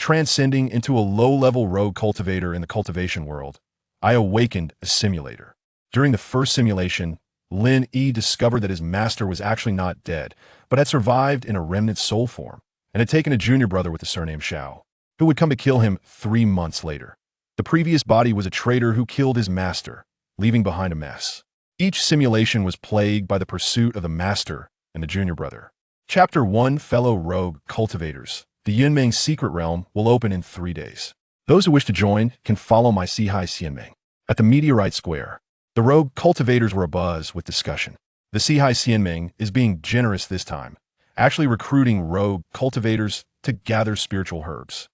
transcending into a low-level rogue cultivator in the cultivation world, I awakened a simulator. During the first simulation, Lin Yi discovered that his master was actually not dead, but had survived in a remnant soul form, and had taken a junior brother with the surname Xiao, who would come to kill him 3 months later. The previous body was a traitor who killed his master, leaving behind a mess. Each simulation was plagued by the pursuit of the master and the junior brother. Chapter 1: Fellow Rogue Cultivators. The Yunmeng Secret Realm will open in 3 days. Those who wish to join can follow my Sihai Xianmeng. At the Meteorite Square, the rogue cultivators were abuzz with discussion. The Sihai Xianmeng is being generous this time, actually recruiting rogue cultivators to gather spiritual herbs.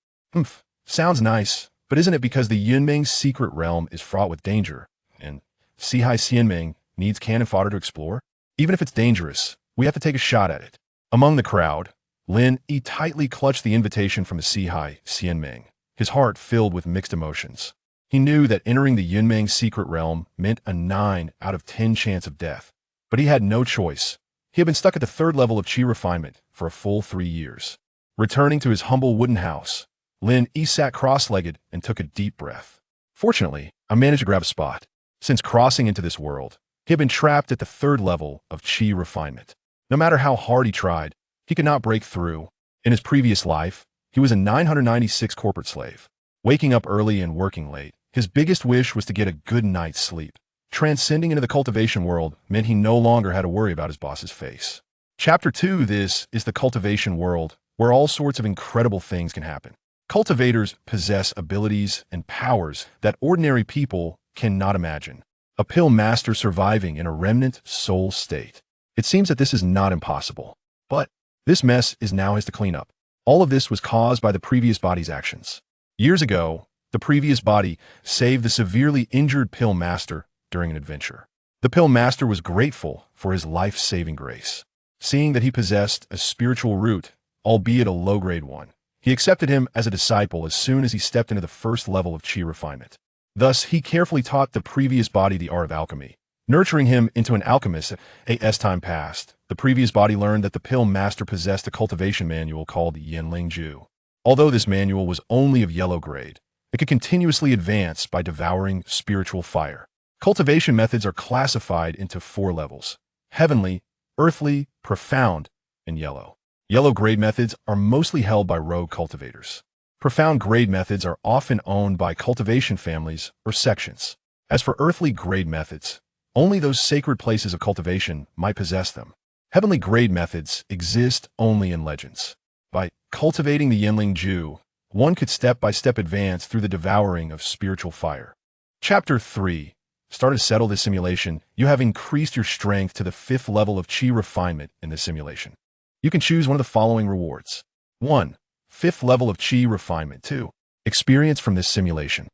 Sounds nice, but isn't it because the Yunmeng Secret Realm is fraught with danger, and Sihai Xianmeng needs cannon fodder to explore? Even if it's dangerous, we have to take a shot at it. Among the crowd, Lin Yi tightly clutched the invitation from the Sihai Xianmeng, his heart filled with mixed emotions. He knew that entering the Yunmeng Secret Realm meant a 9 out of 10 chance of death, but he had no choice. He had been stuck at the 3rd level of Qi refinement for a full 3 years. Returning to his humble wooden house, Lin Yi sat cross-legged and took a deep breath. Fortunately, I managed to grab a spot. Since crossing into this world, he had been trapped at the 3rd level of Qi refinement. No matter how hard he tried, he could not break through. In his previous life, he was a 996 corporate slave. Waking up early and working late, his biggest wish was to get a good night's sleep. Transcending into the cultivation world meant he no longer had to worry about his boss's face. Chapter 2: This is the cultivation world, where all sorts of incredible things can happen. Cultivators possess abilities and powers that ordinary people cannot imagine. A pill master surviving in a remnant soul state. It seems that this is not impossible. But this mess is now his to clean up. All of this was caused by the previous body's actions. Years ago, the previous body saved the severely injured pill master during an adventure. The pill master was grateful for his life-saving grace. Seeing that he possessed a spiritual root, albeit a low-grade one, he accepted him as a disciple as soon as he stepped into the 1st level of Qi refinement. Thus, he carefully taught the previous body the art of alchemy, nurturing him into an alchemist. As time passed, the previous body learned that the pill master possessed a cultivation manual called Yanling Ju. Although this manual was only of yellow grade, it could continuously advance by devouring spiritual fire. Cultivation methods are classified into 4 levels: heavenly, earthly, profound, and yellow. Yellow grade methods are mostly held by rogue cultivators. Profound grade methods are often owned by cultivation families or sections. As for earthly grade methods, only those sacred places of cultivation might possess them. Heavenly grade methods exist only in legends. By cultivating the Yanling Ju, one could step-by-step advance through the devouring of spiritual fire. Chapter 3. Start to settle this simulation. You have increased your strength to the 5th level of Qi refinement in this simulation. You can choose one of the following rewards. 1. 5th level of Qi refinement. 2. Experience from this simulation.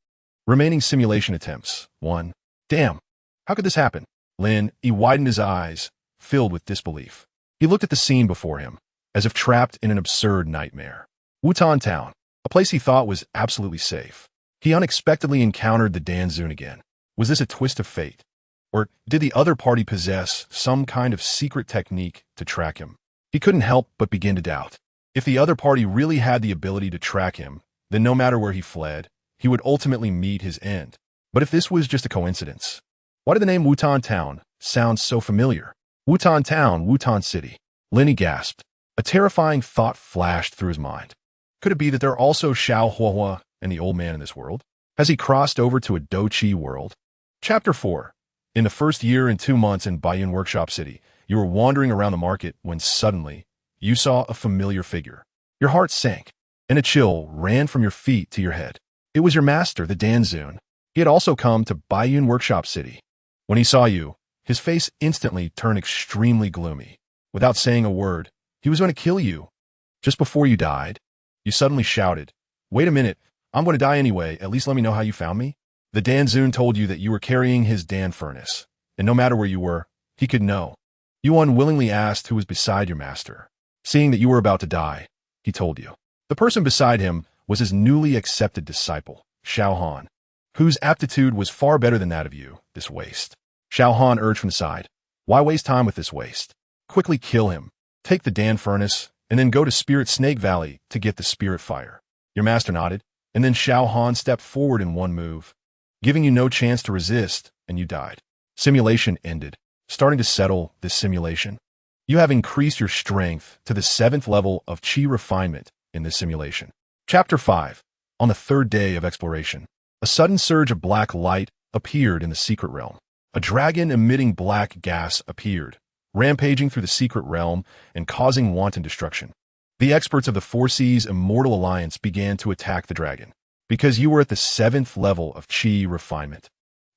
Remaining simulation attempts. 1. Damn. How could this happen? Lin Yi widened his eyes, filled with disbelief. He looked at the scene before him, as if trapped in an absurd nightmare. Wutan Town, a place he thought was absolutely safe. He unexpectedly encountered the Danzun again. Was this a twist of fate? Or did the other party possess some kind of secret technique to track him? He couldn't help but begin to doubt. If the other party really had the ability to track him, then no matter where he fled, he would ultimately meet his end. But if this was just a coincidence, why did the name Wutan Town sound so familiar? Wutan Town, Wutan City. Lin Yi gasped. A terrifying thought flashed through his mind. Could it be that there are also Xiao Huahua and the old man in this world? Has he crossed over to a Douqi world? Chapter 4. In the first year and 2 months in Baiyun Workshop City, you were wandering around the market when suddenly you saw a familiar figure. Your heart sank, and a chill ran from your feet to your head. It was your master, the Danzun. He had also come to Baiyun Workshop City. When he saw you, his face instantly turned extremely gloomy. Without saying a word, he was going to kill you. Just before you died, you suddenly shouted, "Wait a minute, I'm going to die anyway, at least let me know how you found me." The Danzun told you that you were carrying his Dan furnace, and no matter where you were, he could know. You unwillingly asked who was beside your master. Seeing that you were about to die, he told you. The person beside him was his newly accepted disciple, Xiao Han, whose aptitude was far better than that of you, this waste. Xiao Han urged from the side, "Why waste time with this waste? Quickly kill him, take the Dan furnace, and then go to Spirit Snake Valley to get the spirit fire." Your master nodded, and then Xiao Han stepped forward in one move, giving you no chance to resist, and you died. Simulation ended. Starting to settle this simulation. You have increased your strength to the 7th level of Qi refinement in this simulation. Chapter 5. On the 3rd day of exploration, a sudden surge of black light appeared in the secret realm. A dragon emitting black gas appeared, rampaging through the secret realm and causing wanton destruction. The experts of the Four Seas Immortal Alliance began to attack the dragon. Because you were at the 7th level of Qi refinement,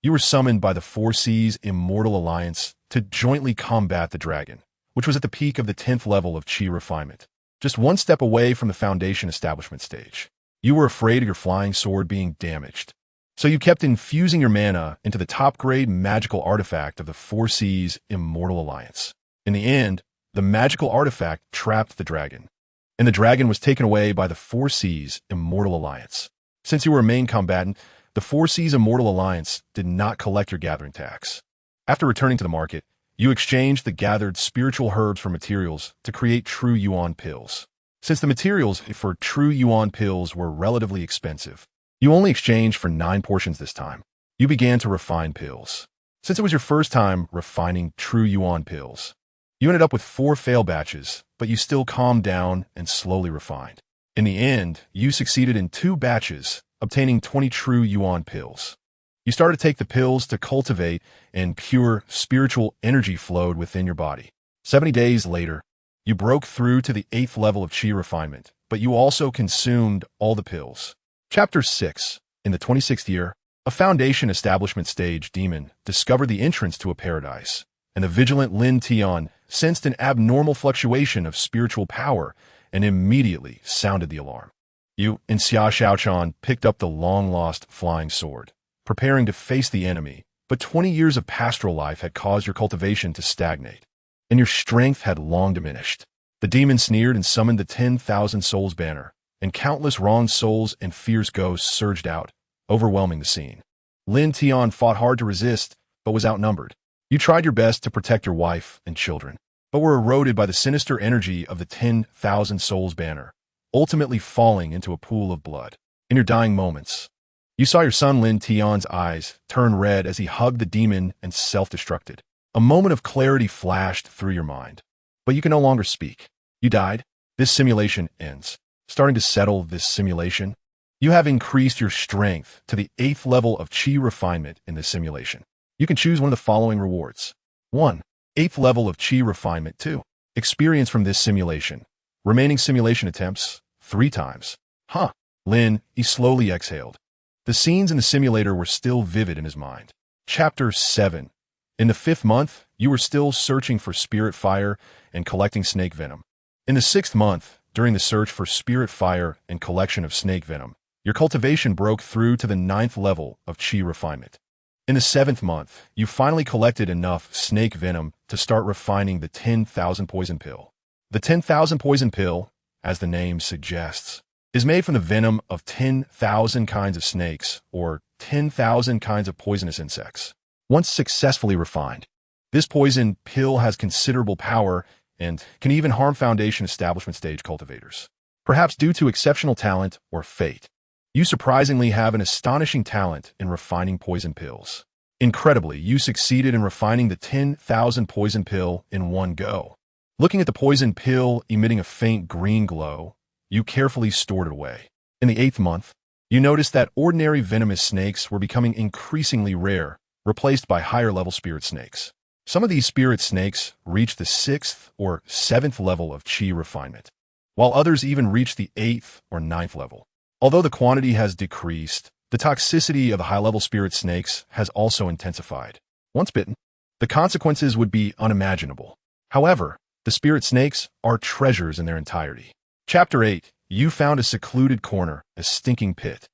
you were summoned by the Four Seas Immortal Alliance to jointly combat the dragon, which was at the peak of the 10th level of Qi refinement, just one step away from the Foundation establishment stage. You were afraid of your flying sword being damaged, so you kept infusing your mana into the top-grade magical artifact of the Four Seas Immortal Alliance. In the end, the magical artifact trapped the dragon, and the dragon was taken away by the Four Seas Immortal Alliance. Since you were a main combatant, the Four Seas Immortal Alliance did not collect your gathering tax. After returning to the market, you exchanged the gathered spiritual herbs for materials to create true Yuan pills. Since the materials for true Yuan pills were relatively expensive, you only exchanged for 9 portions this time. You began to refine pills. Since it was your first time refining true Yuan pills, you ended up with 4 fail batches, but you still calmed down and slowly refined. In the end, you succeeded in 2 batches, obtaining 20 true Yuan pills. You started to take the pills to cultivate, and pure spiritual energy flowed within your body. 70 days later, you broke through to the 8th level of Qi refinement, but you also consumed all the pills. Chapter 6. In the 26th year, a Foundation establishment stage demon discovered the entrance to a paradise, and the vigilant Lin Yi sensed an abnormal fluctuation of spiritual power and immediately sounded the alarm. You and Xia Xiaochan picked up the long-lost flying sword, preparing to face the enemy, but 20 years of pastoral life had caused your cultivation to stagnate, and your strength had long diminished. The demon sneered and summoned the 10,000 souls banner, and countless wronged souls and fierce ghosts surged out, overwhelming the scene. Lin Yi fought hard to resist, but was outnumbered. You tried your best to protect your wife and children, but were eroded by the sinister energy of the 10,000 souls banner, ultimately falling into a pool of blood. In your dying moments, you saw your son Lin Tian's eyes turn red as he hugged the demon and self-destructed. A moment of clarity flashed through your mind, but you can no longer speak. You died. This simulation ends. Starting to settle this simulation, you have increased your strength to the 8th level of Qi refinement in this simulation. You can choose one of the following rewards. 1. 8th level of Qi refinement. 2. Experience from this simulation. Remaining simulation attempts, 3 times. Lin, he slowly exhaled. The scenes in the simulator were still vivid in his mind. Chapter 7. In the 5th month, you were still searching for spirit fire and collecting snake venom. In the 6th month, during the search for spirit fire and collection of snake venom, your cultivation broke through to the 9th level of Qi refinement. In the 7th month, you finally collected enough snake venom to start refining the 10,000 poison pill. The 10,000 poison pill, as the name suggests, is made from the venom of 10,000 kinds of snakes or 10,000 kinds of poisonous insects. Once successfully refined, this poison pill has considerable power and can even harm Foundation establishment stage cultivators. Perhaps due to exceptional talent or fate, you surprisingly have an astonishing talent in refining poison pills. Incredibly, you succeeded in refining the 10,000 poison pill in one go. Looking at the poison pill emitting a faint green glow, you carefully stored it away. In the 8th month, you noticed that ordinary venomous snakes were becoming increasingly rare, replaced by higher-level spirit snakes. Some of these spirit snakes reached the 6th or 7th level of Qi refinement, while others even reached the 8th or 9th level. Although the quantity has decreased, the toxicity of the high-level spirit snakes has also intensified. Once bitten, the consequences would be unimaginable. However, the spirit snakes are treasures in their entirety. Chapter 8. You found a secluded corner, a stinking pit,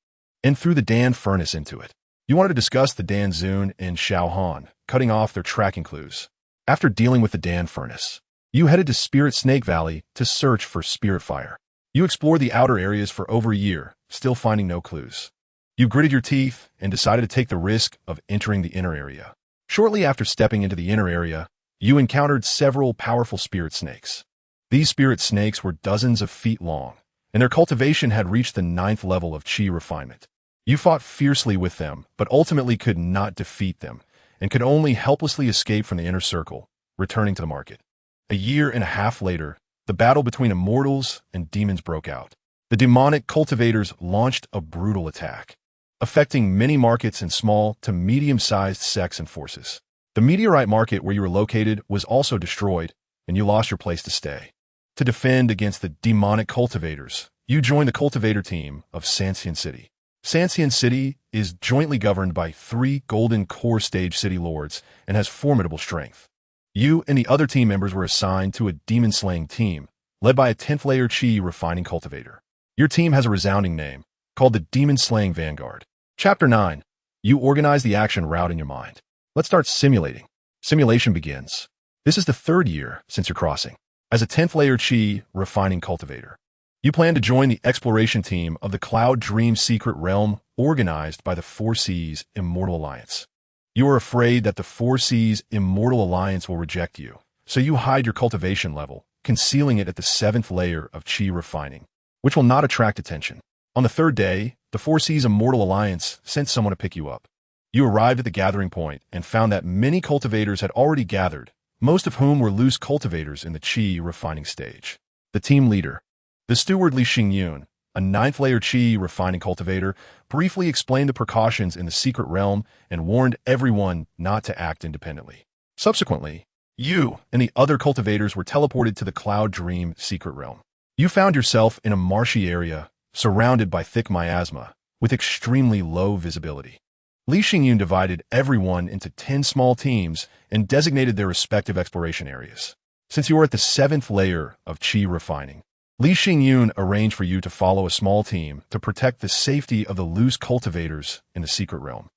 and threw the Dan furnace into it. You wanted to discuss the Dan Zun and Xiao Han, cutting off their tracking clues. After dealing with the Dan furnace, you headed to Spirit Snake Valley to search for spirit fire. You explored the outer areas for over a year, still finding no clues. You gritted your teeth and decided to take the risk of entering the inner area. Shortly after stepping into the inner area, you encountered several powerful spirit snakes. These spirit snakes were dozens of feet long, and their cultivation had reached the 9th level of Qi refinement. You fought fiercely with them, but ultimately could not defeat them, and could only helplessly escape from the inner circle, returning to the market. A year and a half later, the battle between immortals and demons broke out. The demonic cultivators launched a brutal attack, affecting many markets in small to medium-sized sects and forces. The meteorite market where you were located was also destroyed, and you lost your place to stay. To defend against the demonic cultivators, you joined the cultivator team of Sanxian City. Sanxian City is jointly governed by 3 golden core stage city lords and has formidable strength. You and the other team members were assigned to a demon-slaying team, led by a 10th layer Qi refining cultivator. Your team has a resounding name, called the Demon-Slaying Vanguard. Chapter 9. You organize the action route in your mind. Let's start simulating. Simulation begins. This is the 3rd year since your crossing. As a 10th layer Qi refining cultivator, you plan to join the exploration team of the Cloud Dream Secret Realm organized by the 4 Seas Immortal Alliance. You are afraid that the 4 Seas Immortal Alliance will reject you, so you hide your cultivation level, concealing it at the 7th layer of Qi refining, which will not attract attention. On the 3rd day, the 4 Seas Immortal Alliance sent someone to pick you up. You arrived at the gathering point and found that many cultivators had already gathered, most of whom were loose cultivators in the Qi refining stage. The team leader, the steward Li Xingyun, a 9th layer Qi refining cultivator, briefly explained the precautions in the secret realm and warned everyone not to act independently. Subsequently, you and the other cultivators were teleported to the Cloud Dream Secret Realm. You found yourself in a marshy area, surrounded by thick miasma, with extremely low visibility. Li Xingyun divided everyone into 10 small teams and designated their respective exploration areas. Since you are at the 7th layer of Qi refining, Li Xingyun arranged for you to follow a small team to protect the safety of the loose cultivators in the secret realm.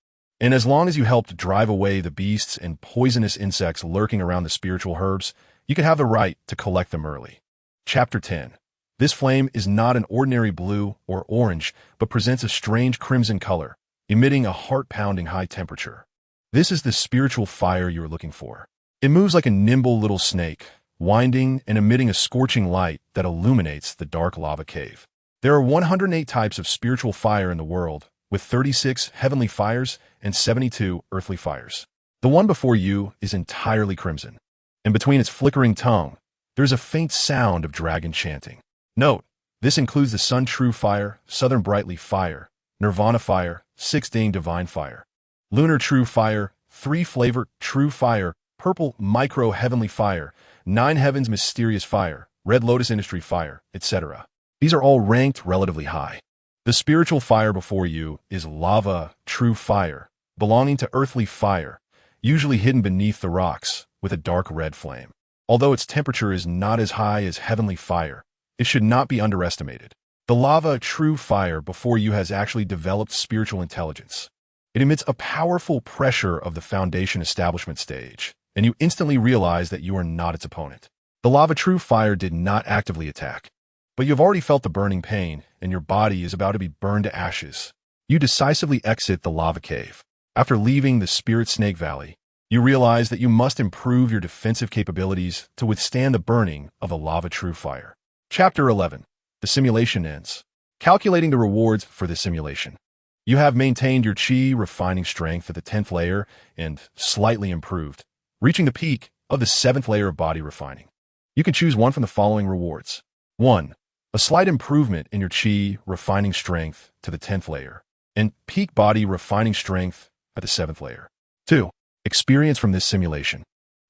And as long as you helped drive away the beasts and poisonous insects lurking around the spiritual herbs, you could have the right to collect them early. Chapter 10. This flame is not an ordinary blue or orange, but presents a strange crimson color, emitting a heart-pounding high temperature. This is the spiritual fire you are looking for. It moves like a nimble little snake, winding and emitting a scorching light that illuminates the dark lava cave. There are 108 types of spiritual fire in the world, with 36 heavenly fires and 72 earthly fires. The one before you is entirely crimson, and between its flickering tongue, there is a faint sound of dragon chanting. Note, this includes the Sun True Fire, Southern Brightly Fire, Nirvana Fire, 6-Ding Divine Fire, Lunar True Fire, 3-Flavor True Fire, Purple Micro Heavenly Fire, 9 Heavens Mysterious Fire, Red Lotus Industry Fire, etc. These are all ranked relatively high. The spiritual fire before you is Lava True Fire, belonging to earthly fire, usually hidden beneath the rocks, with a dark red flame. Although its temperature is not as high as heavenly fire, it should not be underestimated. The Lava True Fire before you has actually developed spiritual intelligence. It emits a powerful pressure of the foundation establishment stage, and you instantly realize that you are not its opponent. The Lava True Fire did not actively attack, but you have already felt the burning pain, and your body is about to be burned to ashes. You decisively exit the lava cave. After leaving the Spirit Snake Valley, you realize that you must improve your defensive capabilities to withstand the burning of a Lava True Fire. Chapter 11. The simulation ends. Calculating the rewards for this simulation. You have maintained your Qi refining strength at the 10th layer and slightly improved, reaching the peak of the 7th layer of body refining. You can choose one from the following rewards. 1. A slight improvement in your Qi refining strength to the 10th layer, and peak body refining strength at the 7th layer. 2. Experience from this simulation.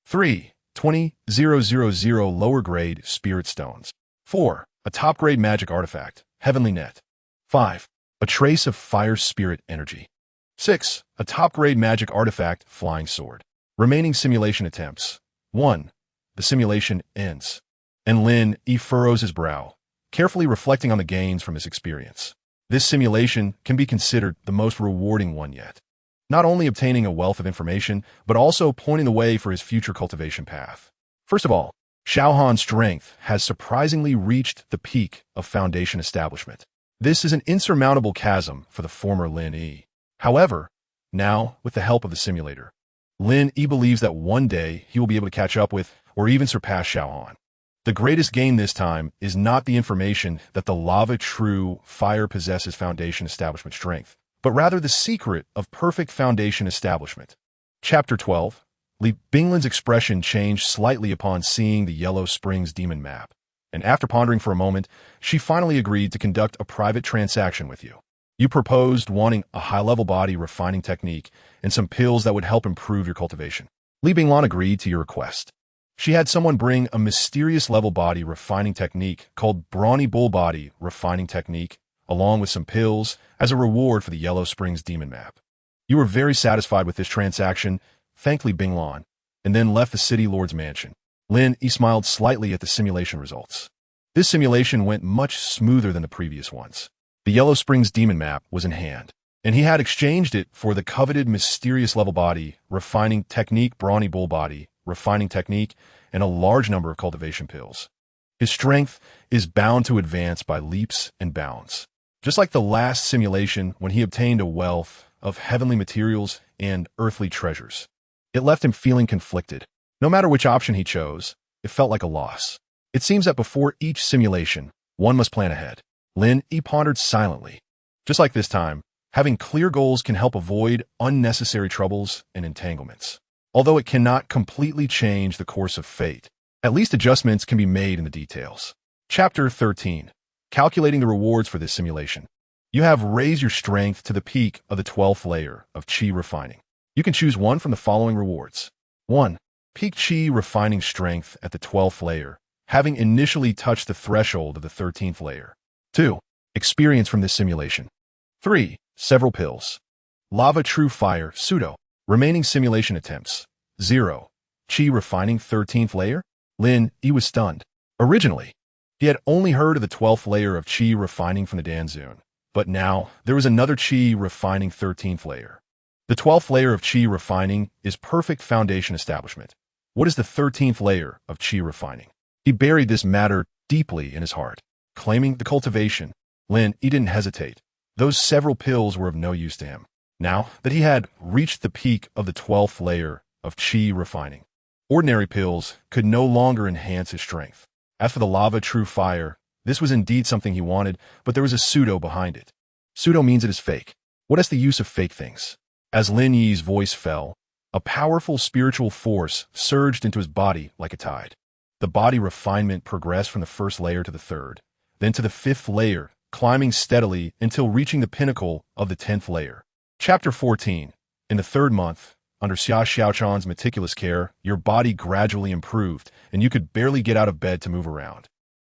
3. 20,000 lower grade spirit stones. 4. A top grade magic artifact, Heavenly Net. 5. A trace of fire spirit energy. 6. A top grade magic artifact, Flying Sword. Remaining simulation attempts. 1. The simulation ends, and Lin Yi furrows his brow, carefully reflecting on the gains from his experience. This simulation can be considered the most rewarding one yet. Not only obtaining a wealth of information, but also pointing the way for his future cultivation path. First of all, Xiaohan's strength has surprisingly reached the peak of foundation establishment. This is an insurmountable chasm for the former Lin Yi. However, now, with the help of the simulator, Lin Yi believes that one day he will be able to catch up with or even surpass Xiaohan. The greatest gain this time is not the information that the lava true fire possesses foundation establishment strength, but rather the secret of perfect foundation establishment. Chapter 12. Li Binglin's expression changed slightly upon seeing the Yellow Springs demon map, and after pondering for a moment, she finally agreed to conduct a private transaction with you. You proposed wanting a high-level body refining technique and some pills that would help improve your cultivation. Li Binglin agreed to your request. She had someone bring a mysterious level body refining technique called Brawny Bull Body Refining Technique, along with some pills, as a reward for the Yellow Springs demon map. You were very satisfied with this transaction, thanked Li Binglin, and then left the city lord's mansion. Lin Yi smiled slightly at the simulation results. This simulation went much smoother than the previous ones. The Yellow Springs demon map was in hand, and he had exchanged it for the coveted mysterious level body refining technique Brawny Bull Body Refining Technique and a large number of cultivation pills. His strength is bound to advance by leaps and bounds. Just like the last simulation when he obtained a wealth of heavenly materials and earthly treasures. It left him feeling conflicted. No matter which option he chose, it felt like a loss. It seems that before each simulation, one must plan ahead. Lin Yi pondered silently. Just like this time, having clear goals can help avoid unnecessary troubles and entanglements. Although it cannot completely change the course of fate, at least adjustments can be made in the details. Chapter 13. Calculating the rewards for this simulation. You have raised your strength to the peak of the 12th layer of Qi refining. You can choose one from the following rewards. 1. Peak Qi refining strength at the 12th layer, having initially touched the threshold of the 13th layer. 2. Experience from this simulation. 3. Several pills. Lava True Fire Pseudo. Remaining simulation attempts. 0. Qi refining 13th layer? Lin Yi was stunned. Originally, he had only heard of the 12th layer of Qi refining from the Danzun, but now there was another Qi refining 13th layer. The 12th layer of Qi refining is perfect foundation establishment. What is the 13th layer of Qi refining? He buried this matter deeply in his heart. Claiming the cultivation, Lin Yi didn't hesitate. Those several pills were of no use to him. Now that he had reached the peak of the 12th layer of Qi refining, ordinary pills could no longer enhance his strength. As for the lava true fire, this was indeed something he wanted, but there was a pseudo behind it. Pseudo means it is fake. What is the use of fake things? As Lin Yi's voice fell, a powerful spiritual force surged into his body like a tide. The body refinement progressed from the first layer to the third, then to the 5th layer, climbing steadily until reaching the pinnacle of the 10th layer. Chapter 14. In the 3rd month, under Xia Xiaochan's meticulous care, your body gradually improved, and you could barely get out of bed to move around.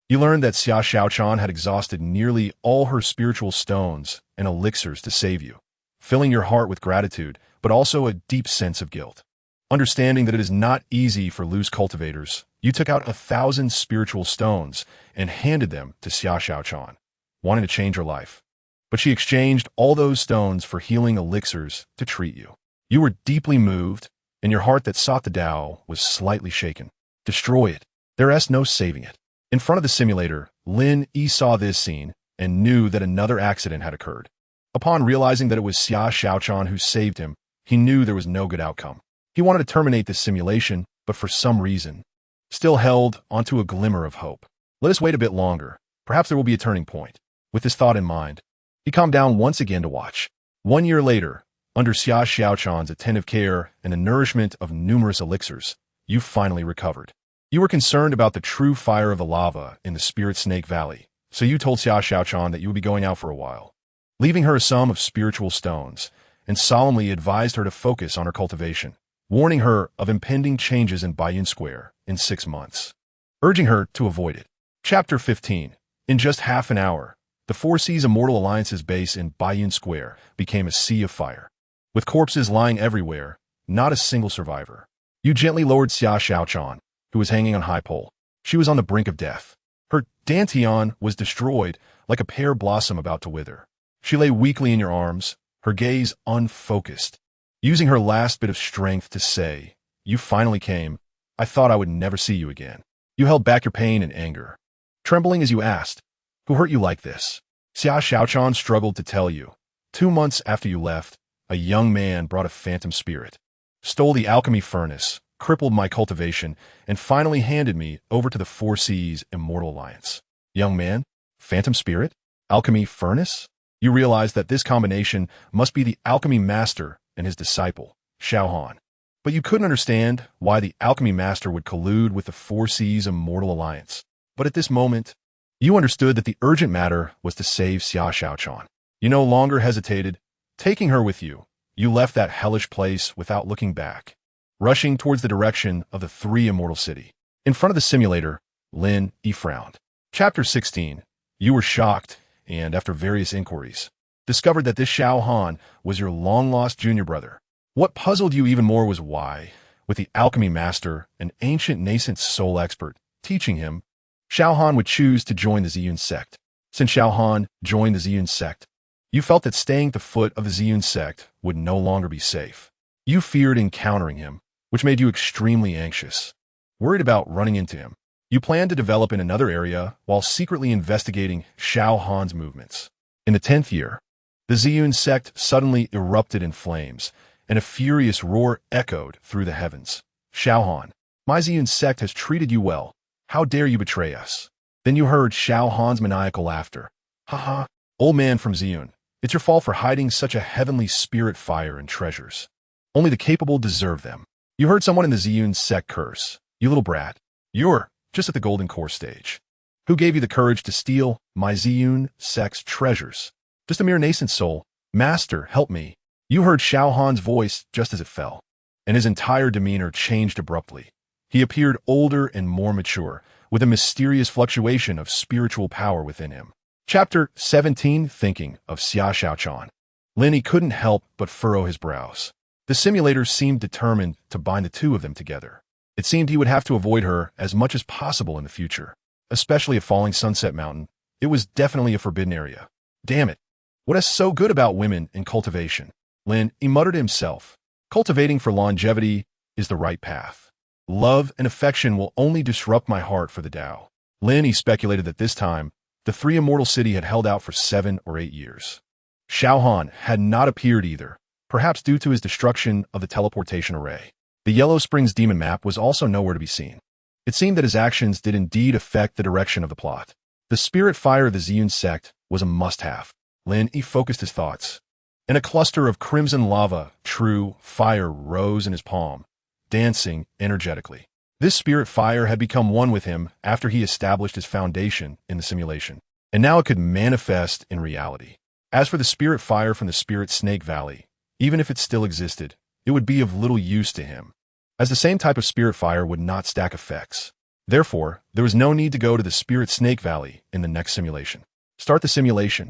You learned that Xia Xiaochan had exhausted nearly all her spiritual stones and elixirs to save you, filling your heart with gratitude, but also a deep sense of guilt. Understanding that it is not easy for loose cultivators, you took out 1,000 spiritual stones and handed them to Xia Xiaochan, wanting to change her life. But she exchanged all those stones for healing elixirs to treat you. You were deeply moved, and your heart that sought the Tao was slightly shaken. Destroy it. There is no saving it. In front of the simulator, Lin Yi saw this scene and knew that another accident had occurred. Upon realizing that it was Xia Xiaochan who saved him, he knew there was no good outcome. He wanted to terminate this simulation, but for some reason, still held onto a glimmer of hope. Let us wait a bit longer. Perhaps there will be a turning point. With this thought in mind, he calmed down once again to watch. 1 year later, under Xia Xiaochan's attentive care and the nourishment of numerous elixirs, you finally recovered. You were concerned about the true fire of the lava in the Spirit Snake Valley, so you told Xia Xiaochan that you would be going out for a while, leaving her a sum of spiritual stones, and solemnly advised her to focus on her cultivation, warning her of impending changes in Baiyun Square in 6 months, urging her to avoid it. Chapter 15. In just half an hour, the Four Seas Immortal Alliance's base in Baiyun Square became a sea of fire. With corpses lying everywhere, not a single survivor. You gently lowered Xia Xiaochan, who was hanging on high pole. She was on the brink of death. Her dantian was destroyed like a pear blossom about to wither. She lay weakly in your arms, her gaze unfocused, using her last bit of strength to say, "You finally came. I thought I would never see you again." You held back your pain and anger, trembling as you asked, "Who hurt you like this?" Xia Xiaochan struggled to tell you. 2 months after you left, a young man brought a phantom spirit, stole the alchemy furnace, crippled my cultivation, and finally handed me over to the Four Seas Immortal Alliance. Young man, phantom spirit, alchemy furnace? You realize that this combination must be the alchemy master and his disciple, Xiao Han. But you couldn't understand why the alchemy master would collude with the Four Seas Immortal Alliance. But at this moment, you understood that the urgent matter was to save Xia Xiaochan. You no longer hesitated. Taking her with you, you left that hellish place without looking back, rushing towards the direction of the Three Immortal City. In front of the simulator, Lin Yi frowned. Chapter 16. You were shocked, and after various inquiries, discovered that this Xiao Han was your long-lost junior brother. What puzzled you even more was why, with the alchemy master, an ancient nascent soul expert, teaching him, Xiao Han would choose to join the Ziyun sect. Since Xiao Han joined the Ziyun sect, you felt that staying at the foot of the Ziyun sect would no longer be safe. You feared encountering him, which made you extremely anxious. Worried about running into him, you planned to develop in another area while secretly investigating Xiao Han's movements. In the 10th year, the Ziyun sect suddenly erupted in flames, and a furious roar echoed through the heavens. Xiao Han, my Ziyun sect has treated you well. How dare you betray us? Then you heard Xiao Han's maniacal laughter. Haha, old man from Ziyun, it's your fault for hiding such a heavenly spirit fire and treasures. Only the capable deserve them. You heard someone in the Ziyun sect curse. You little brat. You're just at the golden core stage. Who gave you the courage to steal my Ziyun sect's treasures? Just a mere nascent soul. Master, help me. You heard Xiao Han's voice just as it fell, and his entire demeanor changed abruptly. He appeared older and more mature, with a mysterious fluctuation of spiritual power within him. Chapter 17. Thinking of Xia Xiaochan. Lin Yi couldn't help but furrow his brows. The simulator seemed determined to bind the two of them together. It seemed he would have to avoid her as much as possible in the future, especially at Falling Sunset Mountain. It was definitely a forbidden area. Damn it. What is so good about women in cultivation? Lin Yi muttered to himself. Cultivating for longevity is the right path. Love and affection will only disrupt my heart for the Tao. Lin Yi speculated that this time, the Three Immortal City had held out for 7 or 8 years. Xiao Han had not appeared either, perhaps due to his destruction of the teleportation array. The Yellow Springs demon map was also nowhere to be seen. It seemed that his actions did indeed affect the direction of the plot. The spirit fire of the Ziyun sect was a must-have. Lin Yi focused his thoughts. And a cluster of crimson lava, true fire, rose in his palm, dancing energetically. This spirit fire had become one with him after he established his foundation in the simulation, and now it could manifest in reality. As for the spirit fire from the Spirit Snake Valley, even if it still existed, it would be of little use to him, as the same type of spirit fire would not stack effects. Therefore, there was no need to go to the Spirit Snake Valley in the next simulation. Start the simulation.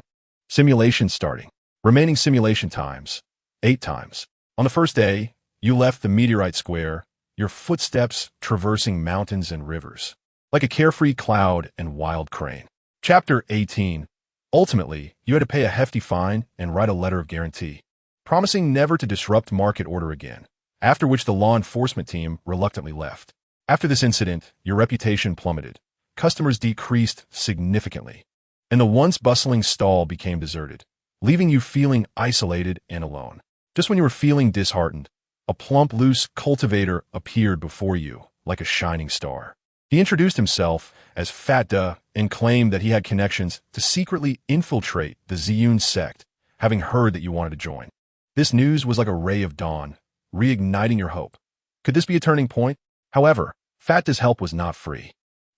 Simulation starting. Remaining simulation times, 8 times. On the first day, you left the meteorite square, your footsteps traversing mountains and rivers, like a carefree cloud and wild crane. Chapter 18. Ultimately, you had to pay a hefty fine and write a letter of guarantee, promising never to disrupt market order again, after which the law enforcement team reluctantly left. After this incident, your reputation plummeted. Customers decreased significantly, and the once bustling stall became deserted, leaving you feeling isolated and alone. Just when you were feeling disheartened, a plump, loose cultivator appeared before you like a shining star. He introduced himself as Fat Duh and claimed that he had connections to secretly infiltrate the Ziyun sect, having heard that you wanted to join. This news was like a ray of dawn, reigniting your hope. Could this be a turning point? However, Fat Duh's help was not free.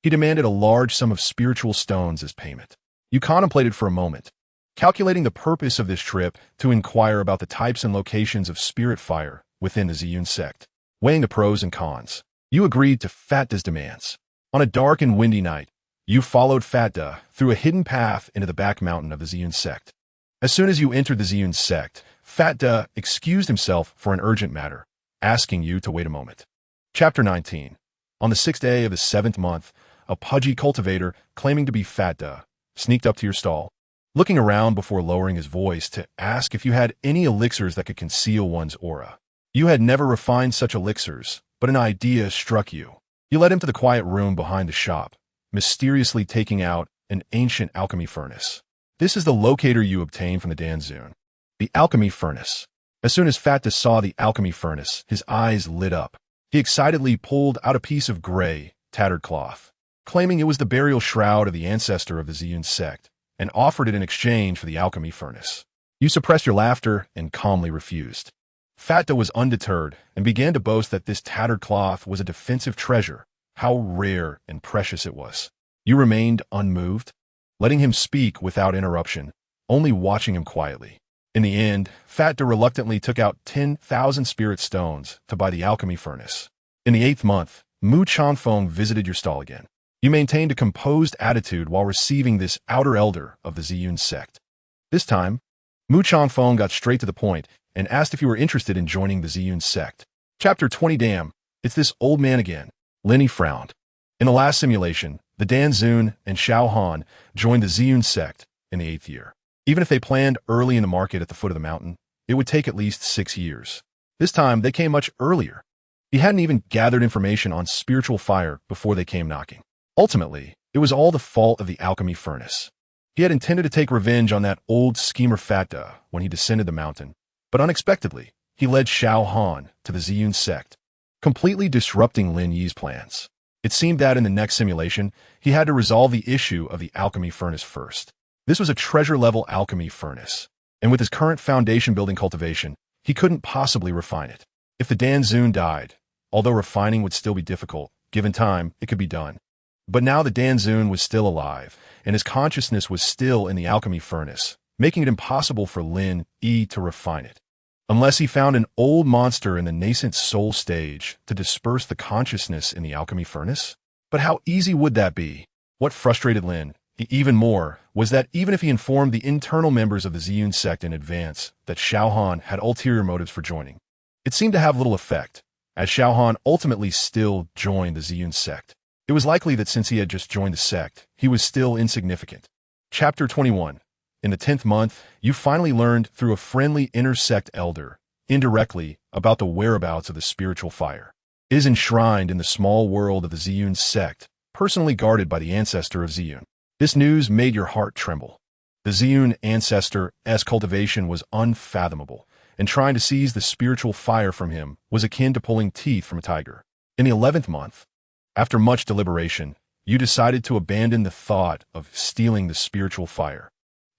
He demanded a large sum of spiritual stones as payment. You contemplated for a moment, calculating the purpose of this trip to inquire about the types and locations of spirit fire within the Ziyun sect. Weighing the pros and cons, you agreed to Fat Duh's demands. On a dark and windy night, you followed Fat Duh through a hidden path into the back mountain of the Ziyun sect. As soon as you entered the Ziyun sect, Fat Duh excused himself for an urgent matter, asking you to wait a moment. Chapter 19. On the 6th day of the 7th month, a pudgy cultivator claiming to be Fat Duh sneaked up to your stall, looking around before lowering his voice to ask if you had any elixirs that could conceal one's aura. You had never refined such elixirs, but an idea struck you. You led him to the quiet room behind the shop, mysteriously taking out an ancient alchemy furnace. This is the locator you obtained from the Danzun. The alchemy furnace. As soon as Fat Duh saw the alchemy furnace, his eyes lit up. He excitedly pulled out a piece of gray, tattered cloth, claiming it was the burial shroud of the ancestor of the Ziyun sect, and offered it in exchange for the alchemy furnace. You suppressed your laughter and calmly refused. Fatda was undeterred and began to boast that this tattered cloth was a defensive treasure, how rare and precious it was. You remained unmoved, letting him speak without interruption, only watching him quietly. In the end, Fatda reluctantly took out 10,000 spirit stones to buy the alchemy furnace. In the 8th month, Mu Chanfeng visited your stall again. You maintained a composed attitude while receiving this outer elder of the Ziyun sect. This time, Mu Chanfeng got straight to the point and asked if you were interested in joining the Ziyun sect. Chapter 20. Damn, it's this old man again. Lin Yi frowned. In the last simulation, the Dan Zun and Xiao Han joined the Ziyun sect in the 8th year. Even if they planned early in the market at the foot of the mountain, it would take at least 6 years. This time, they came much earlier. He hadn't even gathered information on spiritual fire before they came knocking. Ultimately, it was all the fault of the alchemy furnace. He had intended to take revenge on that old schemer Fatda when he descended the mountain, but unexpectedly, he led Xiao Han to the Ziyun sect, completely disrupting Lin Yi's plans. It seemed that in the next simulation, he had to resolve the issue of the alchemy furnace first. This was a treasure-level alchemy furnace, and with his current foundation-building cultivation, he couldn't possibly refine it. If the Dan Zun died, although refining would still be difficult, given time, it could be done. But now the Dan Zun was still alive, and his consciousness was still in the alchemy furnace, making it impossible for Lin Yi to refine it. Unless he found an old monster in the nascent soul stage to disperse the consciousness in the alchemy furnace? But how easy would that be? What frustrated Lin Yi even more was that even if he informed the internal members of the Ziyun sect in advance that Xiao Han had ulterior motives for joining, it seemed to have little effect, as Xiao Han ultimately still joined the Ziyun sect. It was likely that since he had just joined the sect, he was still insignificant. Chapter 21. In the 10th month, you finally learned through a friendly inter-sect elder, indirectly, about the whereabouts of the spiritual fire. It is enshrined in the small world of the Ziyun sect, personally guarded by the ancestor of Ziyun. This news made your heart tremble. The Ziyun ancestor's cultivation was unfathomable, and trying to seize the spiritual fire from him was akin to pulling teeth from a tiger. In the 11th month, after much deliberation, you decided to abandon the thought of stealing the spiritual fire.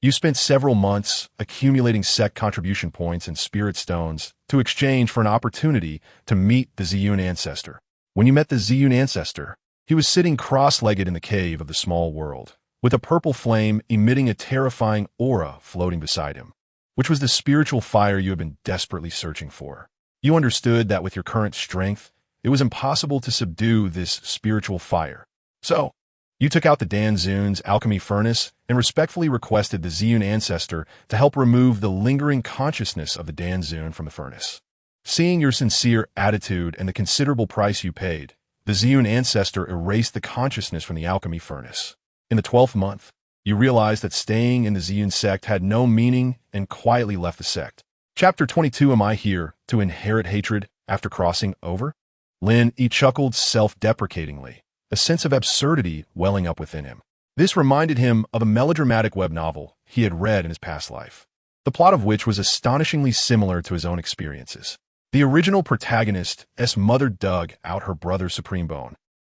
You spent several months accumulating sect contribution points and spirit stones to exchange for an opportunity to meet the Ziyun ancestor. When you met the Ziyun ancestor, he was sitting cross-legged in the cave of the small world, with a purple flame emitting a terrifying aura floating beside him, which was the spiritual fire you had been desperately searching for. You understood that with your current strength, it was impossible to subdue this spiritual fire. So, you took out the Dan Zun's alchemy furnace and respectfully requested the Ziyun ancestor to help remove the lingering consciousness of the Dan Zun from the furnace. Seeing your sincere attitude and the considerable price you paid, the Ziyun ancestor erased the consciousness from the alchemy furnace. In the 12th month, you realized that staying in the Ziyun sect had no meaning and quietly left the sect. Chapter 22. Am I here to inherit hatred after crossing over? Lin Yi chuckled self-deprecatingly, a sense of absurdity welling up within him. This reminded him of a melodramatic web novel he had read in his past life, the plot of which was astonishingly similar to his own experiences. The original protagonist's mother dug out her brother's supreme bone,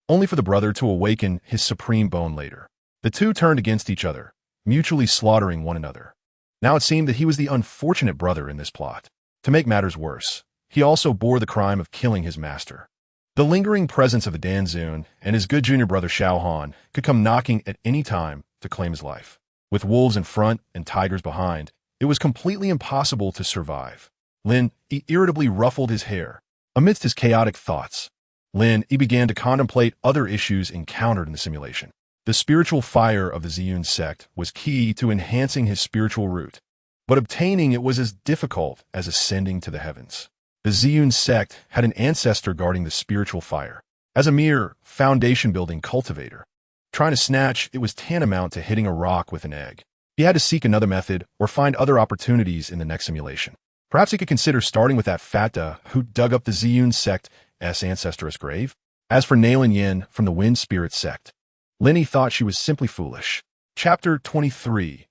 only for the brother to awaken his supreme bone later. The two turned against each other, mutually slaughtering one another. Now it seemed that he was the unfortunate brother in this plot. To make matters worse, he also bore the crime of killing his master. The lingering presence of the Dan Zun and his good junior brother Xiao Han could come knocking at any time to claim his life. With wolves in front and tigers behind, it was completely impossible to survive. Lin Yi irritably ruffled his hair. Amidst his chaotic thoughts, Lin Yi began to contemplate other issues encountered in the simulation. The spiritual fire of the Ziyun sect was key to enhancing his spiritual root, but obtaining it was as difficult as ascending to the heavens. The Ziyun sect had an ancestor guarding the spiritual fire. As a mere foundation-building cultivator, trying to snatch it was tantamount to hitting a rock with an egg. He had to seek another method or find other opportunities in the next simulation. Perhaps he could consider starting with that Fatda who dug up the Ziyun sect's ancestor's grave. As for Lin Yi from the Wind Spirit sect, Lin Yi thought she was simply foolish. Chapter 23.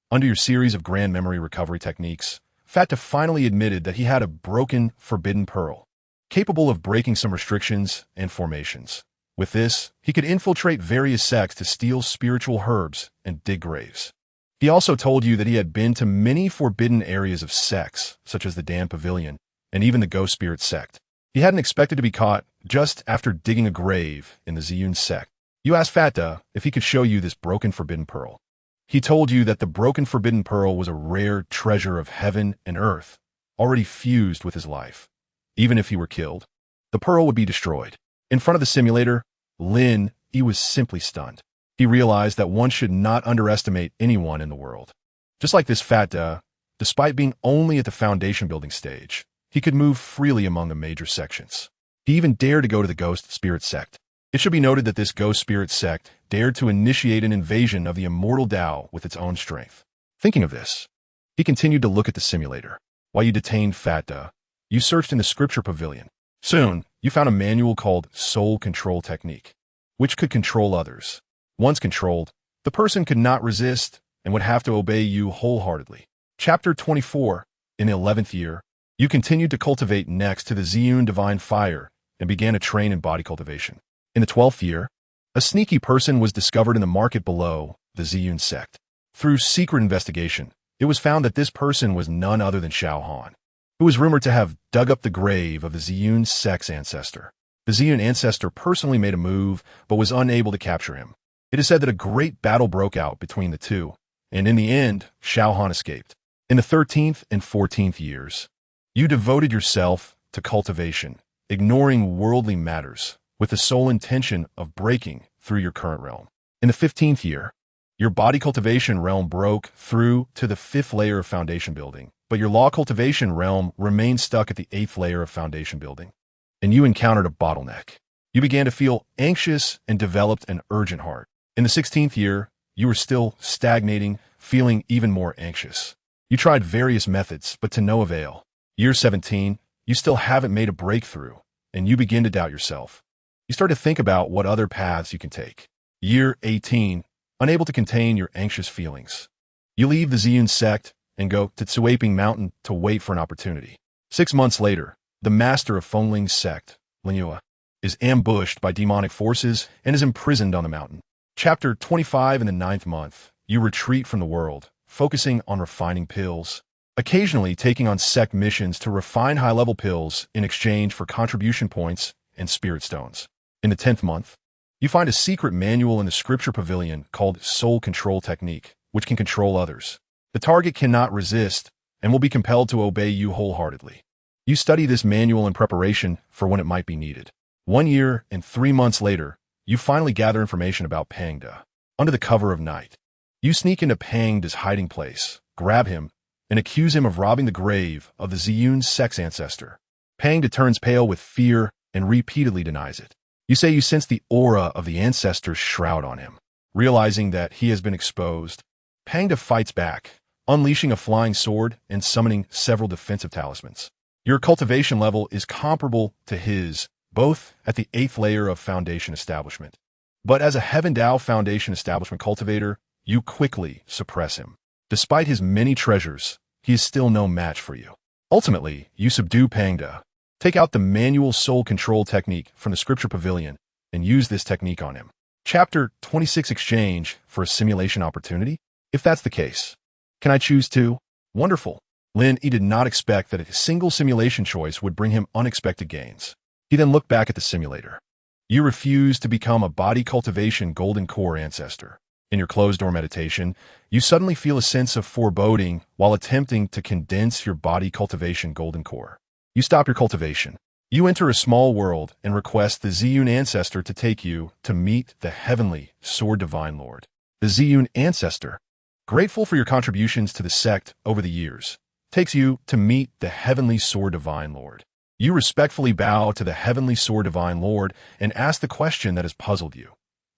Under your series of grand memory recovery techniques, Fatda finally admitted that he had a broken, forbidden pearl. capable of breaking some restrictions and formations. With this, he could infiltrate various sects to steal spiritual herbs and dig graves. He also told you that he had been to many forbidden areas of sects, such as the Dan Pavilion, and even the Ghost Spirit sect. He hadn't expected to be caught just after digging a grave in the Ziyun sect. You asked Fata if he could show you this broken forbidden pearl. He told you that the broken forbidden pearl was a rare treasure of heaven and earth, already fused with his life. Even if he were killed, the pearl would be destroyed. In front of the simulator, Lin Yi was simply stunned. He realized that one should not underestimate anyone in the world. Just like this Fata, despite being only at the foundation building stage, he could move freely among the major sections. He even dared to go to the Ghost Spirit sect. It should be noted that this Ghost Spirit sect dared to initiate an invasion of the immortal Tao with its own strength. Thinking of this, he continued to look at the simulator. While you detained Fata, you searched in the scripture pavilion. Soon, you found a manual called Soul Control Technique, which could control others. Once controlled, the person could not resist and would have to obey you wholeheartedly. Chapter 24. In the 11th year, you continued to cultivate next to the Ziyun Divine Fire and began to train in body cultivation. In the 12th year, a sneaky person was discovered in the market below the Ziyun sect. Through secret investigation, it was found that this person was none other than Xiao Han, who was rumored to have dug up the grave of the Ziyun sect's ancestor. The Ziyun ancestor personally made a move, but was unable to capture him. It is said that a great battle broke out between the two, and in the end, Xiao Han escaped. In the 13th and 14th years, you devoted yourself to cultivation, ignoring worldly matters, with the sole intention of breaking through your current realm. In the 15th year, your body cultivation realm broke through to the 5th layer of foundation building, but your law cultivation realm remained stuck at the 8th layer of foundation building, and you encountered a bottleneck. You began to feel anxious and developed an urgent heart. In the 16th year, you were still stagnating, feeling even more anxious. You tried various methods, but to no avail. Year 17, you still haven't made a breakthrough, and you begin to doubt yourself. You start to think about what other paths you can take. Year 18, unable to contain your anxious feelings. You leave the Ziyun sect and go to Tsuaping Mountain to wait for an opportunity. 6 months later, the master of Fengling's sect, Lin Yi, is ambushed by demonic forces and is imprisoned on the mountain. Chapter 25. In the 9th month, you retreat from the world, focusing on refining pills, occasionally taking on sect missions to refine high-level pills in exchange for contribution points and spirit stones. In the 10th month, you find a secret manual in the scripture pavilion called Soul Control Technique, which can control others. The target cannot resist and will be compelled to obey you wholeheartedly. You study this manual in preparation for when it might be needed. 1 year and 3 months later, you finally gather information about Pangda. Under the cover of night, you sneak into Pangda's hiding place, grab him, and accuse him of robbing the grave of the Ziyun sect's ancestor. Pangda turns pale with fear and repeatedly denies it. You say you sense the aura of the ancestor's shroud on him. Realizing that he has been exposed, Pangda fights back, unleashing a flying sword and summoning several defensive talismans. Your cultivation level is comparable to his, both at the 8th layer of foundation establishment. But as a Heaven Tao foundation establishment cultivator, you quickly suppress him. Despite his many treasures, he is still no match for you. Ultimately, you subdue Pangda, take out the manual soul control technique from the scripture pavilion, and use this technique on him. Chapter 26. Exchange for a simulation opportunity? If that's the case, can I choose two? Wonderful. Lin Yi did not expect that a single simulation choice would bring him unexpected gains. He then looked back at the simulator. You refused to become a body cultivation golden core ancestor. In your closed-door meditation, you suddenly feel a sense of foreboding while attempting to condense your body cultivation golden core. You stop your cultivation. You enter a small world and request the Ziyun ancestor to take you to meet the heavenly Sword Divine Lord. The Ziyun ancestor, grateful for your contributions to the sect over the years, takes you to meet the heavenly Sword Divine Lord. You respectfully bow to the heavenly Sword Divine Lord and ask the question that has puzzled you.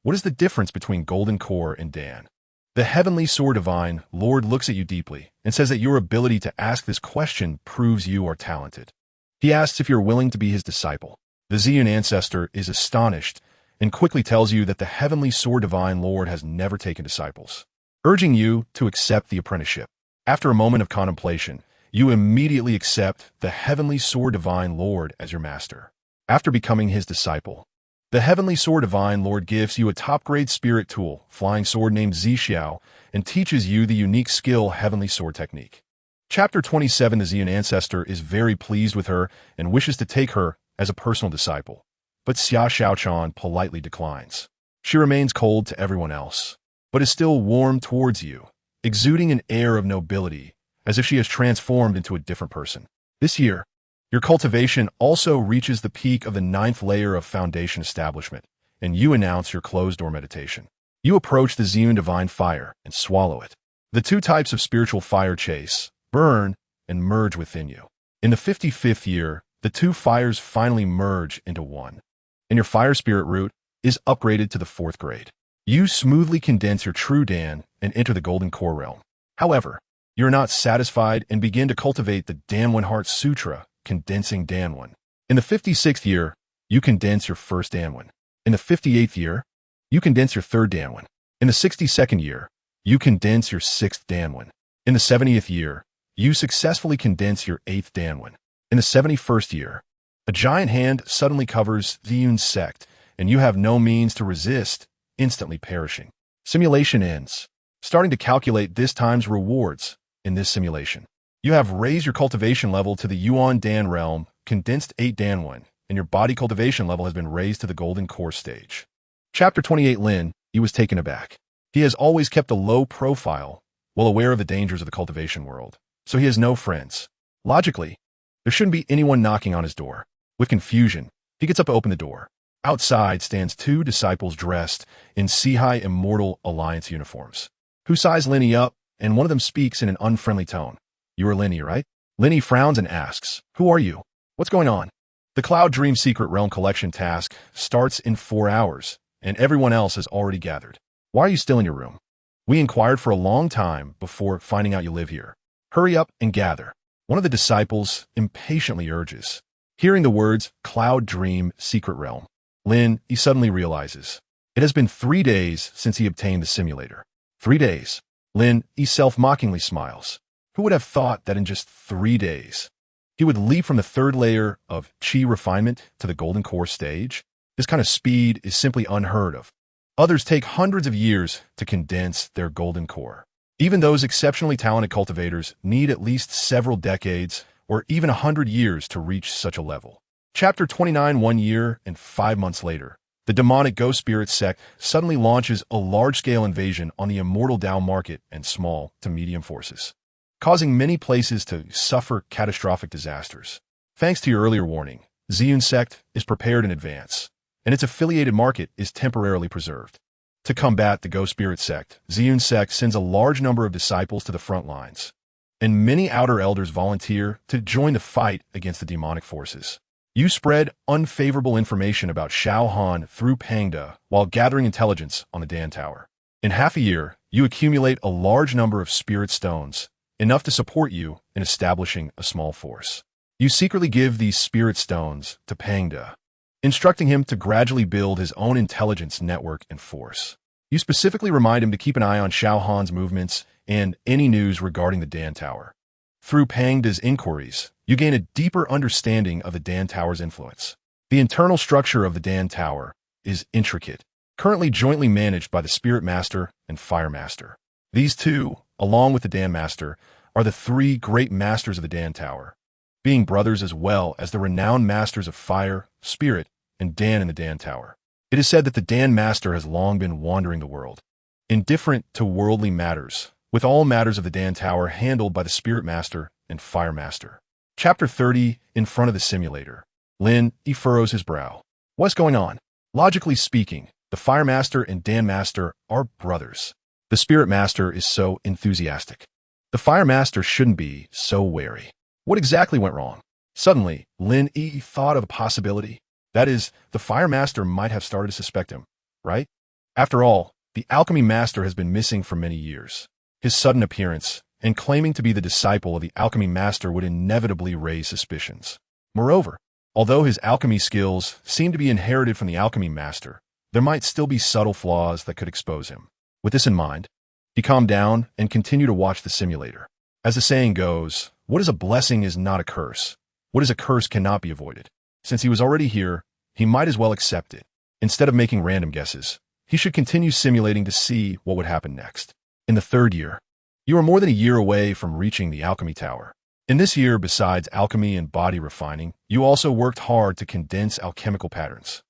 What is the difference between Golden Core and Dan? The heavenly Sword Divine Lord looks at you deeply and says that your ability to ask this question proves you are talented. He asks if you're willing to be his disciple. The Ziyun ancestor is astonished and quickly tells you that the heavenly Sword Divine Lord has never taken disciples, urging you to accept the apprenticeship. After a moment of contemplation, you immediately accept the Heavenly Sword Divine Lord as your master. After becoming his disciple, the Heavenly Sword Divine Lord gives you a top-grade spirit tool, flying sword named Zixiao, and teaches you the unique skill Heavenly Sword Technique. Chapter 27. The Xian ancestor is very pleased with her and wishes to take her as a personal disciple, but Xia Xiaochan politely declines. She remains cold to everyone else, but is still warm towards you, exuding an air of nobility, as if she has transformed into a different person. This year, your cultivation also reaches the peak of the 9th layer of foundation establishment, and you announce your closed-door meditation. You approach the Xian divine fire and swallow it. The two types of spiritual fire chase, burn, and merge within you. In the 55th year, the two fires finally merge into one, and your fire spirit root is upgraded to the 4th grade. You smoothly condense your true Dan and enter the golden core realm. However, you're not satisfied and begin to cultivate the Danwen Heart Sutra, condensing Danwen. In the 56th year, you condense your first Danwen. In the 58th year, you condense your third Danwen. In the 62nd year, you condense your 6th Danwen. In the 70th year, you successfully condense your 8th Danwen. In the 71st year, a giant hand suddenly covers the Yun sect, and you have no means to resist, instantly perishing. Simulation ends. Starting to calculate this time's rewards in this simulation. You have raised your cultivation level to the Yuan Dan realm, condensed 8 Danwen, and your body cultivation level has been raised to the golden core stage. Chapter 28. Lin Yi was taken aback. He has always kept a low profile, well aware of the dangers of the cultivation world, so he has no friends. Logically, there shouldn't be anyone knocking on his door. With confusion, he gets up to open the door. Outside stands 2 disciples dressed in Sihai Immortal Alliance uniforms, who size Lin Yi up, and one of them speaks in an unfriendly tone. You are Lin Yi, right? Lin Yi frowns and asks, who are you? What's going on? The Cloud Dream Secret Realm collection task starts in 4 hours, and everyone else has already gathered. Why are you still in your room? We inquired for a long time before finding out you live here. Hurry up and gather. One of the disciples impatiently urges. Hearing the words Cloud Dream Secret Realm, Lin Yi suddenly realizes. It has been 3 days since he obtained the simulator. 3 days. Lin Yi self-mockingly smiles. Who would have thought that in just 3 days, he would leap from the 3rd layer of Qi refinement to the golden core stage? This kind of speed is simply unheard of. Others take hundreds of years to condense their golden core. Even those exceptionally talented cultivators need at least several decades or even 100 years to reach such a level. Chapter 29. 1 year and 5 months later, the demonic ghost spirit sect suddenly launches a large-scale invasion on the immortal Dao market and small to medium forces, causing many places to suffer catastrophic disasters. Thanks to your earlier warning, Ziyun sect is prepared in advance, and its affiliated market is temporarily preserved. To combat the ghost spirit sect, Ziyun sect sends a large number of disciples to the front lines, and many outer elders volunteer to join the fight against the demonic forces. You spread unfavorable information about Shao Han through Pangda while gathering intelligence on the Dan Tower. In half a year, you accumulate a large number of spirit stones, enough to support you in establishing a small force. You secretly give these spirit stones to Pangda, instructing him to gradually build his own intelligence network and force. You specifically remind him to keep an eye on Shao Han's movements and any news regarding the Dan Tower. Through Pangda's inquiries, you gain a deeper understanding of the Dan Tower's influence. The internal structure of the Dan Tower is intricate, currently jointly managed by the Spirit Master and Fire Master. These two, along with the Dan Master, are the 3 great masters of the Dan Tower, being brothers as well as the renowned masters of Fire, Spirit, and Dan in the Dan Tower. It is said that the Dan Master has long been wandering the world, indifferent to worldly matters, with all matters of the Dan Tower handled by the Spirit Master and Fire Master. Chapter 30. In front of the simulator, Lin Yi furrows his brow. What's going on? Logically speaking, the Fire Master and Dan Master are brothers. The Spirit Master is so enthusiastic. The Fire Master shouldn't be so wary. What exactly went wrong? Suddenly, Lin Yi thought of a possibility. That is, the Fire Master might have started to suspect him, right? After all, the Alchemy Master has been missing for many years. His sudden appearance and claiming to be the disciple of the Alchemy Master would inevitably raise suspicions. Moreover, although his alchemy skills seem to be inherited from the Alchemy Master, there might still be subtle flaws that could expose him. With this in mind, he calmed down and continued to watch the simulator. As the saying goes, What is a blessing is not a curse. What is a curse cannot be avoided. Since he was already here, he might as well accept it. Instead of making random guesses, he should continue simulating to see what would happen next. In the third year, you are more than a year away from reaching the alchemy tower. In this year, besides alchemy and body refining, you also worked hard to condense alchemical patterns.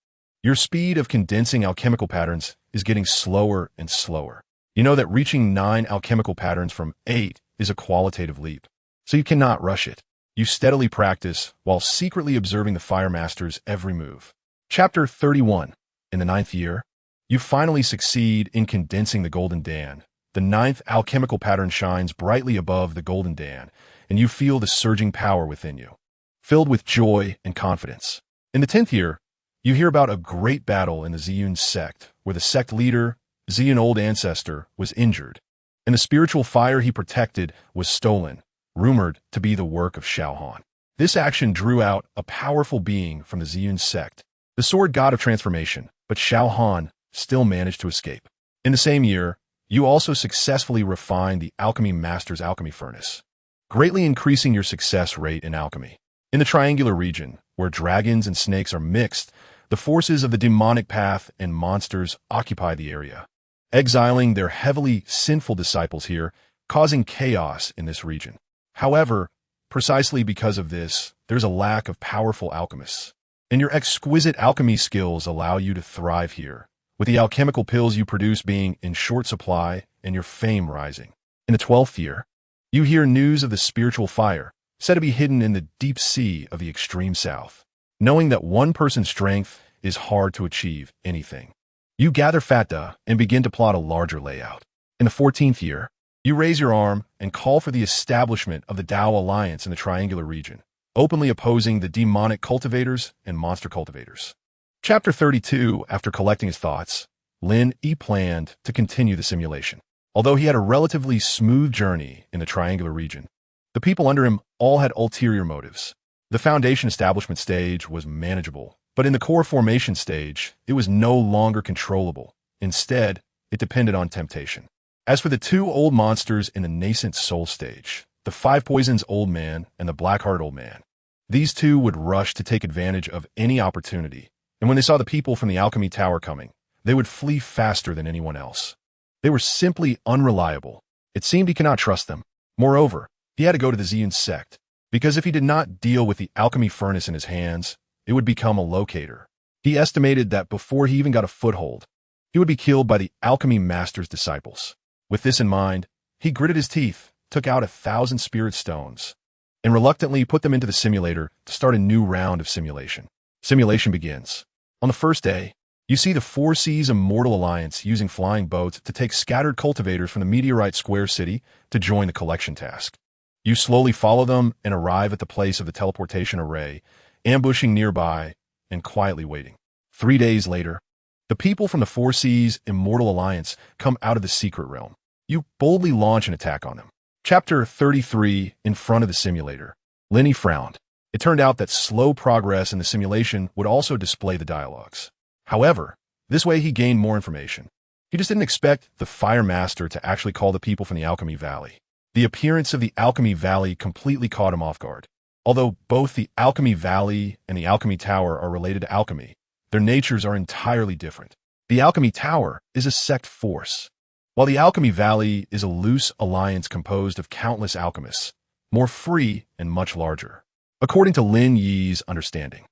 Your speed of condensing alchemical patterns is getting slower and slower. You know that reaching 9 alchemical patterns from 8 is a qualitative leap, so you cannot rush it. You steadily practice while secretly observing the Fire Master's every move. Chapter 31. In the 9th year, you finally succeed in condensing the Golden Dan. The 9th alchemical pattern shines brightly above the Golden Dan, and you feel the surging power within you, filled with joy and confidence. In the 10th year, you hear about a great battle in the Ziyun sect, where the sect leader, Ziyun Old Ancestor, was injured, and the spiritual fire he protected was stolen, rumored to be the work of Xiaohan. This action drew out a powerful being from the Ziyun sect, the sword god of transformation, but Xiaohan still managed to escape. In the same year, you also successfully refined the alchemy master's alchemy furnace, greatly increasing your success rate in alchemy. In the triangular region, where dragons and snakes are mixed, the forces of the demonic path and monsters occupy the area, exiling their heavily sinful disciples here, causing chaos in this region. However, precisely because of this, there's a lack of powerful alchemists, and your exquisite alchemy skills allow you to thrive here, with the alchemical pills you produce being in short supply and your fame rising. In the 12th year, you hear news of the spiritual fire, said to be hidden in the deep sea of the extreme south. Knowing that one person's strength is hard to achieve anything, you gather Fatda and begin to plot a larger layout. In the 14th year, you raise your arm and call for the establishment of the Dao Alliance in the triangular region, openly opposing the demonic cultivators and monster cultivators. Chapter 32. After collecting his thoughts, Lin Yi planned to continue the simulation. Although he had a relatively smooth journey in the triangular region, the people under him all had ulterior motives. The foundation establishment stage was manageable, but in the core formation stage, it was no longer controllable. Instead, it depended on temptation. As for the 2 old monsters in the nascent soul stage, the 5 poisons old man and the black-hearted old man, these 2 would rush to take advantage of any opportunity, and when they saw the people from the alchemy tower coming, they would flee faster than anyone else. They were simply unreliable. It seemed he cannot trust them. Moreover, he had to go to the Ziyun sect, because if he did not deal with the alchemy furnace in his hands, it would become a locator. He estimated that before he even got a foothold, he would be killed by the alchemy master's disciples. With this in mind, he gritted his teeth, took out 1,000 spirit stones, and reluctantly put them into the simulator to start a new round of simulation. Simulation begins. On the first day, you see the 4 Seas Immortal Alliance using flying boats to take scattered cultivators from the Meteorite Square City to join the collection task. You slowly follow them and arrive at the place of the teleportation array, ambushing nearby and quietly waiting. 3 days later, the people from the 4 Seas Immortal Alliance come out of the secret realm. You boldly launch an attack on them. Chapter 33. In front of the simulator, Lin Yi frowned. It turned out that slow progress in the simulation would also display the dialogues. However, this way he gained more information. He just didn't expect the Fire Master to actually call the people from the Alchemy Valley. The appearance of the Alchemy Valley completely caught him off guard. Although both the Alchemy Valley and the Alchemy Tower are related to alchemy, their natures are entirely different. The Alchemy Tower is a sect force, while the Alchemy Valley is a loose alliance composed of countless alchemists, more free and much larger. According to Lin Yi's understanding,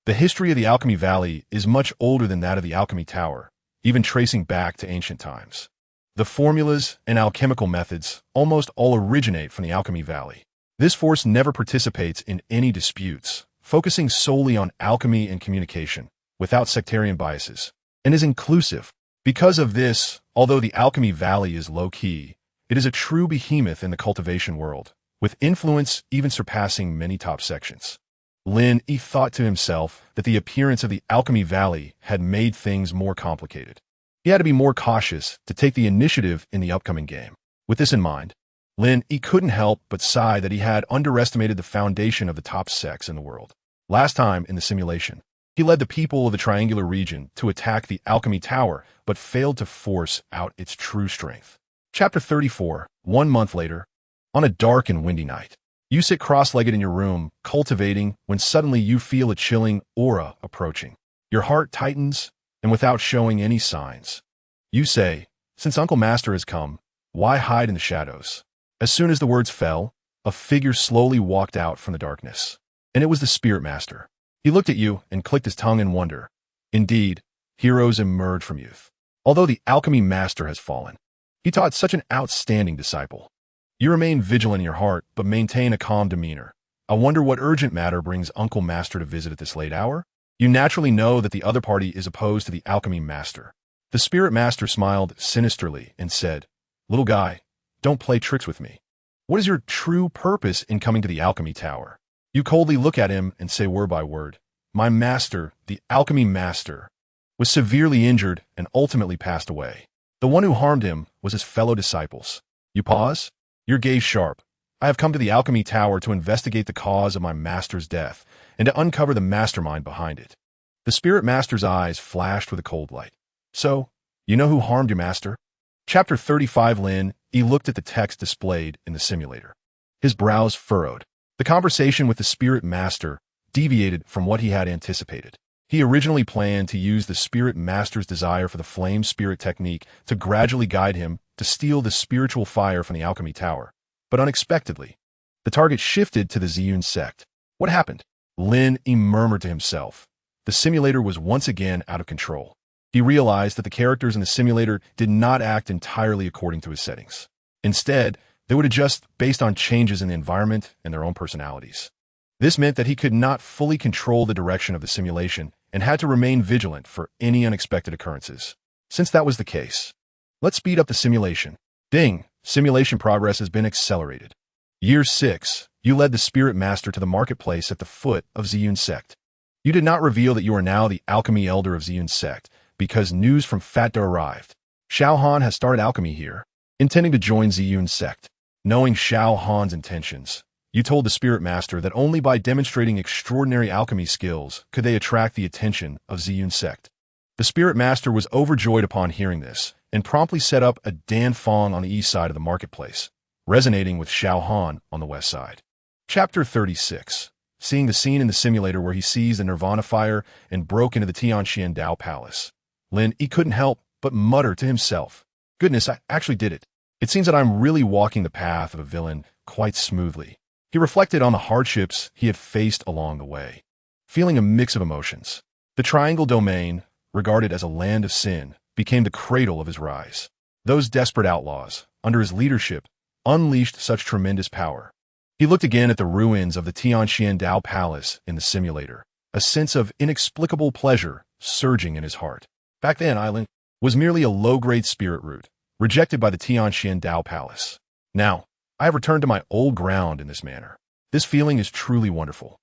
the history of the Alchemy Valley is much older than that of the Alchemy Tower, even tracing back to ancient times. The formulas and alchemical methods almost all originate from the Alchemy Valley. This force never participates in any disputes, focusing solely on alchemy and communication, without sectarian biases, and is inclusive. Because of this, although the Alchemy Valley is low-key, it is a true behemoth in the cultivation world, with influence even surpassing many top sections. Lin Yi thought to himself that the appearance of the Alchemy Valley had made things more complicated. He had to be more cautious to take the initiative in the upcoming game. With this in mind, Lin Yi couldn't help but sigh that he had underestimated the foundation of the top sects in the world. Last time in the simulation, he led the people of the triangular region to attack the Alchemy Tower, but failed to force out its true strength. Chapter 34. 1 month later, on a dark and windy night, You sit cross-legged in your room, cultivating, when suddenly you feel a chilling aura approaching. Your heart tightens, and without showing any signs, you say, "Since Uncle Master has come, why hide in the shadows?" As soon as the words fell, a figure slowly walked out from the darkness. And it was the Spirit Master. He looked at you and clicked his tongue in wonder. Indeed, heroes emerge from youth. Although the alchemy master has fallen, he taught such an outstanding disciple. You remain vigilant in your heart, but maintain a calm demeanor. I wonder what urgent matter brings Uncle Master to visit at this late hour? You naturally know that the other party is opposed to the alchemy master. The Spirit Master smiled sinisterly and said, "Little guy, don't play tricks with me. What is your true purpose in coming to the alchemy tower?" You coldly look at him and say word by word, "My master, the alchemy master, was severely injured and ultimately passed away. The one who harmed him was his fellow disciples." You pause, your gaze sharp. "I have come to the alchemy tower to investigate the cause of my master's death and to uncover the mastermind behind it." The Spirit Master's eyes flashed with a cold light. "So, you know who harmed your master?" Chapter 35. Lin Yi looked at the text displayed in the simulator. His brows furrowed. The conversation with the Spirit Master deviated from what he had anticipated. He originally planned to use the Spirit Master's desire for the Flame Spirit technique to gradually guide him to steal the spiritual fire from the alchemy tower. But unexpectedly, the target shifted to the Ziyun sect. What happened? Lin Yi murmured to himself. The simulator was once again out of control. He realized that the characters in the simulator did not act entirely according to his settings. Instead, they would adjust based on changes in the environment and their own personalities. This meant that he could not fully control the direction of the simulation and had to remain vigilant for any unexpected occurrences. Since that was the case, let's speed up the simulation. Ding! Simulation progress has been accelerated. Year 6, you led the Spirit Master to the marketplace at the foot of Ziyun sect. You did not reveal that you are now the alchemy elder of Ziyun sect, because news from Fatda arrived. Xiao Han has started alchemy here, intending to join Ziyun sect. Knowing Xiao Han's intentions, you told the Spirit Master that only by demonstrating extraordinary alchemy skills could they attract the attention of Ziyun sect. The Spirit Master was overjoyed upon hearing this, and promptly set up a Danfeng on the east side of the marketplace, resonating with Xiao Han on the west side. Chapter 36. Seeing the scene in the simulator where he seized the Nirvana fire and broke into the Tianxian Dao Palace, Lin Yi couldn't help but mutter to himself, "Goodness, I actually did it. It seems that I'm really walking the path of a villain quite smoothly." He reflected on the hardships he had faced along the way, feeling a mix of emotions. The Triangle Domain, regarded as a land of sin, became the cradle of his rise. Those desperate outlaws, under his leadership, unleashed such tremendous power. He looked again at the ruins of the Tianxian Dao Palace in the simulator, a sense of inexplicable pleasure surging in his heart. Back then, Island was merely a low-grade spirit root, rejected by the Tianxian Dao Palace. Now, I have returned to my old ground in this manner. This feeling is truly wonderful.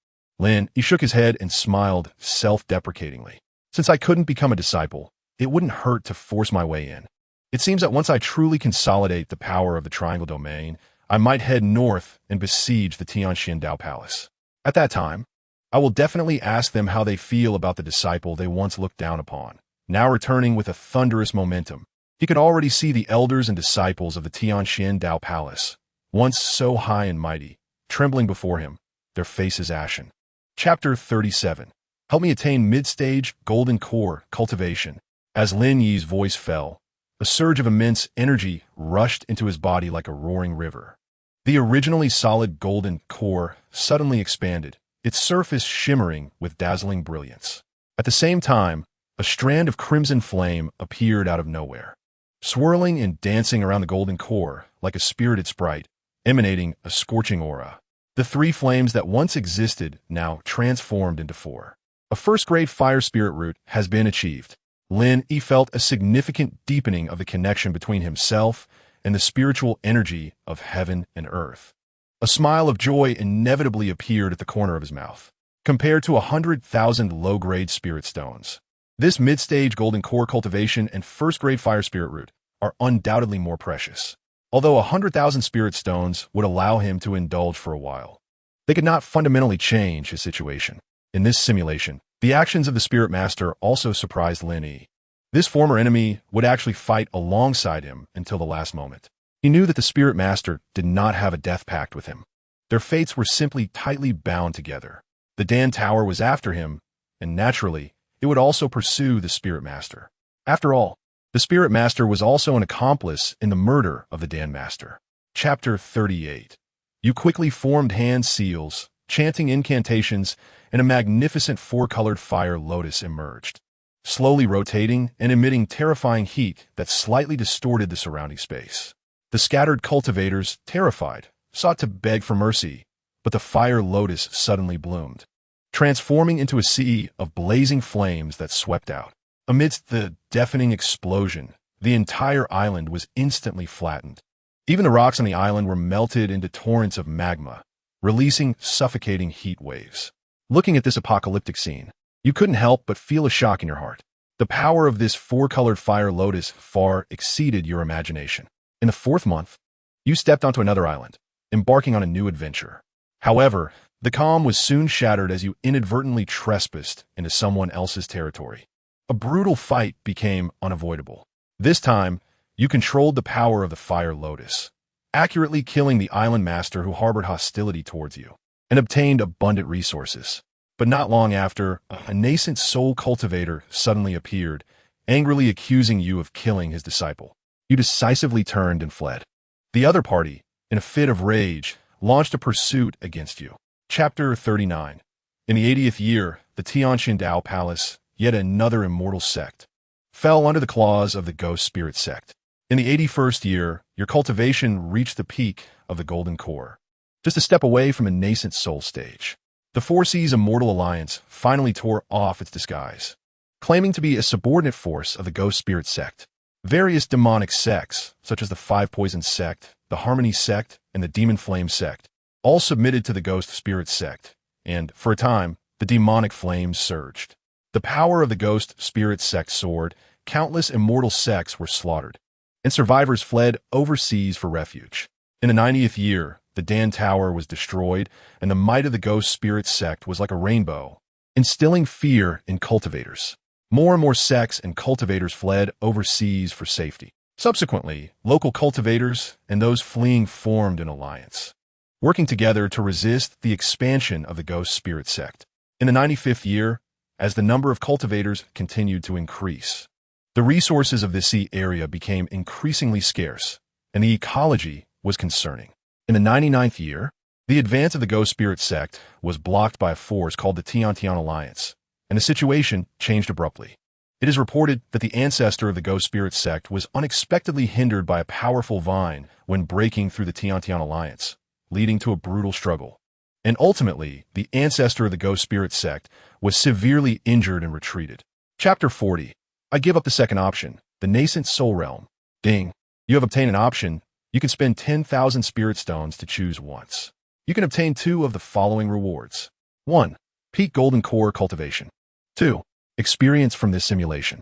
He shook his head and smiled self-deprecatingly. Since I couldn't become a disciple, it wouldn't hurt to force my way in. It seems that once I truly consolidate the power of the Triangle Domain, I might head north and besiege the Tianxian Dao Palace. At that time, I will definitely ask them how they feel about the disciple they once looked down upon. Now returning with a thunderous momentum, he could already see the elders and disciples of the Tianxian Dao Palace, once so high and mighty, trembling before him, their faces ashen. Chapter 37. Help me attain mid-stage golden core cultivation. As Lin Yi's voice fell, a surge of immense energy rushed into his body like a roaring river. The originally solid golden core suddenly expanded, its surface shimmering with dazzling brilliance. At the same time, a strand of crimson flame appeared out of nowhere, swirling and dancing around the golden core like a spirited sprite, emanating a scorching aura. The three flames that once existed now transformed into four. A first-grade fire spirit root has been achieved. Lin Yi felt a significant deepening of the connection between himself and the spiritual energy of heaven and earth. A smile of joy inevitably appeared at the corner of his mouth. Compared to 100,000 low-grade spirit stones, this mid-stage golden core cultivation and first-grade fire spirit root are undoubtedly more precious. Although 100,000 spirit stones would allow him to indulge for a while, they could not fundamentally change his situation. In this simulation, the actions of the Spirit Master also surprised Lin Yi. This former enemy would actually fight alongside him until the last moment. He knew that the Spirit Master did not have a death pact with him. Their fates were simply tightly bound together. The Dan Tower was after him, and naturally, it would also pursue the Spirit Master. After all, the Spirit Master was also an accomplice in the murder of the Dan Master. Chapter 38. You quickly formed hand seals, chanting incantations, and a magnificent four-colored fire lotus emerged, slowly rotating and emitting terrifying heat that slightly distorted the surrounding space. The scattered cultivators, terrified, sought to beg for mercy, but the fire lotus suddenly bloomed, transforming into a sea of blazing flames that swept out. Amidst the deafening explosion, the entire island was instantly flattened. Even the rocks on the island were melted into torrents of magma, releasing suffocating heat waves. Looking at this apocalyptic scene, you couldn't help but feel a shock in your heart. The power of this four-colored fire lotus far exceeded your imagination. In the 4th month, you stepped onto another island, embarking on a new adventure. However, the calm was soon shattered as you inadvertently trespassed into someone else's territory. A brutal fight became unavoidable. This time, you controlled the power of the fire lotus, accurately killing the island master who harbored hostility towards you, and obtained abundant resources. But not long after, a nascent soul cultivator suddenly appeared, angrily accusing you of killing his disciple. You decisively turned and fled. The other party, in a fit of rage, launched a pursuit against you. Chapter 39. In the 80th year, the Tianqindao Palace, yet another immortal sect, fell under the claws of the ghost spirit sect. In the 81st year, your cultivation reached the peak of the golden core, just a step away from a nascent soul stage. The Four Seas Immortal Alliance finally tore off its disguise, claiming to be a subordinate force of the ghost spirit sect. Various demonic sects, such as the Five Poison sect, the Harmony sect, and the Demon Flame sect, all submitted to the ghost spirit sect, and, for a time, the demonic flames surged. The power of the ghost spirit sect soared, countless immortal sects were slaughtered, and survivors fled overseas for refuge. In the 90th year, the Dan Tower was destroyed, and the might of the ghost spirit sect was like a rainbow, instilling fear in cultivators. More and more sects and cultivators fled overseas for safety. Subsequently, local cultivators and those fleeing formed an alliance, working together to resist the expansion of the ghost spirit sect. In the 95th year, as the number of cultivators continued to increase, the resources of the sea area became increasingly scarce, and the ecology was concerning. In the 99th year, the advance of the ghost spirit sect was blocked by a force called the Tiantian Alliance, and the situation changed abruptly. It is reported that the ancestor of the ghost spirit sect was unexpectedly hindered by a powerful vine when breaking through the Tiantian Alliance, leading to a brutal struggle. And ultimately, the ancestor of the ghost spirit sect was severely injured and retreated. Chapter 40. I give up the second option, the nascent soul realm. Ding. You have obtained an option. You can spend 10,000 spirit stones to choose once. You can obtain 2 of the following rewards. 1. Peak golden core cultivation. 2. Experience from this simulation.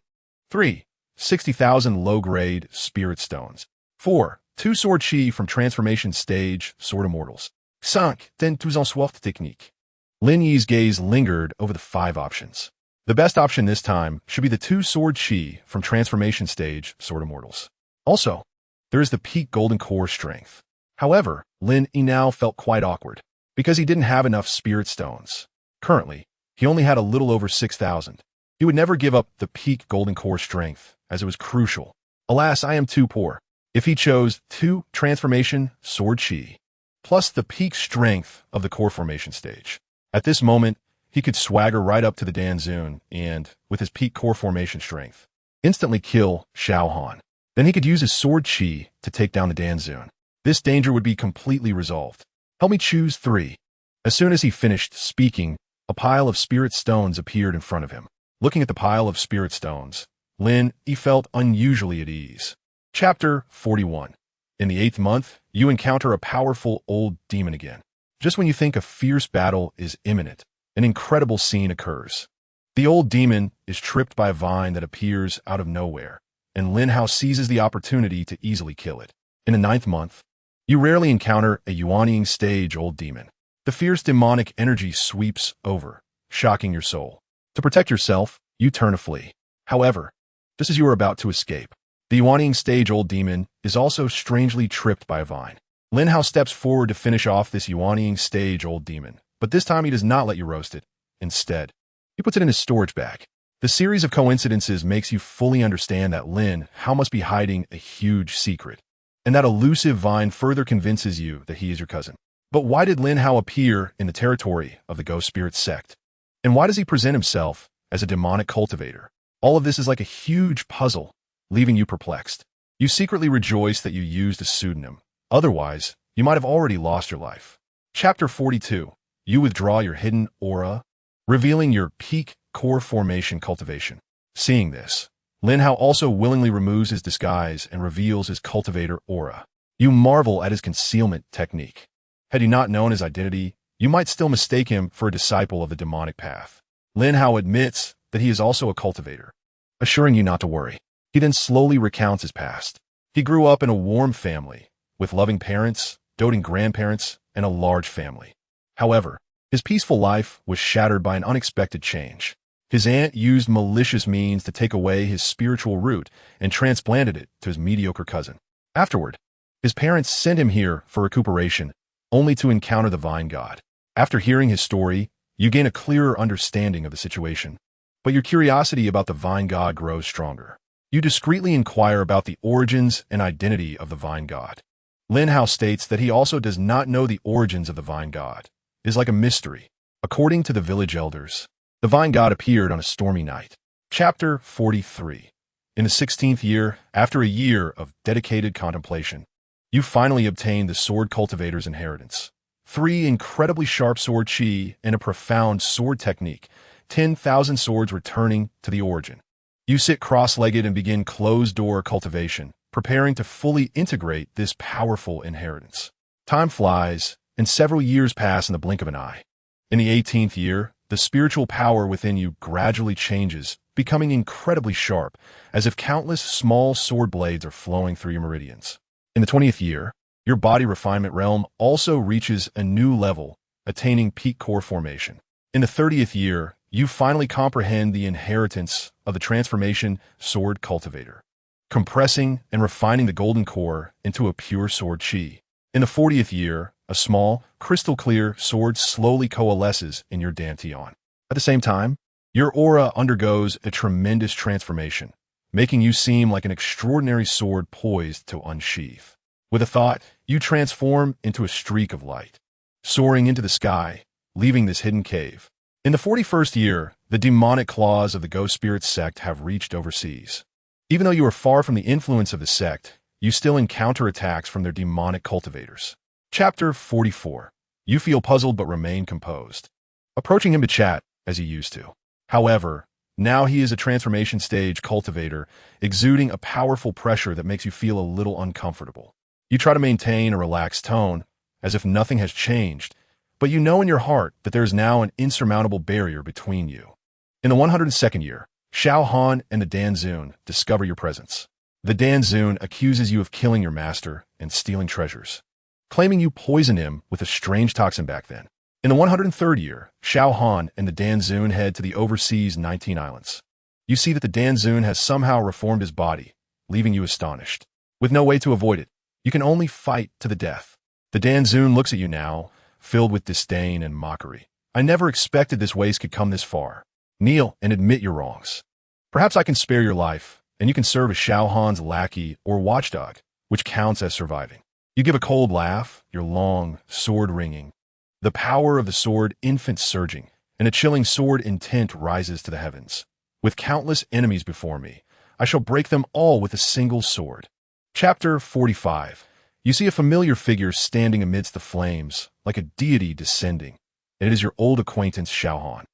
3. 60,000 low-grade spirit stones. 4. 2 sword chi from transformation stage, Sword Immortals. 5. Then tous en soif technique. Lin Yi's gaze lingered over the 5 options. The best option this time should be the 2 sword chi from transformation stage, Sword Immortals. Also, there is the peak golden core strength. However, Lin Yi now felt quite awkward, because he didn't have enough spirit stones. Currently, he only had a little over 6,000. He would never give up the peak golden core strength, as it was crucial. Alas, I am too poor. If he chose 2 transformation sword chi, plus the peak strength of the core formation stage, at this moment, he could swagger right up to the Danzun and, with his peak core formation strength, instantly kill Xiao Han. Then he could use his sword chi to take down the Danzun. This danger would be completely resolved. Help me choose 3. As soon as he finished speaking, a pile of spirit stones appeared in front of him. Looking at the pile of spirit stones, Lin Yi felt unusually at ease. Chapter 41. In the 8th month, you encounter a powerful old demon again. Just when you think a fierce battle is imminent, an incredible scene occurs. The old demon is tripped by a vine that appears out of nowhere, and Lin Hao seizes the opportunity to easily kill it. In the 9th month, you rarely encounter a Yuanying stage old demon. The fierce demonic energy sweeps over, shocking your soul. To protect yourself, you turn to flee. However, just as you are about to escape, the Yuanying stage old demon is also strangely tripped by a vine. Lin Hao steps forward to finish off this yuanying stage-old demon, but this time he does not let you roast it. Instead, he puts it in his storage bag. The series of coincidences makes you fully understand that Lin Hao must be hiding a huge secret, and that elusive vine further convinces you that he is your cousin. But why did Lin Hao appear in the territory of the Ghost Spirit sect? And why does he present himself as a demonic cultivator? All of this is like a huge puzzle, leaving you perplexed. You secretly rejoice that you used a pseudonym. Otherwise, you might have already lost your life. Chapter 42. You withdraw your hidden aura, revealing your peak core formation cultivation. Seeing this, Lin Hao also willingly removes his disguise and reveals his cultivator aura. You marvel at his concealment technique. Had you not known his identity, you might still mistake him for a disciple of the demonic path. Lin Hao admits that he is also a cultivator, assuring you not to worry. He then slowly recounts his past. He grew up in a warm family, with loving parents, doting grandparents, and a large family. However, his peaceful life was shattered by an unexpected change. His aunt used malicious means to take away his spiritual root and transplanted it to his mediocre cousin. Afterward, his parents sent him here for recuperation, only to encounter the Vine God. After hearing his story, you gain a clearer understanding of the situation. But your curiosity about the Vine God grows stronger. You discreetly inquire about the origins and identity of the Vine God. Lin Hao states that he also does not know the origins of the Vine God. It is like a mystery. According to the village elders, the Vine God appeared on a stormy night. Chapter 43. In the 16th year, after a year of dedicated contemplation, you finally obtained the Sword Cultivator's inheritance. 3 incredibly sharp sword chi and a profound sword technique, 10,000 swords returning to the origin. You sit cross-legged and begin closed-door cultivation, preparing to fully integrate this powerful inheritance. Time flies, and several years pass in the blink of an eye. In the 18th year, the spiritual power within you gradually changes, becoming incredibly sharp, as if countless small sword blades are flowing through your meridians. In the 20th year, your body refinement realm also reaches a new level, attaining peak core formation. In the 30th year, you finally comprehend the inheritance of the transformation sword cultivator, compressing and refining the golden core into a pure sword chi. In the 40th year, a small, crystal-clear sword slowly coalesces in your dantian. At the same time, your aura undergoes a tremendous transformation, making you seem like an extraordinary sword poised to unsheath. With a thought, you transform into a streak of light, soaring into the sky, leaving this hidden cave. In the 41st year, the demonic claws of the Ghost Spirit sect have reached overseas. Even though you are far from the influence of the sect, you still encounter attacks from their demonic cultivators. Chapter 44. You feel puzzled but remain composed, approaching him to chat as you used to. However, now he is a transformation stage cultivator, exuding a powerful pressure that makes you feel a little uncomfortable. You try to maintain a relaxed tone, as if nothing has changed, but you know in your heart that there is now an insurmountable barrier between you. In the 102nd year, Xiao Han and the Danzun discover your presence. The Danzun accuses you of killing your master and stealing treasures, claiming you poisoned him with a strange toxin back then. In the 103rd year, Xiao Han and the Danzun head to the overseas 19 islands. You see that the Danzun has somehow reformed his body, leaving you astonished. With no way to avoid it, you can only fight to the death. The Danzun looks at you now, filled with disdain and mockery. I never expected this waste could come this far. Kneel and admit your wrongs. Perhaps I can spare your life, and you can serve as Xiao Han's lackey or watchdog, which counts as surviving. You give a cold laugh, your long sword ringing. The power of the sword infant surging, and a chilling sword intent rises to the heavens. With countless enemies before me, I shall break them all with a single sword. Chapter 45. You see a familiar figure standing amidst the flames, like a deity descending, and it is your old acquaintance Xiao Han.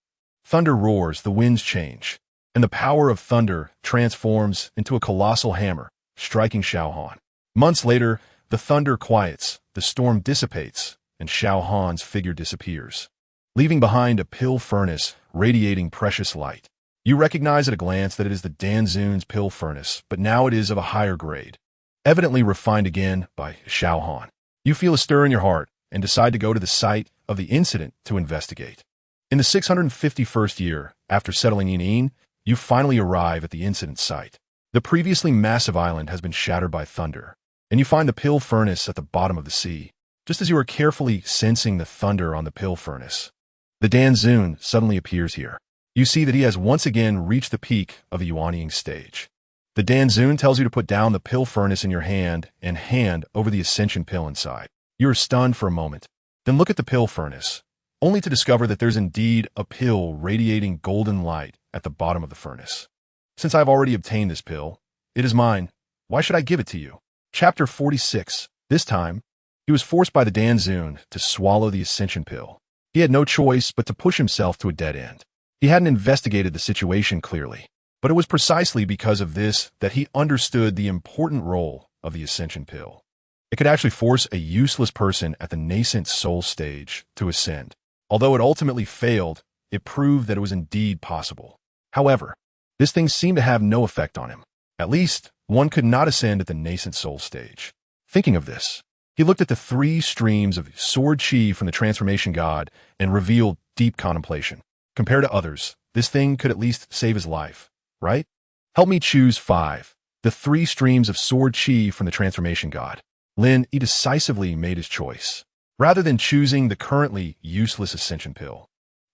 Thunder roars, the winds change, and the power of thunder transforms into a colossal hammer, striking Xiao Han. Months later, the thunder quiets, the storm dissipates, and Xiao Han's figure disappears, leaving behind a pill furnace radiating precious light. You recognize at a glance that it is the Danzun's pill furnace, but now it is of a higher grade, evidently refined again by Xiao Han. You feel a stir in your heart and decide to go to the site of the incident to investigate. In the 651st year, after settling in, you finally arrive at the incident site. The previously massive island has been shattered by thunder, and you find the pill furnace at the bottom of the sea. Just as you are carefully sensing the thunder on the pill furnace, the Danzun suddenly appears here. You see that he has once again reached the peak of the Yuanying stage. The Danzun tells you to put down the pill furnace in your hand and hand over the ascension pill inside. You are stunned for a moment, then look at the pill furnace, only to discover that there's indeed a pill radiating golden light at the bottom of the furnace. Since I've already obtained this pill, it is mine. Why should I give it to you? Chapter 46. This time, he was forced by the Danzun to swallow the ascension pill. He had no choice but to push himself to a dead end. He hadn't investigated the situation clearly, but it was precisely because of this that he understood the important role of the ascension pill. It could actually force a useless person at the nascent soul stage to ascend. Although it ultimately failed, it proved that it was indeed possible. However, this thing seemed to have no effect on him. At least, one could not ascend at the nascent soul stage. Thinking of this, he looked at the 3 streams of sword chi from the transformation god and revealed deep contemplation. Compared to others, this thing could at least save his life, right? Help me choose 5. The 3 streams of sword chi from the transformation god. Lin Yi decisively made his choice. Rather than choosing the currently useless ascension pill,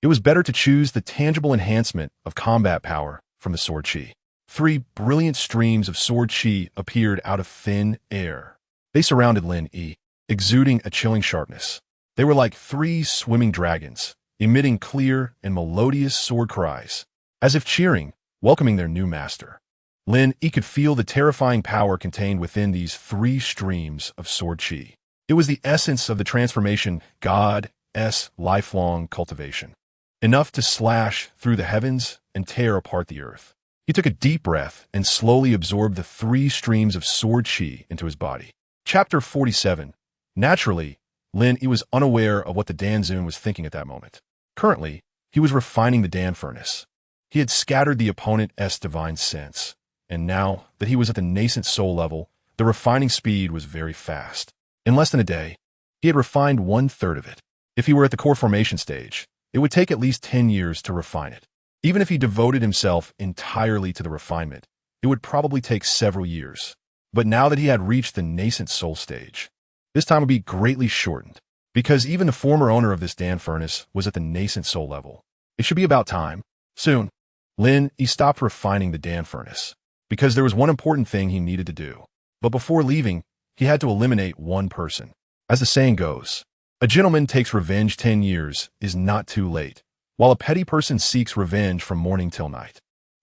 it was better to choose the tangible enhancement of combat power from the sword chi. 3 brilliant streams of sword chi appeared out of thin air. They surrounded Lin Yi, exuding a chilling sharpness. They were like 3 swimming dragons, emitting clear and melodious sword cries, as if cheering, welcoming their new master. Lin Yi could feel the terrifying power contained within these 3 streams of sword chi. It was the essence of the transformation god's lifelong cultivation, enough to slash through the heavens and tear apart the earth. He took a deep breath and slowly absorbed the 3 streams of sword chi into his body. Chapter 47. Naturally, Lin Yi was unaware of what the Danzun was thinking at that moment. Currently, he was refining the Dan furnace. He had scattered the opponent's divine sense, and now that he was at the nascent soul level, the refining speed was very fast. In less than a day, he had refined 1/3 of it. If he were at the core formation stage, it would take at least 10 years to refine it. Even if he devoted himself entirely to the refinement, it would probably take several years. But now that he had reached the nascent soul stage, this time would be greatly shortened, because even the former owner of this Dan furnace was at the nascent soul level. It should be about time. Soon, Lin Yi stopped refining the Dan furnace, because there was one important thing he needed to do. But before leaving, he had to eliminate one person. As the saying goes, a gentleman takes revenge 10 years is not too late, while a petty person seeks revenge from morning till night.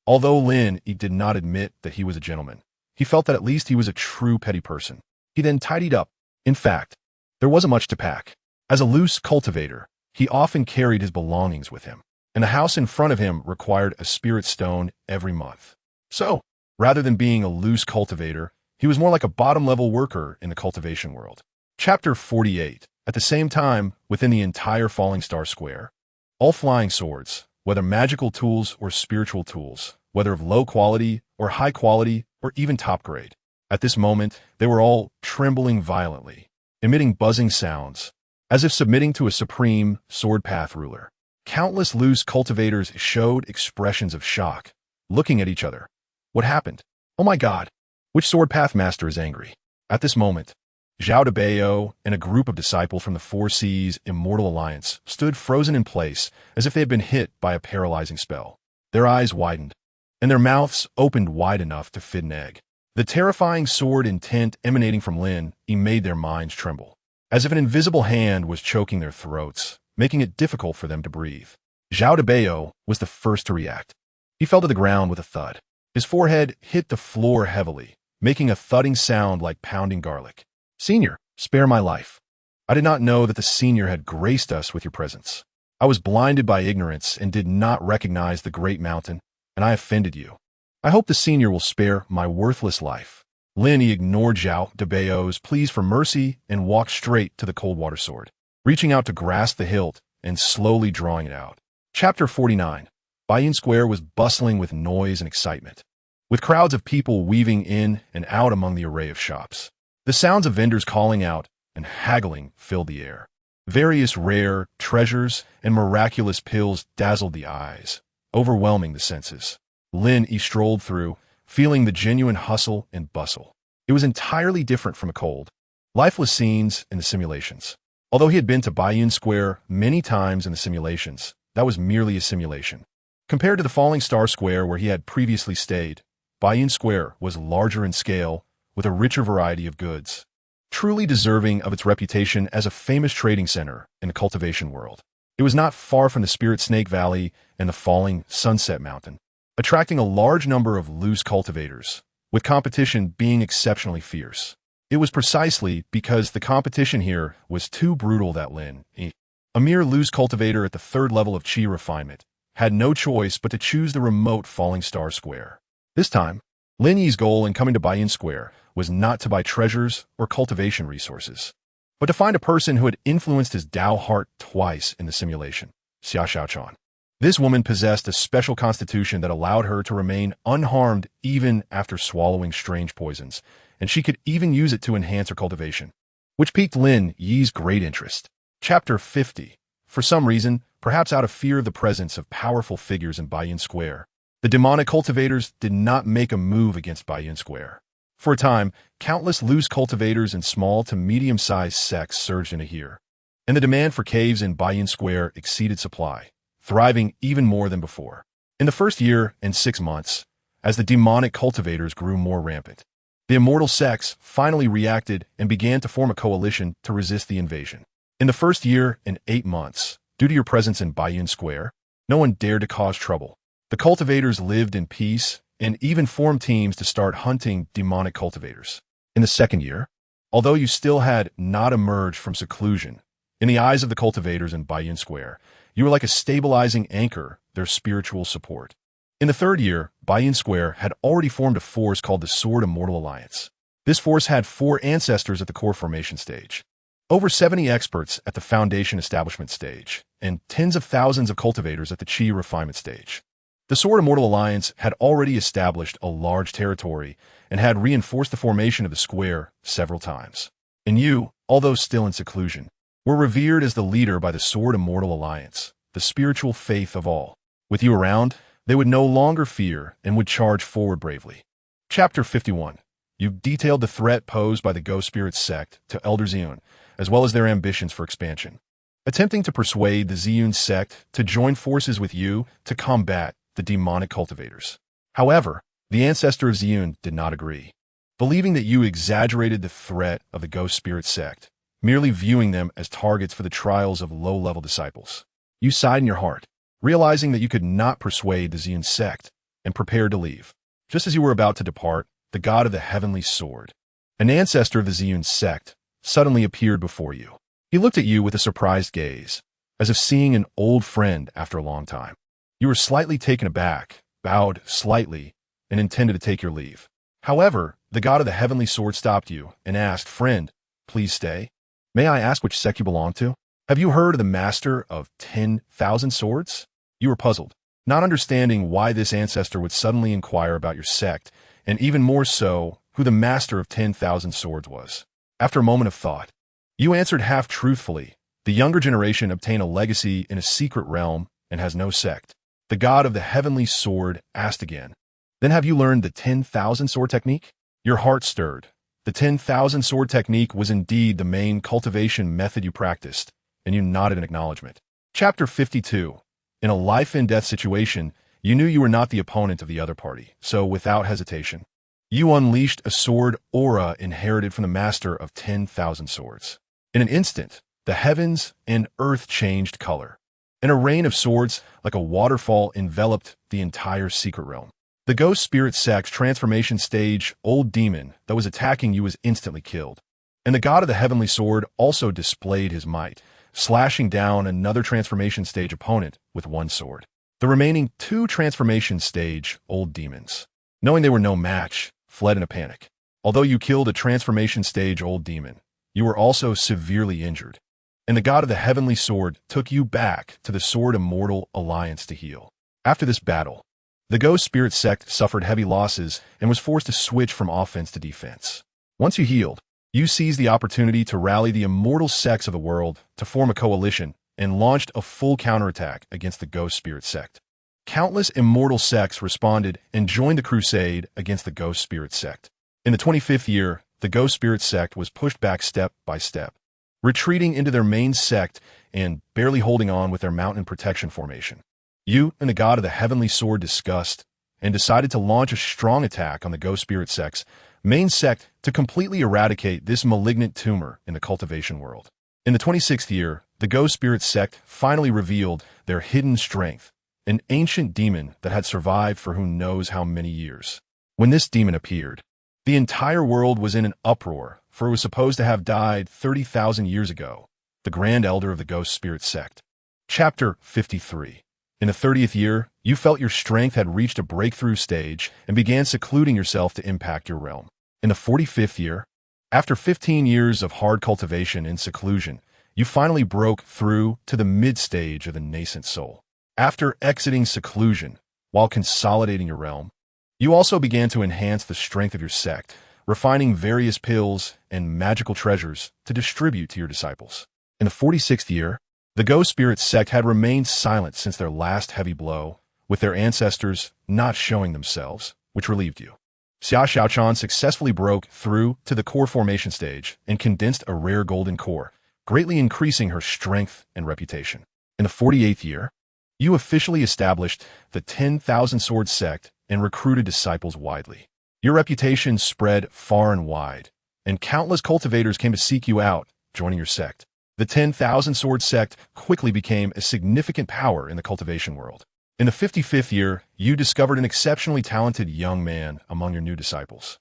Although Lin Yi did not admit that he was a gentleman, he felt that at least he was a true petty person. He then tidied up. In fact, there wasn't much to pack. As a loose cultivator, he often carried his belongings with him, and the house in front of him required a spirit stone every month. So, rather than being a loose cultivator, he was more like a bottom-level worker in the cultivation world. Chapter 48. At the same time, within the entire Falling Star Square, all flying swords, whether magical tools or spiritual tools, whether of low quality or high quality or even top grade, at this moment, they were all trembling violently, emitting buzzing sounds, as if submitting to a supreme sword path ruler. Countless loose cultivators showed expressions of shock, looking at each other. What happened? Oh my God! Which sword path master is angry? At this moment, Zhao Debao and a group of disciples from the Four Seas Immortal Alliance stood frozen in place as if they had been hit by a paralyzing spell. Their eyes widened, and their mouths opened wide enough to fit an egg. The terrifying sword intent emanating from Lin Yi made their minds tremble, as if an invisible hand was choking their throats, making it difficult for them to breathe. Zhao Debao was the first to react. He fell to the ground with a thud. His forehead hit the floor heavily, making a thudding sound like pounding garlic. "Senior, spare my life. I did not know that the senior had graced us with your presence. I was blinded by ignorance and did not recognize the great mountain, and I offended you. I hope the senior will spare my worthless life." Lin Yi ignored Zhao Debao's pleas for mercy and walked straight to the cold water sword, reaching out to grasp the hilt and slowly drawing it out. Chapter 49. Baiyin Square was bustling with noise and excitement, with crowds of people weaving in and out among the array of shops. The sounds of vendors calling out and haggling filled the air. Various rare treasures and miraculous pills dazzled the eyes, overwhelming the senses. Lin Yi strolled through, feeling the genuine hustle and bustle. It was entirely different from a cold, lifeless scenes in the simulations. Although he had been to Bayun Square many times in the simulations, that was merely a simulation. Compared to the Falling Star Square where he had previously stayed, Bayun Square was larger in scale, with a richer variety of goods, truly deserving of its reputation as a famous trading center in the cultivation world. It was not far from the Spirit Snake Valley and the falling Sunset Mountain, attracting a large number of loose cultivators, with competition being exceptionally fierce. It was precisely because the competition here was too brutal that Lin Yi, a mere loose cultivator at the third level of Qi refinement, had no choice but to choose the remote Falling Star Square. This time, Lin Yi's goal in coming to Bayun Square was not to buy treasures or cultivation resources, but to find a person who had influenced his Dao heart twice in the simulation, Xia Xiaochan. This woman possessed a special constitution that allowed her to remain unharmed even after swallowing strange poisons, and she could even use it to enhance her cultivation, which piqued Lin Yi's great interest. Chapter 50. For some reason, perhaps out of fear of the presence of powerful figures in Bayun Square, the demonic cultivators did not make a move against Bayun Square. For a time, countless loose cultivators in small to medium-sized sects surged into here, and the demand for caves in Bayun Square exceeded supply, thriving even more than before. In the first year and 6 months, as the demonic cultivators grew more rampant, the immortal sects finally reacted and began to form a coalition to resist the invasion. In the first year and 8 months, due to your presence in Bayun Square, no one dared to cause trouble. The cultivators lived in peace and even formed teams to start hunting demonic cultivators. In the second year, although you still had not emerged from seclusion, in the eyes of the cultivators in Bayun Square, you were like a stabilizing anchor, their spiritual support. In the third year, Bayun Square had already formed a force called the Sword Immortal Alliance. This force had 4 ancestors at the core formation stage, over 70 experts at the foundation establishment stage, and tens of thousands of cultivators at the Qi refinement stage. The Sword Immortal Alliance had already established a large territory and had reinforced the formation of the square several times. And you, although still in seclusion, were revered as the leader by the Sword Immortal Alliance, the spiritual faith of all. With you around, they would no longer fear and would charge forward bravely. Chapter 51. You detailed the threat posed by the Ghost Spirit sect to Elder Ziyun, as well as their ambitions for expansion, attempting to persuade the Ziyun sect to join forces with you to combat the demonic cultivators. However, the ancestor of Ziyun did not agree, believing that you exaggerated the threat of the Ghost Spirit sect, merely viewing them as targets for the trials of low-level disciples. You sighed in your heart, realizing that you could not persuade the Ziyun sect, and prepared to leave. Just as you were about to depart, the god of the heavenly sword, an ancestor of the Ziyun sect, suddenly appeared before you. He looked at you with a surprised gaze, as if seeing an old friend after a long time. You were slightly taken aback, bowed slightly, and intended to take your leave. However, the god of the heavenly sword stopped you and asked, "Friend, please stay. May I ask which sect you belong to? Have you heard of the master of 10,000 swords?" You were puzzled, not understanding why this ancestor would suddenly inquire about your sect, and even more so, who the master of 10,000 swords was. After a moment of thought, you answered half-truthfully, "The younger generation obtain a legacy in a secret realm and has no sect." The god of the heavenly sword asked again, "Then have you learned the 10,000 sword technique?" Your heart stirred. The 10,000 sword technique was indeed the main cultivation method you practiced, and you nodded in acknowledgement. Chapter 52. In a life-and-death situation, you knew you were not the opponent of the other party, so without hesitation, you unleashed a sword aura inherited from the master of 10,000 swords. In an instant, the heavens and earth changed color, and a rain of swords, like a waterfall, enveloped the entire secret realm. The Ghost Spirit sect's transformation stage old demon that was attacking you was instantly killed, and the god of the heavenly sword also displayed his might, slashing down another transformation stage opponent with one sword. The remaining 2 transformation stage old demons, knowing they were no match, fled in a panic. Although you killed a transformation stage old demon, you were also severely injured, and the god of the heavenly sword took you back to the Sword Immortal Alliance to heal. After this battle, the Ghost Spirit sect suffered heavy losses and was forced to switch from offense to defense. Once you healed, you seized the opportunity to rally the immortal sects of the world to form a coalition and launched a full counterattack against the Ghost Spirit sect. Countless immortal sects responded and joined the crusade against the Ghost Spirit sect. In the 25th year, the Ghost Spirit sect was pushed back step by step, retreating into their main sect and barely holding on with their mountain protection formation. You and the god of the heavenly sword discussed and decided to launch a strong attack on the Ghost Spirit sect's main sect to completely eradicate this malignant tumor in the cultivation world. In the 26th year, the Ghost Spirit sect finally revealed their hidden strength, an ancient demon that had survived for who knows how many years. When this demon appeared, the entire world was in an uproar, for it was supposed to have died 30,000 years ago, the Grand Elder of the Ghost Spirit sect. Chapter 53. In the 30th year, you felt your strength had reached a breakthrough stage and began secluding yourself to impact your realm. In the 45th year, after 15 years of hard cultivation and seclusion, you finally broke through to the mid-stage of the nascent soul. After exiting seclusion, while consolidating your realm, you also began to enhance the strength of your sect, refining various pills and magical treasures to distribute to your disciples. In the 46th year, the Ghost Spirit sect had remained silent since their last heavy blow, with their ancestors not showing themselves, which relieved you. Xia Xiaochan successfully broke through to the core formation stage and condensed a rare golden core, greatly increasing her strength and reputation. In the 48th year, you officially established the 10,000 Sword sect and recruited disciples widely. Your reputation spread far and wide, and countless cultivators came to seek you out, joining your sect. The 10,000 Sword sect quickly became a significant power in the cultivation world. In the 55th year, you discovered an exceptionally talented young man among your new disciples.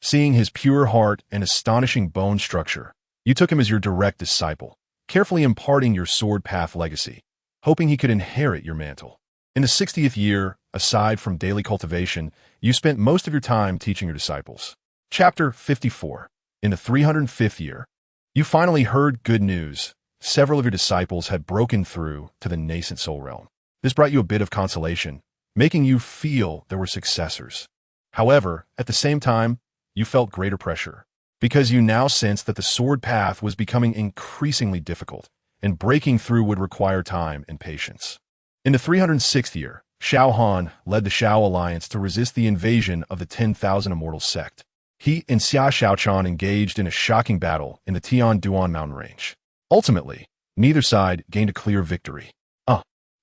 Seeing his pure heart and astonishing bone structure, you took him as your direct disciple, carefully imparting your sword path legacy, hoping he could inherit your mantle. In the 60th year, aside from daily cultivation, you spent most of your time teaching your disciples. Chapter 54. In the 305th year, you finally heard good news. Several of your disciples had broken through to the nascent soul realm. This brought you a bit of consolation, making you feel there were successors. However, at the same time, you felt greater pressure, because you now sensed that the sword path was becoming increasingly difficult, and breaking through would require time and patience. In the 306th year, Xiao Han led the Xiao Alliance to resist the invasion of the 10,000 Immortals sect. He and Xia Xiaochan engaged in a shocking battle in the Tian-Duan mountain range. Ultimately, neither side gained a clear victory.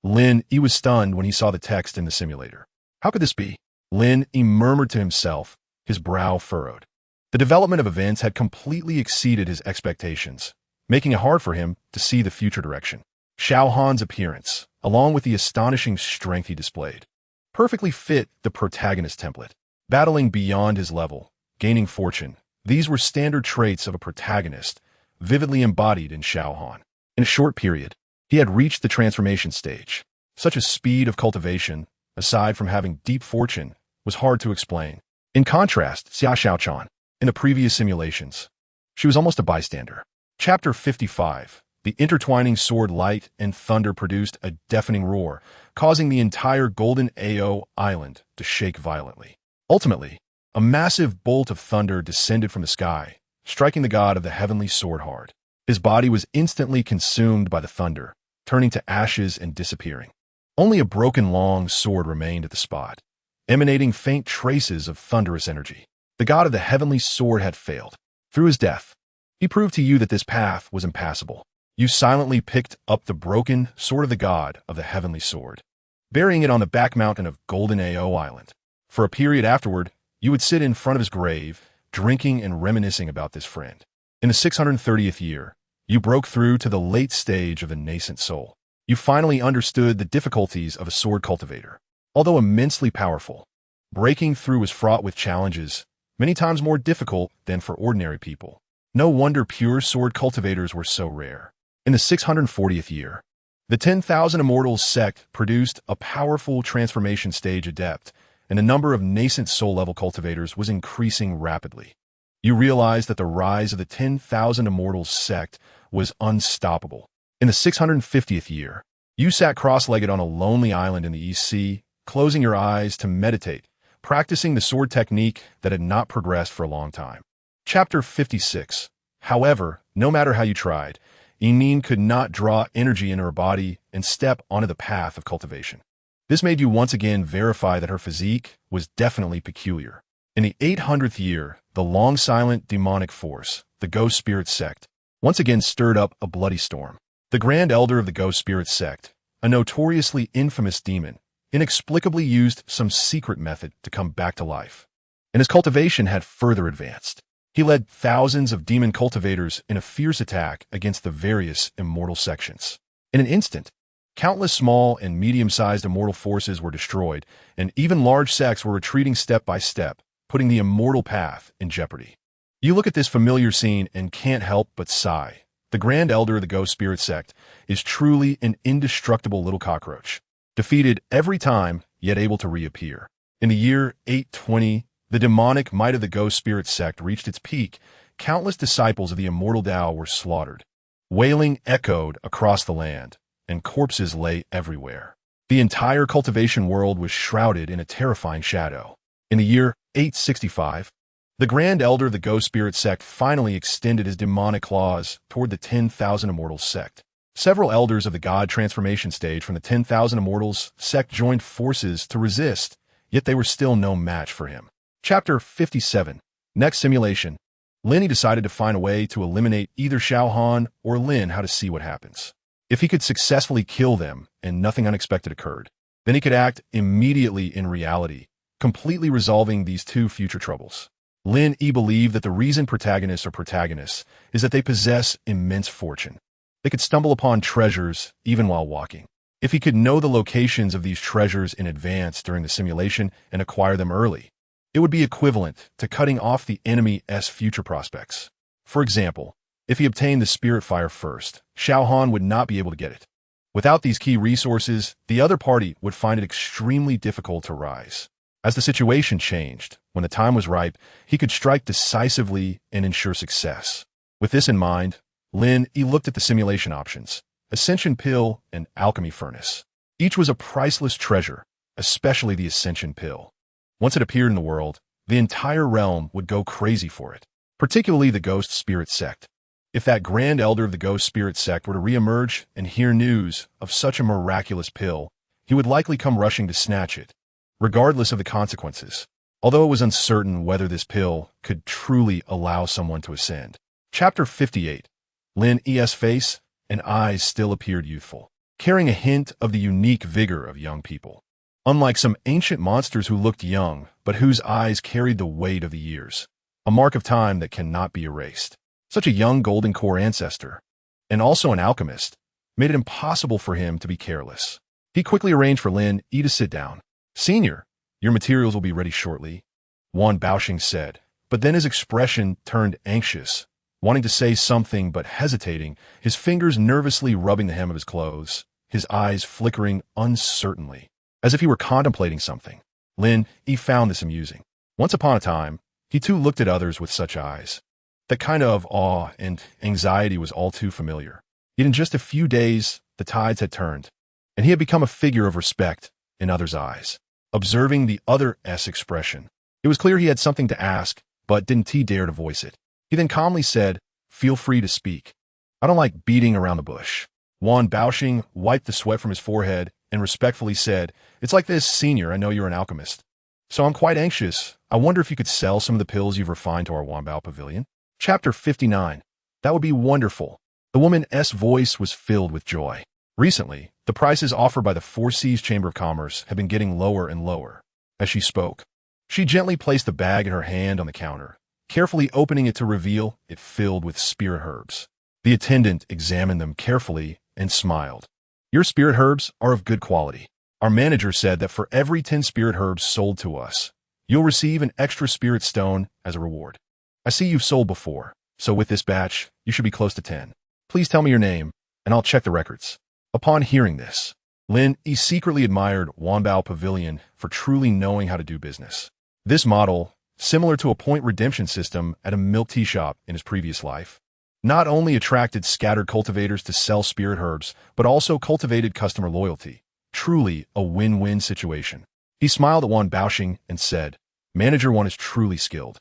Lin Yi was stunned when he saw the text in the simulator. How could this be? Lin Yi murmured to himself, his brow furrowed. The development of events had completely exceeded his expectations, making it hard for him to see the future direction. Xiao Han's appearance, along with the astonishing strength he displayed, perfectly fit the protagonist template. Battling beyond his level, gaining fortune, these were standard traits of a protagonist, vividly embodied in Xiao Han. In a short period, he had reached the transformation stage. Such a speed of cultivation, aside from having deep fortune, was hard to explain. In contrast, Xia Xiaochan, in the previous simulations, she was almost a bystander. Chapter 55. The intertwining sword light and thunder produced a deafening roar, causing the entire Golden Ao island to shake violently. Ultimately, a massive bolt of thunder descended from the sky, striking the god of the heavenly sword hard. His body was instantly consumed by the thunder, turning to ashes and disappearing. Only a broken long sword remained at the spot, emanating faint traces of thunderous energy. The god of the heavenly sword had failed. Through his death, he proved to you that this path was impassable. You silently picked up the broken sword of the god of the heavenly sword, burying it on the back mountain of Golden Ao Island. For a period afterward, you would sit in front of his grave, drinking and reminiscing about this friend. In the 630th year, you broke through to the late stage of the nascent soul. You finally understood the difficulties of a sword cultivator. Although immensely powerful, breaking through was fraught with challenges, many times more difficult than for ordinary people. No wonder pure sword cultivators were so rare. In the 640th year, the 10,000 Immortals sect produced a powerful transformation stage adept, and the number of nascent soul-level cultivators was increasing rapidly. You realized that the rise of the 10,000 Immortals sect was unstoppable. In the 650th year, you sat cross-legged on a lonely island in the East Sea, closing your eyes to meditate, practicing the sword technique that had not progressed for a long time. Chapter 56. However, no matter how you tried, Yining could not draw energy into her body and step onto the path of cultivation. This made you once again verify that her physique was definitely peculiar. In the 800th year, the long-silent demonic force, the Ghost Spirit Sect, once again stirred up a bloody storm. The Grand Elder of the Ghost Spirit Sect, a notoriously infamous demon, inexplicably used some secret method to come back to life. And his cultivation had further advanced. He led thousands of demon cultivators in a fierce attack against the various immortal sections. In an instant, countless small and medium-sized immortal forces were destroyed, and even large sects were retreating step by step, putting the immortal path in jeopardy. You look at this familiar scene and can't help but sigh. The Grand Elder of the Ghost Spirit Sect is truly an indestructible little cockroach, defeated every time, yet able to reappear. In the year 820, the demonic might of the Ghost Spirit Sect reached its peak. Countless disciples of the immortal Tao were slaughtered. Wailing echoed across the land, and corpses lay everywhere. The entire cultivation world was shrouded in a terrifying shadow. In the year 865, the Grand Elder of the Ghost Spirit Sect finally extended his demonic claws toward the 10,000 Immortals sect. Several elders of the God transformation stage from the 10,000 Immortals sect joined forces to resist, yet they were still no match for him. Chapter 57. Next simulation. Lin Yi decided to find a way to eliminate either Xiao Han or Lin how to see what happens. If he could successfully kill them and nothing unexpected occurred, then he could act immediately in reality, completely resolving these two future troubles. Lin Yi believed that the reason protagonists are protagonists is that they possess immense fortune. They could stumble upon treasures even while walking. If he could know the locations of these treasures in advance during the simulation and acquire them early, it would be equivalent to cutting off the enemy's future prospects. For example, if he obtained the Spirit Fire first, Xiao Han would not be able to get it. Without these key resources, the other party would find it extremely difficult to rise. As the situation changed, when the time was ripe, he could strike decisively and ensure success. With this in mind, Lin Yi looked at the simulation options: Ascension Pill and Alchemy Furnace. Each was a priceless treasure, especially the Ascension Pill. Once it appeared in the world, the entire realm would go crazy for it, particularly the Ghost Spirit Sect. If that Grand Elder of the Ghost Spirit Sect were to reemerge and hear news of such a miraculous pill, he would likely come rushing to snatch it, regardless of the consequences, although it was uncertain whether this pill could truly allow someone to ascend. Chapter 58. Lin Yi's face and eyes still appeared youthful, carrying a hint of the unique vigor of young people. Unlike some ancient monsters who looked young, but whose eyes carried the weight of the years, a mark of time that cannot be erased. Such a young golden core ancestor, and also an alchemist, made it impossible for him to be careless. He quickly arranged for Lin Yi to sit down. "Senior, your materials will be ready shortly," Wan Baoxing said, but then his expression turned anxious, wanting to say something but hesitating, his fingers nervously rubbing the hem of his clothes, his eyes flickering uncertainly, as if he were contemplating something. Lin Yi found this amusing. Once upon a time, he too looked at others with such eyes. That kind of awe and anxiety was all too familiar. Yet in just a few days, the tides had turned, and he had become a figure of respect in others' eyes. Observing the other's expression, it was clear he had something to ask, but didn't he dare to voice it. He then calmly said, "Feel free to speak. I don't like beating around the bush." Wan Baoxing wiped the sweat from his forehead and respectfully said, "It's like this, Senior, I know you're an alchemist. So I'm quite anxious. I wonder if you could sell some of the pills you've refined to our Wanbao Pavilion." Chapter 59. That would be wonderful. The woman's voice was filled with joy. Recently, the prices offered by the Four Seas Chamber of Commerce had been getting lower and lower. As she spoke, she gently placed the bag in her hand on the counter, carefully opening it to reveal it filled with spirit herbs. The attendant examined them carefully and smiled. "Your spirit herbs are of good quality. Our manager said that for every 10 spirit herbs sold to us, you'll receive an extra spirit stone as a reward. I see you've sold before, so with this batch, you should be close to 10. Please tell me your name, and I'll check the records." Upon hearing this, Lin Yi secretly admired Wanbao Pavilion for truly knowing how to do business. This model, similar to a point redemption system at a milk tea shop in his previous life, not only attracted scattered cultivators to sell spirit herbs, but also cultivated customer loyalty. Truly a win-win situation. He smiled at Wan Baoxing and said, "Manager 1 is truly skilled.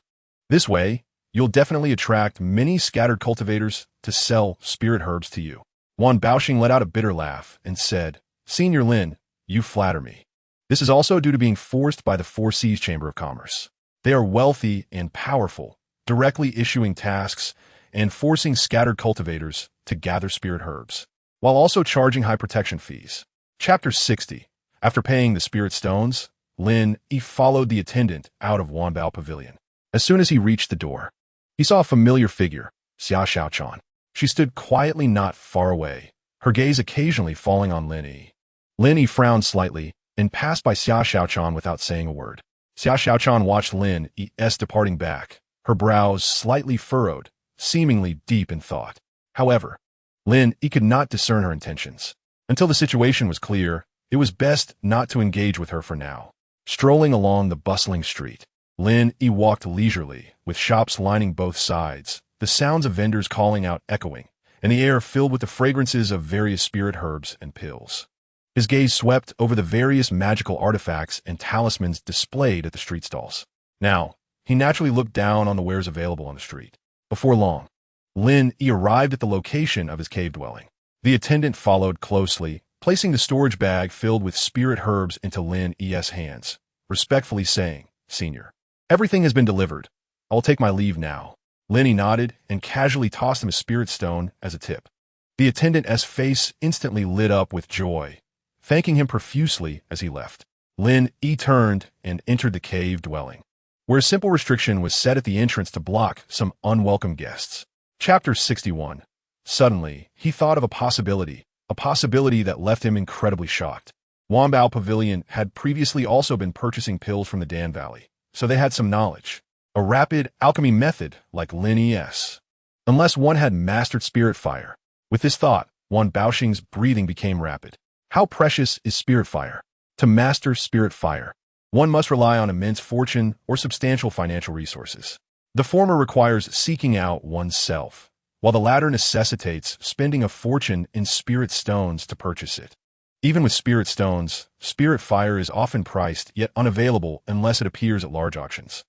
This way, you'll definitely attract many scattered cultivators to sell spirit herbs to you." Wan Baoxing let out a bitter laugh and said, "Senior Lin, you flatter me. This is also due to being forced by the Four Seas Chamber of Commerce. They are wealthy and powerful, directly issuing tasks and forcing scattered cultivators to gather spirit herbs, while also charging high protection fees. Chapter 60. After paying the spirit stones, Lin Yi followed the attendant out of Wanbao Pavilion. As soon as he reached the door, he saw a familiar figure, Xia Xiaochan. She stood quietly not far away, her gaze occasionally falling on Lin Yi. Lin Yi frowned slightly and passed by Xia Xiaochan without saying a word. Xia Xiaochan watched Lin Yi's departing back, her brows slightly furrowed, seemingly deep in thought. However, Lin Yi could not discern her intentions. Until the situation was clear, it was best not to engage with her for now. Strolling along the bustling street, Lin Yi walked leisurely, with shops lining both sides, the sounds of vendors calling out echoing, and the air filled with the fragrances of various spirit herbs and pills. His gaze swept over the various magical artifacts and talismans displayed at the street stalls. Now, he naturally looked down on the wares available on the street. Before long, Lin Yi arrived at the location of his cave dwelling. The attendant followed closely, placing the storage bag filled with spirit herbs into Lin Yi's hands, respectfully saying, "Senior, everything has been delivered. I will take my leave now." Lin Yi nodded and casually tossed him a spirit stone as a tip. The attendant's face instantly lit up with joy, thanking him profusely as he left. Lin Yi turned and entered the cave dwelling, where a simple restriction was set at the entrance to block some unwelcome guests. Chapter 61. Suddenly, he thought of a possibility that left him incredibly shocked. Wanbao Pavilion had previously also been purchasing pills from the Dan Valley, so they had some knowledge. A rapid alchemy method like Lin Yi's. Unless one had mastered spirit fire. With this thought, Wan Baoxing's breathing became rapid. How precious is spirit fire? To master spirit fire, one must rely on immense fortune or substantial financial resources. The former requires seeking out oneself, while the latter necessitates spending a fortune in spirit stones to purchase it. Even with spirit stones, spirit fire is often priced yet unavailable unless it appears at large auctions.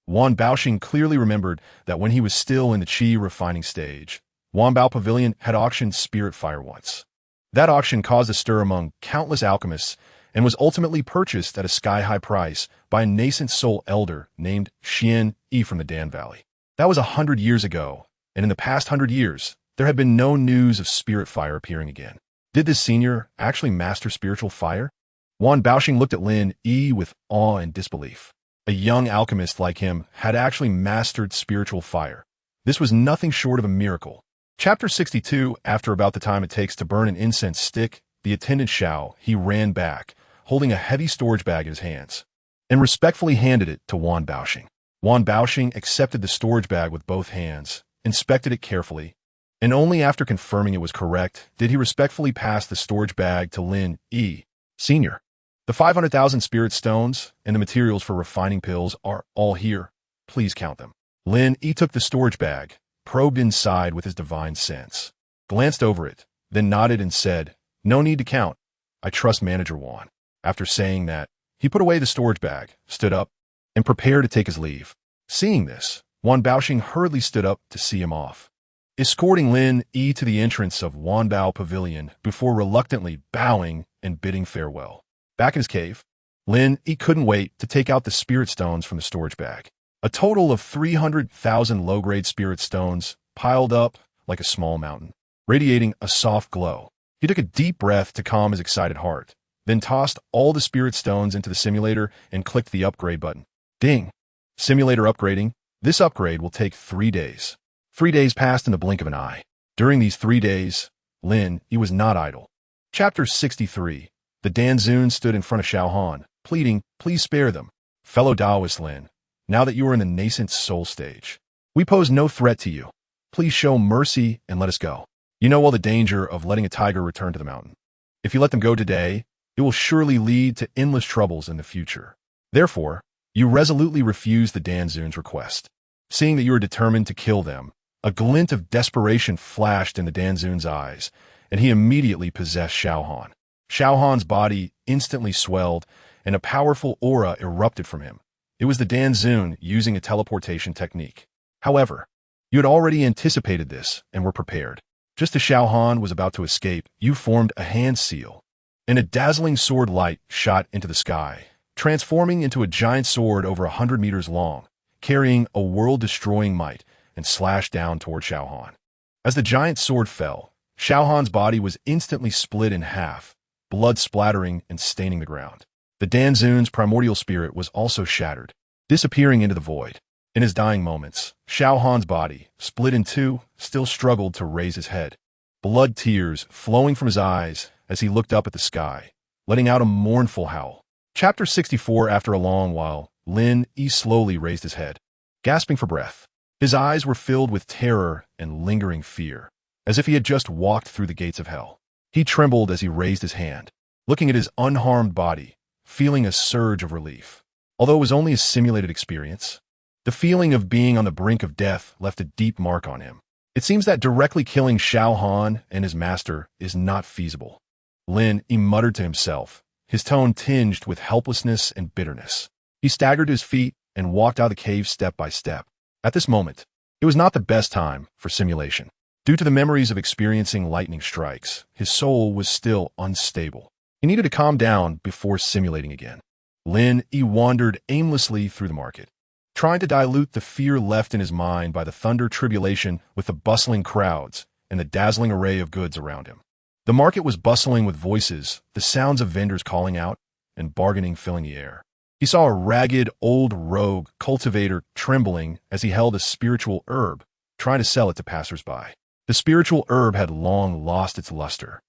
Wan Baoxing clearly remembered that when he was still in the qi refining stage, Wanbao Pavilion had auctioned spirit fire once. That auction caused a stir among countless alchemists and was ultimately purchased at a sky-high price by a nascent soul elder named Lin Yi from the Dan Valley. That was 100 years ago, and in the past 100 years, there had been no news of spirit fire appearing again. Did this senior actually master spiritual fire? Wan Baoxing looked at Lin Yi with awe and disbelief. A young alchemist like him had actually mastered spiritual fire. This was nothing short of a miracle. Chapter 62. After about the time it takes to burn an incense stick, the attendant Xiao, he ran back, holding a heavy storage bag in his hands, and respectfully handed it to Wan Baoxing. Wan Baoxing accepted the storage bag with both hands, inspected it carefully, and only after confirming it was correct did he respectfully pass the storage bag to Lin Yi. "Senior, the 500,000 spirit stones and the materials for refining pills are all here. Please count them." Lin Yi took the storage bag, probed inside with his divine sense, glanced over it, then nodded and said, "No need to count. I trust Manager Wan." After saying that, he put away the storage bag, stood up, and prepared to take his leave. Seeing this, Wan Baoxing hurriedly stood up to see him off, escorting Lin Yi to the entrance of Wanbao Pavilion before reluctantly bowing and bidding farewell. Back in his cave, Lin Yi couldn't wait to take out the spirit stones from the storage bag. A total of 300,000 low-grade spirit stones piled up like a small mountain, radiating a soft glow. He took a deep breath to calm his excited heart, then tossed all the spirit stones into the simulator and clicked the upgrade button. Ding! Simulator upgrading. This upgrade will take 3 days. 3 days passed in the blink of an eye. During these 3 days, Lin Yi was not idle. Chapter 63. The Danzun stood in front of Xiao Han, pleading, "Please spare them. Fellow Taoist Lin, now that you are in the nascent soul stage, we pose no threat to you. Please show mercy and let us go. You know well the danger of letting a tiger return to the mountain. If you let them go today, it will surely lead to endless troubles in the future. Therefore, you resolutely refuse the Danzun's request." Seeing that you are determined to kill them, a glint of desperation flashed in the Danzun's eyes, and he immediately possessed Xiao Han. Xiao Han's body instantly swelled, and a powerful aura erupted from him. It was the Danzun using a teleportation technique. However, you had already anticipated this and were prepared. Just as Xiao Han was about to escape, you formed a hand seal, and a dazzling sword light shot into the sky, transforming into a giant sword over 100 meters long, carrying a world-destroying might, and slashed down toward Xiaohan. As the giant sword fell, Xiaohan's body was instantly split in half, blood splattering and staining the ground. The Danzun's primordial spirit was also shattered, disappearing into the void. In his dying moments, Xiaohan's body, split in two, still struggled to raise his head, blood tears flowing from his eyes as he looked up at the sky, letting out a mournful howl. Chapter 64. After a long while, Lin Yi slowly raised his head, gasping for breath. His eyes were filled with terror and lingering fear, as if he had just walked through the gates of hell. He trembled as he raised his hand, looking at his unharmed body, feeling a surge of relief. Although it was only a simulated experience, the feeling of being on the brink of death left a deep mark on him. It seems that directly killing Xiaohan and his master is not feasible. Lin Yi muttered to himself, his tone tinged with helplessness and bitterness. He staggered to his feet and walked out of the cave step by step. At this moment, it was not the best time for simulation. Due to the memories of experiencing lightning strikes, his soul was still unstable. He needed to calm down before simulating again. Lin Yi wandered aimlessly through the market, trying to dilute the fear left in his mind by the thunder tribulation with the bustling crowds and the dazzling array of goods around him. The market was bustling with voices, the sounds of vendors calling out, and bargaining filling the air. He saw a ragged, old rogue cultivator trembling as he held a spiritual herb, trying to sell it to passers-by. The spiritual herb had long lost its luster,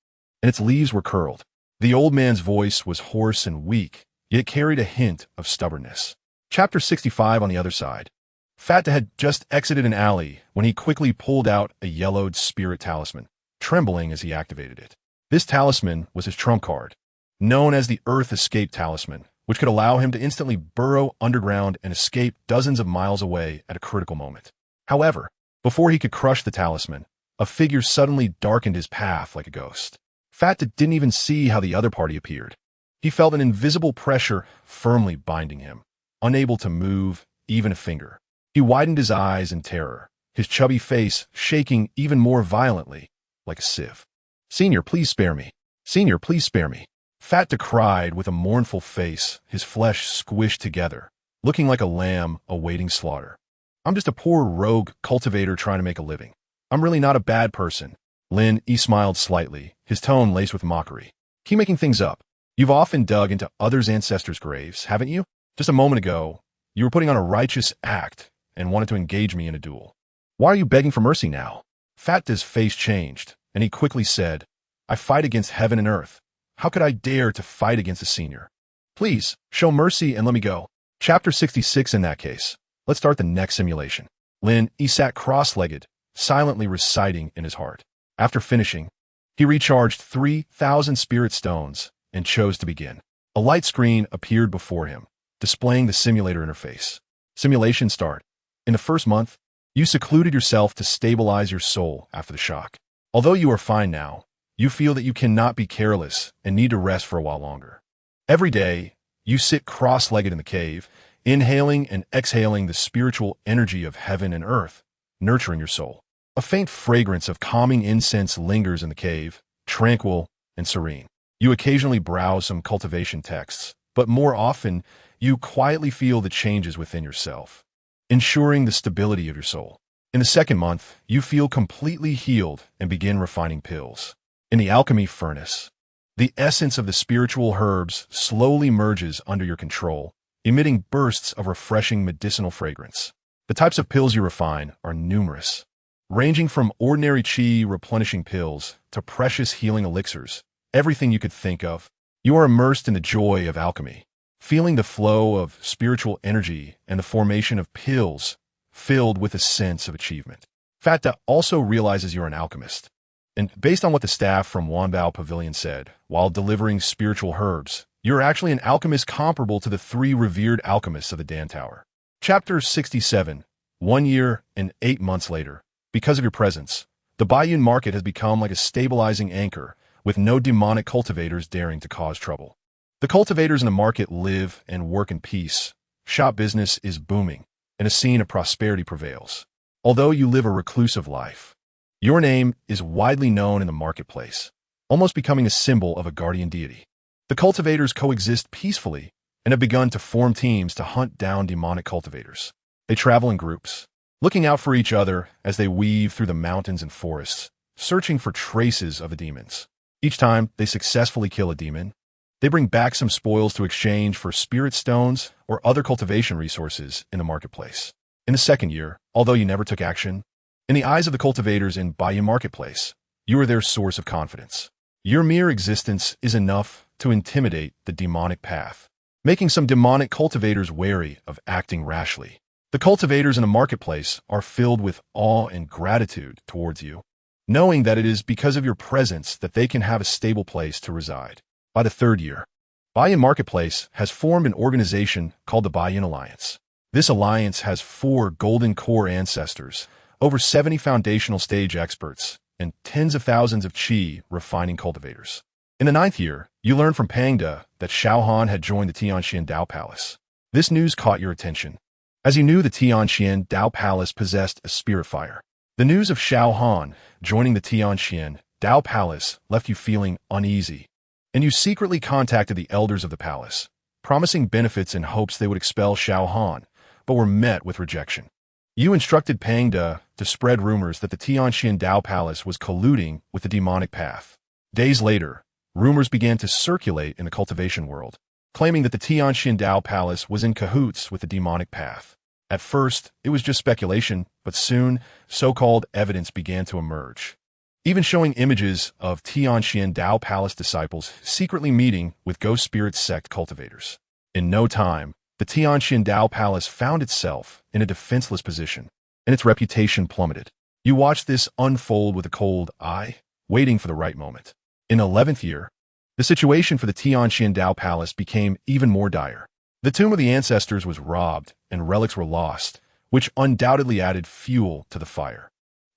and its leaves were curled. The old man's voice was hoarse and weak, yet carried a hint of stubbornness. Chapter 65. On the other side, Fat had just exited an alley when he quickly pulled out a yellowed spirit talisman, trembling as he activated it. This talisman was his trump card, known as the Earth Escape Talisman, which could allow him to instantly burrow underground and escape dozens of miles away at a critical moment. However, before he could crush the talisman, a figure suddenly darkened his path like a ghost. Fat didn't even see how the other party appeared. He felt an invisible pressure firmly binding him, unable to move even a finger. He widened his eyes in terror, his chubby face shaking even more violently, like a sieve. "Senior, please spare me. Senior, please spare me." Fat cried with a mournful face, his flesh squished together, looking like a lamb awaiting slaughter. "I'm just a poor rogue cultivator trying to make a living. I'm really not a bad person." Lin Yi smiled slightly, his tone laced with mockery. "Keep making things up. You've often dug into others' ancestors' graves, haven't you? Just a moment ago, you were putting on a righteous act and wanted to engage me in a duel. Why are you begging for mercy now?" Fat's face changed, and he quickly said, "I fight against heaven and earth. How could I dare to fight against a senior? Please, show mercy and let me go." Chapter 66. In that case, let's start the next simulation. Lin Yi sat cross-legged, silently reciting in his heart. After finishing, he recharged 3,000 spirit stones and chose to begin. A light screen appeared before him, displaying the simulator interface. Simulation start. In the first month, you secluded yourself to stabilize your soul after the shock. Although you are fine now, you feel that you cannot be careless and need to rest for a while longer. Every day, you sit cross-legged in the cave, inhaling and exhaling the spiritual energy of heaven and earth, nurturing your soul. A faint fragrance of calming incense lingers in the cave, tranquil and serene. You occasionally browse some cultivation texts, but more often, you quietly feel the changes within yourself, ensuring the stability of your soul. In the second month, you feel completely healed and begin refining pills. In the alchemy furnace, the essence of the spiritual herbs slowly merges under your control, emitting bursts of refreshing medicinal fragrance. The types of pills you refine are numerous, ranging from ordinary qi replenishing pills to precious healing elixirs, everything you could think of. You are immersed in the joy of alchemy, feeling the flow of spiritual energy and the formation of pills filled with a sense of achievement. Fata also realizes you're an alchemist. And based on what the staff from Wanbao Pavilion said, while delivering spiritual herbs, you're actually an alchemist comparable to the 3 revered alchemists of the Dan Tower. Chapter 67. 1 year and 8 months later. Because of your presence, the Baiyun market has become like a stabilizing anchor, with no demonic cultivators daring to cause trouble. The cultivators in the market live and work in peace. Shop business is booming, and a scene of prosperity prevails. Although you live a reclusive life, your name is widely known in the marketplace, almost becoming a symbol of a guardian deity. The cultivators coexist peacefully, and have begun to form teams to hunt down demonic cultivators. They travel in groups, looking out for each other as they weave through the mountains and forests, searching for traces of the demons. Each time they successfully kill a demon, they bring back some spoils to exchange for spirit stones or other cultivation resources in the marketplace. In the second year, although you never took action, in the eyes of the cultivators in Bayou Marketplace, you are their source of confidence. Your mere existence is enough to intimidate the demonic path, making some demonic cultivators wary of acting rashly. The cultivators in the marketplace are filled with awe and gratitude towards you, knowing that it is because of your presence that they can have a stable place to reside. By the third year, Bayou Marketplace has formed an organization called the Bayou Alliance. This alliance has 4 golden core ancestors, over 70 foundational stage experts, and tens of thousands of qi refining cultivators. In the 9th year, you learned from Pangda that Xiaohan had joined the Tianxian Dao Palace. This news caught your attention, as you knew the Tianxian Dao Palace possessed a spirit fire. The news of Xiaohan joining the Tianxian Dao Palace left you feeling uneasy, and you secretly contacted the elders of the palace, promising benefits in hopes they would expel Xiaohan, but were met with rejection. You instructed Pangda to spread rumors that the Tianxian Dao Palace was colluding with the demonic path. Days later, rumors began to circulate in the cultivation world, claiming that the Tianxian Dao Palace was in cahoots with the demonic path. At first, it was just speculation, but soon, so-called evidence began to emerge, even showing images of Tianxian Dao Palace disciples secretly meeting with ghost spirit sect cultivators. In no time, the Tianxian Dao Palace found itself in a defenseless position, and its reputation plummeted. You watched this unfold with a cold eye, waiting for the right moment. In the 11th year, the situation for the Tianxian Dao Palace became even more dire. The tomb of the ancestors was robbed, and relics were lost, which undoubtedly added fuel to the fire.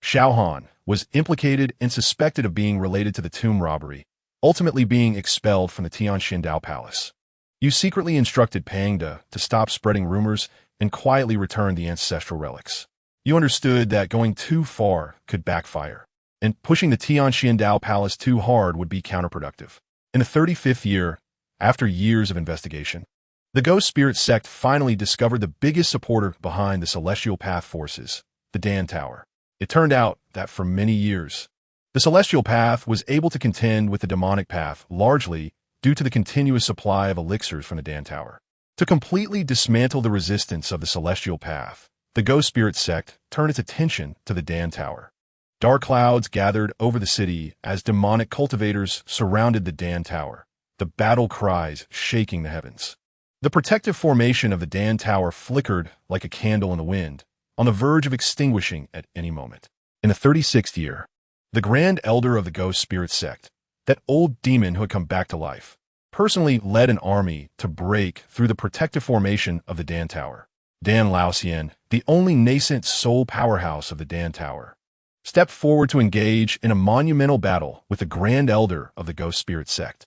Xiaohan was implicated and suspected of being related to the tomb robbery, ultimately being expelled from the Tianxian Dao Palace. You secretly instructed Pangda to stop spreading rumors and quietly return the ancestral relics. You understood that going too far could backfire, and pushing the Tianxian Dao Palace too hard would be counterproductive. In the 35th year, after years of investigation, the Ghost Spirit sect finally discovered the biggest supporter behind the Celestial Path forces, the Dan Tower. It turned out that for many years, the Celestial Path was able to contend with the demonic path largely due to the continuous supply of elixirs from the Dan Tower. To completely dismantle the resistance of the Celestial Path, the Ghost Spirit sect turned its attention to the Dan Tower. Dark clouds gathered over the city as demonic cultivators surrounded the Dan Tower, the battle cries shaking the heavens. The protective formation of the Dan Tower flickered like a candle in the wind, on the verge of extinguishing at any moment. In the 36th year, the Grand Elder of the Ghost Spirit sect, that old demon who had come back to life, personally led an army to break through the protective formation of the Dan Tower. Dan Laoxian, the only nascent soul powerhouse of the Dan Tower, stepped forward to engage in a monumental battle with the Grand Elder of the Ghost Spirit sect.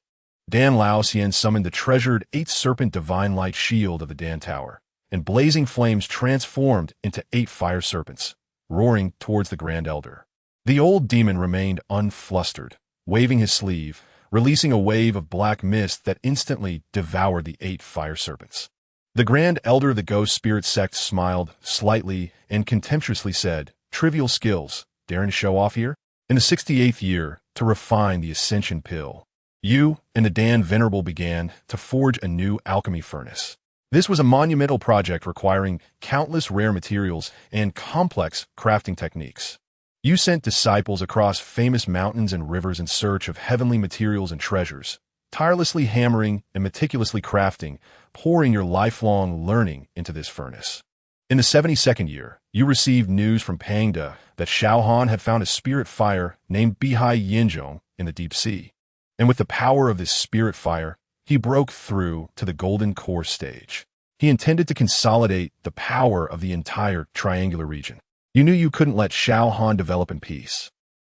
Dan Laoxian summoned the treasured 8-serpent divine light shield of the Dan Tower, and blazing flames transformed into 8 fire serpents, roaring towards the Grand Elder. The old demon remained unflustered, waving his sleeve, releasing a wave of black mist that instantly devoured the 8 fire serpents. The Grand Elder of the Ghost Spirit sect smiled slightly and contemptuously said, "Trivial skills, daring to show off here?" In the 68th year, to refine the Ascension Pill, you and the Dan Venerable began to forge a new alchemy furnace. This was a monumental project requiring countless rare materials and complex crafting techniques. You sent disciples across famous mountains and rivers in search of heavenly materials and treasures, tirelessly hammering and meticulously crafting, pouring your lifelong learning into this furnace. In the 72nd year, you received news from Pangda that Xiaohan had found a spirit fire named Bihai Yinzhong in the deep sea. And with the power of this spirit fire, he broke through to the Golden Core stage. He intended to consolidate the power of the entire triangular region. You knew you couldn't let Xiaohan develop in peace.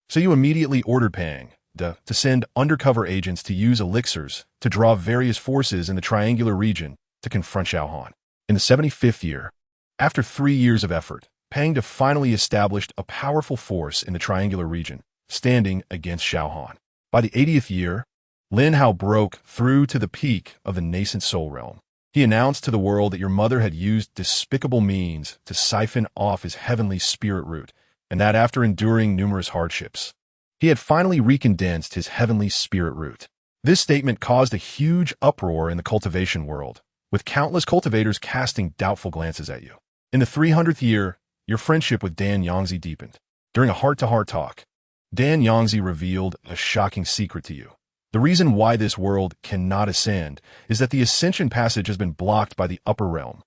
So you immediately ordered Pangda to send undercover agents to use elixirs to draw various forces in the triangular region to confront Xiaohan. In the 75th year, after 3 years of effort, Pangda finally established a powerful force in the triangular region, standing against Xiaohan. By the 80th year, Lin Hao broke through to the peak of the nascent soul realm. He announced to the world that your mother had used despicable means to siphon off his heavenly spirit root, and that after enduring numerous hardships, he had finally recondensed his heavenly spirit root. This statement caused a huge uproar in the cultivation world, with countless cultivators casting doubtful glances at you. In the 300th year, your friendship with Dan Yangzi deepened. During a heart-to-heart talk, Dan Yangzi revealed a shocking secret to you. The reason why this world cannot ascend is that the ascension passage has been blocked by the upper realm.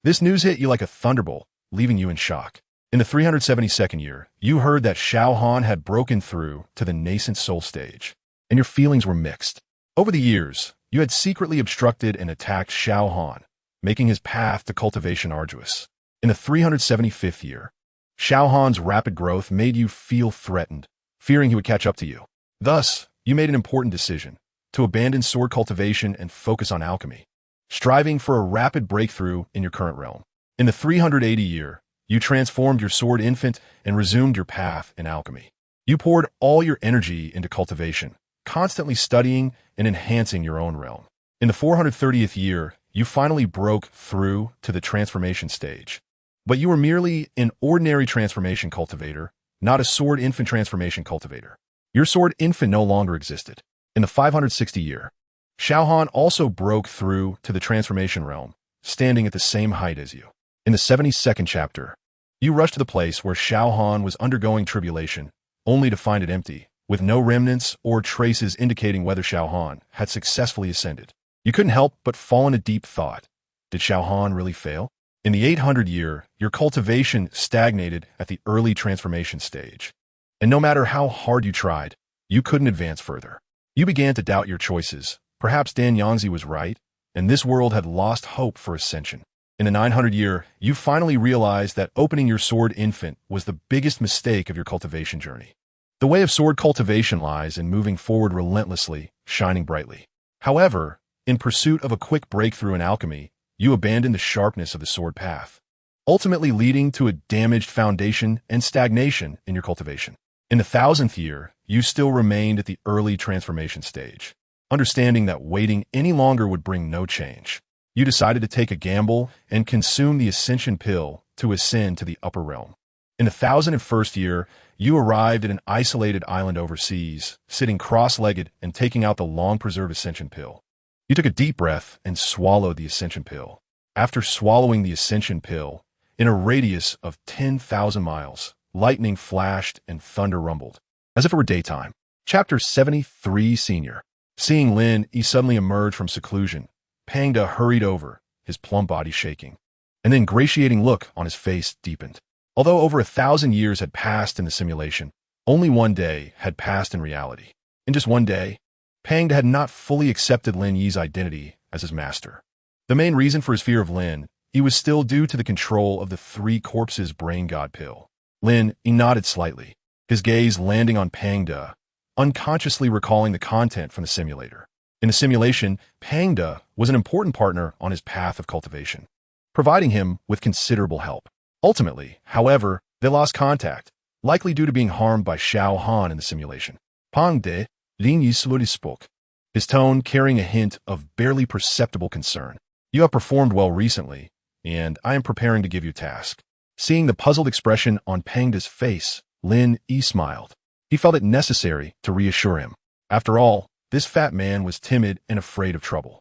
This news hit you like a thunderbolt, leaving you in shock. In the 372nd year, you heard that Shao Han had broken through to the nascent soul stage, and your feelings were mixed. Over the years, you had secretly obstructed and attacked Shao Han, making his path to cultivation arduous. In the 375th year, Shao Han's rapid growth made you feel threatened, fearing he would catch up to you. Thus, you made an important decision to abandon sword cultivation and focus on alchemy, striving for a rapid breakthrough in your current realm. In the 380 year, you transformed your sword infant and resumed your path in alchemy. You poured all your energy into cultivation, constantly studying and enhancing your own realm. In the 430th year, you finally broke through to the transformation stage. But you were merely an ordinary transformation cultivator, not a sword infant transformation cultivator. Your sword infant no longer existed. In the 560 year, Shao Han also broke through to the transformation realm, standing at the same height as you. In the 72nd chapter, you rushed to the place where Shao Han was undergoing tribulation, only to find it empty, with no remnants or traces indicating whether Shao Han had successfully ascended. You couldn't help but fall into deep thought. Did Shao Han really fail? In the 800 year, your cultivation stagnated at the early transformation stage. And no matter how hard you tried, you couldn't advance further. You began to doubt your choices. Perhaps Dan Yangzi was right, and this world had lost hope for ascension. In the 900 year, you finally realized that opening your sword infant was the biggest mistake of your cultivation journey. The way of sword cultivation lies in moving forward relentlessly, shining brightly. However, in pursuit of a quick breakthrough in alchemy, you abandoned the sharpness of the sword path, ultimately leading to a damaged foundation and stagnation in your cultivation. In the 1000th year, you still remained at the early transformation stage. Understanding that waiting any longer would bring no change, you decided to take a gamble and consume the ascension pill to ascend to the upper realm. In the 1001st year, you arrived at an isolated island overseas, sitting cross-legged and taking out the long-preserved ascension pill. You took a deep breath and swallowed the ascension pill. After swallowing the ascension pill, in a radius of 10,000 miles, lightning flashed and thunder rumbled, as if it were daytime. Chapter 73 Senior. Seeing Lin Yi suddenly emerge from seclusion, Pangda hurried over, his plump body shaking, and the ingratiating look on his face deepened. Although over 1,000 years had passed in the simulation, only one day had passed in reality. In just one day, Pangda had not fully accepted Lin Yi's identity as his master. The main reason for his fear of Lin Yi was still due to the control of the three corpses brain god pill. Lin Yi nodded slightly, his gaze landing on Pangda, unconsciously recalling the content from the simulator. In the simulation, Pangda was an important partner on his path of cultivation, providing him with considerable help. Ultimately, however, they lost contact, likely due to being harmed by Shao Han in the simulation. Pangda, Lin Yi slowly spoke, his tone carrying a hint of barely perceptible concern. You have performed well recently, and I am preparing to give you a task. Seeing the puzzled expression on Pangda's face, Lin Yi smiled. He felt it necessary to reassure him. After all, this fat man was timid and afraid of trouble.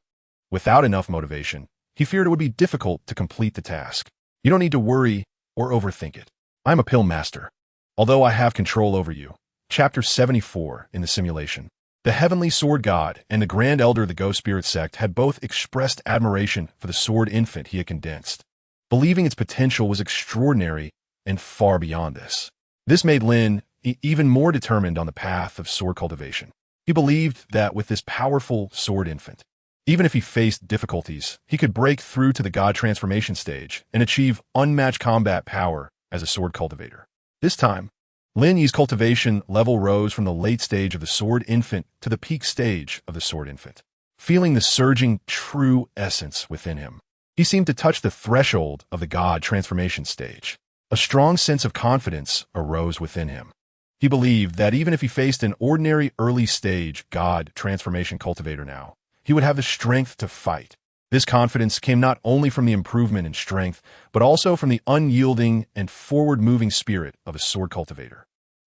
Without enough motivation, he feared it would be difficult to complete the task. You don't need to worry or overthink it. I'm a pill master, although I have control over you. Chapter 74 in the simulation. The heavenly sword god and the grand elder of the ghost spirit sect had both expressed admiration for the sword infant he had condensed, believing its potential was extraordinary and far beyond this. This made Lin even more determined on the path of sword cultivation. He believed that with this powerful sword infant, even if he faced difficulties, he could break through to the god transformation stage and achieve unmatched combat power as a sword cultivator. This time, Lin Yi's cultivation level rose from the late stage of the sword infant to the peak stage of the sword infant. Feeling the surging true essence within him, he seemed to touch the threshold of the god transformation stage. A strong sense of confidence arose within him. He believed that even if he faced an ordinary early stage god transformation cultivator now, he would have the strength to fight. This confidence came not only from the improvement in strength, but also from the unyielding and forward-moving spirit of a sword cultivator.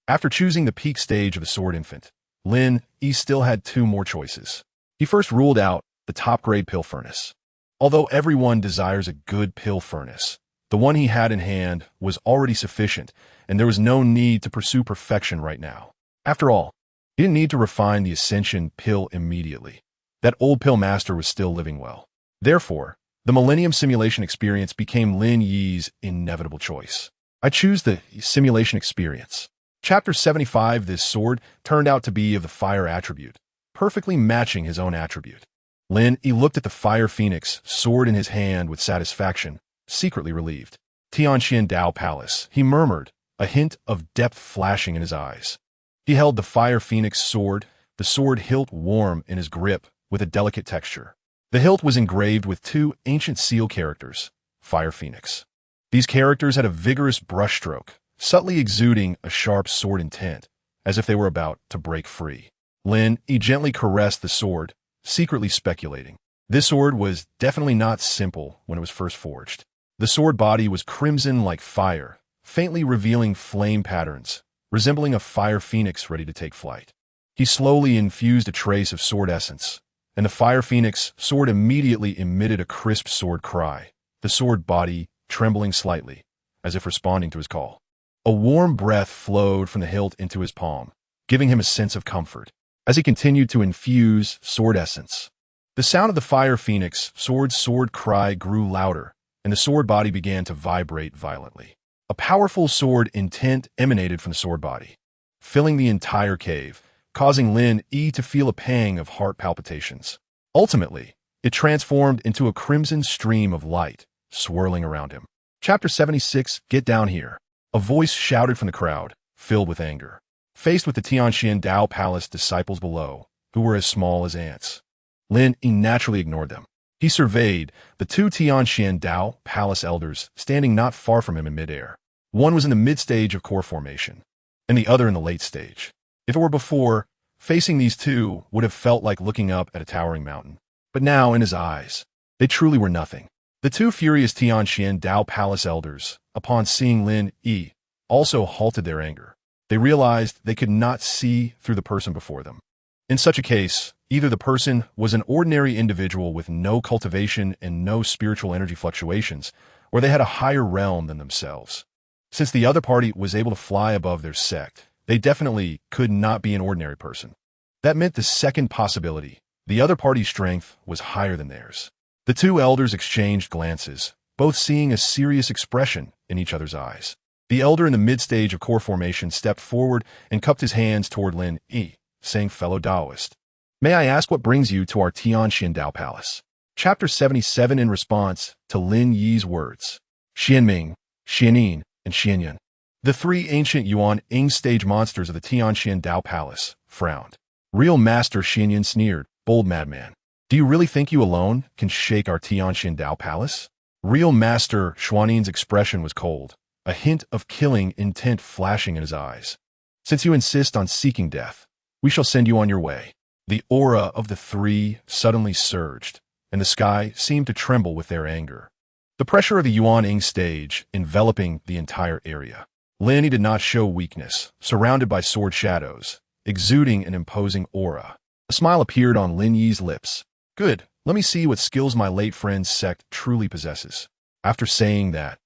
After choosing the peak stage of a sword infant, Lin Yi still had two more choices. He first ruled out the top-grade pill furnace. Although everyone desires a good pill furnace, the one he had in hand was already sufficient, and there was no need to pursue perfection right now. After all, he didn't need to refine the Ascension pill immediately. That old pill master was still living well. Therefore, the Millennium Simulation Experience became Lin Yi's inevitable choice. I choose the Simulation Experience. Chapter 75. This sword turned out to be of the fire attribute, perfectly matching his own attribute. Lin Yi looked at the Fire Phoenix sword in his hand with satisfaction, secretly relieved. Tianxian Dao Palace, he murmured, a hint of depth flashing in his eyes. He held the Fire Phoenix sword, the sword hilt warm in his grip with a delicate texture. The hilt was engraved with two ancient seal characters, Fire Phoenix. These characters had a vigorous brushstroke, subtly exuding a sharp sword intent, as if they were about to break free. Lin Yi gently caressed the sword, secretly speculating. This sword was definitely not simple when it was first forged. The sword body was crimson like fire, faintly revealing flame patterns, resembling a fire phoenix ready to take flight. He slowly infused a trace of sword essence, and the Fire Phoenix sword immediately emitted a crisp sword cry, the sword body trembling slightly, as if responding to his call. A warm breath flowed from the hilt into his palm, giving him a sense of comfort, as he continued to infuse sword essence. The sound of the Fire Phoenix sword cry grew louder, and the sword body began to vibrate violently. A powerful sword intent emanated from the sword body, filling the entire cave, causing Lin Yi to feel a pang of heart palpitations. Ultimately, it transformed into a crimson stream of light, swirling around him. Chapter 76. Get down here. A voice shouted from the crowd, filled with anger. Faced with the Tianxian Dao Palace disciples below, who were as small as ants, Lin Yi naturally ignored them. He surveyed the two Tianxian Dao Palace elders standing not far from him in midair. One was in the mid-stage of core formation, and the other in the late stage. If it were before, facing these two would have felt like looking up at a towering mountain. But now, in his eyes, they truly were nothing. The two furious Tianxian Dao Palace elders, upon seeing Lin Yi, also halted their anger. They realized they could not see through the person before them. In such a case, either the person was an ordinary individual with no cultivation and no spiritual energy fluctuations, or they had a higher realm than themselves. Since the other party was able to fly above their sect, they definitely could not be an ordinary person. That meant the second possibility, the other party's strength was higher than theirs. The two elders exchanged glances, both seeing a serious expression in each other's eyes. The elder in the mid-stage of core formation stepped forward and cupped his hands toward Lin Yi, saying, "Fellow Taoist, may I ask what brings you to our Tianxian Dao Palace?" Chapter 77. In response to Lin Yi's words, Xianming, Xianin, and Xianyan, the three ancient Yuan-Ing stage monsters of the Tianxian Dao Palace, frowned. Real Master Xianyan sneered, "Bold madman, do you really think you alone can shake our Tianxian Dao Palace?" Real Master Xuanin's expression was cold, a hint of killing intent flashing in his eyes. "Since you insist on seeking death, we shall send you on your way." The aura of the three suddenly surged, and the sky seemed to tremble with their anger. The pressure of the Yuan-Ing stage enveloping the entire area. Lin Yi did not show weakness, surrounded by sword shadows, exuding an imposing aura. A smile appeared on Lin Yi's lips. "Good, let me see what skills my late friend's sect truly possesses." After saying that,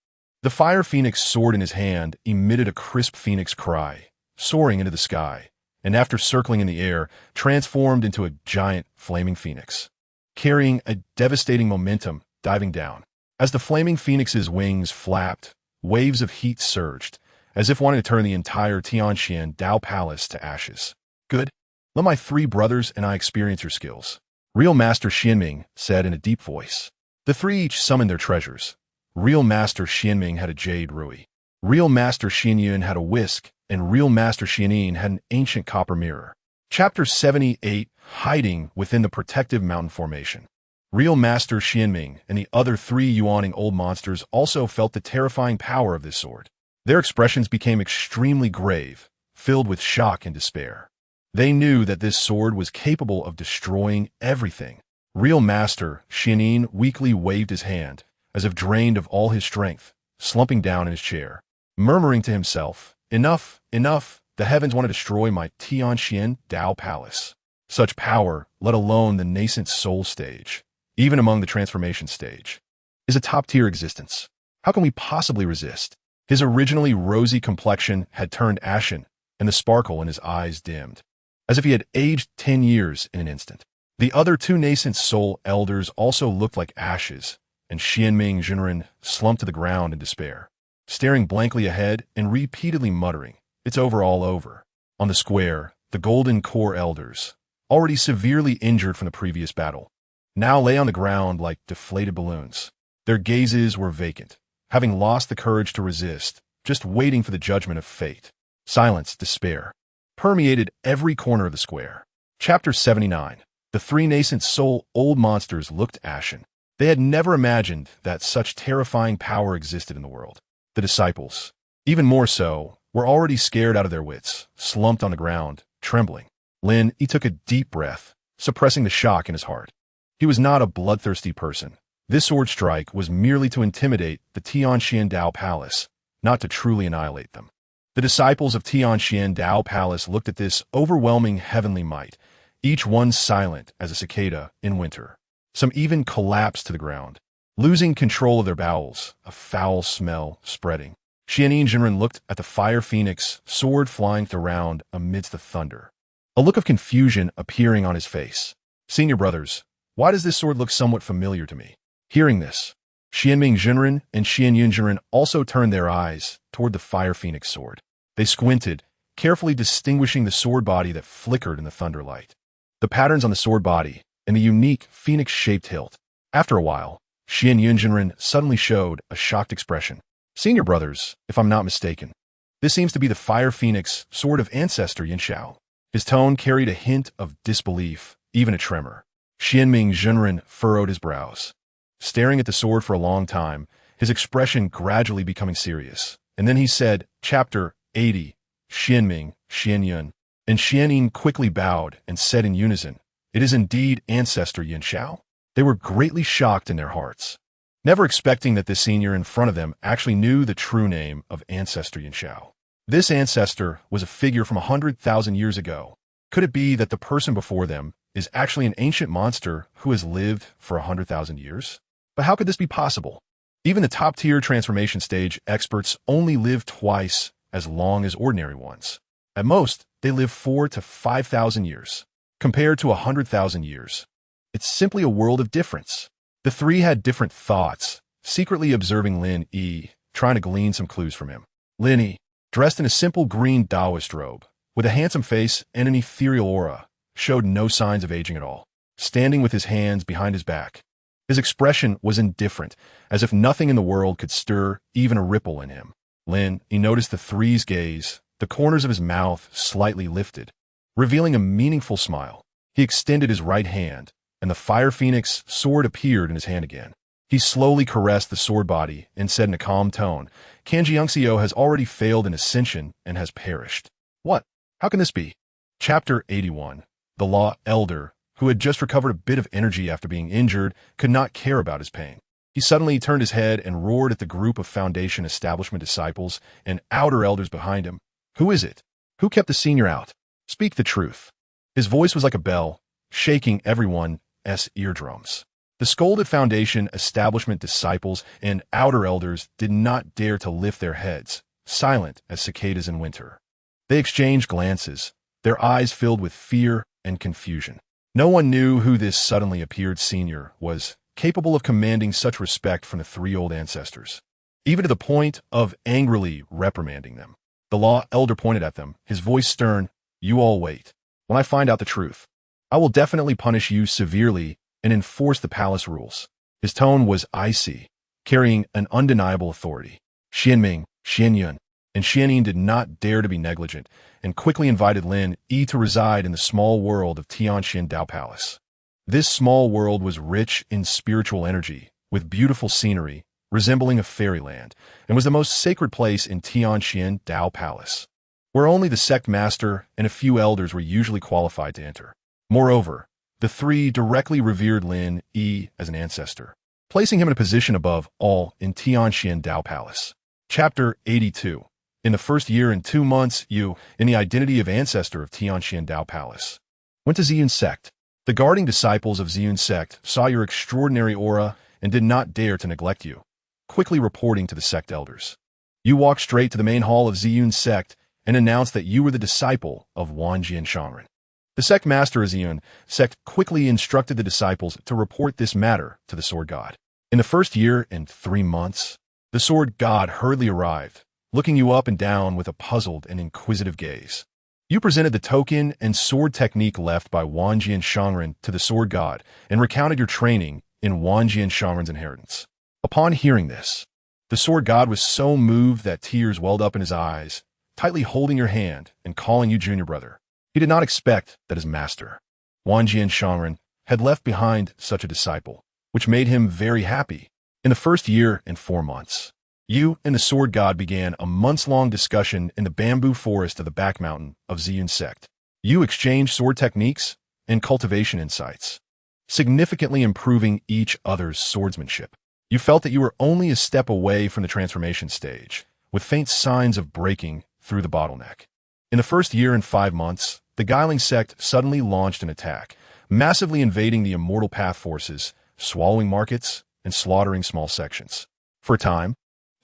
the Fire Phoenix sword in his hand emitted a crisp phoenix cry, soaring into the sky, and after circling in the air, transformed into a giant flaming phoenix, carrying a devastating momentum diving down. As the flaming phoenix's wings flapped, waves of heat surged, as if wanting to turn the entire Tianxian Dao Palace to ashes. "Good. Let my three brothers and I experience your skills," Real Master Xianming said in a deep voice. The three each summoned their treasures. Real Master Xianming had a jade rui. Real Master Xianyun had a whisk, and Real Master Xianin had an ancient copper mirror. Chapter 78. Hiding within the protective mountain formation. Real Master Xianming and the other three Yuaning old monsters also felt the terrifying power of this sword. Their expressions became extremely grave, filled with shock and despair. They knew that this sword was capable of destroying everything, Real master, Xianyin weakly waved his hand, as if drained of all his strength, slumping down in his chair, murmuring to himself, "Enough, enough, the heavens want to destroy my Tianxian Dao Palace." Such power, let alone the nascent soul stage, even among the transformation stage, is a top-tier existence. How can we possibly resist? His originally rosy complexion had turned ashen, and the sparkle in his eyes dimmed, as if he had aged 10 years in an instant. The other two nascent soul elders also looked like ashes, and Xianming Jinren slumped to the ground in despair, staring blankly ahead and repeatedly muttering, "It's over, all over." On the square, the Golden Core elders, already severely injured from the previous battle, now lay on the ground like deflated balloons. Their gazes were vacant, having lost the courage to resist, just waiting for the judgment of fate. Silence, despair, permeated every corner of the square. Chapter 79. The three nascent soul old monsters looked ashen. They had never imagined that such terrifying power existed in the world. The disciples, even more so, were already scared out of their wits, slumped on the ground, trembling. Lin Yi took a deep breath, suppressing the shock in his heart. He was not a bloodthirsty person. This sword strike was merely to intimidate the Tianxian Dao Palace, not to truly annihilate them. The disciples of Tianxian Dao Palace looked at this overwhelming heavenly might, each one silent as a cicada in winter. Some even collapsed to the ground, losing control of their bowels, a foul smell spreading. Xianyin Jinren looked at the fire phoenix, sword flying around amidst the thunder, a look of confusion appearing on his face. "Senior brothers, why does this sword look somewhat familiar to me?" Hearing this, Xianming Jinren and Xianyin Jinren also turned their eyes toward the fire phoenix sword. They squinted, carefully distinguishing the sword body that flickered in the thunderlight, the patterns on the sword body, and the unique phoenix-shaped hilt. After a while, Xianyin Jinren suddenly showed a shocked expression. "Senior brothers, if I'm not mistaken, this seems to be the fire phoenix sword of ancestor Yin Xiao." His tone carried a hint of disbelief, even a tremor. Xianming Jinren furrowed his brows, staring at the sword for a long time, his expression gradually becoming serious. And then he said, "Chapter 80, Xianming, Xianyun." And Xianyin quickly bowed and said in unison, "It is indeed ancestor Yin Xiao." They were greatly shocked in their hearts, never expecting that this senior in front of them actually knew the true name of ancestor Yin Xiao. This ancestor was a figure from 100,000 years ago. Could it be that the person before them is actually an ancient monster who has lived for 100,000 years? But how could this be possible? Even the top-tier transformation stage experts only live twice as long as ordinary ones. At most, they live 4,000 to 5,000 years. Compared to 100,000 years, it's simply a world of difference. The three had different thoughts, secretly observing Lin Yi, trying to glean some clues from him. Lin Yi, dressed in a simple green Taoist robe, with a handsome face and an ethereal aura, showed no signs of aging at all, standing with his hands behind his back. His expression was indifferent, as if nothing in the world could stir even a ripple in him. Lin Yi noticed the three's gaze, the corners of his mouth slightly lifted, revealing a meaningful smile. He extended his right hand, and the fire phoenix sword appeared in his hand again. He slowly caressed the sword body and said in a calm tone, "Kanjiangxiu has already failed in ascension and has perished." "What? How can this be?" Chapter 81. The Law Elder, who had just recovered a bit of energy after being injured, could not care about his pain. He suddenly turned his head and roared at the group of Foundation Establishment disciples and outer elders behind him. "Who is it? Who kept the senior out? Speak the truth." His voice was like a bell, shaking everyone's eardrums. The scolded Foundation Establishment disciples and outer elders did not dare to lift their heads, silent as cicadas in winter. They exchanged glances, their eyes filled with fear and confusion. No one knew who this suddenly appeared senior was, capable of commanding such respect from the three old ancestors, even to the point of angrily reprimanding them. The Law Elder pointed at them, his voice stern. "You all wait. When I find out the truth, I will definitely punish you severely and enforce the palace rules." His tone was icy, carrying an undeniable authority. Xianming, Xianyun, and Xianyin did not dare to be negligent, and quickly invited Lin Yi to reside in the small world of Tianxian Dao Palace. This small world was rich in spiritual energy, with beautiful scenery, resembling a fairyland, and was the most sacred place in Tianxian Dao Palace, where only the sect master and a few elders were usually qualified to enter. Moreover, The three directly revered Lin Yi as an ancestor, placing him in a position above all in Tianxian Dao Palace. Chapter 82. In the first year and 2 months, you, in the identity of ancestor of Tianxian Dao Palace, went to Ziyun sect. The guarding disciples of Ziyun sect saw your extraordinary aura and did not dare to neglect you, quickly reporting to the sect elders. You walked straight to the main hall of Ziyun sect and announced that you were the disciple of Wanjian Shangren. The sect master of Ziyun sect quickly instructed the disciples to report this matter to the sword god. In the first year and 3 months, the sword god hurriedly arrived, looking you up and down with a puzzled and inquisitive gaze. You presented the token and sword technique left by Wanjian Shangren to the sword god and recounted your training in Wanjian Shangren's inheritance. Upon hearing this, the sword god was so moved that tears welled up in his eyes, tightly holding your hand and calling you junior brother. He did not expect that his master, Wanjian Shangren, had left behind such a disciple, which made him very happy. In the first year and 4 months, you and the sword god began a months-long discussion in the bamboo forest of the back mountain of Ziyun sect. You exchanged sword techniques and cultivation insights, significantly improving each other's swordsmanship. You felt that you were only a step away from the transformation stage, with faint signs of breaking through the bottleneck. In the first year and 5 months, the Guiling sect suddenly launched an attack, massively invading the immortal path forces, swallowing markets, and slaughtering small sections. For a time,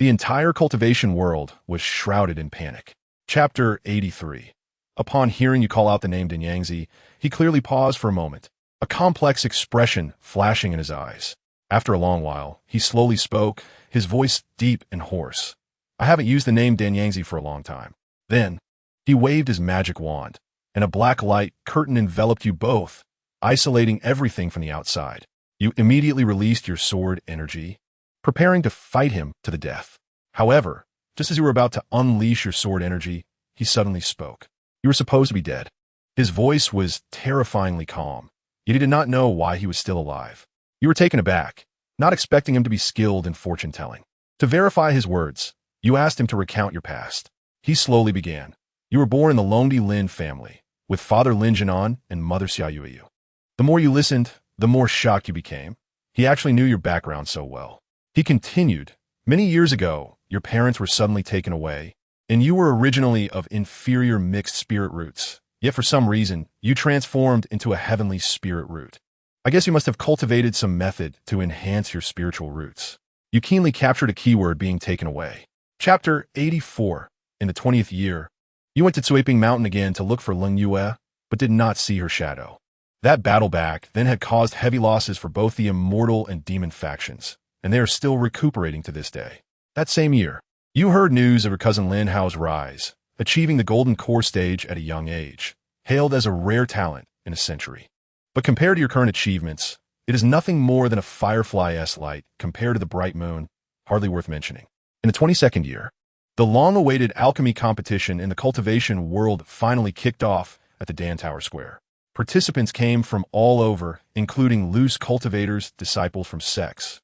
the entire cultivation world was shrouded in panic. Chapter 83. Upon hearing you call out the name Danyangzi, he clearly paused for a moment, a complex expression flashing in his eyes. After a long while, he slowly spoke, his voice deep and hoarse. I haven't used the name Danyangzi for a long time. Then, he waved his magic wand, and a black light curtain enveloped you both, isolating everything from the outside. You immediately released your sword energy, preparing to fight him to the death. However, just as you were about to unleash your sword energy, he suddenly spoke. You were supposed to be dead. His voice was terrifyingly calm, yet he did not know why he was still alive. You were taken aback, not expecting him to be skilled in fortune-telling. To verify his words, you asked him to recount your past. He slowly began. You were born in the Longdi Lin family, with father Lin Jinan and mother Xia Yuiyu. The more you listened, the more shocked you became. He actually knew your background so well. He continued, many years ago, your parents were suddenly taken away, and you were originally of inferior mixed spirit roots, yet for some reason, you transformed into a heavenly spirit root. I guess you must have cultivated some method to enhance your spiritual roots. You keenly captured a keyword being taken away. Chapter 84. In the 20th year, you went to Cuiping Mountain again to look for Lin Yi, but did not see her shadow. That battle back then had caused heavy losses for both the immortal and demon factions, and they are still recuperating to this day. That same year, you heard news of her cousin Lin Hao's rise, achieving the Golden Core stage at a young age, hailed as a rare talent in a century. But compared to your current achievements, it is nothing more than a firefly-esque light compared to the bright moon, hardly worth mentioning. In the 22nd year, the long-awaited alchemy competition in the cultivation world finally kicked off at the Dan Tower Square. Participants came from all over, including loose cultivators, disciples from sects,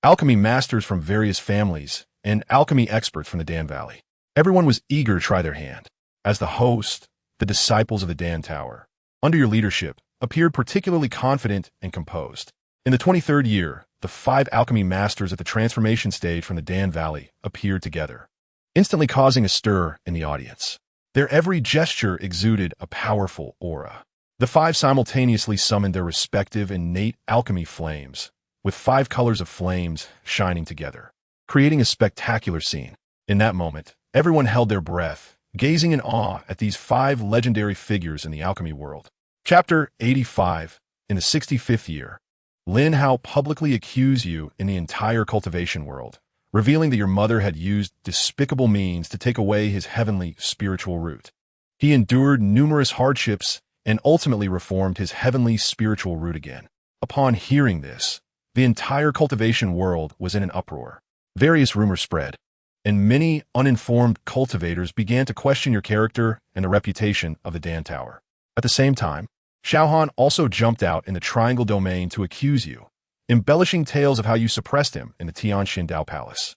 alchemy masters from various families, and alchemy experts from the Dan Valley. Everyone was eager to try their hand. As the host, the disciples of the Dan Tower, under your leadership, appeared particularly confident and composed. In the 23rd year, the 5 alchemy masters at the transformation stage from the Dan Valley appeared together, instantly causing a stir in the audience. Their every gesture exuded a powerful aura. The 5 simultaneously summoned their respective innate alchemy flames, with 5 colors of flames shining together, creating a spectacular scene. In that moment, everyone held their breath, gazing in awe at these 5 legendary figures in the alchemy world. Chapter 85. In the 65th year, Lin Hao publicly accused you in the entire cultivation world, revealing that your mother had used despicable means to take away his heavenly spiritual root. He endured numerous hardships and ultimately reformed his heavenly spiritual root again. Upon hearing this, the entire cultivation world was in an uproar. Various rumors spread, and many uninformed cultivators began to question your character and the reputation of the Dan Tower. At the same time, Xiaohan also jumped out in the Triangle Domain to accuse you, embellishing tales of how you suppressed him in the Tianxian Dao Palace.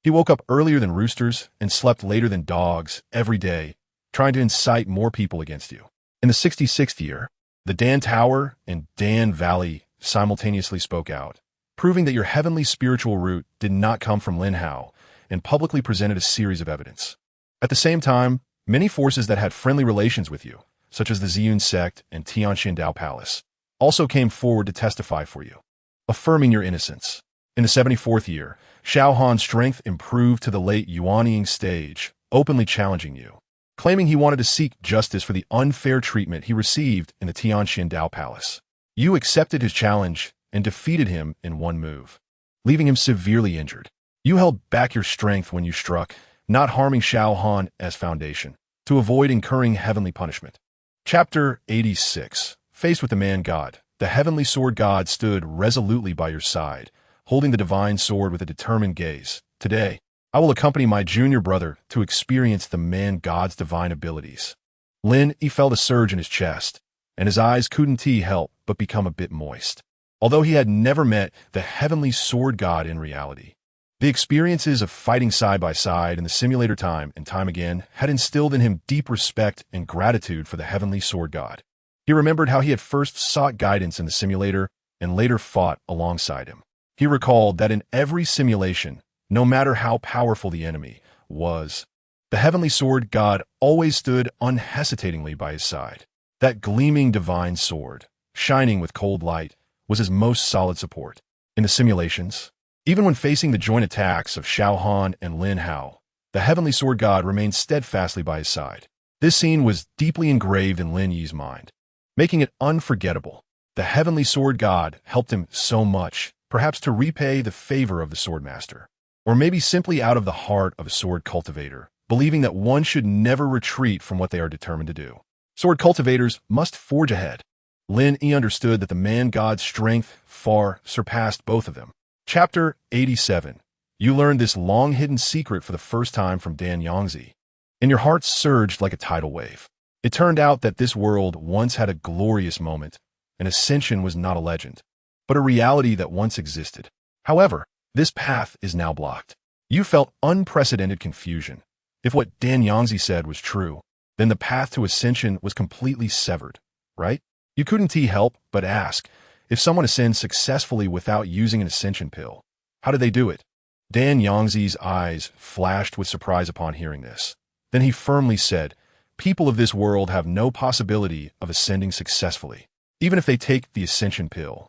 He woke up earlier than roosters and slept later than dogs every day, trying to incite more people against you. In the 66th year, The Dan Tower and Dan Valley simultaneously spoke out, proving that your heavenly spiritual root did not come from Lin Yi, and publicly presented a series of evidence. At the same time, many forces that had friendly relations with you, such as the Ziyun sect and Tianxian Dao Palace, also came forward to testify for you, affirming your innocence. In the 74th year, Xiao Han's strength improved to the late Yuanying stage, openly challenging you, claiming he wanted to seek justice for the unfair treatment he received in the Tianxian Dao Palace. You accepted his challenge and defeated him in one move, leaving him severely injured. You held back your strength when you struck, not harming Xiao Han as foundation, to avoid incurring heavenly punishment. Chapter 86. Faced with the man-god, the heavenly sword god stood resolutely by your side, holding the divine sword with a determined gaze. Today, I will accompany my junior brother to experience the man-god's divine abilities. Lin Yi felt a surge in his chest, and his eyes couldn't help but become a bit moist. Although he had never met the heavenly sword god in reality, the experiences of fighting side by side in the simulator time and time again had instilled in him deep respect and gratitude for the heavenly sword god. He remembered how he had first sought guidance in the simulator and later fought alongside him. He recalled that in every simulation, no matter how powerful the enemy was, the heavenly sword god always stood unhesitatingly by his side. That gleaming divine sword, shining with cold light, was his most solid support. In the simulations, even when facing the joint attacks of Xiao Han and Lin Yi, the heavenly sword god remained steadfastly by his side. This scene was deeply engraved in Lin Yi's mind, making it unforgettable. The heavenly sword god helped him so much, perhaps to repay the favor of the swordmaster, or maybe simply out of the heart of a sword cultivator, believing that one should never retreat from what they are determined to do. Sword cultivators must forge ahead. Lin Yi understood that the man-god's strength far surpassed both of them. Chapter 87. You learned this long-hidden secret for the first time from Dan Yangzi, and your heart surged like a tidal wave. It turned out that this world once had a glorious moment, and ascension was not a legend, but a reality that once existed. However, this path is now blocked. You felt unprecedented confusion. If what Dan Yangzi said was true, then the path to ascension was completely severed, right? You couldn't help but ask, if someone ascends successfully without using an ascension pill, how did they do it? Dan Yangzi's eyes flashed with surprise upon hearing this. Then he firmly said, people of this world have no possibility of ascending successfully. Even if they take the ascension pill,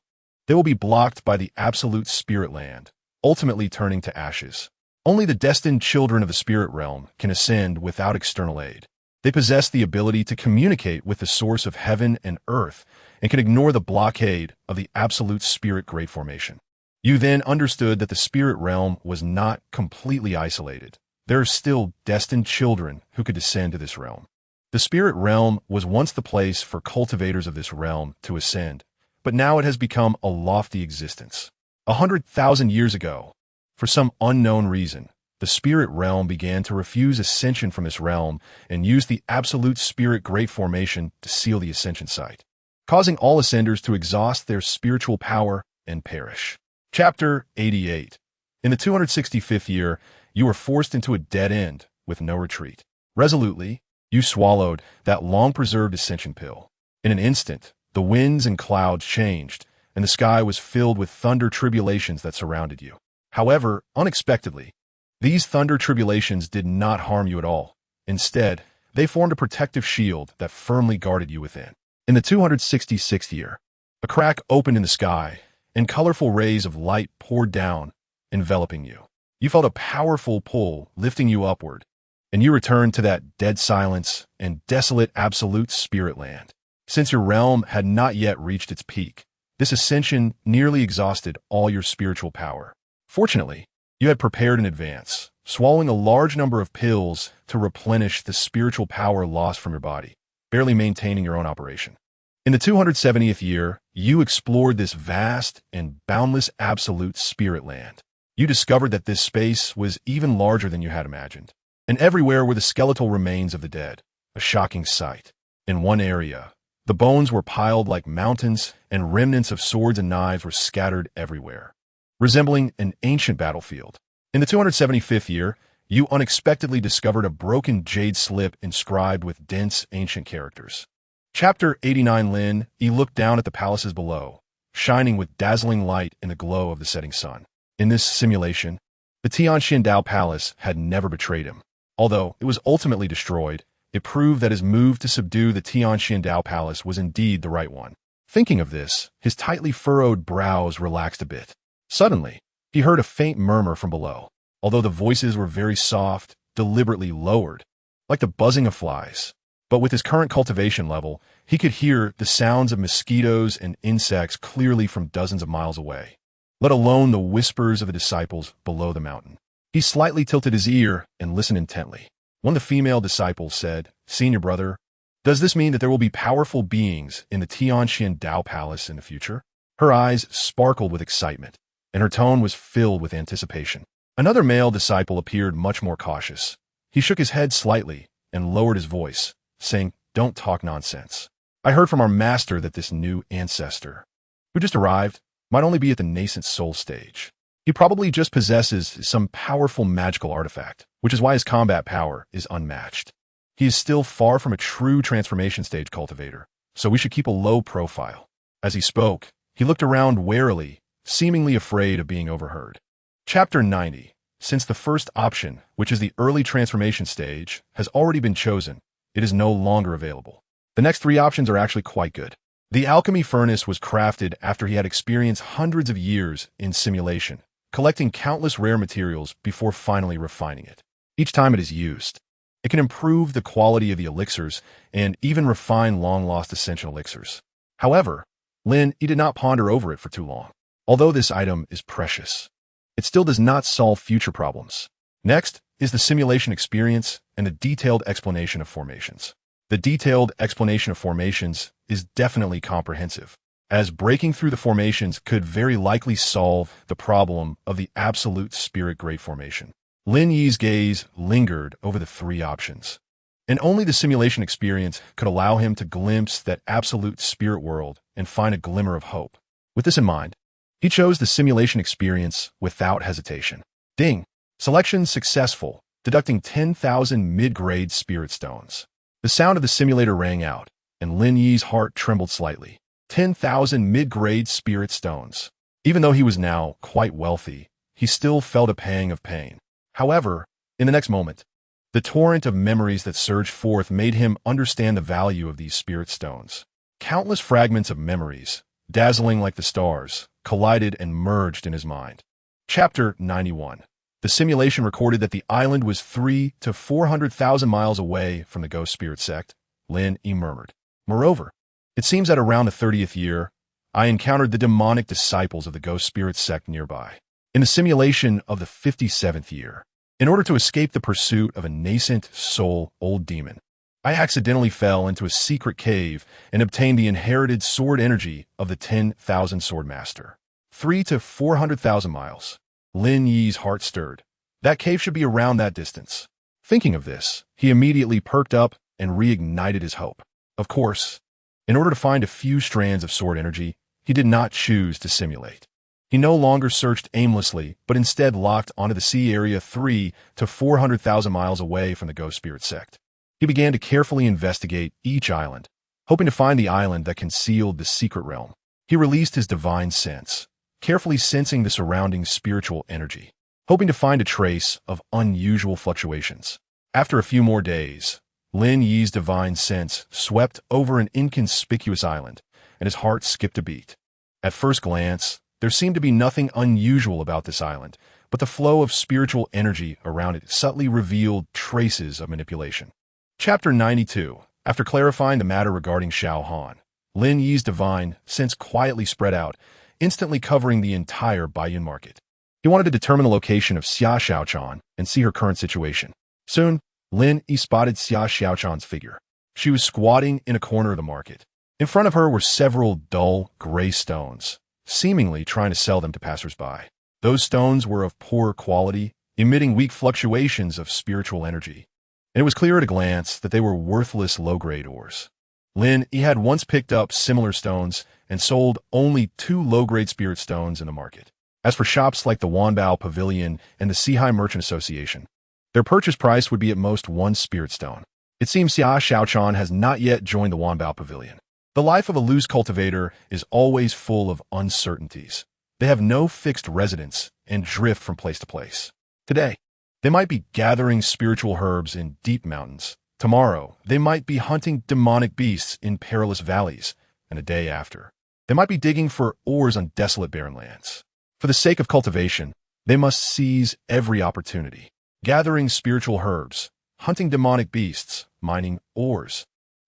they will be blocked by the absolute spirit land, ultimately turning to ashes. Only the destined children of the spirit realm can ascend without external aid. They possess the ability to communicate with the source of heaven and earth and can ignore the blockade of the absolute spirit great formation. You then understood that the spirit realm was not completely isolated. There are still destined children who could descend to this realm. The spirit realm was once the place for cultivators of this realm to ascend, but now it has become a lofty existence. 100,000 years ago, for some unknown reason, the spirit realm began to refuse ascension from this realm and use the absolute spirit great formation to seal the ascension site, causing all ascenders to exhaust their spiritual power and perish. Chapter 88. In the 265th year, you were forced into a dead end with no retreat. Resolutely, you swallowed that long-preserved ascension pill. In an instant, the winds and clouds changed, and the sky was filled with thunder tribulations that surrounded you. However, unexpectedly, these thunder tribulations did not harm you at all. Instead, they formed a protective shield that firmly guarded you within. In the 266th year, a crack opened in the sky, and colorful rays of light poured down, enveloping you. You felt a powerful pull lifting you upward, and you returned to that dead silence and desolate absolute spirit land. Since your realm had not yet reached its peak, this ascension nearly exhausted all your spiritual power. Fortunately, you had prepared in advance, swallowing a large number of pills to replenish the spiritual power lost from your body, barely maintaining your own operation. In the 270th year, you explored this vast and boundless absolute spirit land. You discovered that this space was even larger than you had imagined, and everywhere were the skeletal remains of the dead, a shocking sight. In one area, the bones were piled like mountains, and remnants of swords and knives were scattered everywhere, resembling an ancient battlefield. In the 275th year, you unexpectedly discovered a broken jade slip inscribed with dense ancient characters. Chapter 89. Lin Yi looked down at the palaces below, shining with dazzling light in the glow of the setting sun. In this simulation, the Tianxiandao Palace had never betrayed him. Although it was ultimately destroyed, it proved that his move to subdue the Tianxiandao Palace was indeed the right one. Thinking of this, his tightly furrowed brows relaxed a bit. Suddenly, he heard a faint murmur from below, although the voices were very soft, deliberately lowered, like the buzzing of flies. But with his current cultivation level, he could hear the sounds of mosquitoes and insects clearly from dozens of miles away, let alone the whispers of the disciples below the mountain. He slightly tilted his ear and listened intently. One of the female disciples said, "Senior brother, does this mean that there will be powerful beings in the Tianxiandao Palace in the future?" Her eyes sparkled with excitement, and her tone was filled with anticipation. Another male disciple appeared much more cautious. He shook his head slightly and lowered his voice, saying, "Don't talk nonsense. I heard from our master that this new ancestor, who just arrived, might only be at the nascent soul stage. He probably just possesses some powerful magical artifact, which is why his combat power is unmatched. He is still far from a true transformation stage cultivator, so we should keep a low profile." As he spoke, he looked around warily, seemingly afraid of being overheard. Chapter 90. Since the first option, which is the early transformation stage, has already been chosen, it is no longer available. The next three options are actually quite good. The alchemy furnace was crafted after he had experienced hundreds of years in simulation, collecting countless rare materials before finally refining it. Each time it is used, it can improve the quality of the elixirs and even refine long-lost ascension elixirs. However, Lin Yi did not ponder over it for too long. Although this item is precious, it still does not solve future problems. Next is the simulation experience and the detailed explanation of formations. The detailed explanation of formations is definitely comprehensive, as breaking through the formations could very likely solve the problem of the absolute spirit grade formation. Lin Yi's gaze lingered over the three options, and only the simulation experience could allow him to glimpse that absolute spirit world and find a glimmer of hope. With this in mind, he chose the simulation experience without hesitation. Ding! Selection successful, deducting 10,000 mid-grade spirit stones. The sound of the simulator rang out, and Lin Yi's heart trembled slightly. 10,000 mid-grade spirit stones. Even though he was now quite wealthy, he still felt a pang of pain. However, in the next moment, the torrent of memories that surged forth made him understand the value of these spirit stones. Countless fragments of memories, dazzling like the stars, collided and merged in his mind. Chapter 91. The simulation recorded that the island was 300,000 to 400,000 miles away from the ghost spirit sect, Lin Yi murmured. Moreover, it seems that around the 30th year, I encountered the demonic disciples of the ghost spirit sect nearby. In the simulation of the 57th year, in order to escape the pursuit of a nascent soul old demon, I accidentally fell into a secret cave and obtained the inherited sword energy of the 10,000 sword master. 300,000 to 400,000 miles. Lin Yi's heart stirred. That cave should be around that distance. Thinking of this, he immediately perked up and reignited his hope. Of course, in order to find a few strands of sword energy, he did not choose to simulate. He no longer searched aimlessly, but instead locked onto the sea area 300,000 to 400,000 miles away from the ghost spirit sect. He began to carefully investigate each island, hoping to find the island that concealed the secret realm. He released his divine sense, carefully sensing the surrounding spiritual energy, hoping to find a trace of unusual fluctuations. After a few more days, Lin Yi's divine sense swept over an inconspicuous island, and his heart skipped a beat. At first glance, there seemed to be nothing unusual about this island, but the flow of spiritual energy around it subtly revealed traces of manipulation. Chapter 92. After clarifying the matter regarding Xiao Han, Lin Yi's divine sense quietly spread out, instantly covering the entire Baiyun market. He wanted to determine the location of Xia Xiaochan and see her current situation. Soon, Lin Yi spotted Xia Xiaochan's figure. She was squatting in a corner of the market. In front of her were several dull, gray stones, seemingly trying to sell them to passers-by. Those stones were of poor quality, emitting weak fluctuations of spiritual energy, and it was clear at a glance that they were worthless low-grade ores. Lin Yi had once picked up similar stones and sold only 2 low-grade spirit stones in the market. As for shops like the Wanbao Pavilion and the Sihai Merchant Association, their purchase price would be at most 1 spirit stone. It seems Xia Xiaochan has not yet joined the Wanbao Pavilion. The life of a loose cultivator is always full of uncertainties. They have no fixed residence and drift from place to place. Today, they might be gathering spiritual herbs in deep mountains. Tomorrow, they might be hunting demonic beasts in perilous valleys. And a day after, they might be digging for ores on desolate barren lands. For the sake of cultivation, they must seize every opportunity. Gathering spiritual herbs, hunting demonic beasts, mining ores,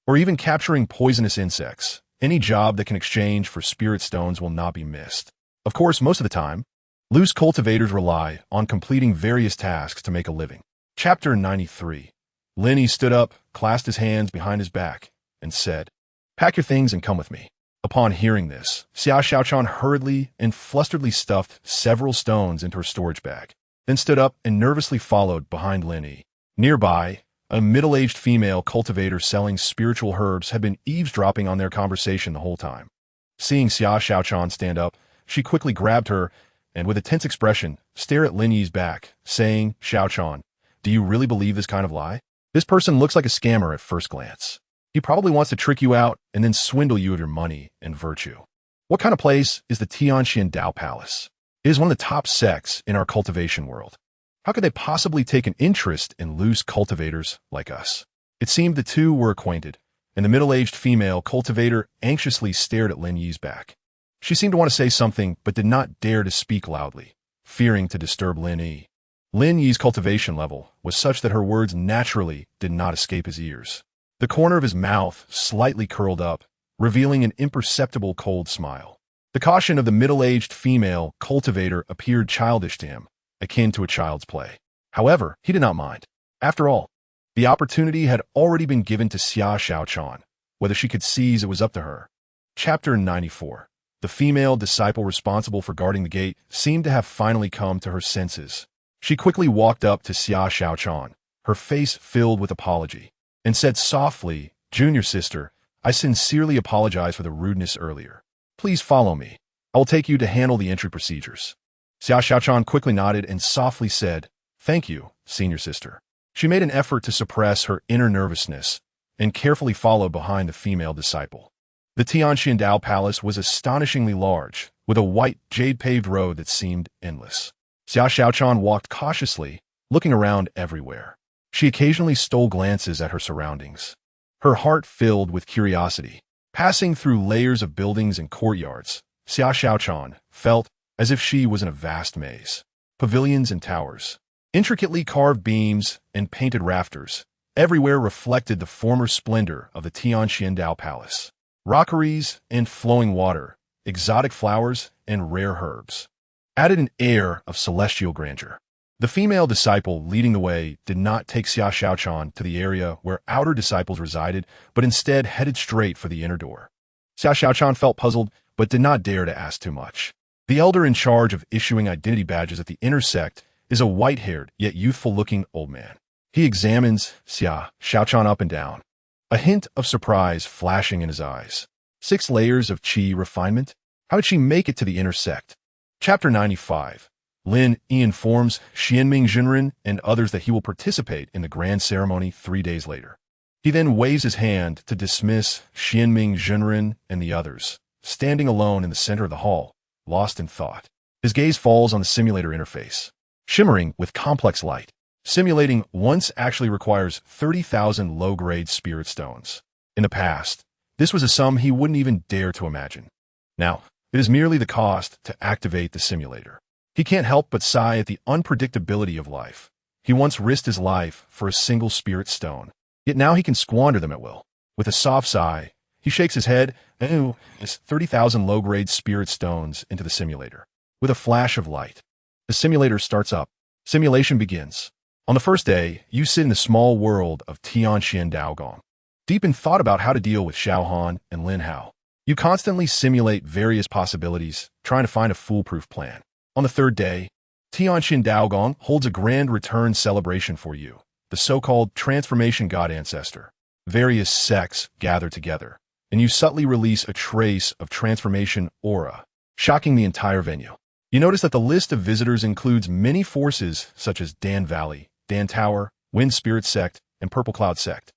or even capturing poisonous insects. Any job that can exchange for spirit stones will not be missed. Of course, most of the time, loose cultivators rely on completing various tasks to make a living. Chapter 93. Lin Yi stood up, clasped his hands behind his back, and said, "Pack your things and come with me." Upon hearing this, Xia Xiaochan hurriedly and flusteredly stuffed several stones into her storage bag, then stood up and nervously followed behind Lin Yi. Nearby, a middle-aged female cultivator selling spiritual herbs had been eavesdropping on their conversation the whole time. Seeing Xia Xiaochan stand up, she quickly grabbed her and, with a tense expression, stared at Lin Yi's back, saying, "Xiaochan, do you really believe this kind of lie? This person looks like a scammer at first glance. He probably wants to trick you out and then swindle you of your money and virtue. What kind of place is the Tianxian Dao Palace? It is one of the top sects in our cultivation world. How could they possibly take an interest in loose cultivators like us?" It seemed the two were acquainted, and the middle-aged female cultivator anxiously stared at Lin Yi's back. She seemed to want to say something, but did not dare to speak loudly, fearing to disturb Lin Yi. Lin Yi's cultivation level was such that her words naturally did not escape his ears. The corner of his mouth slightly curled up, revealing an imperceptible cold smile. The caution of the middle-aged female cultivator appeared childish to him, akin to a child's play. However, he did not mind. After all, the opportunity had already been given to Xia Xiaochan. Whether she could seize it was up to her. Chapter 94. The female disciple responsible for guarding the gate seemed to have finally come to her senses. She quickly walked up to Xia Xiaochan, her face filled with apology, and said softly, "Junior sister, I sincerely apologize for the rudeness earlier. Please follow me. I will take you to handle the entry procedures." Xia Xiaochan quickly nodded and softly said, "Thank you, senior sister." She made an effort to suppress her inner nervousness and carefully followed behind the female disciple. The Tianxian Dao Palace was astonishingly large, with a white, jade-paved road that seemed endless. Xia Xiaochan walked cautiously, looking around everywhere. She occasionally stole glances at her surroundings, her heart filled with curiosity. Passing through layers of buildings and courtyards, Xia Xiaochan felt as if she was in a vast maze. Pavilions and towers, intricately carved beams and painted rafters, everywhere reflected the former splendor of the Tianxian Dao Palace. Rockeries and flowing water, exotic flowers and rare herbs added an air of celestial grandeur. The female disciple leading the way did not take Xia Xiaochan to the area where outer disciples resided, but instead headed straight for the inner door. Xia Xiaochan felt puzzled, but did not dare to ask too much. The elder in charge of issuing identity badges at the inner sect is a white-haired yet youthful-looking old man. He examines Xia Xiaochan up and down, a hint of surprise flashing in his eyes. 6 layers of qi refinement? How did she make it to the inner sect? Chapter 95. Lin Yi informs Xianming Jinren and others that he will participate in the grand ceremony 3 days later. He then waves his hand to dismiss Xianming Jinren and the others, standing alone in the center of the hall, lost in thought. His gaze falls on the simulator interface, shimmering with complex light. Simulating once actually requires 30,000 low-grade spirit stones. In the past, this was a sum he wouldn't even dare to imagine. Now, it is merely the cost to activate the simulator. He can't help but sigh at the unpredictability of life. He once risked his life for a single spirit stone, yet now he can squander them at will. With a soft sigh, he shakes his head and is 30,000 low-grade spirit stones into the simulator. With a flash of light, the simulator starts up. Simulation begins. On the first day, you sit in the small world of Tianxian Daogong, deep in thought about how to deal with Xiaohan and Lin Hao. You constantly simulate various possibilities, trying to find a foolproof plan. On the third day, Tianxian Daogong holds a grand return celebration for you, the so-called transformation god ancestor. Various sects gather together, and you subtly release a trace of transformation aura, shocking the entire venue. You notice that the list of visitors includes many forces such as Dan Valley, Dan Tower, Wind Spirit Sect, and Purple Cloud Sect.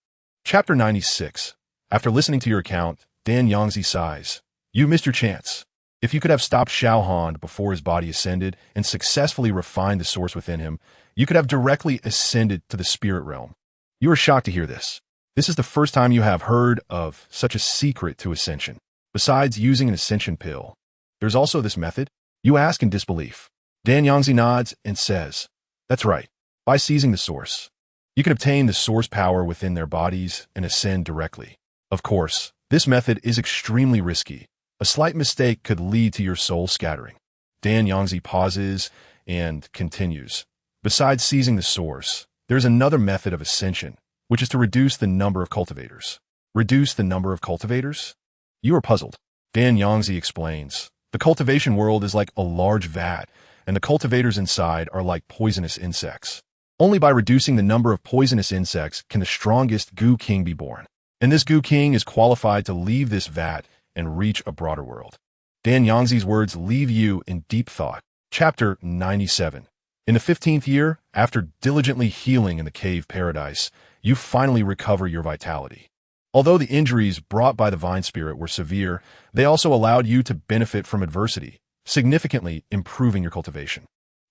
Chapter 96. After listening to your account, Dan Yangzi sighs. You missed your chance. If you could have stopped Xiao Han before his body ascended and successfully refined the source within him, you could have directly ascended to the spirit realm. You are shocked to hear this. This is the first time you have heard of such a secret to ascension. Besides using an ascension pill, there's also this method? You ask in disbelief. Dan Yangzi nods and says, that's right. By seizing the source, you can obtain the source power within their bodies and ascend directly. Of course, this method is extremely risky. A slight mistake could lead to your soul scattering. Dan Yangzi pauses and continues. Besides seizing the source, there's another method of ascension, which is to reduce the number of cultivators. Reduce the number of cultivators? You are puzzled. Dan Yangzi explains. The cultivation world is like a large vat, and the cultivators inside are like poisonous insects. Only by reducing the number of poisonous insects can the strongest Goo King be born. And this Goo King is qualified to leave this vat and reach a broader world. Dan Yangzi's words leave you in deep thought. Chapter 97. In the 15th year, after diligently healing in the cave paradise, you finally recover your vitality. Although the injuries brought by the vine spirit were severe, they also allowed you to benefit from adversity, significantly improving your cultivation.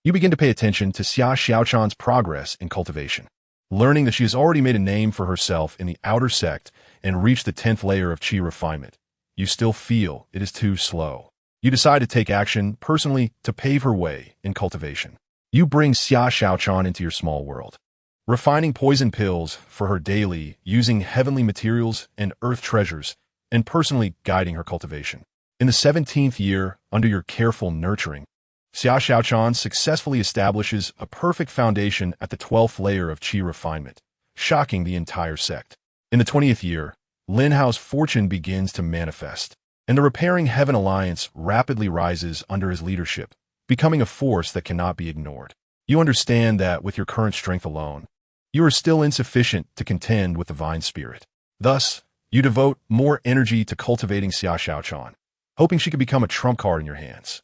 You begin to pay attention to Xia Xiaochan's progress in cultivation. Learning that she has already made a name for herself in the outer sect and reached the 10th layer of qi refinement, you still feel it is too slow. You decide to take action personally to pave her way in cultivation. You bring Xia Xiaochan into your small world, refining poison pills for her daily using heavenly materials and earth treasures, and personally guiding her cultivation. In the 17th year, under your careful nurturing, Xia Xiaochan successfully establishes a perfect foundation at the 12th layer of qi refinement, shocking the entire sect. In the 20th year, Lin Hao's fortune begins to manifest, and the Repairing Heaven Alliance rapidly rises under his leadership, becoming a force that cannot be ignored. You understand that with your current strength alone, you are still insufficient to contend with the Vine Spirit. Thus, you devote more energy to cultivating Xia Xiaochan, hoping she could become a trump card in your hands.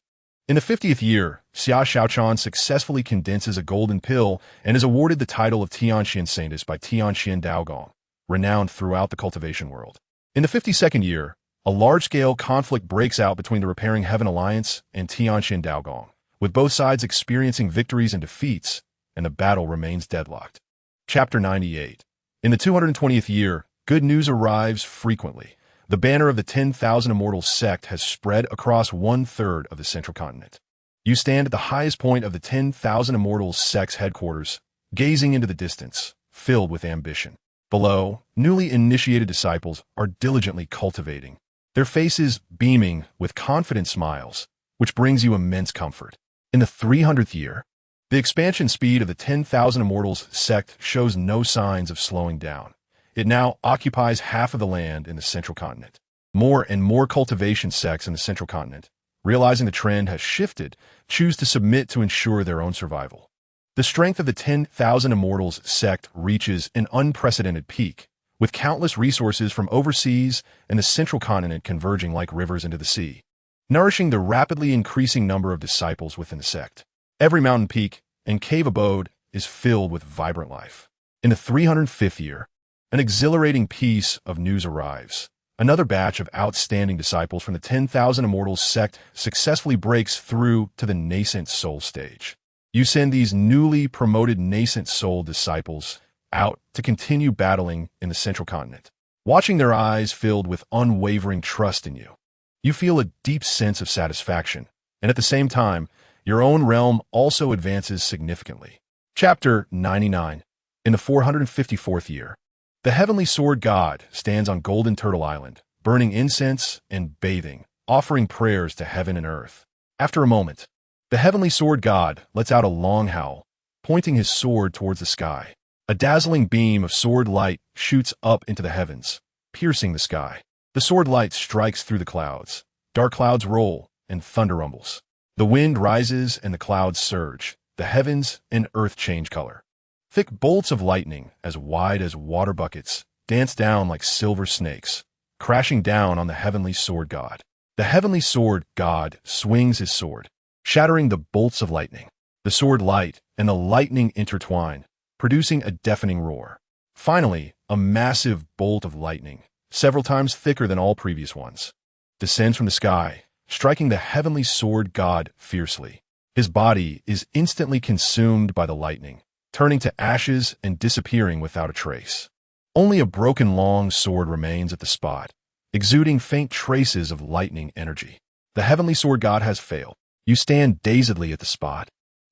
In the 50th year, Xia Xiaochan successfully condenses a golden pill and is awarded the title of Tianxian Saintess by Tianxian Daogong, renowned throughout the cultivation world. In the 52nd year, a large-scale conflict breaks out between the Repairing Heaven Alliance and Tianxian Daogong, with both sides experiencing victories and defeats, and the battle remains deadlocked. Chapter 98. In the 220th year, good news arrives frequently. The banner of the 10,000 Immortals sect has spread across 1/3 of the central continent. You stand at the highest point of the 10,000 Immortals sect's headquarters, gazing into the distance, filled with ambition. Below, newly initiated disciples are diligently cultivating, their faces beaming with confident smiles, which brings you immense comfort. In the 300th year, the expansion speed of the 10,000 Immortals sect shows no signs of slowing down. It now occupies half of the land in the central continent. More and more cultivation sects in the central continent, realizing the trend has shifted, choose to submit to ensure their own survival. The strength of the 10,000 Immortals sect reaches an unprecedented peak, with countless resources from overseas and the central continent converging like rivers into the sea, nourishing the rapidly increasing number of disciples within the sect. Every mountain peak and cave abode is filled with vibrant life. In the 305th year, an exhilarating piece of news arrives. Another batch of outstanding disciples from the 10,000 Immortals sect successfully breaks through to the nascent soul stage. You send these newly promoted nascent soul disciples out to continue battling in the central continent. Watching their eyes filled with unwavering trust in you, you feel a deep sense of satisfaction, and at the same time, your own realm also advances significantly. Chapter 99. In the 454th year, the Heavenly Sword God stands on Golden Turtle Island, burning incense and bathing, offering prayers to heaven and earth. After a moment, the Heavenly Sword God lets out a long howl, pointing his sword towards the sky. A dazzling beam of sword light shoots up into the heavens, piercing the sky. The sword light strikes through the clouds. Dark clouds roll, and thunder rumbles. The wind rises and the clouds surge. The heavens and earth change color. Thick bolts of lightning, as wide as water buckets, dance down like silver snakes, crashing down on the Heavenly Sword God. The Heavenly Sword God swings his sword, shattering the bolts of lightning. The sword light and the lightning intertwine, producing a deafening roar. Finally, a massive bolt of lightning, several times thicker than all previous ones, descends from the sky, striking the heavenly sword god fiercely. His body is instantly consumed by the lightning, turning to ashes and disappearing without a trace. Only a broken long sword remains at the spot, exuding faint traces of lightning energy. The heavenly sword god has failed. You stand dazedly at the spot,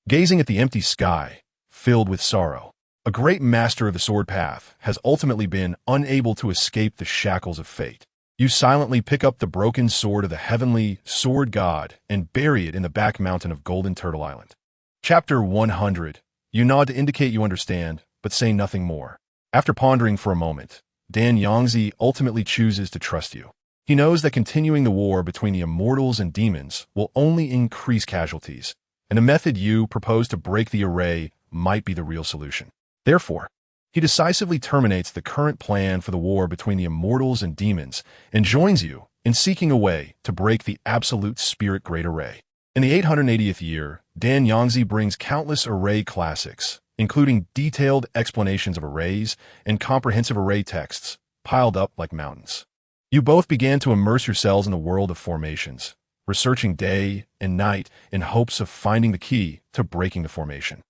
gazing at the empty sky, filled with sorrow. A great master of the sword path has ultimately been unable to escape the shackles of fate. You silently pick up the broken sword of the heavenly sword god and bury it in the back mountain of Golden Turtle Island. Chapter 100. You nod to indicate you understand, but say nothing more. After pondering for a moment, Dan Yangzi ultimately chooses to trust you. He knows that continuing the war between the immortals and demons will only increase casualties, and the method you propose to break the array might be the real solution. Therefore, he decisively terminates the current plan for the war between the immortals and demons and joins you in seeking a way to break the absolute spirit great array. In the 880th year, Dan Yangzi brings countless array classics, including detailed explanations of arrays and comprehensive array texts, piled up like mountains. You both began to immerse yourselves in the world of formations, researching day and night in hopes of finding the key to breaking the formation.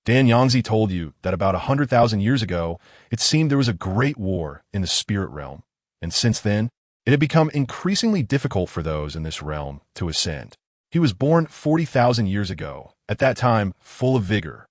Dan Yangzi told you that about 100,000 years ago, it seemed there was a great war in the spirit realm, and since then, it had become increasingly difficult for those in this realm to ascend. He was born 40,000 years ago, at that time full of vigor,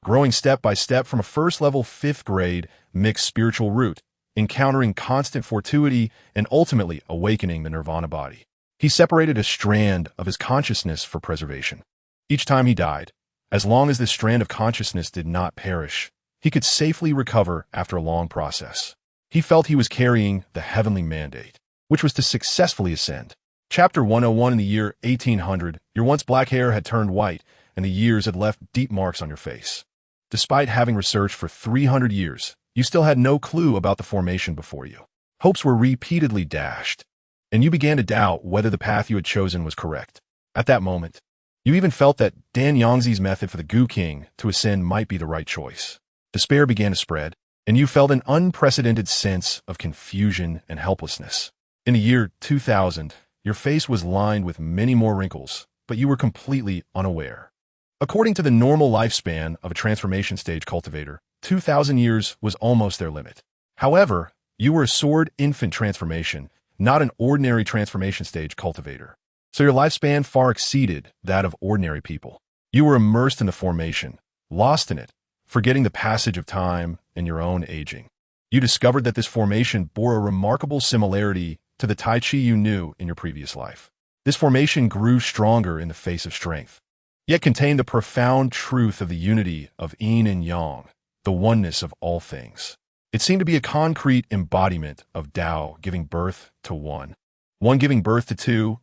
growing step by step from a first-level 5th grade mixed spiritual root, encountering constant fortuity and ultimately awakening the nirvana body. He separated a strand of his consciousness for preservation. Each time he died, as long as this strand of consciousness did not perish, he could safely recover after a long process. He felt he was carrying the heavenly mandate, which was to successfully ascend. Chapter 101. In the year 1800, your once black hair had turned white, and the years had left deep marks on your face. Despite having researched for 300 years, you still had no clue about the formation before you. Hopes were repeatedly dashed, and you began to doubt whether the path you had chosen was correct. At that moment, you even felt that Dan Yangzi's method for the Goo King to ascend might be the right choice. Despair began to spread, and you felt an unprecedented sense of confusion and helplessness. In the year 2000, your face was lined with many more wrinkles, but you were completely unaware. According to the normal lifespan of a transformation stage cultivator, 2,000 years was almost their limit. However, you were a sword infant transformation, not an ordinary transformation stage cultivator. So your lifespan far exceeded that of ordinary people. You were immersed in the formation, lost in it, forgetting the passage of time and your own aging. You discovered that this formation bore a remarkable similarity to the Tai Chi you knew in your previous life. This formation grew stronger in the face of strength, yet contained the profound truth of the unity of yin and yang, the oneness of all things. It seemed to be a concrete embodiment of Tao giving birth to one giving birth to two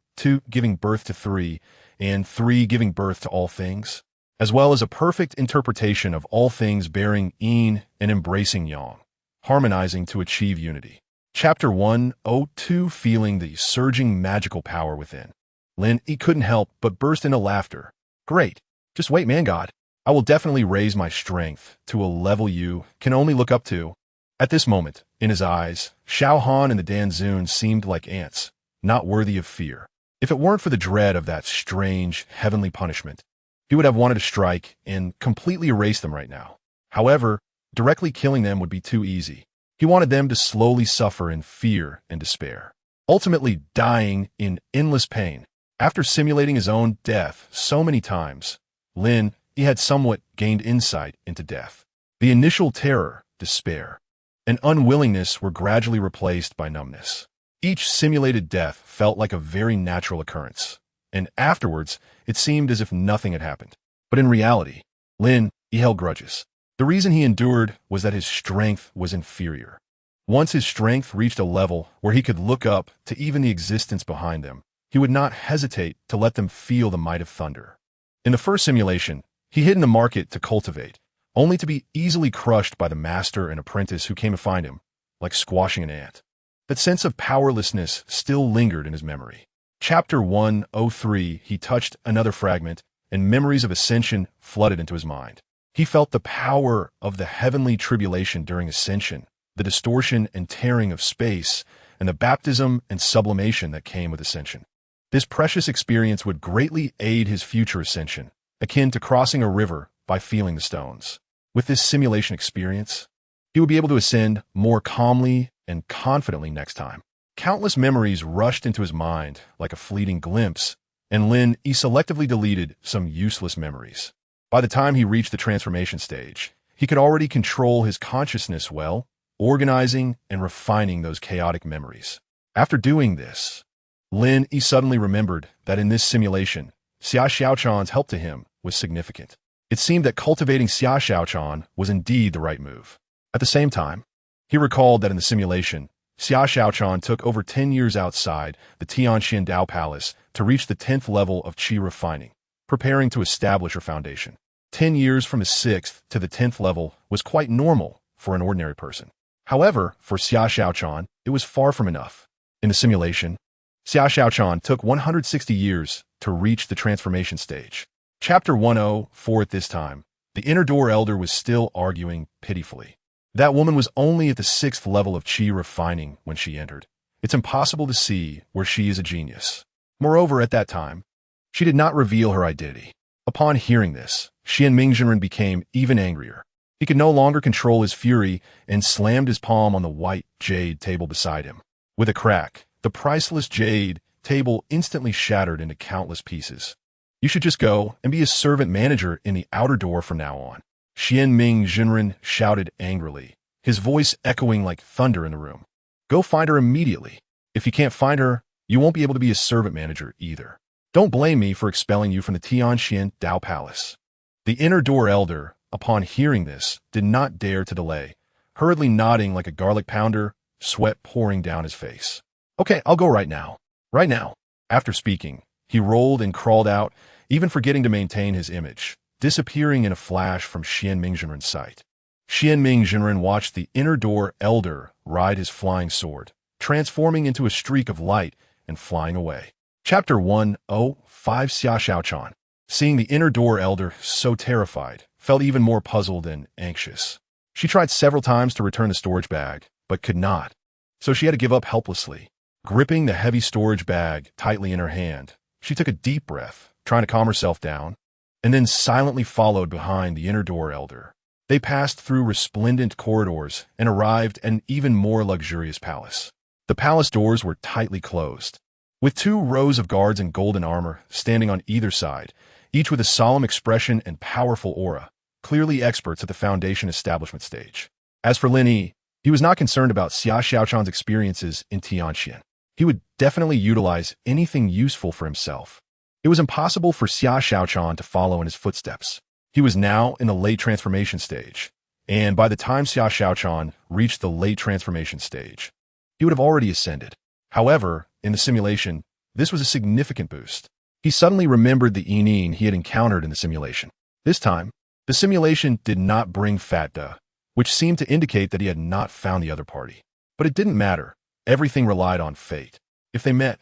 giving birth to three, and three giving birth to all things, as well as a perfect interpretation of all things bearing yin and embracing yang, harmonizing to achieve unity. Chapter 102. Feeling the surging magical power within. Lin Yi couldn't help but burst into laughter. Great. Just wait, man god. I will definitely raise my strength to a level you can only look up to. At this moment, in his eyes, Xiao Han and the Danzun seemed like ants, not worthy of fear. If it weren't for the dread of that strange, heavenly punishment, he would have wanted to strike and completely erase them right now. However, directly killing them would be too easy. He wanted them to slowly suffer in fear and despair, ultimately dying in endless pain. After simulating his own death so many times, Lin Yi had somewhat gained insight into death. The initial terror, despair, and unwillingness were gradually replaced by numbness. Each simulated death felt like a very natural occurrence, and afterwards it seemed as if nothing had happened. But in reality, Lin Yi held grudges. The reason he endured was that his strength was inferior. Once his strength reached a level where he could look up to even the existence behind them, he would not hesitate to let them feel the might of thunder. In the first simulation, he hid in the market to cultivate, only to be easily crushed by the master and apprentice who came to find him, like squashing an ant. That sense of powerlessness still lingered in his memory. Chapter 103. He touched another fragment, and memories of ascension flooded into his mind. He felt the power of the heavenly tribulation during ascension, the distortion and tearing of space, and the baptism and sublimation that came with ascension. This precious experience would greatly aid his future ascension, akin to crossing a river by feeling the stones. With this simulation experience, he would be able to ascend more calmly and confidently next time. Countless memories rushed into his mind like a fleeting glimpse, and Lin Yi selectively deleted some useless memories. By the time he reached the transformation stage, he could already control his consciousness well, organizing and refining those chaotic memories. After doing this, Lin Yi suddenly remembered that in this simulation, Xia Xiaochan's help to him was significant. It seemed that cultivating Xia Xiaochan was indeed the right move. At the same time, he recalled that in the simulation, Xia Xiaochan took over 10 years outside the Tianxian Dao Palace to reach the 10th level of qi refining, preparing to establish her foundation. 10 years from the 6th to the 10th level was quite normal for an ordinary person. However, for Xia Xiaochan, it was far from enough. In the simulation, Xia Xiaochan took 160 years to reach the transformation stage. Chapter 104. At this time, the inner door elder was still arguing pitifully. That woman was only at the 6th level of qi refining when she entered. It's impossible to see where she is a genius. Moreover, at that time, she did not reveal her identity. Upon hearing this, Xian Mingjinren became even angrier. He could no longer control his fury and slammed his palm on the white jade table beside him. With a crack, the priceless jade table instantly shattered into countless pieces. You should just go and be a servant manager in the outer door from now on. Xian Mingjinren shouted angrily, his voice echoing like thunder in the room. Go find her immediately. If you can't find her, you won't be able to be a servant manager either. Don't blame me for expelling you from the Tianxian Dao Palace. The inner door elder, upon hearing this, did not dare to delay, hurriedly nodding like a garlic pounder, sweat pouring down his face. Okay, I'll go right now. Right now. After speaking, he rolled and crawled out, even forgetting to maintain his image, disappearing in a flash from Xian Mingjinren's sight. Xian Mingjinren watched the inner door elder ride his flying sword, transforming into a streak of light and flying away. Chapter 105. Xia Xiaochan, seeing the inner door elder so terrified, felt even more puzzled and anxious. She tried several times to return the storage bag, but could not, so she had to give up helplessly. Gripping the heavy storage bag tightly in her hand, she took a deep breath, trying to calm herself down, and then silently followed behind the inner door elder. They passed through resplendent corridors and arrived at an even more luxurious palace. The palace doors were tightly closed, with 2 rows of guards in golden armor standing on either side, each with a solemn expression and powerful aura, clearly experts at the foundation establishment stage. As for Lin Yi, he was not concerned about Xia Xiaochan's experiences in Tianxian. He would definitely utilize anything useful for himself. It was impossible for Xia Xiaochan to follow in his footsteps. He was now in the late transformation stage, and by the time Xia Xiaochan reached the late transformation stage, he would have already ascended. However, in the simulation, this was a significant boost. He suddenly remembered the Yinin he had encountered in the simulation. This time, the simulation did not bring Fat Da, which seemed to indicate that he had not found the other party. But it didn't matter. Everything relied on fate. If they met,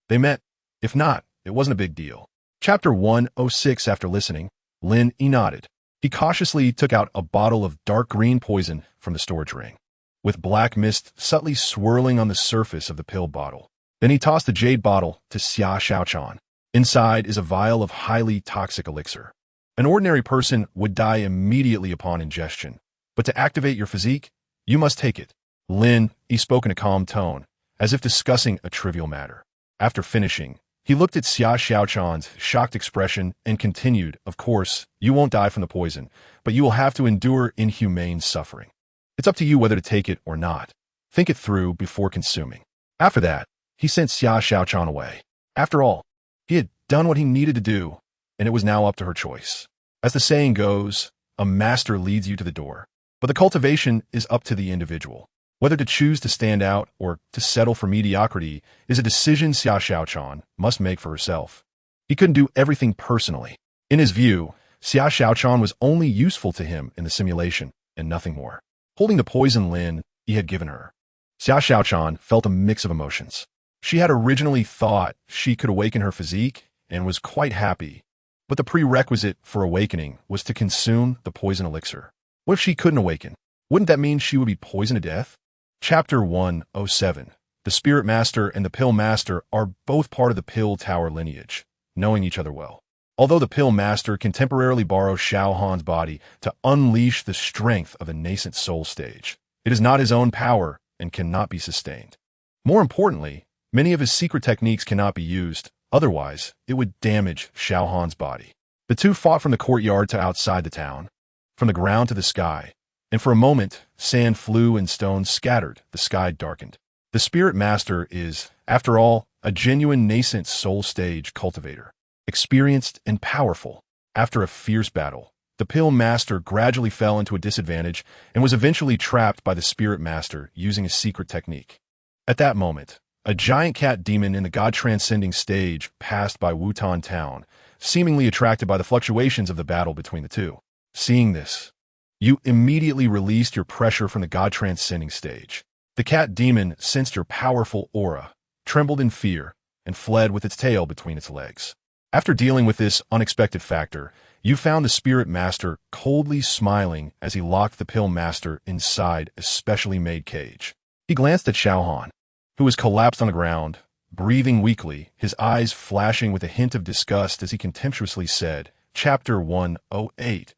they met. If not, it wasn't a big deal. Chapter 106. After listening, Lin Yi nodded. He cautiously took out a bottle of dark green poison from the storage ring, with black mist subtly swirling on the surface of the pill bottle. Then he tossed the jade bottle to Xia Xiaochan. Inside is a vial of highly toxic elixir. An ordinary person would die immediately upon ingestion, but to activate your physique, you must take it. Lin Yi spoke in a calm tone, as if discussing a trivial matter. After finishing, he looked at Xia Xiaochan's shocked expression and continued, of course, you won't die from the poison, but you will have to endure inhumane suffering. It's up to you whether to take it or not. Think it through before consuming. After that, he sent Xia Xiaochan away. After all, he had done what he needed to do, and it was now up to her choice. As the saying goes, a master leads you to the door, but the cultivation is up to the individual. Whether to choose to stand out or to settle for mediocrity is a decision Xia Xiaochan must make for herself. He couldn't do everything personally. In his view, Xia Xiaochan was only useful to him in the simulation and nothing more. Holding the poison Lin Yi had given her, Xia Xiaochan felt a mix of emotions. She had originally thought she could awaken her physique and was quite happy, but the prerequisite for awakening was to consume the poison elixir. What if she couldn't awaken? Wouldn't that mean she would be poisoned to death? Chapter 107. The Spirit Master and the Pill Master are both part of the Pill Tower lineage, knowing each other well. Although the Pill Master can temporarily borrow Xiao Han's body to unleash the strength of the nascent soul stage, it is not his own power and cannot be sustained. More importantly, many of his secret techniques cannot be used, otherwise it would damage Xiao Han's body. The two fought from the courtyard to outside the town, from the ground to the sky, and for a moment, sand flew and stones scattered, the sky darkened. The Spirit Master is, after all, a genuine nascent soul stage cultivator, experienced and powerful. After a fierce battle, the Pill Master gradually fell into a disadvantage and was eventually trapped by the Spirit Master using a secret technique. At that moment, a giant cat demon in the god-transcending stage passed by Wutan Town, seemingly attracted by the fluctuations of the battle between the two. Seeing this, you immediately released your pressure from the god-transcending stage. The cat demon sensed your powerful aura, trembled in fear, and fled with its tail between its legs. After dealing with this unexpected factor, you found the Spirit Master coldly smiling as he locked the Pill Master inside a specially made cage. He glanced at Xiao Han, who was collapsed on the ground, breathing weakly, his eyes flashing with a hint of disgust as he contemptuously said, Chapter 108.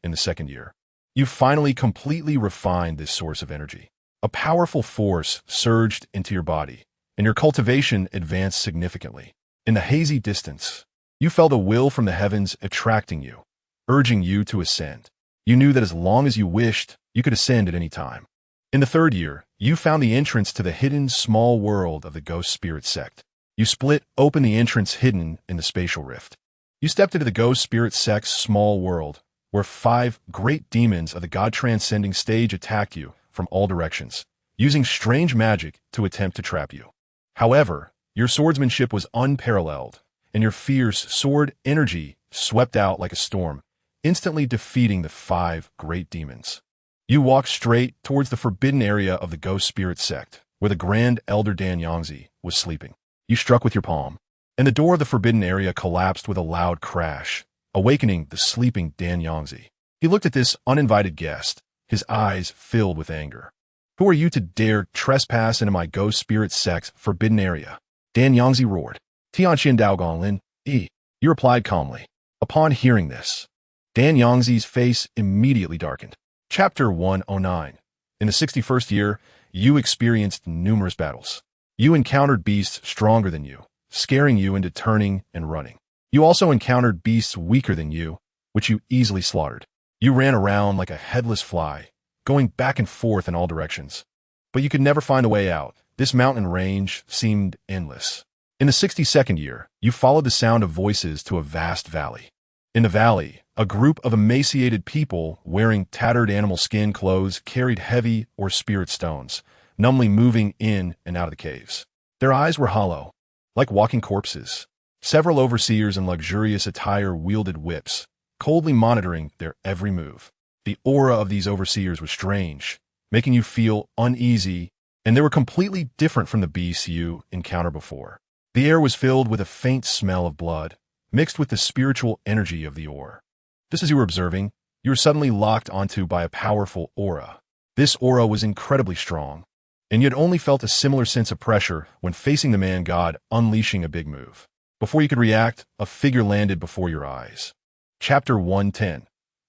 In the second year, you finally completely refined this source of energy. A powerful force surged into your body, and your cultivation advanced significantly. In the hazy distance, you felt a will from the heavens attracting you, urging you to ascend. You knew that as long as you wished, you could ascend at any time. In the third year, you found the entrance to the hidden small world of the Ghost Spirit sect. You split open the entrance hidden in the spatial rift. You stepped into the Ghost Spirit sect's small world, where 5 great demons of the god-transcending stage attacked you from all directions, using strange magic to attempt to trap you. However, your swordsmanship was unparalleled, and your fierce sword energy swept out like a storm, instantly defeating the 5 great demons. You walked straight towards the forbidden area of the Ghost Spirit sect, where the Grand Elder Dan Yangzi was sleeping. You struck with your palm, and the door of the forbidden area collapsed with a loud crash, awakening the sleeping Dan Yangzi. He looked at this uninvited guest, his eyes filled with anger. Who are you to dare trespass into my Ghost Spirit sect's forbidden area? Dan Yangzi roared. Tianxian Daogang Lin Yi. You replied calmly. Upon hearing this, Dan Yangzi's face immediately darkened. Chapter 109. In the 61st year, you experienced numerous battles. You encountered beasts stronger than you, scaring you into turning and running. You also encountered beasts weaker than you, which you easily slaughtered. You ran around like a headless fly, going back and forth in all directions. But you could never find a way out. This mountain range seemed endless. In the 62nd year, you followed the sound of voices to a vast valley. In the valley, a group of emaciated people wearing tattered animal skin clothes carried heavy or spirit stones, numbly moving in and out of the caves. Their eyes were hollow, like walking corpses. Several overseers in luxurious attire wielded whips, coldly monitoring their every move. The aura of these overseers was strange, making you feel uneasy, and they were completely different from the beasts you encountered before. The air was filled with a faint smell of blood, mixed with the spiritual energy of the ore. Just as you were observing, you were suddenly locked onto by a powerful aura. This aura was incredibly strong, and you had only felt a similar sense of pressure when facing the man-god unleashing a big move. Before you could react, a figure landed before your eyes. Chapter 110.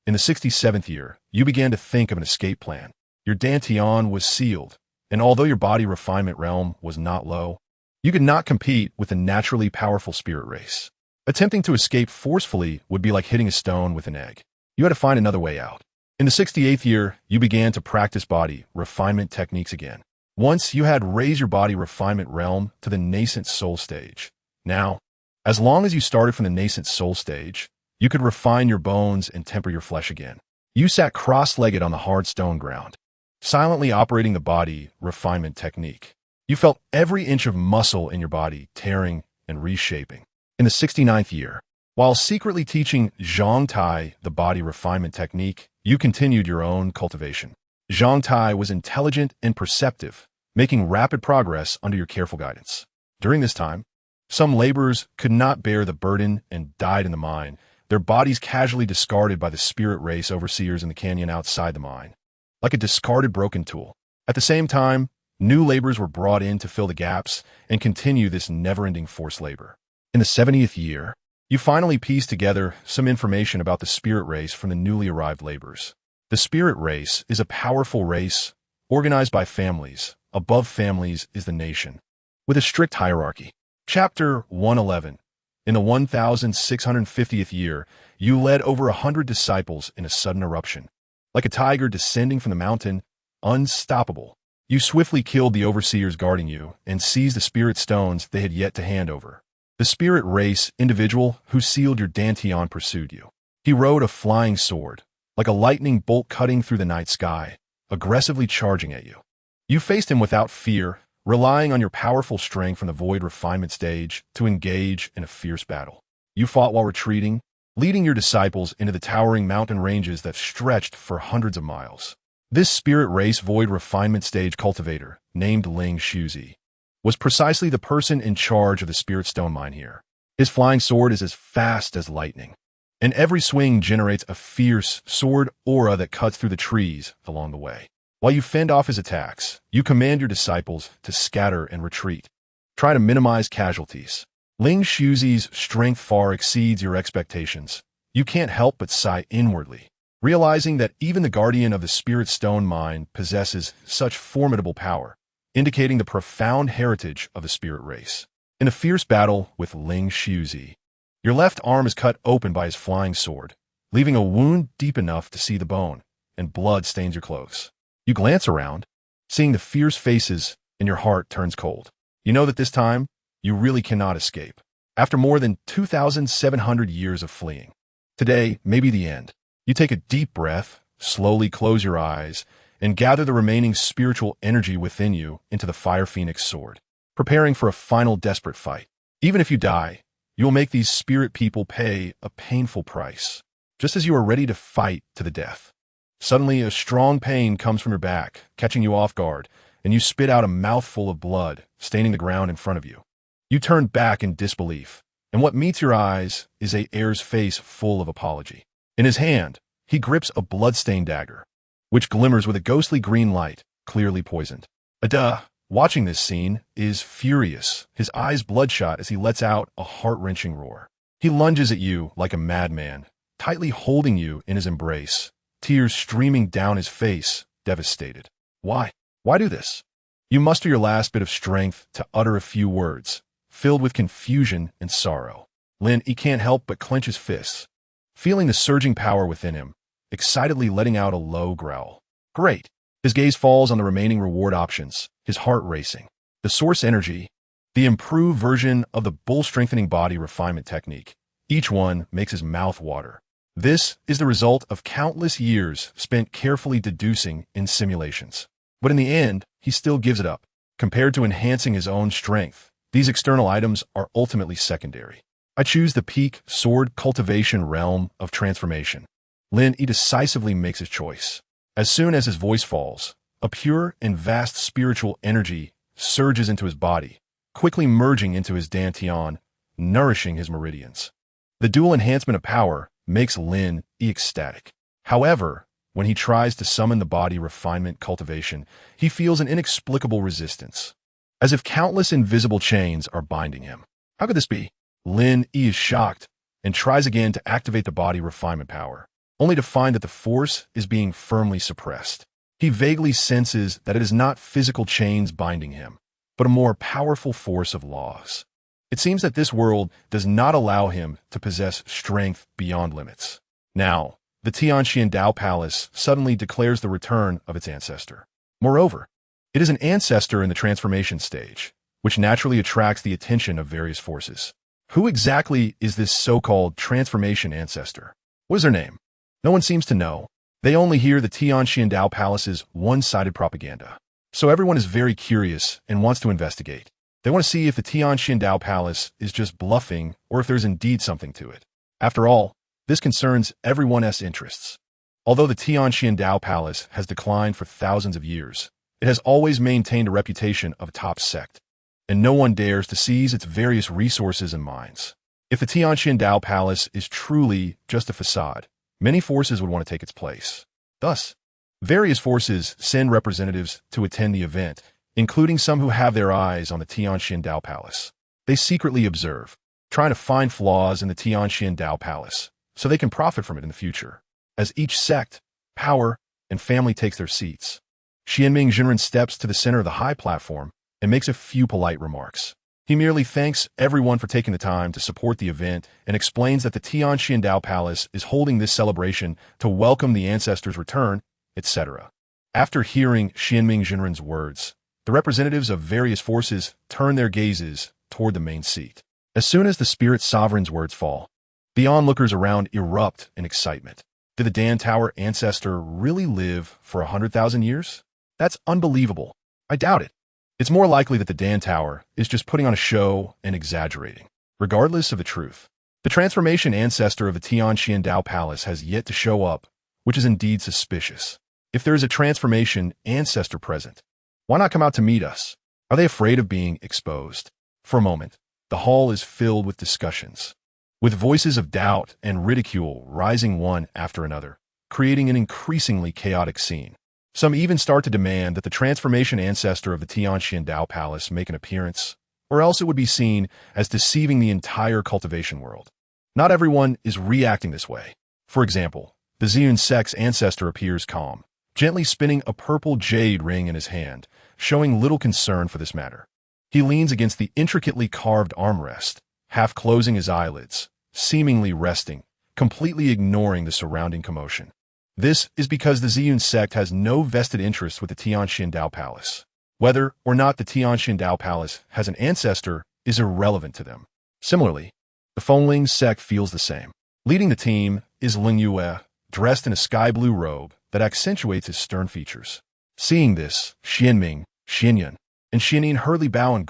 In the 67th year, you began to think of an escape plan. Your dantian was sealed, and although your body refinement realm was not low, you could not compete with the naturally powerful spirit race. Attempting to escape forcefully would be like hitting a stone with an egg. You had to find another way out. In the 68th year, you began to practice body refinement techniques again. Once you had raised your body refinement realm to the nascent soul stage. Now, as long as you started from the nascent soul stage, you could refine your bones and temper your flesh again. You sat cross-legged on the hard stone ground, silently operating the body refinement technique. You felt every inch of muscle in your body tearing and reshaping. In the 69th year, while secretly teaching Zhang Tai the body refinement technique, you continued your own cultivation. Zhang Tai was intelligent and perceptive, making rapid progress under your careful guidance. During this time, some laborers could not bear the burden and died in the mine, their bodies casually discarded by the spirit race overseers in the canyon outside the mine, like a discarded broken tool. At the same time, New laborers were brought in to fill the gaps and continue this never-ending forced labor. In the 70th year, you finally piece together some information about the spirit race from the newly arrived laborers. The spirit race is a powerful race organized by families. Above families is the nation, with a strict hierarchy. Chapter 111. In the 1650th year, you led over 100 disciples in a sudden eruption. Like a tiger descending from the mountain, unstoppable, you swiftly killed the overseers guarding you and seized the spirit stones they had yet to hand over. The spirit race individual who sealed your Dantian pursued you. He rode a flying sword, like a lightning bolt cutting through the night sky, aggressively charging at you. You faced him without fear, relying on your powerful strength from the void refinement stage to engage in a fierce battle. You fought while retreating, leading your disciples into the towering mountain ranges that stretched for hundreds of miles. This spirit race void refinement stage cultivator, named Lin Yi, was precisely the person in charge of the spirit stone mine here. His flying sword is as fast as lightning, and every swing generates a fierce sword aura that cuts through the trees along the way. While you fend off his attacks, you command your disciples to scatter and retreat. Try to minimize casualties. Lin Yi's strength far exceeds your expectations. You can't help but sigh inwardly, realizing that even the guardian of the spirit stone mine possesses such formidable power, indicating the profound heritage of the spirit race. In a fierce battle with Lin Yi, your left arm is cut open by his flying sword, leaving a wound deep enough to see the bone, and blood stains your clothes. You glance around, seeing the fierce faces, and your heart turns cold. You know that this time, you really cannot escape. After more than 2,700 years of fleeing, today may be the end. You take a deep breath, slowly close your eyes, and gather the remaining spiritual energy within you into the Fire Phoenix sword, preparing for a final desperate fight. Even if you die, you will make these spirit people pay a painful price, just as you are ready to fight to the death. Suddenly, a strong pain comes from your back, catching you off guard, and you spit out a mouthful of blood, staining the ground in front of you. You turn back in disbelief, and what meets your eyes is a heir's face full of apology. In his hand, he grips a blood-stained dagger, which glimmers with a ghostly green light, clearly poisoned. Ada, watching this scene, is furious, his eyes bloodshot as he lets out a heart-wrenching roar. He lunges at you like a madman, tightly holding you in his embrace, tears streaming down his face, devastated. Why? Why do this? You muster your last bit of strength to utter a few words, filled with confusion and sorrow. Lin Yi can't help but clench his fists, feeling the surging power within him, excitedly letting out a low growl. Great! His gaze falls on the remaining reward options, his heart racing. The source energy, the improved version of the bull-strengthening body refinement technique. Each one makes his mouth water. This is the result of countless years spent carefully deducing in simulations. But in the end, he still gives it up. Compared to enhancing his own strength, these external items are ultimately secondary. I choose the peak sword cultivation realm of transformation. Lin Yi decisively makes his choice. As soon as his voice falls, a pure and vast spiritual energy surges into his body, quickly merging into his Dantian, nourishing his meridians. The dual enhancement of power makes Lin Yi ecstatic. However, when he tries to summon the body refinement cultivation, he feels an inexplicable resistance, as if countless invisible chains are binding him. How could this be? Lin Yi is shocked and tries again to activate the body refinement power, only to find that the force is being firmly suppressed. He vaguely senses that it is not physical chains binding him, but a more powerful force of laws. It seems that this world does not allow him to possess strength beyond limits. Now, the Tianxian Dao Palace suddenly declares the return of its ancestor. Moreover, it is an ancestor in the transformation stage, which naturally attracts the attention of various forces. Who exactly is this so-called transformation ancestor? What is their name? No one seems to know. They only hear the Tianxian Dao Palace's one-sided propaganda. So everyone is very curious and wants to investigate. They want to see if the Tianxian Dao Palace is just bluffing or if there's indeed something to it. After all, this concerns everyone's interests. Although the Tianxian Dao Palace has declined for thousands of years, it has always maintained a reputation of a top sect, and no one dares to seize its various resources and mines. If the Tianxian Dao Palace is truly just a facade, many forces would want to take its place. Thus, various forces send representatives to attend the event including some who have their eyes on the Tianxian Dao Palace. They secretly observe, trying to find flaws in the Tianxian Dao Palace so they can profit from it in the future. As each sect, power, and family takes their seats, Xianming Jinren steps to the center of the high platform and makes a few polite remarks. He merely thanks everyone for taking the time to support the event and explains that the Tianxian Dao Palace is holding this celebration to welcome the ancestors' return, etc. After hearing Xianming Jinren's words, the representatives of various forces turn their gazes toward the main seat. As soon as the spirit sovereign's words fall, the onlookers around erupt in excitement. Did the Dan Tower ancestor really live for 100,000 years? That's unbelievable. I doubt it. It's more likely that the Dan Tower is just putting on a show and exaggerating. Regardless of the truth, the transformation ancestor of the Tianxian Dao Palace has yet to show up, which is indeed suspicious. If there is a transformation ancestor present, why not come out to meet us? Are they afraid of being exposed? For a moment, the hall is filled with discussions, with voices of doubt and ridicule rising one after another, creating an increasingly chaotic scene. Some even start to demand that the transformation ancestor of the Tianxian Dao Palace make an appearance, or else it would be seen as deceiving the entire cultivation world. Not everyone is reacting this way. For example, the Ziyun sect's ancestor appears calm, gently spinning a purple jade ring in his hand, showing little concern for this matter. He leans against the intricately carved armrest, half closing his eyelids, seemingly resting, completely ignoring the surrounding commotion. This is because the Ziyun sect has no vested interest with the Tianxian Dao Palace. Whether or not the Tianxian Dao Palace has an ancestor is irrelevant to them. Similarly, the Fengling sect feels the same. Leading the team is Lin Yi, dressed in a sky blue robe that accentuates his stern features. Seeing this, Xianming, Xianyan, and Xianyin hurriedly bow and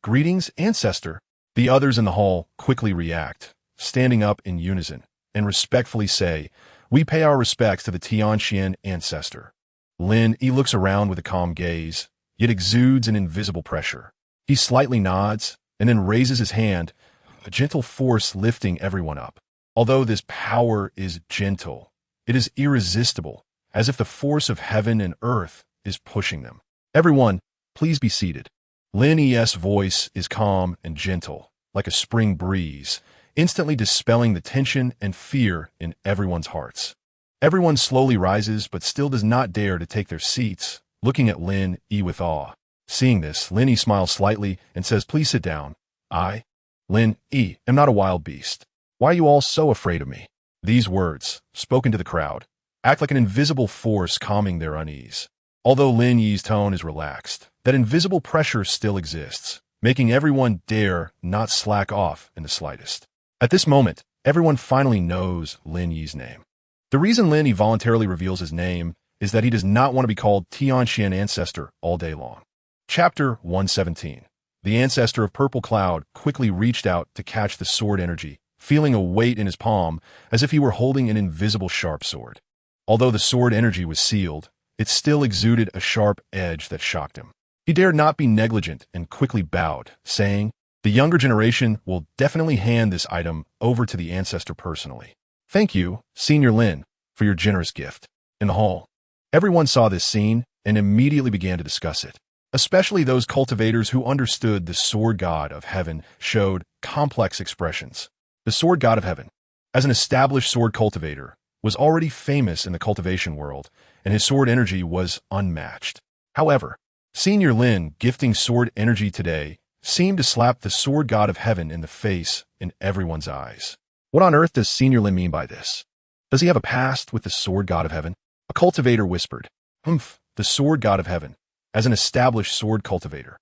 greetings, ancestor. The others in the hall quickly react, standing up in unison, and respectfully say, "We pay our respects to the Tianxian ancestor." Lin Yi looks around with a calm gaze, yet exudes an invisible pressure. He slightly nods, and then raises his hand, a gentle force lifting everyone up. Although this power is gentle, it is irresistible, as if the force of heaven and earth is pushing them. "Everyone, please be seated." Lin Yi's voice is calm and gentle, like a spring breeze, instantly dispelling the tension and fear in everyone's hearts. Everyone slowly rises but still does not dare to take their seats, looking at Lin Yi with awe. Seeing this, Lin Yi smiles slightly and says, "Please sit down. I, Lin Yi, am not a wild beast. Why are you all so afraid of me?" These words, spoken to the crowd, act like an invisible force calming their unease. Although Lin Yi's tone is relaxed, that invisible pressure still exists, making everyone dare not slack off in the slightest. At this moment, everyone finally knows Lin Yi's name. The reason Lin Yi voluntarily reveals his name is that he does not want to be called Tianxian ancestor all day long. Chapter 117. The ancestor of Purple Cloud quickly reached out to catch the sword energy, feeling a weight in his palm as if he were holding an invisible sharp sword. Although the sword energy was sealed, it still exuded a sharp edge that shocked him. He dared not be negligent and quickly bowed, saying, "The younger generation will definitely hand this item over to the ancestor personally. Thank you, Senior Lin, for your generous gift." In the hall, everyone saw this scene and immediately began to discuss it. Especially those cultivators who understood the sword god of heaven showed complex expressions. The sword god of heaven, as an established sword cultivator, was already famous in the cultivation world, and his sword energy was unmatched. However, Senior Lin gifting sword energy today seemed to slap the sword god of heaven in the face in everyone's eyes. What on earth does Senior Lin mean by this? Does he have a past with the sword god of heaven? A cultivator whispered, the sword god of heaven, as an established sword cultivator,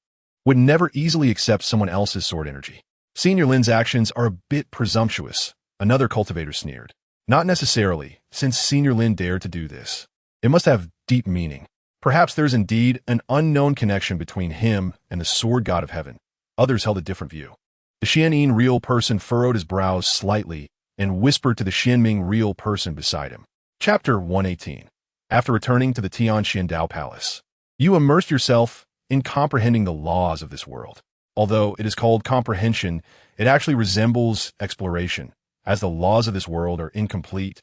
would never easily accept someone else's sword energy. Senior Lin's actions are a bit presumptuous, another cultivator sneered. Not necessarily, since Senior Lin dared to do this. It must have deep meaning. Perhaps there is indeed an unknown connection between him and the sword god of heaven. Others held a different view. The Xianyin real person furrowed his brows slightly and whispered to the Xianming real person beside him. Chapter 118. After returning to the Tianxian Dao Palace, you immersed yourself in comprehending the laws of this world. Although it is called comprehension, it actually resembles exploration, as the laws of this world are incomplete,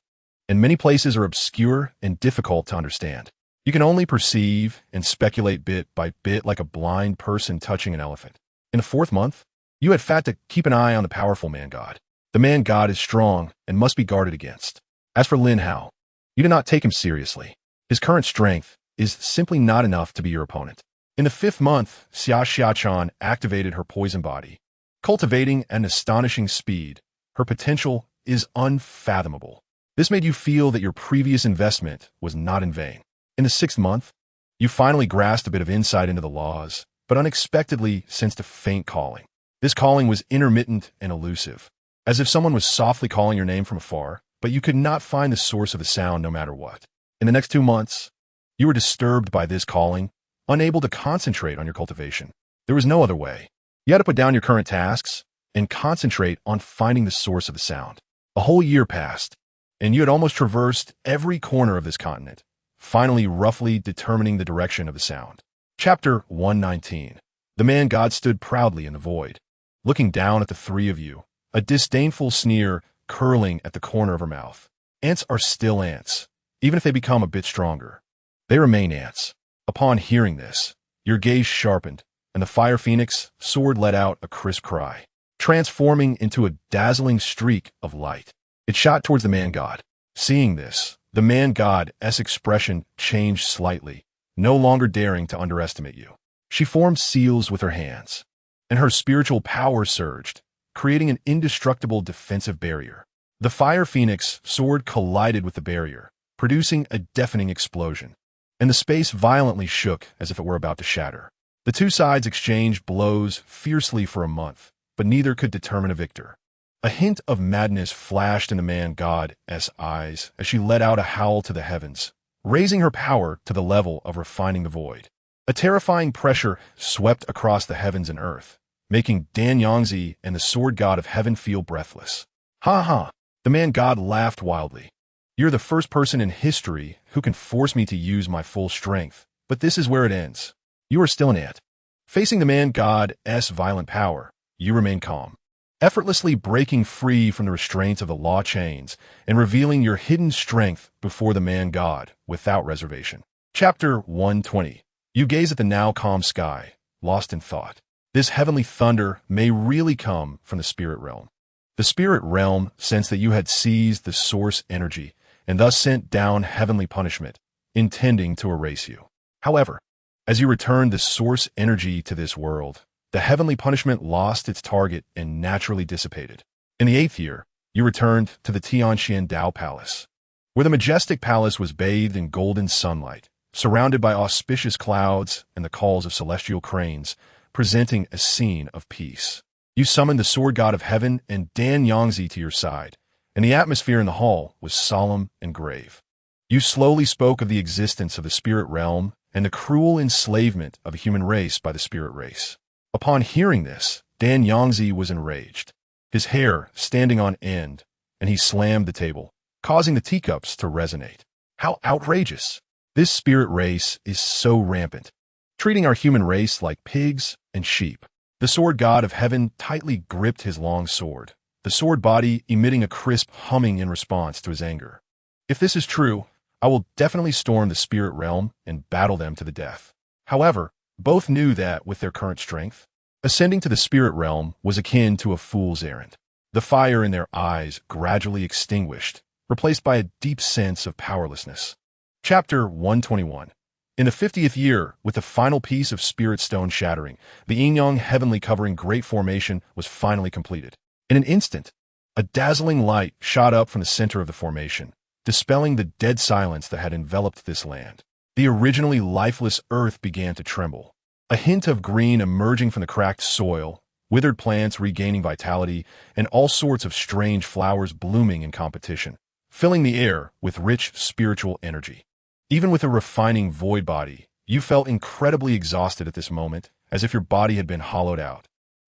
and many places are obscure and difficult to understand. You can only perceive and speculate bit by bit like a blind person touching an elephant. In the 4th month, you had fat to keep an eye on the powerful man-god. The man-god is strong and must be guarded against. As for Lin Yi, you did not take him seriously. His current strength is simply not enough to be your opponent. In the 5th month, Xia Xiachan activated her poison body. Cultivating an astonishing speed, her potential is unfathomable. This made you feel that your previous investment was not in vain. In the 6th month, you finally grasped a bit of insight into the laws, but unexpectedly sensed a faint calling. This calling was intermittent and elusive, as if someone was softly calling your name from afar, but you could not find the source of the sound no matter what. In the next 2 months, you were disturbed by this calling, unable to concentrate on your cultivation. There was no other way. You had to put down your current tasks and concentrate on finding the source of the sound. A whole year passed, and you had almost traversed every corner of this continent, finally roughly determining the direction of the sound. Chapter 119. The man-god stood proudly in the void, looking down at the three of you, a disdainful sneer curling at the corner of her mouth. Ants are still ants, even if they become a bit stronger. They remain ants. Upon hearing this, your gaze sharpened, and the fire phoenix sword let out a crisp cry, transforming into a dazzling streak of light. It shot towards the man-god. Seeing this, the man-god's expression changed slightly, no longer daring to underestimate you. She formed seals with her hands, and her spiritual power surged, creating an indestructible defensive barrier. The fire phoenix sword collided with the barrier, producing a deafening explosion, and the space violently shook as if it were about to shatter. The two sides exchanged blows fiercely for a month, but neither could determine a victor. A hint of madness flashed in the man-god's eyes as she let out a howl to the heavens, raising her power to the level of refining the void. A terrifying pressure swept across the heavens and earth, making Dan Yangzi and the sword god of heaven feel breathless. Ha ha! The man-god laughed wildly. You're the first person in history who can force me to use my full strength, but this is where it ends. You are still an ant. Facing the man-god's violent power, you remain calm, effortlessly breaking free from the restraints of the law chains and revealing your hidden strength before the man-god without reservation. Chapter 120. You gaze at the now calm sky, lost in thought. This heavenly thunder may really come from the spirit realm. The spirit realm sensed that you had seized the source energy and thus sent down heavenly punishment, intending to erase you. However, as you returned the source energy to this world, the heavenly punishment lost its target and naturally dissipated. In the 8th year, you returned to the Tianxian Dao Palace, where the majestic palace was bathed in golden sunlight, surrounded by auspicious clouds and the calls of celestial cranes, presenting a scene of peace. You summoned the sword god of heaven and Dan Yangzi to your side, and the atmosphere in the hall was solemn and grave. You slowly spoke of the existence of the spirit realm and the cruel enslavement of the human race by the spirit race. Upon hearing this, Dan Yangzi was enraged, his hair standing on end, and he slammed the table, causing the teacups to resonate. How outrageous! This spirit race is so rampant, treating our human race like pigs and sheep. The sword god of heaven tightly gripped his long sword, the sword body emitting a crisp humming in response to his anger. If this is true, I will definitely storm the spirit realm and battle them to the death. However, both knew that, with their current strength, ascending to the spirit realm was akin to a fool's errand. The fire in their eyes gradually extinguished, replaced by a deep sense of powerlessness. Chapter 121. In the 50th year, with the final piece of spirit stone shattering, the yin-yang heavenly covering great formation was finally completed. In an instant, a dazzling light shot up from the center of the formation, dispelling the dead silence that had enveloped this land. The originally lifeless earth began to tremble, a hint of green emerging from the cracked soil, withered plants regaining vitality, and all sorts of strange flowers blooming in competition, filling the air with rich spiritual energy. Even with a refining void body, you felt incredibly exhausted at this moment, as if your body had been hollowed out.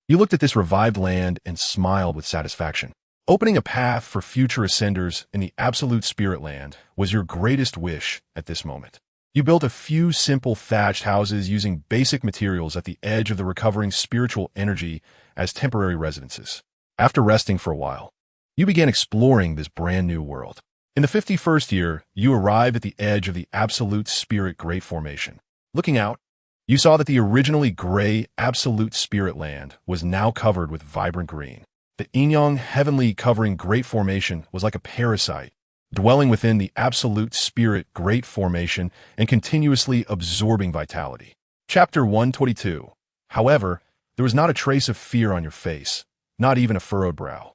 You looked at this revived land and smiled with satisfaction. Opening a path for future ascenders in the absolute spirit land was your greatest wish at this moment. You built a few simple thatched houses using basic materials at the edge of the recovering spiritual energy as temporary residences. After resting for a while, you began exploring this brand new world. In the 51st year, you arrived at the edge of the Absolute Spirit Great Formation. Looking out, you saw that the originally gray Absolute Spirit land was now covered with vibrant green. The Inyang heavenly covering Great Formation was like a parasite, dwelling within the Absolute Spirit Great Formation and continuously absorbing vitality. Chapter 122. However, there was not a trace of fear on your face, not even a furrowed brow.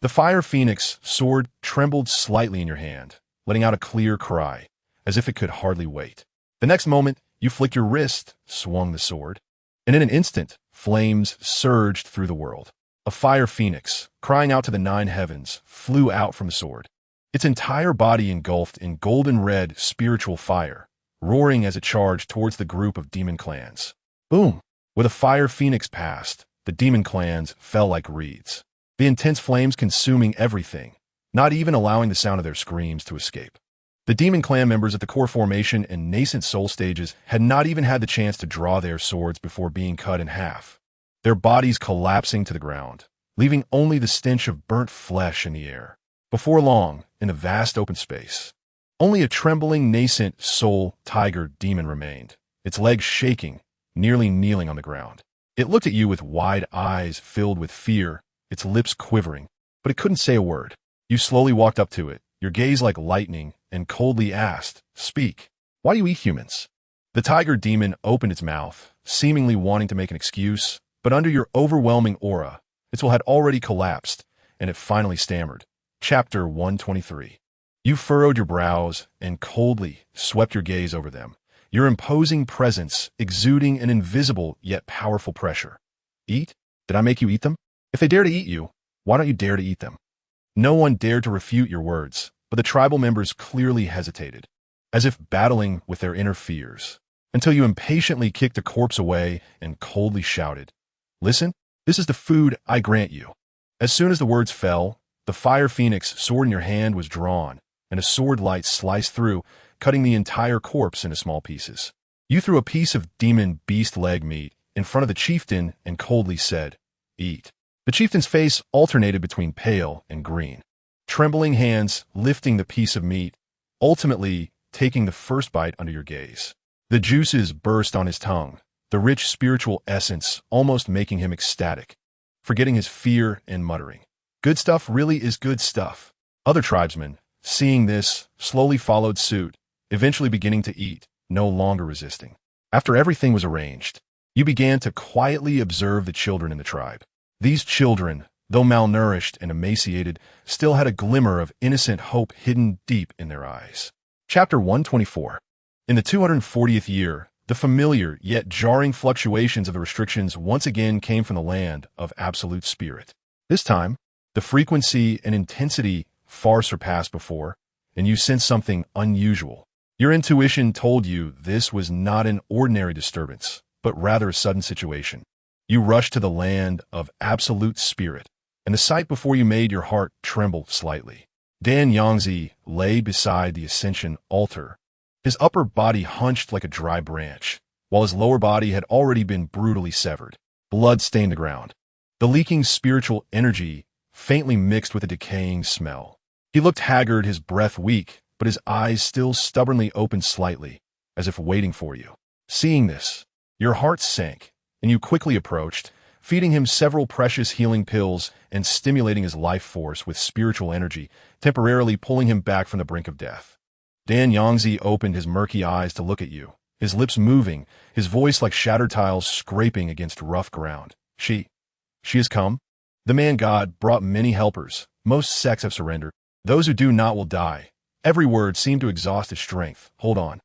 The fire phoenix sword trembled slightly in your hand, letting out a clear cry, as if it could hardly wait. The next moment, you flicked your wrist, swung the sword, and in an instant, flames surged through the world. A fire phoenix, crying out to the 9 heavens, flew out from the sword, its entire body engulfed in golden red spiritual fire, roaring as it charged towards the group of demon clans. Boom! Where the fire phoenix passed, the demon clans fell like reeds, the intense flames consuming everything, not even allowing the sound of their screams to escape. The demon clan members at the core formation and nascent soul stages had not even had the chance to draw their swords before being cut in half, their bodies collapsing to the ground, leaving only the stench of burnt flesh in the air. Before long, in the vast open space, only a trembling nascent soul tiger demon remained, its legs shaking, nearly kneeling on the ground. It looked at you with wide eyes filled with fear, its lips quivering, but it couldn't say a word. You slowly walked up to it, your gaze like lightning, and coldly asked, "Speak. Why do you eat humans?" The tiger demon opened its mouth, seemingly wanting to make an excuse, but under your overwhelming aura, its will had already collapsed, and it finally stammered. Chapter 123. You furrowed your brows and coldly swept your gaze over them, your imposing presence exuding an invisible yet powerful pressure. Eat? Did I make you eat them? If they dare to eat you, why don't you dare to eat them? No one dared to refute your words, but the tribal members clearly hesitated, as if battling with their inner fears, until you impatiently kicked the corpse away and coldly shouted, "Listen, this is the food I grant you." As soon as the words fell, the fire phoenix sword in your hand was drawn, and a sword light sliced through, cutting the entire corpse into small pieces. You threw a piece of demon beast leg meat in front of the chieftain and coldly said, "Eat." The chieftain's face alternated between pale and green, trembling hands lifting the piece of meat, ultimately taking the first bite under your gaze. The juices burst on his tongue, the rich spiritual essence almost making him ecstatic, forgetting his fear and muttering, "Good stuff really is good stuff." Other tribesmen, seeing this, slowly followed suit, eventually beginning to eat, no longer resisting. After everything was arranged, you began to quietly observe the children in the tribe. These children, though malnourished and emaciated, still had a glimmer of innocent hope hidden deep in their eyes. Chapter 124. In the 240th year, the familiar yet jarring fluctuations of the restrictions once again came from the land of Absolute Spirit. This time, the frequency and intensity far surpassed before, and you sensed something unusual. Your intuition told you this was not an ordinary disturbance, but rather a sudden situation. You rushed to the land of Absolute Spirit, and the sight before you made your heart tremble slightly. Dan Yangzi lay beside the ascension altar, his upper body hunched like a dry branch, while his lower body had already been brutally severed. Blood stained the ground, the leaking spiritual energy faintly mixed with a decaying smell. He looked haggard, his breath weak, but his eyes still stubbornly opened slightly, as if waiting for you. Seeing this, your heart sank, and you quickly approached, feeding him several precious healing pills and stimulating his life force with spiritual energy, temporarily pulling him back from the brink of death. Dan Yangzi opened his murky eyes to look at you, his lips moving, his voice like shattered tiles scraping against rough ground. She has come. The man-god brought many helpers. Most sects have surrendered. Those who do not will die. Every word seemed to exhaust his strength. Hold on.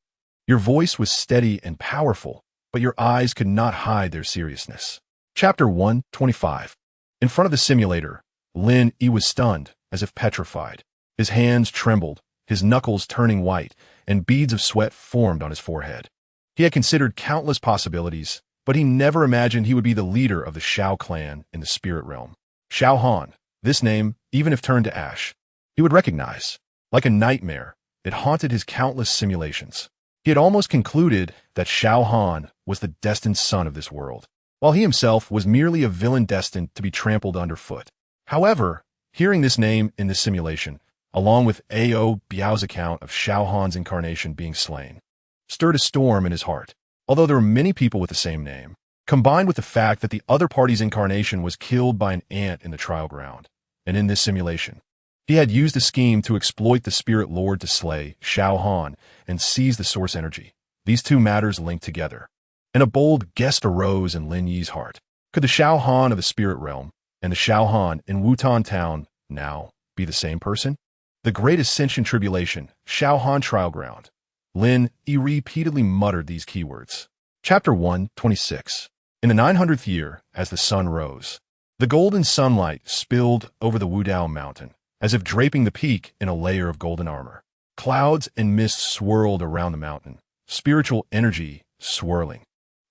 Your voice was steady and powerful, but your eyes could not hide their seriousness. Chapter 125. In front of the simulator, Lin Yi was stunned, as if petrified. His hands trembled, his knuckles turning white, and beads of sweat formed on his forehead. He had considered countless possibilities, but he never imagined he would be the leader of the Shao clan in the spirit realm. Shao Han, this name, even if turned to ash, he would recognize. Like a nightmare, it haunted his countless simulations. He had almost concluded that Shao Han was the destined son of this world, while he himself was merely a villain destined to be trampled underfoot. However, hearing this name in this simulation, along with A.O. Biao's account of Xiao Han's incarnation being slain, stirred a storm in his heart. Although there were many people with the same name, combined with the fact that the other party's incarnation was killed by an ant in the trial ground, and in this simulation, he had used a scheme to exploit the Spirit Lord to slay Xiao Han and seize the source energy. These two matters linked together, and a bold guess arose in Lin Yi's heart. Could the Xiao Han of the Spirit Realm and the Xiao Han in Wutan Town now be the same person? The Great Ascension Tribulation, Xiao Han Trial Ground. Lin Yi repeatedly muttered these keywords. Chapter 126. In the 900th year, as the sun rose, the golden sunlight spilled over the Wutan Mountain, as if draping the peak in a layer of golden armor. Clouds and mist swirled around the mountain, spiritual energy swirling,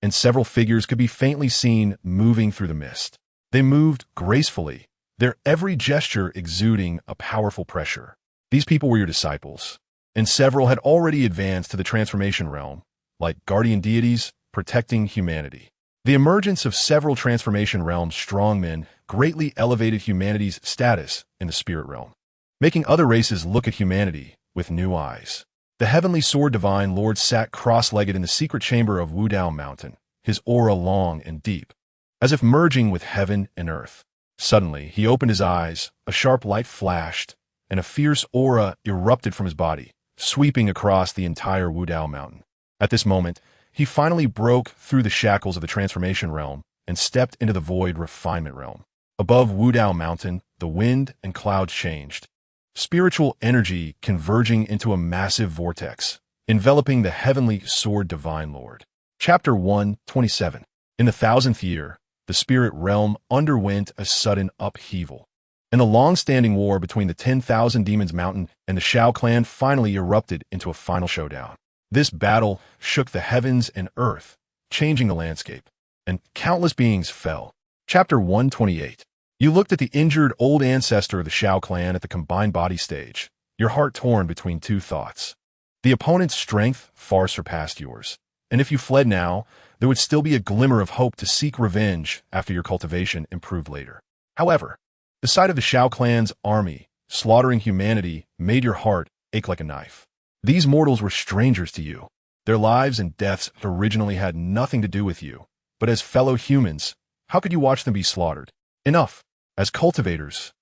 and several figures could be faintly seen moving through the mist. They moved gracefully, their every gesture exuding a powerful pressure. These people were your disciples, and several had already advanced to the transformation realm, like guardian deities protecting humanity. The emergence of several transformation realm strongmen greatly elevated humanity's status in the spirit realm, making other races look at humanity with new eyes. The heavenly sword divine lord sat cross-legged in the secret chamber of Wutan Mountain, his aura long and deep, as if merging with heaven and earth. Suddenly, he opened his eyes, a sharp light flashed, and a fierce aura erupted from his body, sweeping across the entire Wutan Mountain. At this moment, he finally broke through the shackles of the transformation realm and stepped into the void refinement realm. Above Wutan Mountain, the wind and clouds changed, spiritual energy converging into a massive vortex, enveloping the heavenly sword divine lord. Chapter 127. In the 1000th year, the spirit realm underwent a sudden upheaval, and the long-standing war between the 10,000 Demons Mountain and the Shao clan finally erupted into a final showdown. This battle shook the heavens and earth, changing the landscape, and countless beings fell. Chapter 128. You looked at the injured old ancestor of the Shao clan at the combined body stage, your heart torn between two thoughts. The opponent's strength far surpassed yours, and if you fled now, there would still be a glimmer of hope to seek revenge after your cultivation improved later. However, the sight of the Shao clan's army slaughtering humanity made your heart ache like a knife. These mortals were strangers to you. Their lives and deaths originally had nothing to do with you, but as fellow humans, how could you watch them be slaughtered? Enough. As cultivators,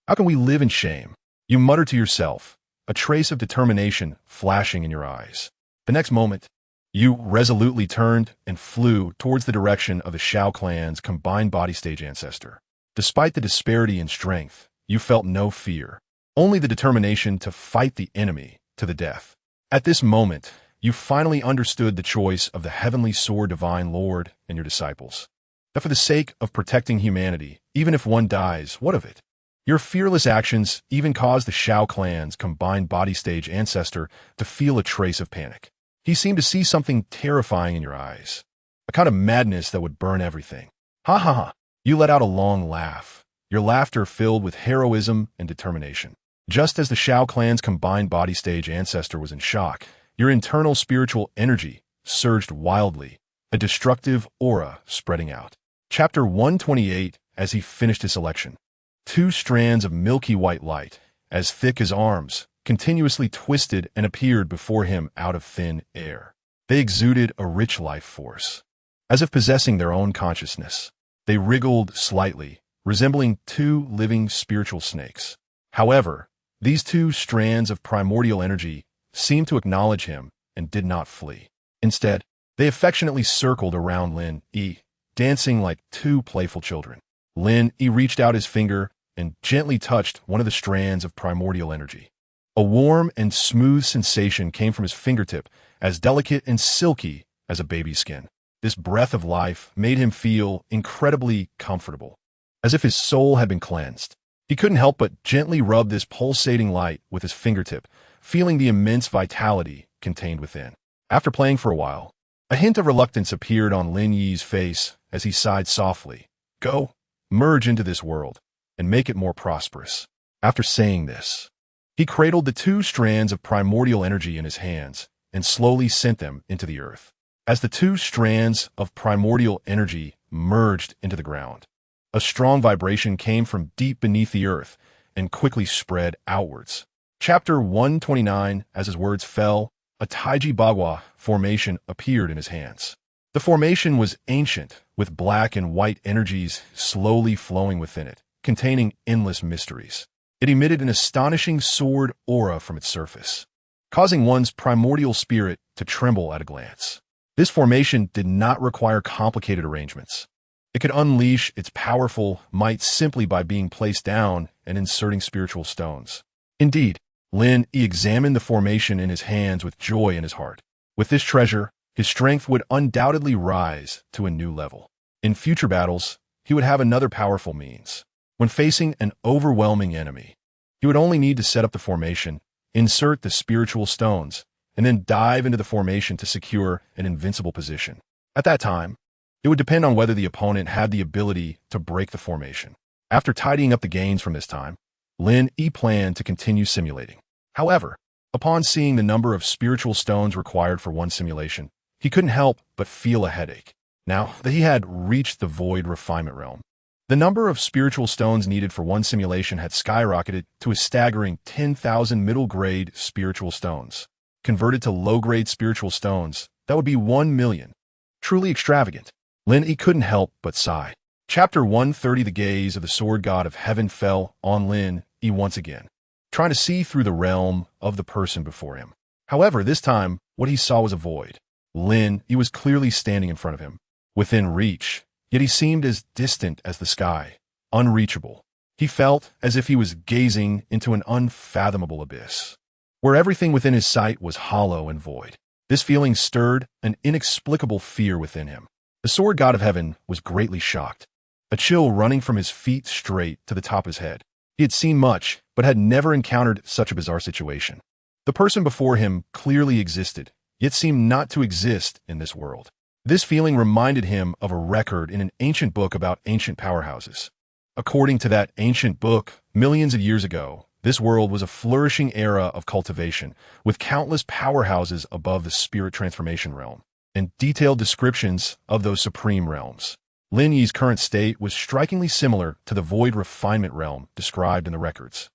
how can we live in shame? You muttered to yourself, a trace of determination flashing in your eyes. The next moment, you resolutely turned and flew towards the direction of the Shao clan's combined body stage ancestor. Despite the disparity in strength, you felt no fear, only the determination to fight the enemy to the death. At this moment, you finally understood the choice of the heavenly sword divine lord and your disciples. That for the sake of protecting humanity, even if one dies, what of it? Your fearless actions even caused the Shao clan's combined body stage ancestor to feel a trace of panic. He seemed to see something terrifying in your eyes, a kind of madness that would burn everything. Ha ha ha. You let out a long laugh, your laughter filled with heroism and determination. Just as the Shao clan's combined body stage ancestor was in shock, your internal spiritual energy surged wildly, a destructive aura spreading out. Chapter 128. As he finished his selection, two strands of milky white light, as thick as arms, continuously twisted and appeared before him out of thin air. They exuded a rich life force, as if possessing their own consciousness. They wriggled slightly, resembling two living spiritual snakes. However, these two strands of primordial energy seemed to acknowledge him and did not flee. Instead, they affectionately circled around Lin Yi, dancing like two playful children. Lin Yi reached out his finger and gently touched one of the strands of primordial energy. A warm and smooth sensation came from his fingertip, as delicate and silky as a baby's skin. This breath of life made him feel incredibly comfortable, as if his soul had been cleansed. He couldn't help but gently rub this pulsating light with his fingertip, feeling the immense vitality contained within. After playing for a while, a hint of reluctance appeared on Lin Yi's face as he sighed softly. Go, merge into this world, and make it more prosperous. After saying this, he cradled the two strands of primordial energy in his hands and slowly sent them into the earth. As the two strands of primordial energy merged into the ground, a strong vibration came from deep beneath the earth and quickly spread outwards, Chapter 129, as his words fell, a Taiji Bagua formation appeared in his hands. The formation was ancient, with black and white energies slowly flowing within it, containing endless mysteries. It emitted an astonishing sword aura from its surface, causing one's primordial spirit to tremble at a glance. This formation did not require complicated arrangements. It could unleash its powerful might simply by being placed down and inserting spiritual stones. Indeed, Lin Yi examined the formation in his hands with joy in his heart. With this treasure, his strength would undoubtedly rise to a new level. In future battles, he would have another powerful means. When facing an overwhelming enemy, he would only need to set up the formation, insert the spiritual stones, and then dive into the formation to secure an invincible position. At that time, it would depend on whether the opponent had the ability to break the formation. After tidying up the gains from this time, Lin Yi planned to continue simulating. However, upon seeing the number of spiritual stones required for one simulation, he couldn't help but feel a headache. Now that he had reached the void refinement realm, the number of spiritual stones needed for one simulation had skyrocketed to a staggering 10,000 middle-grade spiritual stones. Converted to low-grade spiritual stones, that would be 1 million. Truly extravagant. Lin Yi couldn't help but sigh. Chapter 130. The gaze of the sword god of heaven fell on Lin Yi once again, trying to see through the realm of the person before him. However, this time, what he saw was a void. Lin Yi was clearly standing in front of him, within reach, yet he seemed as distant as the sky, unreachable. He felt as if he was gazing into an unfathomable abyss, where everything within his sight was hollow and void. This feeling stirred an inexplicable fear within him. The sword god of heaven was greatly shocked, a chill running from his feet straight to the top of his head. He had seen much, but had never encountered such a bizarre situation. The person before him clearly existed, yet seemed not to exist in this world. This feeling reminded him of a record in an ancient book about ancient powerhouses. According to that ancient book, millions of years ago, this world was a flourishing era of cultivation, with countless powerhouses above the spirit transformation realm, and detailed descriptions of those supreme realms. Lin Yi's current state was strikingly similar to the void refinement realm described in the records.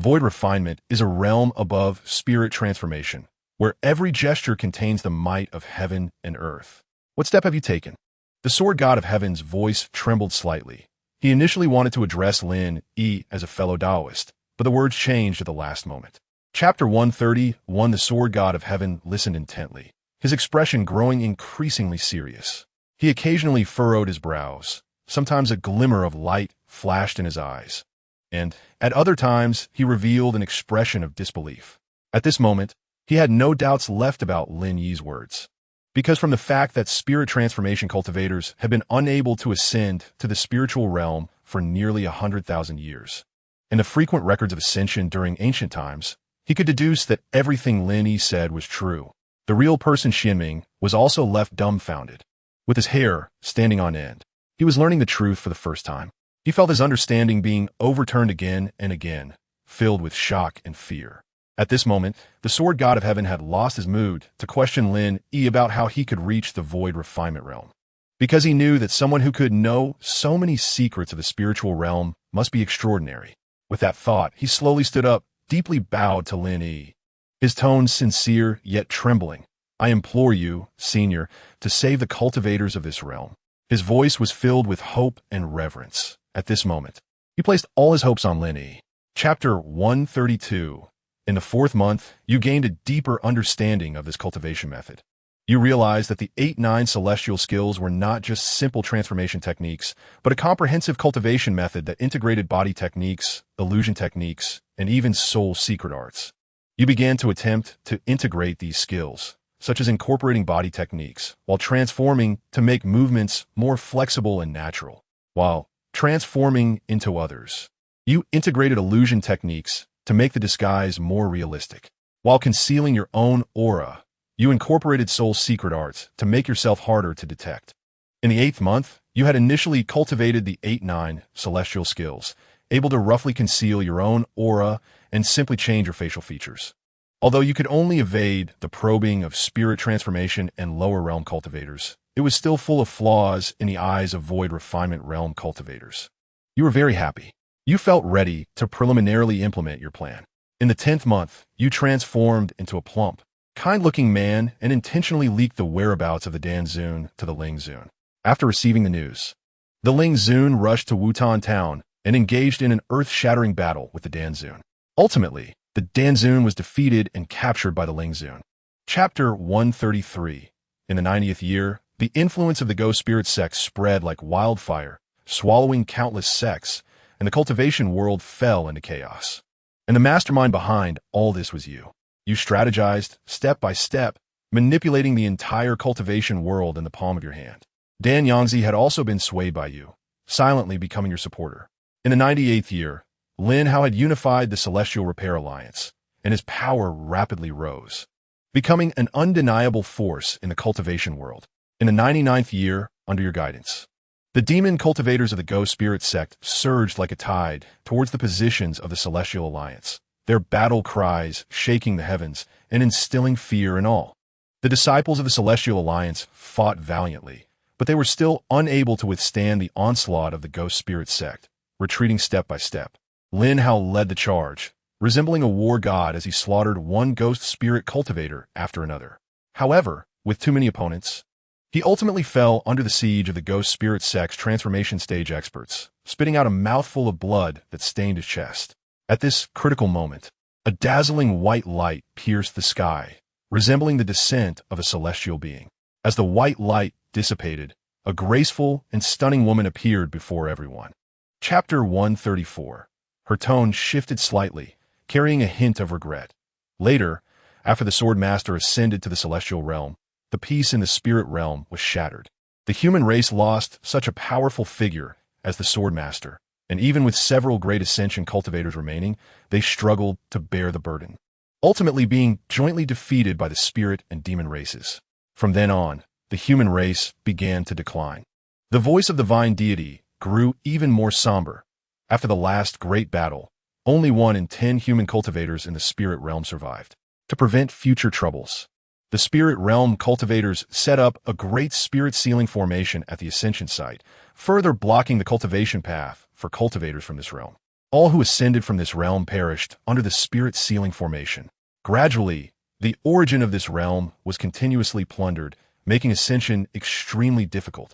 Void refinement is a realm above spirit transformation, where every gesture contains the might of heaven and earth. What step have you taken? The sword god of heaven's voice trembled slightly. He initially wanted to address Lin Yi as a fellow Taoist, but the words changed at the last moment. Chapter 131. The sword god of heaven listened intently, his expression growing increasingly serious. He occasionally furrowed his brows. Sometimes a glimmer of light flashed in his eyes, and at other times he revealed an expression of disbelief. At this moment, he had no doubts left about Lin Yi's words, because from the fact that spirit transformation cultivators had been unable to ascend to the spiritual realm for nearly 100,000 years, and the frequent records of ascension during ancient times, he could deduce that everything Lin Yi said was true. The real person Xianming was also left dumbfounded, with his hair standing on end. He was learning the truth for the first time. He felt his understanding being overturned again and again, filled with shock and fear. At this moment, the sword god of heaven had lost his mood to question Lin Yi about how he could reach the void refinement realm, because he knew that someone who could know so many secrets of the spiritual realm must be extraordinary. With that thought, he slowly stood up, deeply bowed to Lin Yi, his tone sincere yet trembling. I implore you, senior, to save the cultivators of this realm. His voice was filled with hope and reverence. At this moment, he placed all his hopes on Lin Yi. Chapter 132. In the 4th month, you gained a deeper understanding of this cultivation method. You realized that the 8-9 celestial skills were not just simple transformation techniques, but a comprehensive cultivation method that integrated body techniques, illusion techniques, and even soul secret arts. You began to attempt to integrate these skills, such as incorporating body techniques, while transforming to make movements more flexible and natural, while transforming into others. You integrated illusion techniques to make the disguise more realistic. While concealing your own aura, you incorporated soul secret arts to make yourself harder to detect. In the 8th month, you had initially cultivated the 8-9 celestial skills, able to roughly conceal your own aura and simply change your facial features. Although you could only evade the probing of spirit transformation and lower realm cultivators, it was still full of flaws in the eyes of void refinement realm cultivators. You were very happy. You felt ready to preliminarily implement your plan. In the 10th month, you transformed into a plump, kind-looking man and intentionally leaked the whereabouts of the Danzun to the Ling Zun. After receiving the news, the Ling Zun rushed to Wutan Town and engaged in an earth-shattering battle with the Danzun. Ultimately, the Danzun was defeated and captured by the Ling Zun. Chapter 133. In the 90th year, the influence of the ghost spirit sect spread like wildfire, swallowing countless sects, and the cultivation world fell into chaos. And the mastermind behind all this was you. You strategized, step by step, manipulating the entire cultivation world in the palm of your hand. Dan Yangzi had also been swayed by you, silently becoming your supporter. In the 98th year, Lin Hao had unified the Celestial Repair Alliance, and his power rapidly rose, becoming an undeniable force in the cultivation world. In the 99th year, under your guidance, the demon cultivators of the ghost spirit sect surged like a tide towards the positions of the Celestial Alliance, their battle cries shaking the heavens and instilling fear in all. The disciples of the Celestial Alliance fought valiantly, but they were still unable to withstand the onslaught of the ghost spirit sect, retreating step by step. Lin Hao led the charge, resembling a war god as he slaughtered one ghost spirit cultivator after another. However, with too many opponents, he ultimately fell under the siege of the ghost spirit sect's transformation stage experts, spitting out a mouthful of blood that stained his chest. At this critical moment, a dazzling white light pierced the sky, resembling the descent of a celestial being. As the white light dissipated, a graceful and stunning woman appeared before everyone. Chapter 134. Her tone shifted slightly, carrying a hint of regret. Later, after the Sword Master ascended to the celestial realm, the peace in the spirit realm was shattered. The human race lost such a powerful figure as the Sword Master, and even with several great ascension cultivators remaining, they struggled to bear the burden, ultimately being jointly defeated by the spirit and demon races. From then on, the human race began to decline. The voice of the divine deity grew even more somber. After the last great battle, only 1 in 10 human cultivators in the spirit realm survived. To prevent future troubles, the spirit realm cultivators set up a great spirit sealing formation at the ascension site, further blocking the cultivation path for cultivators from this realm. All who ascended from this realm perished under the spirit sealing formation. Gradually, the origin of this realm was continuously plundered, making ascension extremely difficult,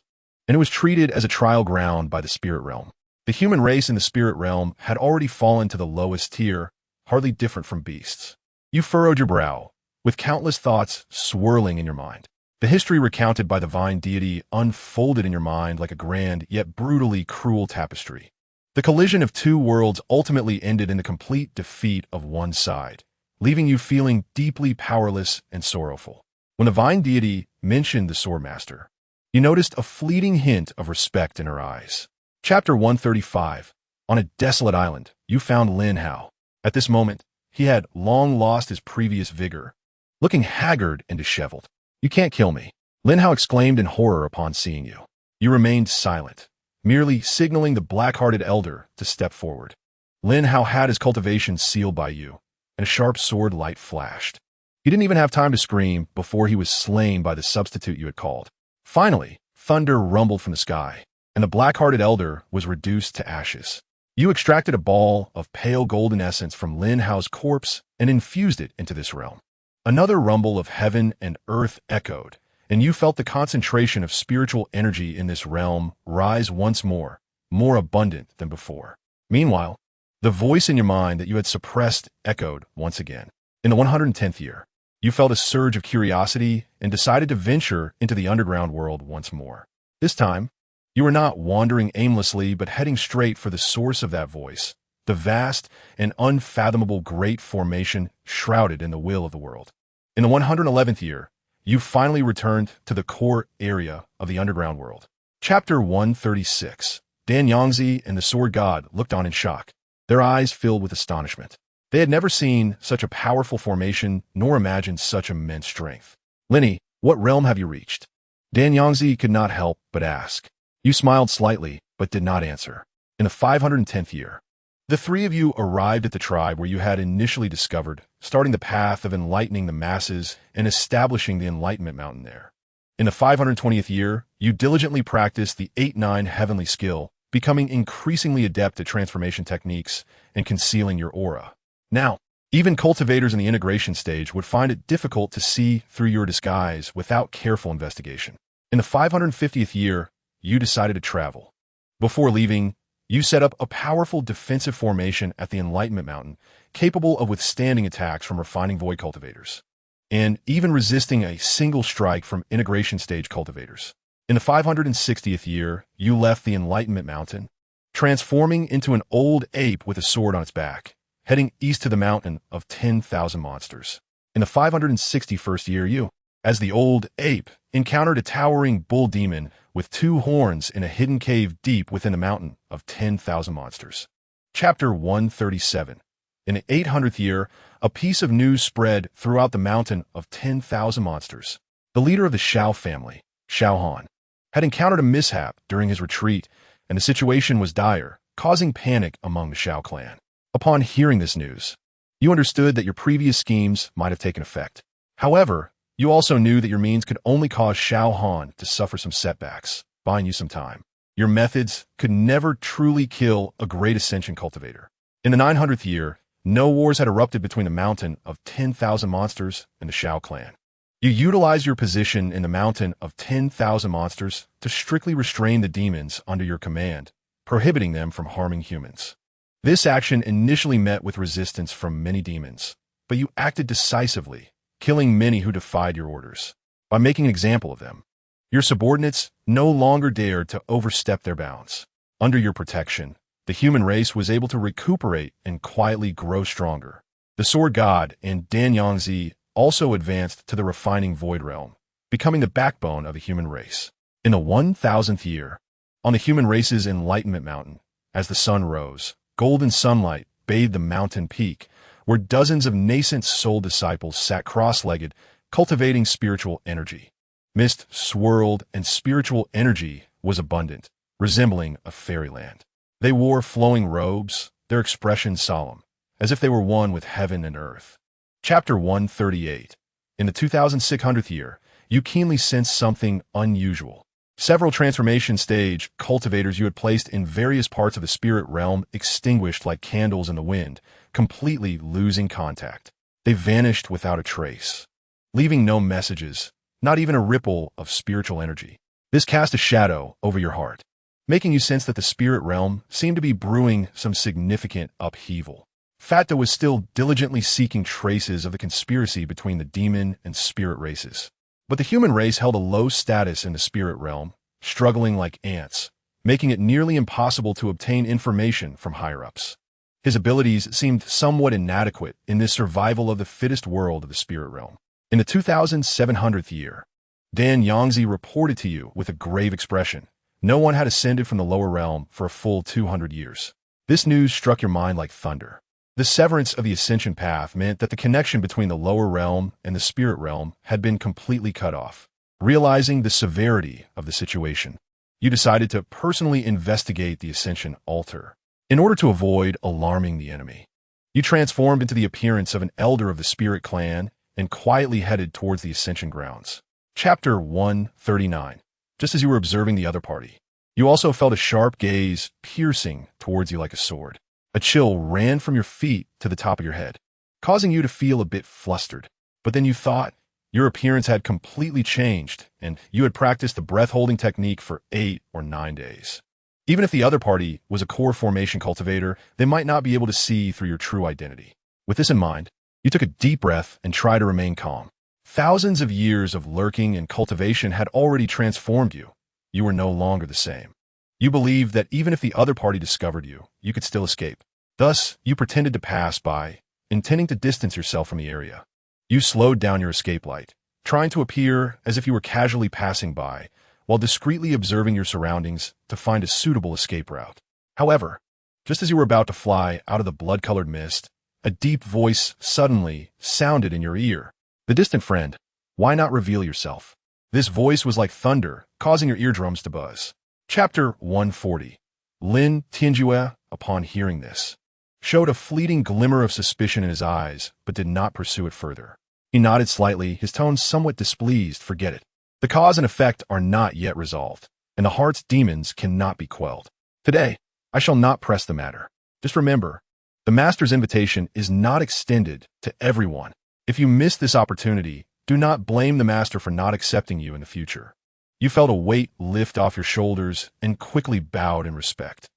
and it was treated as a trial ground by the spirit realm. The human race in the spirit realm had already fallen to the lowest tier, hardly different from beasts. You furrowed your brow, with countless thoughts swirling in your mind. The history recounted by the divine deity unfolded in your mind like a grand yet brutally cruel tapestry. The collision of 2 worlds ultimately ended in the complete defeat of one side, leaving you feeling deeply powerless and sorrowful. When the divine deity mentioned the Sword Master, you noticed a fleeting hint of respect in her eyes. Chapter 135. On a desolate island, you found Lin Hao. At this moment, he had long lost his previous vigor, looking haggard and disheveled. "You can't kill me," Lin Hao exclaimed in horror upon seeing you. You remained silent, merely signaling the black-hearted elder to step forward. Lin Hao had his cultivation sealed by you, and a sharp sword light flashed. He didn't even have time to scream before he was slain by the substitute you had called. Finally, thunder rumbled from the sky, and the black-hearted elder was reduced to ashes. You extracted a ball of pale golden essence from Lin Hao's corpse and infused it into this realm. Another rumble of heaven and earth echoed, and you felt the concentration of spiritual energy in this realm rise once more abundant than before. Meanwhile, the voice in your mind that you had suppressed echoed once again. In the 110th year, you felt a surge of curiosity and decided to venture into the underground world once more. This time, you were not wandering aimlessly but heading straight for the source of that voice, the vast and unfathomable great formation shrouded in the will of the world. In the 111th year, you finally returned to the core area of the underground world. Chapter 136. Dan Yangzi and the Sword God looked on in shock, their eyes filled with astonishment. They had never seen such a powerful formation nor imagined such immense strength. "Lin Yi, what realm have you reached?" Dan Yangzi could not help but ask. You smiled slightly, but did not answer. In the 510th year, the 3 of you arrived at the tribe where you had initially discovered, starting the path of enlightening the masses and establishing the Enlightenment Mountain there. In the 520th year, you diligently practiced the 8-9 heavenly skill, becoming increasingly adept at transformation techniques and concealing your aura. Now, Even cultivators in the integration stage would find it difficult to see through your disguise without careful investigation. In the 550th year, you decided to travel. Before leaving, you set up a powerful defensive formation at the Enlightenment Mountain, capable of withstanding attacks from refining void cultivators, and even resisting a single strike from integration stage cultivators. In the 560th year, you left the Enlightenment Mountain, transforming into an old ape with a sword on its back, heading east to the mountain of 10,000 monsters. In the 561st year, you, as the old ape, encountered a towering bull demon with 2 horns in a hidden cave deep within the mountain of 10,000 monsters. Chapter 137. In the 800th year, a piece of news spread throughout the mountain of 10,000 monsters. The leader of the Shao family, Shao Han, had encountered a mishap during his retreat, and the situation was dire, causing panic among the Shao clan. Upon hearing this news, you understood that your previous schemes might have taken effect. However, you also knew that your means could only cause Shao Han to suffer some setbacks, buying you some time. Your methods could never truly kill a great ascension cultivator. In the 900th year, no wars had erupted between the mountain of 10,000 monsters and the Shao clan. You utilized your position in the mountain of 10,000 monsters to strictly restrain the demons under your command, prohibiting them from harming humans. This action initially met with resistance from many demons, but you acted decisively, killing many who defied your orders. By making an example of them, your subordinates no longer dared to overstep their bounds. Under your protection, the human race was able to recuperate and quietly grow stronger. The Sword God and Dan Yangzi also advanced to the refining void realm, becoming the backbone of the human race. In the 1000th year, on the human race's Enlightenment Mountain, as the sun rose, golden sunlight bathed the mountain peak, where dozens of nascent soul disciples sat cross-legged, cultivating spiritual energy. Mist swirled, and spiritual energy was abundant, resembling a fairyland. They wore flowing robes, their expression solemn, as if they were one with heaven and earth. Chapter 138. In the 2600th year, you keenly sensed something unusual. Several transformation stage cultivators you had placed in various parts of the spirit realm extinguished like candles in the wind, completely losing contact. They vanished without a trace, leaving no messages, not even a ripple of spiritual energy. This cast a shadow over your heart, making you sense that the spirit realm seemed to be brewing some significant upheaval. Fatda was still diligently seeking traces of the conspiracy between the demon and spirit races. But the human race held a low status in the spirit realm, struggling like ants, making it nearly impossible to obtain information from higher-ups. His abilities seemed somewhat inadequate in this survival of the fittest world of the spirit realm. In the 2700th year, Dan Yangzi reported to you with a grave expression. No one had ascended from the lower realm for a full 200 years. This news struck your mind like thunder. The severance of the ascension path meant that the connection between the lower realm and the spirit realm had been completely cut off. Realizing the severity of the situation, you decided to personally investigate the ascension altar. In order to avoid alarming the enemy, you transformed into the appearance of an elder of the spirit clan and quietly headed towards the ascension grounds. Chapter 139. Just as you were observing the other party, you also felt a sharp gaze piercing towards you like a sword. A chill ran from your feet to the top of your head, causing you to feel a bit flustered. But then you thought your appearance had completely changed, and you had practiced the breath-holding technique for 8 or 9 days. Even if the other party was a core formation cultivator, they might not be able to see through your true identity. With this in mind, you took a deep breath and tried to remain calm. Thousands of years of lurking and cultivation had already transformed you. You were no longer the same. You believed that even if the other party discovered you, you could still escape. Thus, you pretended to pass by, intending to distance yourself from the area. You slowed down your escape light, trying to appear as if you were casually passing by, while discreetly observing your surroundings to find a suitable escape route. However, just as you were about to fly out of the blood-colored mist, a deep voice suddenly sounded in your ear. The distant friend, why not reveal yourself? This voice was like thunder, causing your eardrums to buzz. Chapter 140. Lin Yi, upon hearing this, showed a fleeting glimmer of suspicion in his eyes, but did not pursue it further. He nodded slightly, his tone somewhat displeased. Forget it. The cause and effect are not yet resolved, and the heart's demons cannot be quelled. Today, I shall not press the matter. Just remember, The master's invitation is not extended to everyone. If you miss this opportunity, do not blame the master for not accepting you in the future. You felt a weight lift off your shoulders and quickly bowed in respect.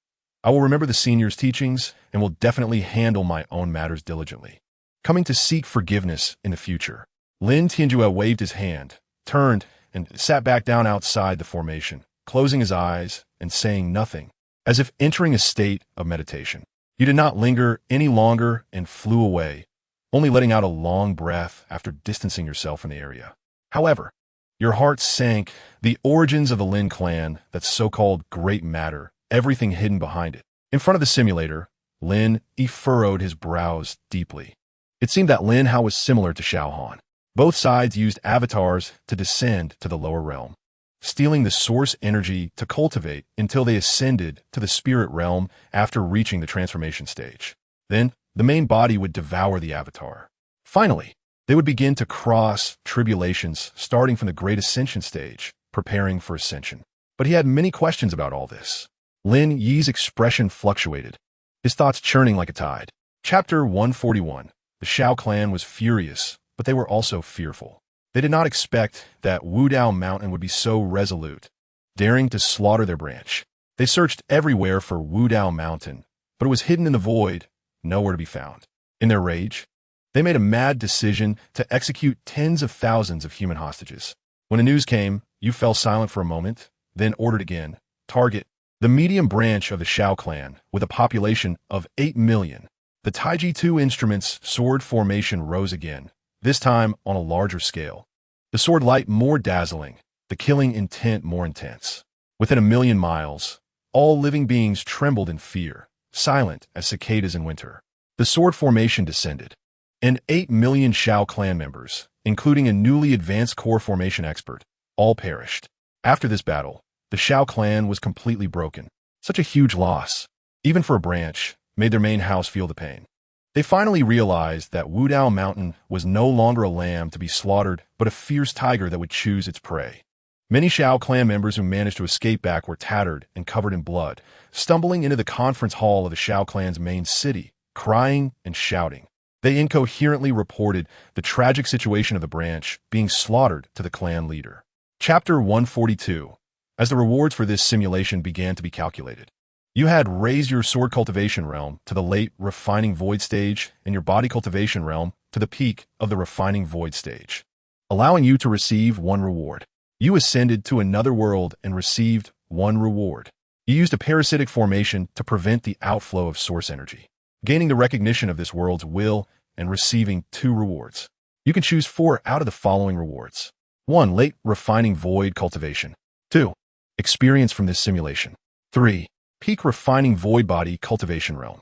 I will remember the senior's teachings and will definitely handle my own matters diligently. Coming to seek forgiveness in the future. Lin Yi waved his hand, turned, and sat back down outside the formation, closing his eyes and saying nothing, as if entering a state of meditation. You did not linger any longer and flew away, only letting out a long breath after distancing yourself from the area. However, your heart sank. The origins of the Lin clan, that so-called great matter, everything hidden behind it. In front of the simulator, Lin Yi furrowed his brows deeply. It seemed that Lin Hao was similar to Xiao Han. Both sides used avatars to descend to the lower realm, stealing the source energy to cultivate until they ascended to the spirit realm after reaching the transformation stage. Then, the main body would devour the avatar. Finally, they would begin to cross tribulations starting from the Great Ascension stage, preparing for ascension. But he had many questions about all this. Lin Yi's expression fluctuated, his thoughts churning like a tide. Chapter 141. The Shao clan was furious, but they were also fearful. They did not expect that Wutan Mountain would be so resolute, daring to slaughter their branch. They searched everywhere for Wutan Mountain, but it was hidden in the void, nowhere to be found. In their rage, they made a mad decision to execute tens of thousands of human hostages. When the news came, you fell silent for a moment, then ordered again. Target: the medium branch of the Shao clan, with a population of 8 million. The Taiji 2 instruments sword formation rose again, this time on a larger scale. The sword light more dazzling, the killing intent more intense. Within 1,000,000 miles, all living beings trembled in fear, silent as cicadas in winter. The sword formation descended, and 8 million Shao clan members, including a newly advanced core formation expert, all perished. After this battle, the Shao clan was completely broken. Such a huge loss, even for a branch, made their main house feel the pain. They finally realized that Wutan Mountain was no longer a lamb to be slaughtered, but a fierce tiger that would choose its prey. Many Shao clan members who managed to escape back were tattered and covered in blood, stumbling into the conference hall of the Shao clan's main city, crying and shouting. They incoherently reported the tragic situation of the branch being slaughtered to the clan leader. Chapter 142. As the rewards for this simulation began to be calculated, you had raised your sword cultivation realm to the late refining void stage and your body cultivation realm to the peak of the refining void stage, allowing you to receive 1 reward. You ascended to another world and received 1 reward. You used a parasitic formation to prevent the outflow of source energy, gaining the recognition of this world's will and receiving 2 rewards. You can choose 4 out of the following rewards. 1. Late refining void cultivation. 2. Experience from this simulation. 3. Peak refining void body cultivation realm.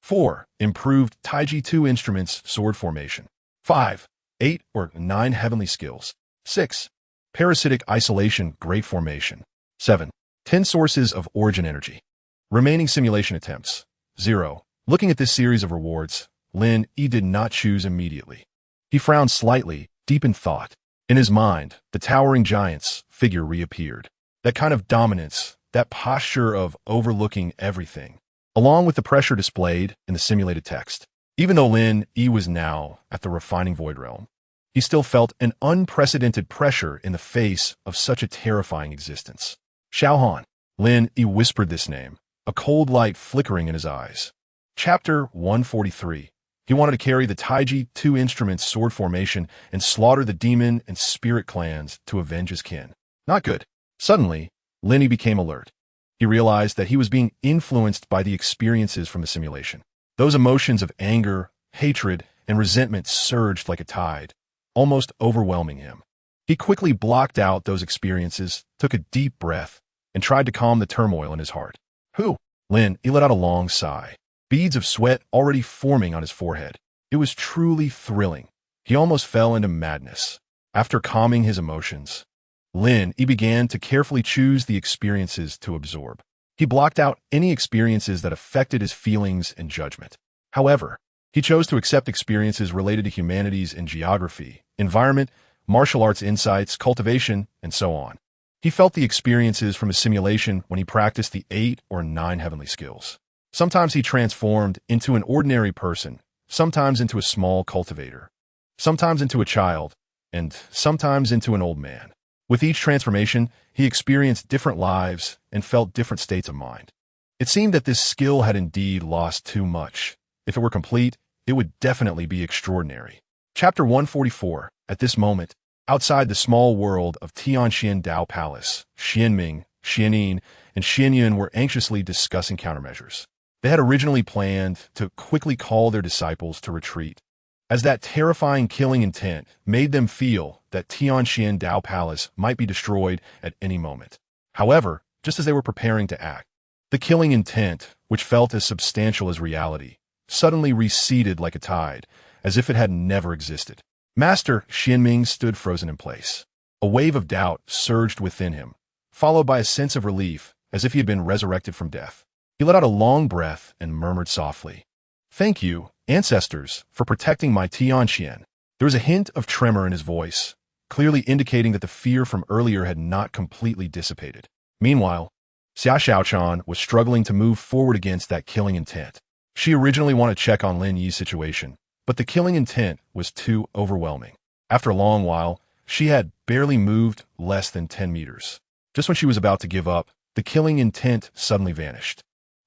4. Improved Taiji 2 instruments sword formation. 5. 8 or 9 heavenly skills. 6. Parasitic isolation great formation. 7. 10 sources of origin energy. Remaining simulation attempts. 0. Looking at this series of rewards, Lin Yi did not choose immediately. He frowned slightly, deep in thought. In his mind, the towering giant's figure reappeared. That kind of dominance, that posture of overlooking everything, along with the pressure displayed in the simulated text. Even though Lin Yi was now at the refining void realm, he still felt an unprecedented pressure in the face of such a terrifying existence. Xiao Han. Lin Yi whispered this name, a cold light flickering in his eyes. Chapter 143. He wanted to carry the Taiji 2 instruments sword formation and slaughter the demon and spirit clans to avenge his kin. Not good. Suddenly, Lin Yi became alert. He realized that he was being influenced by the experiences from the simulation. Those emotions of anger, hatred, and resentment surged like a tide, almost overwhelming him. He quickly blocked out those experiences, took a deep breath, and tried to calm the turmoil in his heart. Who? Lin Yi let out a long sigh, beads of sweat already forming on his forehead. It was truly thrilling. He almost fell into madness. After calming his emotions, Lin Yi began to carefully choose the experiences to absorb. He blocked out any experiences that affected his feelings and judgment. However, he chose to accept experiences related to humanities and geography, environment, martial arts insights, cultivation, and so on. He felt the experiences from a simulation when he practiced the 8 or 9 heavenly skills. Sometimes he transformed into an ordinary person, sometimes into a small cultivator, sometimes into a child, and sometimes into an old man. With each transformation, he experienced different lives and felt different states of mind. It seemed that this skill had indeed lost too much. If it were complete, it would definitely be extraordinary. Chapter 144. At this moment, outside the small world of Tianxian Dao Palace, Xianming, Xianyin, and Xianyun were anxiously discussing countermeasures. They had originally planned to quickly call their disciples to retreat, as that terrifying killing intent made them feel that Tianxian Dao Palace might be destroyed at any moment. However, just as they were preparing to act, the killing intent, which felt as substantial as reality, suddenly receded like a tide, as if it had never existed. Master Xianming stood frozen in place. A wave of doubt surged within him, followed by a sense of relief, as if he had been resurrected from death. He let out a long breath and murmured softly, "Thank you, ancestors, for protecting my Tianxian." There was a hint of tremor in his voice, clearly indicating that the fear from earlier had not completely dissipated. Meanwhile, Xia Xiaochan was struggling to move forward against that killing intent. She originally wanted to check on Lin Yi's situation, but the killing intent was too overwhelming. After a long while, she had barely moved less than 10 meters. Just when she was about to give up, the killing intent suddenly vanished.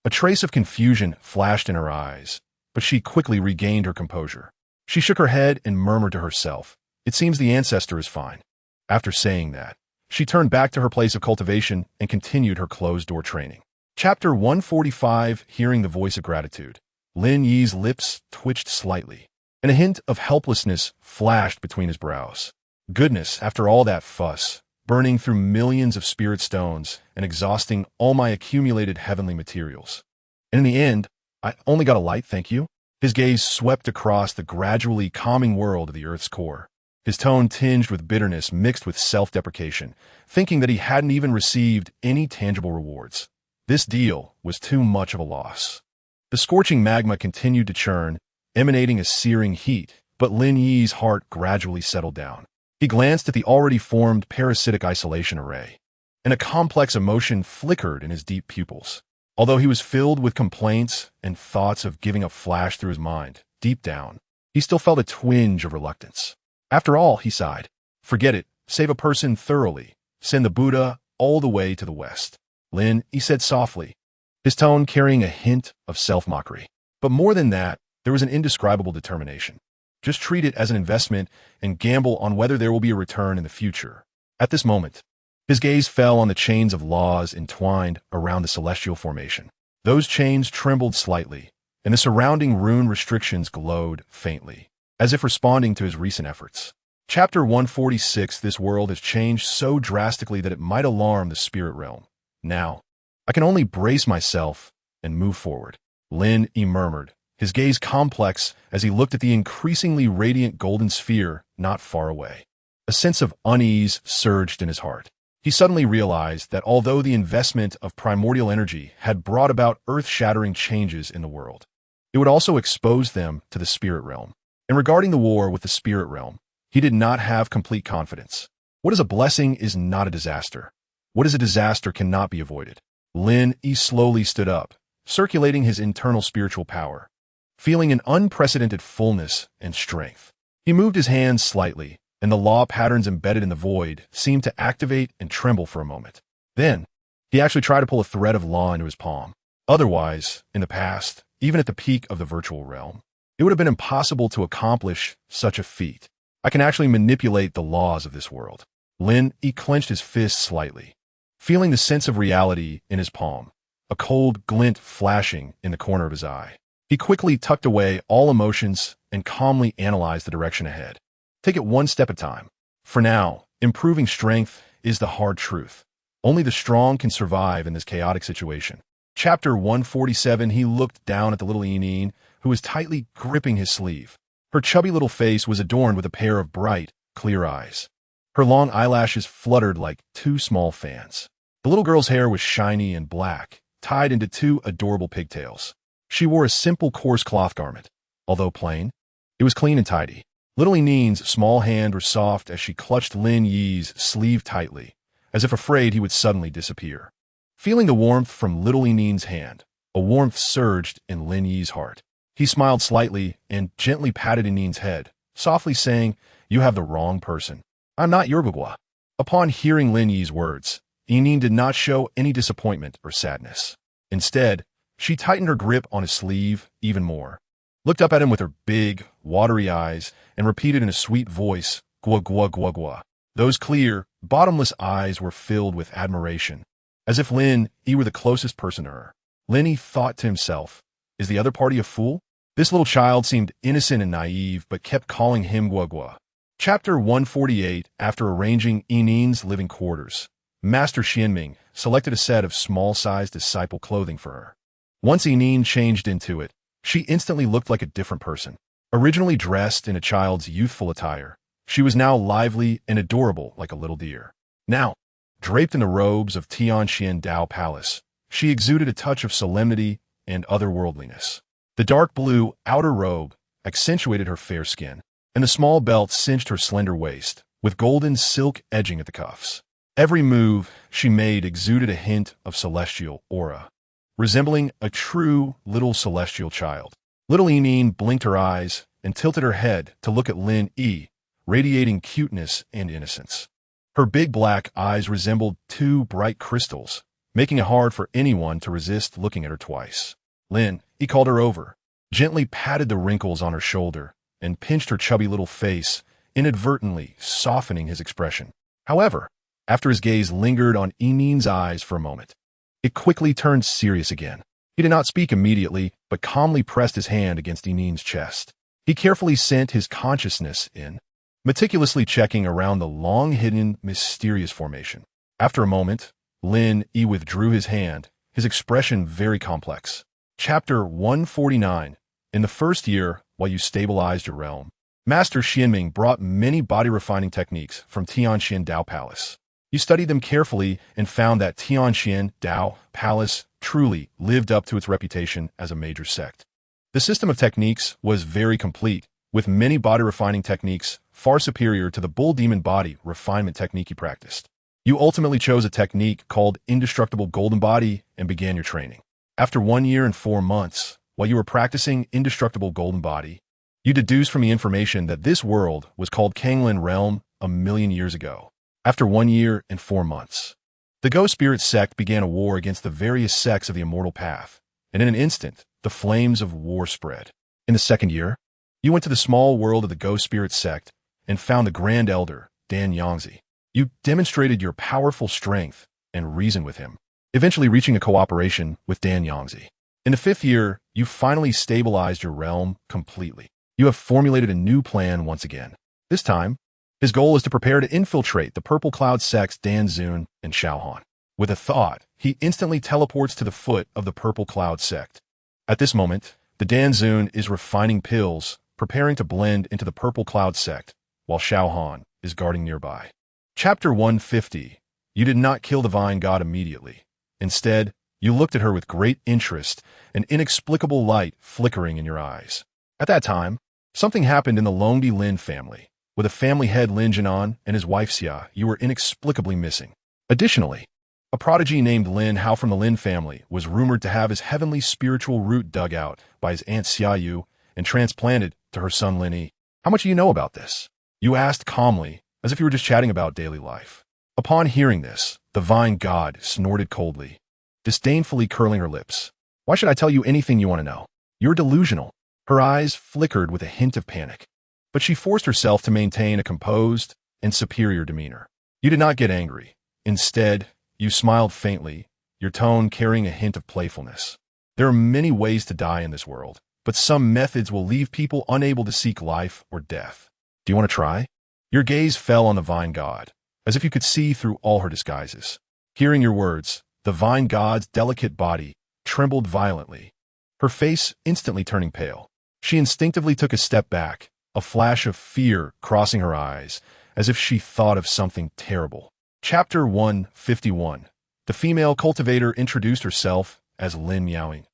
A trace of confusion flashed in her eyes, but she quickly regained her composure. She shook her head and murmured to herself, "It seems the ancestor is fine." After saying that, she turned back to her place of cultivation and continued her closed-door training. Chapter 145. Hearing the voice of gratitude. Lin Yi's lips twitched slightly, and a hint of helplessness flashed between his brows. Goodness, after all that fuss, burning through millions of spirit stones and exhausting all my accumulated heavenly materials. And in the end, I only got a light, thank you. His gaze swept across the gradually calming world of the Earth's core, his tone tinged with bitterness mixed with self-deprecation, thinking that he hadn't even received any tangible rewards. This deal was too much of a loss. The scorching magma continued to churn, emanating a searing heat, but Lin Yi's heart gradually settled down. He glanced at the already formed parasitic isolation array, and a complex emotion flickered in his deep pupils. Although he was filled with complaints and thoughts of giving up flashed through his mind, deep down, he still felt a twinge of reluctance. After all, he sighed, forget it, save a person thoroughly, send the Buddha all the way to the west. Lin, he said softly, his tone carrying a hint of self-mockery. But more than that, there was an indescribable determination. Just treat it as an investment and gamble on whether there will be a return in the future. At this moment, his gaze fell on the chains of laws entwined around the celestial formation. Those chains trembled slightly, and the surrounding rune restrictions glowed faintly, as if responding to his recent efforts. Chapter 146. This world has changed so drastically that it might alarm the spirit realm. Now, I can only brace myself and move forward. Lin Yi murmured, his gaze complex as he looked at the increasingly radiant golden sphere not far away. A sense of unease surged in his heart. He suddenly realized that although the investment of primordial energy had brought about earth-shattering changes in the world, it would also expose them to the spirit realm. And regarding the war with the spirit realm, he did not have complete confidence. What is a blessing is not a disaster. What is a disaster cannot be avoided. Lin Yi slowly stood up, circulating his internal spiritual power, feeling an unprecedented fullness and strength. He moved his hands slightly, and the law patterns embedded in the void seemed to activate and tremble for a moment. Then, he actually tried to pull a thread of law into his palm. Otherwise, in the past, even at the peak of the virtual realm, it would have been impossible to accomplish such a feat. I can actually manipulate the laws of this world. Lin Yi clenched his fist slightly, feeling the sense of reality in his palm, a cold glint flashing in the corner of his eye. He quickly tucked away all emotions and calmly analyzed the direction ahead. Take it one step at a time. For now, improving strength is the hard truth. Only the strong can survive in this chaotic situation. Chapter 147. He looked down at the little Yining, who was tightly gripping his sleeve. Her chubby little face was adorned with a pair of bright, clear eyes. Her long eyelashes fluttered like two small fans. The little girl's hair was shiny and black, tied into two adorable pigtails. She wore a simple coarse cloth garment. Although plain, it was clean and tidy. Little Yining's small hand was soft as she clutched Lin Yi's sleeve tightly, as if afraid he would suddenly disappear. Feeling the warmth from little Yining's hand, A warmth surged in Lin Yi's heart. He smiled slightly and gently patted Inin's head, softly saying, "You have the wrong person. I'm not your Gugwa." Upon hearing Lin Yi's words, Inin did not show any disappointment or sadness. Instead, she tightened her grip on his sleeve even more, looked up at him with her big, watery eyes, and repeated in a sweet voice, "Gwa gwa gwa gwa." Those clear, bottomless eyes were filled with admiration, as if Lin Yi were the closest person to her. Lin Yi thought to himself, "Is the other party a fool?" This little child seemed innocent and naive, but kept calling him Gwa Gwa. Chapter 148. After arranging Inin's living quarters, Master Xianming selected a set of small-sized disciple clothing for her. Once Inin changed into it, she instantly looked like a different person. Originally dressed in a child's youthful attire, she was now lively and adorable like a little deer. Now, draped in the robes of Tianxian Dao Palace, she exuded a touch of solemnity and otherworldliness. The dark blue outer robe accentuated her fair skin, and the small belt cinched her slender waist, with golden silk edging at the cuffs. Every move she made exuded a hint of celestial aura, resembling a true little celestial child. Little Inin blinked her eyes and tilted her head to look at Lin Yi, radiating cuteness and innocence. Her big black eyes resembled two bright crystals, making it hard for anyone to resist looking at her twice. Lin Yi called her over, gently patted the wrinkles on her shoulder, and pinched her chubby little face, inadvertently softening his expression. However, after his gaze lingered on Inin's eyes for a moment, it quickly turned serious again. He did not speak immediately, but calmly pressed his hand against Inin's chest. He carefully sent his consciousness in, meticulously checking around the long-hidden, mysterious formation. After a moment, Lin Yi withdrew his hand, his expression very complex. Chapter 149. In the first year, while you stabilized your realm, Master Xianming brought many body-refining techniques from Tianxian Dao Palace. You studied them carefully and found that Tianxian Dao Palace truly lived up to its reputation as a major sect. The system of techniques was very complete, with many body-refining techniques far superior to the bull demon body refinement technique you practiced. You ultimately chose a technique called Indestructible Golden Body and began your training. After 1 year and 4 months, while you were practicing Indestructible Golden Body, you deduced from the information that this world was called Kanglin Realm 1,000,000 years ago. After 1 year and 4 months, the Ghost Spirit sect began a war against the various sects of the Immortal Path, and in an instant, the flames of war spread. In the second year, you went to the small world of the Ghost Spirit sect and found the Grand Elder, Dan Yangzi. You demonstrated your powerful strength and reasoned with him, eventually reaching a cooperation with Dan Yangzi. In the 5th year, you finally stabilized your realm completely. You have formulated a new plan once again. This time, his goal is to prepare to infiltrate the Purple Cloud sects Dan Zun and Xiaohan. With a thought, he instantly teleports to the foot of the Purple Cloud sect. At this moment, the Dan Zun is refining pills, preparing to blend into the Purple Cloud sect, while Xiaohan is guarding nearby. Chapter 150. You did not kill the Vine God immediately. Instead, you looked at her with great interest, an inexplicable light flickering in your eyes. At that time, something happened in the Longdi Lin family. With a family head Lin Jinan and his wife Xia, you were inexplicably missing. Additionally, a prodigy named Lin Hao from the Lin family was rumored to have his heavenly spiritual root dug out by his aunt Xia Yu and transplanted to her son Lin Yi. How much do you know about this? You asked calmly, as if you were just chatting about daily life. Upon hearing this, the Vine God snorted coldly, disdainfully curling her lips. Why should I tell you anything you want to know? You're delusional. Her eyes flickered with a hint of panic, but she forced herself to maintain a composed and superior demeanor. You did not get angry. Instead, you smiled faintly, your tone carrying a hint of playfulness. There are many ways to die in this world, but some methods will leave people unable to seek life or death. Do you want to try? Your gaze fell on the Vine God, as if you could see through all her disguises. Hearing your words, the Vine God's delicate body trembled violently, her face instantly turning pale. She instinctively took a step back, a flash of fear crossing her eyes, as if she thought of something terrible. Chapter 151. The female cultivator introduced herself as Lin Yaoying.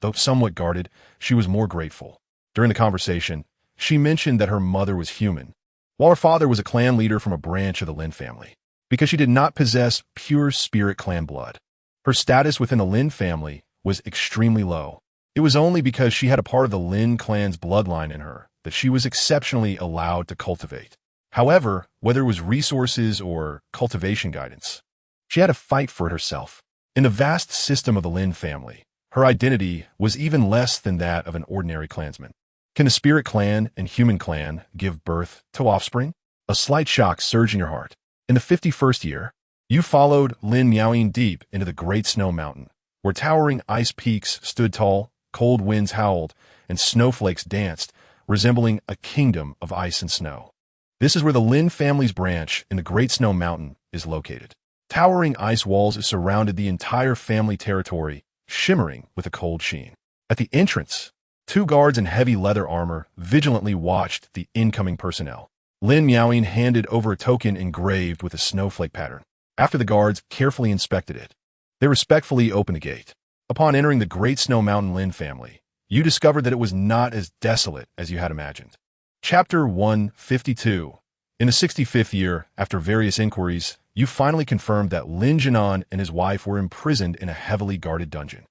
Though somewhat guarded, she was more grateful. During the conversation, she mentioned that her mother was human, while her father was a clan leader from a branch of the Lin family. Because she did not possess pure spirit clan blood, her status within the Lin family was extremely low. It was only because she had a part of the Lin clan's bloodline in her that she was exceptionally allowed to cultivate. However, whether it was resources or cultivation guidance, she had to fight for it herself. In the vast system of the Lin family, her identity was even less than that of an ordinary clansman. Can the spirit clan and human clan give birth to offspring? A slight shock surged in your heart. In the 51st year, you followed Lin Yi deep into the Great Snow Mountain, where towering ice peaks stood tall, cold winds howled, and snowflakes danced, resembling a kingdom of ice and snow. This is where the Lin family's branch in the Great Snow Mountain is located. Towering ice walls surrounded the entire family territory, shimmering with a cold sheen. At the entrance, 2 guards in heavy leather armor vigilantly watched the incoming personnel. Lin Yi handed over a token engraved with a snowflake pattern. After the guards carefully inspected it, they respectfully opened the gate. Upon entering the Great Snow Mountain Lin family, you discovered that it was not as desolate as you had imagined. Chapter 152. In the 65th year, after various inquiries, you finally confirmed that Lin Jinan and his wife were imprisoned in a heavily guarded dungeon.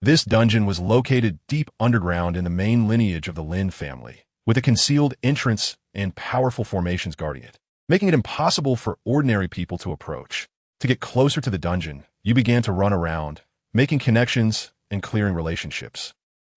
This dungeon was located deep underground in the main lineage of the Lin family, with a concealed entrance and powerful formations guarding it, making it impossible for ordinary people to approach. To get closer to the dungeon, you began to run around, making connections and clearing relationships.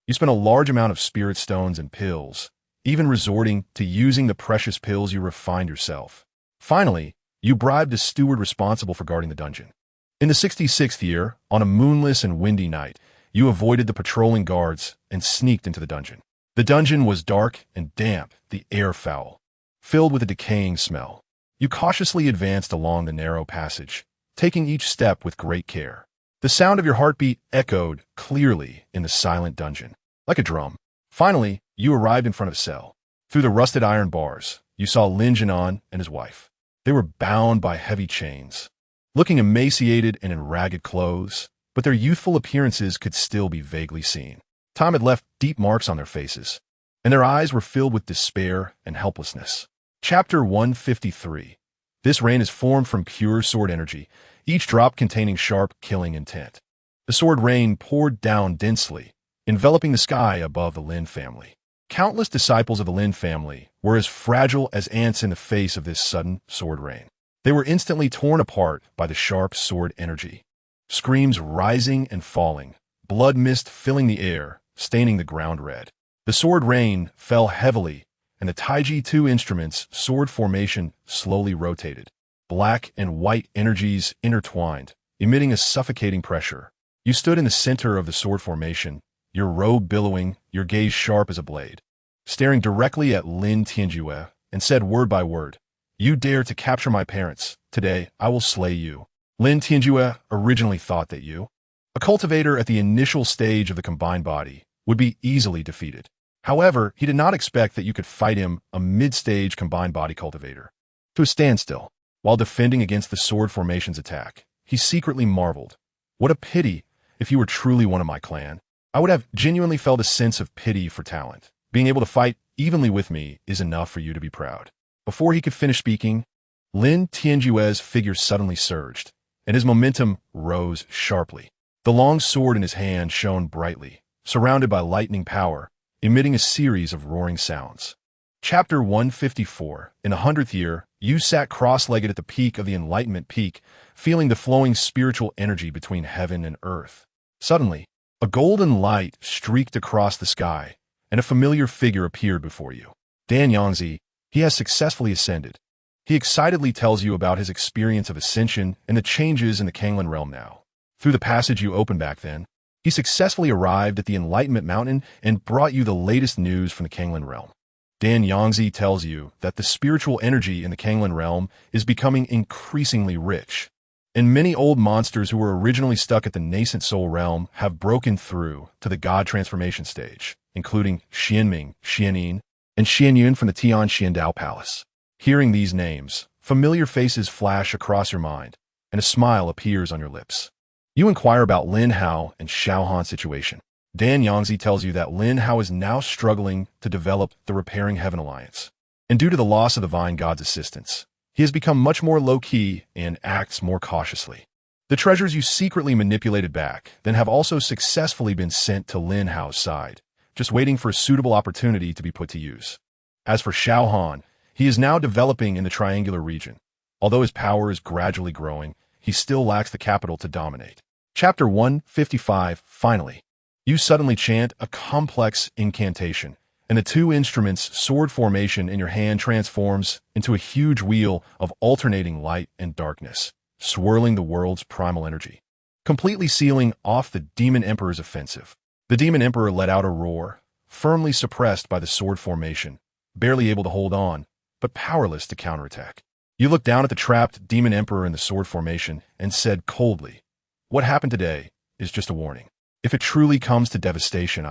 You spent a large amount of spirit stones and pills, even resorting to using the precious pills you refined yourself. Finally, you bribed the steward responsible for guarding the dungeon. In the 66th year, on a moonless and windy night, you avoided the patrolling guards and sneaked into the dungeon. The dungeon was dark and damp, the air foul, filled with a decaying smell. You cautiously advanced along the narrow passage, taking each step with great care. The sound of your heartbeat echoed clearly in the silent dungeon, like a drum. Finally, you arrived in front of a cell. Through the rusted iron bars, you saw Lin Jinan and his wife. They were bound by heavy chains, looking emaciated and in ragged clothes, but their youthful appearances could still be vaguely seen. Time had left deep marks on their faces, and their eyes were filled with despair and helplessness. Chapter 153. This rain is formed from pure sword energy, each drop containing sharp, killing intent. The sword rain poured down densely, enveloping the sky above the Lin family. Countless disciples of the Lin family were as fragile as ants in the face of this sudden sword rain. They were instantly torn apart by the sharp sword energy. Screams rising and falling, blood mist filling the air, staining the ground red. The sword rain fell heavily, and the Taiji 2 instrument's sword formation slowly rotated. Black and white energies intertwined, emitting a suffocating pressure. You stood in the center of the sword formation, your robe billowing, your gaze sharp as a blade, staring directly at Lin Tianjue, and said word by word, "You dare to capture my parents. Today, I will slay you." Lin Tianjue originally thought that you, a cultivator at the initial stage of the combined body, would be easily defeated. However, he did not expect that you could fight him, a mid-stage combined body cultivator, to a standstill. While defending against the sword formation's attack, he secretly marveled, "What a pity if you were truly one of my clan. I would have genuinely felt a sense of pity for talent. Being able to fight evenly with me is enough for you to be proud." Before he could finish speaking, Lin Tianjue's figure suddenly surged, and his momentum rose sharply. The long sword in his hand shone brightly, surrounded by lightning power, emitting a series of roaring sounds. Chapter 154. In the 100th year, you sat cross-legged at the peak of the Enlightenment Peak, feeling the flowing spiritual energy between heaven and earth. Suddenly, a golden light streaked across the sky, and a familiar figure appeared before you. Dan Yangzi, he has successfully ascended. He excitedly tells you about his experience of ascension and the changes in the Kanglin realm now. Through the passage you opened back then, he successfully arrived at the Enlightenment Mountain and brought you the latest news from the Kanglin realm. Dan Yangzi tells you that the spiritual energy in the Kanglin realm is becoming increasingly rich, and many old monsters who were originally stuck at the nascent soul realm have broken through to the god transformation stage, including Xianming, Xianin, and Xianyun from the Tian Xiandao Palace. Hearing these names, familiar faces flash across your mind, and a smile appears on your lips. You inquire about Lin Hao and Xiao Han's situation. Dan Yangzi tells you that Lin Hao is now struggling to develop the Repairing Heaven Alliance, and due to the loss of the Vine God's assistance, he has become much more low-key and acts more cautiously. The treasures you secretly manipulated back then have also successfully been sent to Lin Hao's side, just waiting for a suitable opportunity to be put to use. As for Xiao Han, he is now developing in the triangular region. Although his power is gradually growing, he still lacks the capital to dominate. Chapter 155, finally. You suddenly chant a complex incantation, and the two instruments' sword formation in your hand transforms into a huge wheel of alternating light and darkness, swirling the world's primal energy, completely sealing off the Demon Emperor's offensive. The Demon Emperor let out a roar, firmly suppressed by the sword formation, barely able to hold on, but powerless to counterattack. You looked down at the trapped Demon Emperor in the sword formation and said coldly, "What happened today is just a warning. If it truly comes to devastation,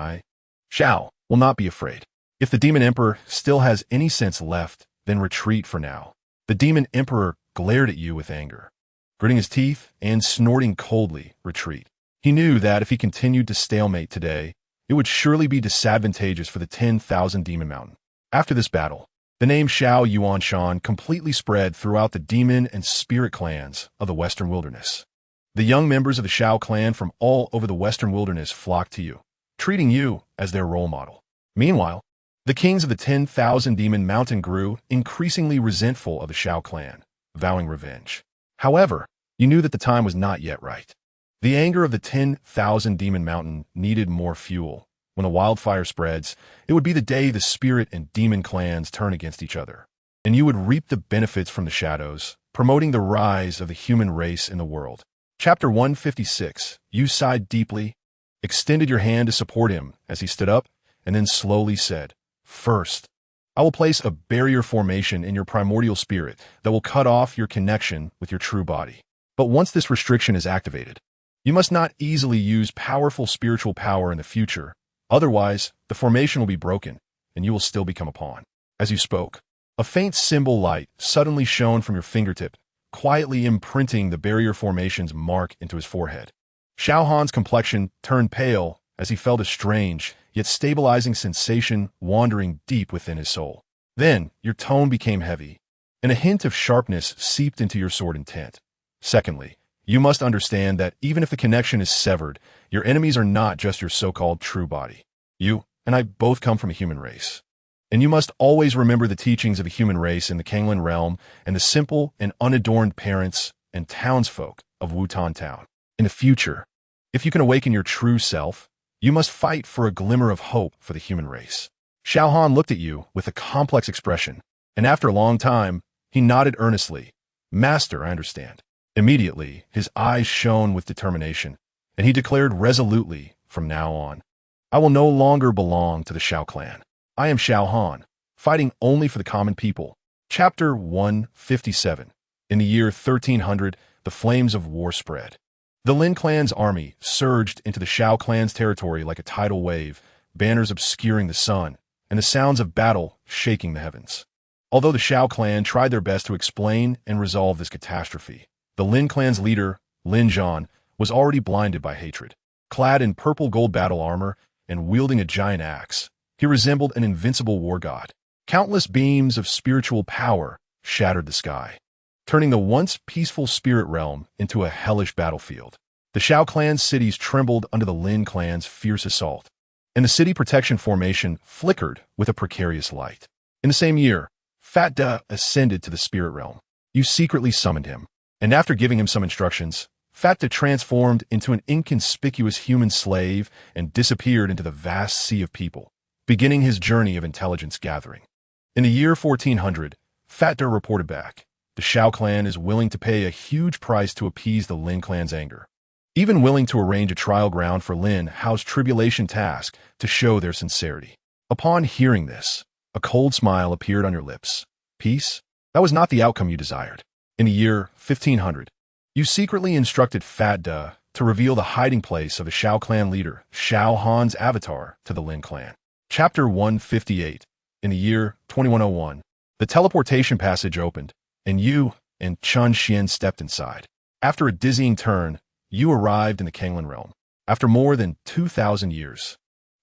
Xiao will not be afraid. If the Demon Emperor still has any sense left, then retreat for now." The Demon Emperor glared at you with anger, gritting his teeth and snorting coldly, "Retreat." He knew that if he continued to stalemate today, it would surely be disadvantageous for the 10,000 Demon Mountain. After this battle, the name Xiao Yuanshan completely spread throughout the demon and spirit clans of the Western Wilderness. The young members of the Xiao clan from all over the Western Wilderness flocked to you, treating you as their role model. Meanwhile, the kings of the 10,000 Demon Mountain grew increasingly resentful of the Xiao clan, vowing revenge. However, you knew that the time was not yet right. The anger of the 10,000 Demon Mountain needed more fuel. When a wildfire spreads, it would be the day the spirit and demon clans turn against each other, and you would reap the benefits from the shadows, promoting the rise of the human race in the world. Chapter 156. You sighed deeply, extended your hand to support him as he stood up, and then slowly said, "First, I will place a barrier formation in your primordial spirit that will cut off your connection with your true body. But once this restriction is activated, you must not easily use powerful spiritual power in the future. Otherwise, the formation will be broken, and you will still become a pawn." As you spoke, a faint symbol light suddenly shone from your fingertip, quietly imprinting the barrier formation's mark into his forehead. Xiao Han's complexion turned pale as he felt a strange, yet stabilizing sensation wandering deep within his soul. Then, your tone became heavy, and a hint of sharpness seeped into your sword intent. Secondly, you must understand that even if the connection is severed, your enemies are not just your so-called true body. You and I both come from a human race. And you must always remember the teachings of the human race in the Kanglan realm and the simple and unadorned parents and townsfolk of Wutan Town. In the future, if you can awaken your true self, you must fight for a glimmer of hope for the human race. Xiao Han looked at you with a complex expression, and after a long time, he nodded earnestly. "Master, I understand." Immediately, his eyes shone with determination, and he declared resolutely, "From now on, I will no longer belong to the Xiao clan. I am Xiao Han, fighting only for the common people." Chapter 157. In the year 1300, the flames of war spread. The Lin clan's army surged into the Xiao clan's territory like a tidal wave, banners obscuring the sun, and the sounds of battle shaking the heavens. Although the Xiao clan tried their best to explain and resolve this catastrophe, the Lin clan's leader, Lin Zhan, was already blinded by hatred. Clad in purple gold battle armor and wielding a giant axe, he resembled an invincible war god. Countless beams of spiritual power shattered the sky, turning the once peaceful spirit realm into a hellish battlefield. The Xiao clan's cities trembled under the Lin clan's fierce assault, and the city protection formation flickered with a precarious light. In the same year, Fat Da ascended to the spirit realm. You secretly summoned him, and after giving him some instructions, Fat Da transformed into an inconspicuous human slave and disappeared into the vast sea of people, beginning his journey of intelligence gathering. In the year 1400, Fat Da reported back, "The Xiao clan is willing to pay a huge price to appease the Lin clan's anger, even willing to arrange a trial ground for Lin Hao's tribulation task to show their sincerity." Upon hearing this, a cold smile appeared on your lips. Peace? That was not the outcome you desired. In the year 1500, you secretly instructed Fat Da to reveal the hiding place of the Xiao clan leader, Xiao Han's avatar, to the Lin clan. Chapter 158. In the year 2101, the teleportation passage opened, and you and Chun Xian stepped inside. After a dizzying turn, you arrived in the Kanglan realm. After more than 2,000 years,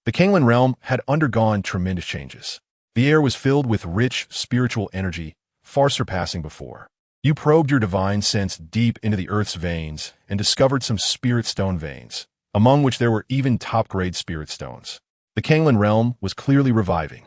the Kanglan realm had undergone tremendous changes. The air was filled with rich spiritual energy, far surpassing before. You probed your divine sense deep into the earth's veins and discovered some spirit stone veins, among which there were even top-grade spirit stones. The Kanglin realm was clearly reviving.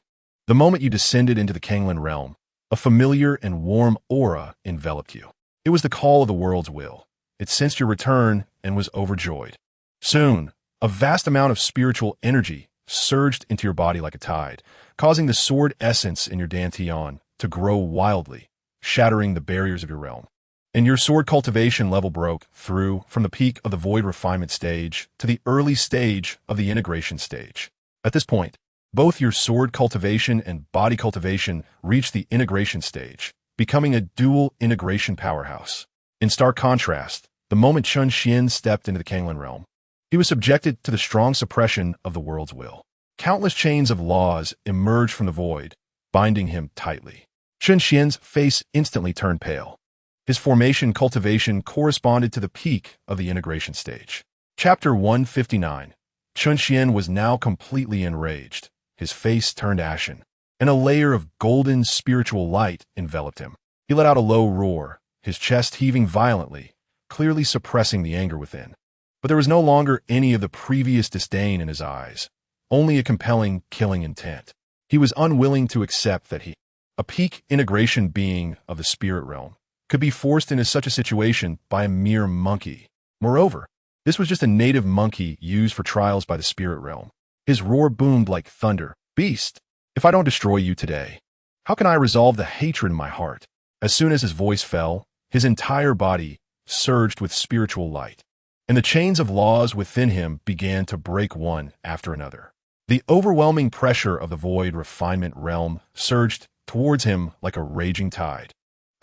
The moment you descended into the Kanglin realm, a familiar and warm aura enveloped you. It was the call of the world's will. It sensed your return and was overjoyed. Soon, a vast amount of spiritual energy surged into your body like a tide, causing the sword essence in your dantian to grow wildly, shattering the barriers of your realm. And your sword cultivation level broke through from the peak of the void refinement stage to the early stage of the integration stage. At this point, both your sword cultivation and body cultivation reached the integration stage, becoming a dual integration powerhouse. In stark contrast, the moment Chun Xian stepped into the Kanglin realm, he was subjected to the strong suppression of the world's will. Countless chains of laws emerged from the void, binding him tightly. Chun Xian's face instantly turned pale. His formation cultivation corresponded to the peak of the integration stage. Chapter 159. Chun Xian was now completely enraged. His face turned ashen, and a layer of golden spiritual light enveloped him. He let out a low roar, his chest heaving violently, clearly suppressing the anger within. But there was no longer any of the previous disdain in his eyes, only a compelling, killing intent. He was unwilling to accept that he, a peak integration being of the spirit realm, could be forced into such a situation by a mere monkey. Moreover, this was just a native monkey used for trials by the spirit realm. His roar boomed like thunder. "Beast, if I don't destroy you today, how can I resolve the hatred in my heart?" As soon as his voice fell, his entire body surged with spiritual light, and the chains of laws within him began to break one after another. The overwhelming pressure of the void refinement realm surged towards him like a raging tide,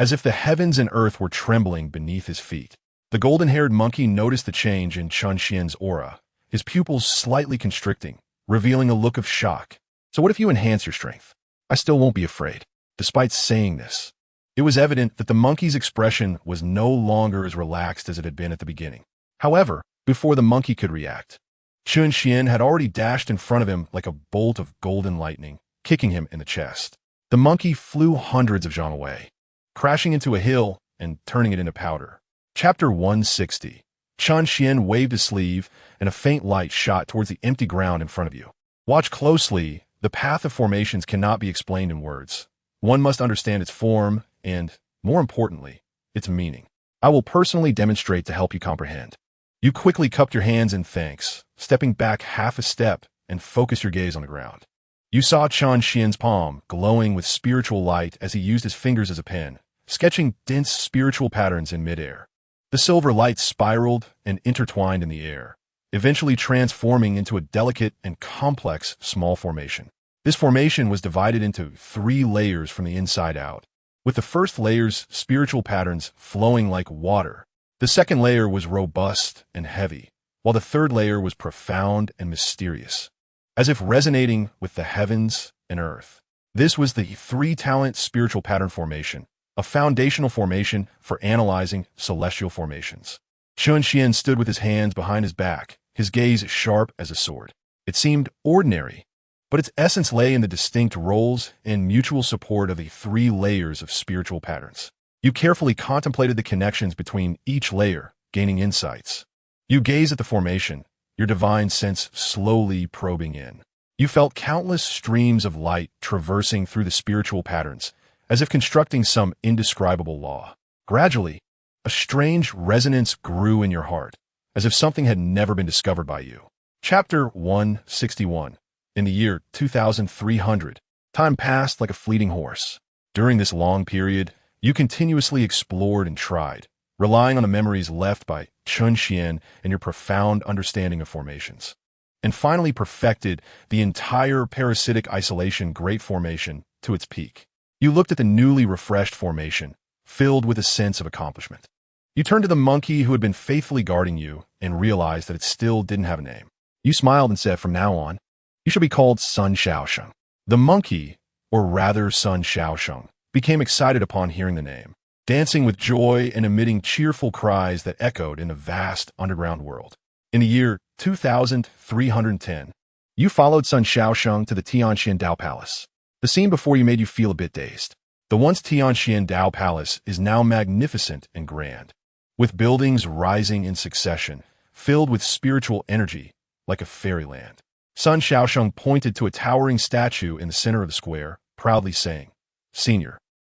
as if the heavens and earth were trembling beneath his feet. The golden-haired monkey noticed the change in Chun Xian's aura, his pupils slightly constricting, revealing a look of shock. "So what if you enhance your strength? I still won't be afraid." Despite saying this, it was evident that the monkey's expression was no longer as relaxed as it had been at the beginning. However, before the monkey could react, Chun Xian had already dashed in front of him like a bolt of golden lightning, kicking him in the chest. The monkey flew hundreds of zhang away, crashing into a hill and turning it into powder. Chapter 160. Chun Xian waved his sleeve, and a faint light shot towards the empty ground in front of you. Watch closely. The path of formations cannot be explained in words. One must understand its form and, more importantly, its meaning. I will personally demonstrate to help you comprehend. You quickly cupped your hands in thanks, stepping back half a step and focused your gaze on the ground. You saw Chun Xian's palm glowing with spiritual light as he used his fingers as a pen, sketching dense spiritual patterns in midair. The silver light spiraled and intertwined in the air, eventually transforming into a delicate and complex small formation. This formation was divided into 3 layers from the inside out, with the first layer's spiritual patterns flowing like water. The second layer was robust and heavy, while the third layer was profound and mysterious, as if resonating with the heavens and earth. This was the 3-talent spiritual pattern formation, a foundational formation for analyzing celestial formations. Chun Xian stood with his hands behind his back, his gaze sharp as a sword. It seemed ordinary, but its essence lay in the distinct roles and mutual support of the 3 layers of spiritual patterns. You carefully contemplated the connections between each layer, gaining insights. You gazed at the formation, your divine sense slowly probing in. You felt countless streams of light traversing through the spiritual patterns, as if constructing some indescribable law. Gradually, a strange resonance grew in your heart, as if something had never been discovered by you. Chapter 161. In the year 2300, time passed like a fleeting horse. During this long period, you continuously explored and tried, relying on the memories left by Chun Xian and your profound understanding of formations, and finally perfected the entire parasitic isolation great formation to its peak. You looked at the newly refreshed formation, filled with a sense of accomplishment. You turned to the monkey who had been faithfully guarding you and realized that it still didn't have a name. You smiled and said, "From now on, you shall be called Sun Xiaosheng." The monkey, or rather Sun Xiaosheng, became excited upon hearing the name, dancing with joy and emitting cheerful cries that echoed in the vast underground world. In the year 2310, you followed Sun Xiaosheng to the Tianxian Dao Palace. The scene before you made you feel a bit dazed. The once Tianxian Dao Palace is now magnificent and grand, with buildings rising in succession, filled with spiritual energy, like a fairyland. Sun Xiaosheng pointed to a towering statue in the center of the square, proudly saying, "Senior,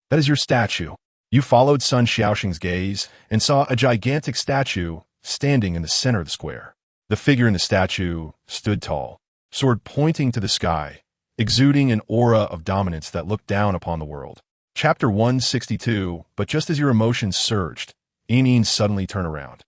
that is your statue." You followed Sun Xiaosheng's gaze and saw a gigantic statue standing in the center of the square. The figure in the statue stood tall, sword pointing to the sky, exuding an aura of dominance that looked down upon the world. Chapter 162. But just as your emotions surged, Lin suddenly turned around.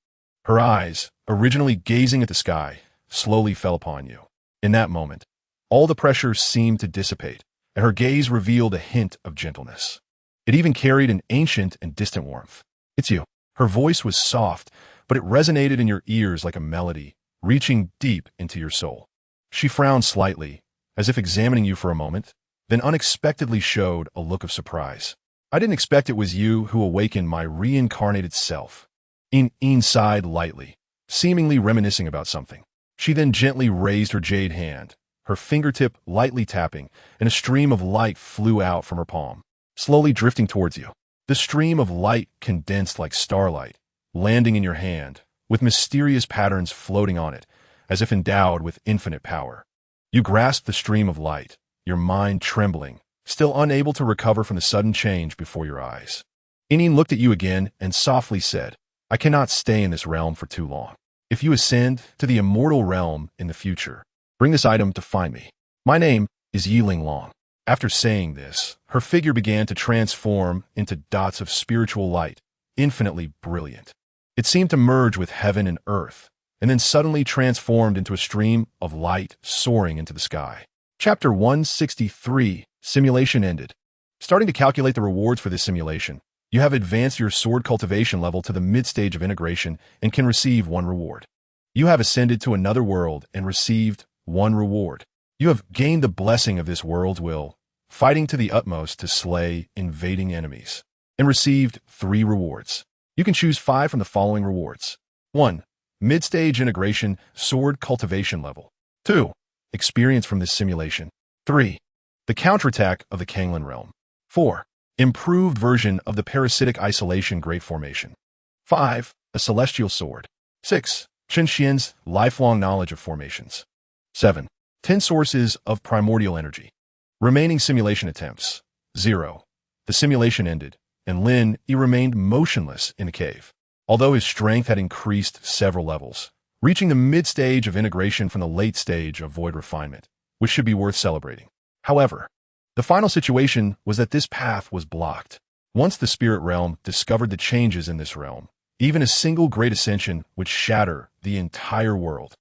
Her eyes, originally gazing at the sky, slowly fell upon you. In that moment, all the pressure seemed to dissipate, and her gaze revealed a hint of gentleness. It even carried an ancient and distant warmth. "It's you." Her voice was soft, but it resonated in your ears like a melody, reaching deep into your soul. She frowned slightly, as if examining you for a moment, then unexpectedly showed a look of surprise. "I didn't expect it was you who awakened my reincarnated self." Lin sighed lightly, seemingly reminiscing about something. She then gently raised her jade hand, her fingertip lightly tapping, and a stream of light flew out from her palm, slowly drifting towards you. The stream of light condensed like starlight, landing in your hand, with mysterious patterns floating on it, as if endowed with infinite power. You grasped the stream of light, your mind trembling, still unable to recover from the sudden change before your eyes. Lin looked at you again and softly said, "I cannot stay in this realm for too long. If you ascend to the immortal realm in the future, bring this item to find me. My name is Yiling Long." After saying this, her figure began to transform into dots of spiritual light, infinitely brilliant. It seemed to merge with heaven and earth, and then suddenly transformed into a stream of light soaring into the sky. Chapter 163. Simulation ended. Starting to calculate the rewards for this simulation, you have advanced your sword cultivation level to the mid-stage of integration and can receive 1 reward. You have ascended to another world and received 1 reward. You have gained the blessing of this world's will, fighting to the utmost to slay invading enemies, and received 3 rewards. You can choose 5 from the following rewards. 1. Mid-stage integration sword cultivation level. 2. Experience from this simulation. 3. The counterattack of the Kanglan realm. 4. Improved version of the parasitic isolation great formation. 5. A celestial sword. 6. Chen Xian's lifelong knowledge of formations. 7. 10 sources of primordial energy. Remaining simulation attempts. 0. The simulation ended, and Lin Yi remained motionless in the cave, although his strength had increased several levels, reaching the mid-stage of integration from the late stage of void refinement, which should be worth celebrating. However, the final situation was that this path was blocked. Once the spirit realm discovered the changes in this realm, even a single great ascension would shatter the entire world.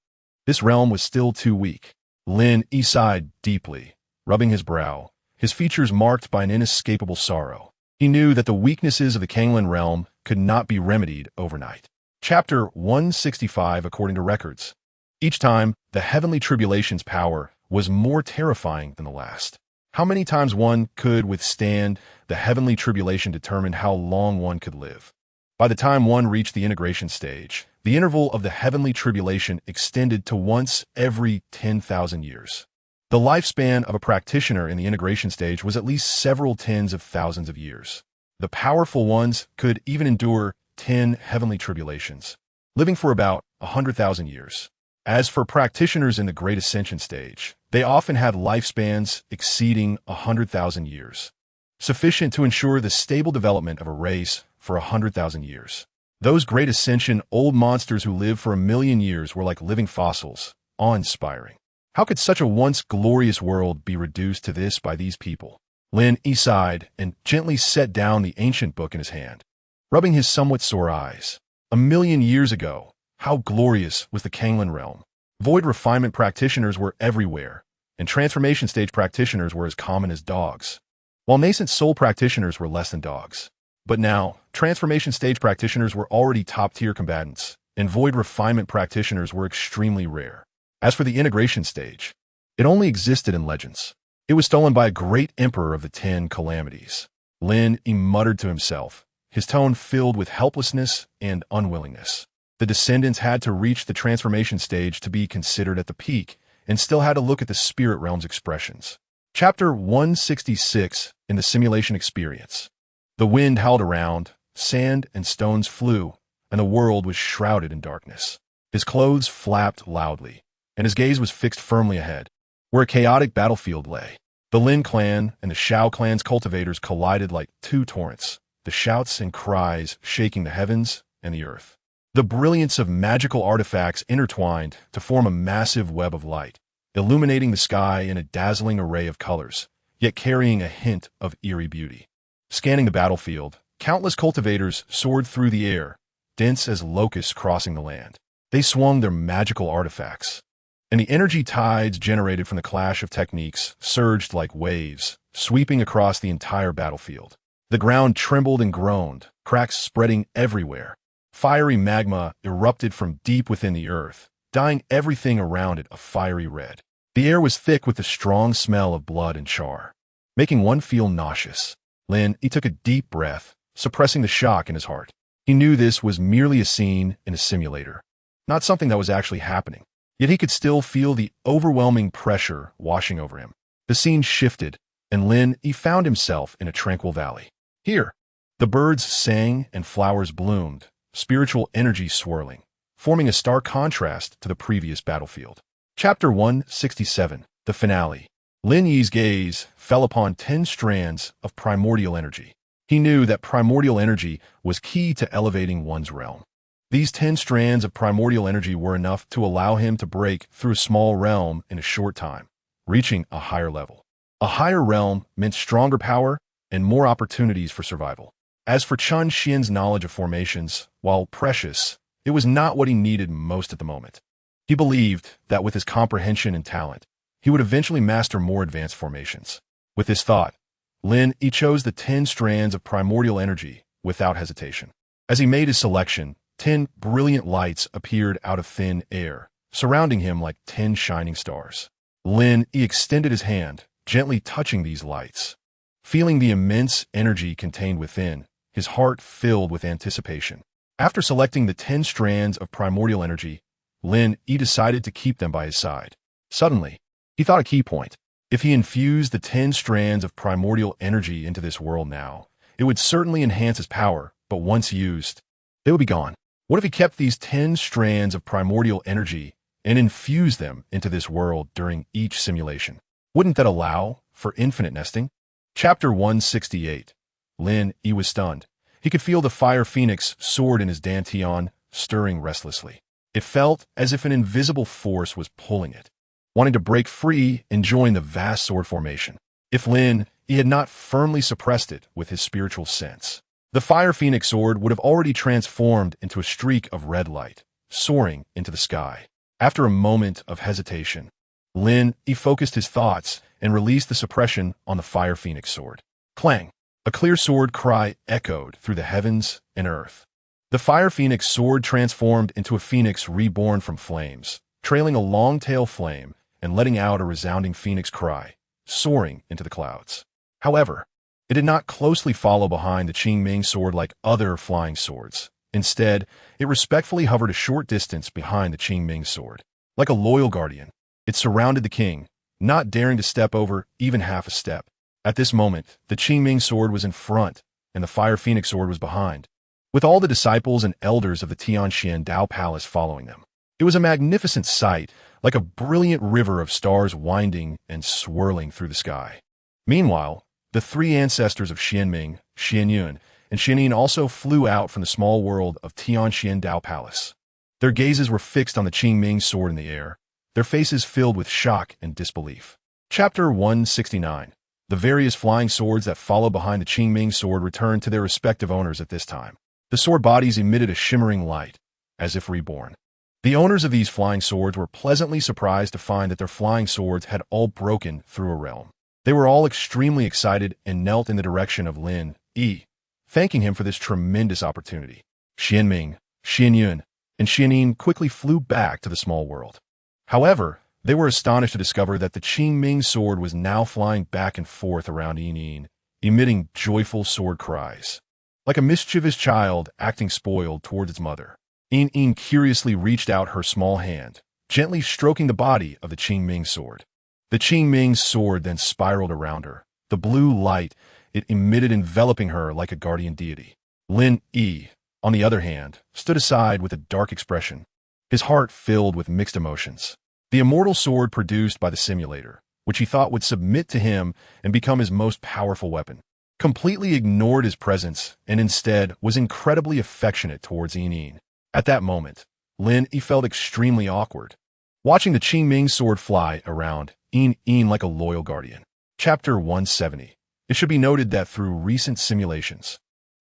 This realm was still too weak. Lin Yi sighed deeply, rubbing his brow, his features marked by an inescapable sorrow. He knew that the weaknesses of the Kanglan realm could not be remedied overnight. Chapter 165. According to records, each time the heavenly tribulation's power was more terrifying than the last. How many times one could withstand the heavenly tribulation determined how long one could live. By the time one reached the integration stage, the interval of the heavenly tribulation extended to once every 10,000 years. The lifespan of a practitioner in the integration stage was at least several tens of thousands of years. The powerful ones could even endure 10 heavenly tribulations, living for about 100,000 years. As for practitioners in the Great Ascension stage, they often had lifespans exceeding 100,000 years, sufficient to ensure the stable development of a race for 100,000 years. Those Great Ascension old monsters who lived for 1,000,000 years were like living fossils, awe-inspiring. How could such a once glorious world be reduced to this by these people? Lin Yi sighed and gently set down the ancient book in his hand, rubbing his somewhat sore eyes. 1,000,000 years ago, how glorious was the Kanglan realm. Void refinement practitioners were everywhere, and transformation stage practitioners were as common as dogs, while nascent soul practitioners were less than dogs. But now, transformation stage practitioners were already top-tier combatants, and void refinement practitioners were extremely rare. As for the integration stage, it only existed in legends. It was stolen by a great emperor of the 10 calamities. Lin Yi muttered to himself, his tone filled with helplessness and unwillingness. The descendants had to reach the transformation stage to be considered at the peak, and still had to look at the spirit realm's expressions. Chapter 166. in the simulation experience. The wind howled around, sand and stones flew, and the world was shrouded in darkness. His clothes flapped loudly, and his gaze was fixed firmly ahead, where a chaotic battlefield lay. The Lin clan and the Shao clan's cultivators collided like two torrents, the shouts and cries shaking the heavens and the earth. The brilliance of magical artifacts intertwined to form a massive web of light, illuminating the sky in a dazzling array of colors, yet carrying a hint of eerie beauty. Scanning the battlefield, countless cultivators soared through the air, dense as locusts crossing the land. They swung their magical artifacts, and the energy tides generated from the clash of techniques surged like waves, sweeping across the entire battlefield. The ground trembled and groaned, cracks spreading everywhere. Fiery magma erupted from deep within the earth, dyeing everything around it a fiery red. The air was thick with the strong smell of blood and char, making one feel nauseous. Lin Yi took a deep breath, suppressing the shock in his heart. He knew this was merely a scene in a simulator, not something that was actually happening. Yet he could still feel the overwhelming pressure washing over him. The scene shifted, and Lin Yi found himself in a tranquil valley. Here, the birds sang and flowers bloomed, spiritual energy swirling, forming a stark contrast to the previous battlefield. Chapter 167, the finale. Lin Yi's gaze fell upon 10 strands of primordial energy. He knew that primordial energy was key to elevating one's realm. These 10 strands of primordial energy were enough to allow him to break through a small realm in a short time, reaching a higher level. A higher realm meant stronger power and more opportunities for survival. As for Chen Xian's knowledge of formations, while precious, it was not what he needed most at the moment. He believed that with his comprehension and talent, he would eventually master more advanced formations. With this thought, Lin Yi chose the 10 strands of primordial energy without hesitation. As he made his selection, 10 brilliant lights appeared out of thin air, surrounding him like 10 shining stars. Lin Yi extended his hand, gently touching these lights. Feeling the immense energy contained within, his heart filled with anticipation. After selecting the 10 strands of primordial energy, Lin Yi decided to keep them by his side. Suddenly, he thought a key point. If he infused the 10 strands of primordial energy into this world now, it would certainly enhance his power, but once used, they would be gone. What if he kept these 10 strands of primordial energy and infused them into this world during each simulation? Wouldn't that allow for infinite nesting? Chapter 168. Lin Yi was stunned. He could feel the fire phoenix sword in his dantian stirring restlessly. It felt as if an invisible force was pulling it, wanting to break free and join the vast sword formation. If Lin Yi had not firmly suppressed it with his spiritual sense, the fire phoenix sword would have already transformed into a streak of red light, soaring into the sky. After a moment of hesitation, Lin Yi focused his thoughts and released the suppression on the fire phoenix sword. Clang! A clear sword cry echoed through the heavens and earth. The fire phoenix sword transformed into a phoenix reborn from flames, trailing a long tail flame and letting out a resounding phoenix cry, soaring into the clouds. However, it did not closely follow behind the Qingming sword like other flying swords. Instead, it respectfully hovered a short distance behind the Qingming sword. Like a loyal guardian, it surrounded the king, not daring to step over even half a step. At this moment, the Qingming sword was in front, and the fire phoenix sword was behind, with all the disciples and elders of the Tianxian Dao Palace following them. It was a magnificent sight, like a brilliant river of stars winding and swirling through the sky. Meanwhile, the 3 ancestors of Xianming, Xianyun, and Xianyin also flew out from the small world of Tianxian Dao Palace. Their gazes were fixed on the Qingming sword in the air, their faces filled with shock and disbelief. Chapter 169. The various flying swords that followed behind the Qingming sword returned to their respective owners at this time. The sword bodies emitted a shimmering light, as if reborn. The owners of these flying swords were pleasantly surprised to find that their flying swords had all broken through a realm. They were all extremely excited and knelt in the direction of Lin Yi, thanking him for this tremendous opportunity. Xianming, Xianyun, and Xianyin quickly flew back to the small world. However, they were astonished to discover that the Qingming sword was now flying back and forth around Yin, emitting joyful sword cries. Like a mischievous child acting spoiled towards its mother, Yin curiously reached out her small hand, gently stroking the body of the Qingming sword. The Qingming sword then spiraled around her, the blue light it emitted enveloping her like a guardian deity. Lin Yi, on the other hand, stood aside with a dark expression, his heart filled with mixed emotions. The immortal sword produced by the simulator, which he thought would submit to him and become his most powerful weapon, completely ignored his presence and instead was incredibly affectionate towards Yin. At that moment, Lin Yi felt extremely awkward, watching the Qingming sword fly around Yin like a loyal guardian. Chapter 170. It should be noted that through recent simulations,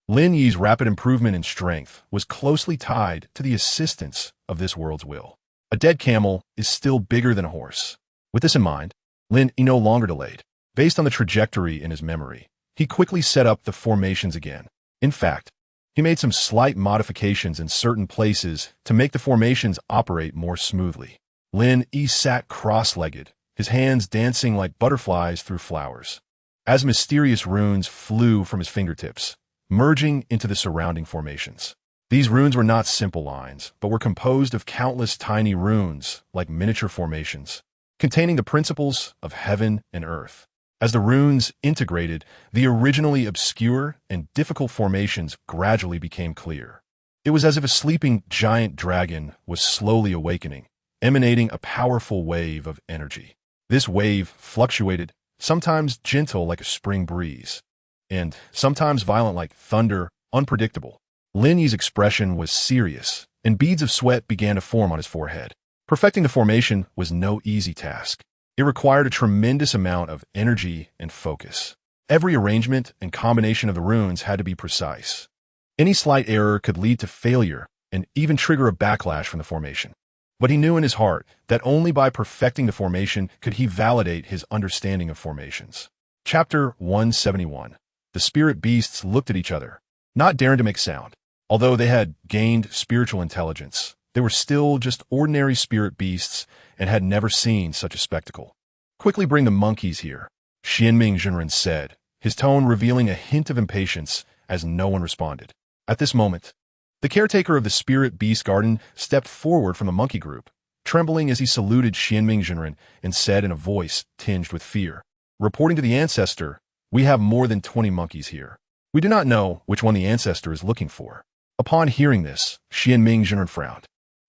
Lin Yi's rapid improvement in strength was closely tied to the assistance of this world's will. A dead camel is still bigger than a horse. With this in mind, Lin Yi no longer delayed. Based on the trajectory in his memory, he quickly set up the formations again. In fact, he made some slight modifications in certain places to make the formations operate more smoothly. Lin Yi sat cross-legged, his hands dancing like butterflies through flowers, as mysterious runes flew from his fingertips, merging into the surrounding formations. These runes were not simple lines, but were composed of countless tiny runes, like miniature formations, containing the principles of heaven and earth. As the runes integrated, the originally obscure and difficult formations gradually became clear. It was as if a sleeping giant dragon was slowly awakening, emanating a powerful wave of energy. This wave fluctuated, sometimes gentle like a spring breeze, and sometimes violent like thunder, unpredictable. Lin Yi's expression was serious, and beads of sweat began to form on his forehead. Perfecting the formation was no easy task. It required a tremendous amount of energy and focus. Every arrangement and combination of the runes had to be precise. Any slight error could lead to failure and even trigger a backlash from the formation. But he knew in his heart that only by perfecting the formation could he validate his understanding of formations. Chapter 171. The spirit beasts looked at each other, not daring to make sound. Although they had gained spiritual intelligence, they were still just ordinary spirit beasts and had never seen such a spectacle. "Quickly bring the monkeys here," Xianming Zhenren said, his tone revealing a hint of impatience as no one responded. At this moment, the caretaker of the spirit beast garden stepped forward from the monkey group, trembling as he saluted Xianming Zhenren and said in a voice tinged with fear, "Reporting to the ancestor, we have more than 20 monkeys here. We do not know which one the ancestor is looking for." Upon hearing this, Xianming Zhenren frowned.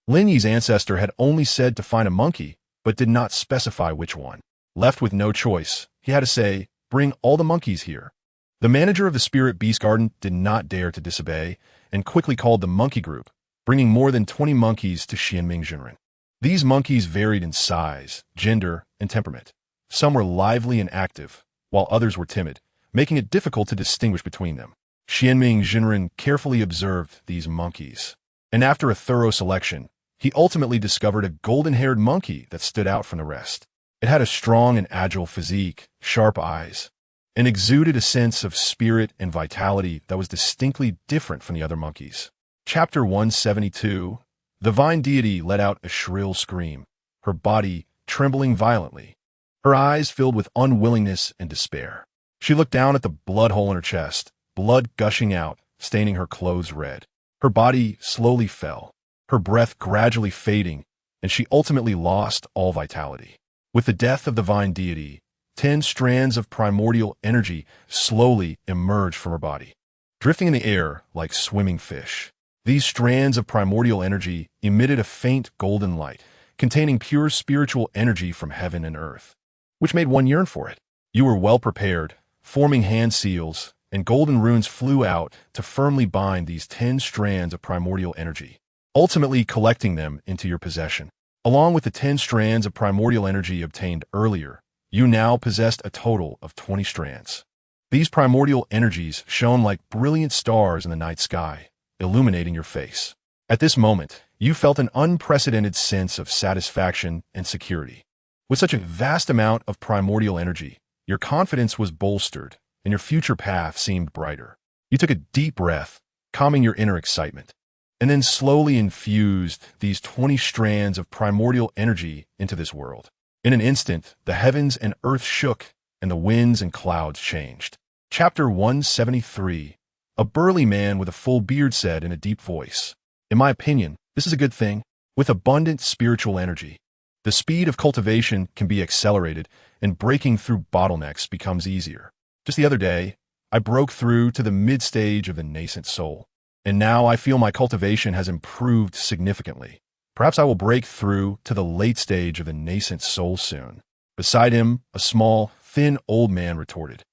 Lin Yi's ancestor had only said to find a monkey, but did not specify which one. Left with no choice, he had to say, "Bring all the monkeys here." The manager of the spirit beast garden did not dare to disobey, and quickly called the monkey group, bringing more than 20 monkeys to Xianming Zhenren. These monkeys varied in size, gender, and temperament. Some were lively and active, while others were timid, making it difficult to distinguish between them. Xianming Zhenren carefully observed these monkeys, and after a thorough selection, he ultimately discovered a golden-haired monkey that stood out from the rest. It had a strong and agile physique, sharp eyes, and exuded a sense of spirit and vitality that was distinctly different from the other monkeys. Chapter 172. The vine deity let out a shrill scream, her body trembling violently, her eyes filled with unwillingness and despair. She looked down at the blood hole in her chest, blood gushing out, staining her clothes red. Her body slowly fell, her breath gradually fading, and she ultimately lost all vitality. With the death of the vine deity, 10 strands of primordial energy slowly emerged from her body, drifting in the air like swimming fish. These strands of primordial energy emitted a faint golden light, containing pure spiritual energy from heaven and earth, which made one yearn for it. You were well prepared, forming hand seals, and golden runes flew out to firmly bind these 10 strands of primordial energy, ultimately collecting them into your possession. Along with the 10 strands of primordial energy obtained earlier, you now possessed a total of 20 strands. These primordial energies shone like brilliant stars in the night sky, illuminating your face. At this moment, you felt an unprecedented sense of satisfaction and security. With such a vast amount of primordial energy, your confidence was bolstered, and your future path seemed brighter. You took a deep breath, calming your inner excitement, and then slowly infused these 20 strands of primordial energy into this world. In an instant, the heavens and earth shook, and the winds and clouds changed. Chapter 173. A burly man with a full beard said in a deep voice, "In my opinion, this is a good thing. With abundant spiritual energy, the speed of cultivation can be accelerated, and breaking through bottlenecks becomes easier. Just the other day, I broke through to the mid-stage of the nascent soul. And now I feel my cultivation has improved significantly. Perhaps I will break through to the late stage of the nascent soul soon. Beside him, a small, thin old man retorted.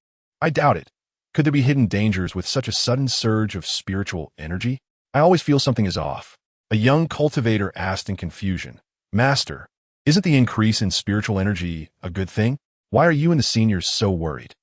I doubt it. Could there be hidden dangers with such a sudden surge of spiritual energy? I always feel something is off. A young cultivator asked in confusion. Master, isn't the increase in spiritual energy a good thing? Why are you and the seniors so worried?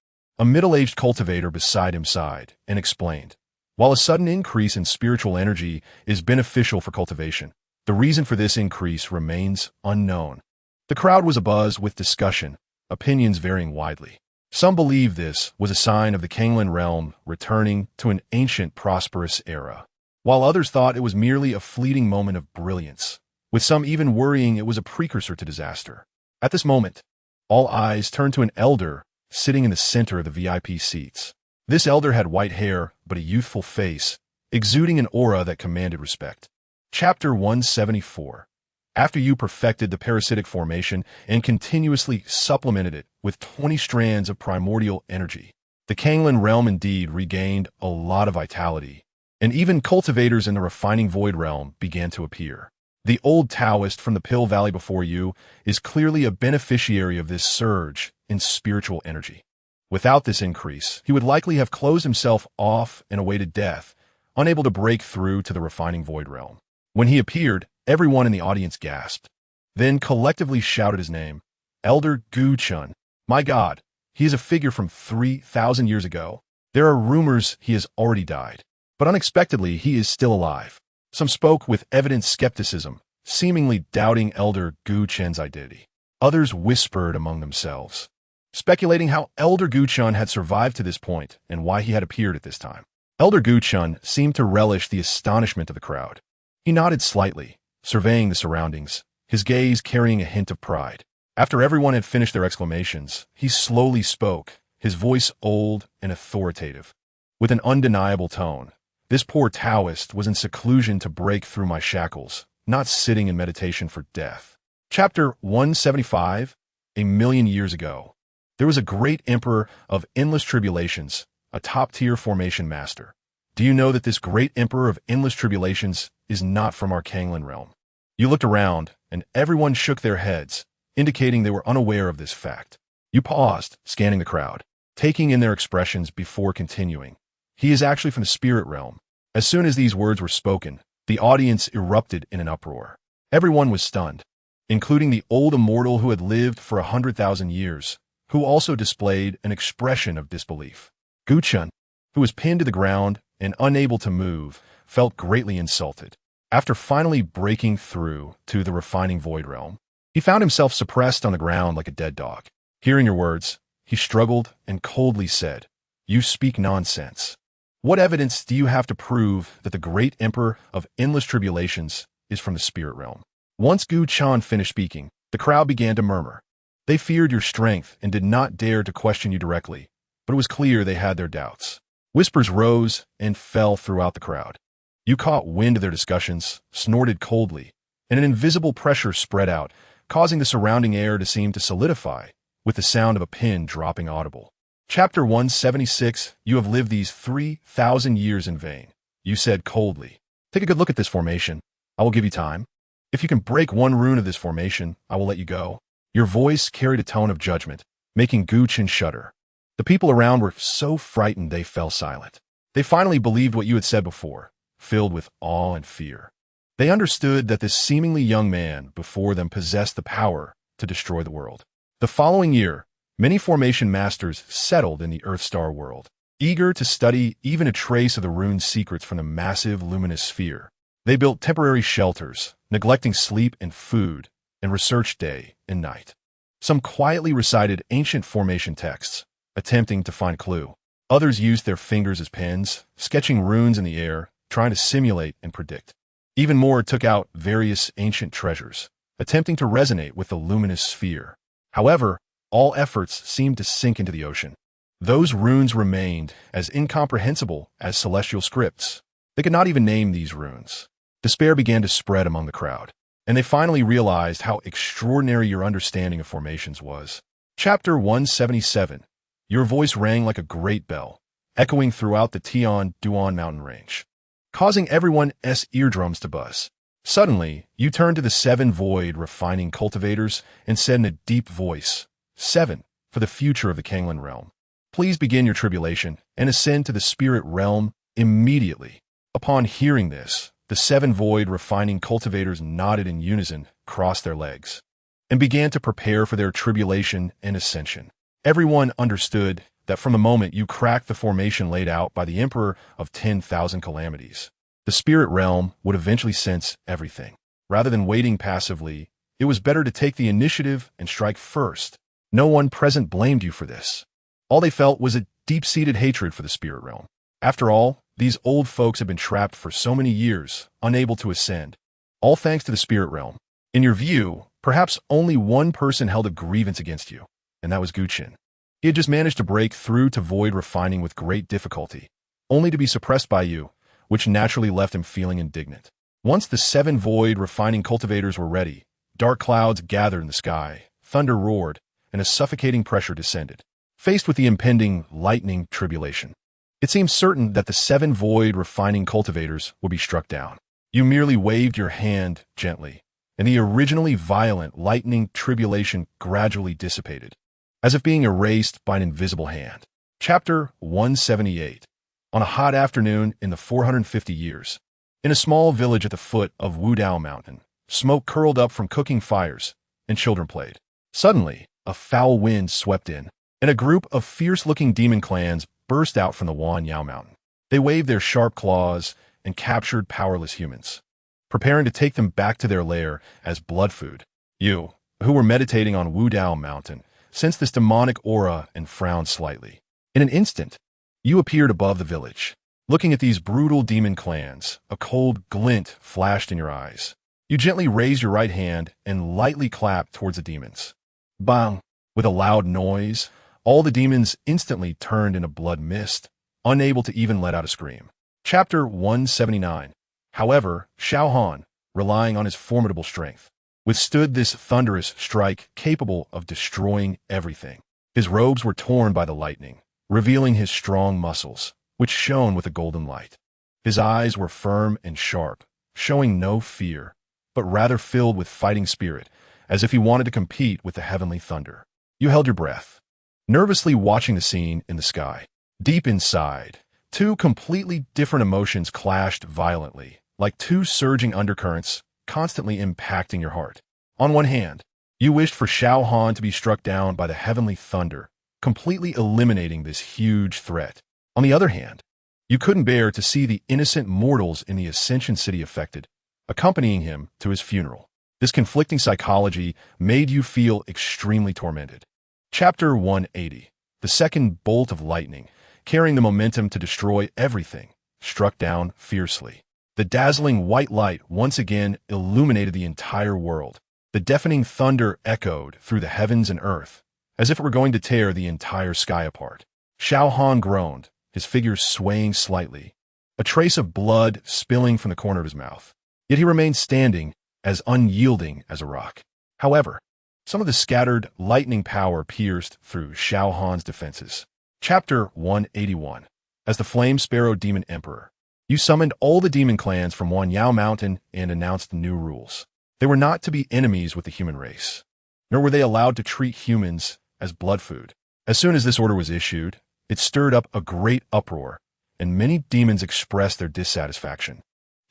A middle-aged cultivator beside him sighed and explained. While a sudden increase in spiritual energy is beneficial for cultivation, the reason for this increase remains unknown. The crowd was abuzz with discussion, opinions varying widely. Some believe this was a sign of the Kanglan realm returning to an ancient prosperous era, while others thought it was merely a fleeting moment of brilliance, with some even worrying it was a precursor to disaster. At this moment, all eyes turned to an elder sitting in the center of the VIP seats. This elder had white hair, but a youthful face, exuding an aura that commanded respect. Chapter 174. After you perfected the parasitic formation and continuously supplemented it with 20 strands of primordial energy, the Kanglan realm indeed regained a lot of vitality, and even cultivators in the refining void realm began to appear. The old Taoist from the Pill Valley before you is clearly a beneficiary of this surge in spiritual energy. Without this increase, he would likely have closed himself off and awaited death, unable to break through to the refining void realm. When he appeared, everyone in the audience gasped, then collectively shouted his name. Elder Gu Chun. My God, he is a figure from 3,000 years ago. There are rumors he has already died, but unexpectedly he is still alive. Some spoke with evident skepticism, seemingly doubting Elder Gu Chen's identity. Others whispered among themselves, speculating how Elder Gu Chun had survived to this point and why he had appeared at this time. Elder Gu Chun seemed to relish the astonishment of the crowd. He nodded slightly, surveying the surroundings, his gaze carrying a hint of pride. After everyone had finished their exclamations, he slowly spoke, his voice old and authoritative. With an undeniable tone, this poor Taoist was in seclusion to break through my shackles, not sitting in meditation for death. Chapter 175. A million years ago, there was a great emperor of endless tribulations, a top-tier formation master. Do you know that this great emperor of endless tribulations is not from our Kanglan realm? You looked around, and everyone shook their heads, indicating they were unaware of this fact. You paused, scanning the crowd, taking in their expressions before continuing. He is actually from the spirit realm. As soon as these words were spoken, the audience erupted in an uproar. Everyone was stunned, including the old immortal who had lived for 100,000 years, who also displayed an expression of disbelief. Gu Chun, who was pinned to the ground and unable to move, felt greatly insulted. After finally breaking through to the refining void realm, he found himself suppressed on the ground like a dead dog. Hearing your words, he struggled and coldly said, "You speak nonsense. What evidence do you have to prove that the great emperor of endless tribulations is from the spirit realm?" Once Gu Chun finished speaking, the crowd began to murmur. They feared your strength and did not dare to question you directly, but it was clear they had their doubts. Whispers rose and fell throughout the crowd. You caught wind of their discussions, snorted coldly, and an invisible pressure spread out, causing the surrounding air to seem to solidify, with the sound of a pin dropping audible. Chapter 176. You have lived these 3,000 years in vain. You said coldly. Take a good look at this formation. I will give you time. If you can break one rune of this formation, I will let you go. Your voice carried a tone of judgment, making Gu Chun shudder. The people around were so frightened they fell silent. They finally believed what you had said before, filled with awe and fear. They understood that this seemingly young man before them possessed the power to destroy the world. The following year, many formation masters settled in the Earthstar world, eager to study even a trace of the rune's secrets from the massive luminous sphere. They built temporary shelters, neglecting sleep and food, and researched day and night. Some quietly recited ancient formation texts, attempting to find clue. Others used their fingers as pens, sketching runes in the air, trying to simulate and predict. Even more took out various ancient treasures, attempting to resonate with the luminous sphere. However, all efforts seemed to sink into the ocean. Those runes remained as incomprehensible as celestial scripts. They could not even name these runes. Despair began to spread among the crowd, and they finally realized how extraordinary your understanding of formations was. Chapter 177. Your voice rang like a great bell, echoing throughout the Duan mountain range, causing everyone's eardrums to buzz. Suddenly, you turned to the 7 void refining cultivators and said in a deep voice, 7, for the future of the Kanglan realm. Please begin your tribulation and ascend to the spirit realm immediately. Upon hearing this, the 7 void refining cultivators nodded in unison, crossed their legs, and began to prepare for their tribulation and ascension. Everyone understood that from the moment you cracked the formation laid out by the Emperor of 10,000 calamities, the spirit realm would eventually sense everything. Rather than waiting passively, it was better to take the initiative and strike first. No one present blamed you for this. All they felt was a deep-seated hatred for the spirit realm. After all, these old folks had been trapped for so many years, unable to ascend, all thanks to the spirit realm. In your view, perhaps only one person held a grievance against you, and that was Guqin. He had just managed to break through to void refining with great difficulty, only to be suppressed by you, which naturally left him feeling indignant. Once the 7 void refining cultivators were ready, dark clouds gathered in the sky, thunder roared, and a suffocating pressure descended. Faced with the impending lightning tribulation, it seemed certain that the 7 void refining cultivators would be struck down. You merely waved your hand gently, and the originally violent lightning tribulation gradually dissipated, as if being erased by an invisible hand. Chapter 178. On a hot afternoon in the 450 years, in a small village at the foot of Wutan Mountain, smoke curled up from cooking fires, and children played. Suddenly, a foul wind swept in, and a group of fierce-looking demon clans burst out from the Wutan Mountain. They waved their sharp claws and captured powerless humans, preparing to take them back to their lair as blood food. You, who were meditating on Wutan Mountain, sensed this demonic aura and frowned slightly. In an instant, you appeared above the village. Looking at these brutal demon clans, a cold glint flashed in your eyes. You gently raised your right hand and lightly clapped towards the demons. Bang! With a loud noise, all the demons instantly turned into blood mist, unable to even let out a scream. Chapter 179. However, Xiao Han, relying on his formidable strength, withstood this thunderous strike capable of destroying everything. His robes were torn by the lightning, revealing his strong muscles, which shone with a golden light. His eyes were firm and sharp, showing no fear, but rather filled with fighting spirit, as if he wanted to compete with the heavenly thunder. You held your breath, nervously watching the scene in the sky. Deep inside, 2 completely different emotions clashed violently, like 2 surging undercurrents, constantly impacting your heart. On one hand, you wished for Xiao Han to be struck down by the heavenly thunder, completely eliminating this huge threat. On the other hand, you couldn't bear to see the innocent mortals in the Ascension City affected, accompanying him to his funeral. This conflicting psychology made you feel extremely tormented. Chapter 180. The second bolt of lightning, carrying the momentum to destroy everything, struck down fiercely. The dazzling white light once again illuminated the entire world. The deafening thunder echoed through the heavens and earth, as if it were going to tear the entire sky apart. Xiao Han groaned, his figure swaying slightly, a trace of blood spilling from the corner of his mouth. Yet he remained standing, as unyielding as a rock. However, some of the scattered lightning power pierced through Xiao Han's defenses. Chapter 181. As the Flame Sparrow Demon Emperor, you summoned all the demon clans from Wutan Mountain and announced new rules. They were not to be enemies with the human race, nor were they allowed to treat humans as blood food. As soon as this order was issued, it stirred up a great uproar, and many demons expressed their dissatisfaction,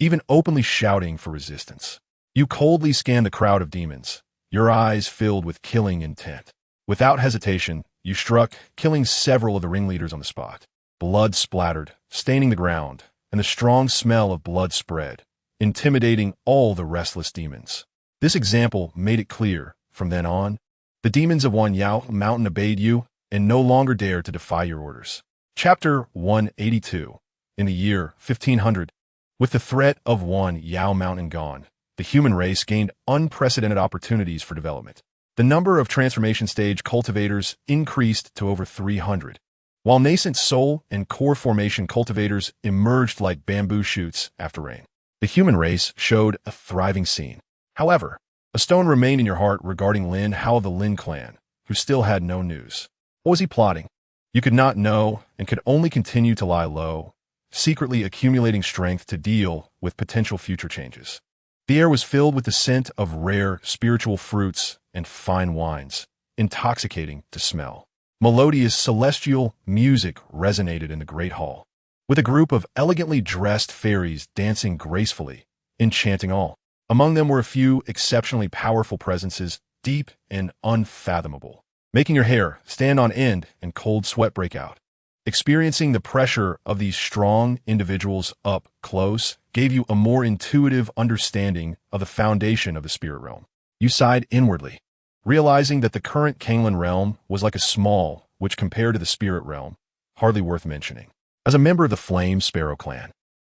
even openly shouting for resistance. You coldly scanned the crowd of demons, your eyes filled with killing intent. Without hesitation, you struck, killing several of the ringleaders on the spot. Blood splattered, staining the ground, and the strong smell of blood spread, intimidating all the restless demons. This example made it clear, from then on, the demons of Wutan Mountain obeyed you and no longer dared to defy your orders. Chapter 182. In the year 1500, with the threat of Wutan Mountain gone, the human race gained unprecedented opportunities for development. The number of transformation stage cultivators increased to over 300, while nascent soul and core formation cultivators emerged like bamboo shoots after rain. The human race showed a thriving scene. However, a stone remained in your heart regarding Lin Yi of the Lin clan, who still had no news. What was he plotting? You could not know and could only continue to lie low, secretly accumulating strength to deal with potential future changes. The air was filled with the scent of rare spiritual fruits and fine wines, intoxicating to smell. Melodious celestial music resonated in the great hall, with a group of elegantly dressed fairies dancing gracefully, enchanting all. Among them were a few exceptionally powerful presences, deep and unfathomable, making your hair stand on end and cold sweat break out. Experiencing the pressure of these strong individuals up close gave you a more intuitive understanding of the foundation of the spirit realm. You sighed inwardly, realizing that the current Kanglan realm was like a small, which compared to the spirit realm, hardly worth mentioning. As a member of the Flame Sparrow clan,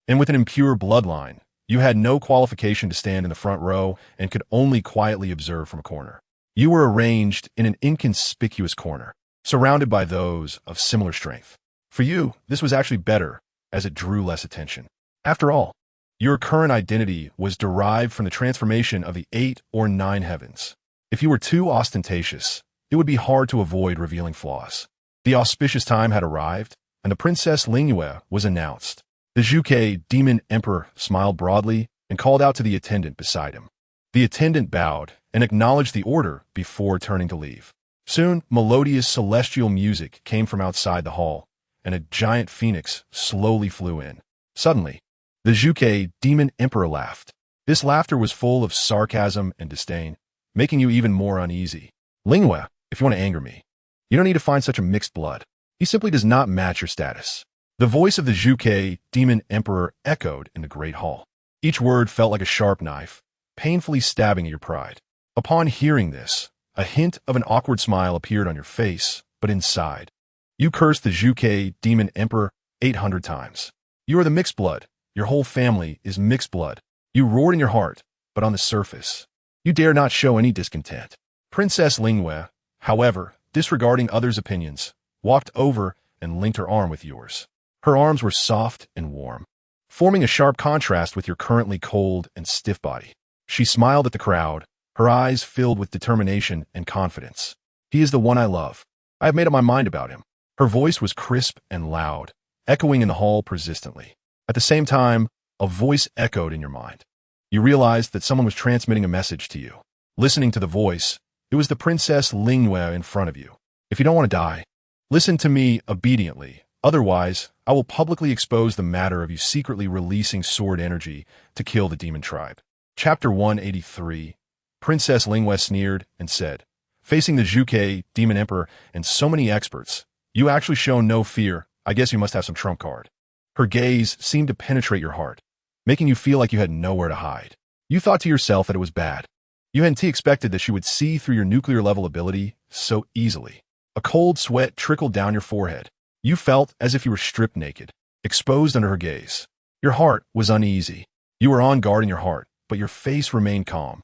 and with an impure bloodline, you had no qualification to stand in the front row and could only quietly observe from a corner. You were arranged in an inconspicuous corner, surrounded by those of similar strength. For you, this was actually better, as it drew less attention. After all, your current identity was derived from the transformation of the 8 or 9 heavens. If you were too ostentatious, it would be hard to avoid revealing flaws. The auspicious time had arrived, and the Princess Lin Yi was announced. The Zhuke Demon Emperor smiled broadly and called out to the attendant beside him. The attendant bowed and acknowledged the order before turning to leave. Soon, melodious celestial music came from outside the hall, and a giant phoenix slowly flew in. Suddenly, the Zhuke Demon Emperor laughed. This laughter was full of sarcasm and disdain, making you even more uneasy. Lin Yi, if you want to anger me, you don't need to find such a mixed blood. He simply does not match your status. The voice of the Zhuke Demon Emperor echoed in the great hall. Each word felt like a sharp knife, painfully stabbing at your pride. Upon hearing this, a hint of an awkward smile appeared on your face, but inside, you cursed the Zhuke Demon Emperor 800 times. You are the mixed blood. Your whole family is mixed blood. You roared in your heart, but on the surface, you dare not show any discontent. Princess Lin Yi, however, disregarding others' opinions, walked over and linked her arm with yours. Her arms were soft and warm, forming a sharp contrast with your currently cold and stiff body. She smiled at the crowd, her eyes filled with determination and confidence. He is the one I love. I have made up my mind about him. Her voice was crisp and loud, echoing in the hall persistently. At the same time, a voice echoed in your mind. You realized that someone was transmitting a message to you. Listening to the voice, it was the Princess Lin Yi in front of you. If you don't want to die, listen to me obediently. Otherwise, I will publicly expose the matter of you secretly releasing sword energy to kill the demon tribe. Chapter 183. Princess Lin Yi sneered and said, facing the Zhuke Demon Emperor and so many experts, you actually show no fear. I guess you must have some trump card. Her gaze seemed to penetrate your heart, making you feel like you had nowhere to hide. You thought to yourself that it was bad. You hadn't expected that she would see through your nuclear level ability so easily. A cold sweat trickled down your forehead. You felt as if you were stripped naked, exposed under her gaze. Your heart was uneasy. You were on guard in your heart, but your face remained calm,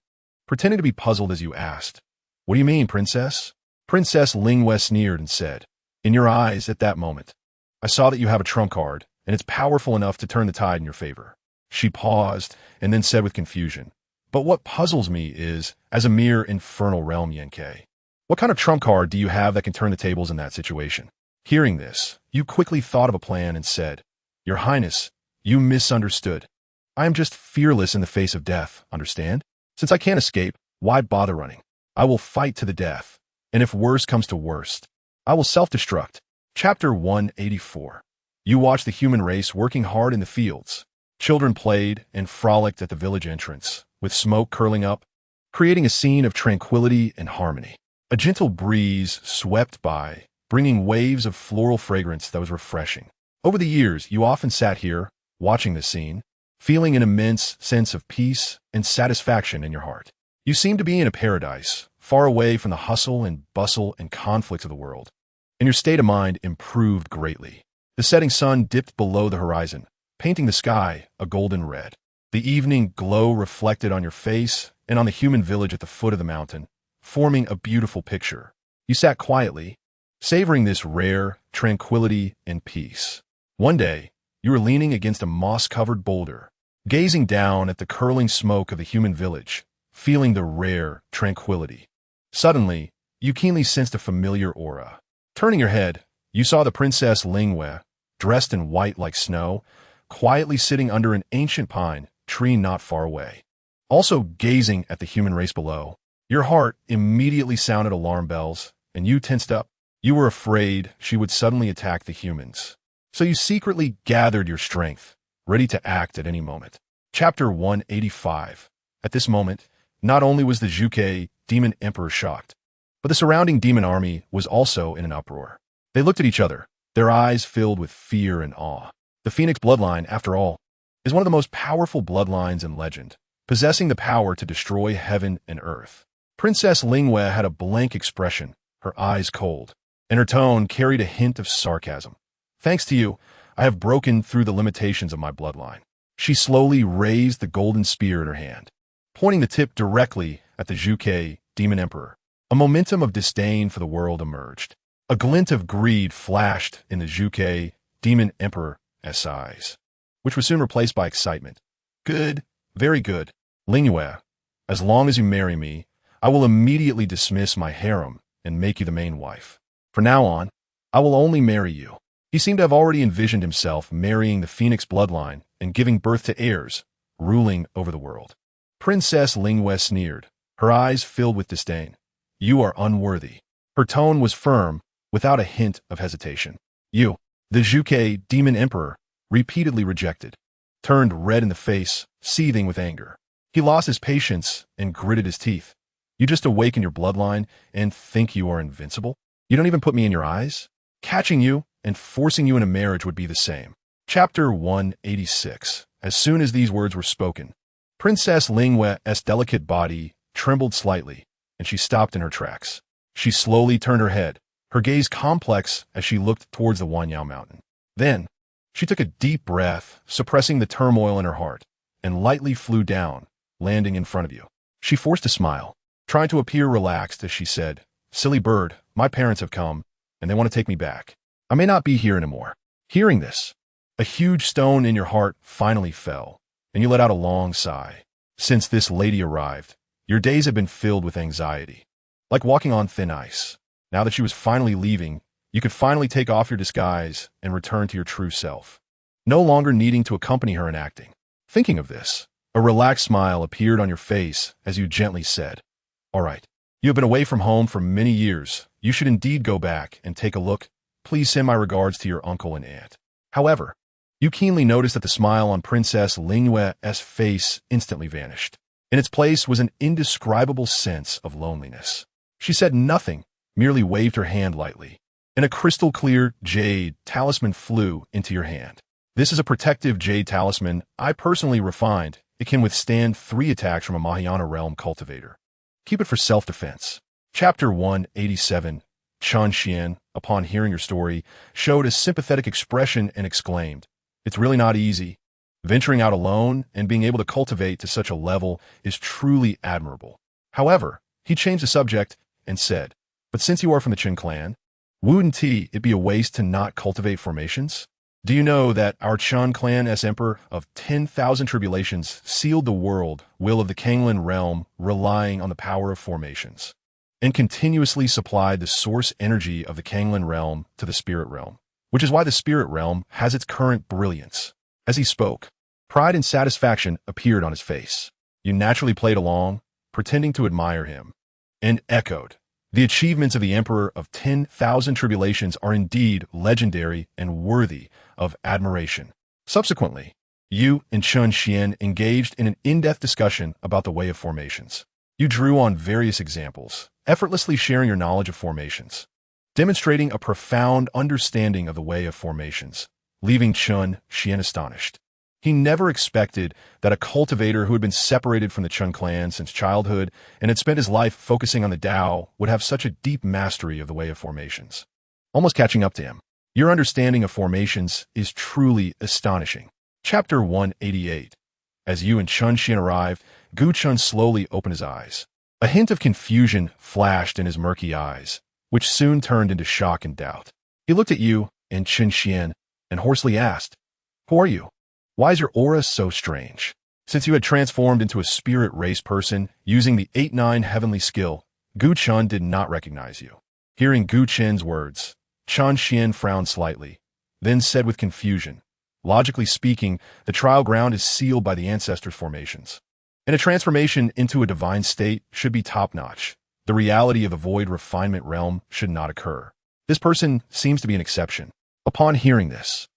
pretending to be puzzled as you asked, "What do you mean, princess?" Princess Lin Yi sneered and said, "In your eyes at that moment, I saw that you have a trump card, and it's powerful enough to turn the tide in your favor." She paused and then said with confusion, "But what puzzles me is, as a mere infernal realm Yenke, what kind of trump card do you have that can turn the tables in that situation?" Hearing this, you quickly thought of a plan and said, "Your Highness, you misunderstood. I am just fearless in the face of death, understand? Since I can't escape, why bother running? I will fight to the death, and if worse comes to worst, I will self-destruct." Chapter 184. You watched the human race working hard in the fields. Children played and frolicked at the village entrance, with smoke curling up, creating a scene of tranquility and harmony. A gentle breeze swept by, bringing waves of floral fragrance that was refreshing. Over the years, you often sat here, watching the scene, feeling an immense sense of peace and satisfaction in your heart. You seemed to be in a paradise, far away from the hustle and bustle and conflict of the world, and your state of mind improved greatly. The setting sun dipped below the horizon, painting the sky a golden red. The evening glow reflected on your face and on the human village at the foot of the mountain, forming a beautiful picture. You sat quietly, savoring this rare tranquility and peace. One day, you were leaning against a moss-covered boulder, gazing down at the curling smoke of the human village, feeling the rare tranquility. Suddenly, you keenly sensed a familiar aura. Turning your head, you saw the Princess Lin Yi, dressed in white like snow, quietly sitting under an ancient pine tree not far away. Also gazing at the human race below, your heart immediately sounded alarm bells, and you tensed up. You were afraid she would suddenly attack the humans. So you secretly gathered your strength, ready to act at any moment. Chapter 185. At this moment, not only was the Zhuge demon emperor shocked, but the surrounding demon army was also in an uproar. They looked at each other, their eyes filled with fear and awe. The Phoenix bloodline, after all, is one of the most powerful bloodlines in legend, possessing the power to destroy heaven and earth. Princess Lin Yi had a blank expression, her eyes cold, and her tone carried a hint of sarcasm. Thanks to you, I have broken through the limitations of my bloodline. She slowly raised the golden spear in her hand, pointing the tip directly at the Zhuge demon emperor. A momentum of disdain for the world emerged. A glint of greed flashed in the Zhuge demon emperor's eyes, which was soon replaced by excitement. Good, very good. Lin Yi, as long as you marry me, I will immediately dismiss my harem and make you the main wife. From now on, I will only marry you. He seemed to have already envisioned himself marrying the Phoenix bloodline and giving birth to heirs, ruling over the world. Princess Lin Yi sneered, her eyes filled with disdain. You are unworthy. Her tone was firm, without a hint of hesitation. You, the Zhuge demon emperor, repeatedly rejected, turned red in the face, seething with anger. He lost his patience and gritted his teeth. You just awaken your bloodline and think you are invincible? You don't even put me in your eyes? Catching you and forcing you into marriage would be the same. Chapter 186. As soon as these words were spoken, Princess Lin Yi's delicate body trembled slightly, and she stopped in her tracks. She slowly turned her head, her gaze complex as she looked towards the Wanyao mountain. Then, she took a deep breath, suppressing the turmoil in her heart, and lightly flew down, landing in front of you. She forced a smile, trying to appear relaxed as she said, Silly bird, my parents have come, and they want to take me back. I may not be here anymore. Hearing this, a huge stone in your heart finally fell, and you let out a long sigh. Since this lady arrived, your days have been filled with anxiety, like walking on thin ice. Now that she was finally leaving, you could finally take off your disguise and return to your true self, no longer needing to accompany her in acting. Thinking of this, a relaxed smile appeared on your face as you gently said, All right, you have been away from home for many years. You should indeed go back and take a look. Please send my regards to your uncle and aunt. However, you keenly noticed that the smile on Princess Lin Yi's face instantly vanished. In its place was an indescribable sense of loneliness. She said nothing, merely waved her hand lightly, and a crystal-clear jade talisman flew into your hand. This is a protective jade talisman I personally refined. It can withstand 3 attacks from a Mahayana realm cultivator. Keep it for self-defense. Chapter 187. Chen Xian, upon hearing your story, showed a sympathetic expression and exclaimed, It's really not easy. Venturing out alone and being able to cultivate to such a level is truly admirable. However, he changed the subject and said, But since you are from the Qin clan, wouldn't it be a waste to not cultivate formations? Do you know that our Chen clan's emperor of 10,000 tribulations sealed the world will of the Kanglan realm relying on the power of formations, and continuously supplied the source energy of the Kanglan realm to the spirit realm, which is why the spirit realm has its current brilliance. As he spoke, pride and satisfaction appeared on his face. You naturally played along, pretending to admire him, and echoed, The achievements of the Emperor of 10,000 tribulations are indeed legendary and worthy of admiration. Subsequently, you and Chen Xian engaged in an in-depth discussion about the way of formations. You drew on various examples, effortlessly sharing your knowledge of formations, demonstrating a profound understanding of the way of formations, leaving Chen Xian astonished. He never expected that a cultivator who had been separated from the Chen clan since childhood and had spent his life focusing on the Tao would have such a deep mastery of the way of formations. Almost catching up to him. Your understanding of formations is truly astonishing. Chapter 188. As you and Chen Xian arrived, Gu Chen slowly opened his eyes. A hint of confusion flashed in his murky eyes, which soon turned into shock and doubt. He looked at you and Chen Xian and hoarsely asked, Who are you? Why is your aura so strange? Since you had transformed into a spirit race person using the 8-9 heavenly skill, Gu Chen did not recognize you. Hearing Gu Chen's words, Chen Xian frowned slightly, then said with confusion, "Logically speaking, the trial ground is sealed by the ancestors' formations. And a transformation into a divine state should be top-notch. The reality of the void refinement realm should not occur. This person seems to be an exception." Upon hearing this,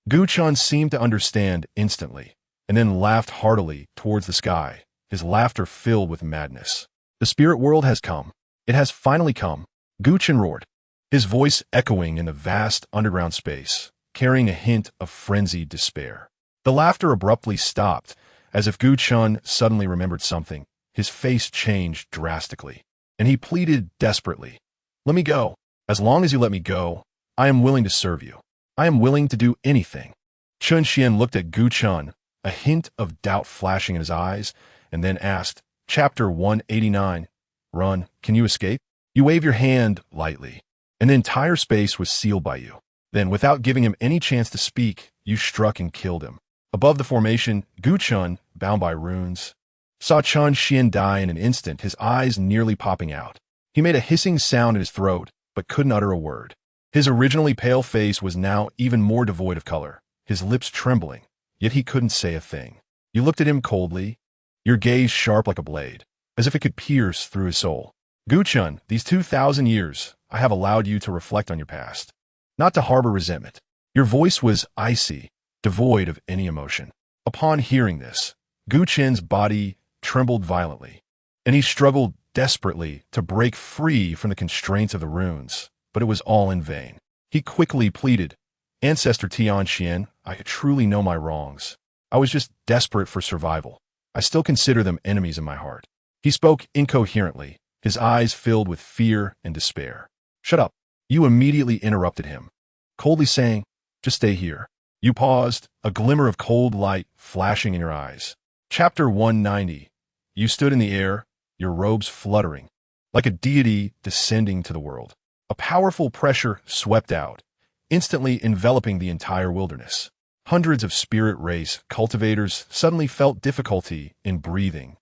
Gu Chun seemed to understand instantly, and then laughed heartily towards the sky, his laughter filled with madness. "The spirit world has come. It has finally come," Gu Chun roared, his voice echoing in the vast underground space, carrying a hint of frenzied despair. The laughter abruptly stopped, as if Gu Chun suddenly remembered something. His face changed drastically, and he pleaded desperately, "Let me go. As long as you let me go, I am willing to serve you. I am willing to do anything." Chun Xian looked at Gu Chun, a hint of doubt flashing in his eyes, and then asked, Chapter 189, "Run, can you escape?" You wave your hand lightly, and the entire space was sealed by you. Then, without giving him any chance to speak, you struck and killed him. Above the formation, Gu Chun, bound by runes, saw Chun Xian die in an instant, his eyes nearly popping out. He made a hissing sound in his throat, but couldn't utter a word. His originally pale face was now even more devoid of color, his lips trembling, yet he couldn't say a thing. You looked at him coldly, your gaze sharp like a blade, as if it could pierce through his soul. "Gu Chun, these 2,000 years, I have allowed you to reflect on your past, not to harbor resentment." Your voice was icy, devoid of any emotion. Upon hearing this, Gu Chun's body trembled violently, and he struggled desperately to break free from the constraints of the runes, but it was all in vain. He quickly pleaded, "Ancestor Tian Xian, I truly know my wrongs. I was just desperate for survival. I still consider them enemies in my heart." He spoke incoherently, his eyes filled with fear and despair. "Shut up." You immediately interrupted him, coldly saying, "Just stay here." You paused, a glimmer of cold light flashing in your eyes. Chapter 190. You stood in the air, your robes fluttering, like a deity descending to the world. A powerful pressure swept out, instantly enveloping the entire wilderness. Hundreds of spirit race cultivators suddenly felt difficulty in breathing,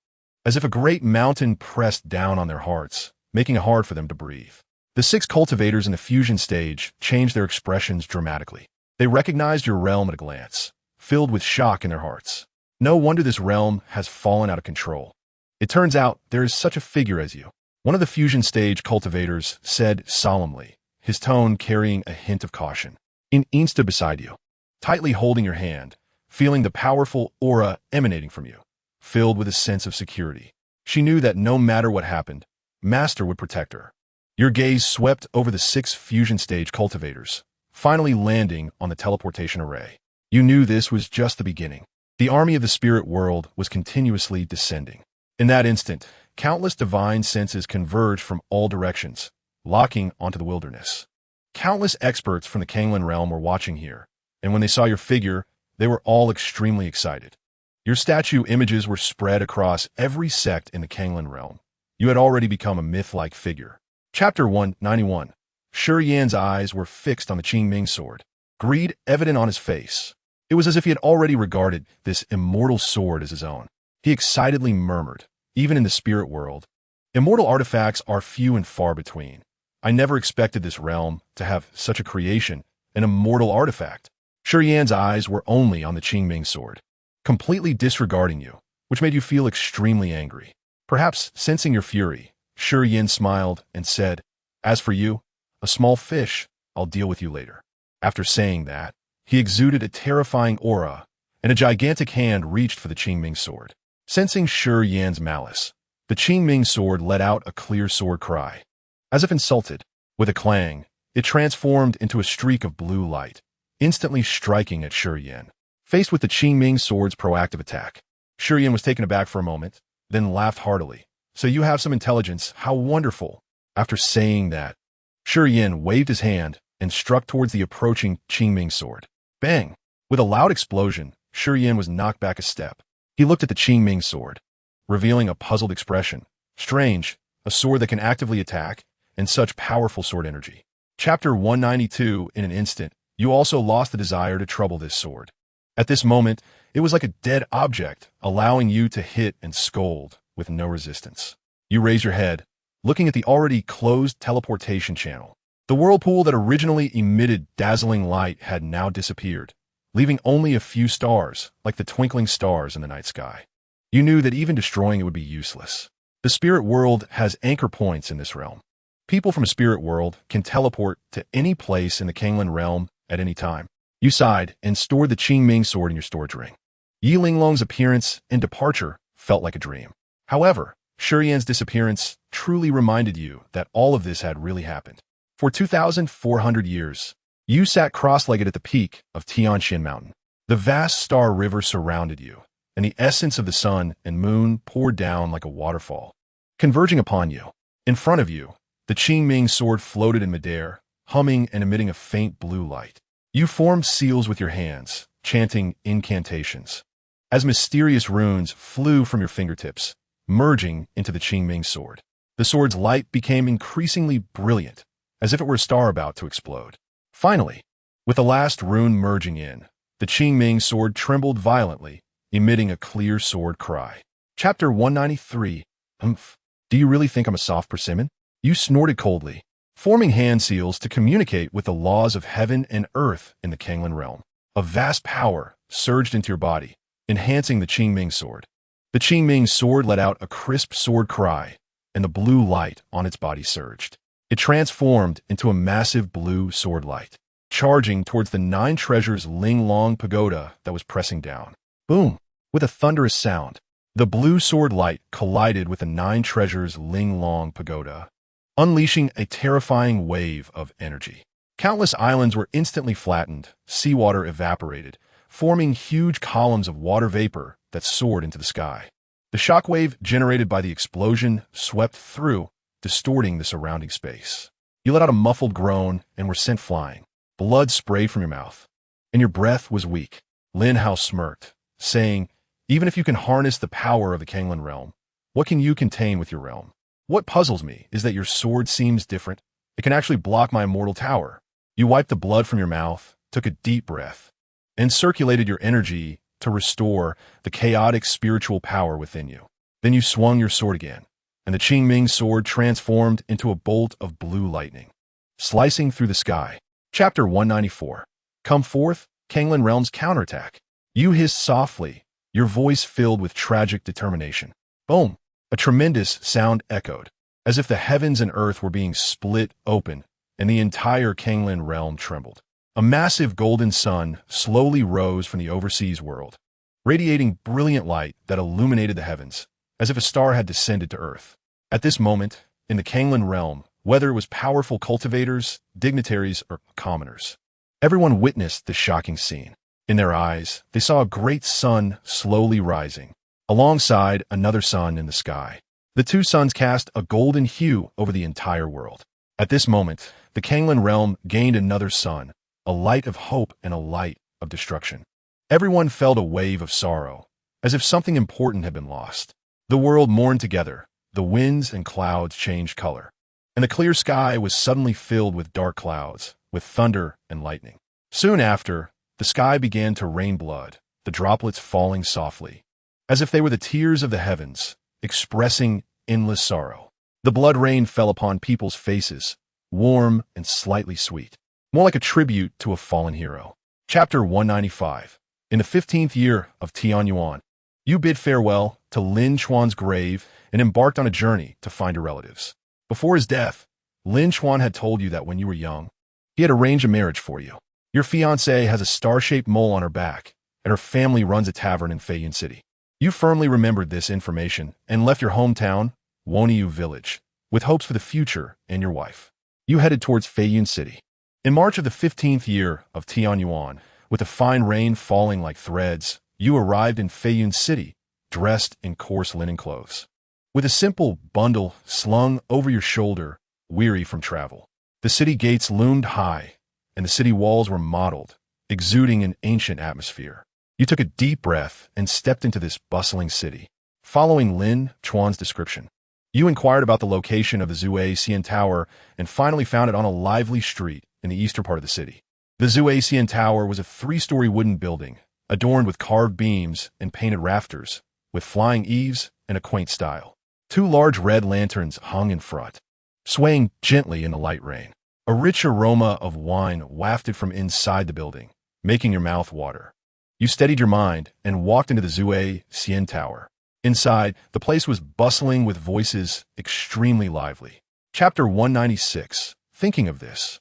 as if a great mountain pressed down on their hearts, making it hard for them to breathe. The 6 cultivators in the fusion stage changed their expressions dramatically. They recognized your realm at a glance, filled with shock in their hearts. No wonder this realm has fallen out of control. It turns out there is such a figure as you. One of the fusion stage cultivators said solemnly, his tone carrying a hint of caution. In Insta beside you, tightly holding your hand, feeling the powerful aura emanating from you, filled with a sense of security. She knew that no matter what happened, Master would protect her. Your gaze swept over the 6 fusion stage cultivators, finally landing on the teleportation array. You knew this was just the beginning. The army of the spirit world was continuously descending. In that instant, countless divine senses converged from all directions, locking onto the wilderness. Countless experts from the Kanglan realm were watching here, and when they saw your figure, they were all extremely excited. Your statue images were spread across every sect in the Kanglan realm. You had already become a myth-like figure. Chapter 191. Shi Yan's eyes were fixed on the Qingming sword, greed evident on his face. It was as if he had already regarded this immortal sword as his own. He excitedly murmured, "Even in the spirit world, immortal artifacts are few and far between. I never expected this realm to have such a creation, an immortal artifact." Shi Yan's eyes were only on the Qingming sword, completely disregarding you, which made you feel extremely angry. Perhaps sensing your fury, Shi Yan smiled and said, "As for you, a small fish, I'll deal with you later." After saying that, he exuded a terrifying aura, and a gigantic hand reached for the Qingming sword. Sensing Shi Yan's malice, the Qingming sword let out a clear sword cry. As if insulted, with a clang, it transformed into a streak of blue light, instantly striking at Shi Yan. Faced with the Qingming sword's proactive attack, Shi Yan was taken aback for a moment, then laughed heartily. "So you have some intelligence, how wonderful." After saying that, Shi Yan waved his hand and struck towards the approaching Qingming sword. Bang! With a loud explosion, Shi Yan was knocked back a step. He looked at the Qingming sword, revealing a puzzled expression. Strange, a sword that can actively attack, and such powerful sword energy. Chapter 192. In an instant, you also lost the desire to trouble this sword. At this moment, it was like a dead object, allowing you to hit and scold with no resistance. You raise your head, looking at the already closed teleportation channel. The whirlpool that originally emitted dazzling light had now disappeared, leaving only a few stars, like the twinkling stars in the night sky. You knew that even destroying it would be useless. The spirit world has anchor points in this realm. People from a spirit world can teleport to any place in the Kanglan realm at any time. You sighed and stored the Qingming sword in your storage ring. Yi Linglong's appearance and departure felt like a dream. However, Shurian's disappearance truly reminded you that all of this had really happened. For 2,400 years, you sat cross-legged at the peak of Tianxin Mountain. The vast star river surrounded you, and the essence of the sun and moon poured down like a waterfall, converging upon you. In front of you, the Qingming sword floated in midair, humming and emitting a faint blue light. You formed seals with your hands, chanting incantations, as mysterious runes flew from your fingertips, merging into the Qingming sword. The sword's light became increasingly brilliant, as if it were a star about to explode. Finally, with the last rune merging in, the Qingming sword trembled violently, emitting a clear sword cry. Chapter 193. Humph. Do you really think I'm a soft persimmon? You snorted coldly, forming hand seals to communicate with the laws of heaven and earth in the Kanglan realm. A vast power surged into your body, enhancing the Qingming sword. The Qingming sword let out a crisp sword cry, and the blue light on its body surged. It transformed into a massive blue sword light, charging towards the 9 treasures Linglong pagoda that was pressing down. Boom! With a thunderous sound, the blue sword light collided with the 9 treasures Linglong pagoda, unleashing a terrifying wave of energy. Countless islands were instantly flattened, seawater evaporated, forming huge columns of water vapor that soared into the sky. The shockwave generated by the explosion swept through, distorting the surrounding space. You let out a muffled groan and were sent flying. Blood sprayed from your mouth, and your breath was weak. Lin Hao smirked, saying, "Even if you can harness the power of the Kanglan realm, what can you contain with your realm? What puzzles me is that your sword seems different. It can actually block my immortal tower." You wiped the blood from your mouth, took a deep breath, and circulated your energy to restore the chaotic spiritual power within you. Then you swung your sword again, and the Qingming sword transformed into a bolt of blue lightning, slicing through the sky. Chapter 194. Come forth, Kanglan Realm's counterattack. You hissed softly, your voice filled with tragic determination. Boom! A tremendous sound echoed, as if the heavens and earth were being split open, and the entire Kanglan realm trembled. A massive golden sun slowly rose from the overseas world, radiating brilliant light that illuminated the heavens, as if a star had descended to earth. At this moment, in the Kanglan realm, whether it was powerful cultivators, dignitaries, or commoners, everyone witnessed this shocking scene. In their eyes, they saw a great sun slowly rising, alongside another sun in the sky. The 2 suns cast a golden hue over the entire world. At this moment, the Kanglan realm gained another sun, a light of hope and a light of destruction. Everyone felt a wave of sorrow, as if something important had been lost. The world mourned together, the winds and clouds changed color, and the clear sky was suddenly filled with dark clouds, with thunder and lightning. Soon after, the sky began to rain blood, the droplets falling softly, as if they were the tears of the heavens, expressing endless sorrow. The blood rain fell upon people's faces, warm and slightly sweet, more like a tribute to a fallen hero. Chapter 195. In the 15th year of Tianyuan, you bid farewell to Lin Chuan's grave and embarked on a journey to find your relatives. Before his death, Lin Chuan had told you that when you were young, he had arranged a marriage for you. Your fiancée has a star-shaped mole on her back, and her family runs a tavern in Feiyun City. You firmly remembered this information and left your hometown, Woniyu Village, with hopes for the future and your wife. You headed towards Feiyun City. In March of the 15th year of Tianyuan, with the fine rain falling like threads, you arrived in Feiyun City, dressed in coarse linen clothes, with a simple bundle slung over your shoulder, weary from travel. The city gates loomed high, and the city walls were mottled, exuding an ancient atmosphere. You took a deep breath and stepped into this bustling city. Following Lin Chuan's description, you inquired about the location of the Zhuai Xian Tower and finally found it on a lively street in the eastern part of the city. The Zhuai Xian Tower was a 3-story wooden building, adorned with carved beams and painted rafters, with flying eaves and a quaint style. 2 large red lanterns hung in front, swaying gently in the light rain. A rich aroma of wine wafted from inside the building, making your mouth water. You steadied your mind and walked into the Zue Xian Tower. Inside, the place was bustling with voices extremely lively. Chapter 196. Thinking of this.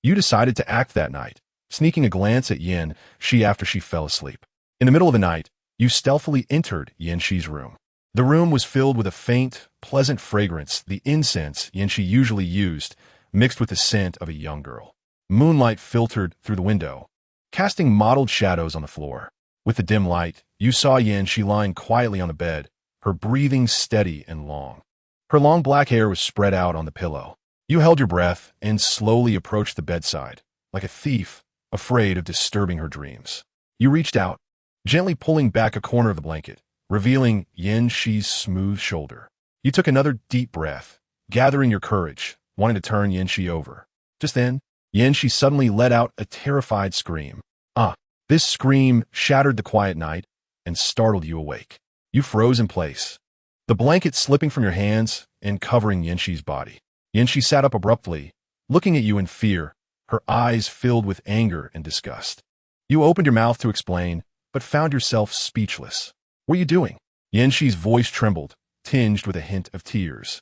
You decided to act that night, sneaking a glance at Yin Shi after she fell asleep. In the middle of the night, you stealthily entered Yin Shi's room. The room was filled with a faint, pleasant fragrance, the incense Yin Shi usually used, mixed with the scent of a young girl. Moonlight filtered through the window, casting mottled shadows on the floor. With the dim light, you saw Yin Shi lying quietly on the bed, her breathing steady and long. Her long black hair was spread out on the pillow. You held your breath and slowly approached the bedside, like a thief, afraid of disturbing her dreams. You reached out, gently pulling back a corner of the blanket, revealing Yin Shi's smooth shoulder. You took another deep breath, gathering your courage, wanting to turn Yin Shi over. Just then, Yin Shi suddenly let out a terrified scream. This scream shattered the quiet night and startled you awake. You froze in place, the blanket slipping from your hands and covering Yin Shi's body. Yin Shi sat up abruptly, looking at you in fear, her eyes filled with anger and disgust. You opened your mouth to explain, but found yourself speechless. What are you doing? Yin Shi's voice trembled, tinged with a hint of tears.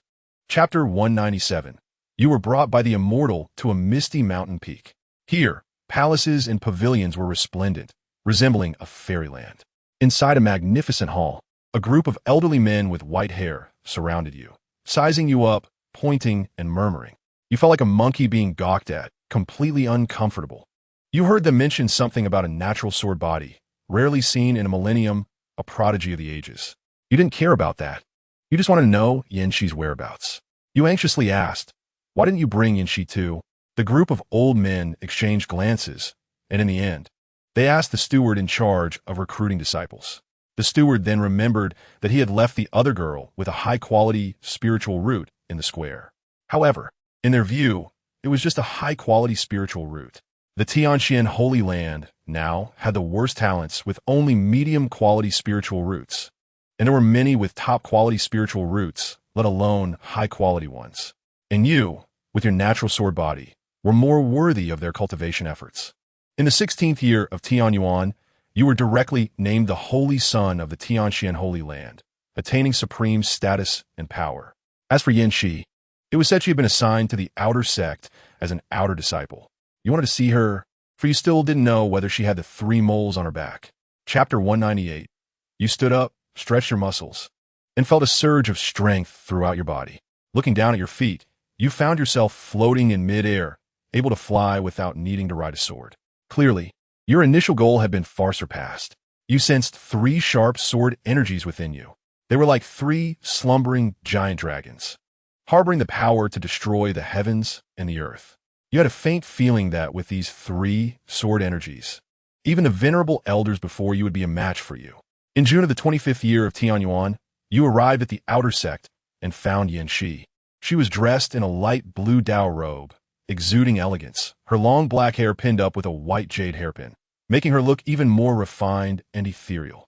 Chapter 197. You were brought by the immortal to a misty mountain peak. Here, palaces and pavilions were resplendent, resembling a fairyland. Inside a magnificent hall, a group of elderly men with white hair surrounded you, sizing you up, pointing and murmuring. You felt like a monkey being gawked at, completely uncomfortable. You heard them mention something about a natural sword body, rarely seen in a millennium, a prodigy of the ages. You didn't care about that. You just wanted to know Yin Shi's whereabouts. You anxiously asked, "Why didn't you bring Yin Shi too?" The group of old men exchanged glances, and in the end, they asked the steward in charge of recruiting disciples. The steward then remembered that he had left the other girl with a high-quality spiritual root in the square. However, in their view, it was just a high-quality spiritual root. The Tianxian Holy Land now had the worst talents with only medium-quality spiritual roots, and there were many with top-quality spiritual roots, let alone high-quality ones. And you, with your natural sword body, were more worthy of their cultivation efforts. In the 16th year of Tianyuan, you were directly named the Holy Son of the Tianxian Holy Land, attaining supreme status and power. As for Yin Shi, it was said she had been assigned to the outer sect as an outer disciple. You wanted to see her, for you still didn't know whether she had the 3 moles on her back. Chapter 198. You stood up, stretched your muscles, and felt a surge of strength throughout your body. Looking down at your feet, you found yourself floating in mid-air, able to fly without needing to ride a sword. Clearly, your initial goal had been far surpassed. You sensed 3 sharp sword energies within you. They were like 3 slumbering giant dragons, harboring the power to destroy the heavens and the earth. You had a faint feeling that with these 3 sword energies, even the venerable elders before you would be a match for you. In June of the 25th year of Tianyuan, you arrived at the outer sect and found Yin Shi. She was dressed in a light blue Dao robe, exuding elegance, her long black hair pinned up with a white jade hairpin, making her look even more refined and ethereal.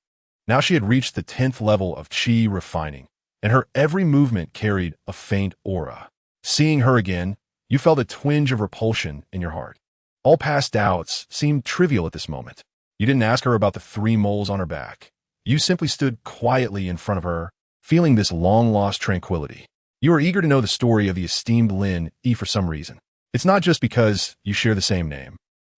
Now she had reached the 10th level of Qi refining, and her every movement carried a faint aura. Seeing her again, you felt a twinge of repulsion in your heart. All past doubts seemed trivial at this moment. You didn't ask her about the 3 moles on her back. You simply stood quietly in front of her, feeling this long-lost tranquility. You are eager to know the story of the esteemed Lin Yi for some reason. It's not just because you share the same name,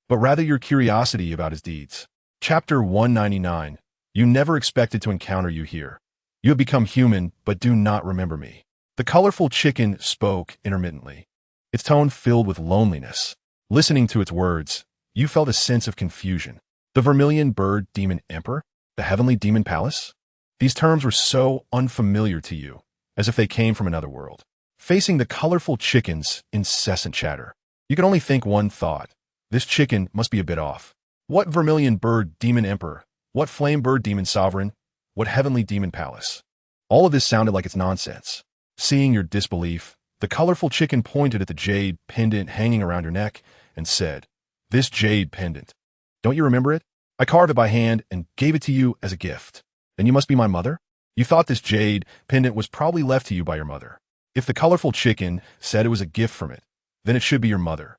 but rather your curiosity about his deeds. Chapter 199. You never expected to encounter you here. You have become human, but do not remember me. The colorful chicken spoke intermittently, its tone filled with loneliness. Listening to its words, you felt a sense of confusion. The vermilion bird demon emperor? The heavenly demon palace? These terms were so unfamiliar to you, as if they came from another world. Facing the colorful chicken's incessant chatter, you could only think one thought. This chicken must be a bit off. What vermilion bird demon emperor? What flame bird demon sovereign? What heavenly demon palace? All of this sounded like it's nonsense. Seeing your disbelief, the colorful chicken pointed at the jade pendant hanging around your neck and said, "This jade pendant. Don't you remember it? I carved it by hand and gave it to you as a gift. Then you must be my mother?" You thought this jade pendant was probably left to you by your mother. If the colorful chicken said it was a gift from it, then it should be your mother.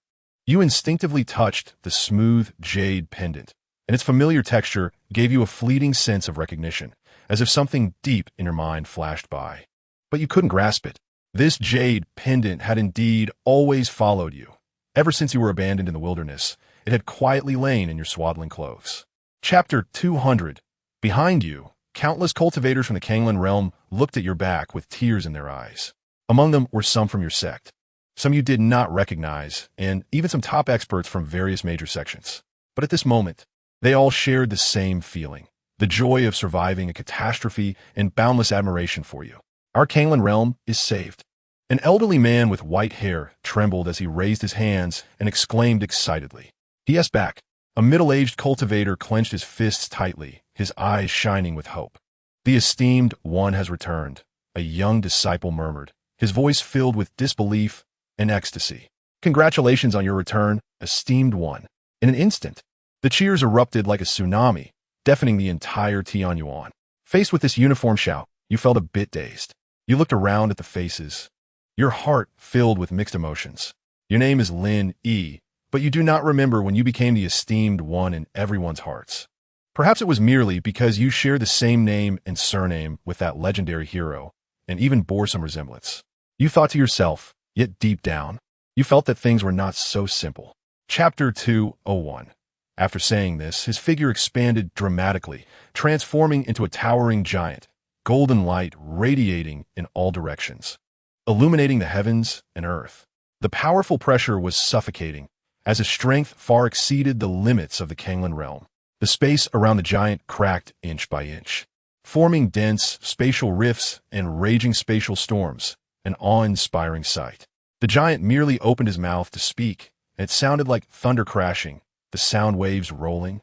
You instinctively touched the smooth jade pendant, and its familiar texture gave you a fleeting sense of recognition, as if something deep in your mind flashed by. But you couldn't grasp it. This jade pendant had indeed always followed you. Ever since you were abandoned in the wilderness, it had quietly lain in your swaddling clothes. Chapter 200. Behind you, countless cultivators from the Kanglan realm looked at your back with tears in their eyes. Among them were some from your sect, some you did not recognize, and even some top experts from various major sections. But at this moment, they all shared the same feeling, the joy of surviving a catastrophe and boundless admiration for you. Our Kanglan realm is saved. An elderly man with white hair trembled as he raised his hands and exclaimed excitedly. He asked back. A middle-aged cultivator clenched his fists tightly, his eyes shining with hope. The esteemed one has returned, a young disciple murmured, his voice filled with disbelief and ecstasy. Congratulations on your return, esteemed one. In an instant, the cheers erupted like a tsunami, deafening the entire Tianyuan. Faced with this uniform shout, you felt a bit dazed. You looked around at the faces, your heart filled with mixed emotions. Your name is Lin Yi, but you do not remember when you became the esteemed one in everyone's hearts. Perhaps it was merely because you share the same name and surname with that legendary hero, and even bore some resemblance. You thought to yourself, yet deep down, you felt that things were not so simple. Chapter 201. After saying this, his figure expanded dramatically, transforming into a towering giant, golden light radiating in all directions, illuminating the heavens and earth. The powerful pressure was suffocating, as his strength far exceeded the limits of the Kanglan realm. The space around the giant cracked inch by inch, forming dense spatial rifts and raging spatial storms, an awe-inspiring sight. The giant merely opened his mouth to speak, and it sounded like thunder crashing, the sound waves rolling,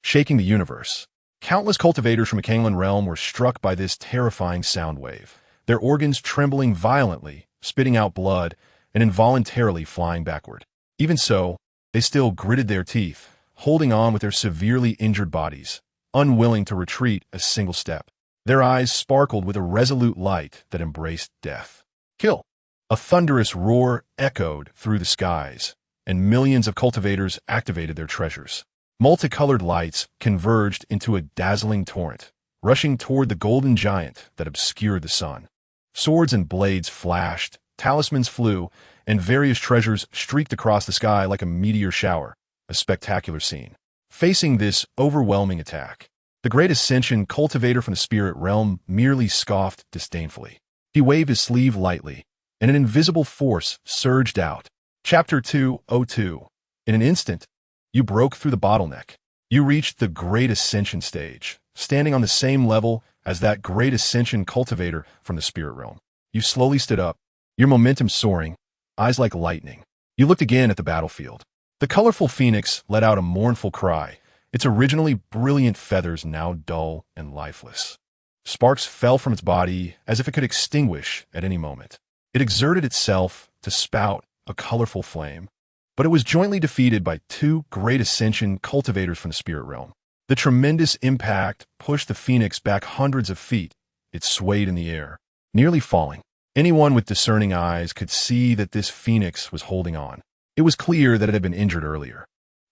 shaking the universe. Countless cultivators from the Kanglan realm were struck by this terrifying sound wave, their organs trembling violently, spitting out blood, and involuntarily flying backward. Even so, they still gritted their teeth, holding on with their severely injured bodies, unwilling to retreat a single step. Their eyes sparkled with a resolute light that embraced death. Kill! A thunderous roar echoed through the skies, and millions of cultivators activated their treasures. Multicolored lights converged into a dazzling torrent, rushing toward the golden giant that obscured the sun. Swords and blades flashed, talismans flew, and various treasures streaked across the sky like a meteor shower, a spectacular scene. Facing this overwhelming attack, the great Ascension cultivator from the spirit realm merely scoffed disdainfully. He waved his sleeve lightly, and an invisible force surged out. Chapter 202. In an instant, you broke through the bottleneck. You reached the Great Ascension stage, standing on the same level as that Great Ascension cultivator from the spirit realm. You slowly stood up, your momentum soaring, eyes like lightning. You looked again at the battlefield. The colorful phoenix let out a mournful cry, its originally brilliant feathers now dull and lifeless. Sparks fell from its body as if it could extinguish at any moment. It exerted itself to spout a colorful flame, but it was jointly defeated by two Great Ascension cultivators from the spirit realm. The tremendous impact pushed the phoenix back hundreds of feet. It swayed in the air, nearly falling. Anyone with discerning eyes could see that this phoenix was holding on. It was clear that it had been injured earlier.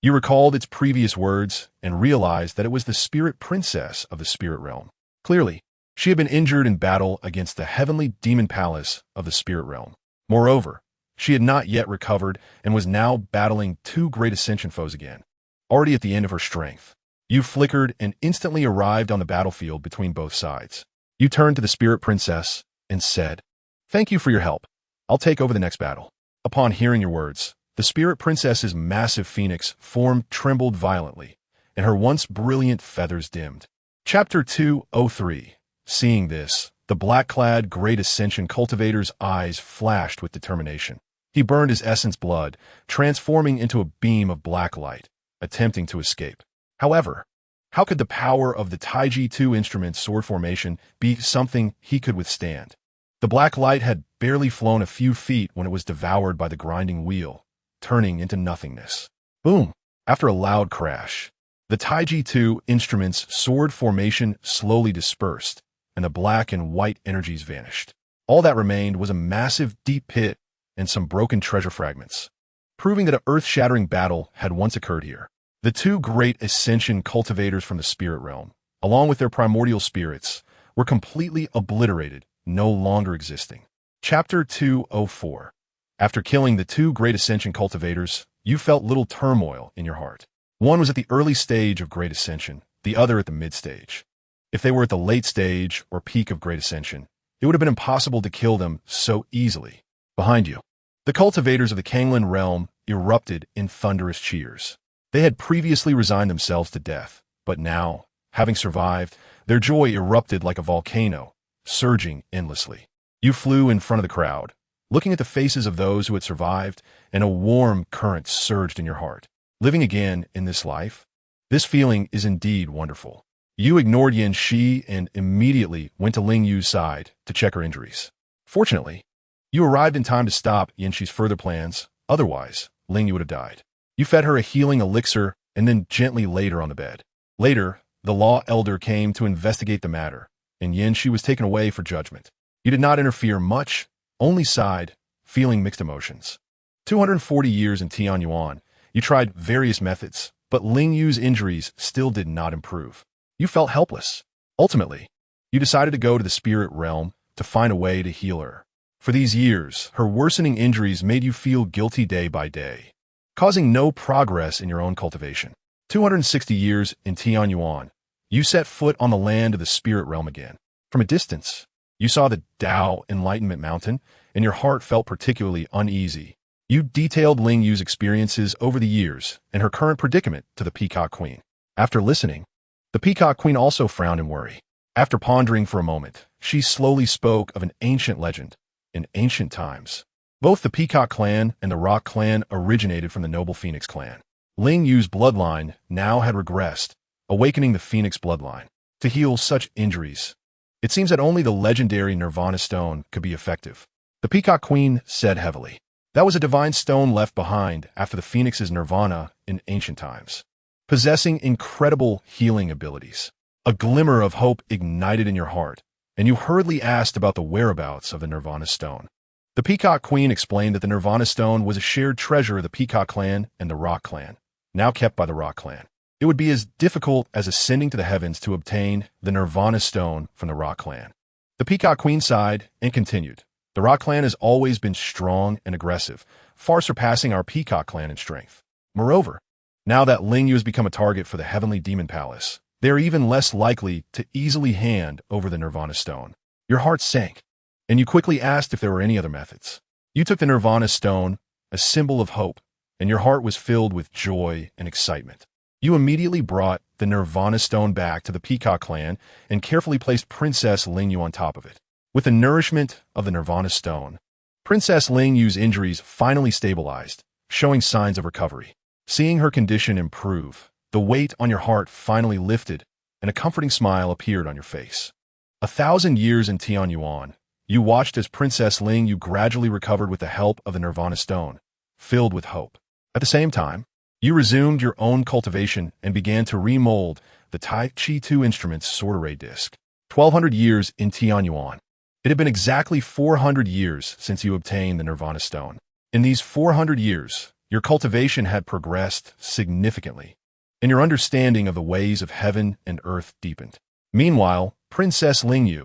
You recalled its previous words and realized that it was the spirit princess of the spirit realm. Clearly, she had been injured in battle against the heavenly demon palace of the spirit realm. Moreover, she had not yet recovered and was now battling two Great Ascension foes again, already at the end of her strength. You flickered and instantly arrived on the battlefield between both sides. You turned to the spirit princess and said, "Thank you for your help. I'll take over the next battle." Upon hearing your words, the spirit princess's massive phoenix form trembled violently, and her once brilliant feathers dimmed. Chapter 203. Seeing this, the black-clad Great Ascension cultivator's eyes flashed with determination. He burned his essence blood, transforming into a beam of black light, attempting to escape. However, how could the power of the Taiji 2 instrument sword formation be something he could withstand? The black light had barely flown a few feet when it was devoured by the grinding wheel, turning into nothingness. Boom! After a loud crash, the Taiji 2 instrument's sword formation slowly dispersed, and the black and white energies vanished. All that remained was a massive deep pit and some broken treasure fragments. proving that an earth-shattering battle had once occurred here. The two great ascension cultivators from the spirit realm, along with their primordial spirits, were completely obliterated, no longer existing. Chapter 204. After killing the two great ascension cultivators, you felt little turmoil in your heart. One was at the early stage of great ascension, the other at the mid-stage. If they were at the late stage or peak of great ascension, it would have been impossible to kill them so easily. Behind you, the cultivators of the Kanglan realm erupted in thunderous cheers. They had previously resigned themselves to death, but now, having survived, their joy erupted like a volcano, surging endlessly. You flew in front of the crowd, looking at the faces of those who had survived, and a warm current surged in your heart. Living again in this life? This feeling is indeed wonderful. You ignored Yin Shi and immediately went to Lin Yi's side to check her injuries. Fortunately, you arrived in time to stop Yin Shi's further plans, otherwise, Lin Yi would have died. You fed her a healing elixir and then gently laid her on the bed. Later, the law elder came to investigate the matter, and Yin Shi was taken away for judgment. You did not interfere much, only sighed, feeling mixed emotions. 240 years in Tianyuan, you tried various methods, but Lin Yi's injuries still did not improve. You felt helpless. Ultimately, you decided to go to the spirit realm to find a way to heal her. For these years, her worsening injuries made you feel guilty day by day, causing no progress in your own cultivation. 260 years in Tianyuan, you set foot on the land of the spirit realm again. From a distance, you saw the Tao Enlightenment Mountain, and your heart felt particularly uneasy. You detailed Lin Yi's experiences over the years and her current predicament to the Peacock Queen. After listening, the Peacock Queen also frowned in worry. After pondering for a moment, she slowly spoke of an ancient legend. In ancient times, both the Peacock clan and the Rock clan originated from the noble Phoenix clan. Lin Yi's bloodline now had regressed, awakening the Phoenix bloodline. To heal such injuries, it seems that only the legendary Nirvana stone could be effective. The Peacock Queen said heavily. That was a divine stone left behind after the Phoenix's Nirvana in ancient times, possessing incredible healing abilities. A glimmer of hope ignited in your heart, and you hurriedly asked about the whereabouts of the Nirvana stone. The Peacock Queen explained that the Nirvana stone was a shared treasure of the Peacock clan and the Rock clan, now kept by the Rock clan. It would be as difficult as ascending to the heavens to obtain the Nirvana stone from the Rock clan. The Peacock Queen sighed and continued. The Rock clan has always been strong and aggressive, far surpassing our Peacock clan in strength. Moreover, now that Lin Yi has become a target for the Heavenly Demon Palace, they are even less likely to easily hand over the Nirvana stone. Your heart sank, and you quickly asked if there were any other methods. You took the Nirvana stone, a symbol of hope, and your heart was filled with joy and excitement. You immediately brought the Nirvana stone back to the Peacock clan and carefully placed Princess Lin Yi on top of it. With the nourishment of the Nirvana stone, Princess Lin Yi's injuries finally stabilized, showing signs of recovery. Seeing her condition improve, the weight on your heart finally lifted, and a comforting smile appeared on your face. 1,000 years in Tianyuan, you watched as Princess Lin Yi gradually recovered with the help of the Nirvana stone, filled with hope. At the same time, you resumed your own cultivation and began to remold the Tai Chi 2 instrument's sword array disc. 1,200 years in Tianyuan. It had been exactly 400 years since you obtained the Nirvana stone. In these 400 years, your cultivation had progressed significantly, and your understanding of the ways of heaven and earth deepened. Meanwhile, Princess Lin Yi,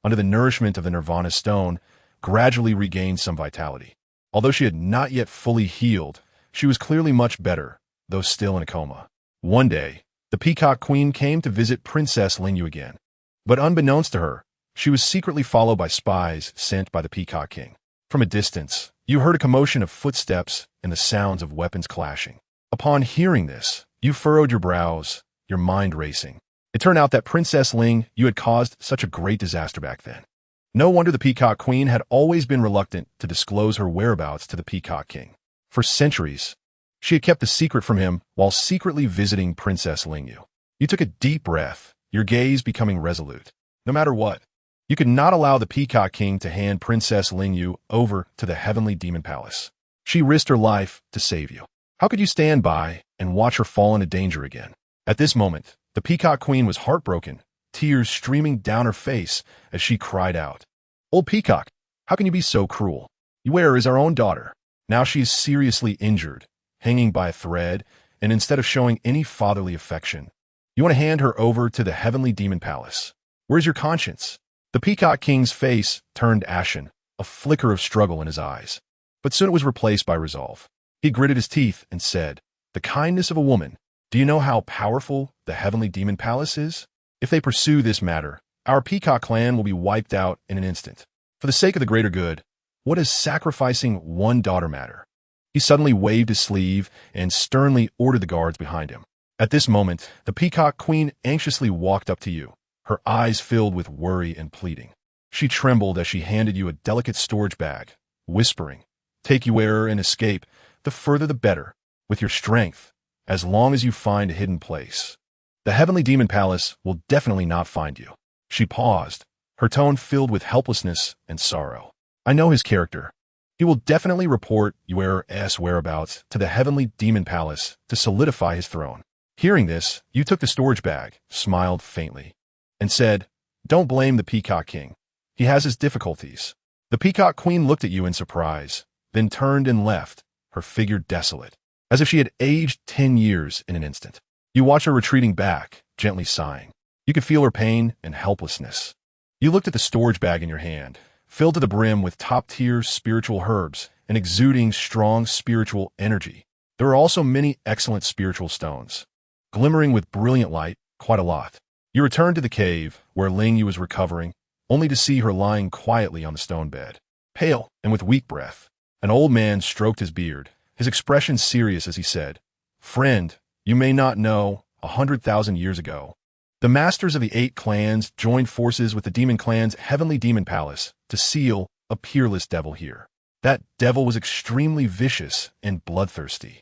under the nourishment of the Nirvana stone, gradually regained some vitality. Although she had not yet fully healed, she was clearly much better, though still in a coma. One day, the Peacock Queen came to visit Princess Lin Yi again. But unbeknownst to her, she was secretly followed by spies sent by the Peacock King. From a distance, you heard a commotion of footsteps and the sounds of weapons clashing. Upon hearing this, you furrowed your brows, your mind racing. It turned out that Princess Ling Yi had caused such a great disaster back then. No wonder the Peacock Queen had always been reluctant to disclose her whereabouts to the Peacock King. For centuries, she had kept the secret from him while secretly visiting Princess Lin Yi. You took a deep breath, your gaze becoming resolute. No matter what, you could not allow the Peacock King to hand Princess Lin Yi over to the Heavenly Demon Palace. She risked her life to save you. How could you stand by and watch her fall into danger again? At this moment, the Peacock Queen was heartbroken, tears streaming down her face as she cried out, "Old Peacock, how can you be so cruel? Where is our own daughter? Now she is seriously injured, hanging by a thread, and instead of showing any fatherly affection, you want to hand her over to the heavenly demon palace. Where's your conscience? The Peacock King's face turned ashen, a flicker of struggle in his eyes. But soon it was replaced by resolve. He gritted his teeth and said, "The kindness of a woman. Do you know how powerful the heavenly demon palace is? If they pursue this matter, our Peacock clan will be wiped out in an instant. For the sake of the greater good, what does sacrificing one daughter matter?" He suddenly waved his sleeve and sternly ordered the guards behind him. At this moment, the Peacock Queen anxiously walked up to you, her eyes filled with worry and pleading. She trembled as she handed you a delicate storage bag, whispering, "Take you where and escape, the further the better, with your strength, as long as you find a hidden place. The heavenly demon palace will definitely not find you." She paused, her tone filled with helplessness and sorrow. "I know his character. He will definitely report your whereabouts to the heavenly demon palace to solidify his throne." Hearing this, you took the storage bag, smiled faintly, and said, "Don't blame the Peacock King. He has his difficulties." The Peacock Queen looked at you in surprise, then turned and left, her figure desolate, as if she had aged 10 years in an instant. You watched her retreating back, gently sighing. You could feel her pain and helplessness. You looked at the storage bag in your hand, filled to the brim with top-tier spiritual herbs and exuding strong spiritual energy. There were also many excellent spiritual stones, glimmering with brilliant light, quite a lot. You returned to the cave, where Lin Yi was recovering, only to see her lying quietly on the stone bed, pale and with weak breath. An old man stroked his beard, his expression serious as he said, "Friend, you may not know, 100,000 years ago, the masters of the 8 clans joined forces with the demon clan's heavenly demon palace to seal a peerless devil here. That devil was extremely vicious and bloodthirsty.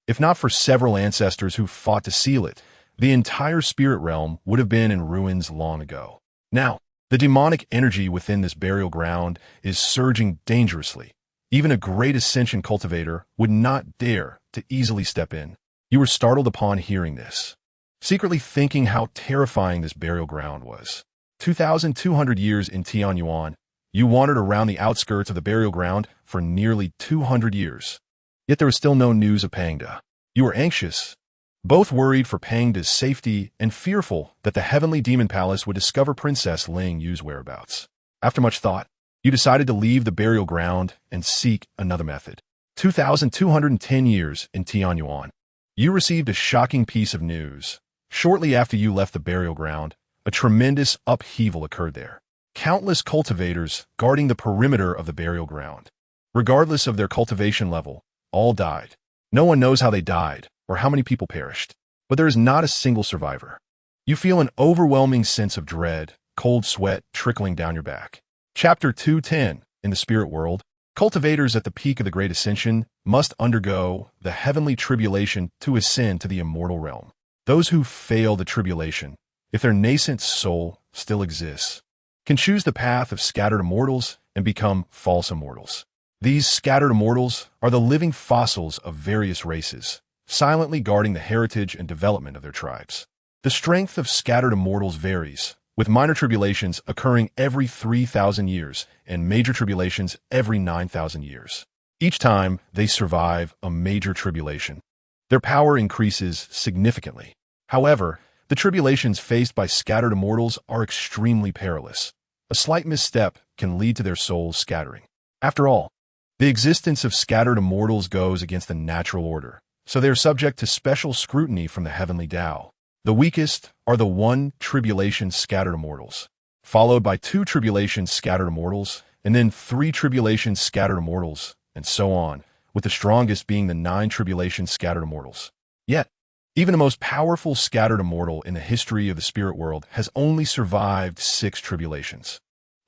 If not for several ancestors who fought to seal it, the entire spirit realm would have been in ruins long ago. Now, the demonic energy within this burial ground is surging dangerously. Even a great ascension cultivator would not dare to easily step in." You were startled upon hearing this, secretly thinking how terrifying this burial ground was. 2,200 years in Tianyuan, you wandered around the outskirts of the burial ground for nearly 200 years. Yet there was still no news of Pangda. You were anxious, both worried for Pangda's safety and fearful that the heavenly demon palace would discover Princess Ling Yu's whereabouts. After much thought, you decided to leave the burial ground and seek another method. 2,210 years in Tianyuan. You received a shocking piece of news. Shortly after you left the burial ground, a tremendous upheaval occurred there. Countless cultivators guarding the perimeter of the burial ground, regardless of their cultivation level, all died. No one knows how they died or how many people perished, but there is not a single survivor. You feel an overwhelming sense of dread, cold sweat trickling down your back. Chapter 210. In the spirit world, cultivators at the peak of the Great Ascension must undergo the heavenly tribulation to ascend to the immortal realm. Those who fail the tribulation, if their nascent soul still exists, can choose the path of scattered immortals and become false immortals. These scattered immortals are the living fossils of various races, silently guarding the heritage and development of their tribes. The strength of scattered immortals varies, with minor tribulations occurring every 3,000 years and major tribulations every 9,000 years. Each time they survive a major tribulation, their power increases significantly. However, the tribulations faced by scattered immortals are extremely perilous. A slight misstep can lead to their souls scattering. After all, the existence of scattered immortals goes against the natural order, so they are subject to special scrutiny from the heavenly Tao. The weakest are the 1 tribulation scattered immortals, followed by 2 tribulation scattered immortals, and then 3 tribulation scattered immortals, and so on, with the strongest being the 9 tribulation scattered immortals. Yet, even the most powerful scattered immortal in the history of the spirit world has only survived 6 tribulations.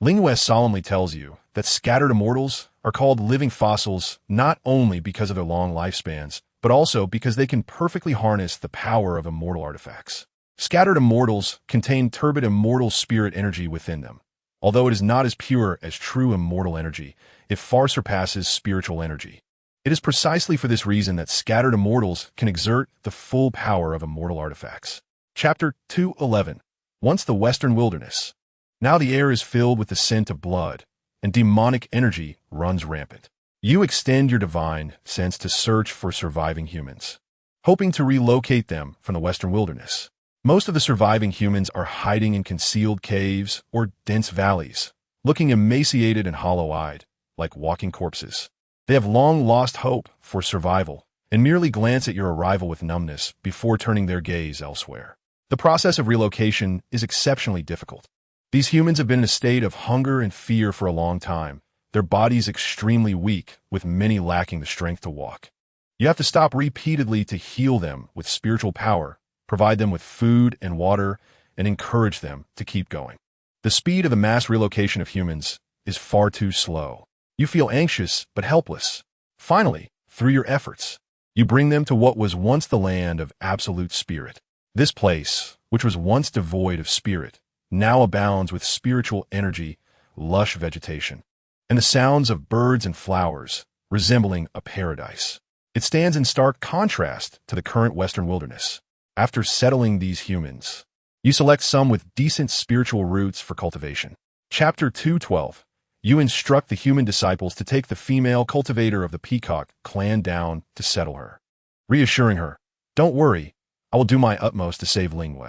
Ling Yi solemnly tells you that scattered immortals are called living fossils not only because of their long lifespans, but also because they can perfectly harness the power of immortal artifacts. Scattered immortals contain turbid immortal spirit energy within them. Although it is not as pure as true immortal energy, it far surpasses spiritual energy. It is precisely for this reason that scattered immortals can exert the full power of immortal artifacts. Chapter 211. Once the Western Wilderness. Now the air is filled with the scent of blood, and demonic energy runs rampant. You extend your divine sense to search for surviving humans, hoping to relocate them from the western wilderness. Most of the surviving humans are hiding in concealed caves or dense valleys, looking emaciated and hollow-eyed, like walking corpses. They have long lost hope for survival and merely glance at your arrival with numbness before turning their gaze elsewhere. The process of relocation is exceptionally difficult. These humans have been in a state of hunger and fear for a long time, their bodies extremely weak, with many lacking the strength to walk. You have to stop repeatedly to heal them with spiritual power, provide them with food and water, and encourage them to keep going. The speed of the mass relocation of humans is far too slow. You feel anxious but helpless. Finally, through your efforts, you bring them to what was once the land of absolute spirit. This place, which was once devoid of spirit, now abounds with spiritual energy, lush vegetation, and the sounds of birds and flowers, resembling a paradise. It stands in stark contrast to the current western wilderness. After settling these humans, you select some with decent spiritual roots for cultivation. Chapter 2:12. You instruct the human disciples to take the female cultivator of the peacock clan down to settle her, reassuring her, "Don't worry, I will do my utmost to save Lin Yi."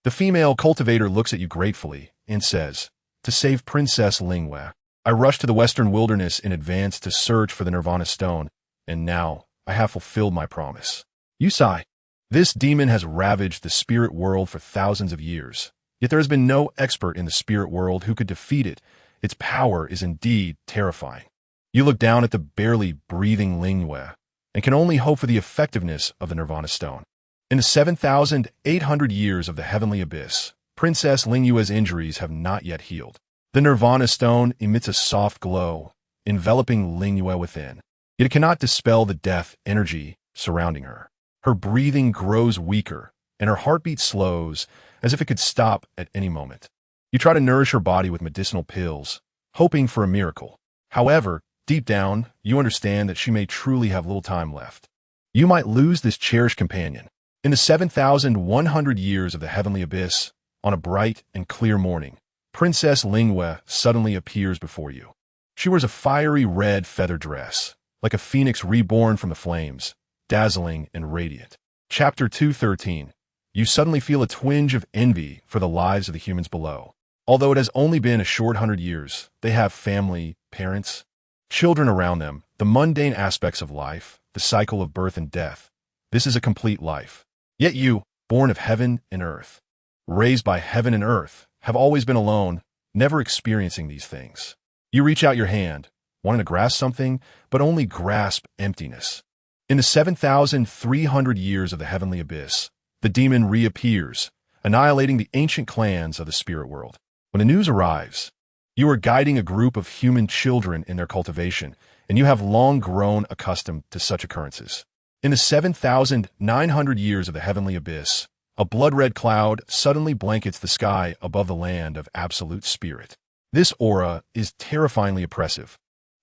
The female cultivator looks at you gratefully and says, "To save Princess Lin Yi, I rushed to the western wilderness in advance to search for the Nirvana stone, and now I have fulfilled my promise." You sigh. This demon has ravaged the spirit world for thousands of years, yet there has been no expert in the spirit world who could defeat it. Its power is indeed terrifying. You look down at the barely breathing Lin Yi and can only hope for the effectiveness of the Nirvana stone. In the 7,800 years of the heavenly abyss, Princess Lin Yi's injuries have not yet healed. The Nirvana stone emits a soft glow, enveloping Lin Yi within, yet it cannot dispel the death energy surrounding her. Her breathing grows weaker, and her heartbeat slows, as if it could stop at any moment. You try to nourish her body with medicinal pills, hoping for a miracle. However, deep down, you understand that she may truly have little time left. You might lose this cherished companion. In the 7,100 years of the heavenly abyss, on a bright and clear morning, Princess Lin Yi suddenly appears before you. She wears a fiery red feather dress, like a phoenix reborn from the flames, dazzling and radiant. Chapter 2:13. You suddenly feel a twinge of envy for the lives of the humans below. Although it has only been a short 100 years, they have family, parents, children around them, the mundane aspects of life, the cycle of birth and death. This is a complete life. Yet you, born of heaven and earth, raised by heaven and earth, have always been alone, never experiencing these things. You reach out your hand, wanting to grasp something, but only grasp emptiness. In the 7,300 years of the heavenly abyss, the demon reappears, annihilating the ancient clans of the spirit world. When the news arrives, you are guiding a group of human children in their cultivation, and you have long grown accustomed to such occurrences. In the 7,900 years of the heavenly abyss, a blood-red cloud suddenly blankets the sky above the land of absolute spirit. This aura is terrifyingly oppressive,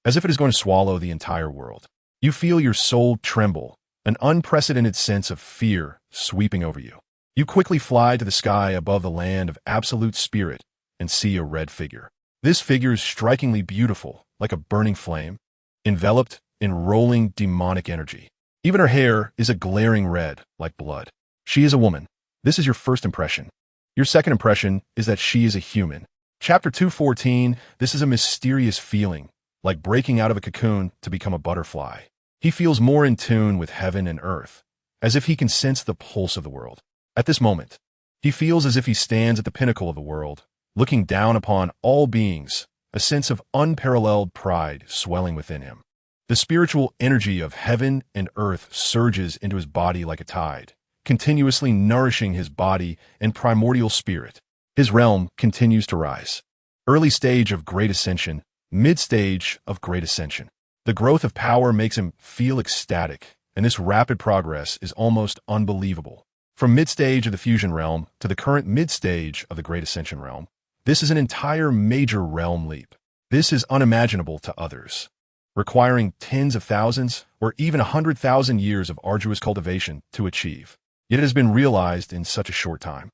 as if it is going to swallow the entire world. You feel your soul tremble, an unprecedented sense of fear sweeping over you. You quickly fly to the sky above the land of absolute spirit and see a red figure. This figure is strikingly beautiful, like a burning flame, enveloped in rolling demonic energy. Even her hair is a glaring red, like blood. She is a woman. This is your first impression. Your second impression is that she is a human. Chapter 2:14. This is a mysterious feeling, like breaking out of a cocoon to become a butterfly. He feels more in tune with heaven and earth, as if he can sense the pulse of the world. At this moment, he feels as if he stands at the pinnacle of the world, looking down upon all beings, a sense of unparalleled pride swelling within him. The spiritual energy of heaven and earth surges into his body like a tide, continuously nourishing his body and primordial spirit. His realm continues to rise. Early stage of great ascension, mid-stage of great ascension. The growth of power makes him feel ecstatic, and this rapid progress is almost unbelievable. From mid-stage of the fusion realm to the current mid-stage of the great ascension realm, this is an entire major realm leap. This is unimaginable to others, requiring tens of thousands or even 100,000 years of arduous cultivation to achieve. Yet it has been realized in such a short time.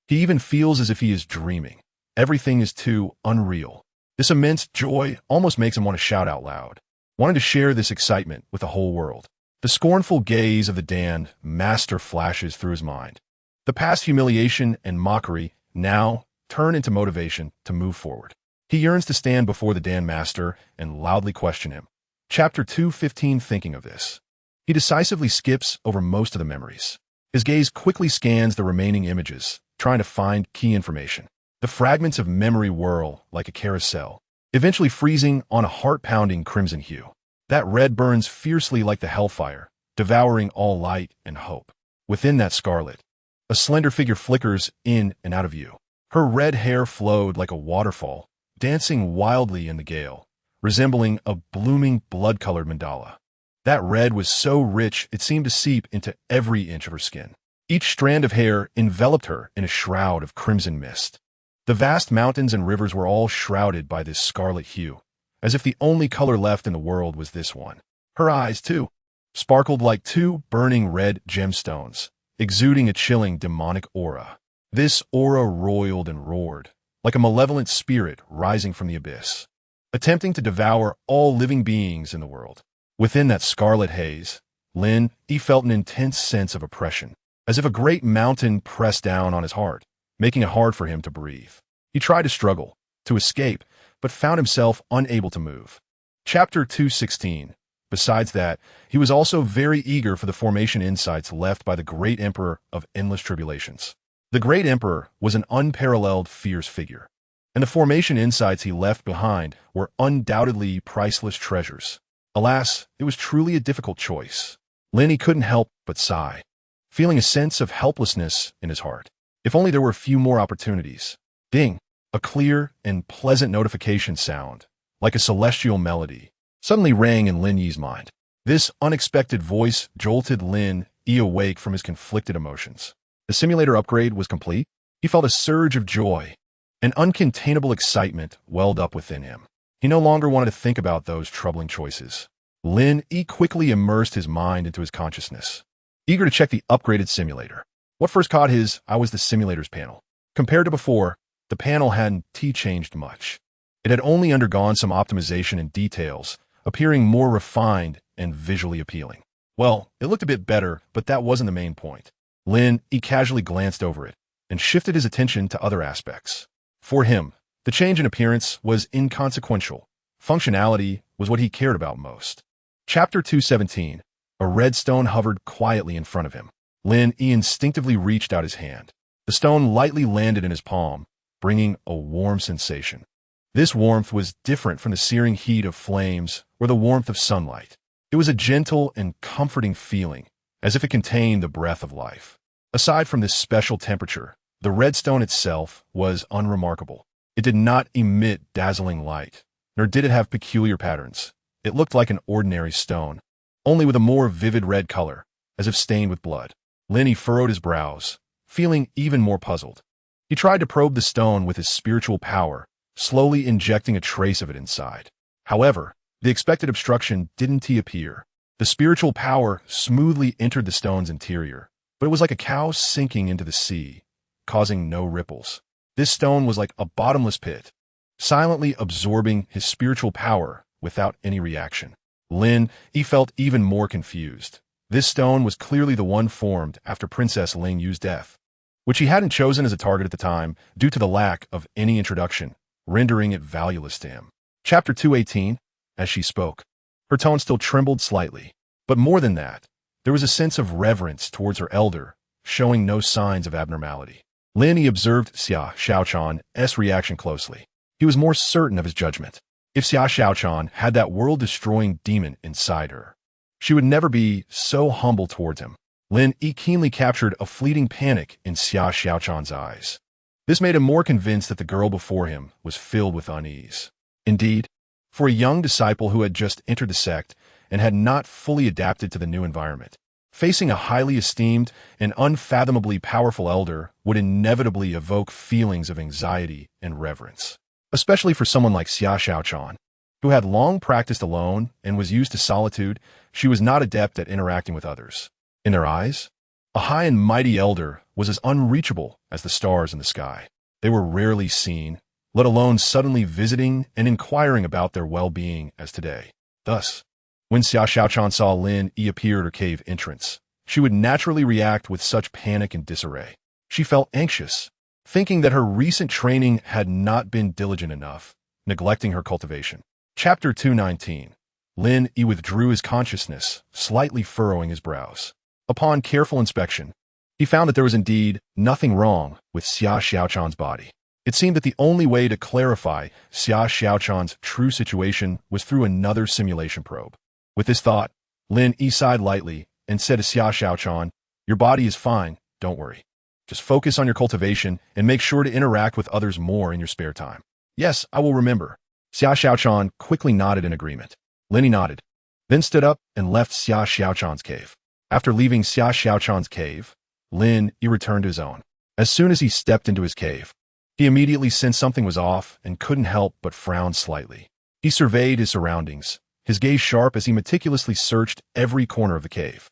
He even feels as if he is dreaming. Everything is too unreal. This immense joy almost makes him want to shout out loud. wanting to share this excitement with the whole world. The scornful gaze of the damned master flashes through his mind. The past humiliation and mockery now turn into motivation to move forward. He yearns to stand before the damned master and loudly question him. Chapter 2:15. Thinking of this, he decisively skips over most of the memories. His gaze quickly scans the remaining images, trying to find key information. The fragments of memory whirl like a carousel, eventually freezing on a heart-pounding crimson hue. That red burns fiercely like the hellfire, devouring all light and hope. Within that scarlet, a slender figure flickers in and out of view. Her red hair flowed like a waterfall, dancing wildly in the gale, resembling a blooming blood-colored mandala. That red was so rich it seemed to seep into every inch of her skin. Each strand of hair enveloped her in a shroud of crimson mist. The vast mountains and rivers were all shrouded by this scarlet hue, as if the only color left in the world was this one. Her eyes, too, sparkled like two burning red gemstones, exuding a chilling demonic aura. This aura roiled and roared, like a malevolent spirit rising from the abyss, attempting to devour all living beings in the world. Within that scarlet haze, Lin Yi felt an intense sense of oppression, as if a great mountain pressed down on his heart, making it hard for him to breathe. He tried to struggle, to escape, but found himself unable to move. Chapter 2:16. Besides that, he was also very eager for the formation insights left by the Great Emperor of Endless Tribulations. The Great Emperor was an unparalleled fierce figure, and the formation insights he left behind were undoubtedly priceless treasures. Alas, it was truly a difficult choice. Lin Yi couldn't help but sigh, feeling a sense of helplessness in his heart. If only there were a few more opportunities. Ding! A clear and pleasant notification sound, like a celestial melody, suddenly rang in Lin Yi's mind. This unexpected voice jolted Lin Yi awake from his conflicted emotions. The simulator upgrade was complete. He felt a surge of joy. An uncontainable excitement welled up within him. He no longer wanted to think about those troubling choices. Lin Yi quickly immersed his mind into his consciousness, eager to check the upgraded simulator. What first caught his eye was the simulator's panel. Compared to before, the panel hadn't changed much. It had only undergone some optimization and details, appearing more refined and visually appealing. Well, it looked a bit better, but that wasn't the main point. Lin Yi casually glanced over it and shifted his attention to other aspects. For him, the change in appearance was inconsequential. Functionality was what he cared about most. Chapter 2:17. A red stone hovered quietly in front of him. Lin Yi instinctively reached out his hand. The stone lightly landed in his palm, bringing a warm sensation. This warmth was different from the searing heat of flames or the warmth of sunlight. It was a gentle and comforting feeling, as if it contained the breath of life. Aside from this special temperature, the red stone itself was unremarkable. It did not emit dazzling light, nor did it have peculiar patterns. It looked like an ordinary stone, only with a more vivid red color, as if stained with blood. Lin Yi furrowed his brows, feeling even more puzzled. He tried to probe the stone with his spiritual power, slowly injecting a trace of it inside. However, the expected obstruction didn't appear. The spiritual power smoothly entered the stone's interior, but it was like a cow sinking into the sea, causing no ripples. This stone was like a bottomless pit, silently absorbing his spiritual power without any reaction. Lin Yi felt even more confused. This stone was clearly the one formed after Princess Ling Yu's death, which he hadn't chosen as a target at the time due to the lack of any introduction, rendering it valueless to him. Chapter 2:18. As she spoke, her tone still trembled slightly, but more than that, there was a sense of reverence towards her elder, showing no signs of abnormality. Lin Yi observed Xia Xiaochan's reaction closely. He was more certain of his judgment. If Xia Xiaochan had that world-destroying demon inside her, she would never be so humble towards him. Lin Yi keenly captured a fleeting panic in Xia Xiaochan's eyes. This made him more convinced that the girl before him was filled with unease. Indeed, for a young disciple who had just entered the sect and had not fully adapted to the new environment, facing a highly esteemed and unfathomably powerful elder would inevitably evoke feelings of anxiety and reverence. Especially for someone like Xia Xiaochan, who had long practiced alone and was used to solitude, she was not adept at interacting with others. In their eyes, a high and mighty elder was as unreachable as the stars in the sky. They were rarely seen, let alone suddenly visiting and inquiring about their well-being as today. Thus, When Xia Xiaochan saw Lin Yi appear at her cave entrance, she would naturally react with such panic and disarray. She felt anxious, thinking that her recent training had not been diligent enough, neglecting her cultivation. Chapter 219. Lin Yi withdrew his consciousness, slightly furrowing his brows. Upon careful inspection, he found that there was indeed nothing wrong with Xia Xiaochan's body. It seemed that the only way to clarify Xia Xiaochan's true situation was through another simulation probe. With this thought, Lin Yi sighed lightly and said to Xia Xiaochan, "Your body is fine, don't worry. Just focus on your cultivation and make sure to interact with others more in your spare time." "Yes, I will remember." Xia Xiaochan quickly nodded in agreement. Lin Yi nodded, then stood up and left Xia Xiaochan's cave. After leaving Xia Xiaochan's cave, Lin Yi returned to his own. As soon as he stepped into his cave, he immediately sensed something was off and couldn't help but frown slightly. He surveyed his surroundings, his gaze sharp as he meticulously searched every corner of the cave.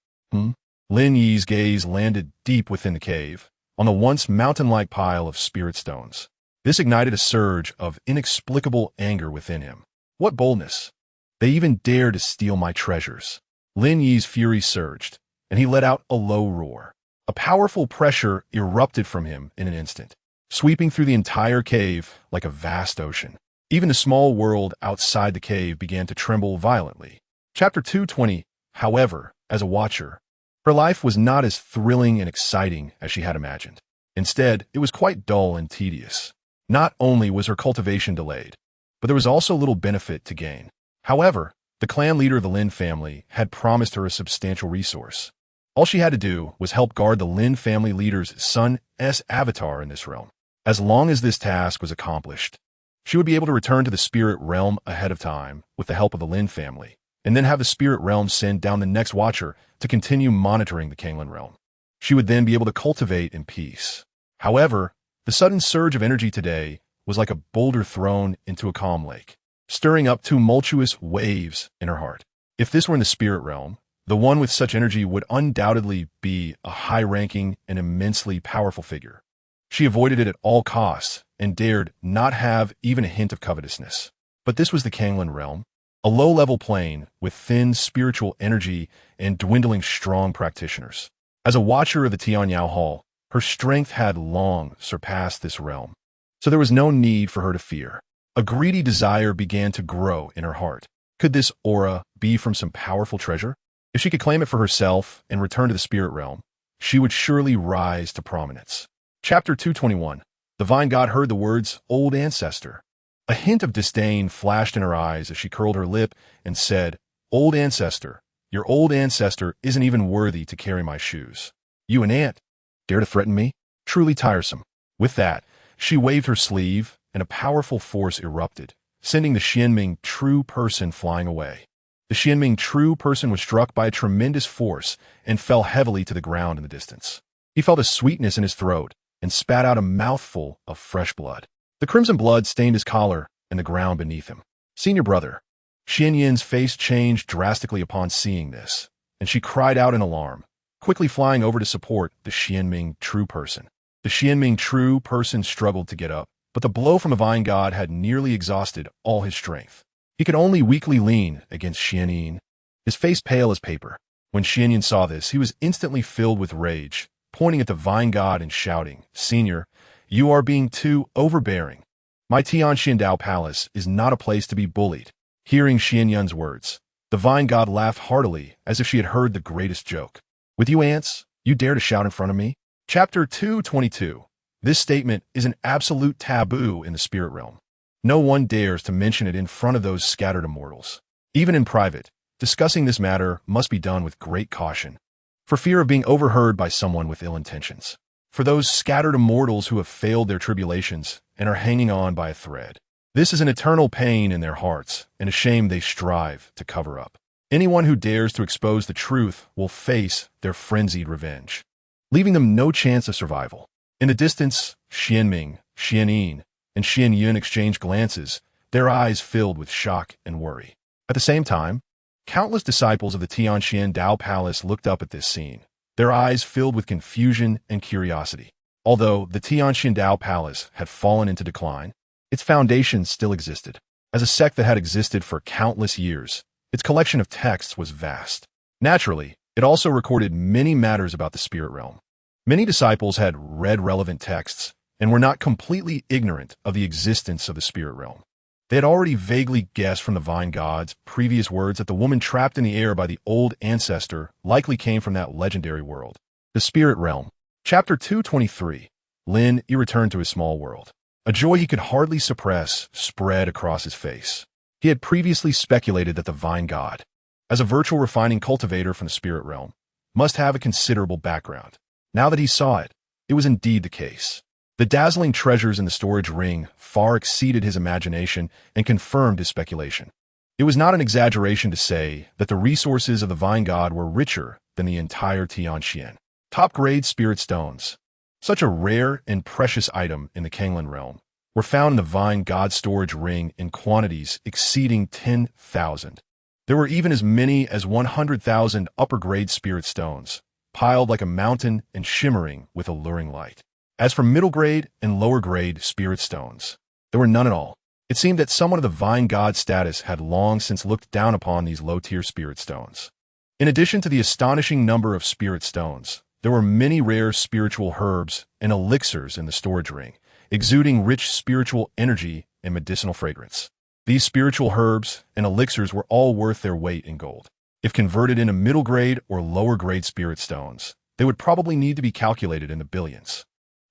Lin Yi's gaze landed deep within the cave, on the once mountain-like pile of spirit stones. This ignited a surge of inexplicable anger within him. What boldness! They even dare to steal my treasures. Lin Yi's fury surged, and he let out a low roar. A powerful pressure erupted from him in an instant, sweeping through the entire cave like a vast ocean. Even the small world outside the cave began to tremble violently. Chapter 220. However, as a watcher, her life was not as thrilling and exciting as she had imagined. Instead, it was quite dull and tedious. Not only was her cultivation delayed, but there was also little benefit to gain. However, the clan leader of the Lin family had promised her a substantial resource. All she had to do was help guard the Lin family leader's son's avatar in this realm. As long as this task was accomplished, she would be able to return to the spirit realm ahead of time with the help of the Lin family, and then have the spirit realm send down the next watcher to continue monitoring the Kanglan realm. She would then be able to cultivate in peace. However, the sudden surge of energy today was like a boulder thrown into a calm lake, stirring up tumultuous waves in her heart. If this were in the spirit realm, the one with such energy would undoubtedly be a high-ranking and immensely powerful figure. She avoided it at all costs and dared not have even a hint of covetousness. But this was the Kanglan realm, a low-level plane with thin spiritual energy and dwindling strong practitioners. As a watcher of the Tianyao Hall, her strength had long surpassed this realm, so there was no need for her to fear. A greedy desire began to grow in her heart. Could this aura be from some powerful treasure? If she could claim it for herself and return to the spirit realm, she would surely rise to prominence. Chapter 221. The vine god heard the words, "Old ancestor." A hint of disdain flashed in her eyes as she curled her lip and said, "Old ancestor, your old ancestor isn't even worthy to carry my shoes. You, an ant, dare to threaten me? Truly tiresome." With that, she waved her sleeve, and a powerful force erupted, sending the Xianming true person flying away. The Xianming true person was struck by a tremendous force and fell heavily to the ground in the distance. He felt a sweetness in his throat and spat out a mouthful of fresh blood. The crimson blood stained his collar and the ground beneath him. "Senior brother." Xian Yin's face changed drastically upon seeing this, and she cried out in alarm, quickly flying over to support the Xianming true person. The Xianming true person struggled to get up, but the blow from the vine god had nearly exhausted all his strength. He could only weakly lean against Xian Yin, his face pale as paper. When Xian Yin saw this, he was instantly filled with rage, pointing at the vine god and shouting, "Senior, you are being too overbearing. My Tianxian Dao Palace is not a place to be bullied." Hearing Xian Yun's words, the vine god laughed heartily as if she had heard the greatest joke. "With you ants, you dare to shout in front of me?" Chapter 222. This statement is an absolute taboo in the spirit realm. No one dares to mention it in front of those scattered immortals. Even in private, discussing this matter must be done with great caution, for fear of being overheard by someone with ill intentions. For those scattered immortals who have failed their tribulations and are hanging on by a thread, this is an eternal pain in their hearts and a shame they strive to cover up. Anyone who dares to expose the truth will face their frenzied revenge, leaving them no chance of survival. In the distance, Xianming, Xian Yin, and Xian Yun exchanged glances, their eyes filled with shock and worry. At the same time, countless disciples of the Tianxian Dao Palace looked up at this scene, their eyes filled with confusion and curiosity. Although the Tianxian Dao Palace had fallen into decline, its foundations still existed. As a sect that had existed for countless years, Its collection of texts was vast. Naturally, it also recorded many matters about the spirit realm. Many disciples had read relevant texts and were not completely ignorant of the existence of the spirit realm. They had already vaguely guessed from the vine god's previous words that the woman trapped in the air by the old ancestor likely came from that legendary world. The spirit realm. Chapter 223. Lin Yi returned to his small world. A joy he could hardly suppress spread across his face. He had previously speculated that the vine god, as a virtual refining cultivator from the spirit realm, must have a considerable background. Now that he saw it, it was indeed the case. The dazzling treasures in the storage ring far exceeded his imagination and confirmed his speculation. It was not an exaggeration to say that the resources of the vine god were richer than the entire Tianxian. Top-grade spirit stones, such a rare and precious item in the Kanglan realm, were found in the vine god storage ring in quantities exceeding 10,000. There were even as many as 100,000 upper-grade spirit stones, piled like a mountain and shimmering with alluring light. As for middle-grade and lower-grade spirit stones, there were none at all. It seemed that someone of the vine god status had long since looked down upon these low-tier spirit stones. In addition to the astonishing number of spirit stones, there were many rare spiritual herbs and elixirs in the storage ring, exuding rich spiritual energy and medicinal fragrance. These spiritual herbs and elixirs were all worth their weight in gold. If converted into middle-grade or lower-grade spirit stones, they would probably need to be calculated in the billions.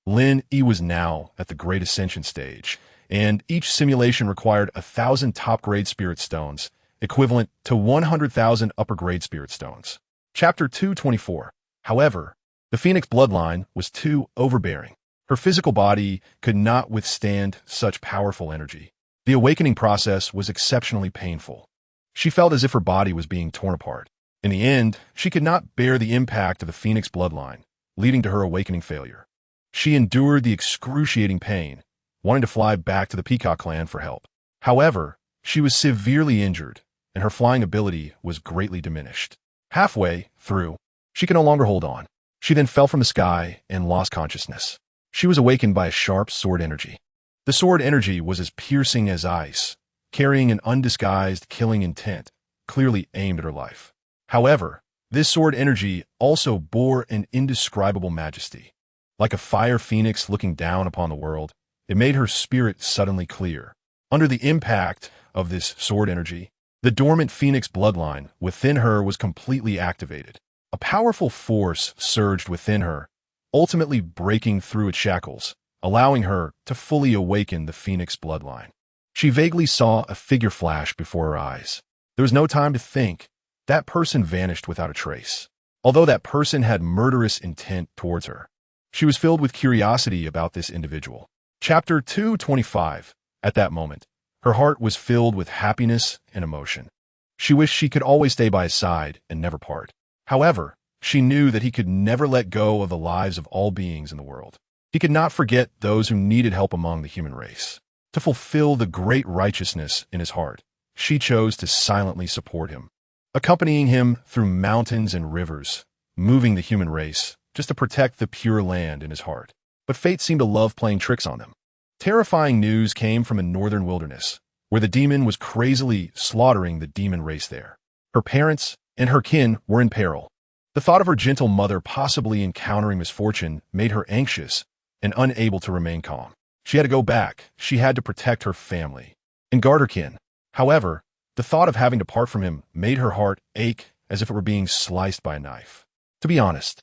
Lin Yi was now at the Great Ascension stage, and each simulation required 1,000 top-grade spirit stones, equivalent to 100,000 upper-grade spirit stones. Chapter 224. However, the Phoenix bloodline was too overbearing. Her physical body could not withstand such powerful energy. The awakening process was exceptionally painful. She felt as if her body was being torn apart. In the end, she could not bear the impact of the Phoenix bloodline, leading to her awakening failure. She endured the excruciating pain, wanting to fly back to the Peacock clan for help. However, she was severely injured, and her flying ability was greatly diminished. Halfway through, she could no longer hold on. She then fell from the sky and lost consciousness. She was awakened by a sharp sword energy. The sword energy was as piercing as ice, carrying an undisguised killing intent, clearly aimed at her life. However, this sword energy also bore an indescribable majesty. Like a fire phoenix looking down upon the world, it made her spirit suddenly clear. Under the impact of this sword energy, the dormant phoenix bloodline within her was completely activated. A powerful force surged within her, ultimately breaking through its shackles, allowing her to fully awaken the phoenix bloodline. She vaguely saw a figure flash before her eyes. There was no time to think. That person vanished without a trace. Although that person had murderous intent towards her, she was filled with curiosity about this individual. Chapter 225. At that moment, her heart was filled with happiness and emotion. She wished she could always stay by his side and never part. However, she knew that he could never let go of the lives of all beings in the world. He could not forget those who needed help among the human race. To fulfill the great righteousness in his heart, she chose to silently support him, accompanying him through mountains and rivers, moving the human race, just to protect the pure land in his heart. But fate seemed to love playing tricks on them. Terrifying news came from a northern wilderness, where the demon was crazily slaughtering the demon race there. Her parents and her kin were in peril. The thought of her gentle mother possibly encountering misfortune made her anxious and unable to remain calm. She had to go back. She had to protect her family and guard her kin. However, the thought of having to part from him made her heart ache as if it were being sliced by a knife. To be honest,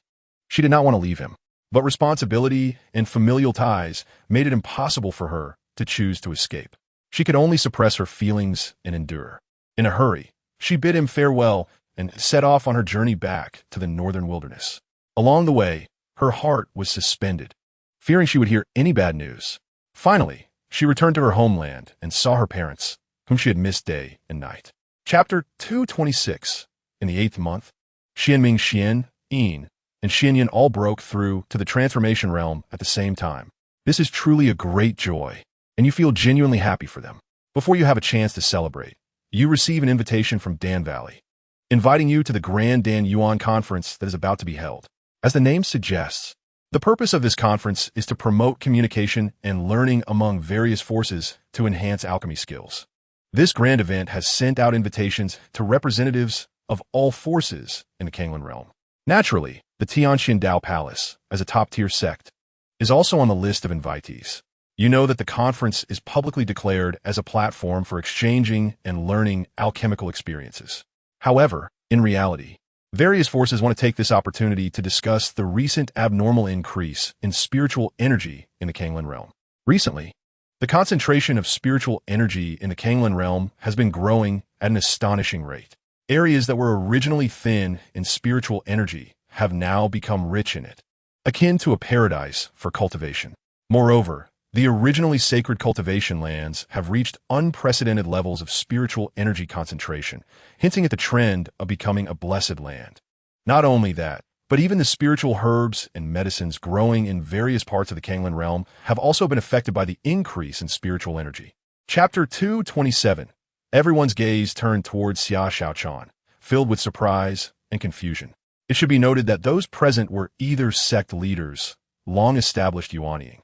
she did not want to leave him, but responsibility and familial ties made it impossible for her to choose to escape. She could only suppress her feelings and endure. In a hurry, she bid him farewell and set off on her journey back to the northern wilderness. Along the way, her heart was suspended, fearing she would hear any bad news. Finally, she returned to her homeland and saw her parents, whom she had missed day and night. Chapter 226. In the 8th month, Xianming Xian, Yin, and Xianyan all broke through to the transformation realm at the same time. This is truly a great joy, and you feel genuinely happy for them. Before you have a chance to celebrate, you receive an invitation from Dan Valley, inviting you to the Grand Dan Yuan conference that is about to be held. As the name suggests, the purpose of this conference is to promote communication and learning among various forces to enhance alchemy skills. This grand event has sent out invitations to representatives of all forces in the Kanglan realm. Naturally, the Tianxian Dao Palace, as a top-tier sect, is also on the list of invitees. You know that the conference is publicly declared as a platform for exchanging and learning alchemical experiences. However, in reality, various forces want to take this opportunity to discuss the recent abnormal increase in spiritual energy in the Kanglan realm. Recently, the concentration of spiritual energy in the Kanglan realm has been growing at an astonishing rate. Areas that were originally thin in spiritual energy have now become rich in it, akin to a paradise for cultivation. Moreover, the originally sacred cultivation lands have reached unprecedented levels of spiritual energy concentration, hinting at the trend of becoming a blessed land. Not only that, but even the spiritual herbs and medicines growing in various parts of the Kanglan realm have also been affected by the increase in spiritual energy. Chapter 227. Everyone's gaze turned towards Xia Xiaochan, filled with surprise and confusion. It should be noted that those present were either sect leaders, long-established Yuanying,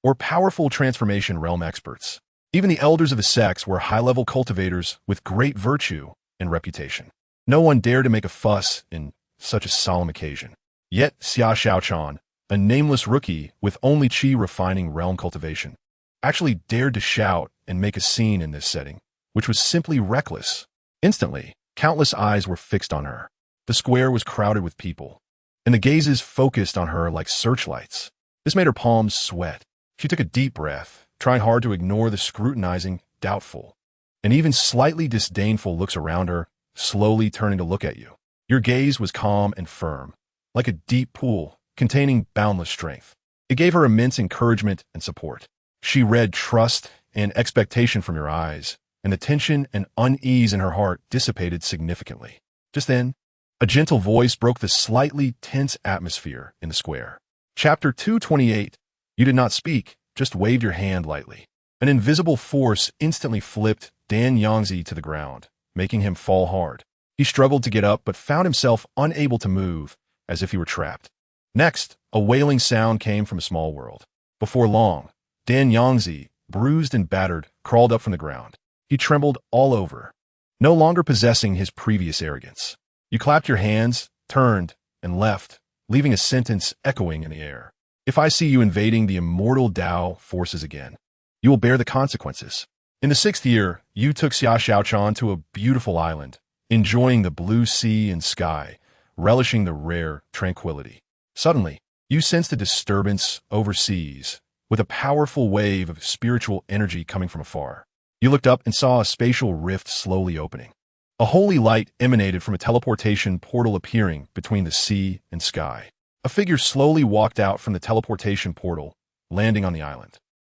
or powerful transformation realm experts. Even the elders of the sects were high-level cultivators with great virtue and reputation. No one dared to make a fuss in such a solemn occasion. Yet Xia Xiaochan, a nameless rookie with only qi refining realm cultivation, actually dared to shout and make a scene in this setting, which was simply reckless. Instantly, countless eyes were fixed on her. The square was crowded with people, and the gazes focused on her like searchlights. This made her palms sweat. She took a deep breath, trying hard to ignore the scrutinizing, doubtful, and even slightly disdainful looks around her, slowly turning to look at you. Your gaze was calm and firm, like a deep pool containing boundless strength. It gave her immense encouragement and support. She read trust and expectation from your eyes, and the tension and unease in her heart dissipated significantly. Just then, a gentle voice broke the slightly tense atmosphere in the square. Chapter 228. You did not speak, just waved your hand lightly. An invisible force instantly flipped Dan Yangzi to the ground, making him fall hard. He struggled to get up but found himself unable to move, as if he were trapped. Next, a wailing sound came from a small world. Before long, Dan Yangzi, bruised and battered, crawled up from the ground. He trembled all over, no longer possessing his previous arrogance. You clapped your hands, turned, and left, leaving a sentence echoing in the air. If I see you invading the immortal Dao forces again, you will bear the consequences. In the 6th year, you took Xia Xiaochan to a beautiful island, enjoying the blue sea and sky, relishing the rare tranquility. Suddenly, you sensed a disturbance overseas, with a powerful wave of spiritual energy coming from afar. You looked up and saw a spatial rift slowly opening. A holy light emanated from a teleportation portal appearing between the sea and sky. A figure slowly walked out from the teleportation portal, landing on the island.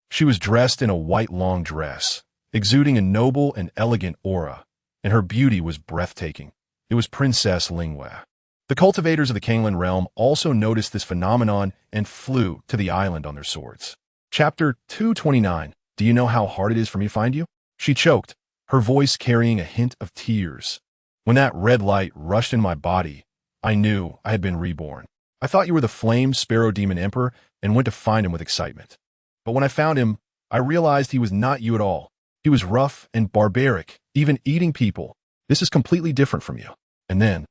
She was dressed in a white long dress, exuding a noble and elegant aura, and her beauty was breathtaking. It was Princess Lin Yi. The cultivators of the Kanglan realm also noticed this phenomenon and flew to the island on their swords. Chapter 229. Do you know how hard it is for me to find you? She choked, her voice carrying a hint of tears. When that red light rushed in my body, I knew I had been reborn. I thought you were the flame sparrow demon emperor and went to find him with excitement. But when I found him, I realized he was not you at all. He was rough and barbaric, even eating people. This is completely different from you. And then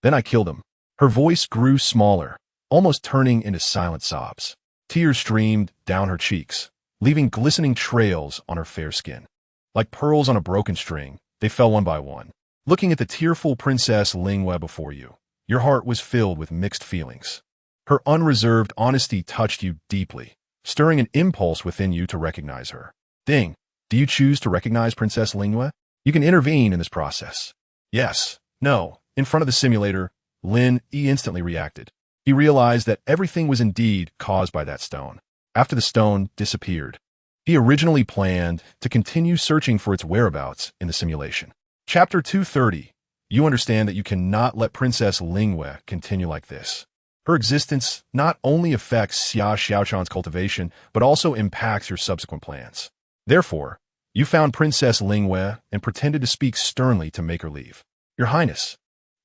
I killed him. Her voice grew smaller, almost turning into silent sobs. Tears streamed down her cheeks, leaving glistening trails on her fair skin. Like pearls on a broken string, they fell one by one. Looking at the tearful Princess Lin Yi before you, your heart was filled with mixed feelings. Her unreserved honesty touched you deeply, stirring an impulse within you to recognize her. Ding, do you choose to recognize Princess Lin Yi? You can intervene in this process. Yes, no. In front of the simulator, Lin Yi instantly reacted. He realized that everything was indeed caused by that stone. After the stone disappeared, he originally planned to continue searching for its whereabouts in the simulation. Chapter 230. You understand that you cannot let Princess Lin Yi continue like this. Her existence not only affects Xia Xiaochan's cultivation, but also impacts your subsequent plans. Therefore, you found Princess Lin Yi and pretended to speak sternly to make her leave. Your Highness,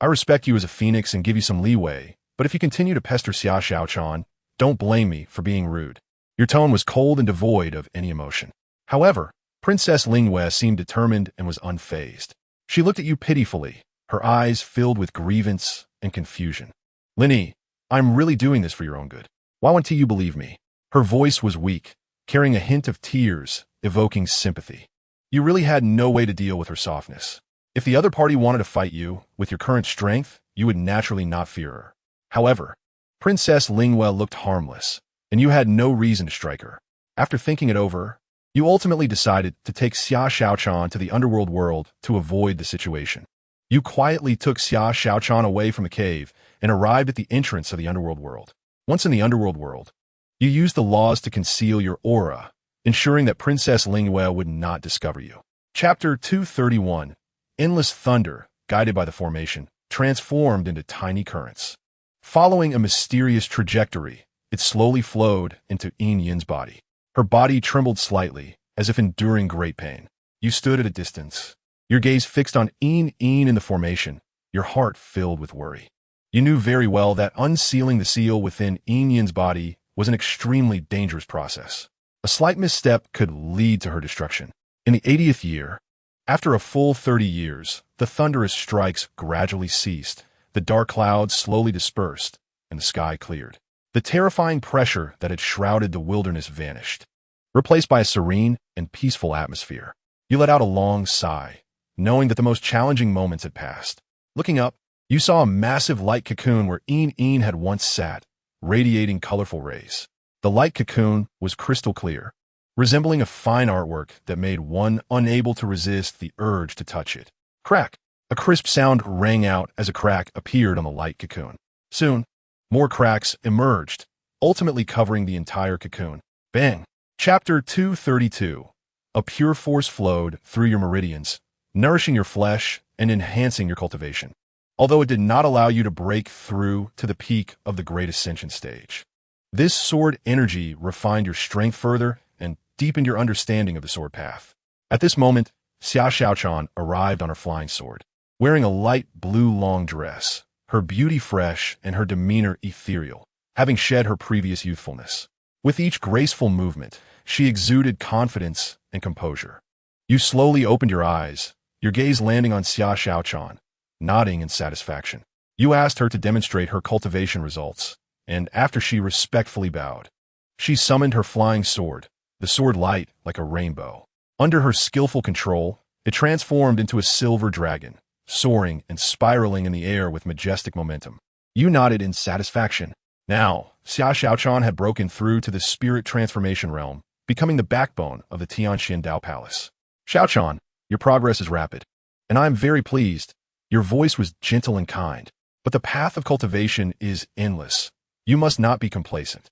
I respect you as a phoenix and give you some leeway, but if you continue to pester Xia Xiaochan, don't blame me for being rude. Your tone was cold and devoid of any emotion. However, Princess Lin Yi seemed determined and was unfazed. She looked at you pitifully, her eyes filled with grievance and confusion. Lin Yi, I'm really doing this for your own good. Why won't you believe me? Her voice was weak, carrying a hint of tears, evoking sympathy. You really had no way to deal with her softness. If the other party wanted to fight you, with your current strength, you would naturally not fear her. However, Princess Lin Yi looked harmless, and you had no reason to strike her. After thinking it over, you ultimately decided to take Xia Xiaochan to the underworld world to avoid the situation. You quietly took Xia Xiaochan away from the cave and arrived at the entrance of the underworld world. Once in the underworld world, you used the laws to conceal your aura, ensuring that Princess Lin Yi would not discover you. Chapter 231. Endless thunder, guided by the formation, transformed into tiny currents. Following a mysterious trajectory, it slowly flowed into Yin Yin's body. Her body trembled slightly, as if enduring great pain. You stood at a distance, your gaze fixed on Yin Yin in the formation, your heart filled with worry. You knew very well that unsealing the seal within Yin Yin's body was an extremely dangerous process. A slight misstep could lead to her destruction. In the 80th year, after a full 30 years, the thunderous strikes gradually ceased, the dark clouds slowly dispersed, and the sky cleared. The terrifying pressure that had shrouded the wilderness vanished, replaced by a serene and peaceful atmosphere. You let out a long sigh, knowing that the most challenging moments had passed. Looking up, you saw a massive light cocoon where Yin Yin had once sat, radiating colorful rays. The light cocoon was crystal clear, resembling a fine artwork that made one unable to resist the urge to touch it. Crack! A crisp sound rang out as a crack appeared on the light cocoon. Soon, more cracks emerged, ultimately covering the entire cocoon. Bang! Chapter 232. A pure force flowed through your meridians, nourishing your flesh and enhancing your cultivation, although it did not allow you to break through to the peak of the Great Ascension stage. This sword energy refined your strength further and deepened your understanding of the sword path. At this moment, Xia Xiaochan arrived on her flying sword, wearing a light blue long dress, her beauty fresh and her demeanor ethereal, having shed her previous youthfulness. With each graceful movement, she exuded confidence and composure. You slowly opened your eyes, your gaze landing on Xia Xiaochan, nodding in satisfaction. You asked her to demonstrate her cultivation results, and after she respectfully bowed, she summoned her flying sword, the sword light like a rainbow. Under her skillful control, it transformed into a silver dragon, soaring and spiraling in the air with majestic momentum. You nodded in satisfaction. Now, Xia Xiaochan had broken through to the spirit transformation realm, becoming the backbone of the Tianxian Dao Palace. Xiaochan, your progress is rapid, and I am very pleased. Your voice was gentle and kind, but the path of cultivation is endless. You must not be complacent.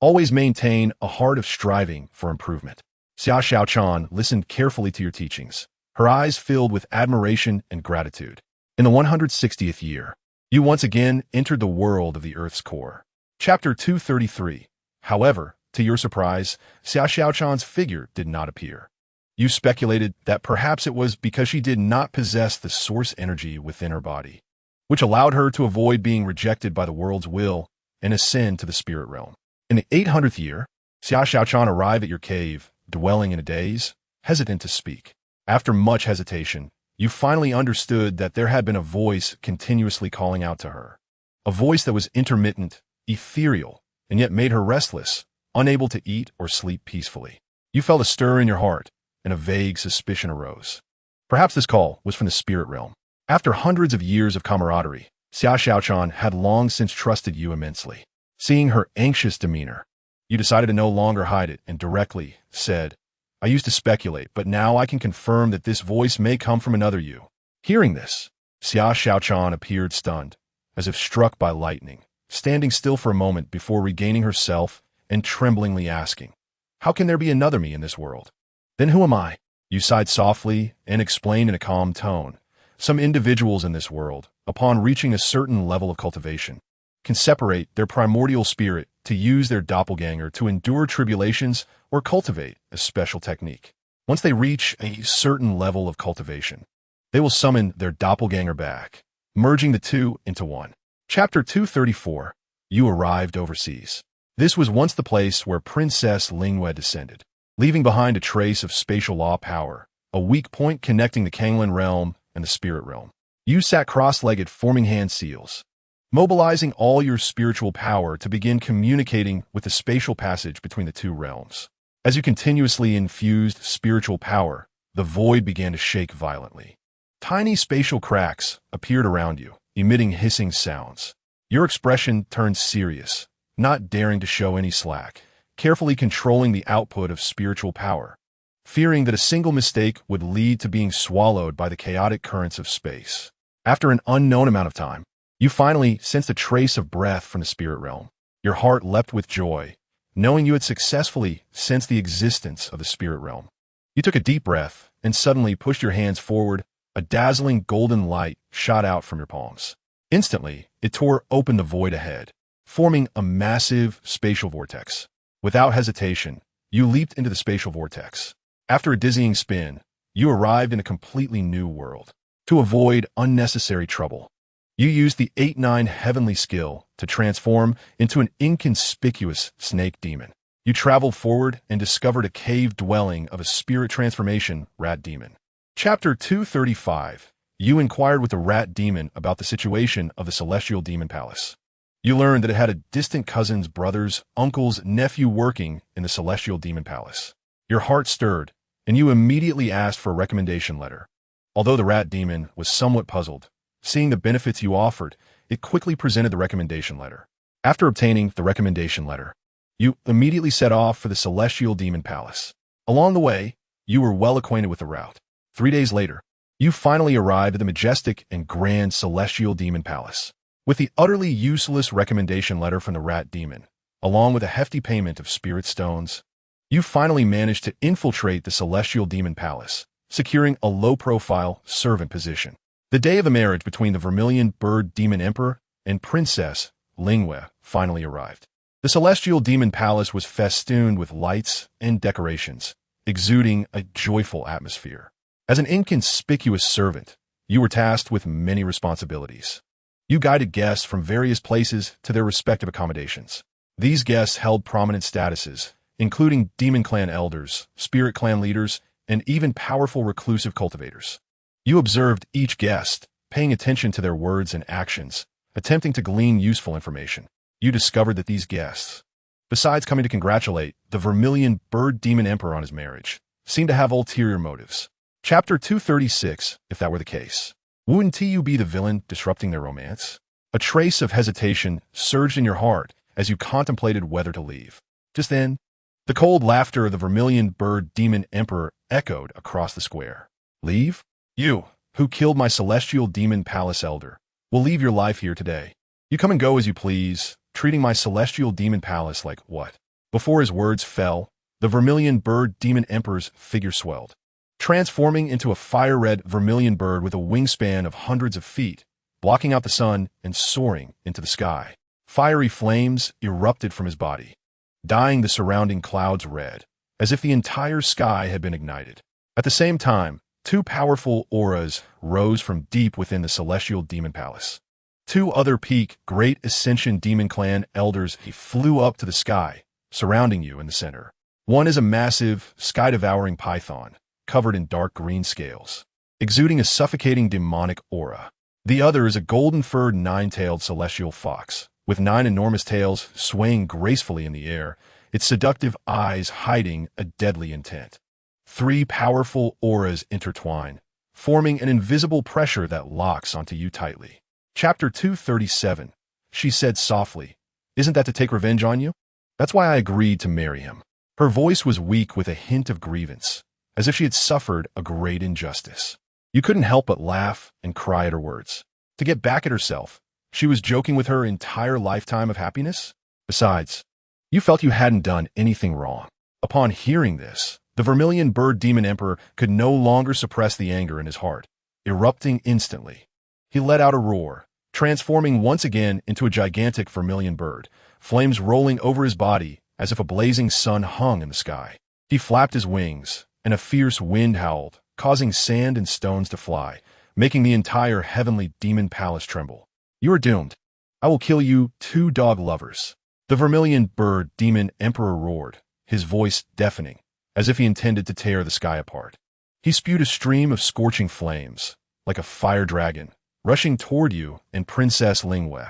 Always maintain a heart of striving for improvement. Xia Xiaochan listened carefully to your teachings, her eyes filled with admiration and gratitude. In the 160th year, you once again entered the world of the Earth's core. Chapter 233. However, to your surprise, Xia Xiaochan's figure did not appear. You speculated that perhaps it was because she did not possess the source energy within her body, which allowed her to avoid being rejected by the world's will and ascend to the spirit realm. In the 800th year, Xia Xiaochan arrived at your cave, dwelling in a daze, hesitant to speak. After much hesitation, you finally understood that there had been a voice continuously calling out to her. A voice that was intermittent, ethereal, and yet made her restless, unable to eat or sleep peacefully. You felt a stir in your heart, and a vague suspicion arose. Perhaps this call was from the spirit realm. After hundreds of years of camaraderie, Xia Xiaochan had long since trusted you immensely. Seeing her anxious demeanor, you decided to no longer hide it and directly said, I used to speculate, but now I can confirm that this voice may come from another you. Hearing this, Xia Xiaochan appeared stunned, as if struck by lightning, standing still for a moment before regaining herself and tremblingly asking, how can there be another me in this world? Then who am I? You sighed softly and explained in a calm tone, some individuals in this world, upon reaching a certain level of cultivation, can separate their primordial spirit to use their doppelganger to endure tribulations or cultivate a special technique. Once they reach a certain level of cultivation, they will summon their doppelganger back, merging the two into one. Chapter 234. You arrived overseas. This was once the place where Princess Lin Yi descended. leaving behind a trace of spatial law power, a weak point connecting the Kanglan realm and the spirit realm. You sat cross-legged, forming hand seals, mobilizing all your spiritual power to begin communicating with the spatial passage between the two realms. As you continuously infused spiritual power, the void began to shake violently. Tiny spatial cracks appeared around you, emitting hissing sounds. Your expression turned serious, not daring to show any slack, carefully controlling the output of spiritual power, fearing that a single mistake would lead to being swallowed by the chaotic currents of space. After an unknown amount of time, you finally sensed a trace of breath from the spirit realm. Your heart leapt with joy, knowing you had successfully sensed the existence of the spirit realm. You took a deep breath and suddenly pushed your hands forward. A dazzling golden light shot out from your palms. Instantly, it tore open the void ahead, forming a massive spatial vortex. Without hesitation, you leaped into the spatial vortex. After a dizzying spin, you arrived in a completely new world. To avoid unnecessary trouble, you used the 8-9 heavenly skill to transform into an inconspicuous snake demon. You traveled forward and discovered a cave dwelling of a spirit transformation rat demon. Chapter 235. You inquired with the rat demon about the situation of the celestial demon palace. You learned that it had a distant cousin's brother's uncle's nephew working in the celestial demon palace. Your heart stirred, and you immediately asked for a recommendation letter. Although the rat demon was somewhat puzzled, seeing the benefits you offered, it quickly presented the recommendation letter. After obtaining the recommendation letter, you immediately set off for the celestial demon palace. Along the way, you were well acquainted with the route. 3 days later, you finally arrived at the majestic and grand celestial demon palace. With the utterly useless recommendation letter from the rat demon, along with a hefty payment of spirit stones, you finally managed to infiltrate the celestial demon palace, securing a low-profile servant position. The day of the marriage between the vermilion bird demon emperor and Princess Lin Yi finally arrived. The celestial demon palace was festooned with lights and decorations, exuding a joyful atmosphere. As an inconspicuous servant, you were tasked with many responsibilities. You guided guests from various places to their respective accommodations. These guests held prominent statuses, including demon clan elders, spirit clan leaders, and even powerful reclusive cultivators. You observed each guest, paying attention to their words and actions, attempting to glean useful information. You discovered that these guests, besides coming to congratulate the vermilion bird demon emperor on his marriage, seemed to have ulterior motives. Chapter 236, if that were the case. Wouldn't you be the villain disrupting their romance? A trace of hesitation surged in your heart as you contemplated whether to leave. Just then, the cold laughter of the vermilion bird demon emperor echoed across the square. Leave? You, who killed my celestial demon palace elder, will leave your life here today. You come and go as you please, treating my celestial demon palace like what? Before his words fell, the vermilion bird demon emperor's figure swelled, transforming into a fire-red vermilion bird with a wingspan of hundreds of feet, blocking out the sun and soaring into the sky. Fiery flames erupted from his body, dyeing the surrounding clouds red, as if the entire sky had been ignited. At the same time, two powerful auras rose from deep within the celestial demon palace. Two other peak Great Ascension Demon Clan elders flew up to the sky, surrounding you in the center. One is a massive, sky-devouring python, covered in dark green scales, exuding a suffocating demonic aura. The other is a golden-furred nine-tailed celestial fox, with 9 enormous tails swaying gracefully in the air, its seductive eyes hiding a deadly intent. 3 powerful auras intertwine, forming an invisible pressure that locks onto you tightly. Chapter 237. She said softly, "Isn't that to take revenge on you? That's why I agreed to marry him." Her voice was weak with a hint of grievance, as if she had suffered a great injustice. You couldn't help but laugh and cry at her words. To get back at herself, she was joking with her entire lifetime of happiness? Besides, you felt you hadn't done anything wrong. Upon hearing this, the vermilion bird demon emperor could no longer suppress the anger in his heart, erupting instantly. He let out a roar, transforming once again into a gigantic vermilion bird, flames rolling over his body as if a blazing sun hung in the sky. He flapped his wings, and a fierce wind howled, causing sand and stones to fly, making the entire heavenly demon palace tremble. "You are doomed. I will kill you, 2 dog lovers." The vermilion bird demon emperor roared, his voice deafening, as if he intended to tear the sky apart. He spewed a stream of scorching flames, like a fire dragon, rushing toward you and Princess Lin Yi,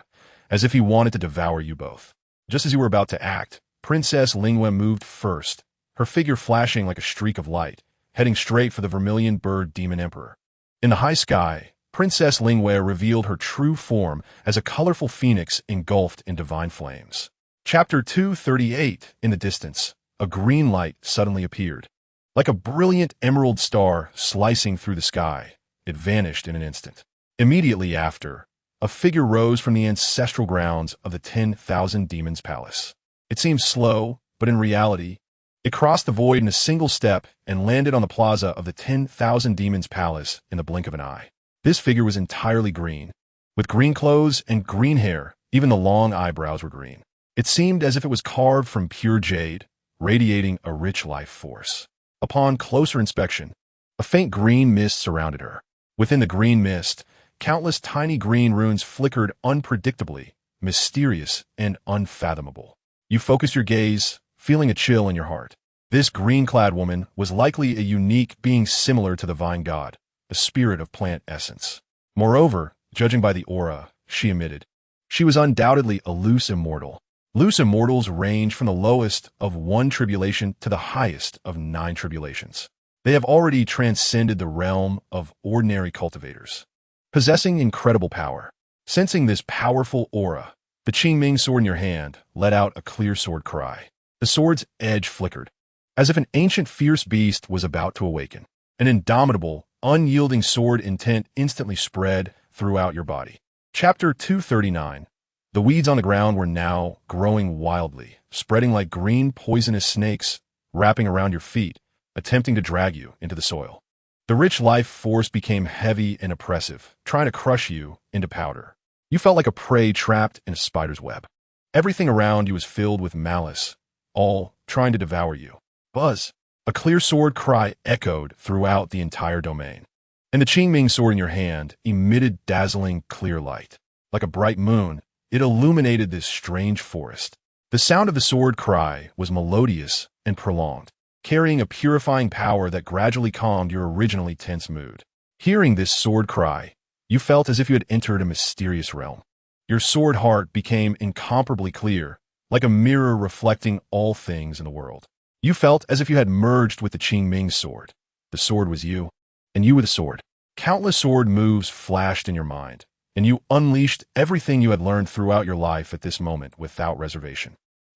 as if he wanted to devour you both. Just as you were about to act, Princess Lin Yi moved first, her figure flashing like a streak of light, heading straight for the vermilion bird demon emperor. In the high sky, Princess Lin Yi revealed her true form as a colorful phoenix engulfed in divine flames. Chapter 238. In the distance, a green light suddenly appeared. Like a brilliant emerald star slicing through the sky, it vanished in an instant. Immediately after, a figure rose from the ancestral grounds of the 10,000 Demons Palace. It seemed slow, but in reality, it crossed the void in a single step and landed on the plaza of the 10,000 Demons Palace in the blink of an eye. This figure was entirely green. With green clothes and green hair, even the long eyebrows were green. It seemed as if it was carved from pure jade, radiating a rich life force. Upon closer inspection, a faint green mist surrounded her. Within the green mist, countless tiny green runes flickered unpredictably, mysterious and unfathomable. You focused your gaze, feeling a chill in your heart. This green-clad woman was likely a unique being similar to the vine god, the spirit of plant essence. Moreover, judging by the aura she emitted, she was undoubtedly a loose immortal. Loose immortals range from the lowest of 1 tribulation to the highest of 9 tribulations. They have already transcended the realm of ordinary cultivators, possessing incredible power. Sensing this powerful aura, the Qingming sword in your hand let out a clear sword cry. The sword's edge flickered, as if an ancient fierce beast was about to awaken. An indomitable, unyielding sword intent instantly spread throughout your body. Chapter 239. The weeds on the ground were now growing wildly, spreading like green poisonous snakes, wrapping around your feet, attempting to drag you into the soil. The rich life force became heavy and oppressive, trying to crush you into powder. You felt like a prey trapped in a spider's web. Everything around you was filled with malice, all trying to devour you. Buzz! A clear sword cry echoed throughout the entire domain, and the Qingming sword in your hand emitted dazzling clear light. Like a bright moon, it illuminated this strange forest. The sound of the sword cry was melodious and prolonged, carrying a purifying power that gradually calmed your originally tense mood. Hearing this sword cry, you felt as if you had entered a mysterious realm. Your sword heart became incomparably clear, like a mirror reflecting all things in the world. You felt as if you had merged with the Qingming sword. The sword was you, and you were the sword. Countless sword moves flashed in your mind, and you unleashed everything you had learned throughout your life at this moment without reservation.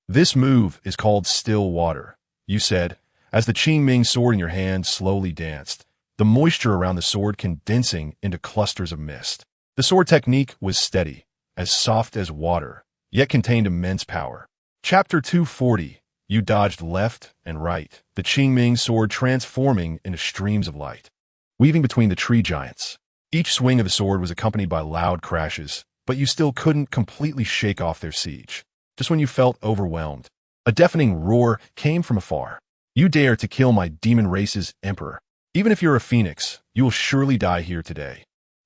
This move is called still water, you said, as the Qingming sword in your hand slowly danced, the moisture around the sword condensing into clusters of mist. The sword technique was steady, as soft as water, yet contained immense power. Chapter 240. You dodged left and right, the Qingming sword transforming into streams of light, weaving between the tree giants. Each swing of the sword was accompanied by loud crashes, but you still couldn't completely shake off their siege. Just when you felt overwhelmed, a deafening roar came from afar. You dare to kill my demon race's emperor. Even if you're a phoenix, you will surely die here today.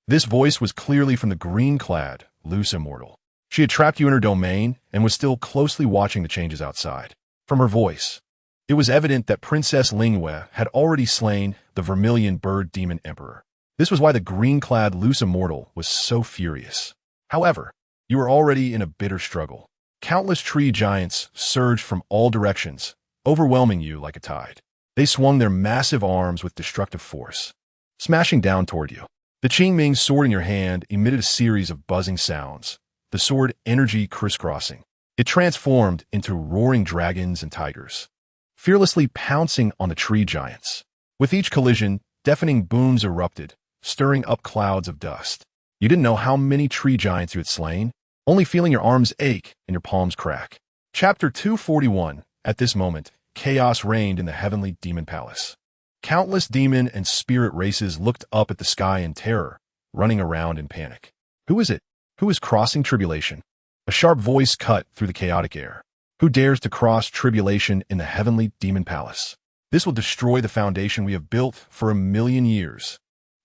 This voice was clearly from the green-clad, loose immortal. She had trapped you in her domain and was still closely watching the changes outside. From her voice, it was evident that Princess Lin Yi had already slain the vermilion bird demon emperor. This was why the green-clad loose immortal was so furious. However, you were already in a bitter struggle. Countless tree giants surged from all directions, overwhelming you like a tide. They swung their massive arms with destructive force, smashing down toward you. The Qingming sword in your hand emitted a series of buzzing sounds, the sword energy crisscrossing. It transformed into roaring dragons and tigers, fearlessly pouncing on the tree giants. With each collision, deafening booms erupted, stirring up clouds of dust. You didn't know how many tree giants you had slain, only feeling your arms ache and your palms crack. Chapter 241. At this moment, chaos reigned in the heavenly demon palace. Countless demon and spirit races looked up at the sky in terror, running around in panic. Who is it? Who is crossing tribulation? A sharp voice cut through the chaotic air. Who dares to cross tribulation in the heavenly demon palace? This will destroy the foundation we have built for 1,000,000 years.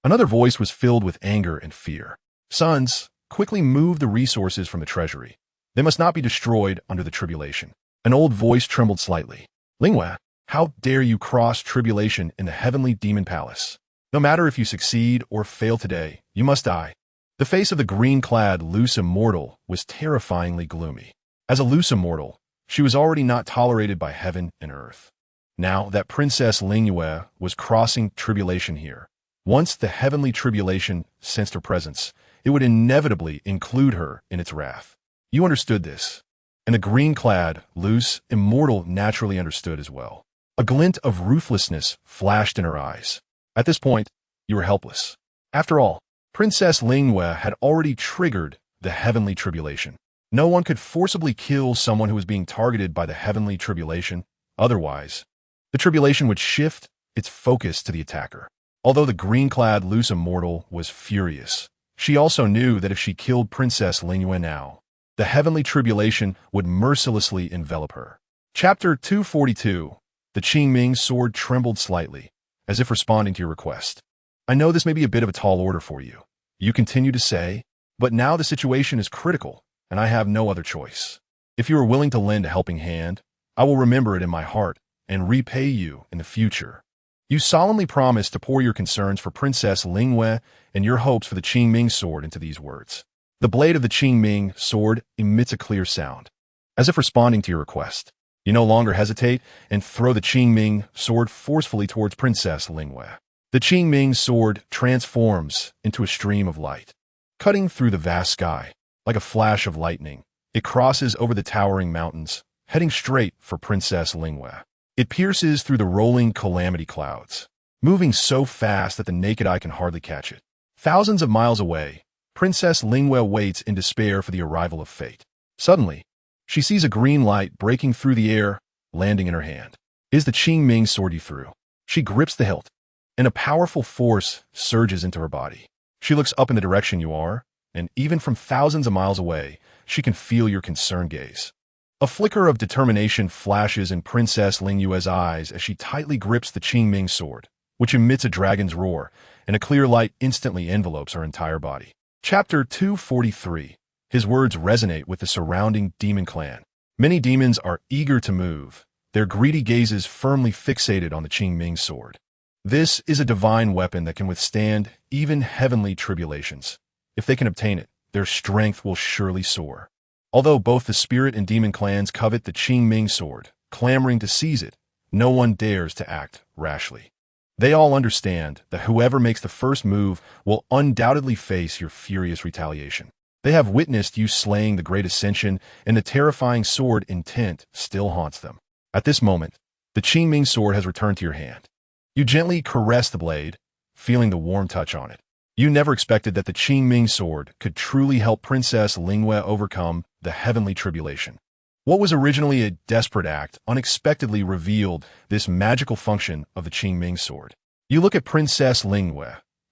Another voice was filled with anger and fear. Sons, quickly move the resources from the treasury. They must not be destroyed under the tribulation. An old voice trembled slightly. Lin Yi, How dare you cross tribulation in the heavenly demon palace? No matter if you succeed or fail today, you must die. The face of the green-clad loose immortal was terrifyingly gloomy. As a loose immortal, she was already not tolerated by heaven and earth. Now that Princess Lin Yi was crossing tribulation here, once the heavenly tribulation sensed her presence, it would inevitably include her in its wrath. You understood this, and the green-clad, loose, immortal naturally understood as well. A glint of ruthlessness flashed in her eyes. At this point, you were helpless. After all, Princess Lin Yi had already triggered the heavenly tribulation. No one could forcibly kill someone who was being targeted by the heavenly tribulation. Otherwise, the tribulation would shift its focus to the attacker. Although the green-clad loose immortal was furious, she also knew that if she killed Princess Lin Yi now, the heavenly tribulation would mercilessly envelop her. Chapter 242. The Qingming sword trembled slightly, as if responding to your request. I know this may be a bit of a tall order for you. You continue to say, but now the situation is critical, and I have no other choice. If you are willing to lend a helping hand, I will remember it in my heart and repay you in the future. You solemnly promise to pour your concerns for Princess Lin Yi and your hopes for the Qingming sword into these words. The blade of the Qingming sword emits a clear sound. As if responding to your request, you no longer hesitate and throw the Qingming sword forcefully towards Princess Lin Yi. The Qingming sword transforms into a stream of light. Cutting through the vast sky, like a flash of lightning, it crosses over the towering mountains, heading straight for Princess Lin Yi. It pierces through the rolling calamity clouds, moving so fast that the naked eye can hardly catch it. Thousands of miles away, Princess Lin Yi waits in despair for the arrival of fate. Suddenly, she sees a green light breaking through the air, landing in her hand. It is the Qingming sword you threw. She grips the hilt, and a powerful force surges into her body. She looks up in the direction you are, and even from thousands of miles away, she can feel your concerned gaze. A flicker of determination flashes in Princess Lin Yi's eyes as she tightly grips the Qingming sword, which emits a dragon's roar, and a clear light instantly envelopes her entire body. Chapter 243. His words resonate with the surrounding demon clan. Many demons are eager to move, their greedy gazes firmly fixated on the Qingming sword. This is a divine weapon that can withstand even heavenly tribulations. If they can obtain it, their strength will surely soar. Although both the spirit and demon clans covet the Qingming sword, clamoring to seize it, no one dares to act rashly. They all understand that whoever makes the first move will undoubtedly face your furious retaliation. They have witnessed you slaying the Great Ascension, and the terrifying sword intent still haunts them. At this moment, the Qingming sword has returned to your hand. You gently caress the blade, feeling the warm touch on it. You never expected that the Qingming sword could truly help Princess Lin Yi overcome the heavenly tribulation. What was originally a desperate act unexpectedly revealed this magical function of the Qingming sword. You look at Princess Lin Yi,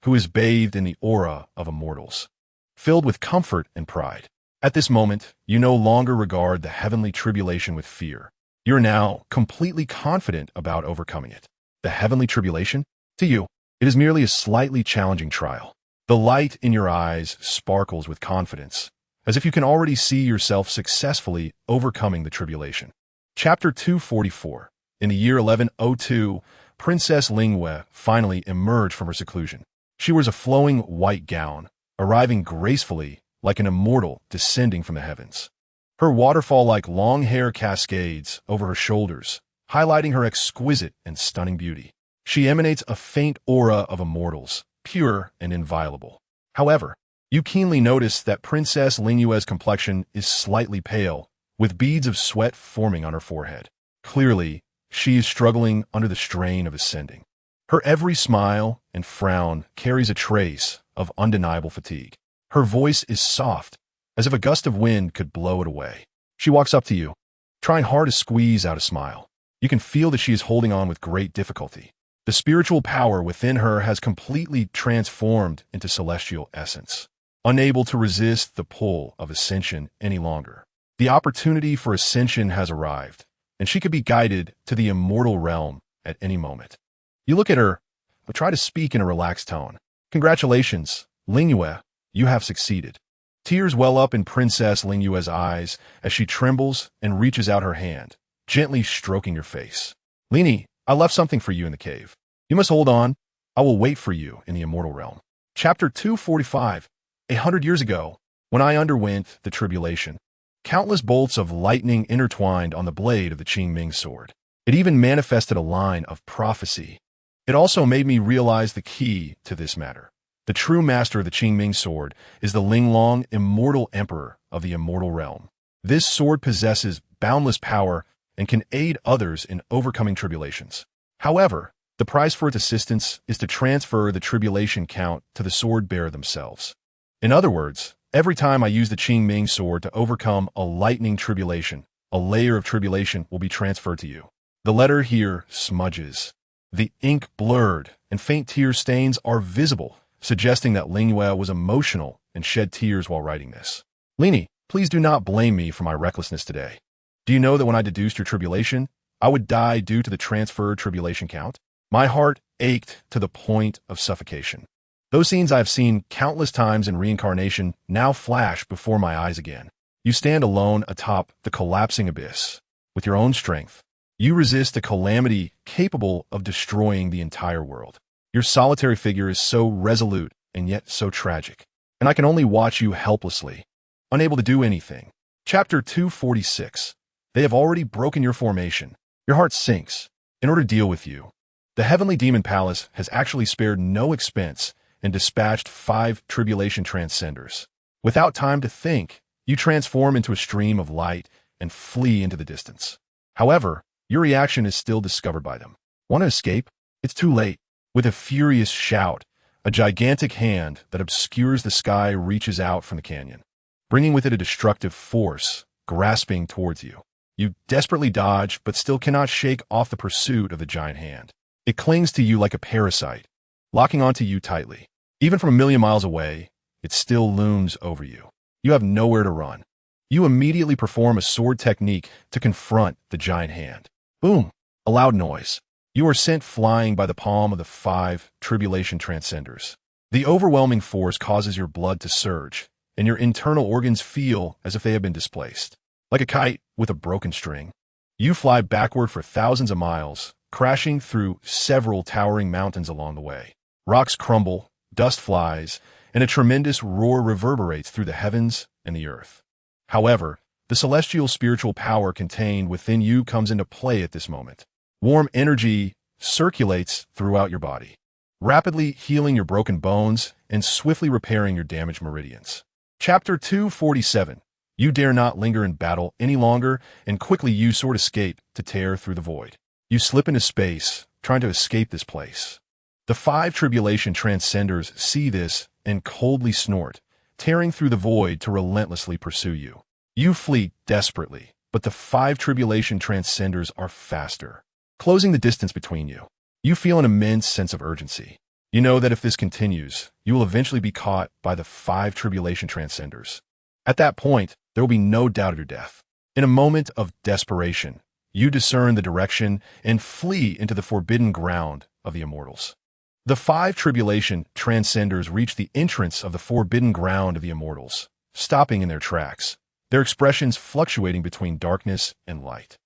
who is bathed in the aura of immortals, filled with comfort and pride. At this moment, you no longer regard the heavenly tribulation with fear. You're now completely confident about overcoming it. The heavenly tribulation? To you, it is merely a slightly challenging trial. The light in your eyes sparkles with confidence, as if you can already see yourself successfully overcoming the tribulation. Chapter 244. In the year 1102, Princess Lin Yi finally emerged from her seclusion. She wears a flowing white gown, arriving gracefully like an immortal descending from the heavens. Her waterfall-like long hair cascades over her shoulders, highlighting her exquisite and stunning beauty. She emanates a faint aura of immortals, pure and inviolable. However, you keenly notice that Princess Lin Yi's complexion is slightly pale, with beads of sweat forming on her forehead. Clearly, she is struggling under the strain of ascending. Her every smile and frown carries a trace of undeniable fatigue. Her voice is soft, as if a gust of wind could blow it away. She walks up to you, trying hard to squeeze out a smile. You can feel that she is holding on with great difficulty. The spiritual power within her has completely transformed into celestial essence, unable to resist the pull of ascension any longer. The opportunity for ascension has arrived, and she could be guided to the immortal realm at any moment. You look at her, but try to speak in a relaxed tone. Congratulations, Lin Yi, you have succeeded. Tears well up in Princess Lin Yi's eyes as she trembles and reaches out her hand, gently stroking your face. Lin Yi, I left something for you in the cave. You must hold on. I will wait for you in the immortal realm. Chapter 245. 100 years ago, when I underwent the tribulation, countless bolts of lightning intertwined on the blade of the Qingming sword. It even manifested a line of prophecy. It also made me realize the key to this matter. The true master of the Qingming sword is the Linglong, immortal emperor of the immortal realm. This sword possesses boundless power and can aid others in overcoming tribulations. However, the price for its assistance is to transfer the tribulation count to the sword bearer themselves. In other words, every time I use the Qingming sword to overcome a lightning tribulation, a layer of tribulation will be transferred to you. The letter here smudges. The ink blurred, and faint tear stains are visible, suggesting that Lin Yi was emotional and shed tears while writing this. Lin Yi, please do not blame me for my recklessness today. Do you know that when I deduced your tribulation, I would die due to the transferred tribulation count? My heart ached to the point of suffocation. Those scenes I have seen countless times in reincarnation now flash before my eyes again. You stand alone atop the collapsing abyss. With your own strength, you resist a calamity capable of destroying the entire world. Your solitary figure is so resolute and yet so tragic, and I can only watch you helplessly, unable to do anything. Chapter 246. They have already broken your formation. Your heart sinks. In order to deal with you, the Heavenly Demon Palace has actually spared no expense and dispatched 5 tribulation transcenders. Without time to think, you transform into a stream of light and flee into the distance. However, your reaction is still discovered by them. Want to escape? It's too late. With a furious shout, a gigantic hand that obscures the sky reaches out from the canyon, bringing with it a destructive force, grasping towards you. You desperately dodge, but still cannot shake off the pursuit of the giant hand. It clings to you like a parasite, locking onto you tightly. Even from a million miles away, it still looms over you. You have nowhere to run. You immediately perform a sword technique to confront the giant hand. Boom! A loud noise. You are sent flying by the palm of the 5 tribulation transcenders. The overwhelming force causes your blood to surge, and your internal organs feel as if they have been displaced. Like a kite with a broken string, you fly backward for thousands of miles, crashing through several towering mountains along the way. Rocks crumble, dust flies, and a tremendous roar reverberates through the heavens and the earth. However, the celestial spiritual power contained within you comes into play at this moment. Warm energy circulates throughout your body, rapidly healing your broken bones and swiftly repairing your damaged meridians. Chapter 247. You dare not linger in battle any longer and quickly use sword escape to tear through the void. You slip into space, trying to escape this place. The 5 tribulation transcenders see this and coldly snort, tearing through the void to relentlessly pursue you. You flee desperately, but the 5 tribulation transcenders are faster, closing the distance between you. You feel an immense sense of urgency. You know that if this continues, you will eventually be caught by the 5 tribulation transcenders. At that point, there will be no doubt of your death. In a moment of desperation, you discern the direction and flee into the forbidden ground of the immortals. The 5 tribulation transcenders reach the entrance of the forbidden ground of the immortals, stopping in their tracks, their expressions fluctuating between darkness and light.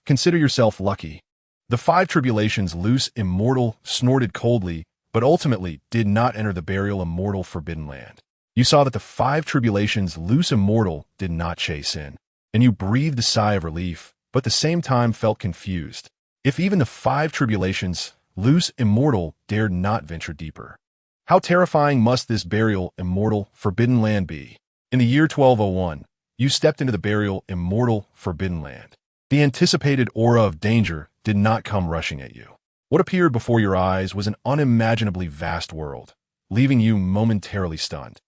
Consider yourself lucky. The 5 tribulations loose immortal snorted coldly, but ultimately did not enter the burial immortal forbidden land. You saw that the 5 tribulations loose immortal did not chase in, and you breathed a sigh of relief, but at the same time felt confused. If even the 5 tribulations loose immortal dared not venture deeper, how terrifying must this burial immortal forbidden land be? In the year 1201, you stepped into the burial immortal forbidden land. The anticipated aura of danger did not come rushing at you. What appeared before your eyes was an unimaginably vast world, leaving you momentarily stunned.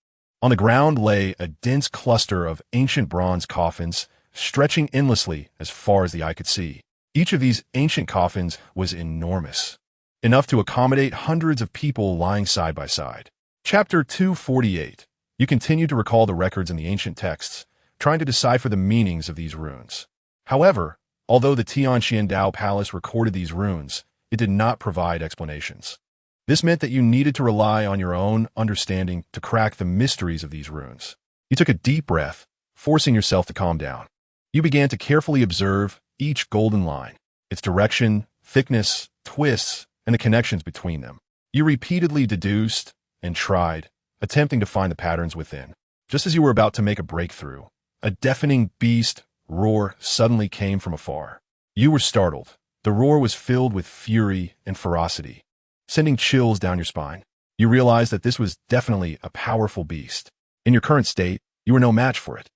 On the ground lay a dense cluster of ancient bronze coffins, stretching endlessly as far as the eye could see. Each of these ancient coffins was enormous, enough to accommodate hundreds of people lying side by side. Chapter 248. You continue to recall the records in the ancient texts, trying to decipher the meanings of these runes. However, although the Tianqiandao Palace recorded these runes, it did not provide explanations. This meant that you needed to rely on your own understanding to crack the mysteries of these runes. You took a deep breath, forcing yourself to calm down. You began to carefully observe each golden line, its direction, thickness, twists, and the connections between them. You repeatedly deduced and tried, attempting to find the patterns within. Just as you were about to make a breakthrough, a deafening beast roar suddenly came from afar. You were startled. The roar was filled with fury and ferocity, sending chills down your spine. You realized that this was definitely a powerful beast. In your current state, you were no match for it.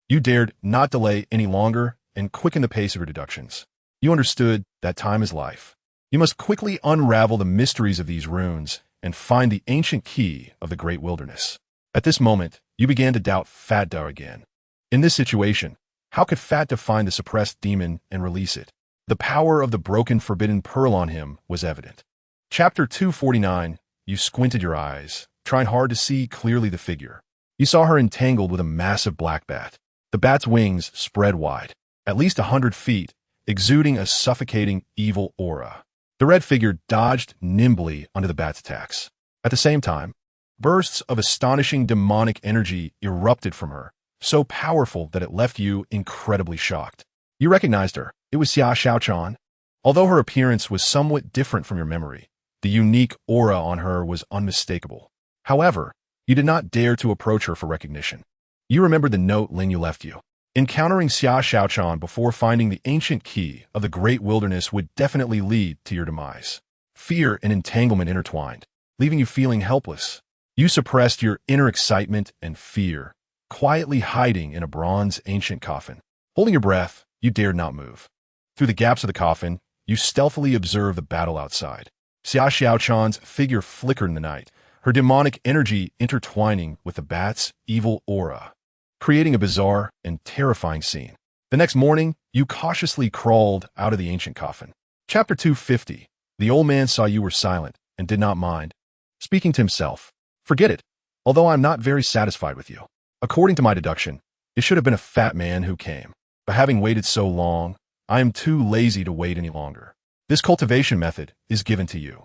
You dared not delay any longer and quicken the pace of your deductions. You understood that time is life. You must quickly unravel the mysteries of these runes and find the ancient key of the great wilderness. At this moment, you began to doubt Fatda again. In this situation, how could Fatda find the suppressed demon and release it? The power of the broken forbidden pearl on him was evident. Chapter 249. You squinted your eyes, trying hard to see clearly the figure. You saw her entangled with a massive black bat. The bat's wings spread wide, at least 100 feet, exuding a suffocating evil aura. The red figure dodged nimbly under the bat's attacks. At the same time, bursts of astonishing demonic energy erupted from her, so powerful that it left you incredibly shocked. You recognized her. It was Xia Xiaochan. Although her appearance was somewhat different from your memory, the unique aura on her was unmistakable. However, you did not dare to approach her for recognition. You remembered the note Lin Yi left you. Encountering Xia Xiaochan before finding the ancient key of the great wilderness would definitely lead to your demise. Fear and entanglement intertwined, leaving you feeling helpless. You suppressed your inner excitement and fear, quietly hiding in a bronze ancient coffin. Holding your breath, you dared not move. Through the gaps of the coffin, you stealthily observed the battle outside. Xia Xiaochan's figure flickered in the night, her demonic energy intertwining with the bat's evil aura, creating a bizarre and terrifying scene. The next morning, you cautiously crawled out of the ancient coffin. Chapter 250. The old man saw you were silent and did not mind, speaking to himself. Forget it, although I'm not very satisfied with you. According to my deduction, it should have been a fat man who came. But having waited so long, I am too lazy to wait any longer. This cultivation method is given to you.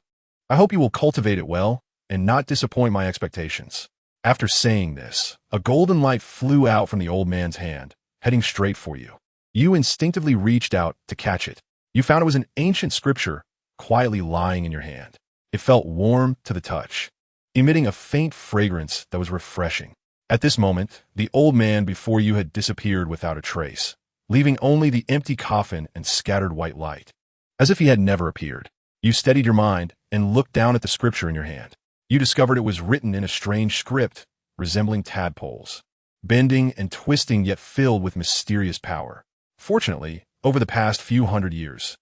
I hope you will cultivate it well and not disappoint my expectations. After saying this, a golden light flew out from the old man's hand, heading straight for you. You instinctively reached out to catch it. You found it was an ancient scripture quietly lying in your hand. It felt warm to the touch, emitting a faint fragrance that was refreshing. At this moment, the old man before you had disappeared without a trace, leaving only the empty coffin and scattered white light. As if he had never appeared, you steadied your mind and looked down at the scripture in your hand. You discovered it was written in a strange script, resembling tadpoles, bending and twisting yet filled with mysterious power. Fortunately, over the past few hundred years,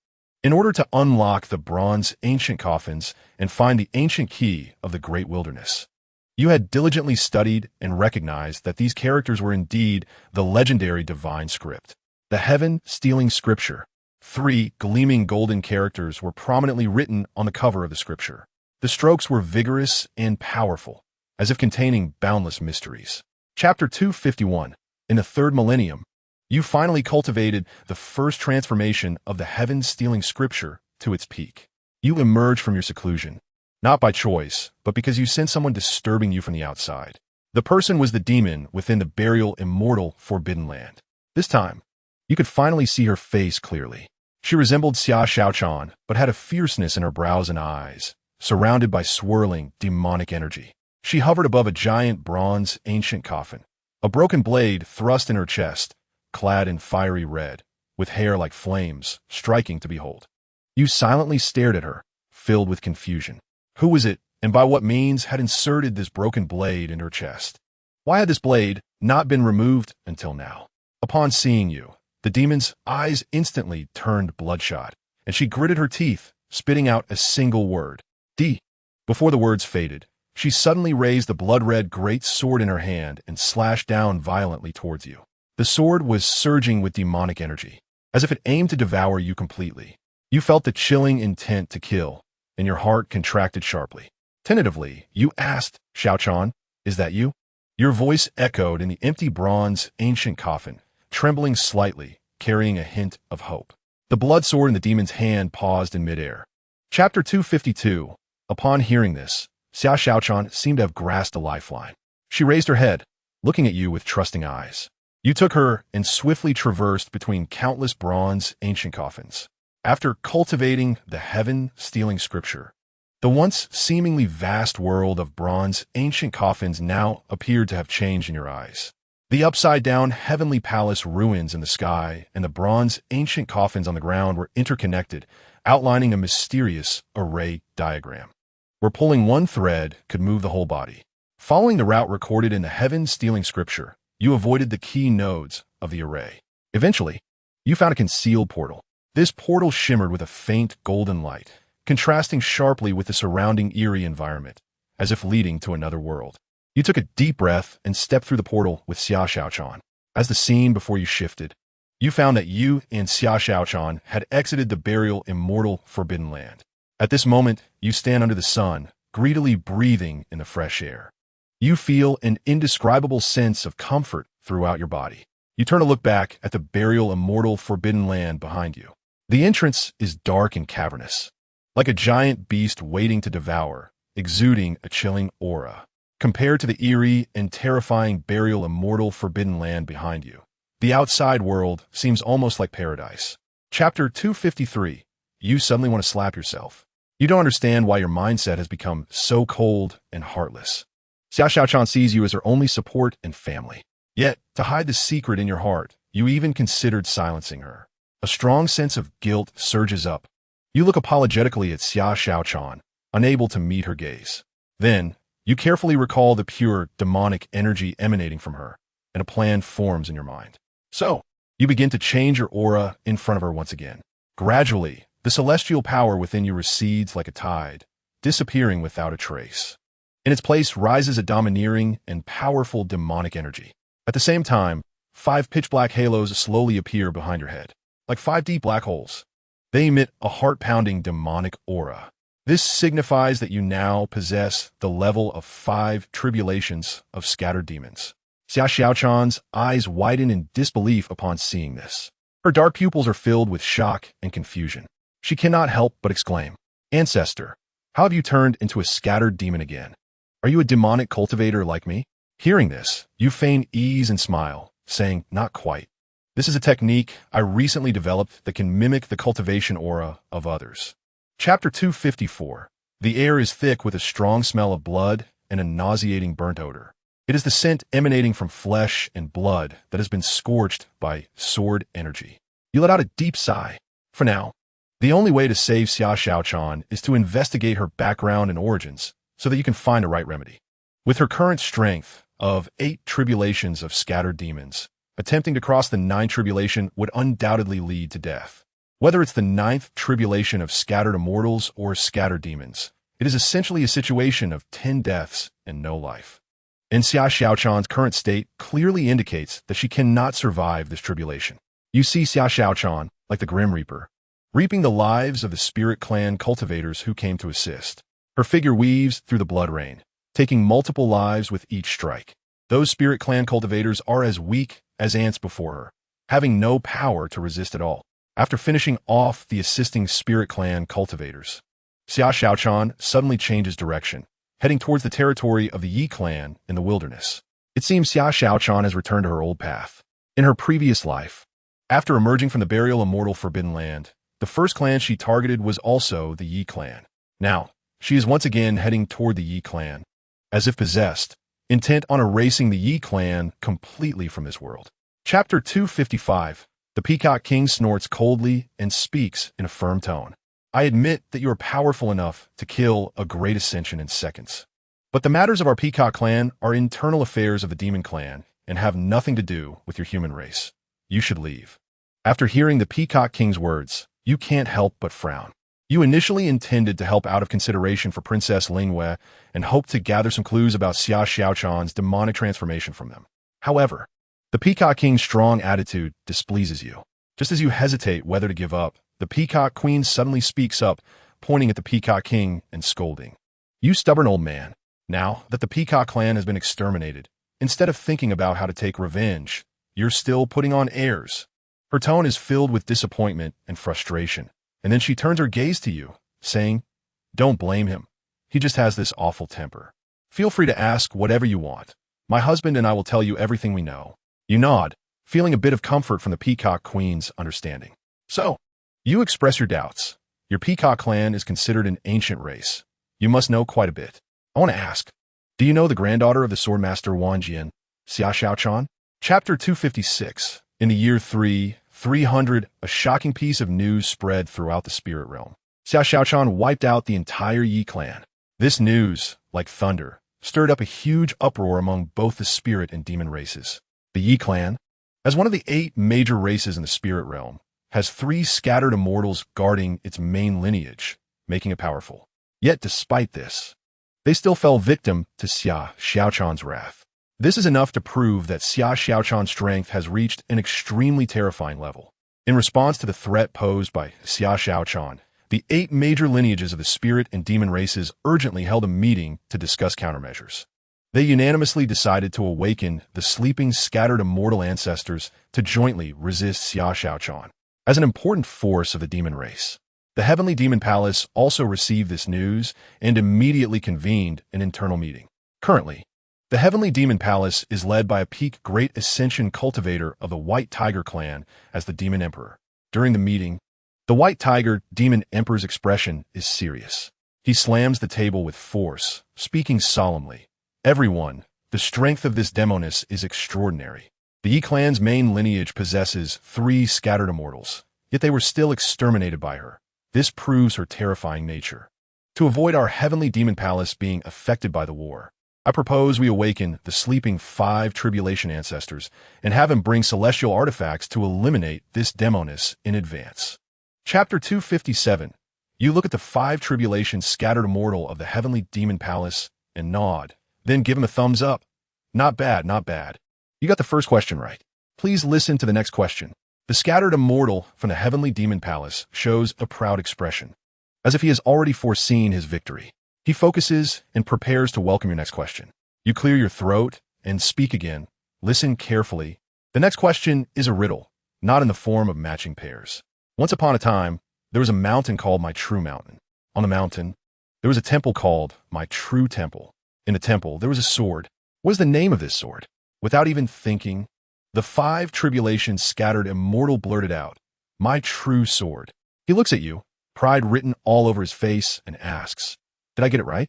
in order to unlock the bronze ancient coffins and find the ancient key of the great wilderness, you had diligently studied and recognized that these characters were indeed the legendary divine script. The heaven-stealing scripture. 3 gleaming golden characters were prominently written on the cover of the scripture. The strokes were vigorous and powerful, as if containing boundless mysteries. Chapter 251. In the 3rd millennium, you finally cultivated the first transformation of the heaven-stealing scripture to its peak. You emerged from your seclusion, not by choice, but because you sensed someone disturbing you from the outside. The person was the demon within the burial immortal forbidden land. This time, you could finally see her face clearly. She resembled Xia Xiaochan, but had a fierceness in her brows and eyes, surrounded by swirling, demonic energy. She hovered above a giant bronze ancient coffin, a broken blade thrust in her chest, clad in fiery red, with hair like flames, striking to behold. You silently stared at her, filled with confusion. Who was it, and by what means had inserted this broken blade in her chest? Why had this blade not been removed until now? Upon seeing you, the demon's eyes instantly turned bloodshot, and she gritted her teeth, spitting out a single word. D. Before the words faded, she suddenly raised the blood-red great sword in her hand and slashed down violently towards you. The sword was surging with demonic energy, as if it aimed to devour you completely. You felt the chilling intent to kill, and your heart contracted sharply. Tentatively, you asked, Xiaochan, is that you? Your voice echoed in the empty bronze ancient coffin, trembling slightly, carrying a hint of hope. The blood sword in the demon's hand paused in midair. Chapter 252. Upon hearing this, Xia Xiaochan seemed to have grasped a lifeline. She raised her head, looking at you with trusting eyes. You took her and swiftly traversed between countless bronze ancient coffins. After cultivating the heaven-stealing scripture, the once seemingly vast world of bronze ancient coffins now appeared to have changed in your eyes. The upside-down heavenly palace ruins in the sky and the bronze ancient coffins on the ground were interconnected, outlining a mysterious array diagram, where pulling one thread could move the whole body. Following the route recorded in the heaven-stealing scripture, you avoided the key nodes of the array. Eventually, you found a concealed portal. This portal shimmered with a faint golden light, contrasting sharply with the surrounding eerie environment, as if leading to another world. You took a deep breath and stepped through the portal with Xia Xiaochan. As the scene before you shifted, you found that you and Xia Xiaochan had exited the burial immortal forbidden land. At this moment, you stand under the sun, greedily breathing in the fresh air. You feel an indescribable sense of comfort throughout your body. You turn to look back at the burial immortal forbidden land behind you. The entrance is dark and cavernous, like a giant beast waiting to devour, exuding a chilling aura. Compared to the eerie and terrifying burial immortal forbidden land behind you, the outside world seems almost like paradise. Chapter 253. You suddenly want to slap yourself. You don't understand why your mindset has become so cold and heartless. Xia Xiaochan sees you as her only support and family. Yet, to hide the secret in your heart, you even considered silencing her. A strong sense of guilt surges up. You look apologetically at Xia Xiaochan, unable to meet her gaze. Then, you carefully recall the pure, demonic energy emanating from her, and a plan forms in your mind. So, you begin to change your aura in front of her once again. Gradually, the celestial power within you recedes like a tide, disappearing without a trace. In its place rises a domineering and powerful demonic energy. At the same time, 5 pitch-black halos slowly appear behind your head, like 5 deep black holes. They emit a heart-pounding demonic aura. This signifies that you now possess the level of 5 tribulations of scattered demons. Xia Xiaochan's eyes widen in disbelief upon seeing this. Her dark pupils are filled with shock and confusion. She cannot help but exclaim, "Ancestor, how have you turned into a scattered demon again? Are you a demonic cultivator like me?" Hearing this, you feign ease and smile, saying, "Not quite. This is a technique I recently developed that can mimic the cultivation aura of others." Chapter 254. The air is thick with a strong smell of blood and a nauseating burnt odor. It is the scent emanating from flesh and blood that has been scorched by sword energy. You let out a deep sigh. For now, the only way to save Xia Xiaochan is to investigate her background and origins so that you can find a right remedy. With her current strength of 8 tribulations of scattered demons, attempting to cross the 9th tribulation would undoubtedly lead to death. Whether it's the 9th tribulation of scattered immortals or scattered demons, it is essentially a situation of 10 deaths and no life. And Xia Xiaochan's current state clearly indicates that she cannot survive this tribulation. You see Xia Xiaochan, like the Grim Reaper, reaping the lives of the Spirit Clan cultivators who came to assist. Her figure weaves through the blood rain, taking multiple lives with each strike. Those Spirit Clan cultivators are as weak as ants before her, having no power to resist at all. After finishing off the assisting Spirit Clan cultivators, Xia Xiaochan suddenly changes direction, heading towards the territory of the Yi clan in the wilderness. It seems Xia Xiaochan has returned to her old path. In her previous life, after emerging from the burial immortal forbidden land, the first clan she targeted was also the Yi clan. Now, she is once again heading toward the Yi clan, as if possessed, intent on erasing the Yi clan completely from this world. Chapter 255. The Peacock King snorts coldly and speaks in a firm tone. "I admit that you are powerful enough to kill a great ascension in seconds. But the matters of our Peacock clan are internal affairs of the Demon clan and have nothing to do with your human race. You should leave." After hearing the Peacock King's words, you can't help but frown. You initially intended to help out of consideration for Princess Lin Yi and hoped to gather some clues about Xia Xiaochan's demonic transformation from them. However, the Peacock King's strong attitude displeases you. Just as you hesitate whether to give up, the Peacock Queen suddenly speaks up, pointing at the Peacock King and scolding. "You stubborn old man, now that the Peacock clan has been exterminated, instead of thinking about how to take revenge, you're still putting on airs." Her tone is filled with disappointment and frustration, and then she turns her gaze to you, saying, "Don't blame him. He just has this awful temper. Feel free to ask whatever you want. My husband and I will tell you everything we know." You nod, feeling a bit of comfort from the Peacock Queen's understanding. "So, You express your doubts. Your Peacock clan is considered an ancient race. You must know quite a bit. I want to ask, do you know the granddaughter of the swordmaster Wang Jian, Xia Xiaochan? Chapter 256. In the year 300, a shocking piece of news spread throughout the spirit realm. Xia Xiaochan wiped out the entire Yi clan. This news, like thunder, stirred up a huge uproar among both the spirit and demon races. The Yi clan, as one of the 8 major races in the spirit realm, has 3 scattered immortals guarding its main lineage, making it powerful. Yet despite this, they still fell victim to Xia Xiaochan's wrath. This is enough to prove that Xia Xiaochan's strength has reached an extremely terrifying level. In response to the threat posed by Xia Xiaochan, the 8 major lineages of the spirit and demon races urgently held a meeting to discuss countermeasures. They unanimously decided to awaken the sleeping scattered immortal ancestors to jointly resist Xia Xiaochan. As an important force of the demon race, the Heavenly Demon Palace also received this news and immediately convened an internal meeting. Currently, the Heavenly Demon Palace is led by a peak Great Ascension cultivator of the White Tiger clan as the Demon Emperor. During the meeting, the White Tiger Demon Emperor's expression is serious. He slams the table with force, speaking solemnly. Everyone, the strength of this demoness is extraordinary. The Yi clan's main lineage possesses 3 scattered immortals, yet they were still exterminated by her. This proves her terrifying nature. To avoid our Heavenly Demon Palace being affected by the war, I propose we awaken the sleeping 5 tribulation ancestors and have him bring celestial artifacts to eliminate this demoness in advance. Chapter 257. You look at the 5 tribulations scattered immortal of the Heavenly Demon Palace and nod, then give him a thumbs up. Not bad, not bad. You got the first question right. Please listen to the next question. The scattered immortal from the Heavenly Demon Palace shows a proud expression, as if he has already foreseen his victory. He focuses and prepares to welcome your next question. You clear your throat and speak again. Listen carefully. The next question is a riddle, not in the form of matching pairs. Once upon a time, there was a mountain called My True Mountain. On the mountain, there was a temple called My True Temple. In the temple, there was a sword. What is the name of this sword? Without even thinking, the 5 tribulations scattered immortal blurted out, My true sword. He looks at you, pride written all over his face, and asks, did I get it right?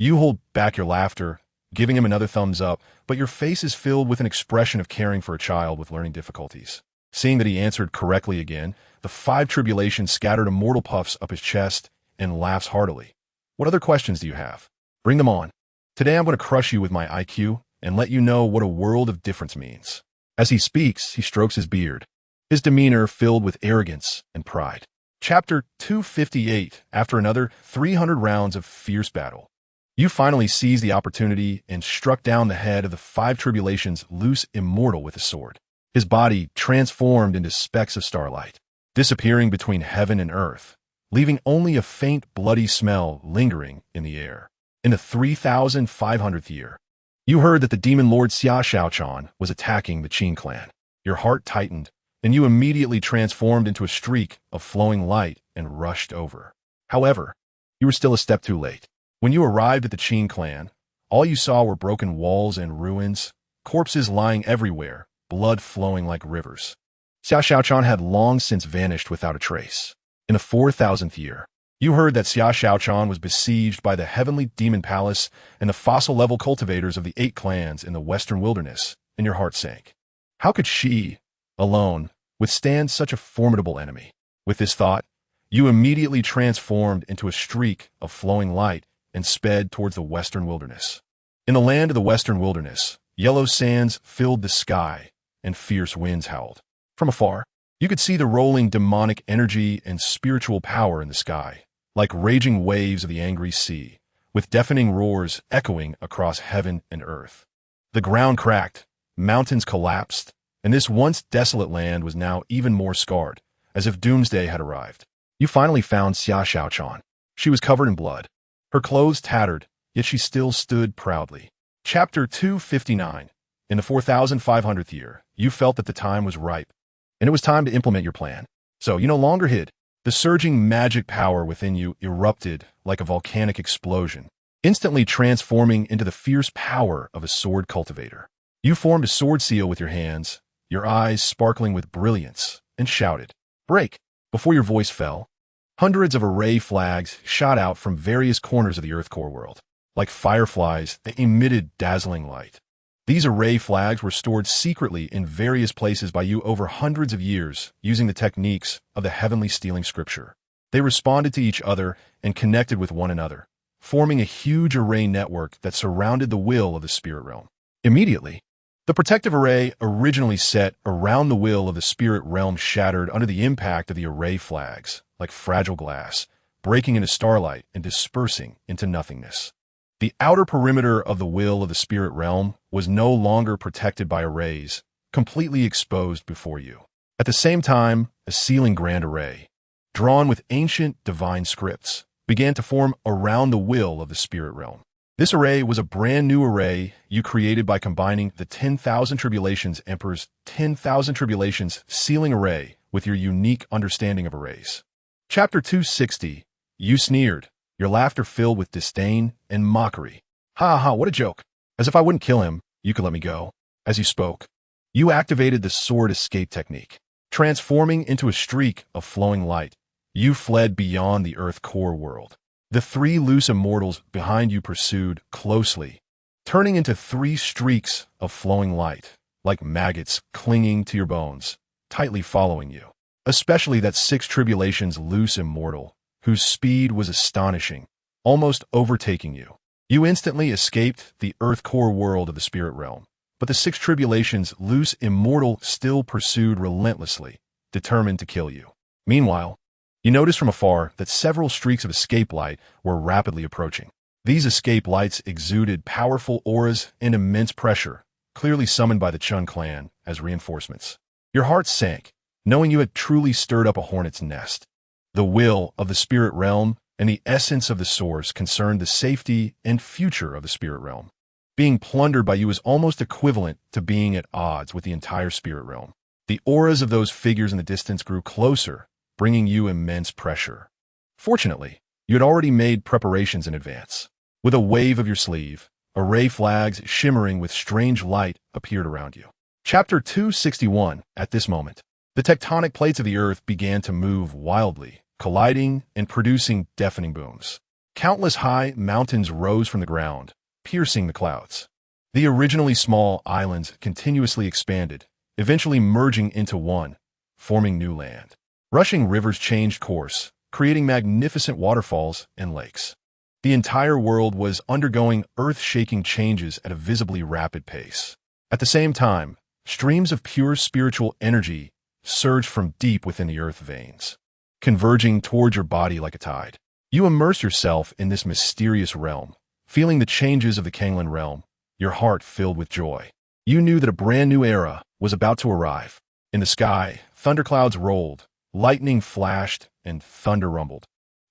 You hold back your laughter, giving him another thumbs up, but your face is filled with an expression of caring for a child with learning difficulties. Seeing that he answered correctly again, the 5 tribulations scattered immortal puffs up his chest and laughs heartily. What other questions do you have? Bring them on. Today I'm going to crush you with my IQ and let you know what a world of difference means. As he speaks, he strokes his beard, his demeanor filled with arrogance and pride. Chapter 258. After another 300 rounds of fierce battle, you finally seized the opportunity and struck down the head of the 5 tribulations' loose immortal with a sword. His body transformed into specks of starlight, disappearing between heaven and earth, leaving only a faint bloody smell lingering in the air. In the 3,500th year, you heard that the demon lord Xia Xiaochan was attacking the Qin clan. Your heart tightened, and you immediately transformed into a streak of flowing light and rushed over. However, you were still a step too late. When you arrived at the Qin clan, all you saw were broken walls and ruins, corpses lying everywhere, blood flowing like rivers. Xia Xiaochan had long since vanished without a trace. In the 4,000th year, you heard that Xia Xiaochan was besieged by the Heavenly Demon Palace and the fossil-level cultivators of the 8 clans in the Western Wilderness, and your heart sank. How could she, alone, withstand such a formidable enemy? With this thought, you immediately transformed into a streak of flowing light and sped towards the Western Wilderness. In the land of the Western Wilderness, yellow sands filled the sky and fierce winds howled. From afar, you could see the rolling demonic energy and spiritual power in the sky, like raging waves of the angry sea, with deafening roars echoing across heaven and earth. The ground cracked, mountains collapsed, and this once desolate land was now even more scarred, as if doomsday had arrived. You finally found Xia Xiaochan. She was covered in blood, her clothes tattered, yet she still stood proudly. Chapter 259. In the 4,500th year, you felt that the time was ripe, and it was time to implement your plan. So you no longer hid. The surging magic power within you erupted like a volcanic explosion, instantly transforming into the fierce power of a sword cultivator. You formed a sword seal with your hands, your eyes sparkling with brilliance, and shouted, "Break!" Before your voice fell, hundreds of array flags shot out from various corners of the Earth core world. Like fireflies, they emitted dazzling light. These array flags were stored secretly in various places by you over hundreds of years using the techniques of the heavenly stealing scripture. They responded to each other and connected with one another, forming a huge array network that surrounded the will of the spirit realm. Immediately, the protective array originally set around the will of the spirit realm shattered under the impact of the array flags, like fragile glass, breaking into starlight and dispersing into nothingness. The outer perimeter of the will of the spirit realm was no longer protected by arrays, completely exposed before you. At the same time, a sealing grand array, drawn with ancient divine scripts, began to form around the will of the spirit realm. This array was a brand new array you created by combining the 10,000 Tribulations Emperor's 10,000 Tribulations sealing array with your unique understanding of arrays. Chapter 260. You sneered, your laughter filled with disdain and mockery. Ha ha, what a joke. As if I wouldn't kill him, you could let me go. As you spoke, you activated the sword escape technique. Transforming into a streak of flowing light, you fled beyond the Earth core world. The three loose immortals behind you pursued closely, turning into three streaks of flowing light, like maggots clinging to your bones, tightly following you. Especially that 6 Tribulations loose immortal, whose speed was astonishing, almost overtaking you. You instantly escaped the Earth core world of the spirit realm, but the 6 Tribulations loose immortal still pursued relentlessly, determined to kill you. Meanwhile, you noticed from afar that several streaks of escape light were rapidly approaching. These escape lights exuded powerful auras and immense pressure, clearly summoned by the Chun clan as reinforcements. Your heart sank, knowing you had truly stirred up a hornet's nest. The will of the spirit realm and the essence of the source concerned the safety and future of the spirit realm. Being plundered by you is almost equivalent to being at odds with the entire spirit realm. The auras of those figures in the distance grew closer, bringing you immense pressure. Fortunately, you had already made preparations in advance. With a wave of your sleeve, array flags shimmering with strange light appeared around you. Chapter 261. At this moment, the tectonic plates of the earth began to move wildly, colliding and producing deafening booms. Countless high mountains rose from the ground, piercing the clouds. The originally small islands continuously expanded, eventually merging into one, forming new land. Rushing rivers changed course, creating magnificent waterfalls and lakes. The entire world was undergoing earth-shaking changes at a visibly rapid pace. At the same time, streams of pure spiritual energy surged from deep within the earth veins, converging towards your body like a tide. You immerse yourself in this mysterious realm, feeling the changes of the Kanglan realm, your heart filled with joy. You knew that a brand new era was about to arrive. In the sky, thunderclouds rolled, lightning flashed, and thunder rumbled.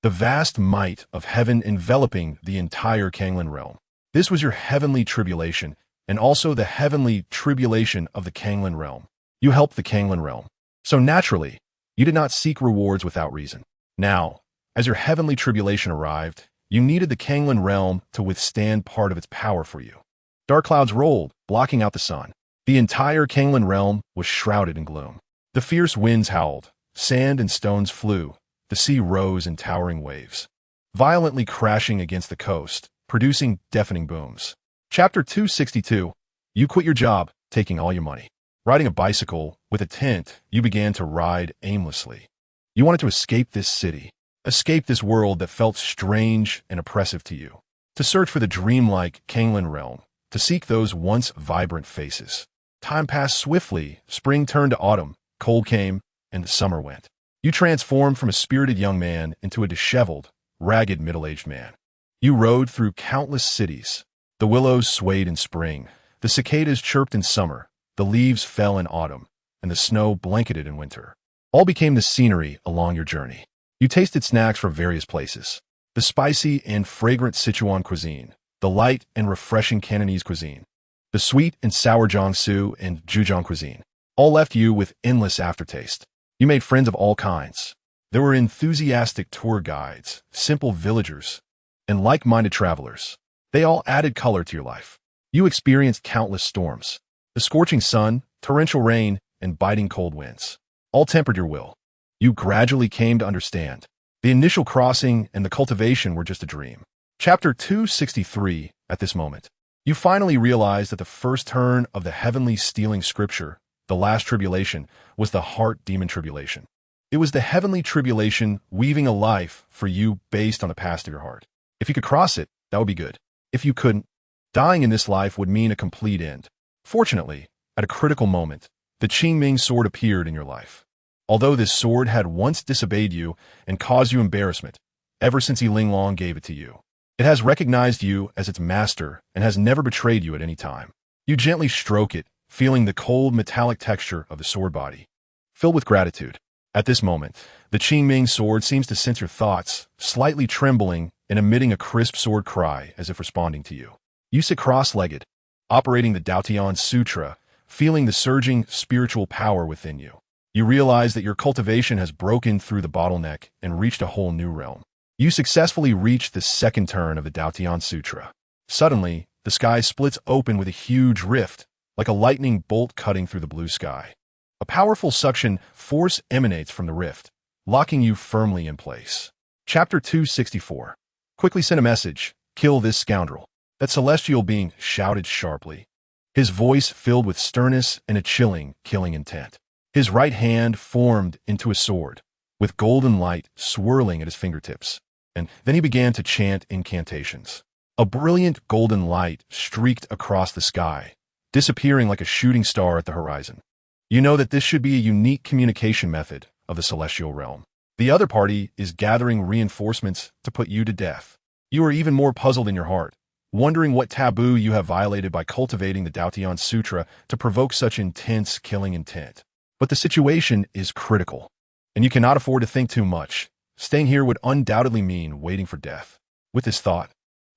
The vast might of heaven enveloping the entire Kanglan realm. This was your heavenly tribulation, and also the heavenly tribulation of the Kanglan realm. You helped the Kanglan realm. So naturally, you did not seek rewards without reason. Now, as your heavenly tribulation arrived, you needed the Kanglan realm to withstand part of its power for you. Dark clouds rolled, blocking out the sun. The entire Kanglan realm was shrouded in gloom. The fierce winds howled. Sand and stones flew, the sea rose in towering waves, violently crashing against the coast, producing deafening booms. Chapter 262. You quit your job, taking all your money. Riding a bicycle with a tent, you began to ride aimlessly. You wanted to escape this city, escape this world that felt strange and oppressive to you, to search for the dreamlike Kanglan realm, to seek those once vibrant faces. Time passed swiftly, spring turned to autumn, cold came, and the summer went. You transformed from a spirited young man into a disheveled, ragged middle-aged man. You rode through countless cities. The willows swayed in spring, the cicadas chirped in summer, the leaves fell in autumn, and the snow blanketed in winter. All became the scenery along your journey. You tasted snacks from various places. The spicy and fragrant Sichuan cuisine, the light and refreshing Cantonese cuisine, the sweet and sour Jiangsu and Zhejiang cuisine, all left you with endless aftertaste. You made friends of all kinds. There were enthusiastic tour guides, simple villagers, and like-minded travelers. They all added color to your life. You experienced countless storms. The scorching sun, torrential rain, and biting cold winds all tempered your will. You gradually came to understand. The initial crossing and the cultivation were just a dream. Chapter 263, at this moment. You finally realize that the first turn of the heavenly stealing scripture, the last tribulation, was the heart demon tribulation. It was the heavenly tribulation weaving a life for you based on the past of your heart. If you could cross it, that would be good. If you couldn't, dying in this life would mean a complete end. Fortunately, at a critical moment, the Qingming sword appeared in your life. Although this sword had once disobeyed you and caused you embarrassment, ever since Ling Long gave it to you, it has recognized you as its master and has never betrayed you at any time. You gently stroke it, feeling the cold metallic texture of the sword body. Filled with gratitude, at this moment, the Qingming sword seems to sense your thoughts, slightly trembling and emitting a crisp sword cry as if responding to you. You sit cross-legged, operating the Daotian Sutra, feeling the surging spiritual power within you. You realize that your cultivation has broken through the bottleneck and reached a whole new realm. You successfully reach the second turn of the Daotian Sutra. Suddenly, the sky splits open with a huge rift, like a lightning bolt cutting through the blue sky. A powerful suction force emanates from the rift, locking you firmly in place. Chapter 264. Quickly send a message, kill this scoundrel. That celestial being shouted sharply, his voice filled with sternness and a chilling, killing intent. His right hand formed into a sword, with golden light swirling at his fingertips, and then he began to chant incantations. A brilliant golden light streaked across the sky, disappearing like a shooting star at the horizon. You know that this should be a unique communication method of the celestial realm. The other party is gathering reinforcements to put you to death. You are even more puzzled in your heart, wondering what taboo you have violated by cultivating the Daotian Sutra to provoke such intense killing intent. But the situation is critical, and you cannot afford to think too much. Staying here would undoubtedly mean waiting for death. With this thought,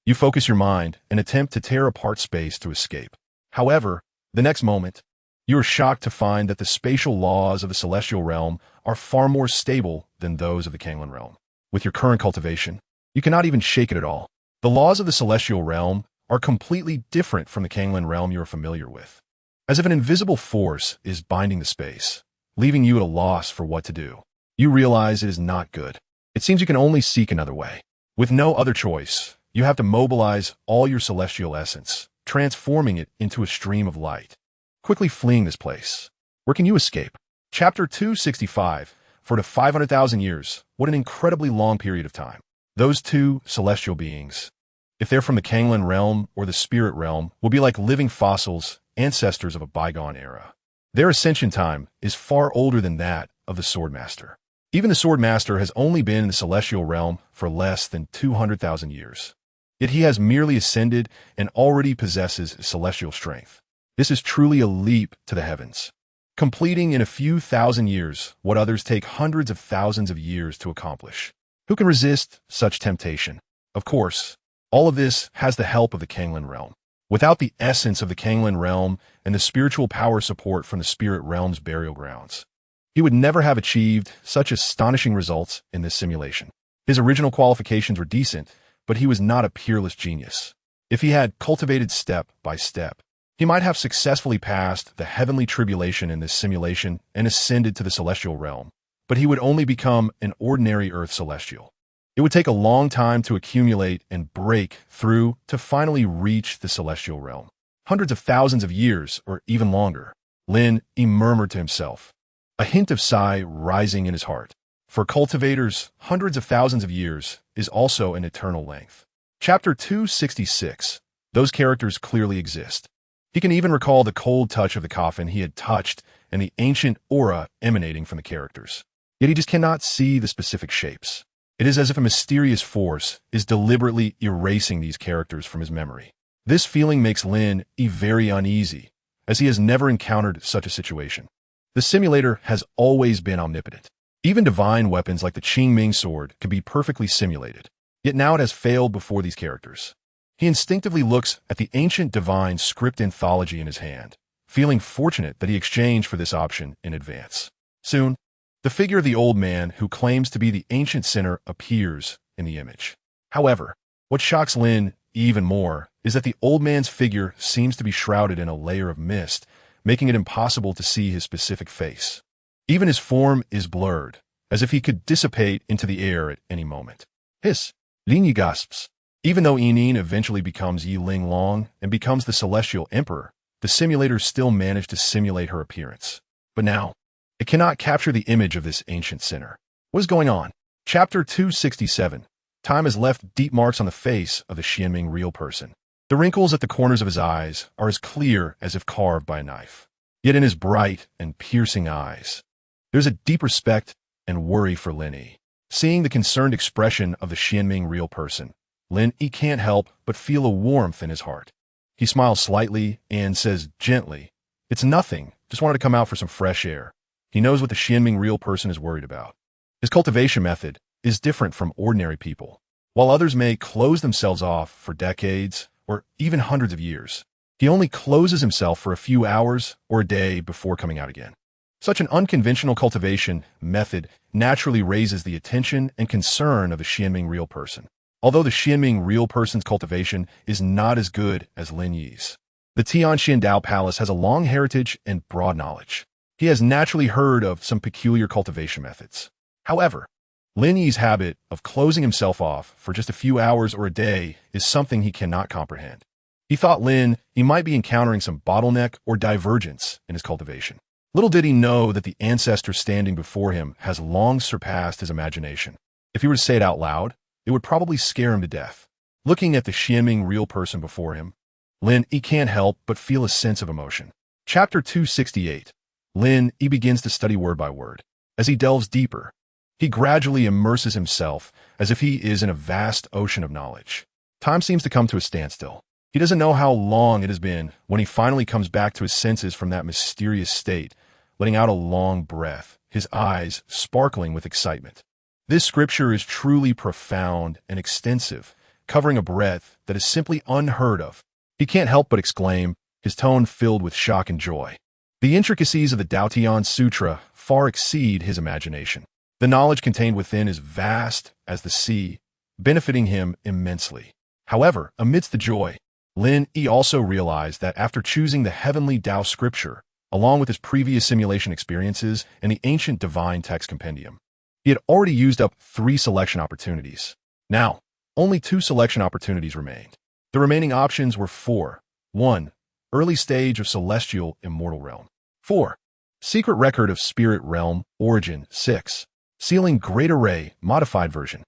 you focus your mind and attempt to tear apart space to escape. However, the next moment, you are shocked to find that the spatial laws of the celestial realm are far more stable than those of the Kanglan realm. With your current cultivation, you cannot even shake it at all. The laws of the celestial realm are completely different from the Kanglan realm you are familiar with. As if an invisible force is binding the space, leaving you at a loss for what to do. You realize it is not good. It seems you can only seek another way. With no other choice, you have to mobilize all your celestial essence, transforming it into a stream of light. Quickly fleeing this place. Where can you escape? Chapter 265. For the 500,000 years, what an incredibly long period of time. Those two celestial beings, if they're from the Kanglan realm or the spirit realm, will be like living fossils, ancestors of a bygone era. Their ascension time is far older than that of the Swordmaster. Even the Swordmaster has only been in the celestial realm for less than 200,000 years. Yet he has merely ascended and already possesses celestial strength. This is truly a leap to the heavens, completing in a few thousand years what others take hundreds of thousands of years to accomplish. Who can resist such temptation? Of course, all of this has the help of the Kanglan realm. Without the essence of the Kanglan realm and the spiritual power support from the spirit realm's burial grounds, he would never have achieved such astonishing results in this simulation. His original qualifications were decent, but he was not a peerless genius. If he had cultivated step by step, he might have successfully passed the heavenly tribulation in this simulation and ascended to the celestial realm, but he would only become an ordinary earth celestial. It would take a long time to accumulate and break through to finally reach the celestial realm. Hundreds of thousands of years, or even longer. Lin Yi murmured to himself, a hint of sigh rising in his heart. For cultivators, hundreds of thousands of years is also an eternal length. Chapter 266. Those characters clearly exist. He can even recall the cold touch of the coffin he had touched and the ancient aura emanating from the characters. Yet he just cannot see the specific shapes. It is as if a mysterious force is deliberately erasing these characters from his memory. This feeling makes Lin Yi very uneasy, as he has never encountered such a situation. The simulator has always been omnipotent. Even divine weapons like the Qingming sword could be perfectly simulated. Yet now it has failed before these characters. He instinctively looks at the ancient divine script anthology in his hand, feeling fortunate that he exchanged for this option in advance. Soon, the figure of the old man who claims to be the ancient sinner appears in the image. However, what shocks Lin even more is that the old man's figure seems to be shrouded in a layer of mist, making it impossible to see his specific face. Even his form is blurred, as if he could dissipate into the air at any moment. Hiss! Lin Yi gasps. Even though Yi eventually becomes Yi Ling Long and becomes the Celestial Emperor, the simulator still managed to simulate her appearance. But now, it cannot capture the image of this ancient sinner. What is going on? Chapter 267. Time has left deep marks on the face of the Xianming real person. The wrinkles at the corners of his eyes are as clear as if carved by a knife. Yet in his bright and piercing eyes, there's a deep respect and worry for Lin Yi. Seeing the concerned expression of the Xianming real person, Lin Yi can't help but feel a warmth in his heart. He smiles slightly and says gently, "It's nothing, just wanted to come out for some fresh air." He knows what the Xianming real person is worried about. His cultivation method is different from ordinary people. While others may close themselves off for decades or even hundreds of years, he only closes himself for a few hours or a day before coming out again. Such an unconventional cultivation method naturally raises the attention and concern of the Xianming real person. Although the Xianming real person's cultivation is not as good as Lin Yi's, the Tianxian Dao Palace has a long heritage and broad knowledge. He has naturally heard of some peculiar cultivation methods. However, Lin Yi's habit of closing himself off for just a few hours or a day is something he cannot comprehend. He thought he might be encountering some bottleneck or divergence in his cultivation. Little did he know that the ancestor standing before him has long surpassed his imagination. If he were to say it out loud, it would probably scare him to death. Looking at the Xianming real person before him, Lin Yi can't help but feel a sense of emotion. Chapter 268. Lin Yi begins to study word by word. As he delves deeper, he gradually immerses himself as if he is in a vast ocean of knowledge. Time seems to come to a standstill. He doesn't know how long it has been when he finally comes back to his senses from that mysterious state, letting out a long breath, his eyes sparkling with excitement. This scripture is truly profound and extensive, covering a breadth that is simply unheard of. He can't help but exclaim, his tone filled with shock and joy. The intricacies of the Daotian Sutra far exceed his imagination. The knowledge contained within is vast as the sea, benefiting him immensely. However, amidst the joy, Lin Yi also realized that after choosing the heavenly Tao scripture, along with his previous simulation experiences and the ancient divine text compendium, he had already used up 3 selection opportunities. Now, only 2 selection opportunities remained. The remaining options were 4. 1. Early stage of celestial immortal realm. 4. Secret record of spirit realm origin. 6. Sealing great array modified version.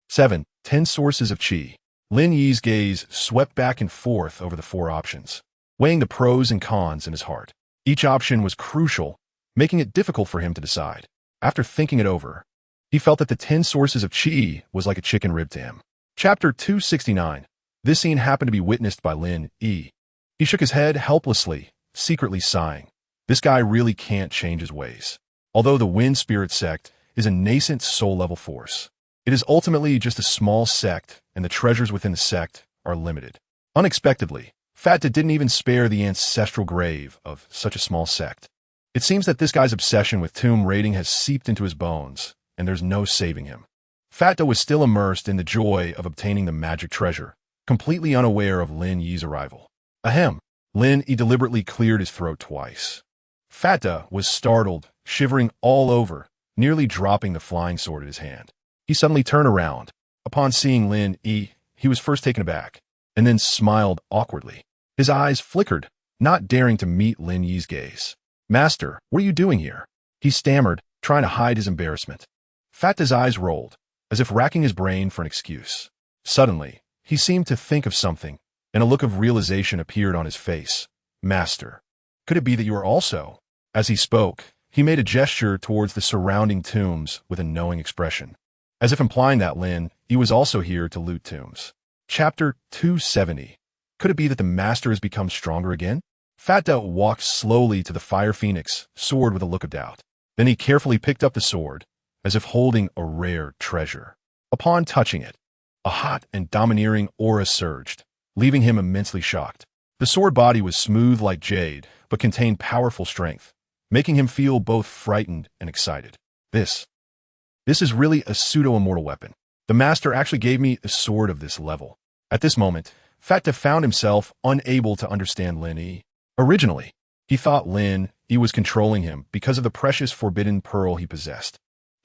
7. 10 sources of qi. Lin Yi's gaze swept back and forth over the 4 options, weighing the pros and cons in his heart. Each option was crucial, making it difficult for him to decide. After thinking it over, he felt that the 10 sources of qi was like a chicken rib to him. Chapter 269. This scene happened to be witnessed by Lin Yi. He shook his head helplessly, secretly sighing. This guy really can't change his ways. Although the Wind Spirit sect is a nascent soul-level force, it is ultimately just a small sect, and the treasures within the sect are limited. Unexpectedly, Fatta didn't even spare the ancestral grave of such a small sect. It seems that this guy's obsession with tomb raiding has seeped into his bones, and there's no saving him. Fatta was still immersed in the joy of obtaining the magic treasure, completely unaware of Lin Yi's arrival. Ahem. Lin Yi deliberately cleared his throat twice. Fatta was startled, shivering all over, nearly dropping the flying sword in his hand. He suddenly turned around. Upon seeing Lin Yi, he was first taken aback, and then smiled awkwardly. His eyes flickered, not daring to meet Lin Yi's gaze. "Master, what are you doing here?" He stammered, trying to hide his embarrassment. Fatta's eyes rolled, as if racking his brain for an excuse. Suddenly, he seemed to think of something, and a look of realization appeared on his face. "Master, could it be that you are also?" As he spoke, he made a gesture towards the surrounding tombs with a knowing expression, as if implying that Lin Yi was also here to loot tombs. Chapter 270. Could it be that the master has become stronger again? Fatta walked slowly to the fire phoenix sword with a look of doubt. Then he carefully picked up the sword, as if holding a rare treasure. Upon touching it, a hot and domineering aura surged, leaving him immensely shocked. The sword body was smooth like jade, but contained powerful strength, making him feel both frightened and excited. This is really a pseudo-immortal weapon. The master actually gave me a sword of this level. At this moment, Fatta found himself unable to understand Lin Yi. Originally, he thought Lin Yi was controlling him because of the precious forbidden pearl he possessed.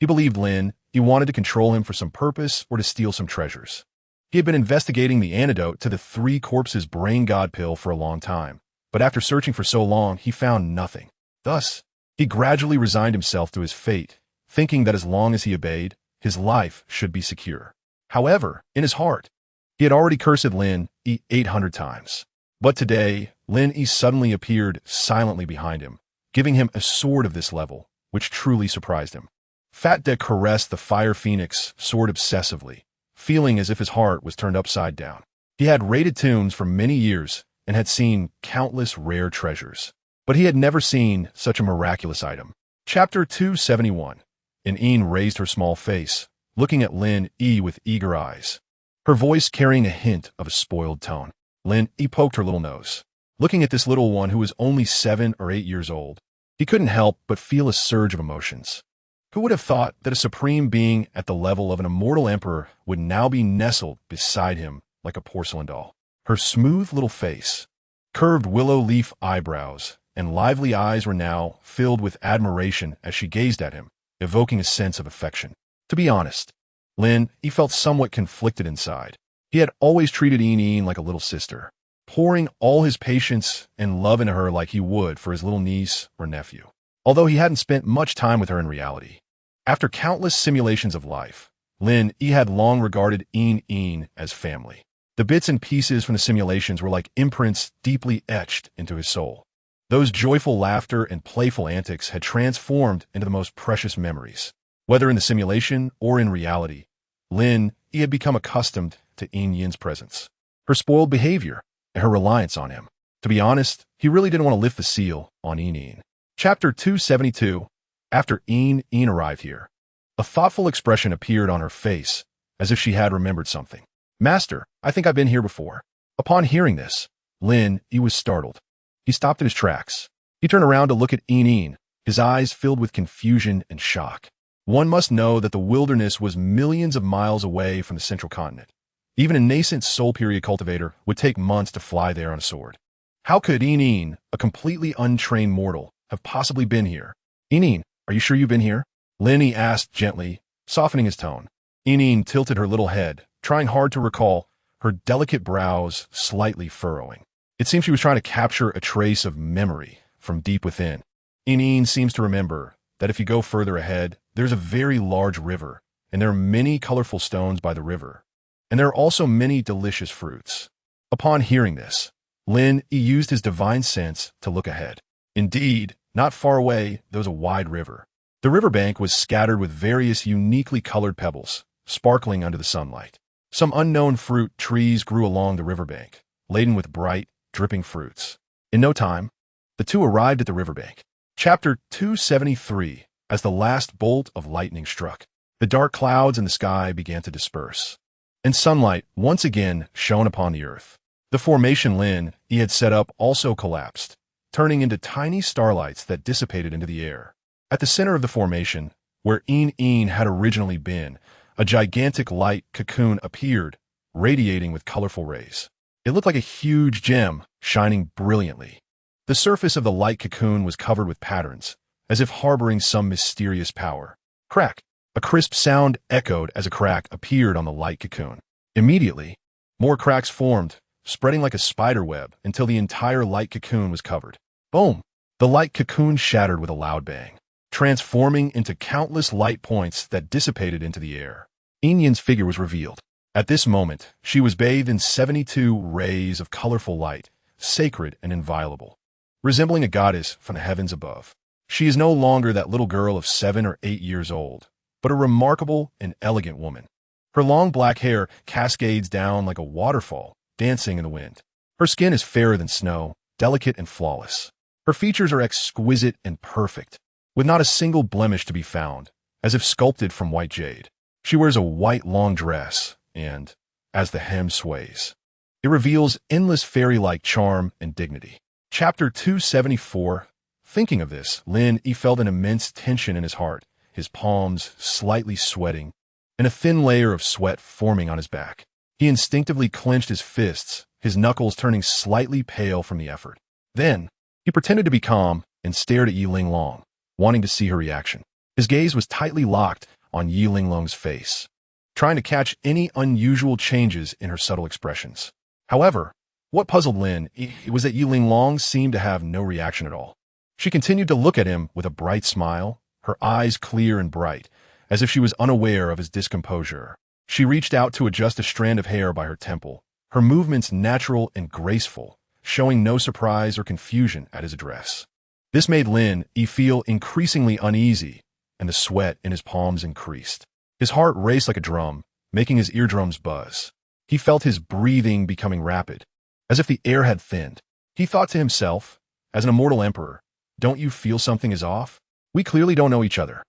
He believed Lin. He wanted to control him for some purpose or to steal some treasures. He had been investigating the antidote to the three corpses brain god pill for a long time, but after searching for so long, he found nothing. Thus, he gradually resigned himself to his fate, thinking that as long as he obeyed, his life should be secure. However, in his heart, he had already cursed Lin Yi 800 times. But today, Lin Yi suddenly appeared silently behind him, giving him a sword of this level, which truly surprised him. Fat De caressed the fire phoenix sword obsessively, feeling as if his heart was turned upside down. He had raided tombs for many years and had seen countless rare treasures, but he had never seen such a miraculous item. Chapter 271. Yin raised her small face, looking at Lin Yi with eager eyes, her voice carrying a hint of a spoiled tone. Lin Yi poked her little nose. Looking at this little one who was only 7 or 8 years old, he couldn't help but feel a surge of emotions. Who would have thought that a supreme being at the level of an immortal emperor would now be nestled beside him like a porcelain doll? Her smooth little face, curved willow leaf eyebrows, and lively eyes were now filled with admiration as she gazed at him, evoking a sense of affection. To be honest, Lin Yi felt somewhat conflicted inside. He had always treated Yin like a little sister, pouring all his patience and love into her like he would for his little niece or nephew, although he hadn't spent much time with her in reality. After countless simulations of life, Lin Yi had long regarded Yin as family. The bits and pieces from the simulations were like imprints deeply etched into his soul. Those joyful laughter and playful antics had transformed into the most precious memories. Whether in the simulation or in reality, Lin Yi had become accustomed to Yin's presence, her spoiled behavior, and her reliance on him. To be honest, he really didn't want to lift the seal on Yin. Chapter 272. After Yin arrived here, a thoughtful expression appeared on her face, as if she had remembered something. "Master, I think I've been here before." Upon hearing this, Lin Yi was startled. He stopped in his tracks. He turned around to look at Yin, his eyes filled with confusion and shock. One must know that the wilderness was millions of miles away from the central continent. Even a nascent soul period cultivator would take months to fly there on a sword. How could Yin, a completely untrained mortal, have possibly been here? "Yin, are you sure you've been here?" Lin Yi asked gently, softening his tone. Yin tilted her little head, trying hard to recall, her delicate brows slightly furrowing. It seemed she was trying to capture a trace of memory from deep within. Yin seems to remember that if you go further ahead, there's a very large river, and there are many colorful stones by the river. And there are also many delicious fruits. Upon hearing this, Lin Yi used his divine sense to look ahead. Indeed, not far away, there was a wide river. The riverbank was scattered with various uniquely colored pebbles, sparkling under the sunlight. Some unknown fruit trees grew along the riverbank, laden with bright, dripping fruits. In no time, the two arrived at the riverbank. Chapter 273. As the last bolt of lightning struck, the dark clouds in the sky began to disperse, and sunlight once again shone upon the earth. The formation Lin Yi had set up also collapsed, turning into tiny starlights that dissipated into the air. At the center of the formation, where Yin had originally been, a gigantic light cocoon appeared, radiating with colorful rays. It looked like a huge gem, shining brilliantly. The surface of the light cocoon was covered with patterns, as if harboring some mysterious power. Crack! A crisp sound echoed as a crack appeared on the light cocoon. Immediately, more cracks formed, spreading like a spider web until the entire light cocoon was covered. Boom! The light cocoon shattered with a loud bang, transforming into countless light points that dissipated into the air. Yin's figure was revealed. At this moment, she was bathed in 72 rays of colorful light, sacred and inviolable, resembling a goddess from the heavens above. She is no longer that little girl of 7 or 8 years old, but a remarkable and elegant woman. Her long black hair cascades down like a waterfall, dancing in the wind. Her skin is fairer than snow, delicate and flawless. Her features are exquisite and perfect, with not a single blemish to be found, as if sculpted from white jade. She wears a white long dress, and, as the hem sways, it reveals endless fairy-like charm and dignity. Chapter 274. Thinking of this, Lin Yi felt an immense tension in his heart, his palms slightly sweating, and a thin layer of sweat forming on his back. He instinctively clenched his fists, his knuckles turning slightly pale from the effort. Then, he pretended to be calm and stared at Yi Ling long, wanting to see her reaction. His gaze was tightly locked on Yi Linglong's face, trying to catch any unusual changes in her subtle expressions. However, what puzzled Lin was that Yi Linglong seemed to have no reaction at all. She continued to look at him with a bright smile, her eyes clear and bright, as if she was unaware of his discomposure. She reached out to adjust a strand of hair by her temple, her movements natural and graceful, showing no surprise or confusion at his address. This made Lin Yi feel increasingly uneasy, and the sweat in his palms increased. His heart raced like a drum, making his eardrums buzz. He felt his breathing becoming rapid, as if the air had thinned. He thought to himself, as an immortal emperor, "Don't you feel something is off? We clearly don't know each other."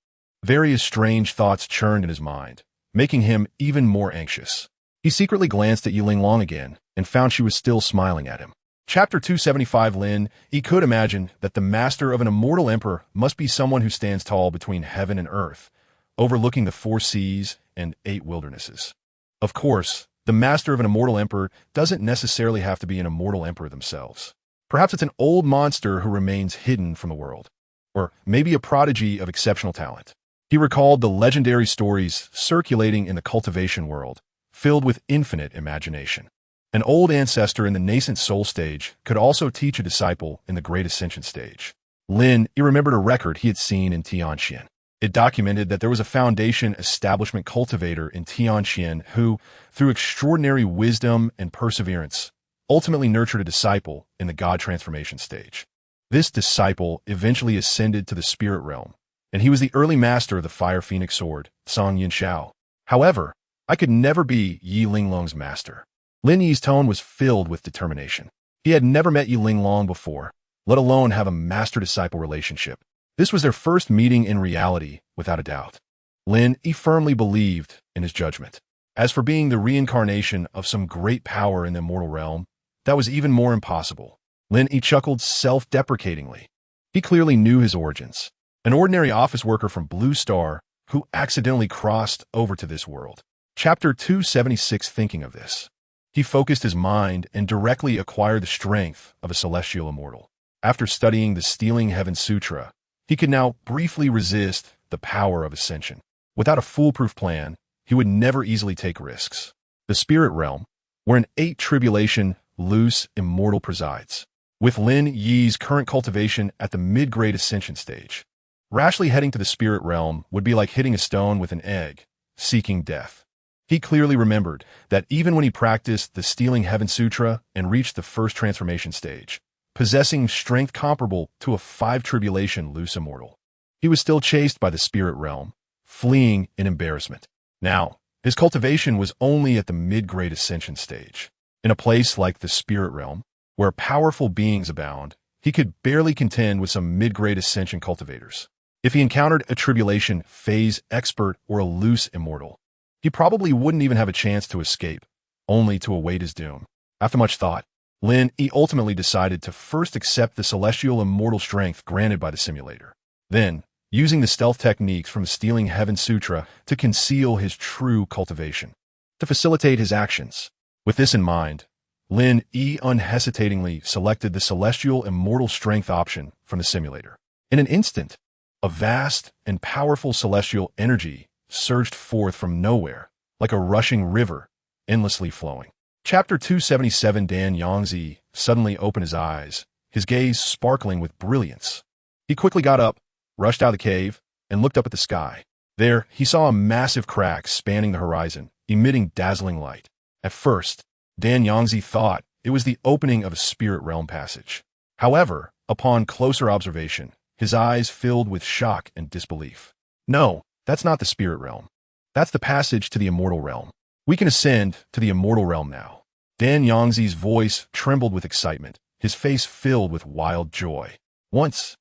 Various strange thoughts churned in his mind, making him even more anxious. He secretly glanced at Yi Linglong again and found she was still smiling at him. Chapter 275. Lin Yi could imagine that the master of an immortal emperor must be someone who stands tall between heaven and earth, overlooking the 4 seas and 8 wildernesses. Of course, the master of an immortal emperor doesn't necessarily have to be an immortal emperor themselves. Perhaps it's an old monster who remains hidden from the world, or maybe a prodigy of exceptional talent. He recalled the legendary stories circulating in the cultivation world, filled with infinite imagination. An old ancestor in the nascent soul stage could also teach a disciple in the great ascension stage. Lin Yi remembered a record he had seen in Tianxian. It documented that there was a foundation establishment cultivator in Tianxian who, through extraordinary wisdom and perseverance, ultimately nurtured a disciple in the God transformation stage. This disciple eventually ascended to the spirit realm, and he was the early master of the Fire Phoenix Sword, Song Yinshao. However, I could never be Yi Linglong's master. Lin Yi's tone was filled with determination. He had never met Yi Linglong before, let alone have a master-disciple relationship. This was their first meeting in reality, without a doubt. Lin Yi firmly believed in his judgment. As for being the reincarnation of some great power in the immortal realm, that was even more impossible. Lin Yi chuckled self-deprecatingly. He clearly knew his origins. An ordinary office worker from Blue Star who accidentally crossed over to this world. Chapter 276. Thinking of this, he focused his mind and directly acquired the strength of a celestial immortal. After studying the Stealing Heaven Sutra, he could now briefly resist the power of ascension. Without a foolproof plan, he would never easily take risks. The spirit realm, where an 8 tribulation loose immortal presides, with Lin Yi's current cultivation at the mid-grade ascension stage. Rashly heading to the spirit realm would be like hitting a stone with an egg, seeking death. He clearly remembered that even when he practiced the Stealing Heaven Sutra and reached the first transformation stage, possessing strength comparable to a 5 tribulation loose immortal, he was still chased by the spirit realm, fleeing in embarrassment. Now, his cultivation was only at the mid-grade ascension stage. In a place like the spirit realm, where powerful beings abound, he could barely contend with some mid-grade ascension cultivators. If he encountered a tribulation phase expert or a loose immortal, he probably wouldn't even have a chance to escape, only to await his doom. After much thought, Lin Yi ultimately decided to first accept the celestial immortal strength granted by the simulator. Then, using the stealth techniques from the Stealing Heaven Sutra to conceal his true cultivation, to facilitate his actions. With this in mind, Lin Yi unhesitatingly selected the celestial immortal strength option from the simulator. In an instant, a vast and powerful celestial energy surged forth from nowhere, like a rushing river, endlessly flowing. Chapter 277. Dan Yangzi suddenly opened his eyes, his gaze sparkling with brilliance. He quickly got up, rushed out of the cave, and looked up at the sky. There, he saw a massive crack spanning the horizon, emitting dazzling light. At first, Dan Yangzi thought it was the opening of a spirit realm passage. However, upon closer observation, his eyes filled with shock and disbelief. No, that's not the spirit realm. That's the passage to the immortal realm. We can ascend to the immortal realm now. Dan Yangzi's voice trembled with excitement, his face filled with wild joy. Once,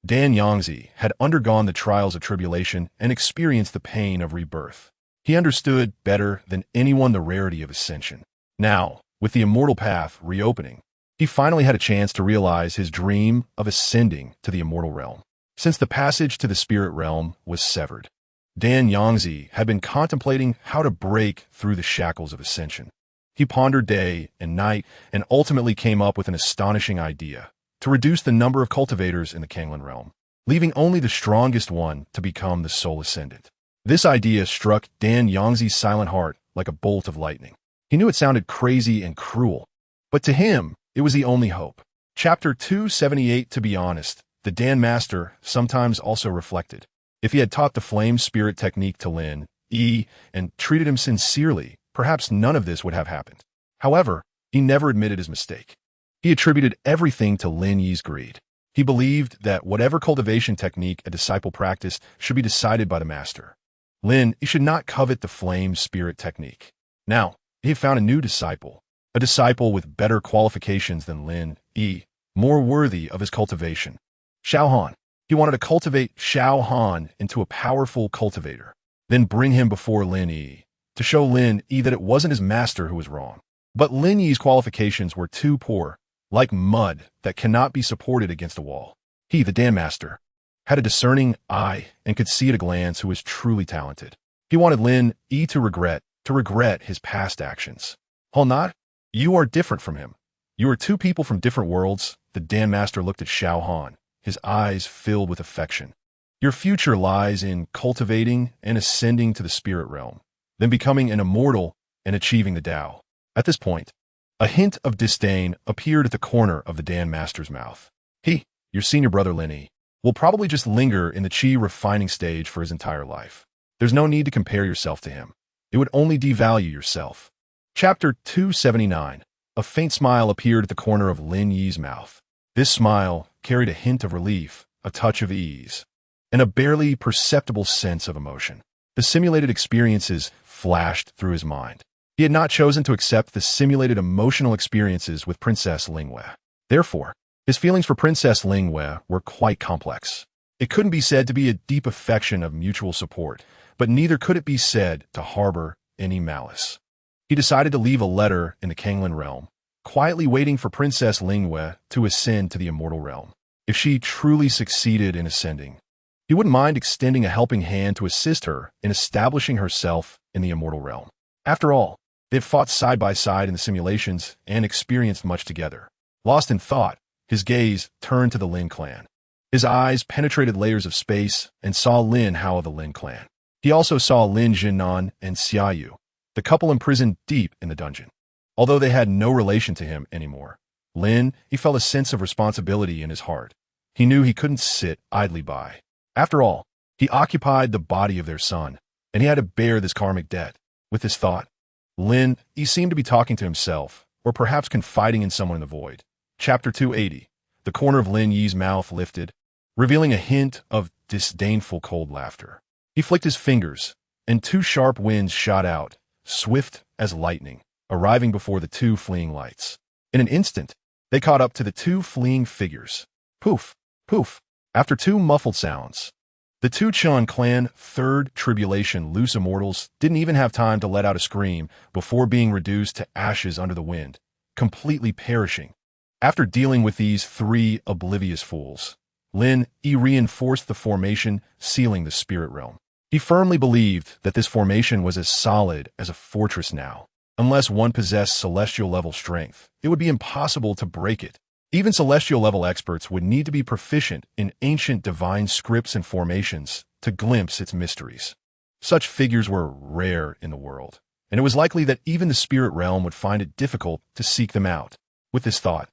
Dan Yangzi had undergone the trials of tribulation and experienced the pain of rebirth. He understood better than anyone the rarity of ascension. Now, with the immortal path reopening, he finally had a chance to realize his dream of ascending to the immortal realm. Since the passage to the spirit realm was severed, Dan Yangzi had been contemplating how to break through the shackles of ascension. He pondered day and night and ultimately came up with an astonishing idea: to reduce the number of cultivators in the Kanglan realm. leaving only the strongest one to become the sole ascendant. This idea struck Dan Yangzi's silent heart like a bolt of lightning. He knew it sounded crazy and cruel, but to him, it was the only hope. Chapter 278. To be honest, the Dan Master sometimes also reflected. If he had taught the flame spirit technique to Lin Yi and treated him sincerely, perhaps none of this would have happened. However, he never admitted his mistake. He attributed everything to Lin Yi's greed. He believed that whatever cultivation technique a disciple practiced should be decided by the master. Lin Yi should not covet the flame spirit technique. Now, he had found a new disciple, a disciple with better qualifications than Lin Yi, more worthy of his cultivation. Xiao Han. He wanted to cultivate Xiao Han into a powerful cultivator, then bring him before Lin Yi, to show Lin Yi that it wasn't his master who was wrong. But Lin Yi's qualifications were too poor, like mud that cannot be supported against a wall. He, the Dan Master, had a discerning eye and could see at a glance who was truly talented. He wanted Lin Yi to regret his past actions. Not, you are different from him. You are two people from different worlds. The Dan Master looked at Xiao Han, his eyes filled with affection. Your future lies in cultivating and ascending to the spirit realm, then becoming an immortal and achieving the Tao. At this point, a hint of disdain appeared at the corner of the Dan Master's mouth. He, your senior brother Lin Yi, will probably just linger in the chi refining stage for his entire life. There's no need to compare yourself to him. It would only devalue yourself. Chapter 279. A faint smile appeared at the corner of Lin Yi's mouth. This smile carried a hint of relief, a touch of ease, and a barely perceptible sense of emotion. The simulated experiences flashed through his mind. He had not chosen to accept the simulated emotional experiences with Princess Lingwei. Therefore, his feelings for Princess Lingwei were quite complex. It couldn't be said to be a deep affection of mutual support, but neither could it be said to harbor any malice. He decided to leave a letter in the Kanglin realm, quietly waiting for Princess Lingwei to ascend to the immortal realm. If she truly succeeded in ascending, he wouldn't mind extending a helping hand to assist her in establishing herself in the immortal realm. After all, they had fought side by side in the simulations and experienced much together. Lost in thought, his gaze turned to the Lin clan. His eyes penetrated layers of space and saw Lin Hao of the Lin clan. He also saw Lin Jinnan and Xiaoyu, the couple imprisoned deep in the dungeon. Although they had no relation to him anymore, he felt a sense of responsibility in his heart. He knew he couldn't sit idly by. After all, he occupied the body of their son, and he had to bear this karmic debt. With this thought, he seemed to be talking to himself, or perhaps confiding in someone in the void. Chapter 280. The corner of Lin Yi's mouth lifted, revealing a hint of disdainful cold laughter. He flicked his fingers, and two sharp winds shot out, swift as lightning, arriving before the two fleeing lights. In an instant, they caught up to the two fleeing figures. Poof, poof. After two muffled sounds, the two Chun clan third tribulation loose immortals didn't even have time to let out a scream before being reduced to ashes under the wind, completely perishing. After dealing with these three oblivious fools, Lin Yi reinforced the formation, sealing the spirit realm. He firmly believed that this formation was as solid as a fortress now. Unless one possessed celestial-level strength, it would be impossible to break it. Even celestial-level experts would need to be proficient in ancient divine scripts and formations to glimpse its mysteries. Such figures were rare in the world, and it was likely that even the spirit realm would find it difficult to seek them out. With this thought,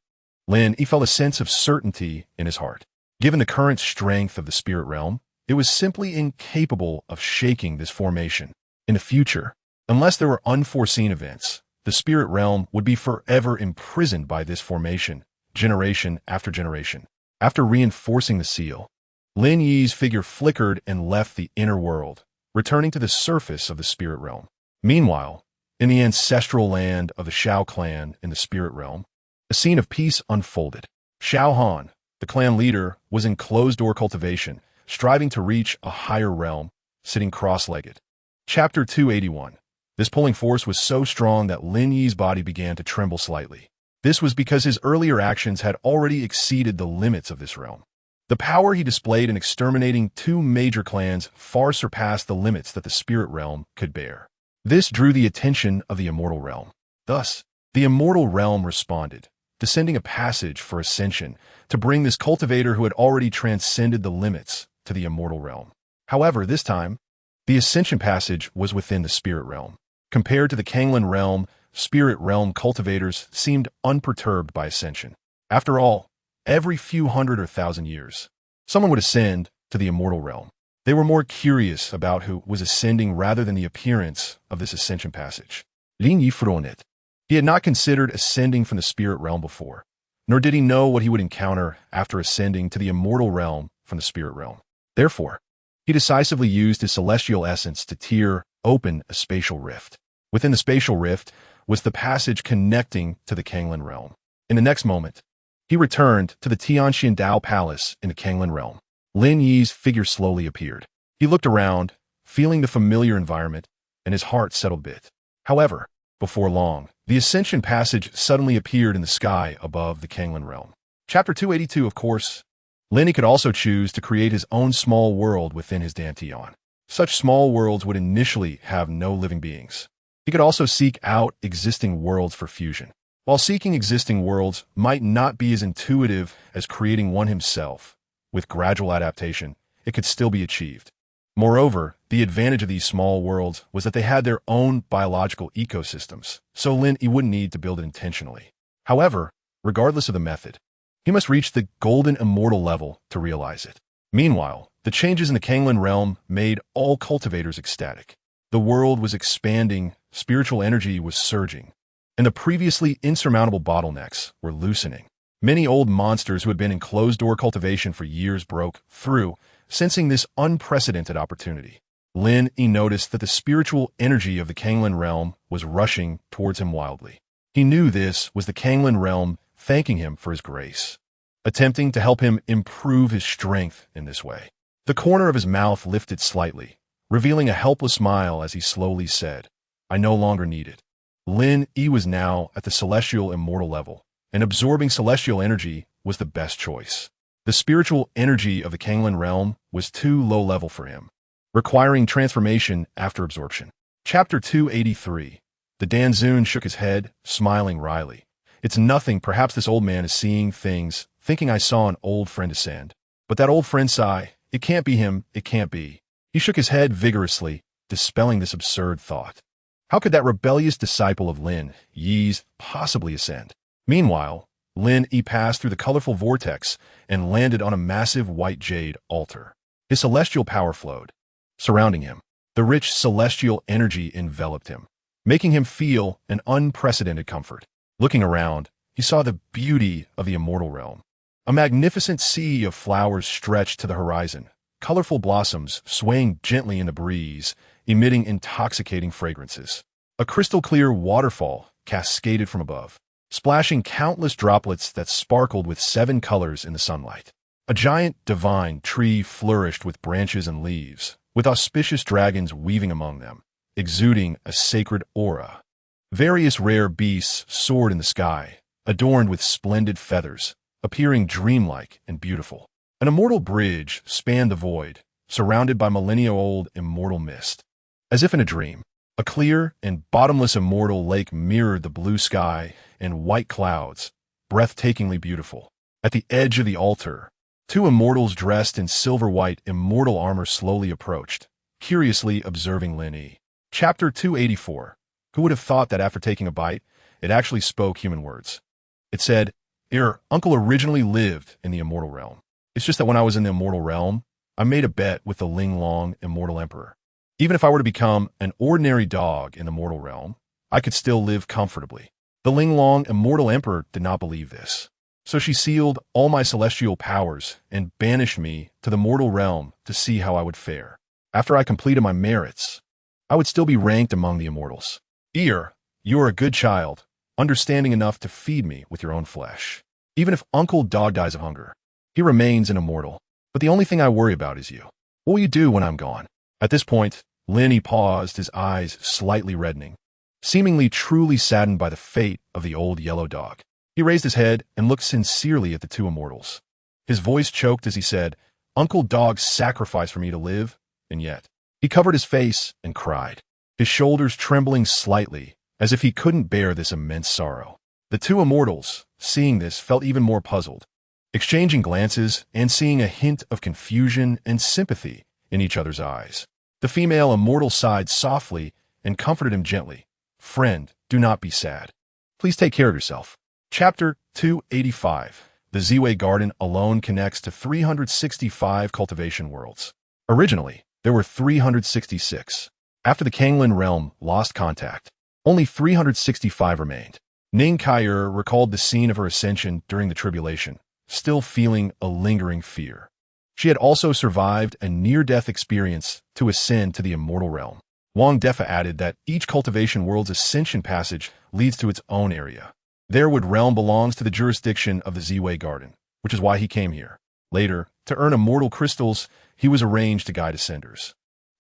He felt a sense of certainty in his heart. Given the current strength of the spirit realm, it was simply incapable of shaking this formation. In the future, unless there were unforeseen events, the spirit realm would be forever imprisoned by this formation, generation after generation. After reinforcing the seal, Lin Yi's figure flickered and left the inner world, returning to the surface of the spirit realm. Meanwhile, in the ancestral land of the Shao clan in the spirit realm, a scene of peace unfolded. Xiao Han, the clan leader, was in closed-door cultivation, striving to reach a higher realm, sitting cross-legged. Chapter 281. This pulling force was so strong that Lin Yi's body began to tremble slightly. This was because his earlier actions had already exceeded the limits of this realm. The power he displayed in exterminating two major clans far surpassed the limits that the spirit realm could bear. This drew the attention of the immortal realm. Thus, the immortal realm responded, descending a passage for ascension to bring this cultivator who had already transcended the limits to the immortal realm. However, this time, the ascension passage was within the spirit realm. Compared to the Kanglan realm, spirit realm cultivators seemed unperturbed by ascension. After all, every few hundred or thousand years, someone would ascend to the immortal realm. They were more curious about who was ascending rather than the appearance of this ascension passage. Lin Yi on it. He had not considered ascending from the spirit realm before, nor did he know what he would encounter after ascending to the immortal realm from the spirit realm. Therefore, he decisively used his celestial essence to tear open a spatial rift. Within the spatial rift was the passage connecting to the Kanglan realm. In the next moment, he returned to the Tianxian Dao Palace in the Kanglan realm. Lin Yi's figure slowly appeared. He looked around, feeling the familiar environment, and his heart settled a bit. However, before long, the ascension passage suddenly appeared in the sky above the Kanglan realm. Chapter 282, of course. Lin Yi could also choose to create his own small world within his Dantian. Such small worlds would initially have no living beings. He could also seek out existing worlds for fusion. While seeking existing worlds might not be as intuitive as creating one himself, with gradual adaptation, it could still be achieved. Moreover, the advantage of these small worlds was that they had their own biological ecosystems, so Lin Yi wouldn't need to build it intentionally. However, regardless of the method, he must reach the golden immortal level to realize it. Meanwhile, the changes in the Kanglan realm made all cultivators ecstatic. The world was expanding, spiritual energy was surging, and the previously insurmountable bottlenecks were loosening. Many old monsters who had been in closed-door cultivation for years broke through, sensing this unprecedented opportunity. Lin Yi noticed that the spiritual energy of the Kanglan realm was rushing towards him wildly. He knew this was the Kanglan realm thanking him for his grace, attempting to help him improve his strength in this way. The corner of his mouth lifted slightly, revealing a helpless smile as he slowly said, "I no longer need it." Lin Yi was now at the celestial immortal level, and absorbing celestial energy was the best choice. The spiritual energy of the Kanglan realm was too low level for him, requiring transformation after absorption. Chapter 283. The Danzun shook his head, smiling wryly. "It's nothing, perhaps this old man is seeing things, thinking I saw an old friend ascend. But that old friend sigh, it can't be him, it can't be." He shook his head vigorously, dispelling this absurd thought. How could that rebellious disciple of Lin Yi's possibly ascend? Meanwhile, Lin Yi passed through the colorful vortex and landed on a massive white jade altar. His celestial power flowed, surrounding him. The rich celestial energy enveloped him, making him feel an unprecedented comfort. Looking around, he saw the beauty of the immortal realm. A magnificent sea of flowers stretched to the horizon, colorful blossoms swaying gently in the breeze, emitting intoxicating fragrances. A crystal-clear waterfall cascaded from above, splashing countless droplets that sparkled with 7 colors in the sunlight. A giant divine tree flourished with branches and leaves, with auspicious dragons weaving among them, exuding a sacred aura. Various rare beasts soared in the sky, adorned with splendid feathers, appearing dreamlike and beautiful. An immortal bridge spanned the void, surrounded by millennia-old immortal mist. As if in a dream, a clear and bottomless immortal lake mirrored the blue sky and white clouds, breathtakingly beautiful. At the edge of the altar, 2 immortals dressed in silver-white immortal armor slowly approached, curiously observing Lin Yi. Chapter 284. Who would have thought that after taking a bite, it actually spoke human words? It said, "Your uncle originally lived in the immortal realm. It's just that when I was in the immortal realm, I made a bet with the Ling Long immortal emperor. Even if I were to become an ordinary dog in the mortal realm, I could still live comfortably." The Ling Long immortal emperor did not believe this, so she sealed all my celestial powers and banished me to the mortal realm to see how I would fare. After I completed my merits, I would still be ranked among the immortals. "Ear, you are a good child, understanding enough to feed me with your own flesh. Even if Uncle Dog dies of hunger, he remains an immortal. But the only thing I worry about is you. What will you do when I'm gone?" At this point, Lin Yi paused, his eyes slightly reddening, seemingly truly saddened by the fate of the old yellow dog. He raised his head and looked sincerely at the 2 immortals. His voice choked as he said, "Uncle Dog sacrificed for me to live, and yet..." He covered his face and cried, his shoulders trembling slightly, as if he couldn't bear this immense sorrow. The 2 immortals, seeing this, felt even more puzzled. Exchanging glances and seeing a hint of confusion and sympathy in each other's eyes. The female immortal sighed softly and comforted him gently. Friend, do not be sad. Please take care of yourself. Chapter 285. The Ziwei Garden alone connects to 365 cultivation worlds. Originally, there were 366. After the Kanglin realm lost contact, only 365 remained. Ning Yi recalled the scene of her ascension during the tribulation, still feeling a lingering fear. She had also survived a near-death experience to ascend to the immortal realm. Wang Defa added that each cultivation world's ascension passage leads to its own area. Their wood realm belongs to the jurisdiction of the Ziwei Garden, which is why he came here. Later, to earn immortal crystals, he was arranged to guide ascenders.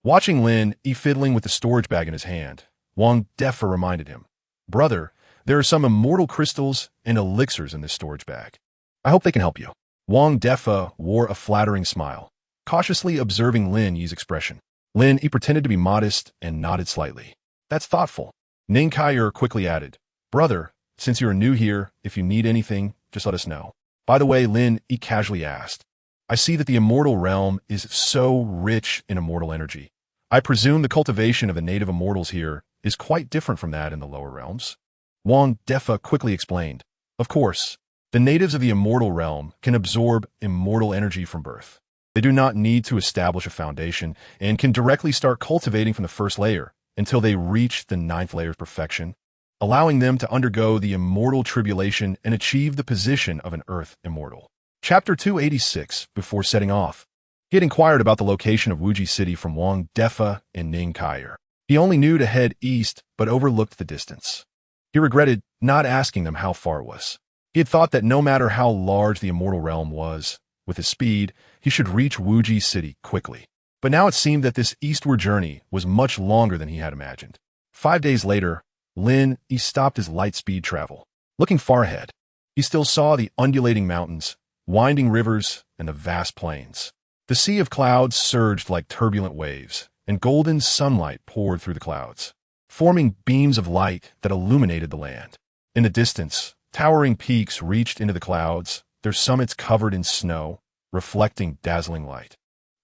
Watching Lin Yi fiddling with the storage bag in his hand, Wang Defa reminded him, Brother, there are some immortal crystals and elixirs in this storage bag. I hope they can help you. Wang Defa wore a flattering smile, cautiously observing Lin Yi's expression. Lin Yi pretended to be modest and nodded slightly. That's thoughtful. Ning Yi quickly added, Brother, since you're new here, if you need anything, just let us know. By the way, Lin Yi casually asked, I see that the immortal realm is so rich in immortal energy. I presume the cultivation of the native immortals here is quite different from that in the lower realms. Wang Defa quickly explained, Of course, the natives of the immortal realm can absorb immortal energy from birth. They do not need to establish a foundation and can directly start cultivating from the first layer until they reach the 9th layer's perfection, allowing them to undergo the immortal tribulation and achieve the position of an earth immortal. Chapter 286. Before setting off, he had inquired about the location of Wuji City from Wang Defa and Ning Yi. He only knew to head east but overlooked the distance. He regretted not asking them how far it was. He had thought that no matter how large the immortal realm was, with his speed, he should reach Wuji City quickly. But now it seemed that this eastward journey was much longer than he had imagined. 5 days later, Lin Yi stopped his light-speed travel. Looking far ahead, he still saw the undulating mountains, winding rivers, and the vast plains. The sea of clouds surged like turbulent waves, and golden sunlight poured through the clouds, forming beams of light that illuminated the land. In the distance, towering peaks reached into the clouds, their summits covered in snow, reflecting dazzling light.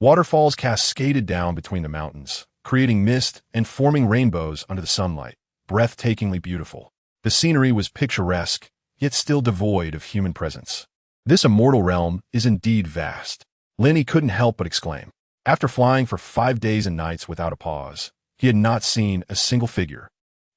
Waterfalls cascaded down between the mountains, creating mist and forming rainbows under the sunlight, breathtakingly beautiful. The scenery was picturesque, yet still devoid of human presence. This immortal realm is indeed vast. Lin Yi couldn't help but exclaim. After flying for 5 days and nights without a pause, he had not seen a single figure,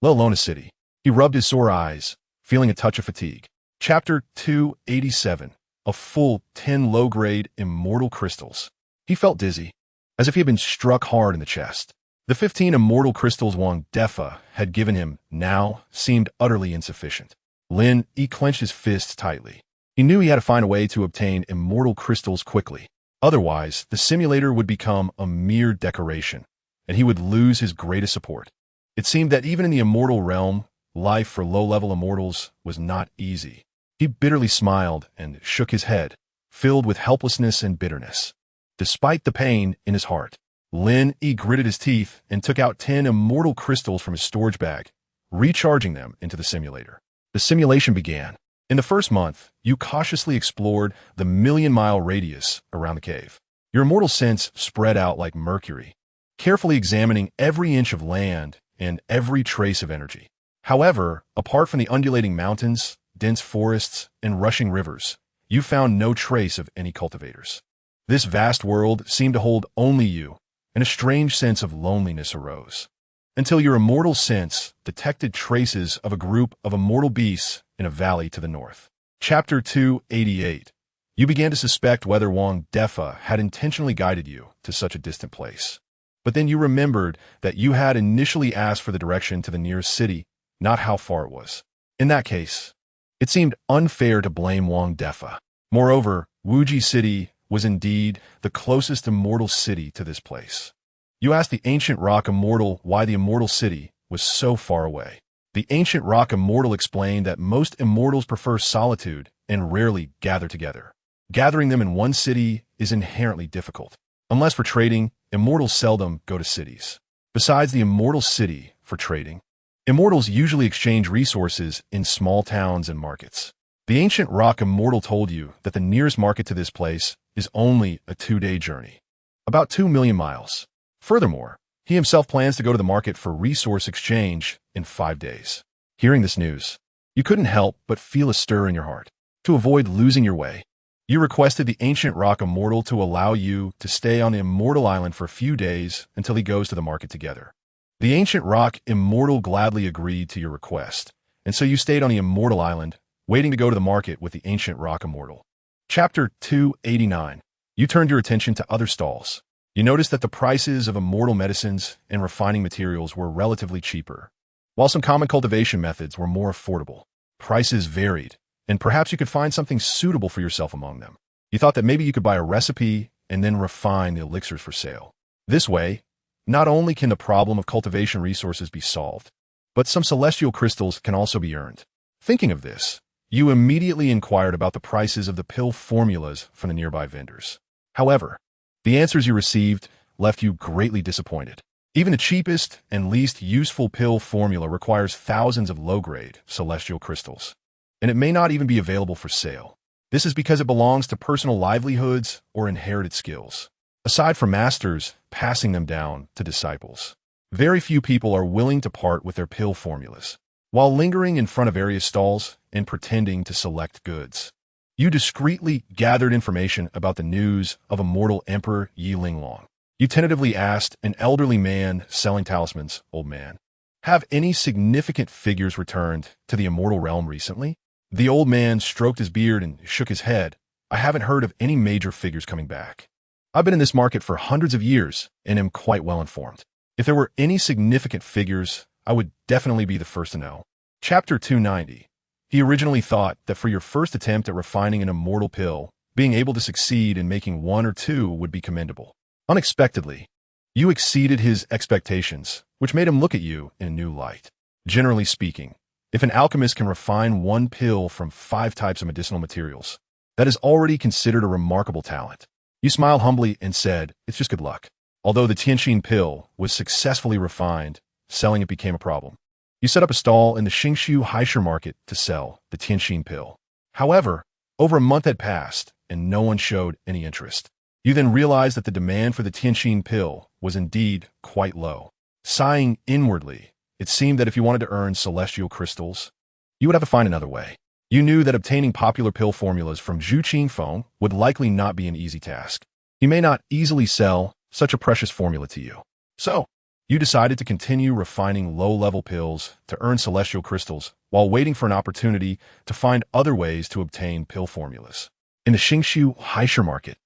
let alone a city. He rubbed his sore eyes, feeling a touch of fatigue. Chapter 287. A full 10 low-grade immortal crystals. He felt dizzy, as if he had been struck hard in the chest. The 15 immortal crystals Wang Defa had given him now seemed utterly insufficient. Lin Yi clenched his fists tightly. He knew he had to find a way to obtain immortal crystals quickly. Otherwise, the simulator would become a mere decoration, and he would lose his greatest support. It seemed that even in the immortal realm, life for low-level immortals was not easy. He bitterly smiled and shook his head, filled with helplessness and bitterness. Despite the pain in his heart, Lin Yi gritted his teeth and took out 10 immortal crystals from his storage bag, recharging them into the simulator. The simulation began. In the first month, you cautiously explored the million-mile radius around the cave. Your immortal sense spread out like mercury, carefully examining every inch of land and every trace of energy. However, apart from the undulating mountains, dense forests, and rushing rivers, you found no trace of any cultivators. This vast world seemed to hold only you, and a strange sense of loneliness arose, until your immortal sense detected traces of a group of immortal beasts in a valley to the north. Chapter 288. You began to suspect whether Wang Defa had intentionally guided you to such a distant place. But then you remembered that you had initially asked for the direction to the nearest city, not how far it was. In that case, it seemed unfair to blame Wang Defa. Moreover, Wuji City was indeed the closest immortal city to this place. You asked the ancient rock immortal why the immortal city was so far away. The ancient rock immortal explained that most immortals prefer solitude and rarely gather together. Gathering them in one city is inherently difficult. Unless for trading, immortals seldom go to cities. Besides the immortal city for trading, immortals usually exchange resources in small towns and markets. The ancient rock immortal told you that the nearest market to this place is only a 2-day journey, about 2 million miles. Furthermore, he himself plans to go to the market for resource exchange in 5 days. Hearing this news, you couldn't help but feel a stir in your heart. To avoid losing your way, you requested the ancient rock immortal to allow you to stay on the immortal island for a few days until he goes to the market together. The ancient rock immortal gladly agreed to your request, and so you stayed on the immortal island, waiting to go to the market with the ancient rock immortal. Chapter 289. You turned your attention to other stalls. You noticed that the prices of immortal medicines and refining materials were relatively cheaper, while some common cultivation methods were more affordable. Prices varied, and perhaps you could find something suitable for yourself among them. You thought that maybe you could buy a recipe and then refine the elixirs for sale. This way, not only can the problem of cultivation resources be solved, but some celestial crystals can also be earned. Thinking of this, you immediately inquired about the prices of the pill formulas from the nearby vendors. However, the answers you received left you greatly disappointed. Even the cheapest and least useful pill formula requires thousands of low-grade celestial crystals, and it may not even be available for sale. This is because it belongs to personal livelihoods or inherited skills, aside from masters passing them down to disciples. Very few people are willing to part with their pill formulas. While lingering in front of various stalls and pretending to select goods, you discreetly gathered information about the news of immortal Emperor Yi Linglong. You tentatively asked an elderly man selling talismans, "Old man, have any significant figures returned to the immortal realm recently?" The old man stroked his beard and shook his head. "I haven't heard of any major figures coming back. I've been in this market for hundreds of years and am quite well informed. If there were any significant figures, I would definitely be the first to know." Chapter 290. He originally thought that for your first attempt at refining an immortal pill, being able to succeed in making 1 or 2 would be commendable. Unexpectedly, you exceeded his expectations, which made him look at you in a new light. Generally speaking, if an alchemist can refine 1 pill from 5 types of medicinal materials, that is already considered a remarkable talent. You smiled humbly and said, "It's just good luck." Although the Tianxin pill was successfully refined, selling it became a problem. You set up a stall in the Xingshu Haisher market to sell the Tianxin pill. However, over a month had passed, and no one showed any interest. You then realized that the demand for the Tianxin pill was indeed quite low. Sighing inwardly, it seemed that if you wanted to earn celestial crystals, you would have to find another way. You knew that obtaining popular pill formulas from Zhu Qingfeng would likely not be an easy task. You may not easily sell such a precious formula to you. So, you decided to continue refining low-level pills to earn celestial crystals while waiting for an opportunity to find other ways to obtain pill formulas. In the Xingshu Haisher market,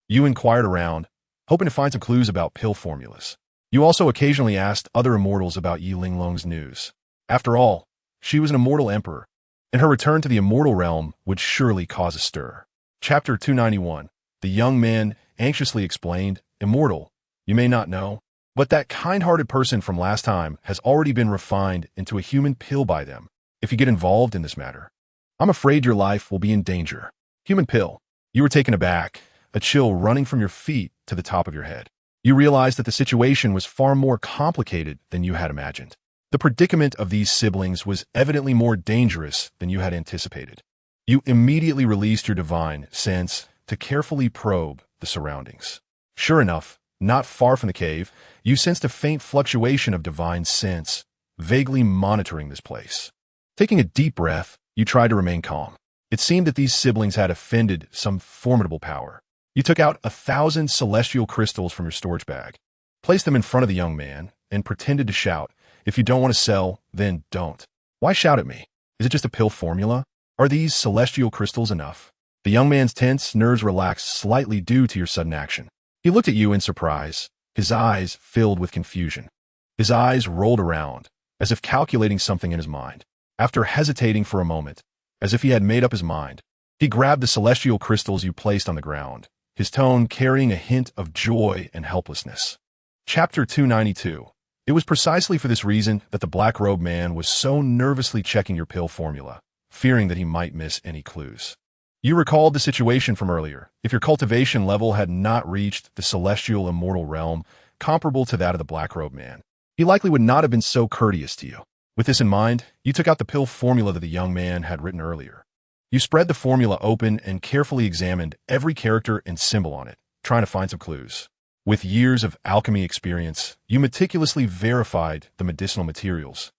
you inquired around, hoping to find some clues about pill formulas. You also occasionally asked other immortals about Yi Linglong's news. After all, she was an immortal emperor, and her return to the immortal realm would surely cause a stir. Chapter 291. The young man anxiously explained, "Immortal, you may not know, but that kind-hearted person from last time has already been refined into a human pill by them. If you get involved in this matter, I'm afraid your life will be in danger." Human pill. You were taken aback, a chill running from your feet to the top of your head. You realized that the situation was far more complicated than you had imagined. The predicament of these siblings was evidently more dangerous than you had anticipated. You immediately released your divine sense to carefully probe the surroundings. Sure enough, not far from the cave, you sensed a faint fluctuation of divine sense, vaguely monitoring this place. Taking a deep breath, you tried to remain calm. It seemed that these siblings had offended some formidable power. You took out 1,000 celestial crystals from your storage bag, placed them in front of the young man, and pretended to shout, "If you don't want to sell, then don't." "Why shout at me? Is it just a pill formula? Are these celestial crystals enough?" The young man's tense nerves relaxed slightly due to your sudden action. He looked at you in surprise, his eyes filled with confusion. His eyes rolled around, as if calculating something in his mind. After hesitating for a moment, as if he had made up his mind, he grabbed the celestial crystals you placed on the ground, his tone carrying a hint of joy and helplessness. Chapter 292. It was precisely for this reason that the black-robed man was so nervously checking your pill formula, fearing that he might miss any clues. You recalled the situation from earlier. If your cultivation level had not reached the celestial immortal realm, comparable to that of the black-robed man, he likely would not have been so courteous to you. With this in mind, you took out the pill formula that the young man had written earlier. You spread the formula open and carefully examined every character and symbol on it, trying to find some clues. With years of alchemy experience, you meticulously verified the medicinal materials,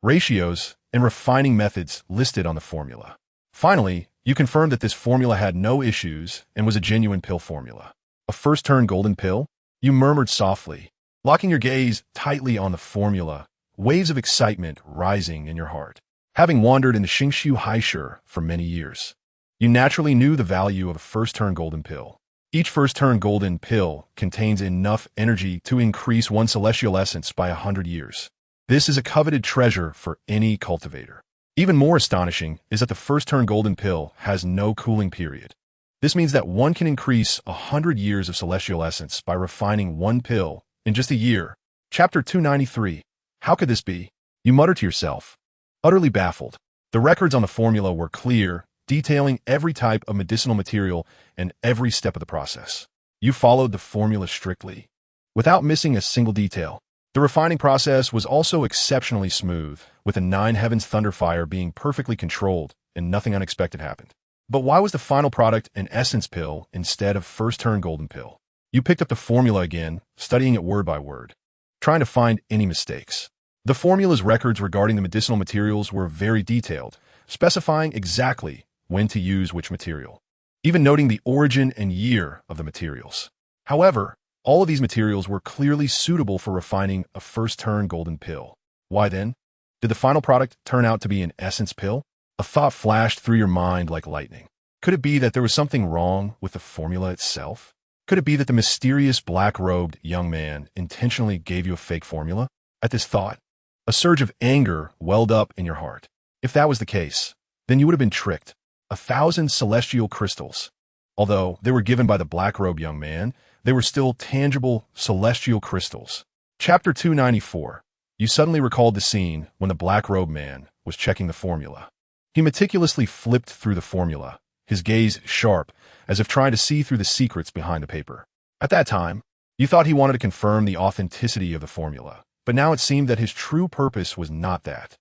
ratios, and refining methods listed on the formula. Finally, you confirmed that this formula had no issues and was a genuine pill formula. A first-turn golden pill? You murmured softly, locking your gaze tightly on the formula, waves of excitement rising in your heart. Having wandered in the Xingshu Haishu for many years, you naturally knew the value of a first-turn golden pill. Each first-turn golden pill contains enough energy to increase one celestial essence by 100 years. This is a coveted treasure for any cultivator. Even more astonishing is that the first-turn golden pill has no cooling period. This means that one can increase 100 years of celestial essence by refining one pill in just a year. Chapter 293. How could this be? You muttered to yourself, utterly baffled. The records on the formula were clear, detailing every type of medicinal material and every step of the process. You followed the formula strictly, without missing a single detail. The refining process was also exceptionally smooth, with the Nine Heavens Thunderfire being perfectly controlled and nothing unexpected happened. But why was the final product an essence pill instead of first-turn golden pill? You picked up the formula again, studying it word by word, trying to find any mistakes. The formula's records regarding the medicinal materials were very detailed, specifying exactly when to use which material, even noting the origin and year of the materials. However, all of these materials were clearly suitable for refining a first-turn golden pill. Why then? Did the final product turn out to be an essence pill? A thought flashed through your mind like lightning. Could it be that there was something wrong with the formula itself? Could it be that the mysterious black-robed young man intentionally gave you a fake formula? At this thought, a surge of anger welled up in your heart. If that was the case, then you would have been tricked. 1,000 celestial crystals. Although they were given by the black-robed young man, they were still tangible celestial crystals. Chapter 294. You suddenly recalled the scene when the black-robed man was checking the formula. He meticulously flipped through the formula, his gaze sharp, as if trying to see through the secrets behind the paper. At that time, you thought he wanted to confirm the authenticity of the formula, but now it seemed that his true purpose was not that.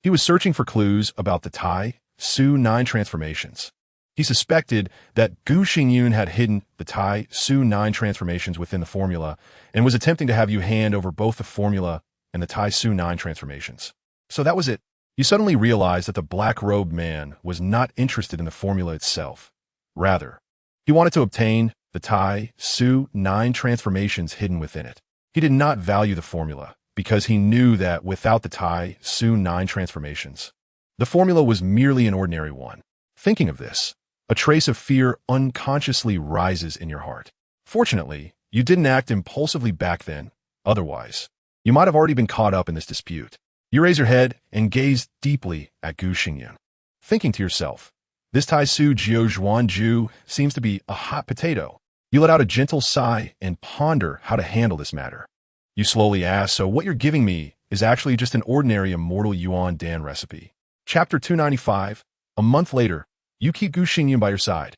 He was searching for clues about the Tai Su 9 transformations. He suspected that Gu Xingyun had hidden the Tai Su 9 transformations within the formula and was attempting to have you hand over both the formula and the Tai Su 9 transformations. So that was it. You suddenly realized that the black-robed man was not interested in the formula itself. Rather, he wanted to obtain the Tai Su 9 transformations hidden within it. He did not value the formula because he knew that without the Tai Su 9 transformations, the formula was merely an ordinary one. Thinking of this, a trace of fear unconsciously rises in your heart. Fortunately, you didn't act impulsively back then. Otherwise, you might have already been caught up in this dispute. You raise your head and gaze deeply at Gu Xingyun, thinking to yourself, this Tai Su Jiu Zhuanju seems to be a hot potato. You let out a gentle sigh and ponder how to handle this matter. You slowly ask, so what you're giving me is actually just an ordinary immortal Yuan Dan recipe. Chapter 295. A month later, you keep Gu Xingyun by your side.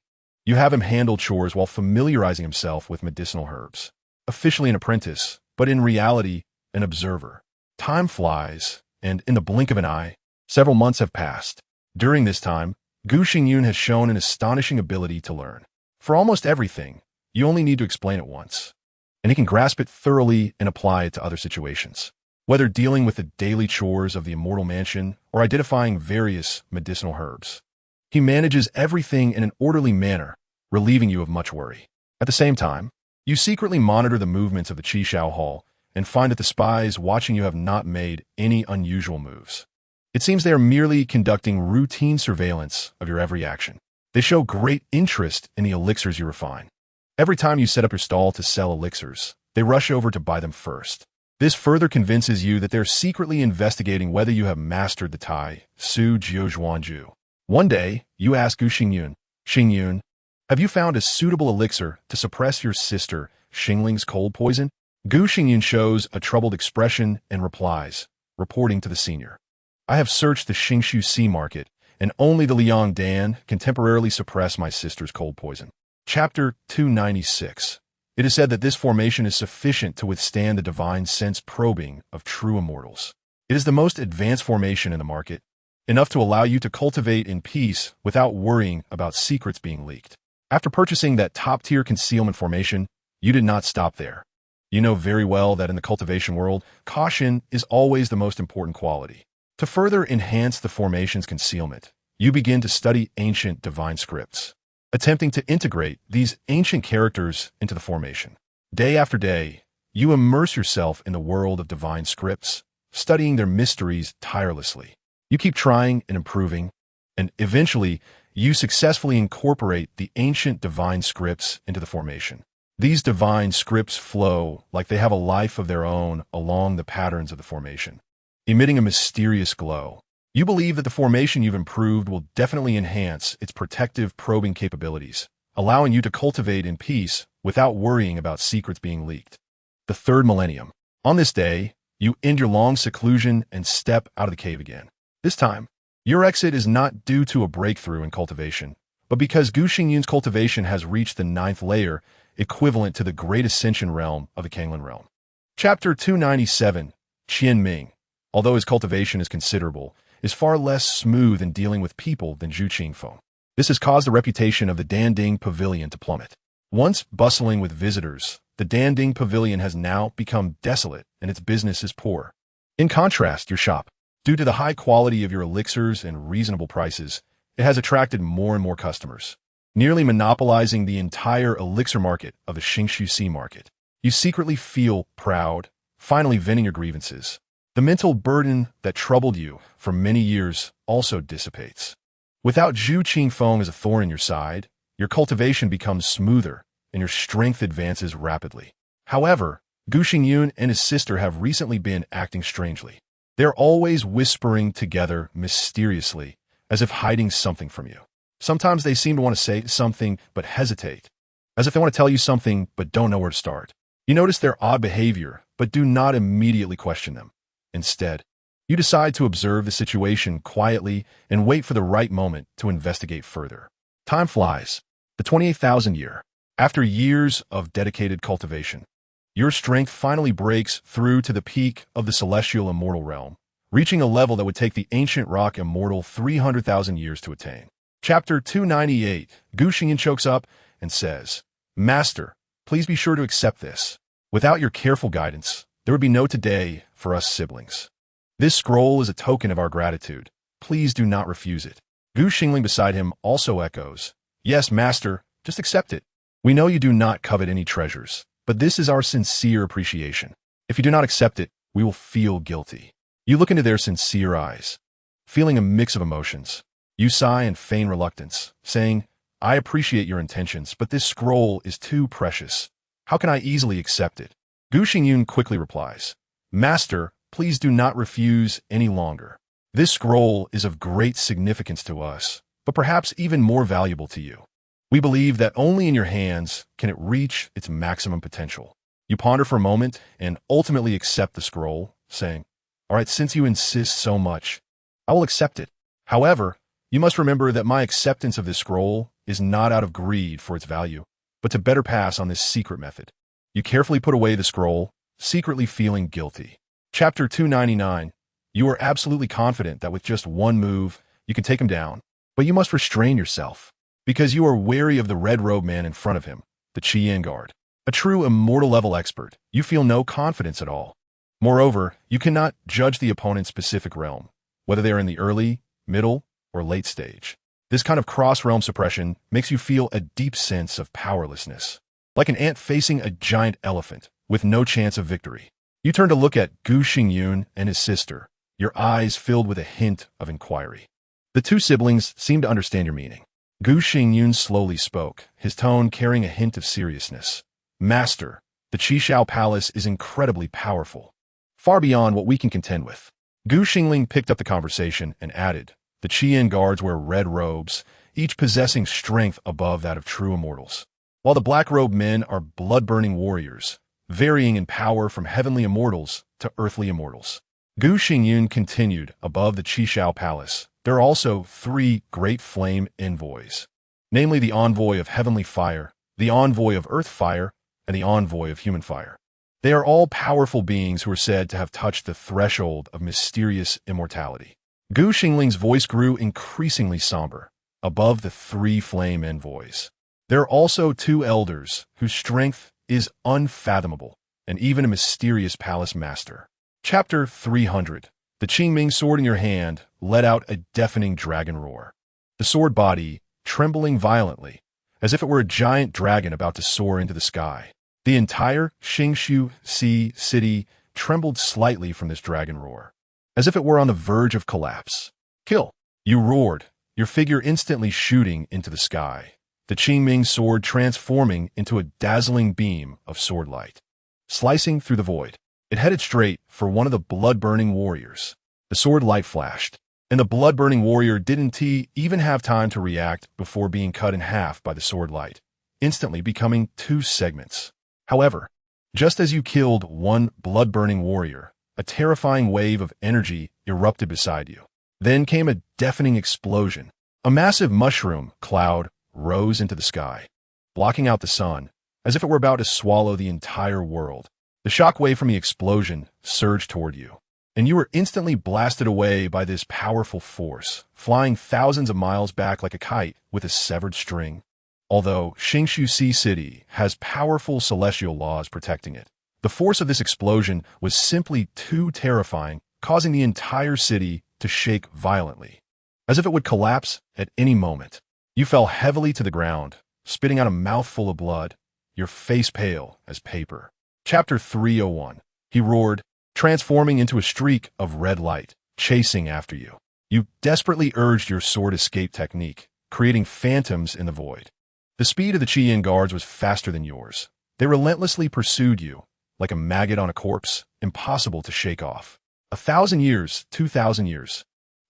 You have him handle chores while familiarizing himself with medicinal herbs. Officially an apprentice, but in reality, an observer. Time flies, and in the blink of an eye, several months have passed. During this time, Gu Xingyun has shown an astonishing ability to learn. For almost everything, you only need to explain it once, and he can grasp it thoroughly and apply it to other situations. Whether dealing with the daily chores of the immortal mansion or identifying various medicinal herbs, he manages everything in an orderly manner, relieving you of much worry. At the same time, you secretly monitor the movements of the Qishao Hall and find that the spies watching you have not made any unusual moves. It seems they are merely conducting routine surveillance of your every action. They show great interest in the elixirs you refine. Every time you set up your stall to sell elixirs, they rush over to buy them first. This further convinces you that they're secretly investigating whether you have mastered the Tai Su Jiu Zhuanju. One day, you ask Gu Xingyun, Xingyun, have you found a suitable elixir to suppress your sister Xingling's cold poison? Gu Xingyun shows a troubled expression and replies, reporting to the senior. I have searched the Xingshu Sea Market, and only the Liang Dan can temporarily suppress my sister's cold poison. Chapter 296. It is said that this formation is sufficient to withstand the divine sense probing of true immortals. It is the most advanced formation in the market, enough to allow you to cultivate in peace without worrying about secrets being leaked. After purchasing that top-tier concealment formation, you did not stop there. You know very well that in the cultivation world, caution is always the most important quality. To further enhance the formation's concealment, you begin to study ancient divine scripts, attempting to integrate these ancient characters into the formation. Day after day, you immerse yourself in the world of divine scripts, studying their mysteries tirelessly. You keep trying and improving, and eventually, you successfully incorporate the ancient divine scripts into the formation. These divine scripts flow like they have a life of their own along the patterns of the formation, emitting a mysterious glow. You believe that the formation you've improved will definitely enhance its protective probing capabilities, allowing you to cultivate in peace without worrying about secrets being leaked. The third millennium. On this day, you end your long seclusion and step out of the cave again. This time, your exit is not due to a breakthrough in cultivation, but because Gu Xingyun's cultivation has reached the 9th layer, equivalent to the Great Ascension realm of the Kanglan realm. Chapter 297, Qian Ming, although his cultivation is considerable, is far less smooth in dealing with people than Zhu Qingfeng. This has caused the reputation of the Danding Pavilion to plummet. Once bustling with visitors, the Danding Pavilion has now become desolate and its business is poor. In contrast, your shop, due to the high quality of your elixirs and reasonable prices, it has attracted more and more customers, nearly monopolizing the entire elixir market of the Xingshu Sea market. You secretly feel proud, finally venting your grievances. The mental burden that troubled you for many years also dissipates. Without Zhu Qingfeng as a thorn in your side, your cultivation becomes smoother and your strength advances rapidly. However, Gu Xingyun and his sister have recently been acting strangely. They're always whispering together mysteriously, as if hiding something from you. Sometimes they seem to want to say something but hesitate, as if they want to tell you something but don't know where to start. You notice their odd behavior, but do not immediately question them. Instead, you decide to observe the situation quietly and wait for the right moment to investigate further. Time flies. The 28,000th year. After years of dedicated cultivation, your strength finally breaks through to the peak of the celestial immortal realm, reaching a level that would take the ancient rock immortal 300,000 years to attain. Chapter 298. Gu Xingyan chokes up and says, "Master, please be sure to accept this. Without your careful guidance, there would be no today for us siblings. This scroll is a token of our gratitude. Please do not refuse it." Gu Xingling beside him also echoes, "Yes, master, just accept it. We know you do not covet any treasures, but this is our sincere appreciation. If you do not accept it, we will feel guilty." You look into their sincere eyes, feeling a mix of emotions. You sigh and feign reluctance, saying, "I appreciate your intentions, but this scroll is too precious. How can I easily accept it?" Gu Xingyun quickly replies, "Master, please do not refuse any longer. This scroll is of great significance to us, but perhaps even more valuable to you. We believe that only in your hands can it reach its maximum potential." You ponder for a moment and ultimately accept the scroll, saying, "All right, since you insist so much, I will accept it. However, you must remember that my acceptance of this scroll is not out of greed for its value, but to better pass on this secret method." You carefully put away the scroll, secretly feeling guilty. Chapter 299. You are absolutely confident that with just one move, you can take him down, but you must restrain yourself, because you are wary of the red-robed man in front of him, the Qian guard. A true immortal-level expert, you feel no confidence at all. Moreover, you cannot judge the opponent's specific realm, whether they are in the early, middle, or late stage. This kind of cross-realm suppression makes you feel a deep sense of powerlessness, like an ant facing a giant elephant with no chance of victory. You turn to look at Gu Xingyun and his sister, your eyes filled with a hint of inquiry. The two siblings seem to understand your meaning. Gu Xingyun slowly spoke, his tone carrying a hint of seriousness. "Master, the Qishao Palace is incredibly powerful, far beyond what we can contend with." Gu Xingling picked up the conversation and added, "The Qian guards wear red robes, each possessing strength above that of true immortals, while the black-robed men are blood-burning warriors, varying in power from heavenly immortals to earthly immortals." Gu Xingyun continued, "Above the Qishao Palace, there are also 3 great flame envoys, namely the envoy of heavenly fire, the envoy of earth fire, and the envoy of human fire. They are all powerful beings who are said to have touched the threshold of mysterious immortality. Gu Xingling's voice grew increasingly somber, above the three flame envoys. There are also two elders whose strength is unfathomable, and even a mysterious palace master. Chapter 300. The Qingming sword in your hand let out a deafening dragon roar. The sword body, trembling violently, as if it were a giant dragon about to soar into the sky. The entire Xingshu Sea city trembled slightly from this dragon roar, as if it were on the verge of collapse. Kill! You roared, your figure instantly shooting into the sky, the Qingming sword transforming into a dazzling beam of sword light. Slicing through the void, it headed straight for one of the blood-burning warriors. The sword light flashed, and the blood-burning warrior didn't even have time to react before being cut in half by the sword light, instantly becoming two segments. However, just as you killed one blood-burning warrior, a terrifying wave of energy erupted beside you. Then came a deafening explosion. A massive mushroom cloud rose into the sky, blocking out the sun, as if it were about to swallow the entire world. The shockwave from the explosion surged toward you, and you were instantly blasted away by this powerful force, flying thousands of miles back like a kite with a severed string. Although Xingshu Sea City has powerful celestial laws protecting it, the force of this explosion was simply too terrifying, causing the entire city to shake violently, as if it would collapse at any moment. You fell heavily to the ground, spitting out a mouthful of blood, your face pale as paper. Chapter 301. He roared, transforming into a streak of red light, chasing after you. You desperately urged your sword escape technique, creating phantoms in the void. The speed of the Qian guards was faster than yours. They relentlessly pursued you, like a maggot on a corpse, impossible to shake off. 1,000 years, 2,000 years,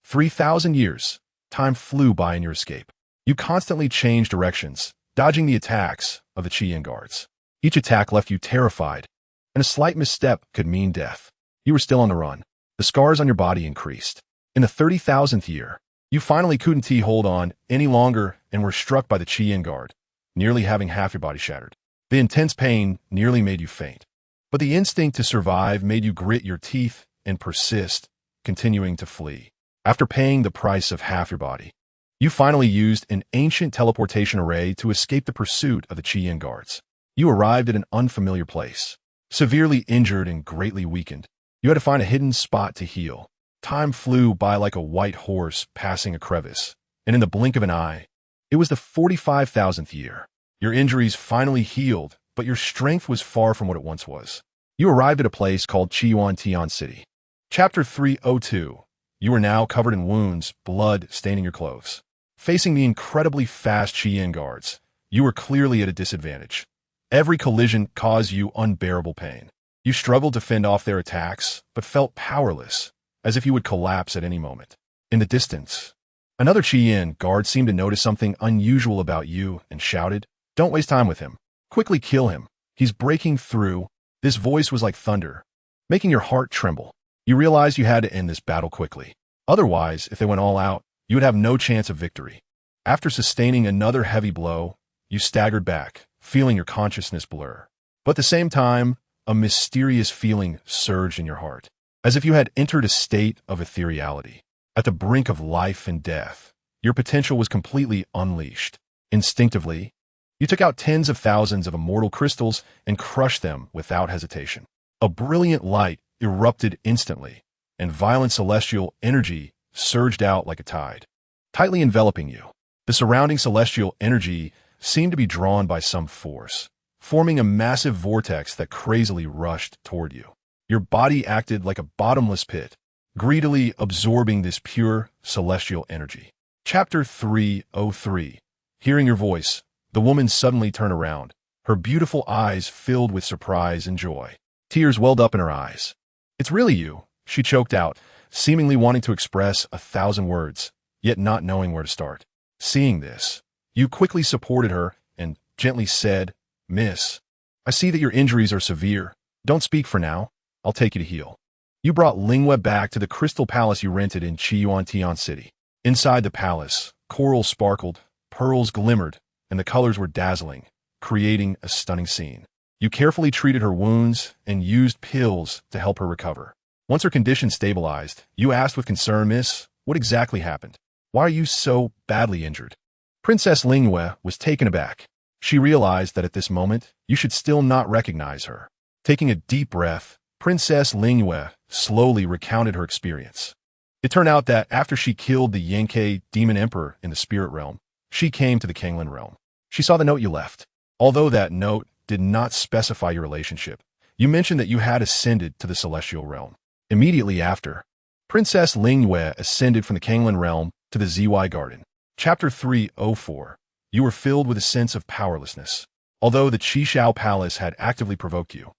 3,000 years. Time flew by in your escape. You constantly changed directions, dodging the attacks of the Qian guards. Each attack left you terrified, and a slight misstep could mean death. You were still on the run. The scars on your body increased. In the 30,000th year, you finally couldn't hold on any longer and were struck by the Qian guard, nearly having half your body shattered. The intense pain nearly made you faint, but the instinct to survive made you grit your teeth and persist, continuing to flee. After paying the price of half your body, you finally used an ancient teleportation array to escape the pursuit of the Qian guards. You arrived at an unfamiliar place. Severely injured and greatly weakened, you had to find a hidden spot to heal. Time flew by like a white horse passing a crevice, and in the blink of an eye, it was the 45,000th year. Your injuries finally healed, but your strength was far from what it once was. You arrived at a place called Wutan City. Chapter 302. You were now covered in wounds, blood staining your clothes. Facing the incredibly fast Qian guards, you were clearly at a disadvantage. Every collision caused you unbearable pain. You struggled to fend off their attacks, but felt powerless, as if you would collapse at any moment. In the distance, another Qian guard seemed to notice something unusual about you and shouted, "Don't waste time with him. Quickly kill him. He's breaking through." This voice was like thunder, making your heart tremble. You realized you had to end this battle quickly. Otherwise, if they went all out, you would have no chance of victory. After sustaining another heavy blow, you staggered back, feeling your consciousness blur. But at the same time, a mysterious feeling surged in your heart, as if you had entered a state of ethereality. At the brink of life and death, your potential was completely unleashed. Instinctively, you took out tens of thousands of immortal crystals and crushed them without hesitation. A brilliant light erupted instantly, and violent celestial energy surged out like a tide, tightly enveloping you. The surrounding celestial energy seemed to be drawn by some force, forming a massive vortex that crazily rushed toward you. Your body acted like a bottomless pit, greedily absorbing this pure celestial energy. Chapter 303. Hearing your voice, the woman suddenly turned around, her beautiful eyes filled with surprise and joy. Tears welled up in her eyes. "It's really you," she choked out, seemingly wanting to express 1,000 words, yet not knowing where to start. Seeing this, you quickly supported her and gently said, "Miss, I see that your injuries are severe. Don't speak for now. I'll take you to heal." You brought Lin Yi back to the crystal palace you rented in Wutan City. Inside the palace, coral sparkled, pearls glimmered, and the colors were dazzling, creating a stunning scene. You carefully treated her wounds and used pills to help her recover. Once her condition stabilized, you asked with concern, "Miss, What exactly happened? Why are you so badly injured? Princess Lin Yi was taken aback. She realized that at this moment, you should still not recognize her. Taking a deep breath, Princess Lin Yi slowly recounted her experience. It turned out that after she killed the Yankei demon emperor in the spirit realm, she came to the Kanglan realm. She saw the note you left. Although that note did not specify your relationship, you mentioned that you had ascended to the celestial realm. Immediately after, Princess Lin Yi ascended from the Kanglan realm to the ZY Garden. Chapter 304. You were filled with a sense of powerlessness. Although the Qishao Palace had actively provoked you,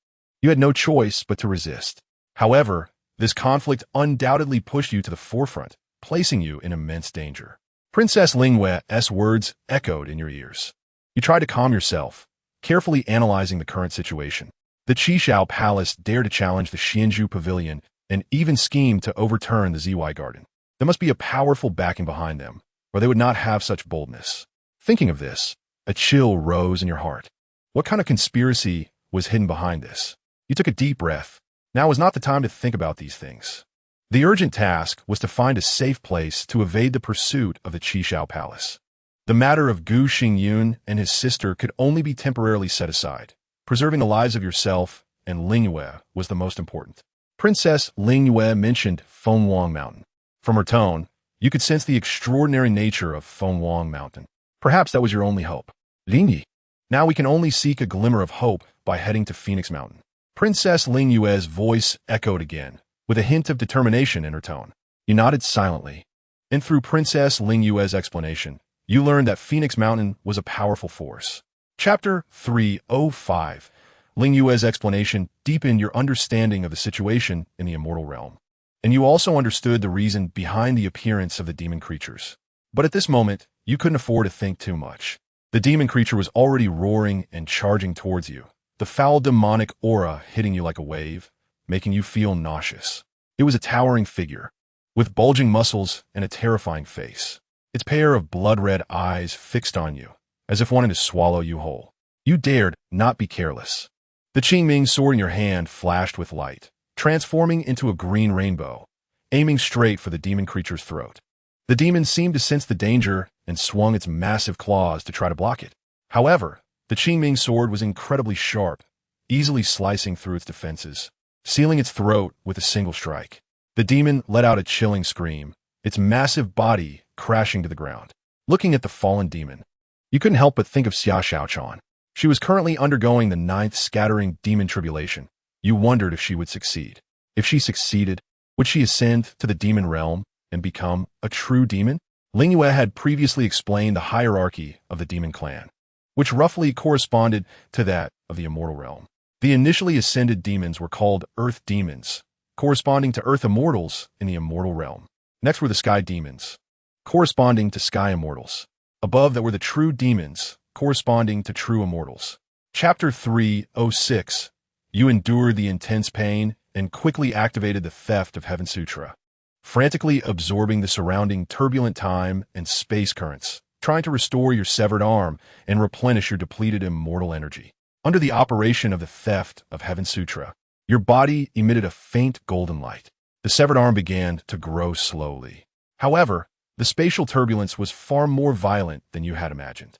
you had no choice but to resist. However, this conflict undoubtedly pushed you to the forefront, placing you in immense danger. Princess Lin Yi's words echoed in your ears. You tried to calm yourself, carefully analyzing the current situation. The Qishao Palace dared to challenge the Xianzhu Pavilion and even schemed to overturn the ZY Garden. There must be a powerful backing behind them, or they would not have such boldness. Thinking of this, a chill rose in your heart. What kind of conspiracy was hidden behind this? You took a deep breath. Now was not the time to think about these things. The urgent task was to find a safe place to evade the pursuit of the Qishao Palace. The matter of Gu Xingyun and his sister could only be temporarily set aside. Preserving the lives of yourself and Lin Yi was the most important. Princess Lin Yi mentioned Fengwang Mountain. From her tone, you could sense the extraordinary nature of Fengwang Mountain. Perhaps that was your only hope. Lin Yi. Now we can only seek a glimmer of hope by heading to Phoenix Mountain. Princess Lin Yi's voice echoed again, with a hint of determination in her tone. You nodded silently. And through Princess Lin Yi's explanation, you learned that Phoenix Mountain was a powerful force. Chapter 305. Lin Yi's explanation deepened your understanding of the situation in the immortal realm. And you also understood the reason behind the appearance of the demon creatures. But at this moment, you couldn't afford to think too much. The demon creature was already roaring and charging towards you, the foul demonic aura hitting you like a wave, making you feel nauseous. It was a towering figure, with bulging muscles and a terrifying face. Its pair of blood-red eyes fixed on you, as if wanting to swallow you whole. You dared not be careless. The Qingming sword in your hand flashed with light, transforming into a green rainbow, aiming straight for the demon creature's throat. The demon seemed to sense the danger and swung its massive claws to try to block it. However, the Qingming sword was incredibly sharp, easily slicing through its defenses, sealing its throat with a single strike. The demon let out a chilling scream, its massive body crashing to the ground. Looking at the fallen demon, you couldn't help but think of Xia Xiaochan. She was currently undergoing the 9th scattering demon tribulation. You wondered if she would succeed. If she succeeded, would she ascend to the demon realm and become a true demon? Lin Yi had previously explained the hierarchy of the demon clan, which roughly corresponded to that of the immortal realm. The initially ascended demons were called earth demons, corresponding to earth immortals in the immortal realm. Next were the sky demons, corresponding to sky immortals. Above that were the true demons, corresponding to true immortals. Chapter 306. You endured the intense pain and quickly activated the theft of Heaven Sutra, frantically absorbing the surrounding turbulent time and space currents, trying to restore your severed arm and replenish your depleted immortal energy. Under the operation of the theft of Heaven Sutra, your body emitted a faint golden light. The severed arm began to grow slowly. However, the spatial turbulence was far more violent than you had imagined.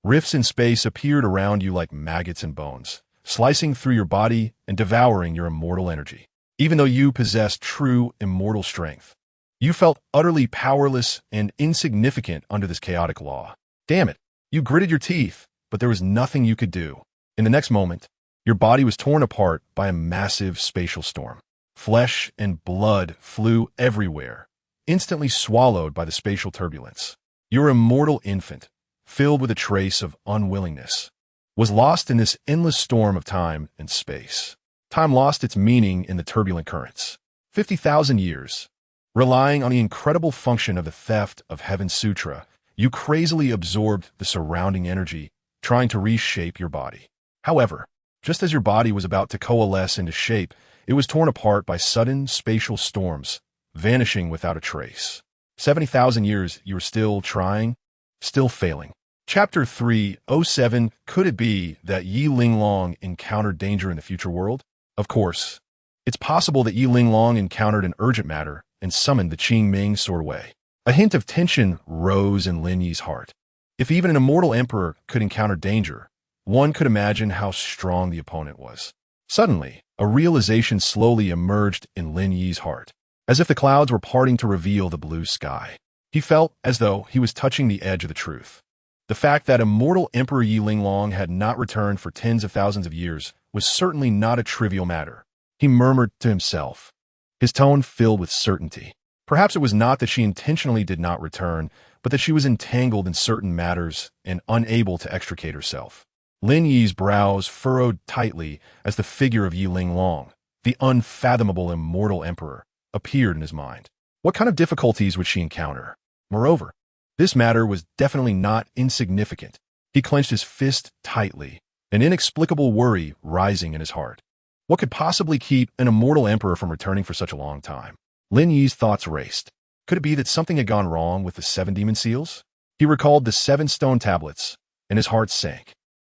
Rifts in space appeared around you like maggots and bones, slicing through your body and devouring your immortal energy. Even though you possessed true immortal strength, you felt utterly powerless and insignificant under this chaotic law. Damn it, you gritted your teeth, but there was nothing you could do. In the next moment, your body was torn apart by a massive spatial storm. Flesh and blood flew everywhere, instantly swallowed by the spatial turbulence. Your immortal infant, filled with a trace of unwillingness, was lost in this endless storm of time and space. Time lost its meaning in the turbulent currents. 50,000 years. Relying on the incredible function of the theft of Heaven Sutra, you crazily absorbed the surrounding energy, trying to reshape your body. However, just as your body was about to coalesce into shape, it was torn apart by sudden spatial storms, vanishing without a trace. 70,000 years you were still trying, still failing. Chapter 307. Could it be that Yi Linglong encountered danger in the future world? Of course. It's possible that Yi Linglong encountered an urgent matter and summoned the Qingming sword away. A hint of tension rose in Lin Yi's heart. If even an immortal emperor could encounter danger, one could imagine how strong the opponent was. Suddenly, a realization slowly emerged in Lin Yi's heart, as if the clouds were parting to reveal the blue sky. He felt as though he was touching the edge of the truth. The fact that immortal Emperor Yi Linglong had not returned for tens of thousands of years was certainly not a trivial matter. He murmured to himself, his tone filled with certainty. Perhaps it was not that she intentionally did not return, but that she was entangled in certain matters and unable to extricate herself. Lin Yi's brows furrowed tightly as the figure of Yi Linglong, the unfathomable immortal emperor, appeared in his mind. What kind of difficulties would she encounter? Moreover, this matter was definitely not insignificant. He clenched his fist tightly, an inexplicable worry rising in his heart. What could possibly keep an immortal emperor from returning for such a long time? Lin Yi's thoughts raced. Could it be that something had gone wrong with the 7 demon seals? He recalled the 7 stone tablets, and his heart sank.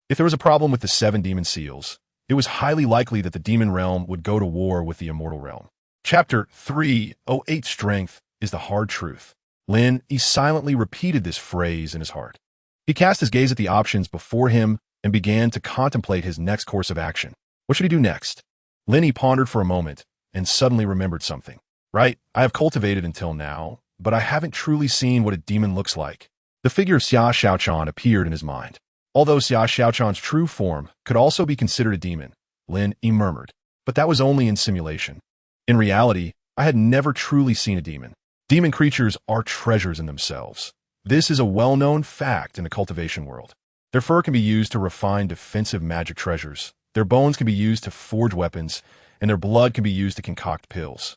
If there was a problem with the 7 demon seals, it was highly likely that the demon realm would go to war with the immortal realm. Chapter 308 Strength is the hard truth. Lin Yi silently repeated this phrase in his heart. He cast his gaze at the options before him and began to contemplate his next course of action. What should he do next? Lin Yi pondered for a moment and suddenly remembered something. Right, I have cultivated until now, but I haven't truly seen what a demon looks like. The figure of Xia Xiaochan appeared in his mind. Although Xia Xiaochan's true form could also be considered a demon, Lin Yi murmured, but that was only in simulation. In reality, I had never truly seen a demon. Demon creatures are treasures in themselves. This is a well-known fact in the cultivation world. Their fur can be used to refine defensive magic treasures, their bones can be used to forge weapons, and their blood can be used to concoct pills.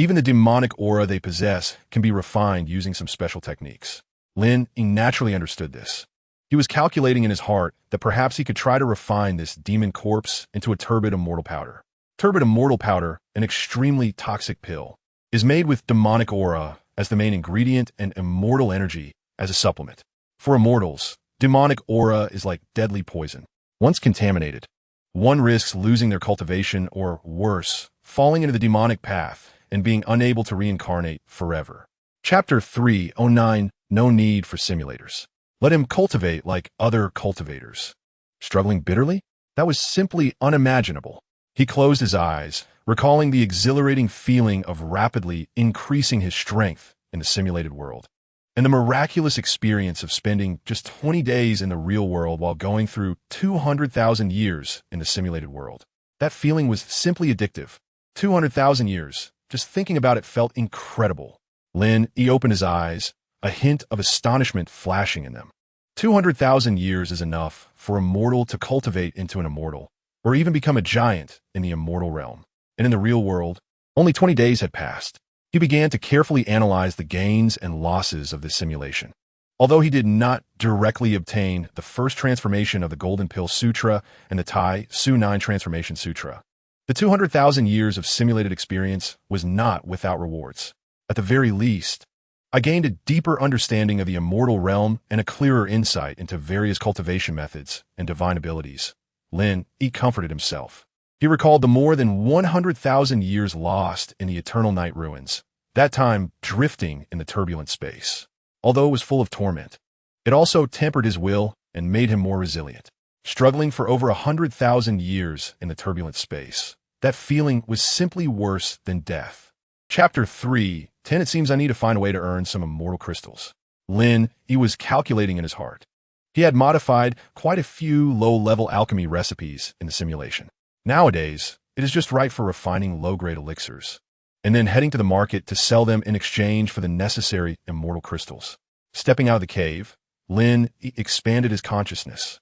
Even the demonic aura they possess can be refined using some special techniques. Lin Yi naturally understood this. He was calculating in his heart that perhaps he could try to refine this demon corpse into a turbid immortal powder. Turbid immortal powder, an extremely toxic pill, is made with demonic aura as the main ingredient and immortal energy as a supplement. For immortals, demonic aura is like deadly poison. Once contaminated, one risks losing their cultivation or, worse, falling into the demonic path and being unable to reincarnate forever. Chapter 309 No Need for Simulators. Let him cultivate like other cultivators. Struggling bitterly? That was simply unimaginable. He closed his eyes, recalling the exhilarating feeling of rapidly increasing his strength in the simulated world, and the miraculous experience of spending just 20 days in the real world while going through 200,000 years in the simulated world. That feeling was simply addictive. 200,000 years. Just thinking about it felt incredible. Lin Yi opened his eyes, a hint of astonishment flashing in them. 200,000 years is enough for a mortal to cultivate into an immortal, or even become a giant in the immortal realm. And in the real world, only 20 days had passed. He began to carefully analyze the gains and losses of this simulation. Although he did not directly obtain the first transformation of the Golden Pill Sutra and the Tai Su 9 Transformation Sutra, the 200,000 years of simulated experience was not without rewards. At the very least, I gained a deeper understanding of the immortal realm and a clearer insight into various cultivation methods and divine abilities. Lin Yi comforted himself. He recalled the more than 100,000 years lost in the eternal night ruins, that time drifting in the turbulent space. Although it was full of torment, it also tempered his will and made him more resilient. Struggling for over 100,000 years in the turbulent space, that feeling was simply worse than death. Chapter 3:10 It seems I need to find a way to earn some immortal crystals. Lin Yi was calculating in his heart. He had modified quite a few low-level alchemy recipes in the simulation. Nowadays, it is just right for refining low-grade elixirs, and then heading to the market to sell them in exchange for the necessary immortal crystals. Stepping out of the cave, Lin Yi expanded his consciousness,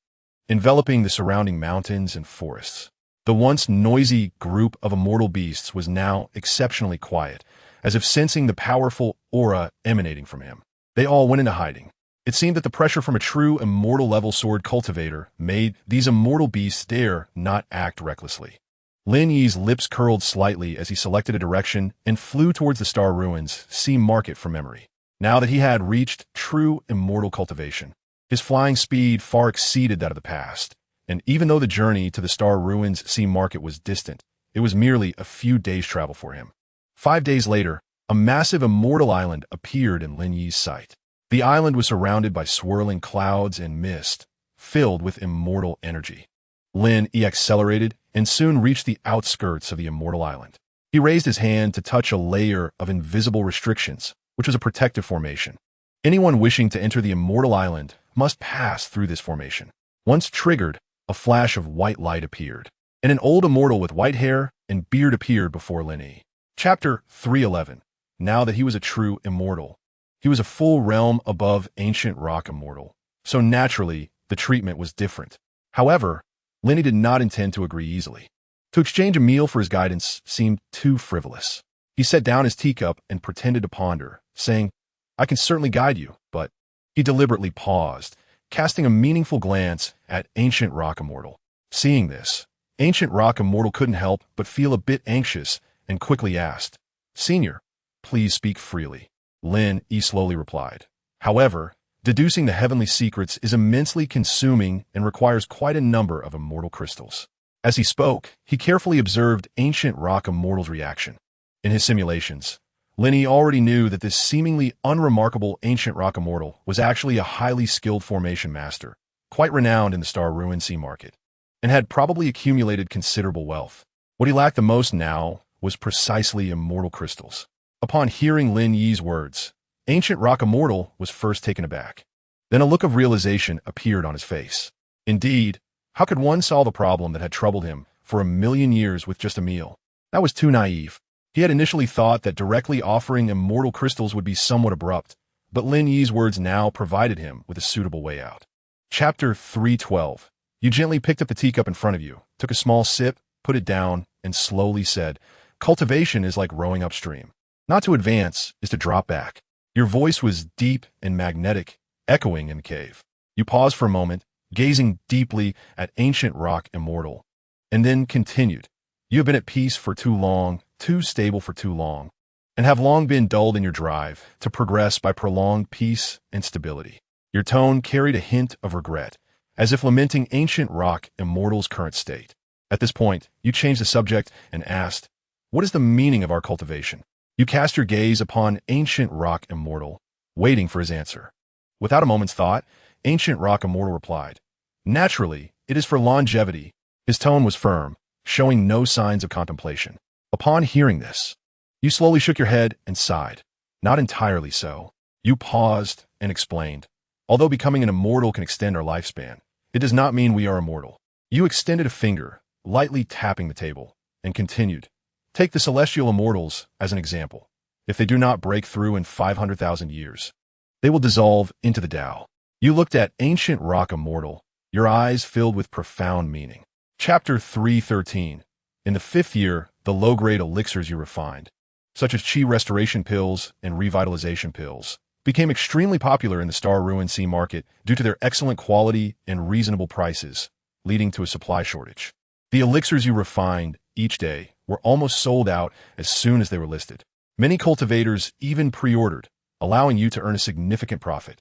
enveloping the surrounding mountains and forests. The once noisy group of immortal beasts was now exceptionally quiet, as if sensing the powerful aura emanating from him. They all went into hiding. It seemed that the pressure from a true immortal-level sword cultivator made these immortal beasts dare not act recklessly. Lin Yi's lips curled slightly as he selected a direction and flew towards the Star Ruins Sea Market from memory. Now that he had reached true immortal cultivation, his flying speed far exceeded that of the past, and even though the journey to the Star Ruins Sea Market was distant, it was merely a few days' travel for him. 5 days later, a massive immortal island appeared in Lin Yi's sight. The island was surrounded by swirling clouds and mist, filled with immortal energy. Lin Yi accelerated and soon reached the outskirts of the immortal island. He raised his hand to touch a layer of invisible restrictions, which was a protective formation. Anyone wishing to enter the immortal island must pass through this formation. Once triggered, a flash of white light appeared, and an old immortal with white hair and beard appeared before Lin Yi. Chapter 311. Now that he was a true immortal, he was a full realm above ancient rock immortal, so naturally, the treatment was different. However, Lin Yi did not intend to agree easily. To exchange a meal for his guidance seemed too frivolous. He set down his teacup and pretended to ponder, saying, "I can certainly guide you," but he deliberately paused, casting a meaningful glance at Ancient Rock Immortal. Seeing this, Ancient Rock Immortal couldn't help but feel a bit anxious and quickly asked, "Senior, please speak freely." Lin Yi slowly replied, "However, deducing the heavenly secrets is immensely consuming and requires quite a number of immortal crystals." As he spoke, he carefully observed Ancient Rock Immortal's reaction. In his simulations, Lin Yi already knew that this seemingly unremarkable Ancient Rock Immortal was actually a highly skilled formation master, quite renowned in the Star Ruin Sea market, and had probably accumulated considerable wealth. What he lacked the most now was precisely immortal crystals. Upon hearing Lin Yi's words, Ancient Rock Immortal was first taken aback. Then a look of realization appeared on his face. Indeed, how could one solve a problem that had troubled him for 1,000,000 years with just a meal? That was too naive. He had initially thought that directly offering immortal crystals would be somewhat abrupt, but Lin Yi's words now provided him with a suitable way out. Chapter 312. You gently picked up the teacup in front of you, took a small sip, put it down, and slowly said, "Cultivation is like rowing upstream. Not to advance is to drop back." Your voice was deep and magnetic, echoing in the cave. You paused for a moment, gazing deeply at Ancient Rock Immortal, and then continued. "You have been at peace for too long, too stable for too long, and have long been dulled in your drive to progress by prolonged peace and stability." Your tone carried a hint of regret, as if lamenting Ancient Rock Immortal's current state. At this point, you changed the subject and asked, "What is the meaning of our cultivation?" You cast your gaze upon Ancient Rock Immortal, waiting for his answer. Without a moment's thought, Ancient Rock Immortal replied, "Naturally, it is for longevity." His tone was firm, showing no signs of contemplation. Upon hearing this, you slowly shook your head and sighed. Not entirely so. You paused and explained, "Although becoming an immortal can extend our lifespan, it does not mean we are immortal." You extended a finger, lightly tapping the table, and continued, "Take the celestial immortals as an example. If they do not break through in 500,000 years, they will dissolve into the Tao." You looked at Ancient Rock Immortal, your eyes filled with profound meaning. Chapter 313. In the 5th year, the low-grade elixirs you refined, such as Qi restoration pills and revitalization pills, became extremely popular in the Star Ruin Sea market due to their excellent quality and reasonable prices, leading to a supply shortage. The elixirs you refined each day were almost sold out as soon as they were listed. Many cultivators even pre-ordered, allowing you to earn a significant profit.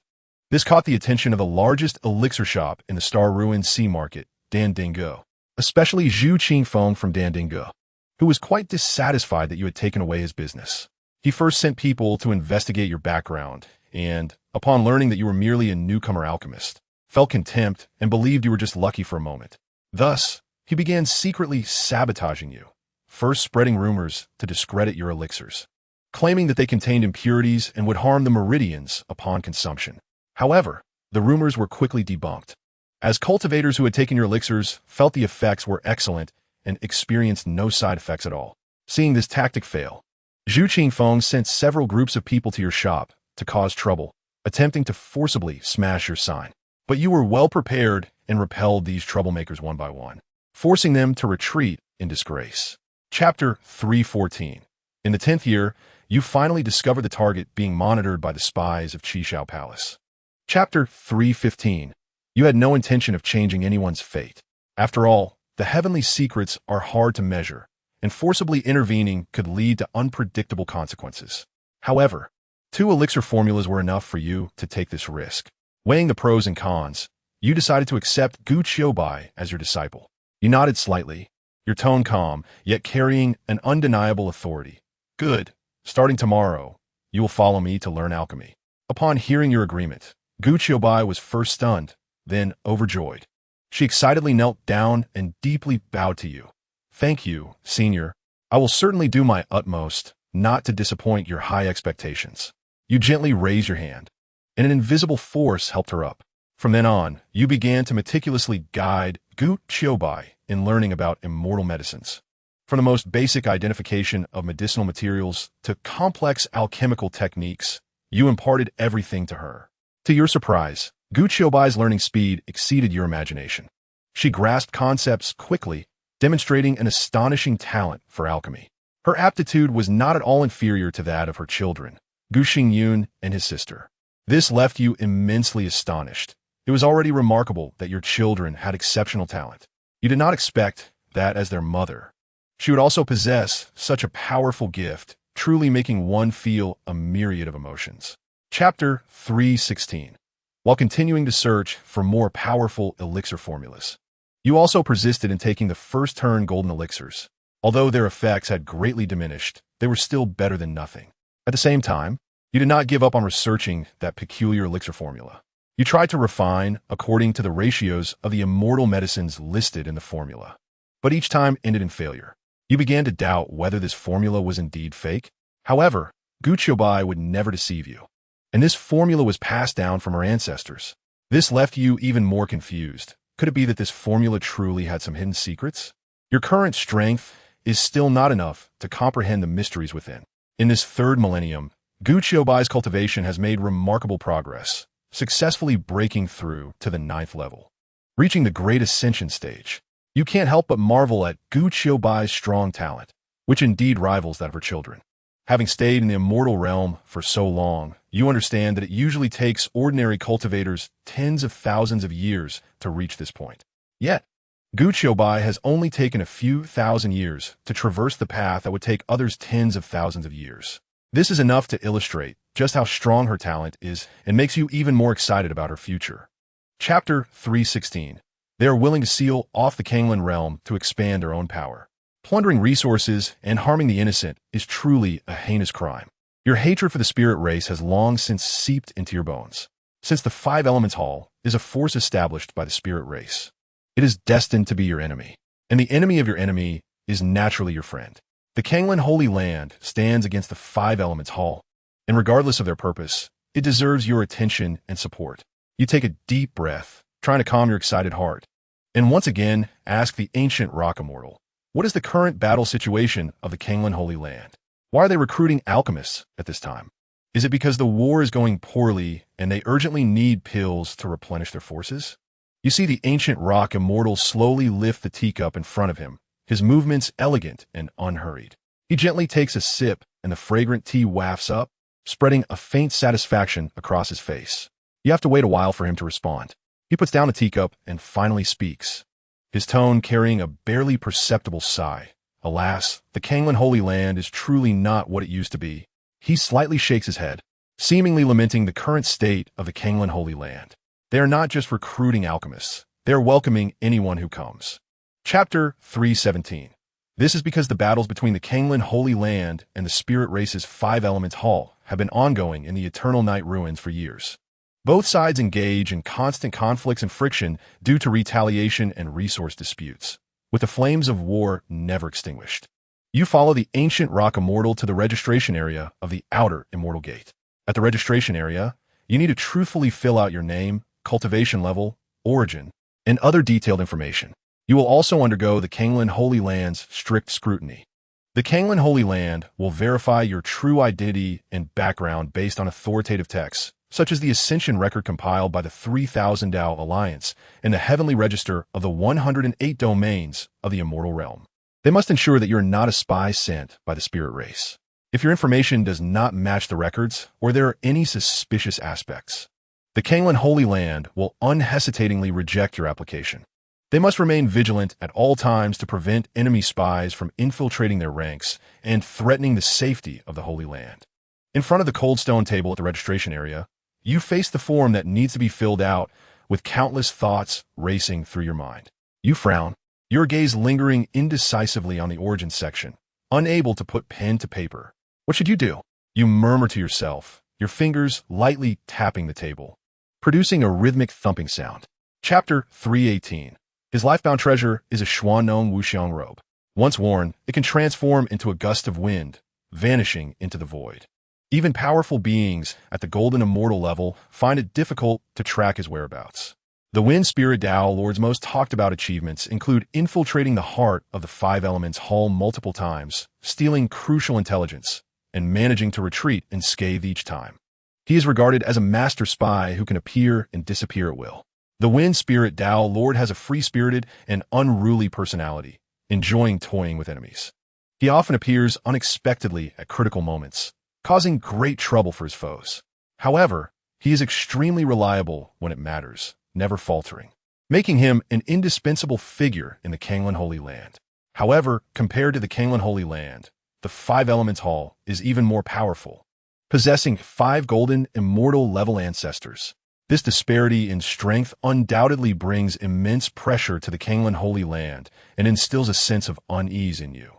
This caught the attention of the largest elixir shop in the Star Ruin Sea market, Dandingo, especially Zhu Qingfeng from Dandingo, who was quite dissatisfied that you had taken away his business. He first sent people to investigate your background, and, upon learning that you were merely a newcomer alchemist, felt contempt and believed you were just lucky for a moment. Thus, he began secretly sabotaging you, first spreading rumors to discredit your elixirs, claiming that they contained impurities and would harm the meridians upon consumption. However, the rumors were quickly debunked, as cultivators who had taken your elixirs felt the effects were excellent and experienced no side effects at all. Seeing this tactic fail, Zhu Qingfeng sent several groups of people to your shop to cause trouble, attempting to forcibly smash your sign. But you were well prepared and repelled these troublemakers one by one, forcing them to retreat in disgrace. Chapter 314. In the 10th year, you finally discovered the target being monitored by the spies of Qishao Palace. Chapter 315. You had no intention of changing anyone's fate. After all, the heavenly secrets are hard to measure, and forcibly intervening could lead to unpredictable consequences. However, 2 elixir formulas were enough for you to take this risk. Weighing the pros and cons, you decided to accept Gu Qiubai as your disciple. You nodded slightly, your tone calm, yet carrying an undeniable authority. "Good," Starting tomorrow, you will follow me to learn alchemy. Upon hearing your agreement, Gu Qiubai was first stunned, then overjoyed. She excitedly knelt down and deeply bowed to you. Thank you, senior. I will certainly do my utmost not to disappoint your high expectations. You gently raised your hand, and an invisible force helped her up. From then on, you began to meticulously guide Gu Qiubai in learning about immortal medicines. From the most basic identification of medicinal materials to complex alchemical techniques, you imparted everything to her. To your surprise, Gu Qiubai's learning speed exceeded your imagination. She grasped concepts quickly, demonstrating an astonishing talent for alchemy. Her aptitude was not at all inferior to that of her children, Gu Xingyun and his sister. This left you immensely astonished. It was already remarkable that your children had exceptional talent. You did not expect that as their mother. She would also possess such a powerful gift, truly making one feel a myriad of emotions. Chapter 3:16. While continuing to search for more powerful elixir formulas, you also persisted in taking the first turn golden elixirs. Although their effects had greatly diminished, they were still better than nothing. At the same time, you did not give up on researching that peculiar elixir formula. You tried to refine according to the ratios of the immortal medicines listed in the formula, but each time ended in failure. You began to doubt whether this formula was indeed fake. However, Gu Qiubai would never deceive you, and this formula was passed down from her ancestors. This left you even more confused. Could it be that this formula truly had some hidden secrets? Your current strength is still not enough to comprehend the mysteries within. In this third millennium, Gu Qiubai's cultivation has made remarkable progress, successfully breaking through to the 9th level, reaching the Great Ascension stage. You can't help but marvel at Gu Qiubai's strong talent, which indeed rivals that of her children. Having stayed in the immortal realm for so long, you understand that it usually takes ordinary cultivators tens of thousands of years to reach this point. Yet, Gu Qiubai has only taken a few thousand years to traverse the path that would take others tens of thousands of years. This is enough to illustrate just how strong her talent is and makes you even more excited about her future. Chapter 3:16. They are willing to seal off the Kanglan realm to expand their own power. Plundering resources and harming the innocent is truly a heinous crime. Your hatred for the spirit race has long since seeped into your bones. Since the Five Elements Hall is a force established by the spirit race, it is destined to be your enemy, and the enemy of your enemy is naturally your friend. The Kanglan Holy Land stands against the Five Elements Hall, and regardless of their purpose, it deserves your attention and support. You take a deep breath, trying to calm your excited heart, and once again ask the ancient rock immortal, what is the current battle situation of the Kanglan Holy Land? Why are they recruiting alchemists at this time? Is it because the war is going poorly and they urgently need pills to replenish their forces? You see the ancient rock immortal slowly lift the teacup in front of him, his movements elegant and unhurried. He gently takes a sip and the fragrant tea wafts up, spreading a faint satisfaction across his face. You have to wait a while for him to respond. He puts down the teacup and finally speaks, his tone carrying a barely perceptible sigh. Alas, the Kanglan Holy Land is truly not what it used to be. He slightly shakes his head, seemingly lamenting the current state of the Kanglan Holy Land. They are not just recruiting alchemists, they are welcoming anyone who comes. Chapter 3:17. This is because the battles between the Kanglan Holy Land and the Spirit Race's Five Elements Hall have been ongoing in the Eternal Night Ruins for years. Both sides engage in constant conflicts and friction due to retaliation and resource disputes, with the flames of war never extinguished. You follow the ancient rock immortal to the registration area of the Outer Immortal Gate. At the registration area, you need to truthfully fill out your name, cultivation level, origin, and other detailed information. You will also undergo the Kanglan Holy Land's strict scrutiny. The Kanglan Holy Land will verify your true identity and background based on authoritative texts, such as the Ascension record compiled by the 3000 Tao Alliance and the Heavenly Register of the 108 domains of the Immortal Realm. They must ensure that you're not a spy sent by the spirit race. If your information does not match the records or there are any suspicious aspects, the Kanglan Holy Land will unhesitatingly reject your application. They must remain vigilant at all times to prevent enemy spies from infiltrating their ranks and threatening the safety of the Holy Land. In front of the cold stone table at the registration area, you face the form that needs to be filled out with countless thoughts racing through your mind. You frown, your gaze lingering indecisively on the origin section, unable to put pen to paper. What should you do? You murmur to yourself, your fingers lightly tapping the table, producing a rhythmic thumping sound. Chapter 318. His lifebound treasure is a Xuannong Wuxiang robe. Once worn, it can transform into a gust of wind, vanishing into the void. Even powerful beings at the golden immortal level find it difficult to track his whereabouts. The Wind Spirit Tao Lord's most talked about achievements include infiltrating the heart of the Five Elements Hall multiple times, stealing crucial intelligence, and managing to retreat unscathed each time. He is regarded as a master spy who can appear and disappear at will. The Wind Spirit Tao Lord has a free-spirited and unruly personality, enjoying toying with enemies. He often appears unexpectedly at critical moments, causing great trouble for his foes. However, he is extremely reliable when it matters, never faltering, making him an indispensable figure in the Kanglan Holy Land. However, compared to the Kanglan Holy Land, the Five Elements Hall is even more powerful, possessing 5 golden immortal level ancestors. This disparity in strength undoubtedly brings immense pressure to the Kanglan Holy Land and instills a sense of unease in you.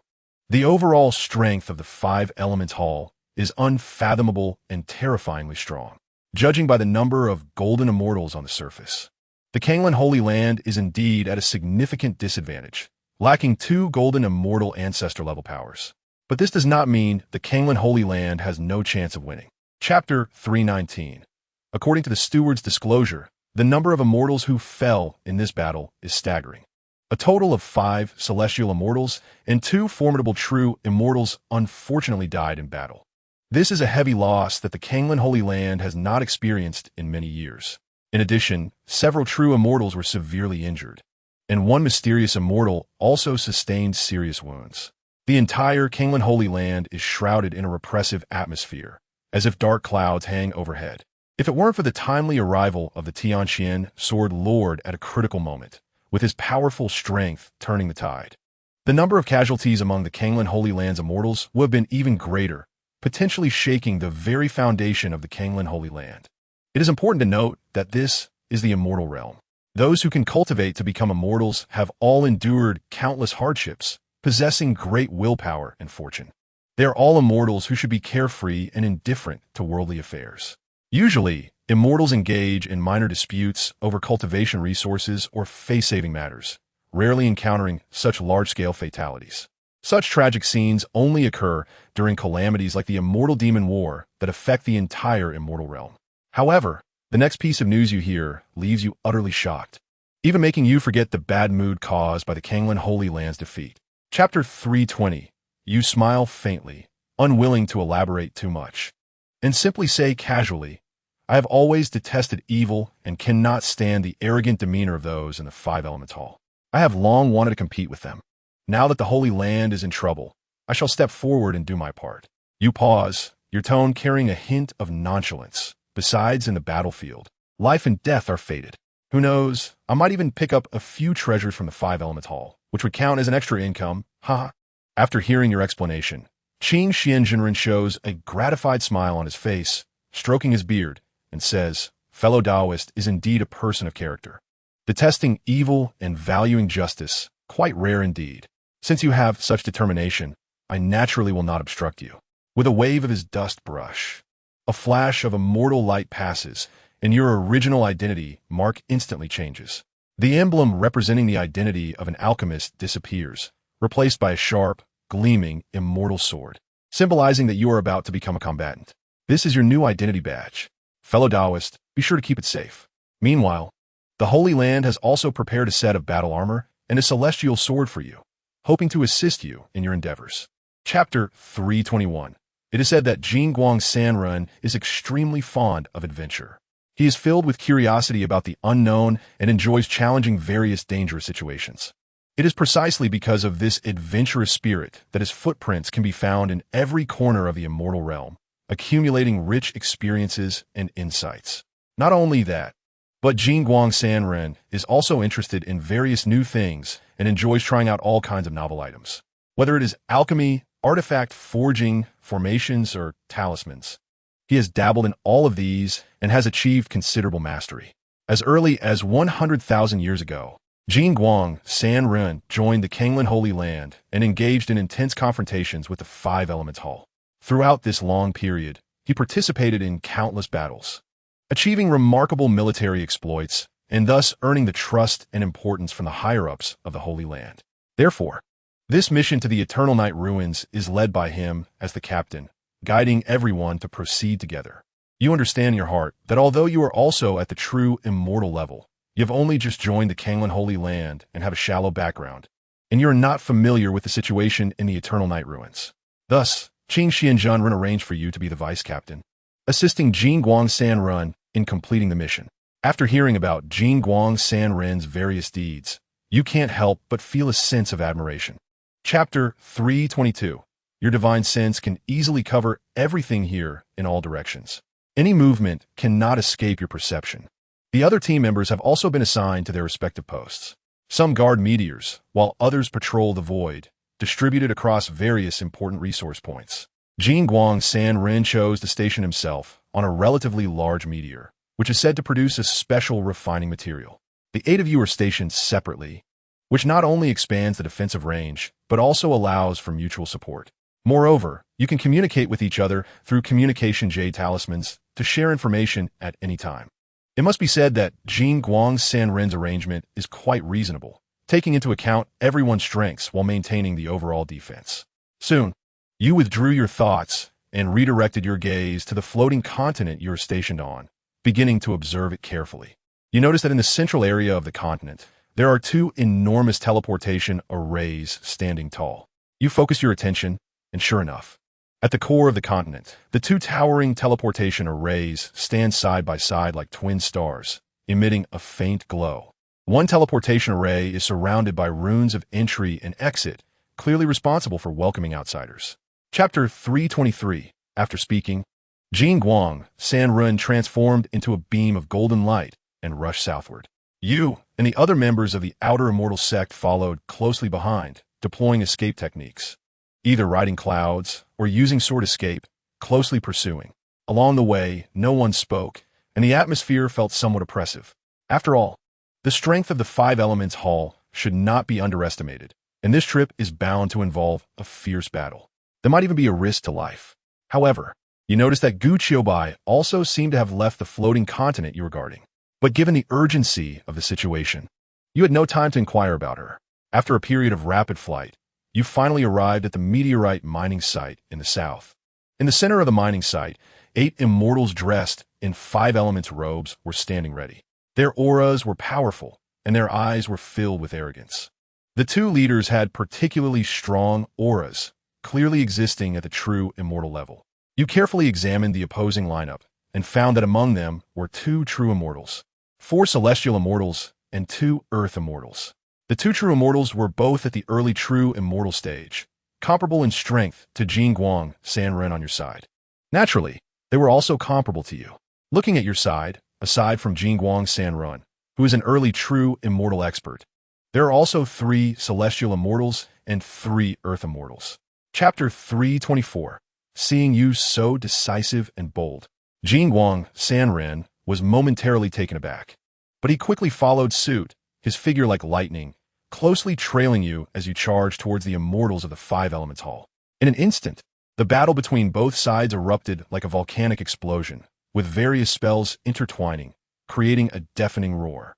The overall strength of the Five Elements Hall is unfathomable and terrifyingly strong, judging by the number of golden immortals on the surface. The Kanglan Holy Land is indeed at a significant disadvantage, lacking 2 golden immortal ancestor level powers. But this does not mean the Kanglan Holy Land has no chance of winning. Chapter 319. According to the steward's disclosure, the number of immortals who fell in this battle is staggering. A total of 5 celestial immortals and 2 formidable true immortals unfortunately died in battle. This is a heavy loss that the Kanglan Holy Land has not experienced in many years. In addition, several true immortals were severely injured, and one mysterious immortal also sustained serious wounds. The entire Kanglan Holy Land is shrouded in a repressive atmosphere, as if dark clouds hang overhead. If it weren't for the timely arrival of the Tianqian Sword Lord at a critical moment, with his powerful strength turning the tide, the number of casualties among the Kanglan Holy Land's immortals would have been even greater, potentially shaking the very foundation of the Kanglan Holy Land. It is important to note that this is the immortal realm. Those who can cultivate to become immortals have all endured countless hardships, possessing great willpower and fortune. They are all immortals who should be carefree and indifferent to worldly affairs. Usually, immortals engage in minor disputes over cultivation resources or face-saving matters, rarely encountering such large-scale fatalities. Such tragic scenes only occur during calamities like the Immortal Demon War that affect the entire immortal realm. However, the next piece of news you hear leaves you utterly shocked, even making you forget the bad mood caused by the Kanglan Holy Land's defeat. Chapter 320. You smile faintly, unwilling to elaborate too much, and simply say casually, I have always detested evil and cannot stand the arrogant demeanor of those in the Five Elements Hall. I have long wanted to compete with them. Now that the Holy Land is in trouble, I shall step forward and do my part. You pause, your tone carrying a hint of nonchalance. Besides, in the battlefield, life and death are fated. Who knows, I might even pick up a few treasures from the Five Elements Hall, which would count as an extra income, haha. After hearing your explanation, Qing Xianjinren shows a gratified smile on his face, stroking his beard, and says, Fellow Taoist is indeed a person of character, detesting evil and valuing justice, quite rare indeed. Since you have such determination, I naturally will not obstruct you. With a wave of his dust brush, a flash of immortal light passes, and your original identity mark instantly changes. The emblem representing the identity of an alchemist disappears, replaced by a sharp, gleaming, immortal sword, symbolizing that you are about to become a combatant. This is your new identity badge. Fellow Taoist, be sure to keep it safe. Meanwhile, the Holy Land has also prepared a set of battle armor and a celestial sword for you, hoping to assist you in your endeavors. Chapter 321. It is said that Jingguang Sanren is extremely fond of adventure. He is filled with curiosity about the unknown and enjoys challenging various dangerous situations. It is precisely because of this adventurous spirit that his footprints can be found in every corner of the immortal realm, accumulating rich experiences and insights. Not only that, but Jingguang Sanren is also interested in various new things and enjoys trying out all kinds of novel items. Whether it is alchemy, artifact forging, formations, or talismans, he has dabbled in all of these and has achieved considerable mastery. As early as 100,000 years ago, Jingguang Sanren joined the Kanglan Holy Land and engaged in intense confrontations with the Five Elements Hall. Throughout this long period, he participated in countless battles, achieving remarkable military exploits and thus earning the trust and importance from the higher-ups of the Holy Land. Therefore, this mission to the Eternal Night Ruins is led by him as the captain, guiding everyone to proceed together. You understand in your heart that although you are also at the true immortal level, you have only just joined the Kanglan Holy Land and have a shallow background, and you are not familiar with the situation in the Eternal Night Ruins. Thus, Qing Xianzhen arranged for you to be the vice captain, assisting Jin Guang Sanren in completing the mission. After hearing about Jin Guang Sanren's various deeds, you can't help but feel a sense of admiration. Chapter 322. Your divine sense can easily cover everything here in all directions. Any movement cannot escape your perception. The other team members have also been assigned to their respective posts. Some guard meteors, while others patrol the void, distributed across various important resource points. Jin Guang Sanren chose to station himself on a relatively large meteor, which is said to produce a special refining material. The 8 of you are stationed separately, which not only expands the defensive range, but also allows for mutual support. Moreover, you can communicate with each other through communication jade talismans to share information at any time. It must be said that Jin Guang Sanren's arrangement is quite reasonable, taking into account everyone's strengths while maintaining the overall defense. Soon, you withdrew your thoughts and redirected your gaze to the floating continent you are stationed on, beginning to observe it carefully. You notice that in the central area of the continent, there are 2 enormous teleportation arrays standing tall. You focus your attention, and sure enough, at the core of the continent, the 2 towering teleportation arrays stand side by side like twin stars, emitting a faint glow. One teleportation array is surrounded by runes of entry and exit, clearly responsible for welcoming outsiders. Chapter 323. After speaking, Jin Guang Sanren transformed into a beam of golden light and rushed southward. You and the other members of the Outer Immortal Sect followed closely behind, deploying escape techniques, either riding clouds or using sword escape, closely pursuing. Along the way, no one spoke, and the atmosphere felt somewhat oppressive. After all, the strength of the 5 Elements Hall should not be underestimated, and this trip is bound to involve a fierce battle. There might even be a risk to life. However, you notice that Gu Qiubai also seemed to have left the floating continent you were guarding. But given the urgency of the situation, you had no time to inquire about her. After a period of rapid flight, you finally arrived at the meteorite mining site in the south. In the center of the mining site, 8 immortals dressed in 5 elements robes were standing ready. Their auras were powerful, and their eyes were filled with arrogance. The 2 leaders had particularly strong auras, clearly existing at the true immortal level. You carefully examined the opposing lineup and found that among them were 2 true immortals, 4 celestial immortals, and 2 earth immortals. The 2 true immortals were both at the early true immortal stage, comparable in strength to Jin Guang Sanren on your side. Naturally, they were also comparable to you. Looking at your side, aside from Jin Guang Sanren, who is an early true immortal expert, there are also 3 celestial immortals and 3 earth immortals. Chapter 324. Seeing you so decisive and bold, Jin Guang Sanren was momentarily taken aback, but he quickly followed suit, his figure like lightning, closely trailing you as you charged towards the immortals of the 5 Elements Hall. In an instant, the battle between both sides erupted like a volcanic explosion, with various spells intertwining, creating a deafening roar.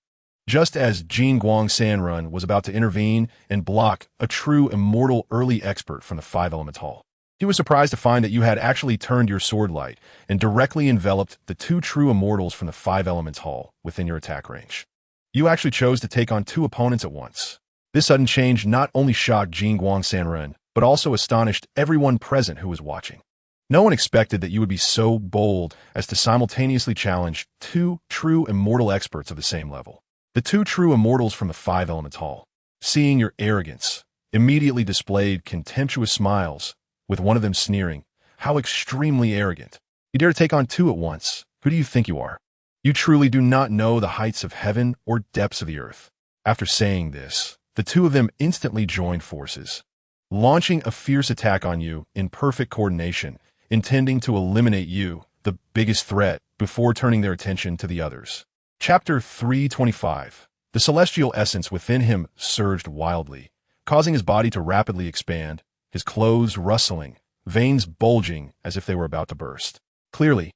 Just as Jin Guang Sanren was about to intervene and block a true immortal early expert from the 5 Elements Hall, he was surprised to find that you had actually turned your sword light and directly enveloped the 2 true immortals from the 5 Elements Hall within your attack range. You actually chose to take on 2 opponents at once. This sudden change not only shocked Jin Guang Sanren, but also astonished everyone present who was watching. No one expected that you would be so bold as to simultaneously challenge 2 true immortal experts of the same level. The 2 true immortals from the 5 Elements Hall, seeing your arrogance, immediately displayed contemptuous smiles, with one of them sneering, "How extremely arrogant. You dare to take on 2 at once. Who do you think you are? You truly do not know the heights of heaven or depths of the earth." After saying this, the 2 of them instantly joined forces, launching a fierce attack on you in perfect coordination, intending to eliminate you, the biggest threat, before turning their attention to the others. Chapter 325. The celestial essence within him surged wildly, causing his body to rapidly expand, his clothes rustling, veins bulging as if they were about to burst. Clearly,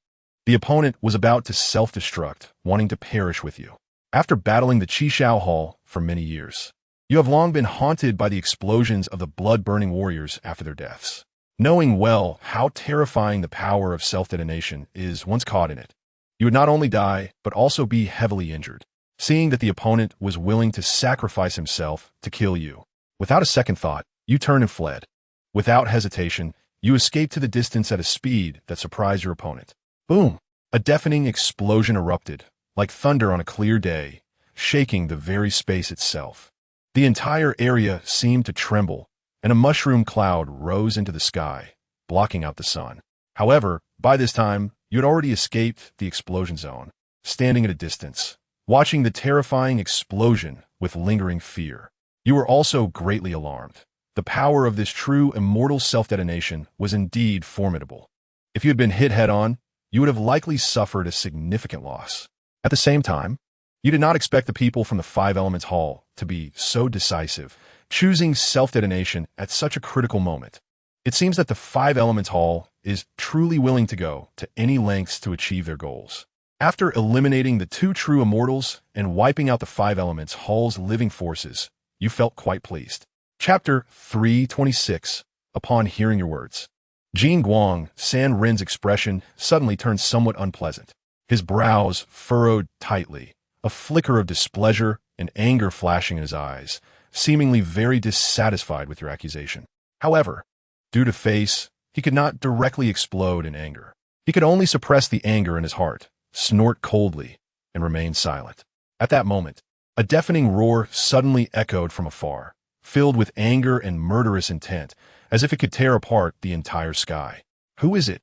the opponent was about to self-destruct, wanting to perish with you. After battling the Qishao Hall for many years, you have long been haunted by the explosions of the blood-burning warriors after their deaths. Knowing well how terrifying the power of self-detonation is once caught in it, you would not only die, but also be heavily injured. Seeing that the opponent was willing to sacrifice himself to kill you, without a second thought, you turned and fled. Without hesitation, you escaped to the distance at a speed that surprised your opponent. Boom! A deafening explosion erupted, like thunder on a clear day, shaking the very space itself. The entire area seemed to tremble, and a mushroom cloud rose into the sky, blocking out the sun. However, by this time, you had already escaped the explosion zone, standing at a distance, watching the terrifying explosion with lingering fear. You were also greatly alarmed. The power of this true immortal self-detonation was indeed formidable. If you had been hit head-on, you would have likely suffered a significant loss. At the same time, you did not expect the people from the Five Elements Hall to be so decisive, choosing self-detonation at such a critical moment. It seems that the Five Elements Hall is truly willing to go to any lengths to achieve their goals. After eliminating the two true immortals and wiping out the Five Elements Hall's living forces, you felt quite pleased. Chapter 326. Upon hearing your words. Jin Guang, San Rin's expression suddenly turned somewhat unpleasant. His brows furrowed tightly, a flicker of displeasure and anger flashing in his eyes, seemingly very dissatisfied with your accusation. However, due to face, he could not directly explode in anger. He could only suppress the anger in his heart, snort coldly, and remain silent. At that moment, a deafening roar suddenly echoed from afar, filled with anger and murderous intent, as if it could tear apart the entire sky. Who is it?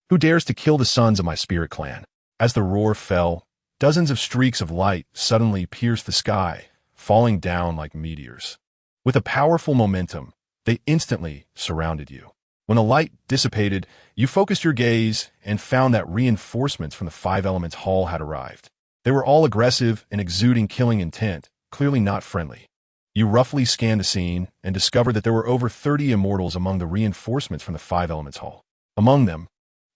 Who dares to kill the sons of my spirit clan? As the roar fell, dozens of streaks of light suddenly pierced the sky, falling down like meteors. With a powerful momentum, they instantly surrounded you. When the light dissipated, you focused your gaze and found that reinforcements from the Five Elements Hall had arrived. They were all aggressive and exuding killing intent, clearly not friendly. You roughly scanned the scene and discovered that there were over 30 immortals among the reinforcements from the Five Elements Hall. Among them,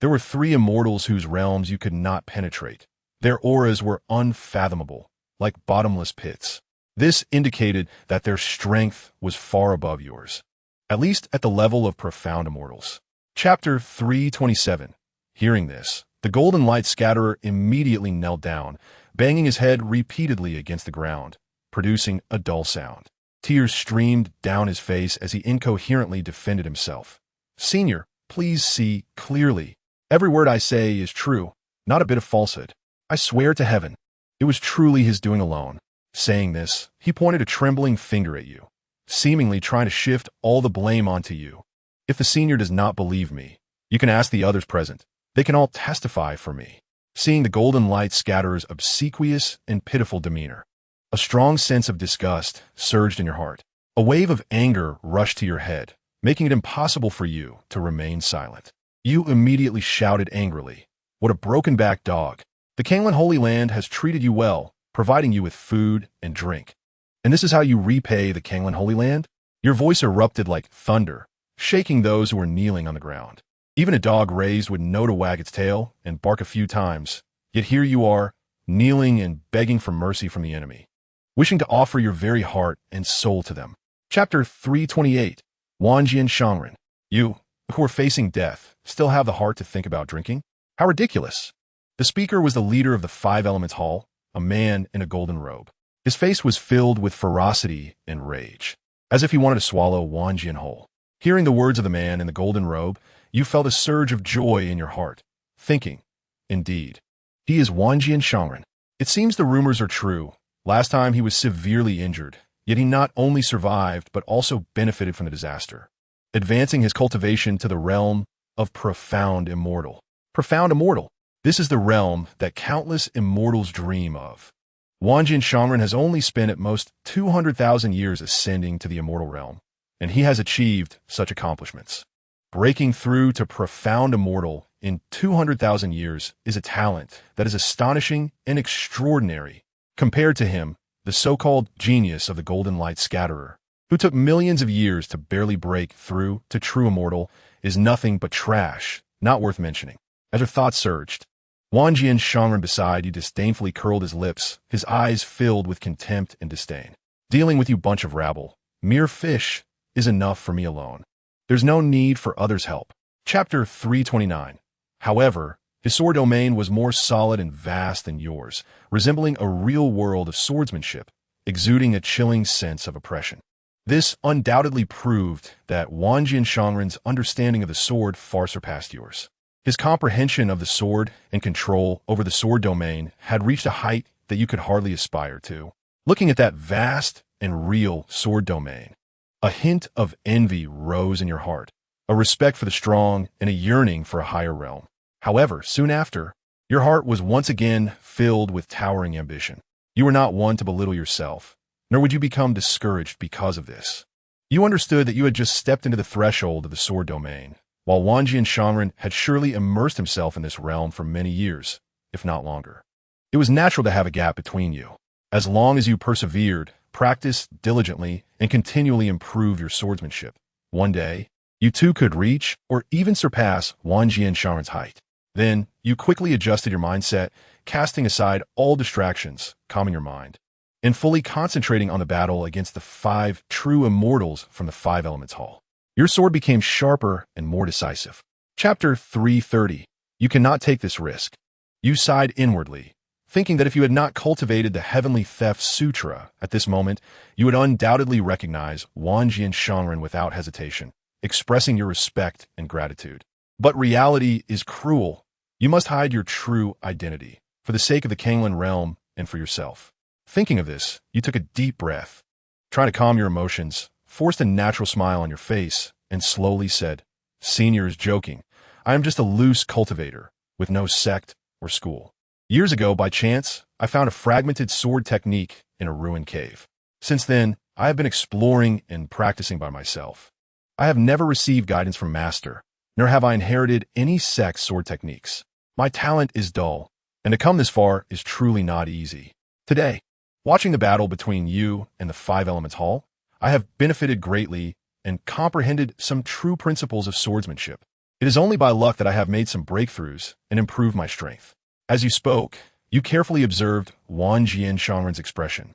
there were 3 immortals whose realms you could not penetrate. Their auras were unfathomable, like bottomless pits. This indicated that their strength was far above yours, at least at the level of profound immortals. Chapter 327. Hearing this, the golden light scatterer immediately knelt down, banging his head repeatedly against the ground, producing a dull sound. Tears streamed down his face as he incoherently defended himself. Senior, please see clearly. Every word I say is true, not a bit of falsehood. I swear to heaven, it was truly his doing alone. Saying this, he pointed a trembling finger at you, seemingly trying to shift all the blame onto you. If the senior does not believe me, you can ask the others present. They can all testify for me. Seeing the golden light scatterer's obsequious and pitiful demeanor, a strong sense of disgust surged in your heart. A wave of anger rushed to your head, making it impossible for you to remain silent. You immediately shouted angrily, "What a broken-backed dog! The Kanglan Holy Land has treated you well, providing you with food and drink. And this is how you repay the Kanglan Holy Land?" Your voice erupted like thunder, shaking those who were kneeling on the ground. Even a dog raised would know to wag its tail and bark a few times, yet here you are, kneeling and begging for mercy from the enemy, wishing to offer your very heart and soul to them. Chapter 328. Wanjian Shangren. You, who are facing death, still have the heart to think about drinking? How ridiculous! The speaker was the leader of the Five Elements Hall, a man in a golden robe. His face was filled with ferocity and rage, as if he wanted to swallow Wanjian whole. Hearing the words of the man in the golden robe, you felt a surge of joy in your heart, thinking, indeed, he is Wanjian Shangren. It seems the rumors are true. Last time he was severely injured, yet he not only survived but also benefited from the disaster, advancing his cultivation to the realm of Profound Immortal. Profound Immortal. This is the realm that countless immortals dream of. Wanjian Shangren has only spent at most 200,000 years ascending to the immortal realm, and he has achieved such accomplishments. Breaking through to Profound Immortal in 200,000 years is a talent that is astonishing and extraordinary. Compared to him, the so-called genius of the Golden Light Scatterer who took millions of years to barely break through to true immortal, is nothing but trash, not worth mentioning. As her thoughts surged, Wanjian Shangren beside you disdainfully curled his lips, his eyes filled with contempt and disdain. Dealing with you bunch of rabble, mere fish, is enough for me alone. There's no need for others' help. Chapter 329. However, his sword domain was more solid and vast than yours, resembling a real world of swordsmanship, exuding a chilling sense of oppression. This undoubtedly proved that Wanjian Shangren's understanding of the sword far surpassed yours. His comprehension of the sword and control over the sword domain had reached a height that you could hardly aspire to. Looking at that vast and real sword domain, a hint of envy rose in your heart, a respect for the strong and a yearning for a higher realm. However, soon after, your heart was once again filled with towering ambition. You were not one to belittle yourself, nor would you become discouraged because of this. You understood that you had just stepped into the threshold of the sword domain, while Wanjian Shangren had surely immersed himself in this realm for many years, if not longer. It was natural to have a gap between you. As long as you persevered, practiced diligently, and continually improved your swordsmanship, one day, you too could reach or even surpass Wanjian Shangren's height. Then, you quickly adjusted your mindset, casting aside all distractions, calming your mind, and fully concentrating on the battle against the 5 true immortals from the 5 Elements Hall. Your sword became sharper and more decisive. Chapter 330. You cannot take this risk. You sighed inwardly, thinking that if you had not cultivated the Heavenly Theft Sutra at this moment, you would undoubtedly recognize Wanjian Shangren without hesitation, expressing your respect and gratitude. But reality is cruel. You must hide your true identity, for the sake of the Kanglan realm and for yourself. Thinking of this, you took a deep breath, trying to calm your emotions, forced a natural smile on your face, and slowly said, "Senior is joking. I am just a loose cultivator, with no sect or school. Years ago, by chance, I found a fragmented sword technique in a ruined cave. Since then, I have been exploring and practicing by myself. I have never received guidance from Master, nor have I inherited any sect sword techniques. My talent is dull, and to come this far is truly not easy. Today, watching the battle between you and the 5 Elements Hall, I have benefited greatly and comprehended some true principles of swordsmanship. It is only by luck that I have made some breakthroughs and improved my strength." As you spoke, you carefully observed Wanjian Shangren's expression,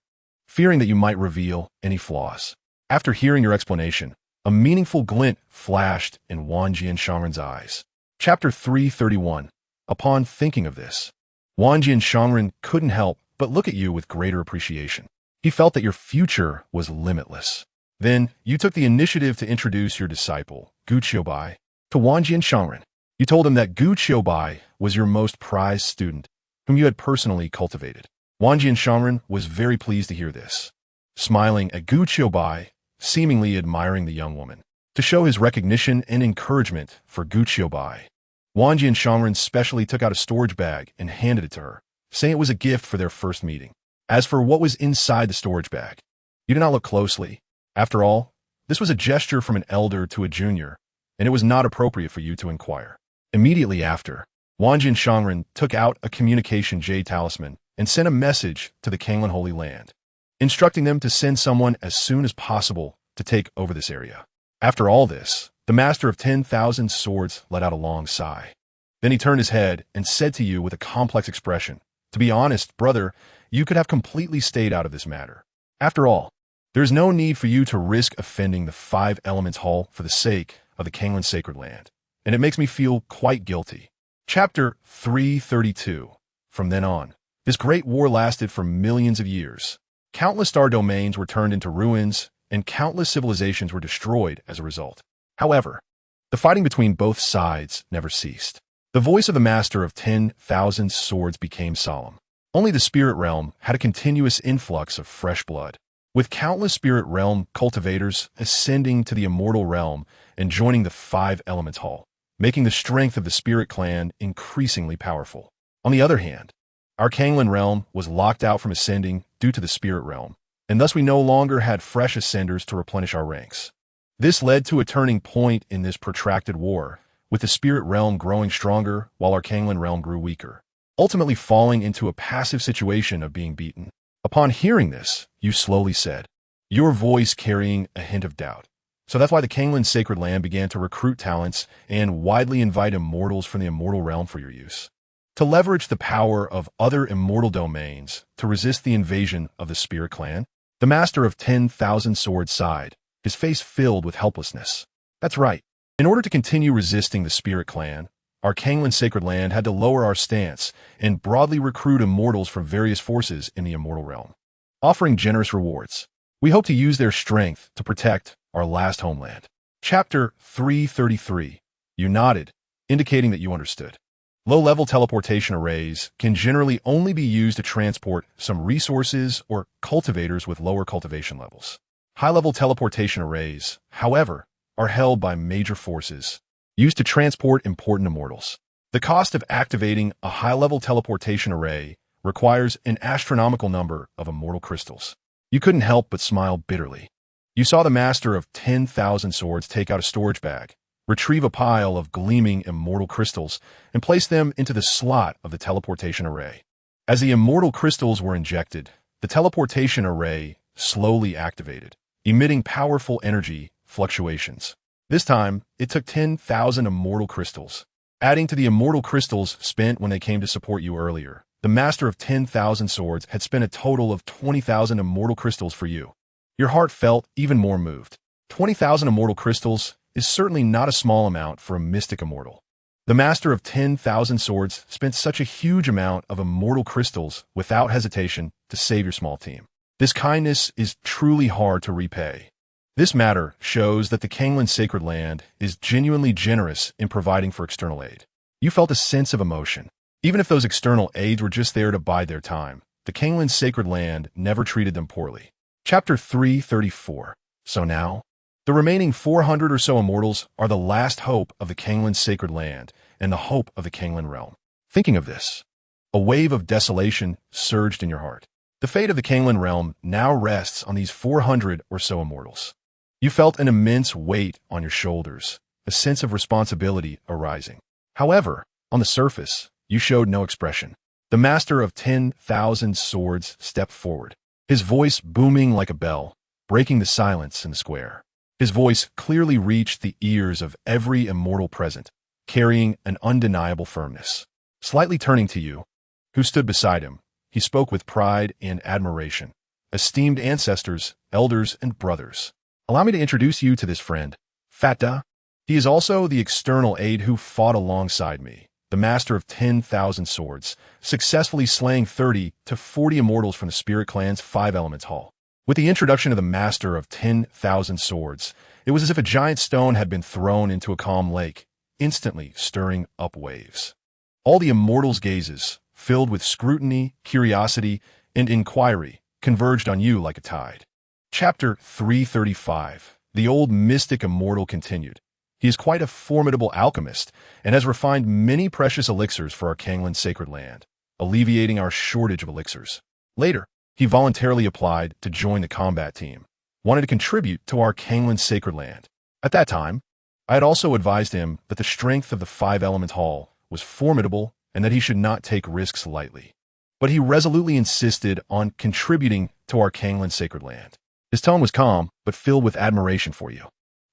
fearing that you might reveal any flaws. After hearing your explanation, a meaningful glint flashed in Wanjian Shangren's eyes. Chapter 331. Upon thinking of this, Wanjian Shangren couldn't help but look at you with greater appreciation. He felt that your future was limitless. Then, you took the initiative to introduce your disciple, Gu Qiubai, to Wanjian Shangren. You told him that Gu Qiubai was your most prized student, whom you had personally cultivated. Wanjian Shangren was very pleased to hear this, smiling at Gu Qiubai, seemingly admiring the young woman. To show his recognition and encouragement for Gu Qiubai, Wanjian Shangren specially took out a storage bag and handed it to her, saying it was a gift for their first meeting. As for what was inside the storage bag, you did not look closely. After all, this was a gesture from an elder to a junior, and it was not appropriate for you to inquire. Immediately after, Wanjian Shangren took out a communication jade talisman and sent a message to the Kanglan Holy Land, instructing them to send someone as soon as possible to take over this area. After all this, the master of 10,000 swords let out a long sigh. Then he turned his head and said to you with a complex expression, "To be honest, brother, you could have completely stayed out of this matter. After all, there is no need for you to risk offending the 5 Elements Hall for the sake of the Kanglan Sacred Land, and it makes me feel quite guilty." Chapter 332. From then on, this great war lasted for millions of years. Countless star domains were turned into ruins, and countless civilizations were destroyed as a result. However, the fighting between both sides never ceased. The voice of the master of 10,000 swords became solemn. Only the spirit realm had a continuous influx of fresh blood, with countless spirit realm cultivators ascending to the immortal realm and joining the 5 Elements Hall, making the strength of the spirit clan increasingly powerful. On the other hand, our Kanglan realm was locked out from ascending due to the spirit realm, and thus we no longer had fresh ascenders to replenish our ranks. This led to a turning point in this protracted war, with the spirit realm growing stronger while our Kanglan realm grew weaker, ultimately falling into a passive situation of being beaten. Upon hearing this, you slowly said, your voice carrying a hint of doubt. So that's why the Kanglin's Sacred Land began to recruit talents and widely invite immortals from the immortal realm for your use. To leverage the power of other immortal domains to resist the invasion of the Spirit Clan, the Master of 10,000 Swords sighed, his face filled with helplessness. That's right. In order to continue resisting the Spirit Clan, our Kanglin's Sacred Land had to lower our stance and broadly recruit immortals from various forces in the immortal realm, offering generous rewards. We hope to use their strength to protect our last homeland. Chapter 333. You nodded, indicating that you understood. Low-level teleportation arrays can generally only be used to transport some resources or cultivators with lower cultivation levels. High-level teleportation arrays, however, are held by major forces, used to transport important immortals. The cost of activating a high-level teleportation array requires an astronomical number of immortal crystals. You couldn't help but smile bitterly. You saw the Master of 10,000 Swords take out a storage bag, retrieve a pile of gleaming immortal crystals, and place them into the slot of the teleportation array. As the immortal crystals were injected, the teleportation array slowly activated, emitting powerful energy fluctuations. This time, it took 10,000 immortal crystals. Adding to the immortal crystals spent when they came to support you earlier, the Master of 10,000 Swords had spent a total of 20,000 immortal crystals for you. Your heart felt even more moved. 20,000 immortal crystals is certainly not a small amount for a mystic immortal. The Master of 10,000 Swords spent such a huge amount of immortal crystals without hesitation to save your small team. This kindness is truly hard to repay. This matter shows that the Kanglin's Sacred Land is genuinely generous in providing for external aid. You felt a sense of emotion. Even if those external aids were just there to bide their time, the Kanglin's Sacred Land never treated them poorly. Chapter 334. So now, the remaining 400 or so immortals are the last hope of the Kanglin's Sacred Land and the hope of the Kanglin realm. Thinking of this, a wave of desolation surged in your heart. The fate of the Kanglin realm now rests on these 400 or so immortals. You felt an immense weight on your shoulders, a sense of responsibility arising. However, on the surface, you showed no expression. The Master of 10,000 Swords stepped forward, his voice booming like a bell, breaking the silence in the square. His voice clearly reached the ears of every immortal present, carrying an undeniable firmness. Slightly turning to you, who stood beside him, he spoke with pride and admiration. Esteemed ancestors, elders, and brothers, allow me to introduce you to this friend, Fatta. He is also the external aide who fought alongside me, the Master of 10,000 Swords, successfully slaying 30 to 40 immortals from the Spirit Clan's 5 Elements Hall. With the introduction of the Master of 10,000 Swords, it was as if a giant stone had been thrown into a calm lake, instantly stirring up waves. All the immortals' gazes, filled with scrutiny, curiosity, and inquiry, converged on you like a tide. Chapter 335. The old mystic immortal continued. He is quite a formidable alchemist and has refined many precious elixirs for our Kanglin's Sacred Land, alleviating our shortage of elixirs. Later, he voluntarily applied to join the combat team, wanted to contribute to our Kanglin's Sacred Land. At that time, I had also advised him that the strength of the 5 Element Hall was formidable and that he should not take risks lightly. But he resolutely insisted on contributing to our Kanglin's Sacred Land. His tone was calm, but filled with admiration for you.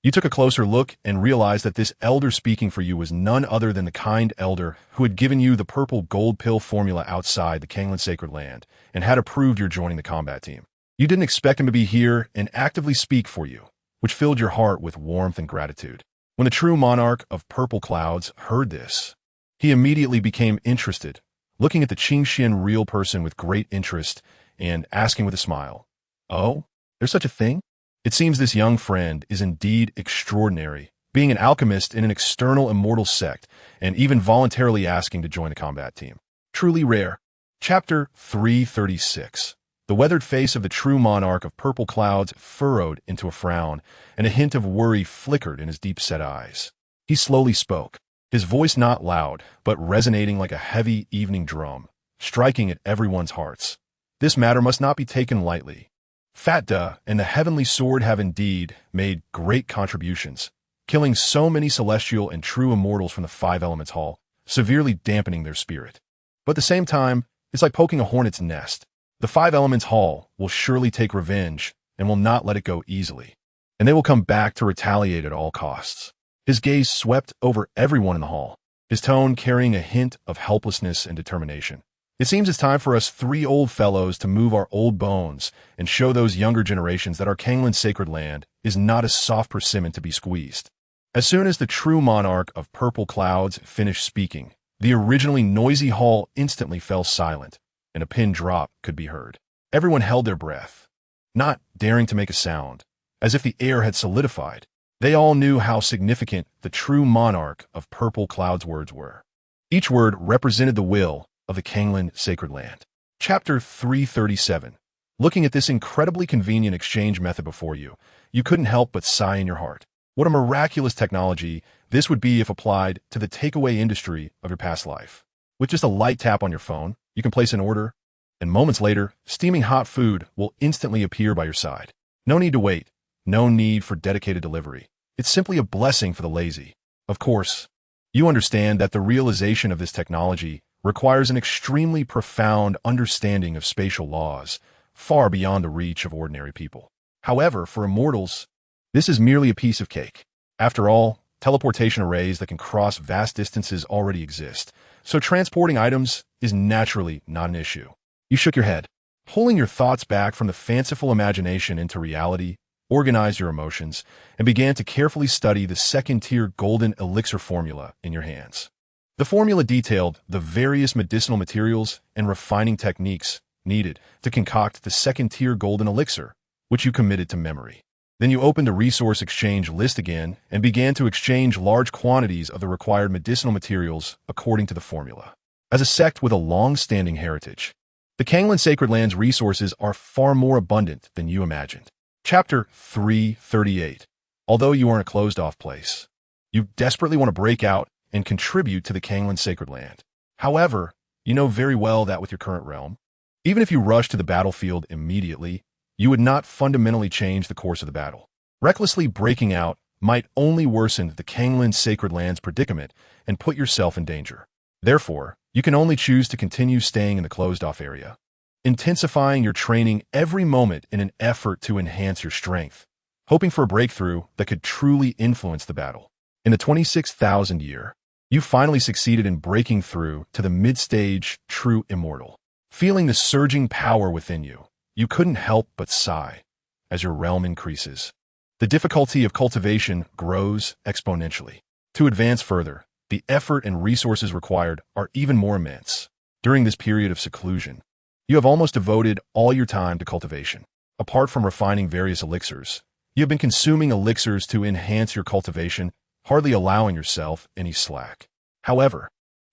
You took a closer look and realized that this elder speaking for you was none other than the kind elder who had given you the purple gold pill formula outside the Kanglin's Sacred Land and had approved your joining the combat team. You didn't expect him to be here and actively speak for you, which filled your heart with warmth and gratitude. When the true monarch of purple clouds heard this, he immediately became interested, looking at the Qingxian real person with great interest and asking with a smile, "Oh, there's such a thing?" It seems this young friend is indeed extraordinary, being an alchemist in an external immortal sect and even voluntarily asking to join a combat team. Truly rare. Chapter 336. The weathered face of the true monarch of purple clouds furrowed into a frown, and a hint of worry flickered in his deep-set eyes. He slowly spoke, his voice not loud, but resonating like a heavy evening drum, striking at everyone's hearts. This matter must not be taken lightly. Fatta and the Heavenly Sword have indeed made great contributions, killing so many celestial and true immortals from the 5 Elements Hall, severely dampening their spirit. But at the same time, it's like poking a hornet's nest. The 5 Elements Hall will surely take revenge and will not let it go easily. And they will come back to retaliate at all costs. His gaze swept over everyone in the hall, his tone carrying a hint of helplessness and determination. It seems it's time for us three old fellows to move our old bones and show those younger generations that our Kanglin's sacred land is not a soft persimmon to be squeezed. As soon as the true monarch of purple clouds finished speaking, the originally noisy hall instantly fell silent, and a pin drop could be heard. Everyone held their breath, not daring to make a sound, as if the air had solidified. They all knew how significant the true monarch of purple clouds' words were. Each word represented the will of the Kanglin sacred land. Chapter 337. Looking at this incredibly convenient exchange method before you, you couldn't help but sigh in your heart. What a miraculous technology this would be if applied to the takeaway industry of your past life. With just a light tap on your phone, you can place an order, and moments later, steaming hot food will instantly appear by your side. No need to wait. No need for dedicated delivery. It's simply a blessing for the lazy. Of course, you understand that the realization of this technology requires an extremely profound understanding of spatial laws, far beyond the reach of ordinary people. However, for immortals, this is merely a piece of cake. After all, teleportation arrays that can cross vast distances already exist, so transporting items is naturally not an issue. You shook your head, pulling your thoughts back from the fanciful imagination into reality, organized your emotions, and began to carefully study the second-tier golden elixir formula in your hands. The formula detailed the various medicinal materials and refining techniques needed to concoct the second-tier golden elixir, which you committed to memory. Then you opened the resource exchange list again and began to exchange large quantities of the required medicinal materials according to the formula. As a sect with a long-standing heritage, the Kanglin Sacred Land's resources are far more abundant than you imagined. Chapter 338. Although you are in a closed-off place, you desperately want to break out and contribute to the Kanglin Sacred Land. However, you know very well that with your current realm, even if you rush to the battlefield immediately, you would not fundamentally change the course of the battle. Recklessly breaking out might only worsen the Kanglin Sacred Land's predicament and put yourself in danger. Therefore, you can only choose to continue staying in the closed-off area, intensifying your training every moment in an effort to enhance your strength, hoping for a breakthrough that could truly influence the battle. In the 26,000th year, you finally succeeded in breaking through to the mid-stage true immortal. Feeling the surging power within you, you couldn't help but sigh as your realm increases. The difficulty of cultivation grows exponentially. To advance further, the effort and resources required are even more immense. During this period of seclusion, you have almost devoted all your time to cultivation. Apart from refining various elixirs, you have been consuming elixirs to enhance your cultivation, hardly allowing yourself any slack. However,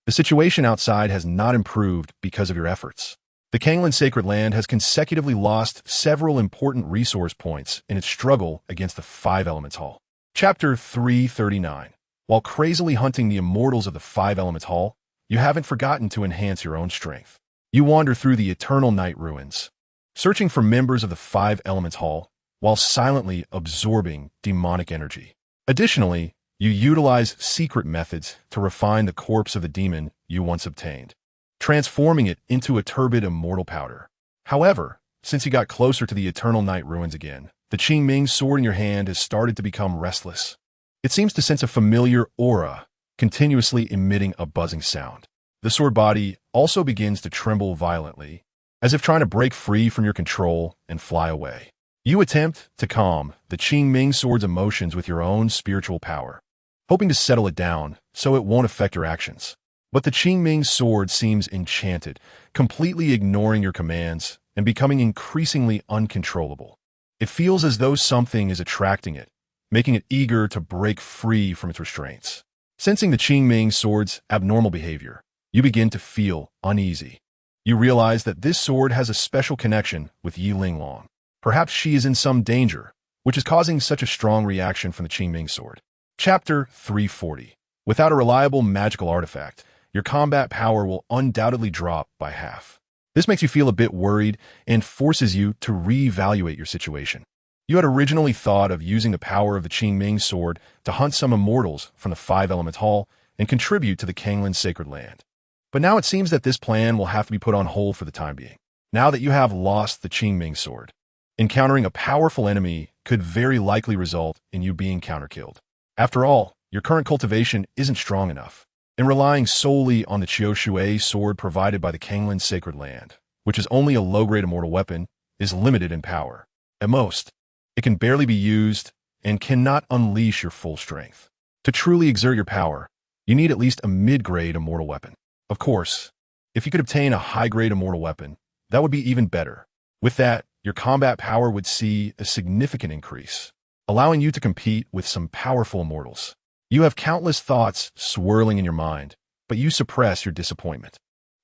the situation outside has not improved because of your efforts. The Kanglin Sacred Land has consecutively lost several important resource points in its struggle against the Five Elements Hall. Chapter 339. While crazily hunting the immortals of the Five Elements Hall, you haven't forgotten to enhance your own strength. You wander through the Eternal Night ruins, searching for members of the Five Elements Hall while silently absorbing demonic energy. Additionally, you utilize secret methods to refine the corpse of the demon you once obtained, transforming it into a turbid immortal powder. However, since you got closer to the Eternal Night ruins again, the Qingming sword in your hand has started to become restless. It seems to sense a familiar aura, continuously emitting a buzzing sound. The sword body also begins to tremble violently, as if trying to break free from your control and fly away. You attempt to calm the Qingming sword's emotions with your own spiritual power, hoping to settle it down so it won't affect your actions. But the Qingming sword seems enchanted, completely ignoring your commands and becoming increasingly uncontrollable. It feels as though something is attracting it, making it eager to break free from its restraints. Sensing the Qingming sword's abnormal behavior, you begin to feel uneasy. You realize that this sword has a special connection with Yi Linglong. Perhaps she is in some danger, which is causing such a strong reaction from the Qingming sword. Chapter 340. Without a reliable magical artifact, your combat power will undoubtedly drop by half. This makes you feel a bit worried and forces you to reevaluate your situation. You had originally thought of using the power of the Qingming sword to hunt some immortals from the Five Elements Hall and contribute to the Kanglin Sacred Land. But now it seems that this plan will have to be put on hold for the time being, now that you have lost the Qingming sword. Encountering a powerful enemy could very likely result in you being counterkilled. After all, your current cultivation isn't strong enough, and relying solely on the Chioshui sword provided by the Kanglin Sacred Land, which is only a low-grade immortal weapon, is limited in power. At most, it can barely be used and cannot unleash your full strength. To truly exert your power, you need at least a mid-grade immortal weapon. Of course, if you could obtain a high-grade immortal weapon, that would be even better. With that, your combat power would see a significant increase, allowing you to compete with some powerful immortals. You have countless thoughts swirling in your mind, but you suppress your disappointment.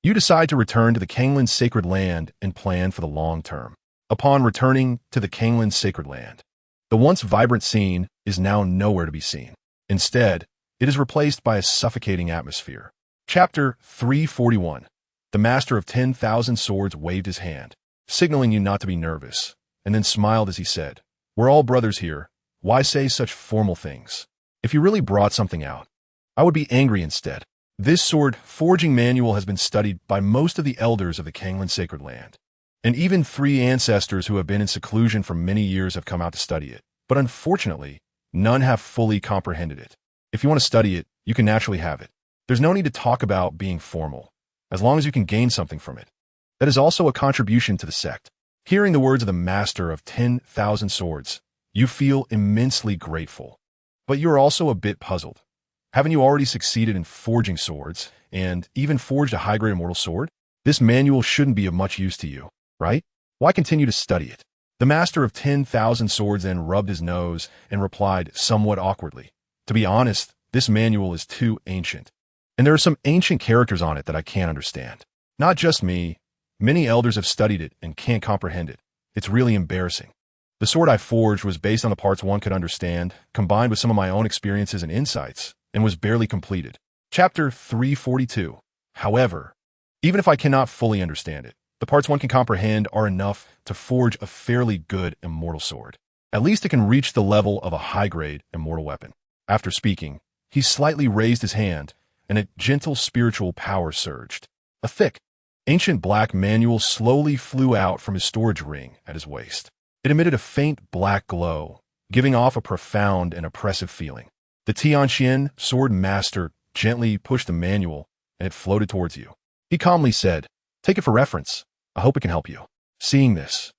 You decide to return to the Kanglin Sacred Land and plan for the long term. Upon returning to the Kanglin Sacred Land, the once vibrant scene is now nowhere to be seen. Instead, it is replaced by a suffocating atmosphere. Chapter 341. The Master of 10,000 Swords waved his hand, signaling you not to be nervous, and then smiled as he said, "We're all brothers here. Why say such formal things? If you really brought something out, I would be angry instead. This sword forging manual has been studied by most of the elders of the Kanglin Sacred Land, and even 3 ancestors who have been in seclusion for many years have come out to study it. But unfortunately, none have fully comprehended it. If you want to study it, you can naturally have it. There's no need to talk about being formal, as long as you can gain something from it. That is also a contribution to the sect." Hearing the words of the Master of 10,000 Swords, you feel immensely grateful. But you are also a bit puzzled. Haven't you already succeeded in forging swords, and even forged a high-grade immortal sword? This manual shouldn't be of much use to you, right? Why continue to study it? The Master of 10,000 Swords then rubbed his nose and replied somewhat awkwardly, "To be honest, this manual is too ancient. And there are some ancient characters on it that I can't understand. Not just me. Many elders have studied it and can't comprehend it. It's really embarrassing. The sword I forged was based on the parts one could understand, combined with some of my own experiences and insights, and was barely completed." Chapter 342. However, even if I cannot fully understand it, the parts one can comprehend are enough to forge a fairly good immortal sword. At least it can reach the level of a high-grade immortal weapon. After speaking, he slightly raised his hand, and a gentle spiritual power surged. A thick, ancient black manual slowly flew out from his storage ring at his waist. It emitted a faint black glow, giving off a profound and oppressive feeling. The Tianxian sword master gently pushed the manual, and it floated towards you. He calmly said, "Take it for reference. I hope it can help you." Seeing this,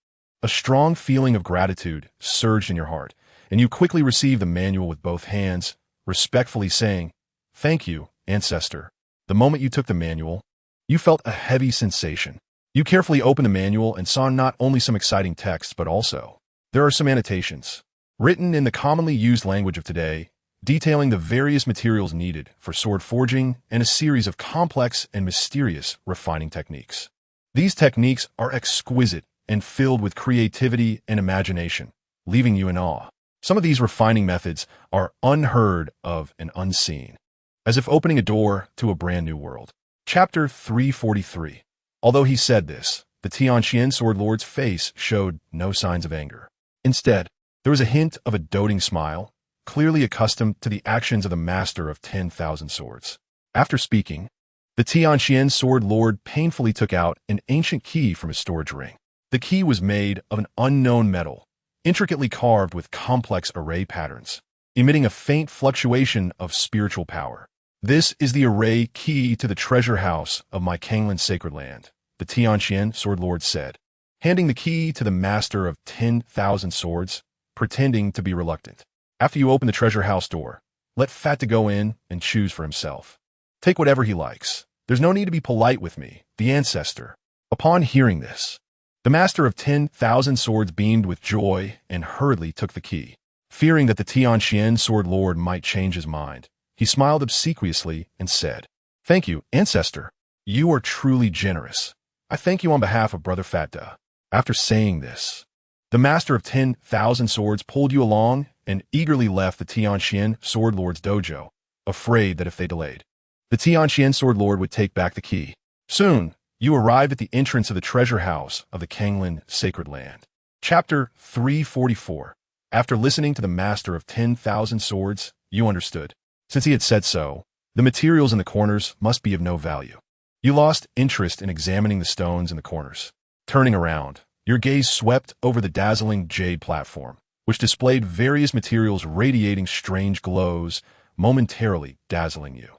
a strong feeling of gratitude surged in your heart, and you quickly received the manual with both hands, respectfully saying, "Thank you, ancestor." The moment you took the manual, you felt a heavy sensation. You carefully opened the manual and saw not only some exciting text, but also there are some annotations, written in the commonly used language of today, detailing the various materials needed for sword forging and a series of complex and mysterious refining techniques. These techniques are exquisite and filled with creativity and imagination, leaving you in awe. Some of these refining methods are unheard of and unseen, as if opening a door to a brand new world. Chapter 343. Although he said this, the Tianxian Sword Lord's face showed no signs of anger. Instead, there was a hint of a doting smile, clearly accustomed to the actions of the Master of 10,000 Swords. After speaking, the Tianxian Sword Lord painfully took out an ancient key from his storage ring. The key was made of an unknown metal, intricately carved with complex array patterns, emitting a faint fluctuation of spiritual power. "This is the array key to the treasure house of my Kanglin Sacred Land," the Tianxian Sword Lord said, handing the key to the Master of 10,000 Swords, pretending to be reluctant. "After you open the treasure house door, let Fatta go in and choose for himself. Take whatever he likes. There's no need to be polite with me, the ancestor." Upon hearing this, the Master of 10,000 Swords beamed with joy and hurriedly took the key. Fearing that the Tianxian Sword Lord might change his mind, he smiled obsequiously and said, "Thank you, ancestor. You are truly generous. I thank you on behalf of Brother Fatta." After saying this, the Master of 10,000 Swords pulled you along and eagerly left the Tianxian Sword Lord's dojo, afraid that if they delayed, the Tianxian Sword Lord would take back the key. Soon, you arrived at the entrance of the treasure house of the Kanglin Sacred Land. Chapter 344. After listening to the Master of 10,000 Swords, you understood. Since he had said so, the materials in the corners must be of no value. You lost interest in examining the stones in the corners. Turning around, Your gaze swept over the dazzling jade platform, which displayed various materials radiating strange glows, momentarily dazzling you.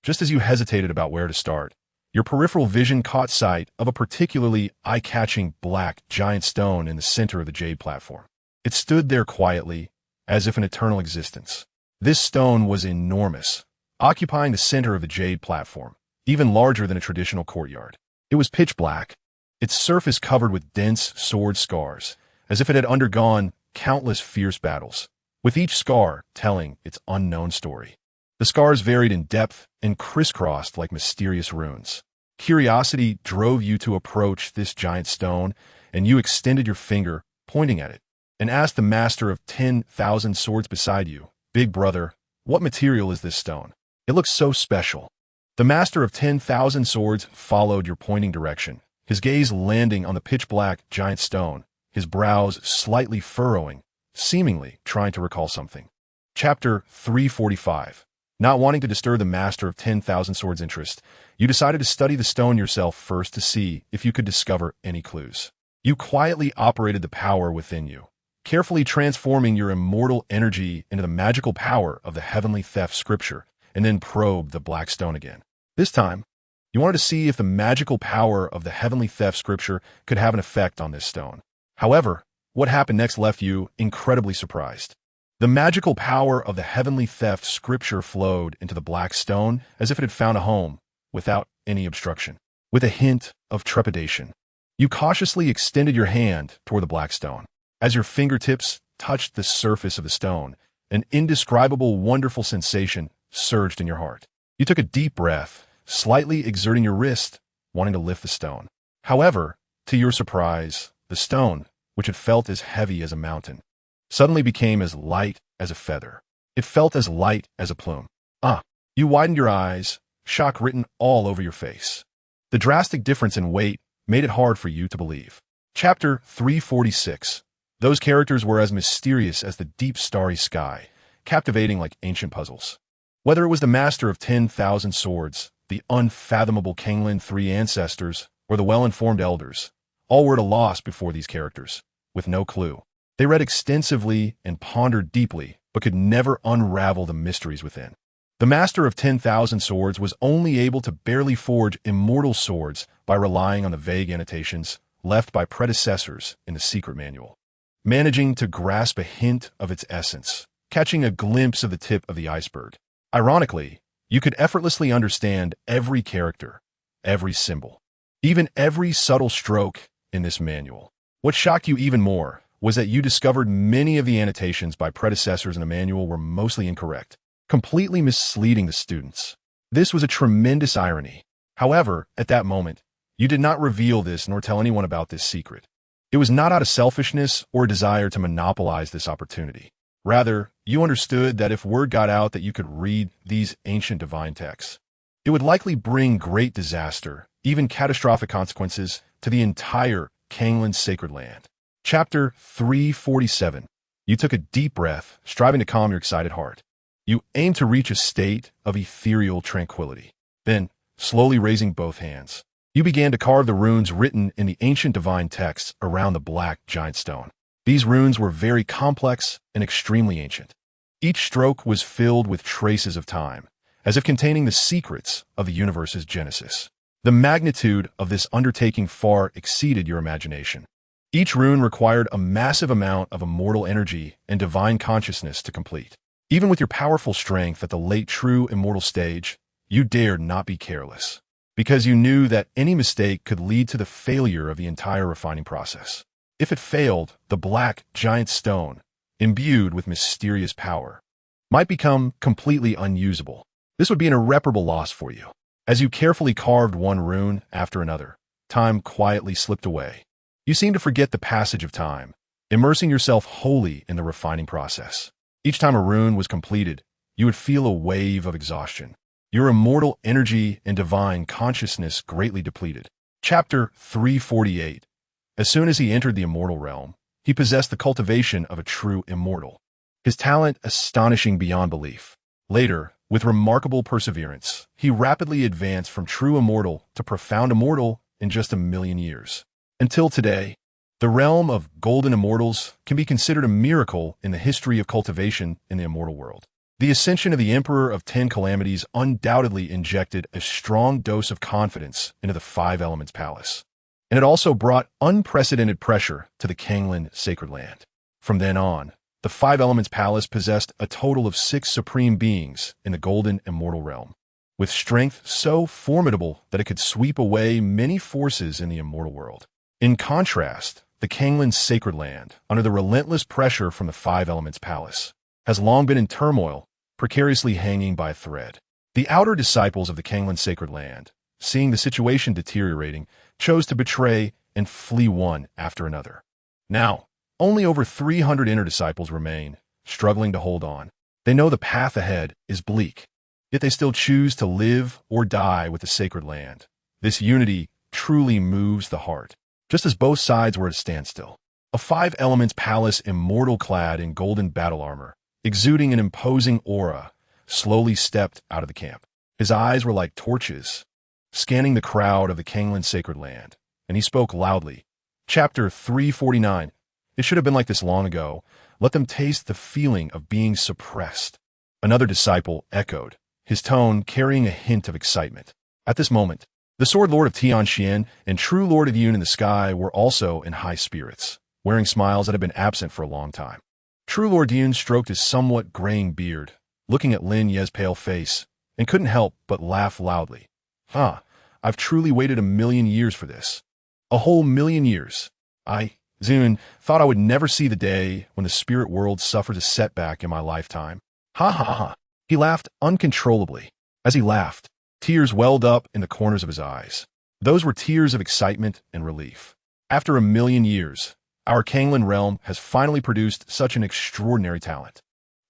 Just as you hesitated about where to start, your peripheral vision caught sight of a particularly eye-catching black giant stone in the center of the jade platform. It stood there quietly, as if in eternal existence. This stone was enormous, occupying the center of the jade platform, even larger than a traditional courtyard. It was pitch black, its surface covered with dense sword scars, as if it had undergone countless fierce battles, with each scar telling its unknown story. The scars varied in depth and crisscrossed like mysterious runes. Curiosity drove you to approach this giant stone, and you extended your finger, pointing at it, and asked the master of 10,000 swords beside you, "Big brother, what material is this stone? It looks so special." The master of 10,000 swords followed your pointing direction, his gaze landing on the pitch-black giant stone, his brows slightly furrowing, seemingly trying to recall something. Chapter 345. Not wanting to disturb the master of 10,000 swords' interest, you decided to study the stone yourself first to see if you could discover any clues. You quietly operated the power within you, carefully transforming your immortal energy into the magical power of the heavenly theft scripture, and then probed the black stone again. This time, you wanted to see if the magical power of the heavenly theft scripture could have an effect on this stone. However, what happened next left you incredibly surprised. The magical power of the heavenly theft scripture flowed into the black stone as if it had found a home, without any obstruction. With a hint of trepidation, you cautiously extended your hand toward the black stone. As your fingertips touched the surface of the stone, an indescribable, wonderful sensation surged in your heart. You took a deep breath, slightly exerting your wrist, wanting to lift the stone. However, to your surprise, the stone, which had felt as heavy as a mountain, suddenly became as light as a feather. It felt as light as a plume. You widened your eyes, shock written all over your face. The drastic difference in weight made it hard for you to believe. Chapter 346. Those characters were as mysterious as the deep starry sky, captivating like ancient puzzles. Whether it was the master of 10,000 swords, the unfathomable Kanglin three ancestors, or the well-informed elders, all were at a loss before these characters, with no clue. They read extensively and pondered deeply, but could never unravel the mysteries within. The master of 10,000 swords was only able to barely forge immortal swords by relying on the vague annotations left by predecessors in the secret manual. Managing to grasp a hint of its essence, catching a glimpse of the tip of the iceberg. Ironically, you could effortlessly understand every character, every symbol, even every subtle stroke in this manual. What shocked you even more was that you discovered many of the annotations by predecessors in the manual were mostly incorrect, completely misleading the students. This was a tremendous irony. However, at that moment, you did not reveal this nor tell anyone about this secret. It was not out of selfishness or a desire to monopolize this opportunity. Rather, you understood that if word got out that you could read these ancient divine texts, it would likely bring great disaster, even catastrophic consequences, to the entire Kanglin sacred land. Chapter 347. You took a deep breath, striving to calm your excited heart. You aimed to reach a state of ethereal tranquility. Then, slowly raising both hands, you began to carve the runes written in the ancient divine texts around the black giant stone. These runes were very complex and extremely ancient. Each stroke was filled with traces of time, as if containing the secrets of the universe's genesis. The magnitude of this undertaking far exceeded your imagination. Each rune required a massive amount of immortal energy and divine consciousness to complete. Even with your powerful strength at the late true immortal stage, you dared not be careless, because you knew that any mistake could lead to the failure of the entire refining process. If it failed, the black giant stone, imbued with mysterious power, might become completely unusable. This would be an irreparable loss for you. As you carefully carved one rune after another, time quietly slipped away. You seemed to forget the passage of time, immersing yourself wholly in the refining process. Each time a rune was completed, you would feel a wave of exhaustion, your immortal energy and divine consciousness greatly depleted. Chapter 348. As soon as he entered the immortal realm, he possessed the cultivation of a true immortal, his talent astonishing beyond belief. Later, with remarkable perseverance, he rapidly advanced from true immortal to profound immortal in just 1,000,000 years. Until today, The realm of golden immortals can be considered a miracle in the history of cultivation in the immortal world. The ascension of the Emperor of 10 Calamities undoubtedly injected a strong dose of confidence into the Five Elements Palace, and it also brought unprecedented pressure to the Kanglen Sacred Land. From then on, the Five Elements Palace possessed a total of 6 supreme beings in the golden immortal realm, with strength so formidable that it could sweep away many forces in the immortal world. In contrast, the Kanglen Sacred Land, under the relentless pressure from the Five Elements Palace, has long been in turmoil, precariously hanging by a thread. The outer disciples of the Kanglen Sacred Land, seeing the situation deteriorating, chose to betray and flee one after another. Now, only over 300 inner disciples remain, struggling to hold on. They know the path ahead is bleak, yet they still choose to live or die with the Sacred Land. This unity truly moves the heart, just as both sides were at a standstill. A Five Elements Palace immortal clad in golden battle armor, exuding an imposing aura, slowly stepped out of the camp. His eyes were like torches, scanning the crowd of the Kanglen Sacred Land, and he spoke loudly. Chapter 349. It should have been like this long ago. Let them taste the feeling of being suppressed. Another disciple echoed, his tone carrying a hint of excitement. At this moment, the Sword Lord of Tianxian and True Lord of Yun in the sky were also in high spirits, wearing smiles that had been absent for a long time. True Lord Yun stroked his somewhat graying beard, looking at Lin Yi's pale face, and couldn't help but laugh loudly. I've truly waited 1,000,000 years for this. A whole 1,000,000 years. Zun, thought I would never see the day when the spirit world suffers a setback in my lifetime. Ha ha ha. He laughed uncontrollably. As he laughed, tears welled up in the corners of his eyes. Those were tears of excitement and relief. After 1,000,000 years, our Kanglen realm has finally produced such an extraordinary talent.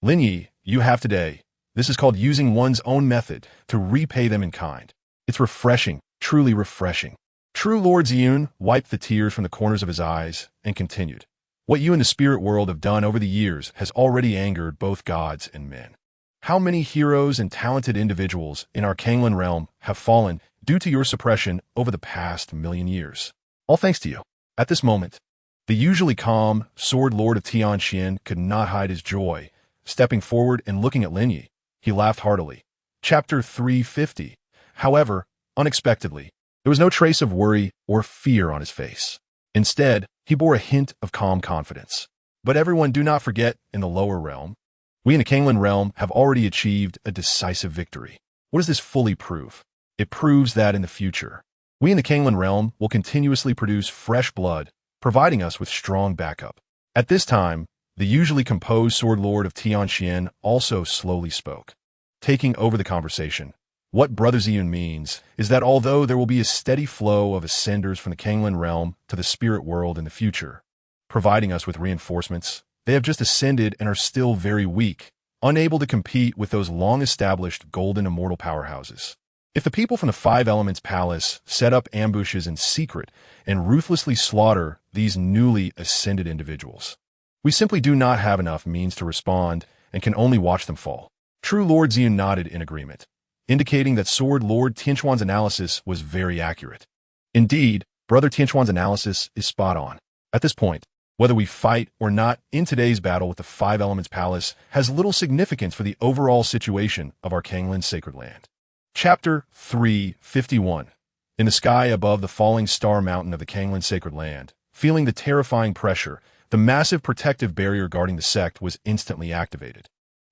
Lin Yi, you have today. This is called using one's own method to repay them in kind. It's refreshing, truly refreshing. True Lord Ziyun wiped the tears from the corners of his eyes and continued. What you in the spirit world have done over the years has already angered both gods and men. How many heroes and talented individuals in our Kanglen realm have fallen due to your suppression over the past 1,000,000 years? All thanks to you. At this moment, the usually calm Sword Lord of Tianxian could not hide his joy. Stepping forward and looking at Lin Yi, he laughed heartily. Chapter 350. However, unexpectedly, there was no trace of worry or fear on his face. Instead, he bore a hint of calm confidence. But everyone, do not forget, in the lower realm, we in the Kanglen realm have already achieved a decisive victory. What does this fully prove? It proves that in the future, we in the Kanglen realm will continuously produce fresh blood, providing us with strong backup. At this time, the usually composed Sword Lord of Tianxian also slowly spoke, taking over the conversation. What Brother Ziyun means is that although there will be a steady flow of ascenders from the Kanglen realm to the spirit world in the future, providing us with reinforcements, they have just ascended and are still very weak, unable to compete with those long-established golden immortal powerhouses. If the people from the Five Elements Palace set up ambushes in secret and ruthlessly slaughter these newly ascended individuals, we simply do not have enough means to respond and can only watch them fall. True Lord Ziyun nodded in agreement, indicating that Sword Lord Tianquan's analysis was very accurate. Indeed, Brother Tianquan's analysis is spot on. At this point, whether we fight or not in today's battle with the Five Elements Palace has little significance for the overall situation of our Kanglen Sacred Land. Chapter 351. In the sky above the falling star mountain of the Kanglen Sacred Land, feeling the terrifying pressure, the massive protective barrier guarding the sect was instantly activated.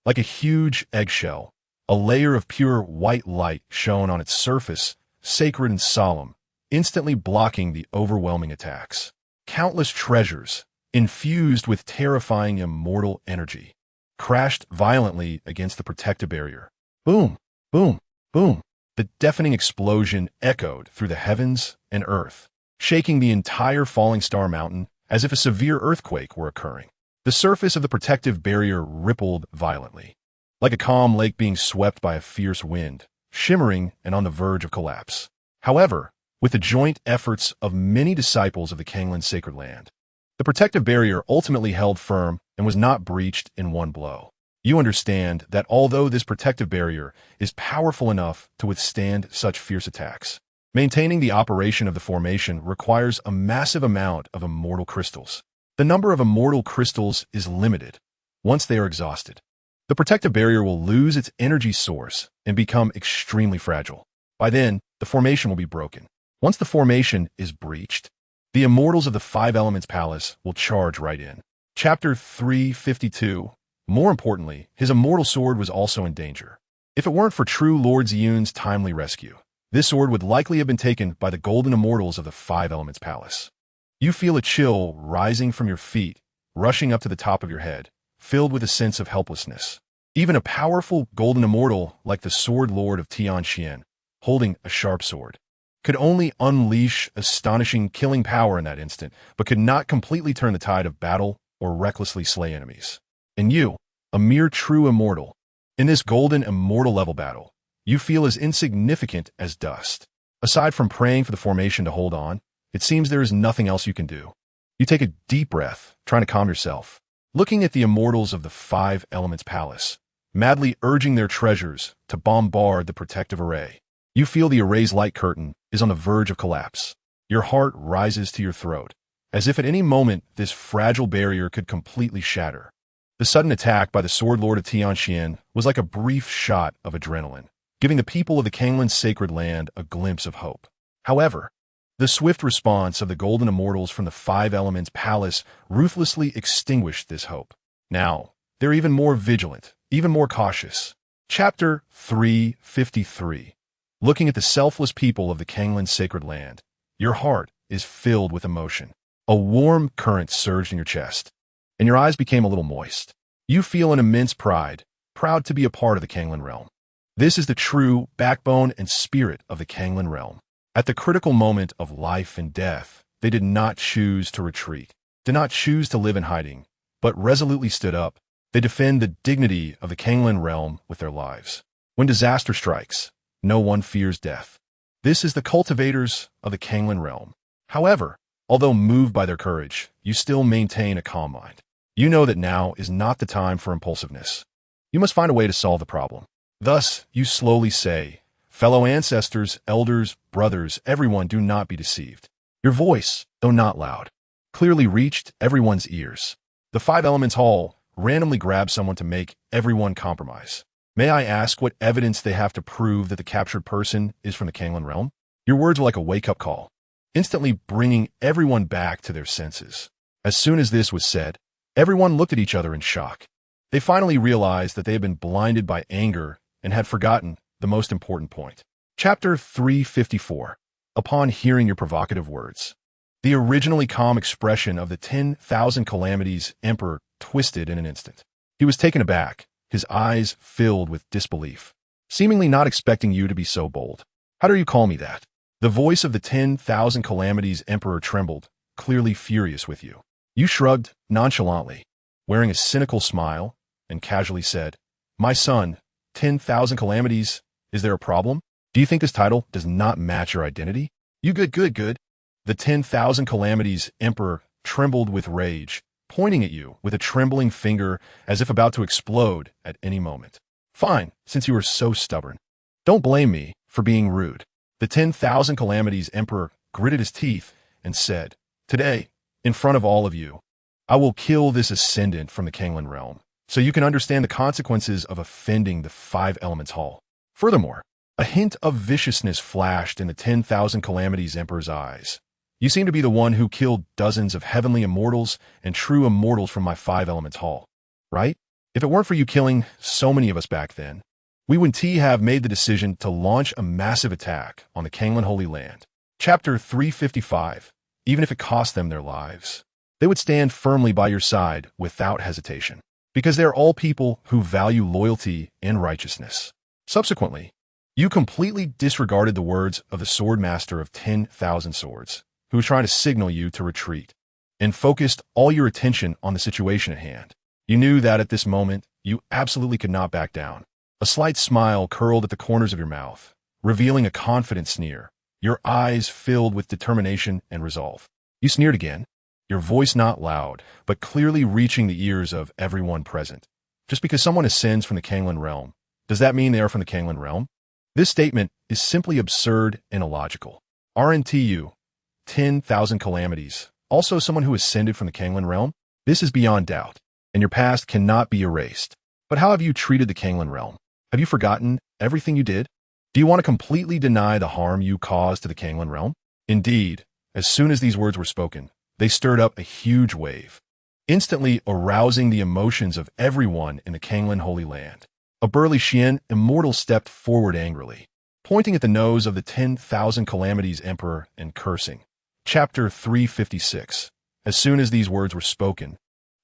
Like a huge eggshell, a layer of pure white light shone on its surface, sacred and solemn, instantly blocking the overwhelming attacks. Countless treasures, infused with terrifying immortal energy, crashed violently against the protective barrier. Boom, boom, boom. The deafening explosion echoed through the heavens and earth, shaking the entire falling star mountain as if a severe earthquake were occurring. The surface of the protective barrier rippled violently, like a calm lake being swept by a fierce wind, shimmering and on the verge of collapse. However, with the joint efforts of many disciples of the Kanglen Sacred Land, the protective barrier ultimately held firm and was not breached in one blow. You understand that although this protective barrier is powerful enough to withstand such fierce attacks, Maintaining the operation of the formation requires a massive amount of immortal crystals. The number of immortal crystals is limited. Once they are exhausted, the protective barrier will lose its energy source and become extremely fragile. By then, the formation will be broken. Once the formation is breached, the immortals of the Five Elements Palace will charge right in. Chapter 352. More importantly, his immortal sword was also in danger. If it weren't for true Lord Ziyun's timely rescue, this sword would likely have been taken by the golden immortals of the Five Elements Palace. You feel a chill rising from your feet, rushing up to the top of your head, filled with a sense of helplessness. Even a powerful golden immortal like the Sword Lord of Tianxian, holding a sharp sword, could only unleash astonishing killing power in that instant, but could not completely turn the tide of battle or recklessly slay enemies. And you, a mere true immortal, in this golden immortal level battle, you feel as insignificant as dust. Aside from praying for the formation to hold on, it seems there is nothing else you can do. You take a deep breath, trying to calm yourself, looking at the immortals of the Five Elements Palace, madly urging their treasures to bombard the protective array. You feel the array's light curtain is on the verge of collapse. Your heart rises to your throat, as if at any moment this fragile barrier could completely shatter. The sudden attack by the Sword Lord of Tianxian was like a brief shot of adrenaline, giving the people of the Kanglin's sacred land a glimpse of hope. However, the swift response of the golden immortals from the Five Elements Palace ruthlessly extinguished this hope. Now, they're even more vigilant, even more cautious. Chapter 353. Looking at the selfless people of the Kanglin's sacred land, your heart is filled with emotion. A warm current surged in your chest, and your eyes became a little moist. You feel an immense pride, proud to be a part of the Kanglin realm. This is the true backbone and spirit of the Kanglin realm. At the critical moment of life and death, they did not choose to retreat, did not choose to live in hiding, but resolutely stood up. They defend the dignity of the Kanglin realm with their lives. When disaster strikes, no one fears death. This is the cultivators of the Kanglin realm. However, although moved by their courage, you still maintain a calm mind. You know that now is not the time for impulsiveness. You must find a way to solve the problem. Thus, you slowly say, "Fellow ancestors, elders, brothers, everyone, do not be deceived." Your voice, though not loud, clearly reached everyone's ears. The Five Elements Hall randomly grabs someone to make everyone compromise. May I ask what evidence they have to prove that the captured person is from the Kanglin realm? Your words were like a wake-up call, instantly bringing everyone back to their senses. As soon as this was said, everyone looked at each other in shock. They finally realized that they had been blinded by anger and had forgotten the most important point. Chapter 354. Upon hearing your provocative words, the originally calm expression of the 10,000 Calamities Emperor twisted in an instant. He was taken aback, his eyes filled with disbelief, seemingly not expecting you to be so bold. "How dare you call me that?" The voice of the 10,000 Calamities Emperor trembled, clearly furious with you. You shrugged nonchalantly, wearing a cynical smile, and casually said, "My son, 10,000 Calamities, is there a problem? Do you think this title does not match your identity?" "You good. The 10,000 Calamities Emperor trembled with rage, pointing at you with a trembling finger as if about to explode at any moment. "Fine, since you are so stubborn. Don't blame me for being rude." The 10,000 Calamities Emperor gritted his teeth and said, "Today, in front of all of you, I will kill this ascendant from the Kanglin realm, so you can understand the consequences of offending the Five Elements Hall." Furthermore, a hint of viciousness flashed in the 10,000 Calamities Emperor's eyes. "You seem to be the one who killed dozens of heavenly immortals and true immortals from my Five Elements Hall, right? If it weren't for you killing so many of us back then, we would have made the decision to launch a massive attack on the Kanglin Holy Land." Chapter 355. Even if it cost them their lives, they would stand firmly by your side without hesitation, because they are all people who value loyalty and righteousness. Subsequently, you completely disregarded the words of the Sword Master of 10,000 Swords, who was trying to signal you to retreat, and focused all your attention on the situation at hand. You knew that at this moment, you absolutely could not back down. A slight smile curled at the corners of your mouth, revealing a confident sneer, your eyes filled with determination and resolve. You sneered again, your voice not loud, but clearly reaching the ears of everyone present. Just because someone ascends from the Kanglin realm, does that mean they are from the Kanglin realm? This statement is simply absurd and illogical. RNTU, 10,000 calamities. Also someone who ascended from the Kanglen realm? This is beyond doubt, and your past cannot be erased. But how have you treated the Kanglen realm? Have you forgotten everything you did? Do you want to completely deny the harm you caused to the Kanglen realm? Indeed, as soon as these words were spoken, they stirred up a huge wave, instantly arousing the emotions of everyone in the Kanglen Holy Land. A burly Xian immortal stepped forward angrily, pointing at the nose of the 10,000 calamities emperor and cursing. Chapter 356. As soon as these words were spoken,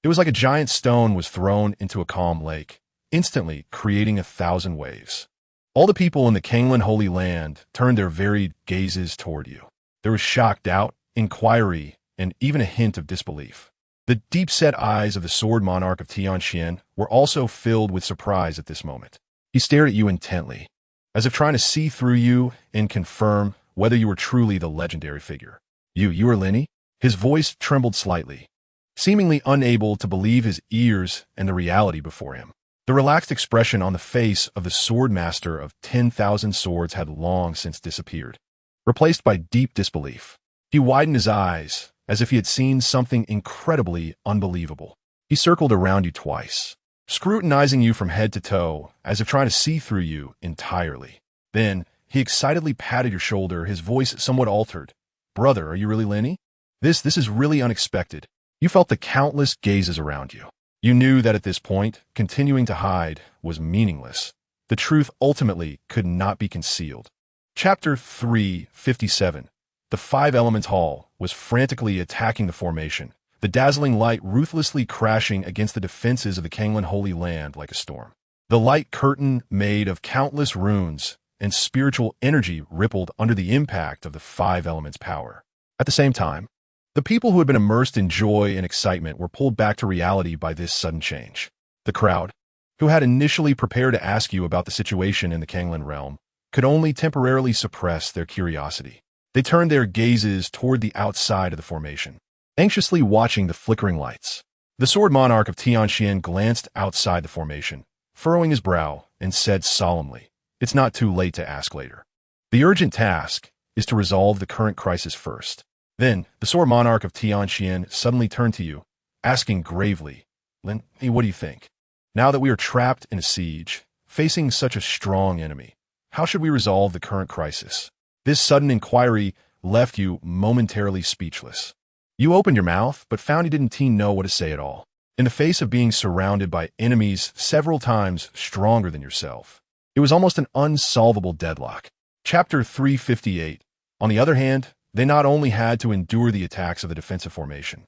it was like a giant stone was thrown into a calm lake, instantly creating 1,000 waves. All the people in the Kanglen Holy Land turned their varied gazes toward you. There was shock, doubt, inquiry, and even a hint of disbelief. The deep-set eyes of the sword monarch of Tianxian were also filled with surprise at this moment. He stared at you intently, as if trying to see through you and confirm whether you were truly the legendary figure. You are Lin Yi? His voice trembled slightly, seemingly unable to believe his ears and the reality before him. The relaxed expression on the face of the sword master of 10,000 swords had long since disappeared, replaced by deep disbelief. He widened his eyes, as if he had seen something incredibly unbelievable. He circled around you twice, scrutinizing you from head to toe, as if trying to see through you entirely. Then, he excitedly patted your shoulder, his voice somewhat altered. Brother, are you really Lin Yi? This is really unexpected. You felt the countless gazes around you. You knew that at this point, continuing to hide was meaningless. The truth ultimately could not be concealed. Chapter 357. The Five Elements Hall was frantically attacking the formation, the dazzling light ruthlessly crashing against the defenses of the Kanglen Holy Land like a storm. The light curtain made of countless runes and spiritual energy rippled under the impact of the Five Elements' power. At the same time, the people who had been immersed in joy and excitement were pulled back to reality by this sudden change. The crowd, who had initially prepared to ask you about the situation in the Kanglen realm, could only temporarily suppress their curiosity. They turned their gazes toward the outside of the formation, anxiously watching the flickering lights. The sword monarch of Tianxian glanced outside the formation, furrowing his brow, and said solemnly, "It's not too late to ask later. The urgent task is to resolve the current crisis first." Then, the sword monarch of Tianxian suddenly turned to you, asking gravely, "Lin Yi, what do you think? Now that we are trapped in a siege, facing such a strong enemy, how should we resolve the current crisis?" This sudden inquiry left you momentarily speechless. You opened your mouth, but found you didn't know what to say at all. In the face of being surrounded by enemies several times stronger than yourself, it was almost an unsolvable deadlock. Chapter 358. On the other hand, they not only had to endure the attacks of the defensive formation,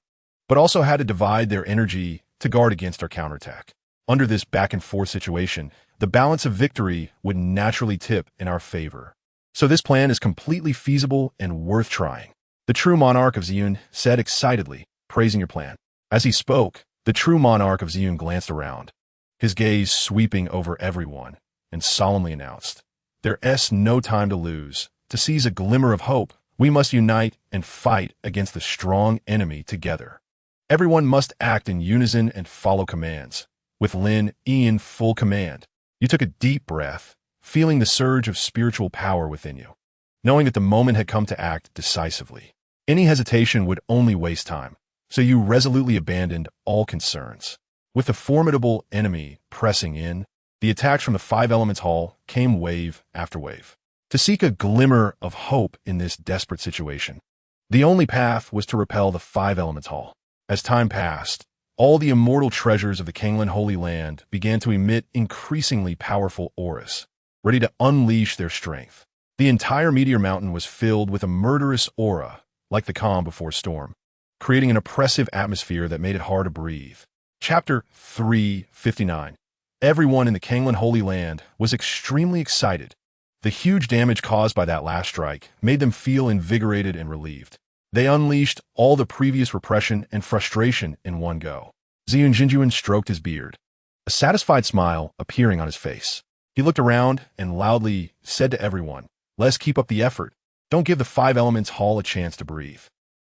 but also had to divide their energy to guard against our counterattack. Under this back-and-forth situation, the balance of victory would naturally tip in our favor. So this plan is completely feasible and worth trying. The true monarch of Ziyun said excitedly, praising your plan. As he spoke, the true monarch of Ziyun glanced around, his gaze sweeping over everyone, and solemnly announced, "There's no time to lose. To seize a glimmer of hope, we must unite and fight against the strong enemy together. Everyone must act in unison and follow commands." With Lin Yi in full command, you took a deep breath, feeling the surge of spiritual power within you, knowing that the moment had come to act decisively. Any hesitation would only waste time, so you resolutely abandoned all concerns. With the formidable enemy pressing in, the attacks from the Five Elements Hall came wave after wave. To seek a glimmer of hope in this desperate situation, the only path was to repel the Five Elements Hall. As time passed, all the immortal treasures of the Kanglen Holy Land began to emit increasingly powerful auras, ready to unleash their strength. The entire Meteor Mountain was filled with a murderous aura, like the calm before storm, creating an oppressive atmosphere that made it hard to breathe. Chapter 359. Everyone in the Kanglen Holy Land was extremely excited. The huge damage caused by that last strike made them feel invigorated and relieved. They unleashed all the previous repression and frustration in one go. Ziyun Jinjuan stroked his beard, a satisfied smile appearing on his face. He looked around and loudly said to everyone, "Let's keep up the effort. Don't give the Five Elements Hall a chance to breathe.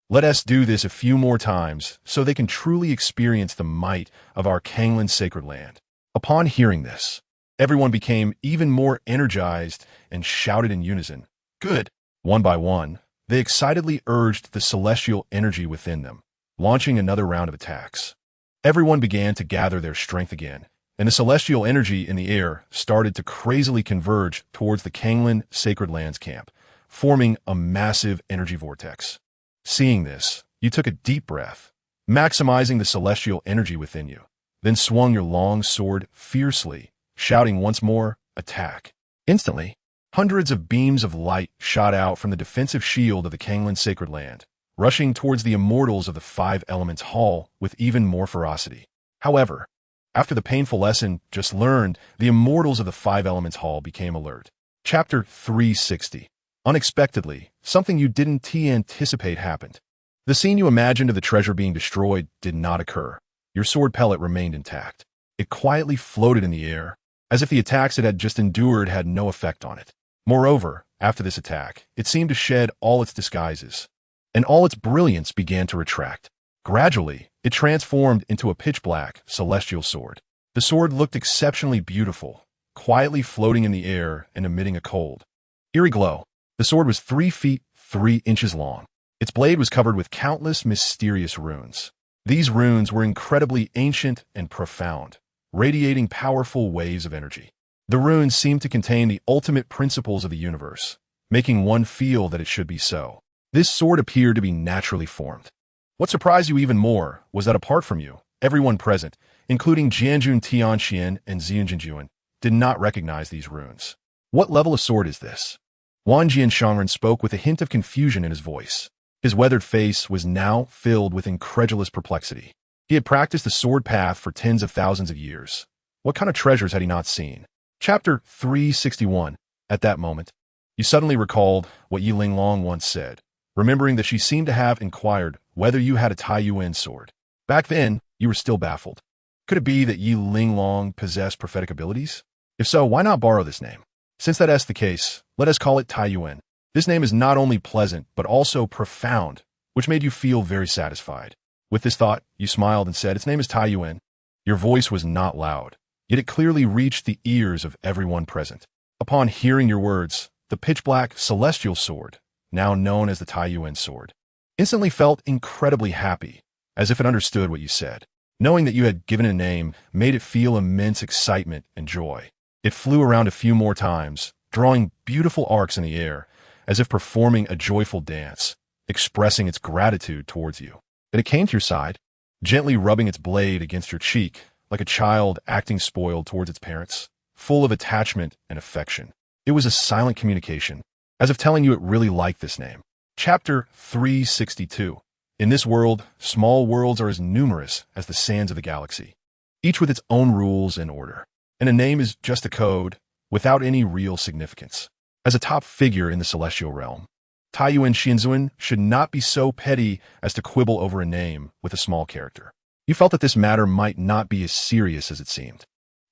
Let us do this a few more times so they can truly experience the might of our Kanglen sacred land." Upon hearing this, Everyone became even more energized and shouted in unison, "Good!" One by one, they excitedly urged the celestial energy within them, launching another round of attacks. Everyone began to gather their strength again, and the celestial energy in the air started to crazily converge towards the Kanglan Sacred Lands camp, forming a massive energy vortex. Seeing this, you took a deep breath, maximizing the celestial energy within you, then swung your long sword fiercely, shouting once more, "Attack!" Instantly, hundreds of beams of light shot out from the defensive shield of the Kanglan Sacred Land, rushing towards the immortals of the Five Elements Hall with even more ferocity. However, after the painful lesson just learned, the immortals of the Five Elements Hall became alert. Chapter 360. Unexpectedly, something you didn't anticipate happened. The scene you imagined of the treasure being destroyed did not occur. Your sword pellet remained intact. It quietly floated in the air, as if the attacks it had just endured had no effect on it. Moreover, after this attack, it seemed to shed all its disguises, and all its brilliance began to retract. Gradually, it transformed into a pitch-black, celestial sword. The sword looked exceptionally beautiful, quietly floating in the air and emitting a cold, eerie glow. The sword was 3 feet 3 inches long. Its blade was covered with countless mysterious runes. These runes were incredibly ancient and profound, radiating powerful waves of energy. The runes seemed to contain the ultimate principles of the universe, making one feel that it should be so. This sword appeared to be naturally formed. What surprised you even more was that apart from you, everyone present, including Jianjun Tianxian and Xianjinjuan, did not recognize these runes. "What level of sword is this?" Wang Jianshangren spoke with a hint of confusion in his voice. His weathered face was now filled with incredulous perplexity. He had practiced the sword path for tens of thousands of years. What kind of treasures had he not seen? Chapter 361. At that moment, you suddenly recalled what Yi Linglong once said, remembering that she seemed to have inquired whether you had a Taiyuan sword. Back then, you were still baffled. Could it be that Yi Linglong possessed prophetic abilities? If so, why not borrow this name? Since that is the case, let us call it Taiyuan. This name is not only pleasant, but also profound, which made you feel very satisfied. With this thought, you smiled and said, "Its name is Taiyuan." Your voice was not loud, yet it clearly reached the ears of everyone present. Upon hearing your words, the pitch-black celestial sword, now known as the Taiyuan sword, instantly felt incredibly happy, as if it understood what you said. Knowing that you had given it a name made it feel immense excitement and joy. It flew around a few more times, drawing beautiful arcs in the air, as if performing a joyful dance, expressing its gratitude towards you. Then it came to your side, gently rubbing its blade against your cheek, like a child acting spoiled towards its parents, full of attachment and affection. It was a silent communication, as if telling you it really liked this name. Chapter 362. In this world, small worlds are as numerous as the sands of the galaxy, each with its own rules and order. And a name is just a code, without any real significance. As a top figure in the celestial realm, Taiyuan Xinzuan should not be so petty as to quibble over a name with a small character. You felt that this matter might not be as serious as it seemed.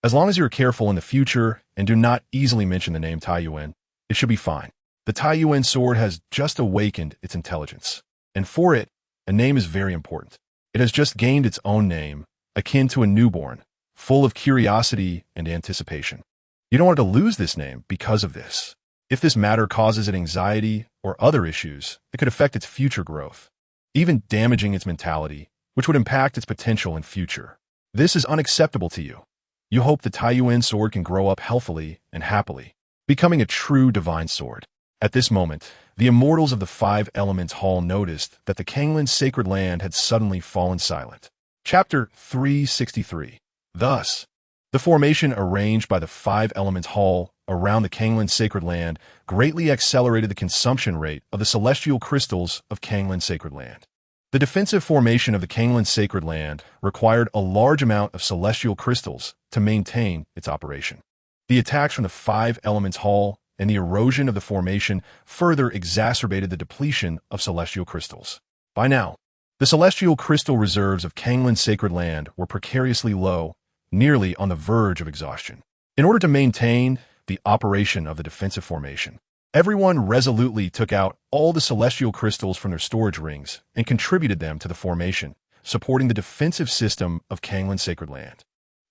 As long as you are careful in the future and do not easily mention the name Taiyuan, it should be fine. The Taiyuan sword has just awakened its intelligence, and for it, a name is very important. It has just gained its own name, akin to a newborn, full of curiosity and anticipation. You don't want to lose this name because of this. If this matter causes it anxiety or other issues, it could affect its future growth, even damaging its mentality, which would impact its potential in future. This is unacceptable to you. You hope the Taiyuan sword can grow up healthily and happily, becoming a true divine sword. At this moment, the immortals of the Five Elements Hall noticed that the Kanglan Sacred Land had suddenly fallen silent. Chapter 363. Thus, the formation arranged by the Five Elements Hall around the Kanglan Sacred Land greatly accelerated the consumption rate of the celestial crystals of Kanglan Sacred Land. The defensive formation of the Kanglan Sacred Land required a large amount of celestial crystals to maintain its operation. The attacks from the Five Elements Hall and the erosion of the formation further exacerbated the depletion of celestial crystals. By now, the celestial crystal reserves of Kanglan Sacred Land were precariously low, nearly on the verge of exhaustion. In order to maintain the operation of the defensive formation, everyone resolutely took out all the celestial crystals from their storage rings and contributed them to the formation, supporting the defensive system of Kanglan Sacred Land.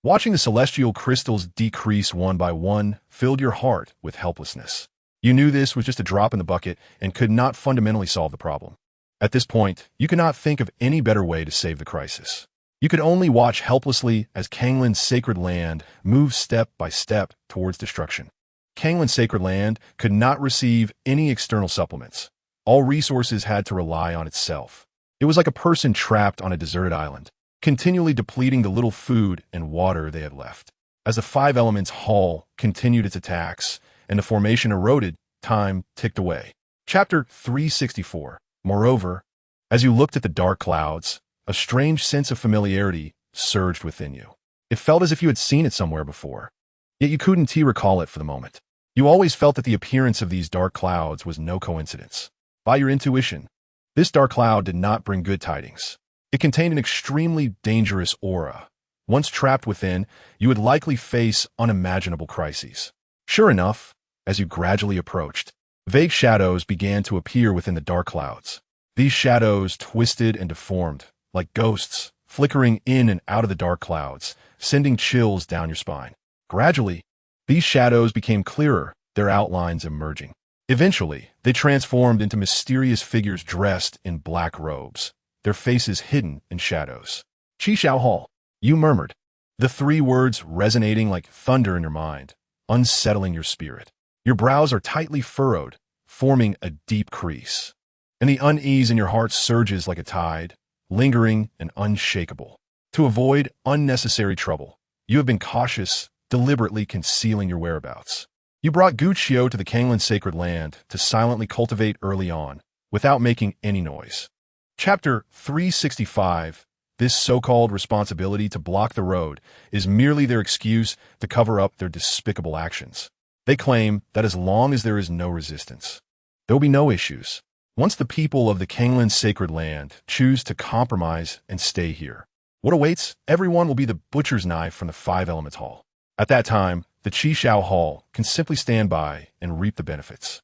Watching the celestial crystals decrease one by one filled your heart with helplessness. You knew this was just a drop in the bucket and could not fundamentally solve the problem. At this point, you could not think of any better way to save the crisis. You could only watch helplessly as Kanglin's sacred land moved step by step towards destruction. Kanglin's sacred land could not receive any external supplements. All resources had to rely on itself. It was like a person trapped on a deserted island, continually depleting the little food and water they had left. As the Five Elements Hall continued its attacks and the formation eroded, time ticked away. Chapter 364. Moreover, as you looked at the dark clouds, a strange sense of familiarity surged within you. It felt as if you had seen it somewhere before, yet you couldn't recall it for the moment. You always felt that the appearance of these dark clouds was no coincidence. By your intuition, this dark cloud did not bring good tidings. It contained an extremely dangerous aura. Once trapped within, you would likely face unimaginable crises. Sure enough, as you gradually approached, vague shadows began to appear within the dark clouds. These shadows twisted and deformed, like ghosts, flickering in and out of the dark clouds, sending chills down your spine. Gradually, these shadows became clearer, their outlines emerging. Eventually, they transformed into mysterious figures dressed in black robes, their faces hidden in shadows. Qishao Hall, you murmured, the three words resonating like thunder in your mind, unsettling your spirit. Your brows are tightly furrowed, forming a deep crease, and the unease in your heart surges like a tide, lingering and unshakable. To avoid unnecessary trouble, you have been cautious, deliberately concealing your whereabouts. You brought Guqiu to the Kanglin sacred land to silently cultivate early on, without making any noise. Chapter 365. This so-called responsibility to block the road is merely their excuse to cover up their despicable actions. They claim that as long as there is no resistance, there will be no issues. Once the people of the Kanglin sacred land choose to compromise and stay here, what awaits everyone will be the butcher's knife from the Five Elements Hall. At that time, the Qishao Hall can simply stand by and reap the benefits.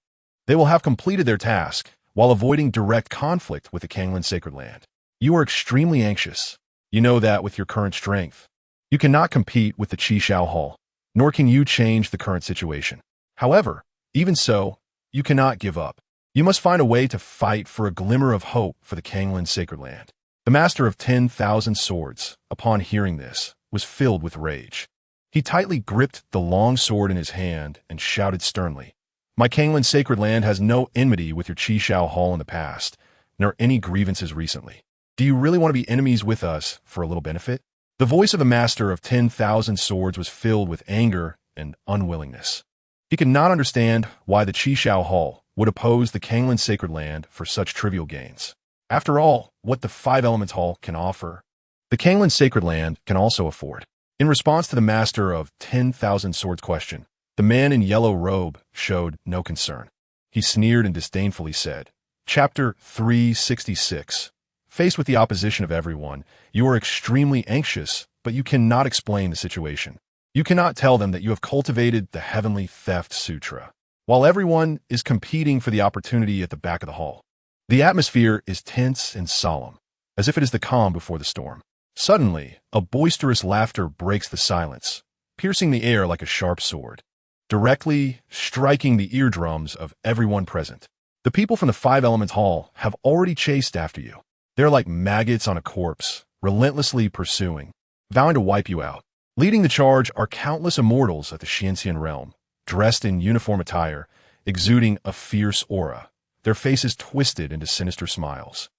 They will have completed their task while avoiding direct conflict with the Kanglin sacred land. You are extremely anxious. You know that with your current strength, you cannot compete with the Qishao Hall, nor can you change the current situation. However, even so, you cannot give up. You must find a way to fight for a glimmer of hope for the Kanglin sacred land. The master of 10,000 swords, upon hearing this, was filled with rage. He tightly gripped the long sword in his hand and shouted sternly, "My Kanglin sacred land has no enmity with your Qishao Hall in the past, nor any grievances recently. Do you really want to be enemies with us for a little benefit?" The voice of the master of 10,000 swords was filled with anger and unwillingness. He could not understand why the Qishao Hall would oppose the Kanglin sacred land for such trivial gains. After all, what the Five Elements Hall can offer, the Kanglin sacred land can also afford. In response to the master of 10,000 swords' question, the man in yellow robe showed no concern. He sneered and disdainfully said, Chapter 366. Faced with the opposition of everyone, you are extremely anxious, but you cannot explain the situation. You cannot tell them that you have cultivated the Heavenly Theft Sutra, while everyone is competing for the opportunity at the back of the hall. The atmosphere is tense and solemn, as if it is the calm before the storm. Suddenly, a boisterous laughter breaks the silence, piercing the air like a sharp sword, directly striking the eardrums of everyone present. The people from the Five Elements Hall have already chased after you. They're like maggots on a corpse, relentlessly pursuing, vowing to wipe you out. Leading the charge are countless immortals of the Xianxian realm, dressed in uniform attire, exuding a fierce aura, their faces twisted into sinister smiles.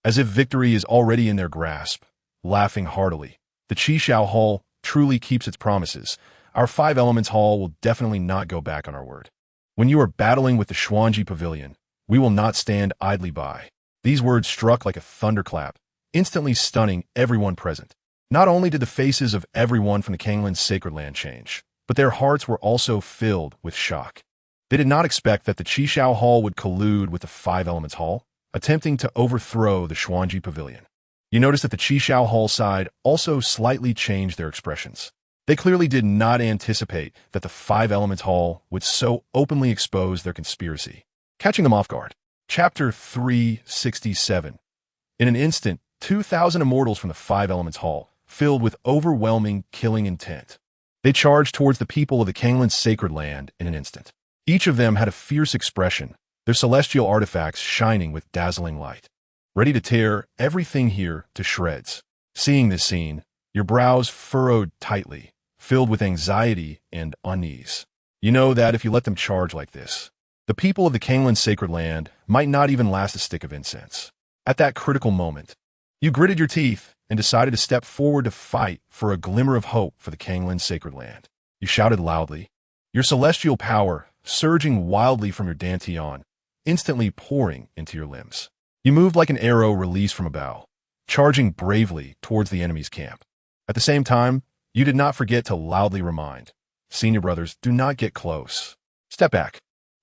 As if victory is already in their grasp, laughing heartily, the Qishao Hall truly keeps its promises. Our Five Elements Hall will definitely not go back on our word. When you are battling with the Xuanji Pavilion, we will not stand idly by. These words struck like a thunderclap, instantly stunning everyone present. Not only did the faces of everyone from the Kanglin sacred land change, but their hearts were also filled with shock. They did not expect that the Qishao Hall would collude with the Five Elements Hall, attempting to overthrow the Xuanji Pavilion. You notice that the Qishao Hall side also slightly changed their expressions. They clearly did not anticipate that the Five Elements Hall would so openly expose their conspiracy, catching them off guard. Chapter 367. In an instant, 2,000 immortals from the Five Elements Hall filled with overwhelming killing intent. They charged towards the people of the Kanglin's sacred land in an instant. Each of them had a fierce expression, their celestial artifacts shining with dazzling light, ready to tear everything here to shreds. Seeing this scene, your brows furrowed tightly, filled with anxiety and unease. You know that if you let them charge like this, the people of the Kanglin's sacred land might not even last a stick of incense. At that critical moment, you gritted your teeth and decided to step forward to fight for a glimmer of hope for the Kanglin's sacred land. You shouted loudly, your celestial power surging wildly from your dantian, instantly pouring into your limbs. You moved like an arrow released from a bow, charging bravely towards the enemy's camp. At the same time, you did not forget to loudly remind, senior brothers, do not get close. Step back.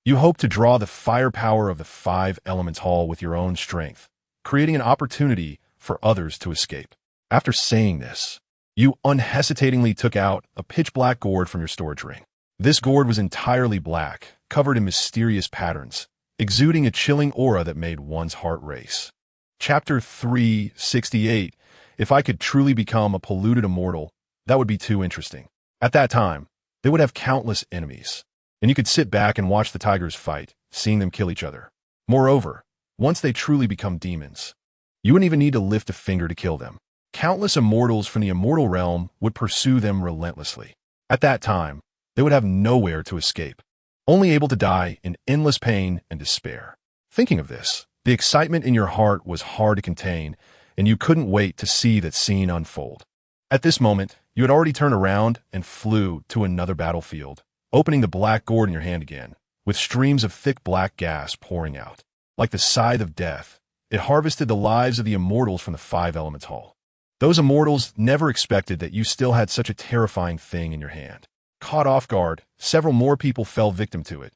You hope to draw the firepower of the 5 Elements Hall with your own strength, creating an opportunity for others to escape. After saying this, you unhesitatingly took out a pitch-black gourd from your storage ring. This gourd was entirely black, covered in mysterious patterns, exuding a chilling aura that made one's heart race. Chapter 368. If I could truly become a polluted immortal, that would be too interesting. At that time, they would have countless enemies, and you could sit back and watch the tigers fight, seeing them kill each other. Moreover, once they truly become demons, you wouldn't even need to lift a finger to kill them. Countless immortals from the immortal realm would pursue them relentlessly. At that time, they would have nowhere to escape, only able to die in endless pain and despair. Thinking of this, the excitement in your heart was hard to contain, and you couldn't wait to see that scene unfold. At this moment, you had already turned around and flew to another battlefield, opening the black gourd in your hand again, with streams of thick black gas pouring out. Like the scythe of death, it harvested the lives of the immortals from the 5 Elements Hall. Those immortals never expected that you still had such a terrifying thing in your hand. Caught off guard, several more people fell victim to it,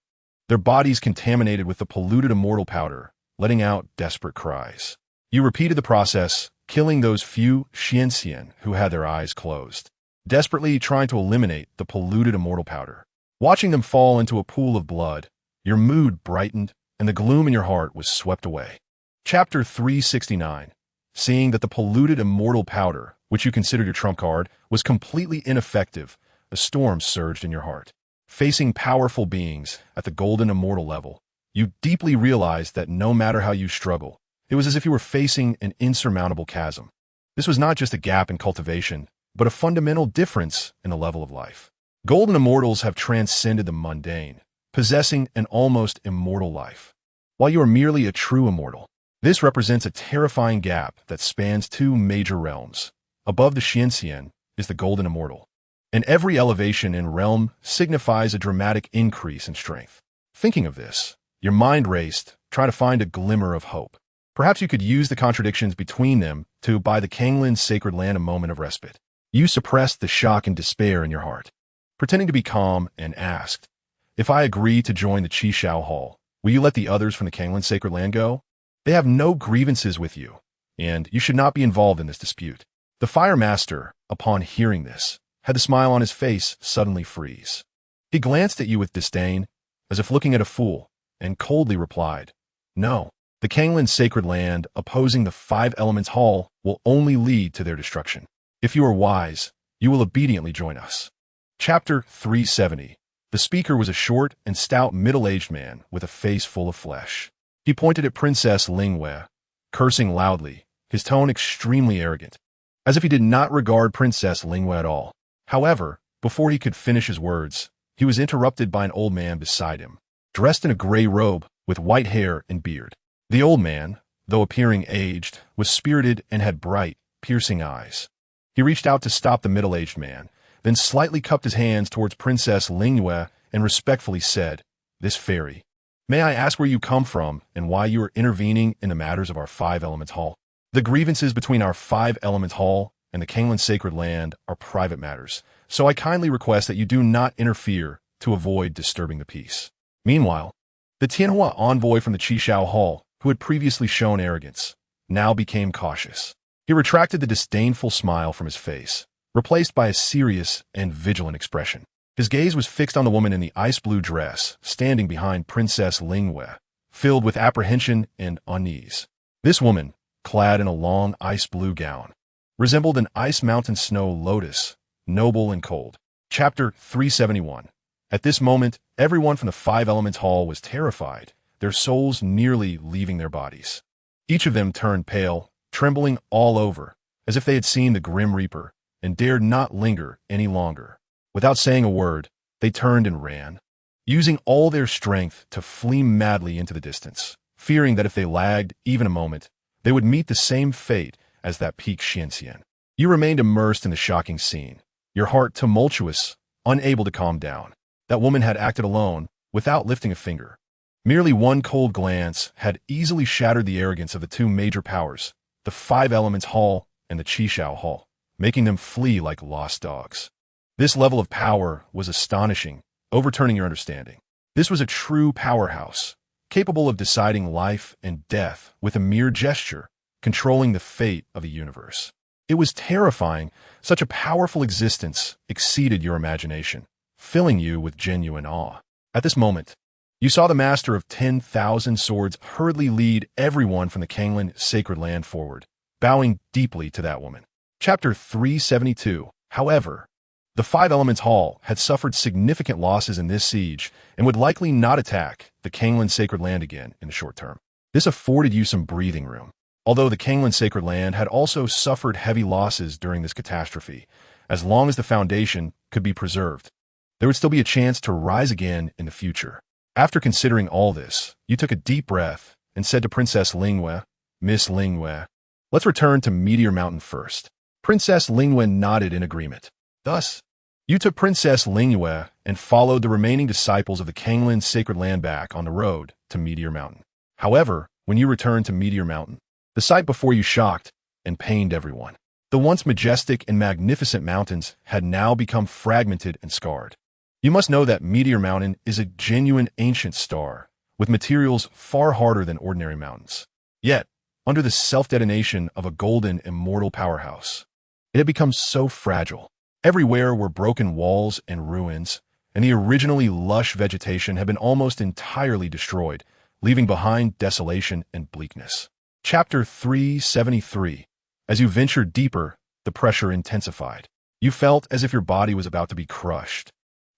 their bodies contaminated with the polluted immortal powder, letting out desperate cries. You repeated the process, killing those few Xianxian who had their eyes closed, desperately trying to eliminate the polluted immortal powder. Watching them fall into a pool of blood, your mood brightened and the gloom in your heart was swept away. Chapter 369. Seeing that the polluted immortal powder, which you considered your trump card, was completely ineffective, a storm surged in your heart. Facing powerful beings at the golden immortal level, you deeply realized that no matter how you struggle, it was as if you were facing an insurmountable chasm. This was not just a gap in cultivation, but a fundamental difference in the level of life. Golden immortals have transcended the mundane, possessing an almost immortal life, while you are merely a true immortal. This represents a terrifying gap that spans 2 major realms. Above the Xianxian is the golden immortal, and every elevation in realm signifies a dramatic increase in strength. Thinking of this, your mind raced, trying to find a glimmer of hope. Perhaps you could use the contradictions between them to buy the Kanglin's sacred land a moment of respite. You suppressed the shock and despair in your heart, pretending to be calm, and asked, if I agree to join the Qi Shao Hall, will you let the others from the Kanglin's sacred land go? They have no grievances with you, and you should not be involved in this dispute. The Fire Master, upon hearing this, had the smile on his face suddenly freeze. He glanced at you with disdain, as if looking at a fool, and coldly replied, no, the Kanglin's sacred land opposing the 5 Elements Hall will only lead to their destruction. If you are wise, you will obediently join us. Chapter 370. The speaker was a short and stout middle-aged man with a face full of flesh. He pointed at Princess Lin Yi, cursing loudly, his tone extremely arrogant, as if he did not regard Princess Lin Yi at all. However, before he could finish his words, he was interrupted by an old man beside him, dressed in a gray robe with white hair and beard. The old man, though appearing aged, was spirited and had bright, piercing eyes. He reached out to stop the middle-aged man, then slightly cupped his hands towards Princess Lin Yi and respectfully said, this fairy, may I ask where you come from and why you are intervening in the matters of our 5 Elements Hall? The grievances between our 5 Elements Hall and the Kanglin's sacred land are private matters, so I kindly request that you do not interfere to avoid disturbing the peace. Meanwhile, the Tianhua envoy from the Qi Shao Hall, who had previously shown arrogance, now became cautious. He retracted the disdainful smile from his face, replaced by a serious and vigilant expression. His gaze was fixed on the woman in the ice-blue dress, standing behind Princess Lin Yi, filled with apprehension and unease. This woman, clad in a long ice-blue gown, resembled an ice mountain snow lotus, noble and cold. Chapter 371. At this moment, everyone from the Five Elements Hall was terrified, their souls nearly leaving their bodies. Each of them turned pale, trembling all over, as if they had seen the Grim Reaper, and dared not linger any longer. Without saying a word, they turned and ran, using all their strength to flee madly into the distance, fearing that if they lagged even a moment, they would meet the same fate as that peak Xianxian. You remained immersed in the shocking scene, your heart tumultuous, unable to calm down. That woman had acted alone, without lifting a finger. Merely one cold glance had easily shattered the arrogance of the two major powers, the Five Elements Hall and the Qishao Hall, making them flee like lost dogs. This level of power was astonishing, overturning your understanding. This was a true powerhouse, capable of deciding life and death with a mere gesture, controlling the fate of the universe. It was terrifying. Such a powerful existence exceeded your imagination, filling you with genuine awe. At this moment, you saw the master of 10,000 swords hurriedly lead everyone from the Kanglan sacred land forward, bowing deeply to that woman. Chapter 372. However, the Five Elements Hall had suffered significant losses in this siege and would likely not attack the Kanglan sacred land again in the short term. This afforded you some breathing room. Although the Kanglan sacred land had also suffered heavy losses during this catastrophe, as long as the foundation could be preserved, there would still be a chance to rise again in the future. After considering all this, you took a deep breath and said to Princess Lingwe, "Miss Lingwe, let's return to Meteor Mountain first." Princess Lingwe nodded in agreement. Thus, you took Princess Lingyi and followed the remaining disciples of the Kanglan sacred land back on the road to Meteor Mountain. However, when you returned to Meteor Mountain, the sight before you shocked and pained everyone. The once majestic and magnificent mountains had now become fragmented and scarred. You must know that Meteor Mountain is a genuine ancient star, with materials far harder than ordinary mountains. Yet, under the self-detonation of a golden, immortal powerhouse, it had become so fragile. Everywhere were broken walls and ruins, and the originally lush vegetation had been almost entirely destroyed, leaving behind desolation and bleakness. Chapter 373. As you ventured deeper, the pressure intensified. You felt as if your body was about to be crushed,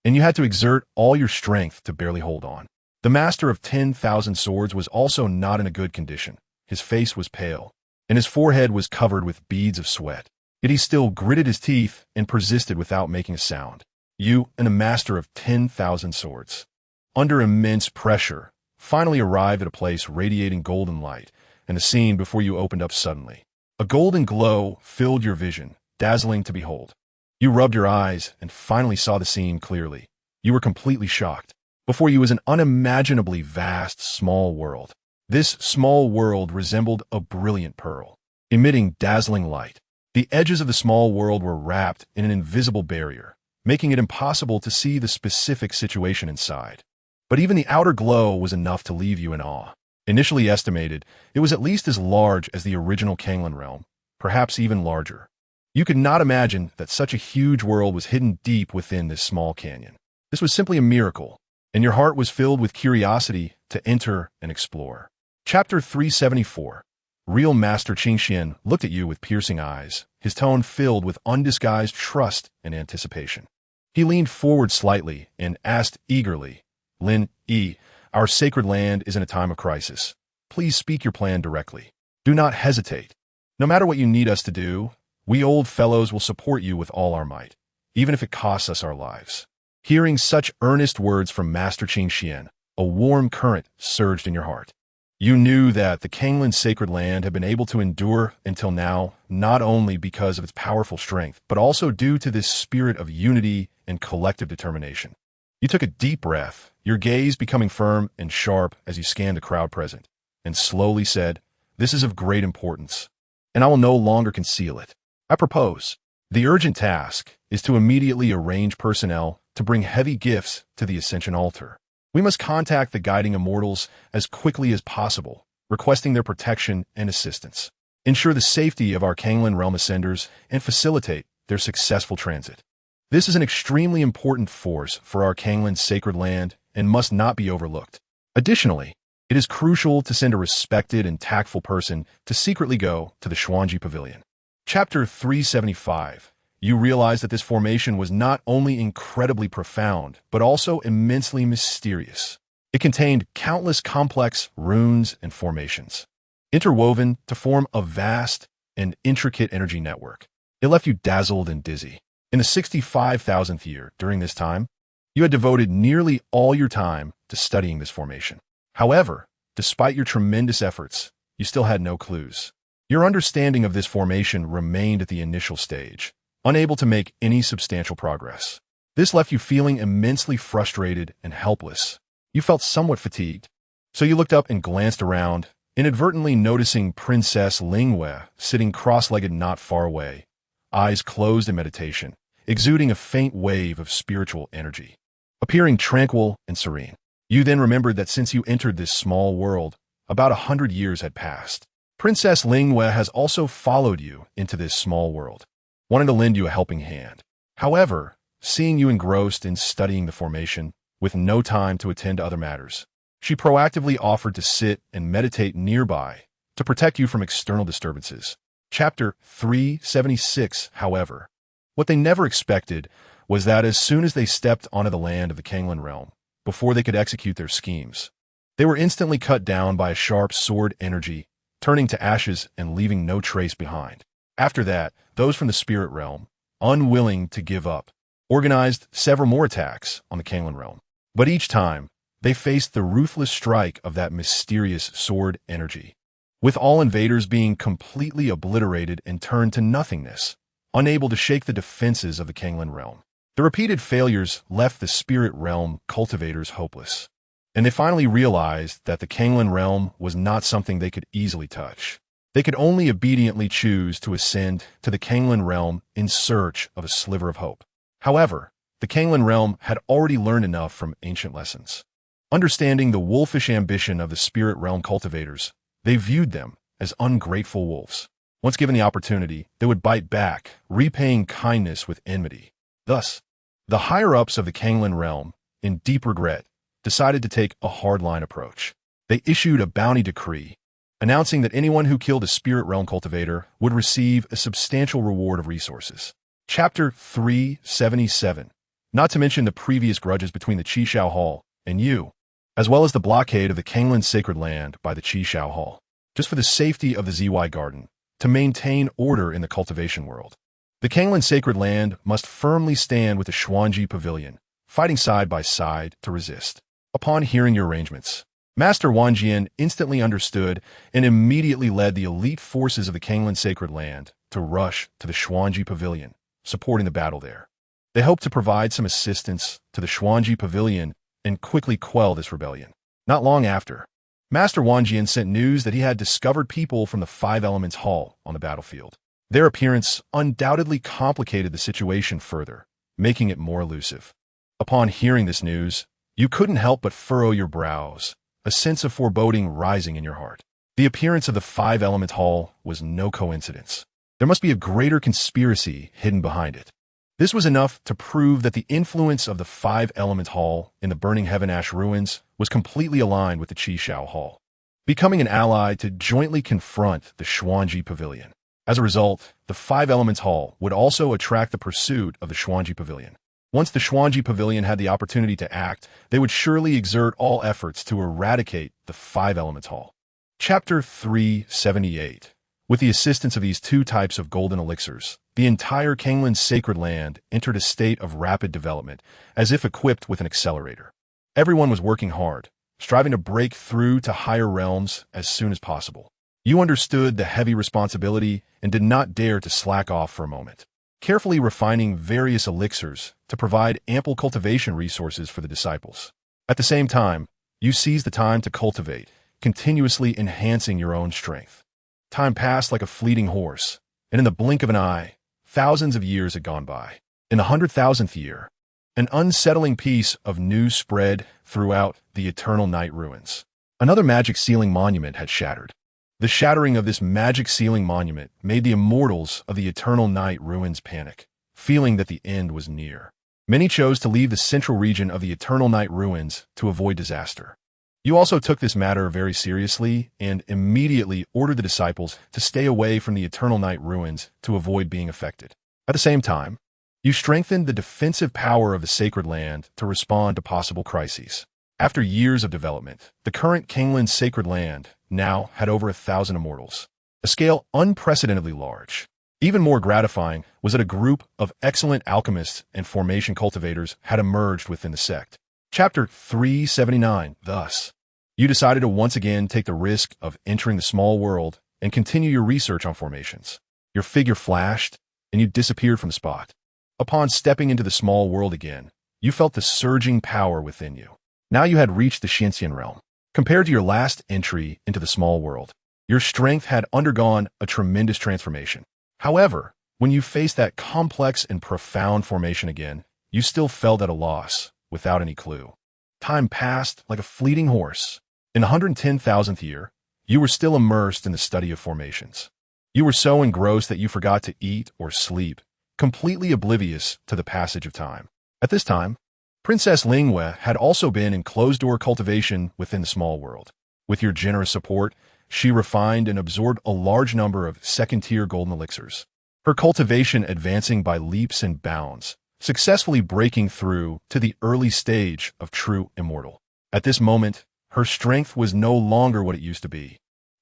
and you had to exert all your strength to barely hold on. The master of 10,000 swords was also not in a good condition. His face was pale, and his forehead was covered with beads of sweat. Yet he still gritted his teeth and persisted without making a sound. You, and a master of 10,000 swords, under immense pressure, finally arrived at a place radiating golden light, and the scene before you opened up suddenly. A golden glow filled your vision, dazzling to behold. You rubbed your eyes and finally saw the scene clearly. You were completely shocked. Before you was an unimaginably vast, small world. This small world resembled a brilliant pearl, emitting dazzling light. The edges of the small world were wrapped in an invisible barrier, making it impossible to see the specific situation inside. But even the outer glow was enough to leave you in awe. Initially estimated, it was at least as large as the original Kanglan realm, perhaps even larger. You could not imagine that such a huge world was hidden deep within this small canyon. This was simply a miracle, and your heart was filled with curiosity to enter and explore. Chapter 374. Real Master Qingxian looked at you with piercing eyes, his tone filled with undisguised trust and anticipation. He leaned forward slightly and asked eagerly, "Lin Yi, our sacred land is in a time of crisis. Please speak your plan directly. Do not hesitate. No matter what you need us to do, we old fellows will support you with all our might, even if it costs us our lives." Hearing such earnest words from Master Qingxian, a warm current surged in your heart. You knew that the Kanglan sacred land had been able to endure until now, not only because of its powerful strength, but also due to this spirit of unity and collective determination. You took a deep breath, your gaze becoming firm and sharp as you scanned the crowd present, and slowly said, "This is of great importance, and I will no longer conceal it. I propose. The urgent task is to immediately arrange personnel to bring heavy gifts to the Ascension altar. We must contact the guiding immortals as quickly as possible, requesting their protection and assistance. Ensure the safety of our Kanglan realm ascenders and facilitate their successful transit. This is an extremely important force for our Kanglan sacred land and must not be overlooked. Additionally, it is crucial to send a respected and tactful person to secretly go to the Xuanji Pavilion. Chapter 375. You realize that this formation was not only incredibly profound, but also immensely mysterious. It contained countless complex runes and formations, interwoven to form a vast and intricate energy network. It left you dazzled and dizzy. In the 65,000th year, during this time, you had devoted nearly all your time to studying this formation. However, despite your tremendous efforts, you still had no clues. Your understanding of this formation remained at the initial stage, unable to make any substantial progress. This left you feeling immensely frustrated and helpless. You felt somewhat fatigued, so you looked up and glanced around, inadvertently noticing Princess Lin Yi sitting cross-legged not far away, eyes closed in meditation, exuding a faint wave of spiritual energy, appearing tranquil and serene. You then remembered that since you entered this small world, about 100 years had passed. Princess Lin Yi has also followed you into this small world, wanting to lend you a helping hand. However, seeing you engrossed in studying the formation, with no time to attend to other matters, she proactively offered to sit and meditate nearby to protect you from external disturbances. Chapter 376, however. What they never expected was that as soon as they stepped onto the land of the Kanglan realm, before they could execute their schemes, they were instantly cut down by a sharp sword energy, turning to ashes and leaving no trace behind. After that, those from the spirit realm, unwilling to give up, organized several more attacks on the Kanglan realm. But each time, they faced the ruthless strike of that mysterious sword energy, with all invaders being completely obliterated and turned to nothingness, unable to shake the defenses of the Kanglan realm. The repeated failures left the spirit realm cultivators hopeless, and they finally realized that the Kanglan realm was not something they could easily touch. They could only obediently choose to ascend to the Kanglan realm in search of a sliver of hope. However, the Kanglan realm had already learned enough from ancient lessons. Understanding the wolfish ambition of the spirit realm cultivators, they viewed them as ungrateful wolves. Once given the opportunity, they would bite back, repaying kindness with enmity. Thus, the higher-ups of the Kanglan realm, in deep regret, decided to take a hardline approach. They issued a bounty decree, announcing that anyone who killed a spirit realm cultivator would receive a substantial reward of resources. Chapter 377. Not to mention the previous grudges between the Qishao Hall and you, as well as the blockade of the Kanglan sacred land by the Qishao Hall, just for the safety of the ZY Garden, to maintain order in the cultivation world. The Kanglan sacred land must firmly stand with the Xuanji Pavilion, fighting side by side to resist. Upon hearing your arrangements, Master Wanjian instantly understood and immediately led the elite forces of the Kanglan sacred land to rush to the Xuanji Pavilion, supporting the battle there. They hoped to provide some assistance to the Xuanji Pavilion and quickly quell this rebellion. Not long after, Master Wanjian sent news that he had discovered people from the Five Elements Hall on the battlefield. Their appearance undoubtedly complicated the situation further, making it more elusive. Upon hearing this news, you couldn't help but furrow your brows, a sense of foreboding rising in your heart. The appearance of the Five Elements Hall was no coincidence. There must be a greater conspiracy hidden behind it. This was enough to prove that the influence of the Five Elements Hall in the Burning Heaven Ash ruins was completely aligned with the Qishao Hall, becoming an ally to jointly confront the Xuanji Pavilion. As a result, the Five Elements Hall would also attract the pursuit of the Xuanji Pavilion. Once the Xuanji Pavilion had the opportunity to act, they would surely exert all efforts to eradicate the Five Elements Hall. Chapter 378. With the assistance of these two types of golden elixirs, the entire Kanglan sacred land entered a state of rapid development, as if equipped with an accelerator. Everyone was working hard, striving to break through to higher realms as soon as possible. You understood the heavy responsibility and did not dare to slack off for a moment, carefully refining various elixirs to provide ample cultivation resources for the disciples. At the same time, you seized the time to cultivate, continuously enhancing your own strength. Time passed like a fleeting horse, and in the blink of an eye, thousands of years had gone by. In the 100,000th year, an unsettling peace of news spread throughout the Eternal Night ruins. Another magic ceiling monument had shattered. The shattering of this magic ceiling monument made the immortals of the Eternal Night ruins panic, feeling that the end was near. Many chose to leave the central region of the Eternal Night ruins to avoid disaster. You also took this matter very seriously and immediately ordered the disciples to stay away from the Eternal Night ruins to avoid being affected. At the same time, you strengthened the defensive power of the sacred land to respond to possible crises. After years of development, the current Kanglin's sacred land now had over 1,000 immortals, a scale unprecedentedly large. Even more gratifying was that a group of excellent alchemists and formation cultivators had emerged within the sect. Chapter 379. Thus, you decided to once again take the risk of entering the small world and continue your research on formations. Your figure flashed, and you disappeared from the spot. Upon stepping into the small world again, you felt the surging power within you. Now you had reached the Shinxian realm. Compared to your last entry into the small world, your strength had undergone a tremendous transformation. However, when you faced that complex and profound formation again, you still felt at a loss, without any clue. Time passed like a fleeting horse. In the 110,000th year, you were still immersed in the study of formations. You were so engrossed that you forgot to eat or sleep, completely oblivious to the passage of time. At this time, Princess Lin Yi had also been in closed-door cultivation within the small world. With your generous support, she refined and absorbed a large number of second-tier golden elixirs, her cultivation advancing by leaps and bounds, successfully breaking through to the early stage of true immortal. At this moment, her strength was no longer what it used to be.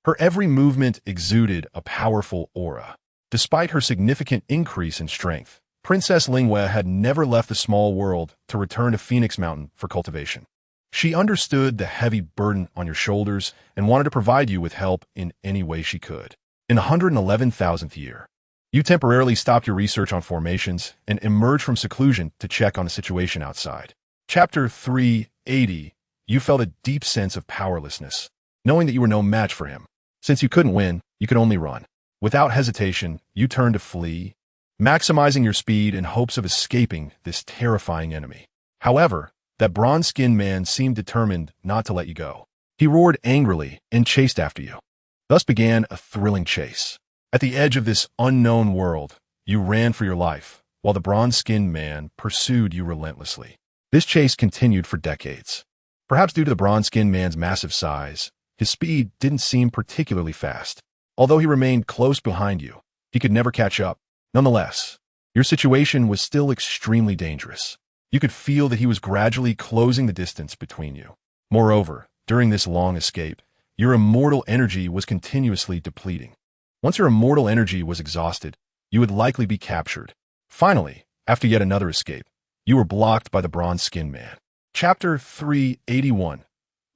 Her every movement exuded a powerful aura. Despite her significant increase in strength, Princess Lin Yi had never left the small world to return to Phoenix Mountain for cultivation. She understood the heavy burden on your shoulders and wanted to provide you with help in any way she could. In the 111,000th year, you temporarily stopped your research on formations and emerged from seclusion to check on the situation outside. Chapter 380. You felt a deep sense of powerlessness, knowing that you were no match for him. Since you couldn't win, you could only run. Without hesitation, you turned to flee, maximizing your speed in hopes of escaping this terrifying enemy. However, that bronze-skinned man seemed determined not to let you go. He roared angrily and chased after you. Thus began a thrilling chase. At the edge of this unknown world, you ran for your life, while the bronze-skinned man pursued you relentlessly. This chase continued for decades. Perhaps due to the bronze-skinned man's massive size, his speed didn't seem particularly fast. Although he remained close behind you, he could never catch up. Nonetheless, your situation was still extremely dangerous. You could feel that he was gradually closing the distance between you. Moreover, during this long escape, your immortal energy was continuously depleting. Once your immortal energy was exhausted, you would likely be captured. Finally, after yet another escape, you were blocked by the bronze-skinned man. Chapter 381.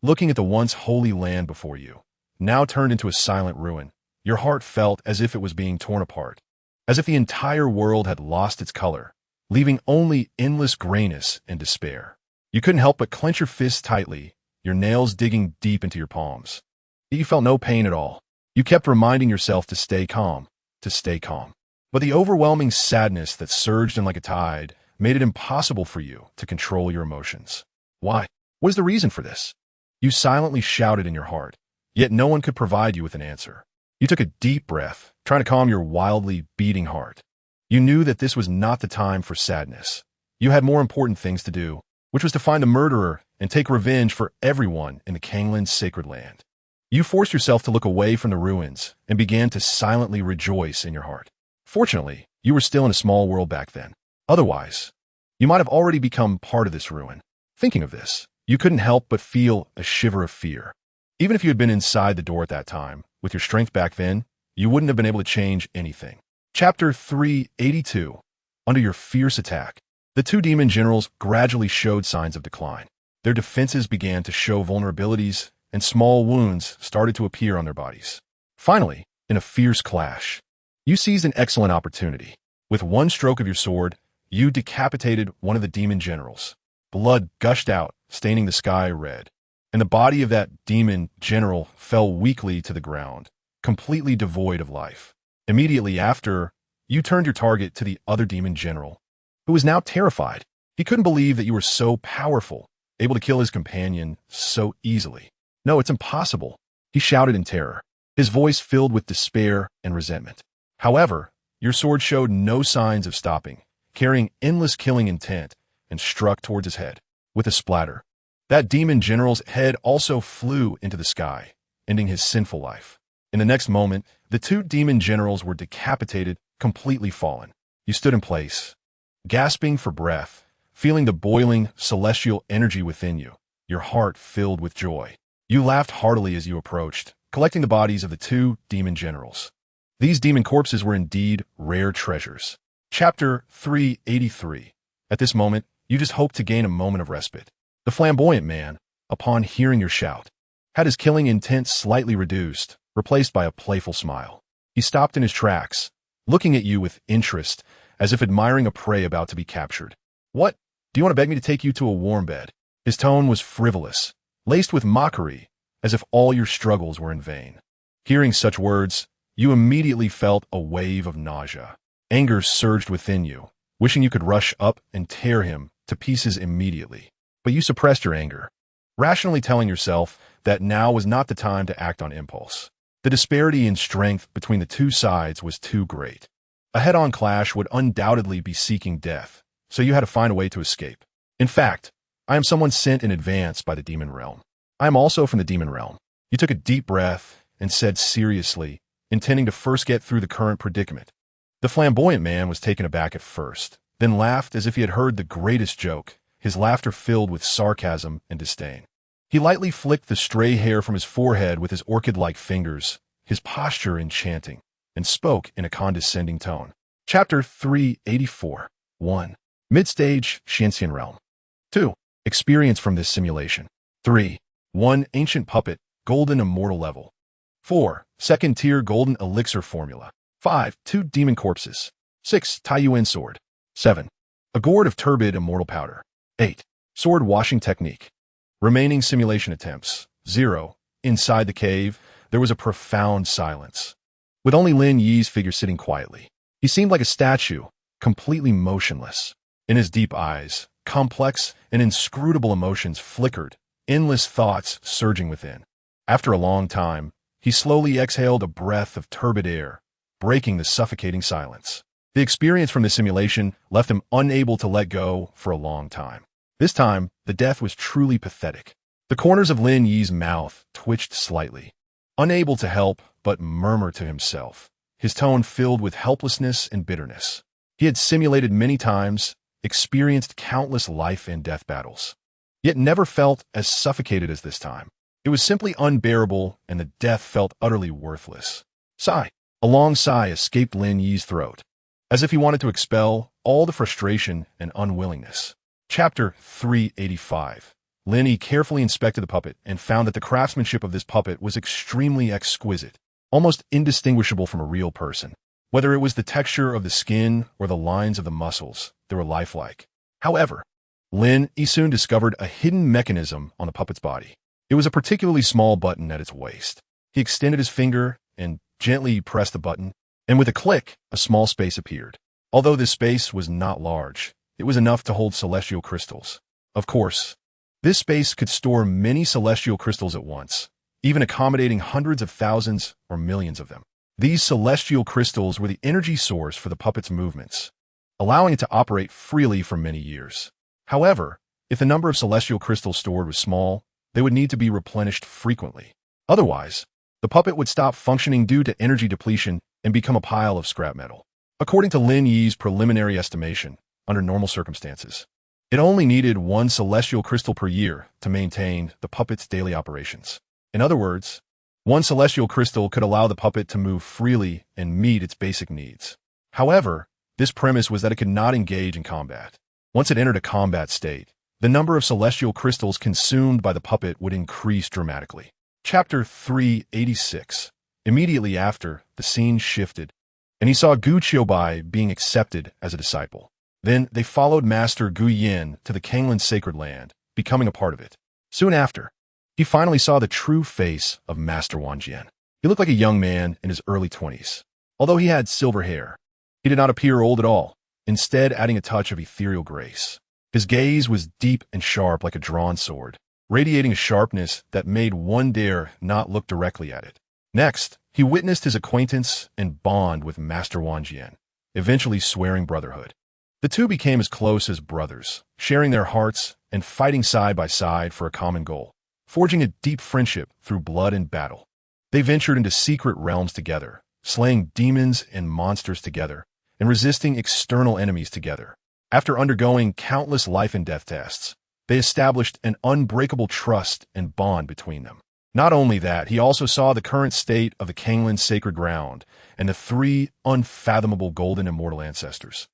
Looking at the once holy land before you, now turned into a silent ruin, your heart felt as if it was being torn apart, as if the entire world had lost its color, leaving only endless grayness and despair. You couldn't help but clench your fists tightly, your nails digging deep into your palms. Yet you felt no pain at all. You kept reminding yourself to stay calm, to stay calm. But the overwhelming sadness that surged in like a tide made it impossible for you to control your emotions. Why? What is the reason for this? You silently shouted in your heart, yet no one could provide you with an answer. You took a deep breath, trying to calm your wildly beating heart. You knew that this was not the time for sadness. You had more important things to do, which was to find the murderer and take revenge for everyone in the Kanglin's sacred land. You forced yourself to look away from the ruins and began to silently rejoice in your heart. Fortunately, you were still in a small world back then. Otherwise, you might have already become part of this ruin. Thinking of this, you couldn't help but feel a shiver of fear. Even if you had been inside the door at that time, with your strength back then, you wouldn't have been able to change anything. Chapter 382. Under your fierce attack, the two demon generals gradually showed signs of decline. Their defenses began to show vulnerabilities, and small wounds started to appear on their bodies. Finally, in a fierce clash, you seized an excellent opportunity. With one stroke of your sword, you decapitated one of the demon generals. Blood gushed out, staining the sky red, and the body of that demon general fell weakly to the ground, completely devoid of life. Immediately after, you turned your target to the other demon general, who was now terrified. He couldn't believe that you were so powerful, able to kill his companion so easily. No, it's impossible, he shouted in terror, his voice filled with despair and resentment. However, your sword showed no signs of stopping, carrying endless killing intent, and struck towards his head. With a splatter, That demon general's head also flew into the sky, ending his sinful life. In the next moment, the two demon generals were decapitated, completely fallen. You stood in place, gasping for breath, feeling the boiling, celestial energy within you, your heart filled with joy. You laughed heartily as you approached, collecting the bodies of the two demon generals. These demon corpses were indeed rare treasures. Chapter 383. At this moment, you just hoped to gain a moment of respite. The flamboyant man, upon hearing your shout, had his killing intent slightly reduced, replaced by a playful smile. He stopped in his tracks, looking at you with interest, as if admiring a prey about to be captured. What? Do you want to beg me to take you to a warm bed? His tone was frivolous, laced with mockery, as if all your struggles were in vain. Hearing such words, you immediately felt a wave of nausea. Anger surged within you, wishing you could rush up and tear him to pieces immediately. But you suppressed your anger, rationally telling yourself that now was not the time to act on impulse. The disparity in strength between the two sides was too great. A head-on clash would undoubtedly be seeking death, so you had to find a way to escape. In fact, I am someone sent in advance by the demon realm. I am also from the demon realm. You took a deep breath and said seriously, intending to first get through the current predicament. The flamboyant man was taken aback at first, then laughed as if he had heard the greatest joke, his laughter filled with sarcasm and disdain. He lightly flicked the stray hair from his forehead with his orchid-like fingers, his posture enchanting, and spoke in a condescending tone. Chapter 384. 1. Mid-stage Shenxian Realm. 2. Experience from this simulation. 3. 1. Ancient Puppet, Golden Immortal Level. 4. Second-tier Golden Elixir Formula. 5. 2 Demon Corpses. 6. Taiyuan Sword. 7. A Gourd of Turbid Immortal Powder. 8. Sword Washing Technique. Remaining simulation attempts. 0. Inside the cave, there was a profound silence, with only Lin Yi's figure sitting quietly. He seemed like a statue, completely motionless. In his deep eyes, complex and inscrutable emotions flickered, endless thoughts surging within. After a long time, he slowly exhaled a breath of turbid air, breaking the suffocating silence. The experience from the simulation left him unable to let go for a long time. This time, the death was truly pathetic. The corners of Lin Yi's mouth twitched slightly, unable to help but murmur to himself, his tone filled with helplessness and bitterness. He had simulated many times, experienced countless life and death battles, yet never felt as suffocated as this time. It was simply unbearable, and the death felt utterly worthless. Sigh. A long sigh escaped Lin Yi's throat, as if he wanted to expel all the frustration and unwillingness. Chapter 385. Lin Yi carefully inspected the puppet and found that the craftsmanship of this puppet was extremely exquisite, almost indistinguishable from a real person. Whether it was the texture of the skin or the lines of the muscles, they were lifelike. However, Lin Yi soon discovered a hidden mechanism on the puppet's body. It was a particularly small button at its waist. He extended his finger and gently pressed the button, and with a click, a small space appeared. Although this space was not large, it was enough to hold celestial crystals. Of course, this space could store many celestial crystals at once, even accommodating hundreds of thousands or millions of them. These celestial crystals were the energy source for the puppet's movements, allowing it to operate freely for many years. However, if the number of celestial crystals stored was small, they would need to be replenished frequently. Otherwise, the puppet would stop functioning due to energy depletion and become a pile of scrap metal. According to Lin Yi's preliminary estimation, under normal circumstances, it only needed 1 celestial crystal per year to maintain the puppet's daily operations. In other words, 1 celestial crystal could allow the puppet to move freely and meet its basic needs. However, this premise was that it could not engage in combat. Once it entered a combat state, the number of celestial crystals consumed by the puppet would increase dramatically. Chapter 386. Immediately after, the scene shifted, and he saw Gu Qiubai being accepted as a disciple. Then they followed Master Gu Yin to the Kanglin's sacred land, becoming a part of it. Soon after, he finally saw the true face of Master Wang Jian. He looked like a young man in his early 20s. Although he had silver hair, he did not appear old at all, instead adding a touch of ethereal grace. His gaze was deep and sharp like a drawn sword, radiating a sharpness that made one dare not look directly at it. Next, he witnessed his acquaintance and bond with Master Wang Jian, eventually swearing brotherhood. The two became as close as brothers, sharing their hearts and fighting side by side for a common goal, forging a deep friendship through blood and battle. They ventured into secret realms together, slaying demons and monsters together, and resisting external enemies together. After undergoing countless life and death tests, they established an unbreakable trust and bond between them. Not only that, he also saw the current state of the Kanglin's sacred ground and the three unfathomable golden immortal ancestors.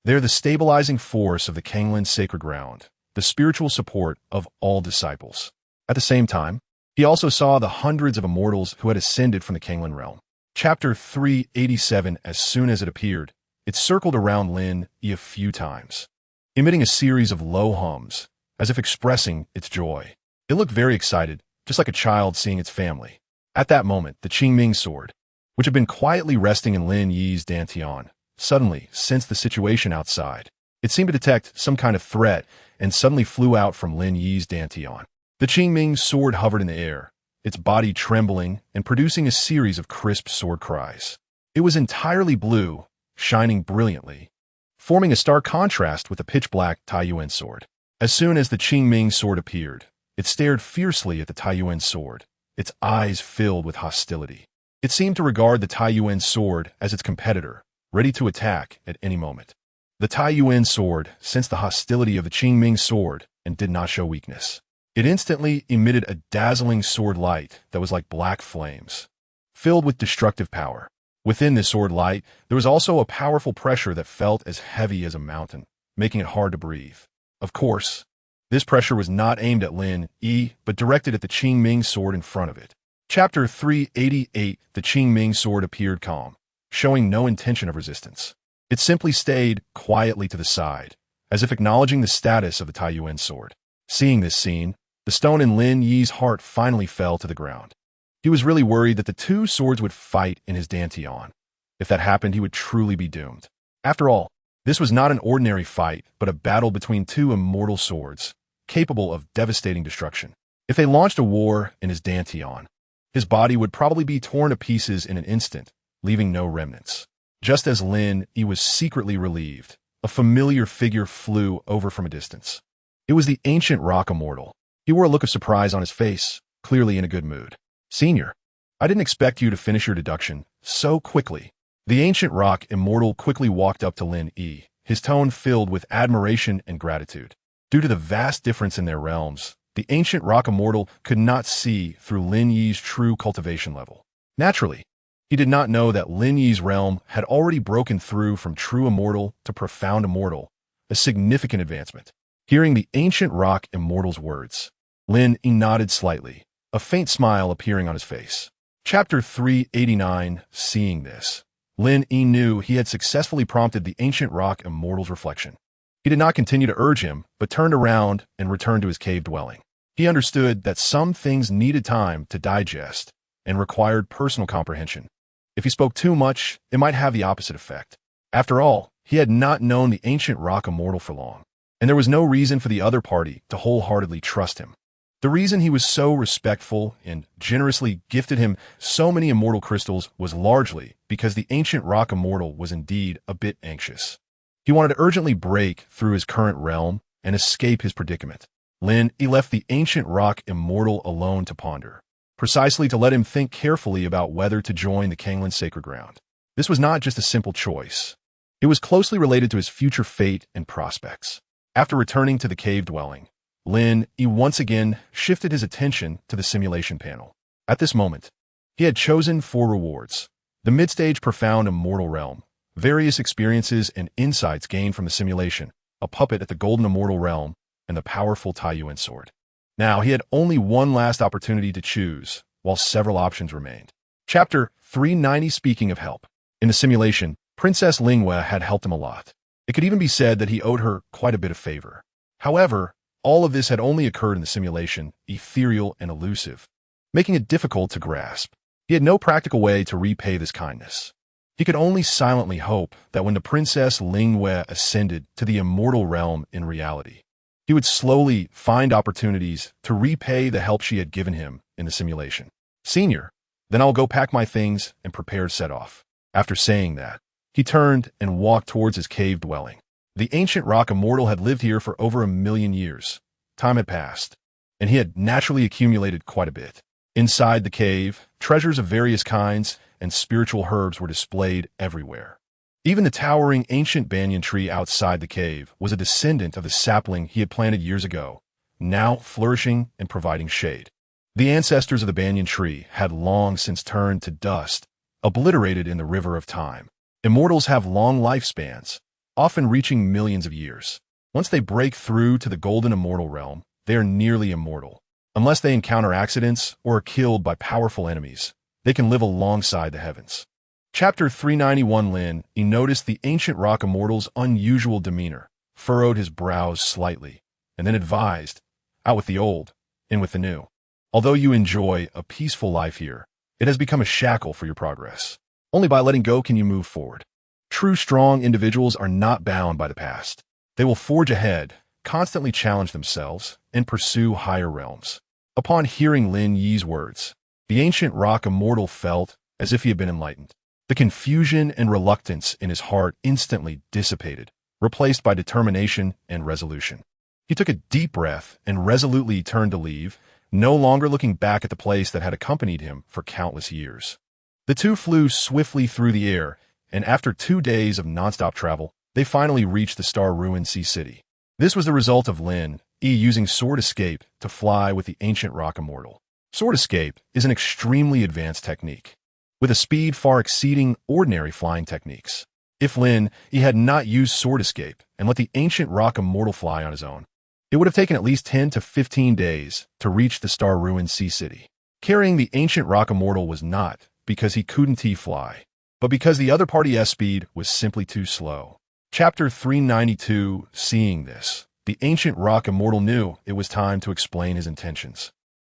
They are the stabilizing force of the Kanglin's sacred ground, the spiritual support of all disciples. At the same time, he also saw the hundreds of immortals who had ascended from the Kanglin realm. Chapter 387. As soon as it appeared, it circled around Lin Yi a few times, emitting a series of low hums, as if expressing its joy. It looked very excited, just like a child seeing its family. At that moment, the Qingming sword, which had been quietly resting in Lin Yi's dantian, suddenly sensed the situation outside. It seemed to detect some kind of threat and suddenly flew out from Lin Yi's dantian. The Qingming sword hovered in the air, its body trembling and producing a series of crisp sword cries. It was entirely blue, shining brilliantly, forming a stark contrast with the pitch-black Taiyuan sword. As soon as the Qingming sword appeared, it stared fiercely at the Taiyuan sword, its eyes filled with hostility. It seemed to regard the Taiyuan sword as its competitor, ready to attack at any moment. The Taiyuan sword sensed the hostility of the Qingming sword and did not show weakness. It instantly emitted a dazzling sword light that was like black flames, filled with destructive power. Within this sword light, there was also a powerful pressure that felt as heavy as a mountain, making it hard to breathe. Of course, this pressure was not aimed at Lin Yi, but directed at the Qingming sword in front of it. Chapter 388. The Qingming sword appeared calm, showing no intention of resistance. It simply stayed quietly to the side, as if acknowledging the status of the Taiyuan sword. Seeing this scene, the stone in Lin Yi's heart finally fell to the ground. He was really worried that the two swords would fight in his dantian. If that happened, he would truly be doomed. After all, this was not an ordinary fight, but a battle between two immortal swords, capable of devastating destruction. If they launched a war in his dantian, his body would probably be torn to pieces in an instant, leaving no remnants. Just as Lin Yi was secretly relieved, a familiar figure flew over from a distance. It was the ancient rock immortal. He wore a look of surprise on his face, clearly in a good mood. "Senior, I didn't expect you to finish your deduction so quickly." The ancient rock immortal quickly walked up to Lin Yi, his tone filled with admiration and gratitude. Due to the vast difference in their realms, the ancient rock immortal could not see through Lin Yi's true cultivation level. Naturally, he did not know that Lin Yi's realm had already broken through from true immortal to profound immortal, a significant advancement. Hearing the ancient rock immortal's words, Lin Yi nodded slightly, a faint smile appearing on his face. Chapter 389. Seeing this, Lin Yi knew he had successfully prompted the ancient rock immortal's reflection. He did not continue to urge him, but turned around and returned to his cave dwelling. He understood that some things needed time to digest and required personal comprehension. If he spoke too much, it might have the opposite effect. After all, he had not known the ancient rock immortal for long, and there was no reason for the other party to wholeheartedly trust him. The reason he was so respectful and generously gifted him so many immortal crystals was largely because the ancient rock immortal was indeed a bit anxious. He wanted to urgently break through his current realm and escape his predicament. Lin Yi left the ancient rock immortal alone to ponder, precisely to let him think carefully about whether to join the Kanglin sacred ground. This was not just a simple choice. It was closely related to his future fate and prospects. After returning to the cave dwelling, Lin Yi once again shifted his attention to the simulation panel. At this moment, he had chosen 4 rewards: the mid-stage profound immortal realm, various experiences and insights gained from the simulation, a puppet at the golden immortal realm, and the powerful Taiyuan sword. Now he had only one last opportunity to choose, while several options remained. Chapter 390. Speaking of help, in the simulation, Princess Lin Yi had helped him a lot. It could even be said that he owed her quite a bit of favor. However, all of this had only occurred in the simulation, ethereal and elusive, making it difficult to grasp. He had no practical way to repay this kindness. He could only silently hope that when the Princess Lin Yi ascended to the immortal realm in reality, he would slowly find opportunities to repay the help she had given him in the simulation. "Senior, then I'll go pack my things and prepare to set off." After saying that, he turned and walked towards his cave dwelling. The ancient rock immortal had lived here for over 1,000,000 years. Time had passed, and he had naturally accumulated quite a bit. Inside the cave, treasures of various kinds and spiritual herbs were displayed everywhere. Even the towering ancient banyan tree outside the cave was a descendant of the sapling he had planted years ago, now flourishing and providing shade. The ancestors of the banyan tree had long since turned to dust, obliterated in the river of time. Immortals have long lifespans, often reaching millions of years. Once they break through to the golden immortal realm, they are nearly immortal. Unless they encounter accidents or are killed by powerful enemies, they can live alongside the heavens. Chapter 391. Lin Yi noticed the ancient rock immortal's unusual demeanor, furrowed his brows slightly, and then advised, "Out with the old, in with the new. Although you enjoy a peaceful life here, it has become a shackle for your progress. Only by letting go can you move forward. True strong individuals are not bound by the past. They will forge ahead, constantly challenge themselves, and pursue higher realms." Upon hearing Lin Yi's words, the ancient rock immortal felt as if he had been enlightened. The confusion and reluctance in his heart instantly dissipated, replaced by determination and resolution. He took a deep breath and resolutely turned to leave, no longer looking back at the place that had accompanied him for countless years. The two flew swiftly through the air, and after 2 days of nonstop travel, they finally reached the star-ruined sea city. This was the result of Lin Yi using Sword Escape to fly with the ancient rock immortal. Sword Escape is an extremely advanced technique, with a speed far exceeding ordinary flying techniques. If Lin Yi had not used Sword Escape and let the ancient rock immortal fly on his own, it would have taken at least 10 to 15 days to reach the star-ruined sea city. Carrying the ancient rock immortal was not because he couldn't fly, but because the other party's speed was simply too slow. Chapter 392. Seeing this, the ancient rock immortal knew it was time to explain his intentions.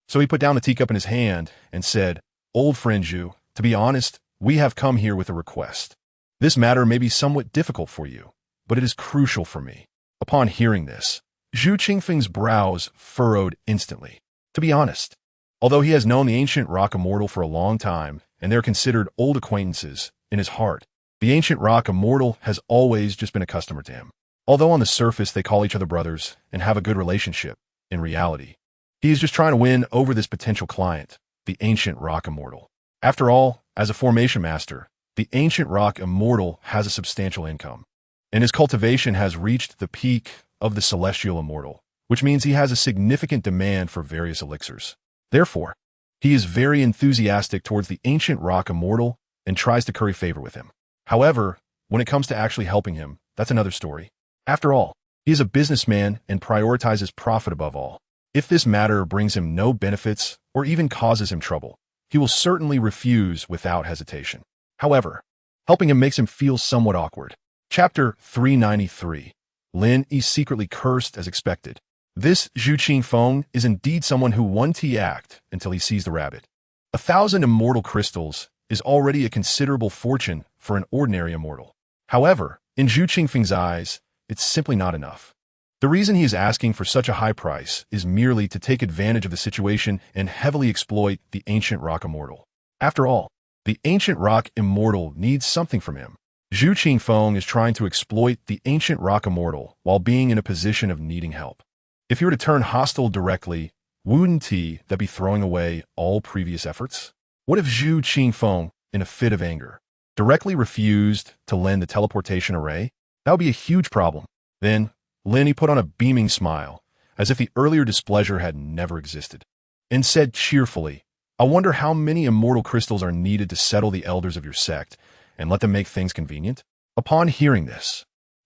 So he put down the teacup in his hand and said, "Old friend Zhu, to be honest, we have come here with a request. This matter may be somewhat difficult for you, but it is crucial for me." Upon hearing this, Zhu Qingfeng's brows furrowed instantly. To be honest, although he has known the ancient rock immortal for a long time, and they're considered old acquaintances, in his heart, the ancient rock immortal has always just been a customer to him. Although on the surface they call each other brothers and have a good relationship, in reality, he is just trying to win over this potential client, the ancient rock immortal. After all, as a formation master, the ancient rock immortal has a substantial income, and his cultivation has reached the peak of the celestial immortal, which means he has a significant demand for various elixirs. Therefore, he is very enthusiastic towards the ancient rock immortal and tries to curry favor with him. However, when it comes to actually helping him, that's another story. After all, he is a businessman and prioritizes profit above all. If this matter brings him no benefits or even causes him trouble, he will certainly refuse without hesitation. However, helping him makes him feel somewhat awkward. Chapter 393. Lin Yi secretly cursed as expected. This Zhu Qingfeng is indeed someone who won't act until he sees the rabbit. 1,000 immortal crystals is already a considerable fortune for an ordinary immortal. However, in Zhu Qingfeng's eyes, it's simply not enough. The reason he is asking for such a high price is merely to take advantage of the situation and heavily exploit the ancient rock immortal. After all, the ancient rock immortal needs something from him. Zhu Qingfeng is trying to exploit the ancient rock immortal while being in a position of needing help. If he were to turn hostile directly, wouldn't that be throwing away all previous efforts? What if Zhu Qingfeng, in a fit of anger, directly refused to lend the teleportation array? That would be a huge problem. Then, Lin Yi put on a beaming smile, as if the earlier displeasure had never existed, and said cheerfully, "I wonder how many immortal crystals are needed to settle the elders of your sect and let them make things convenient?" Upon hearing this,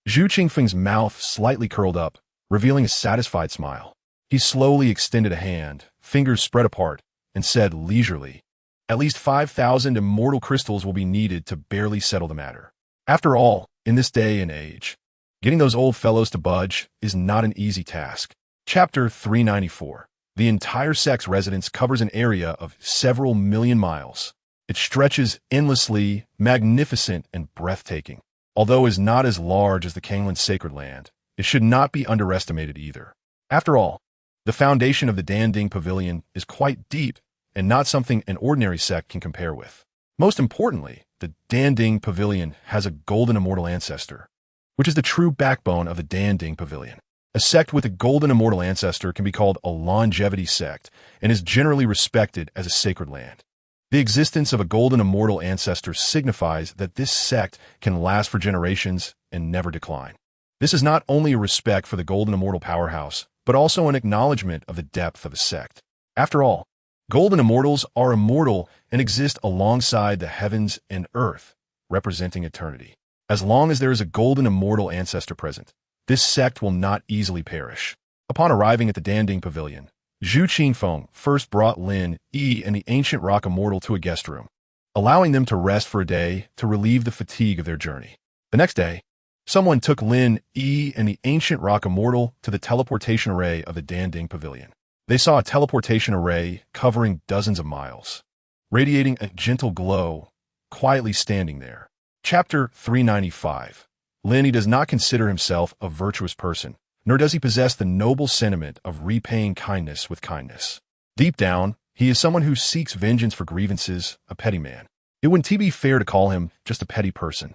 Zhu Qingfeng's mouth slightly curled up, revealing a satisfied smile. He slowly extended a hand, fingers spread apart, and said leisurely, "At least 5,000 immortal crystals will be needed to barely settle the matter. After all, in this day and age, getting those old fellows to budge is not an easy task." Chapter 394. The entire sect's residence covers an area of several million miles. It stretches endlessly, magnificent and breathtaking. Although it is not as large as the Kanglin's sacred land, it should not be underestimated either. After all, the foundation of the Danding Pavilion is quite deep and not something an ordinary sect can compare with. Most importantly, the Danding Pavilion has a golden immortal ancestor. which is the true backbone of the Danding Pavilion. A sect with a golden immortal ancestor can be called a longevity sect and is generally respected as a sacred land. The existence of a golden immortal ancestor signifies that this sect can last for generations and never decline. This is not only a respect for the golden immortal powerhouse, but also an acknowledgement of the depth of a sect. After all, golden immortals are immortal and exist alongside the heavens and earth, representing eternity. As long as there is a golden immortal ancestor present, this sect will not easily perish. Upon arriving at the Danding Pavilion, Zhu Qingfeng first brought Lin Yi and the ancient rock immortal to a guest room, allowing them to rest for a day to relieve the fatigue of their journey. The next day, someone took Lin Yi and the ancient rock immortal to the teleportation array of the Danding Pavilion. They saw a teleportation array covering dozens of miles, radiating a gentle glow, quietly standing there. Chapter 395. Lin Yi does not consider himself a virtuous person, nor does he possess the noble sentiment of repaying kindness with kindness. Deep down, he is someone who seeks vengeance for grievances, a petty man. It wouldn't be fair to call him just a petty person.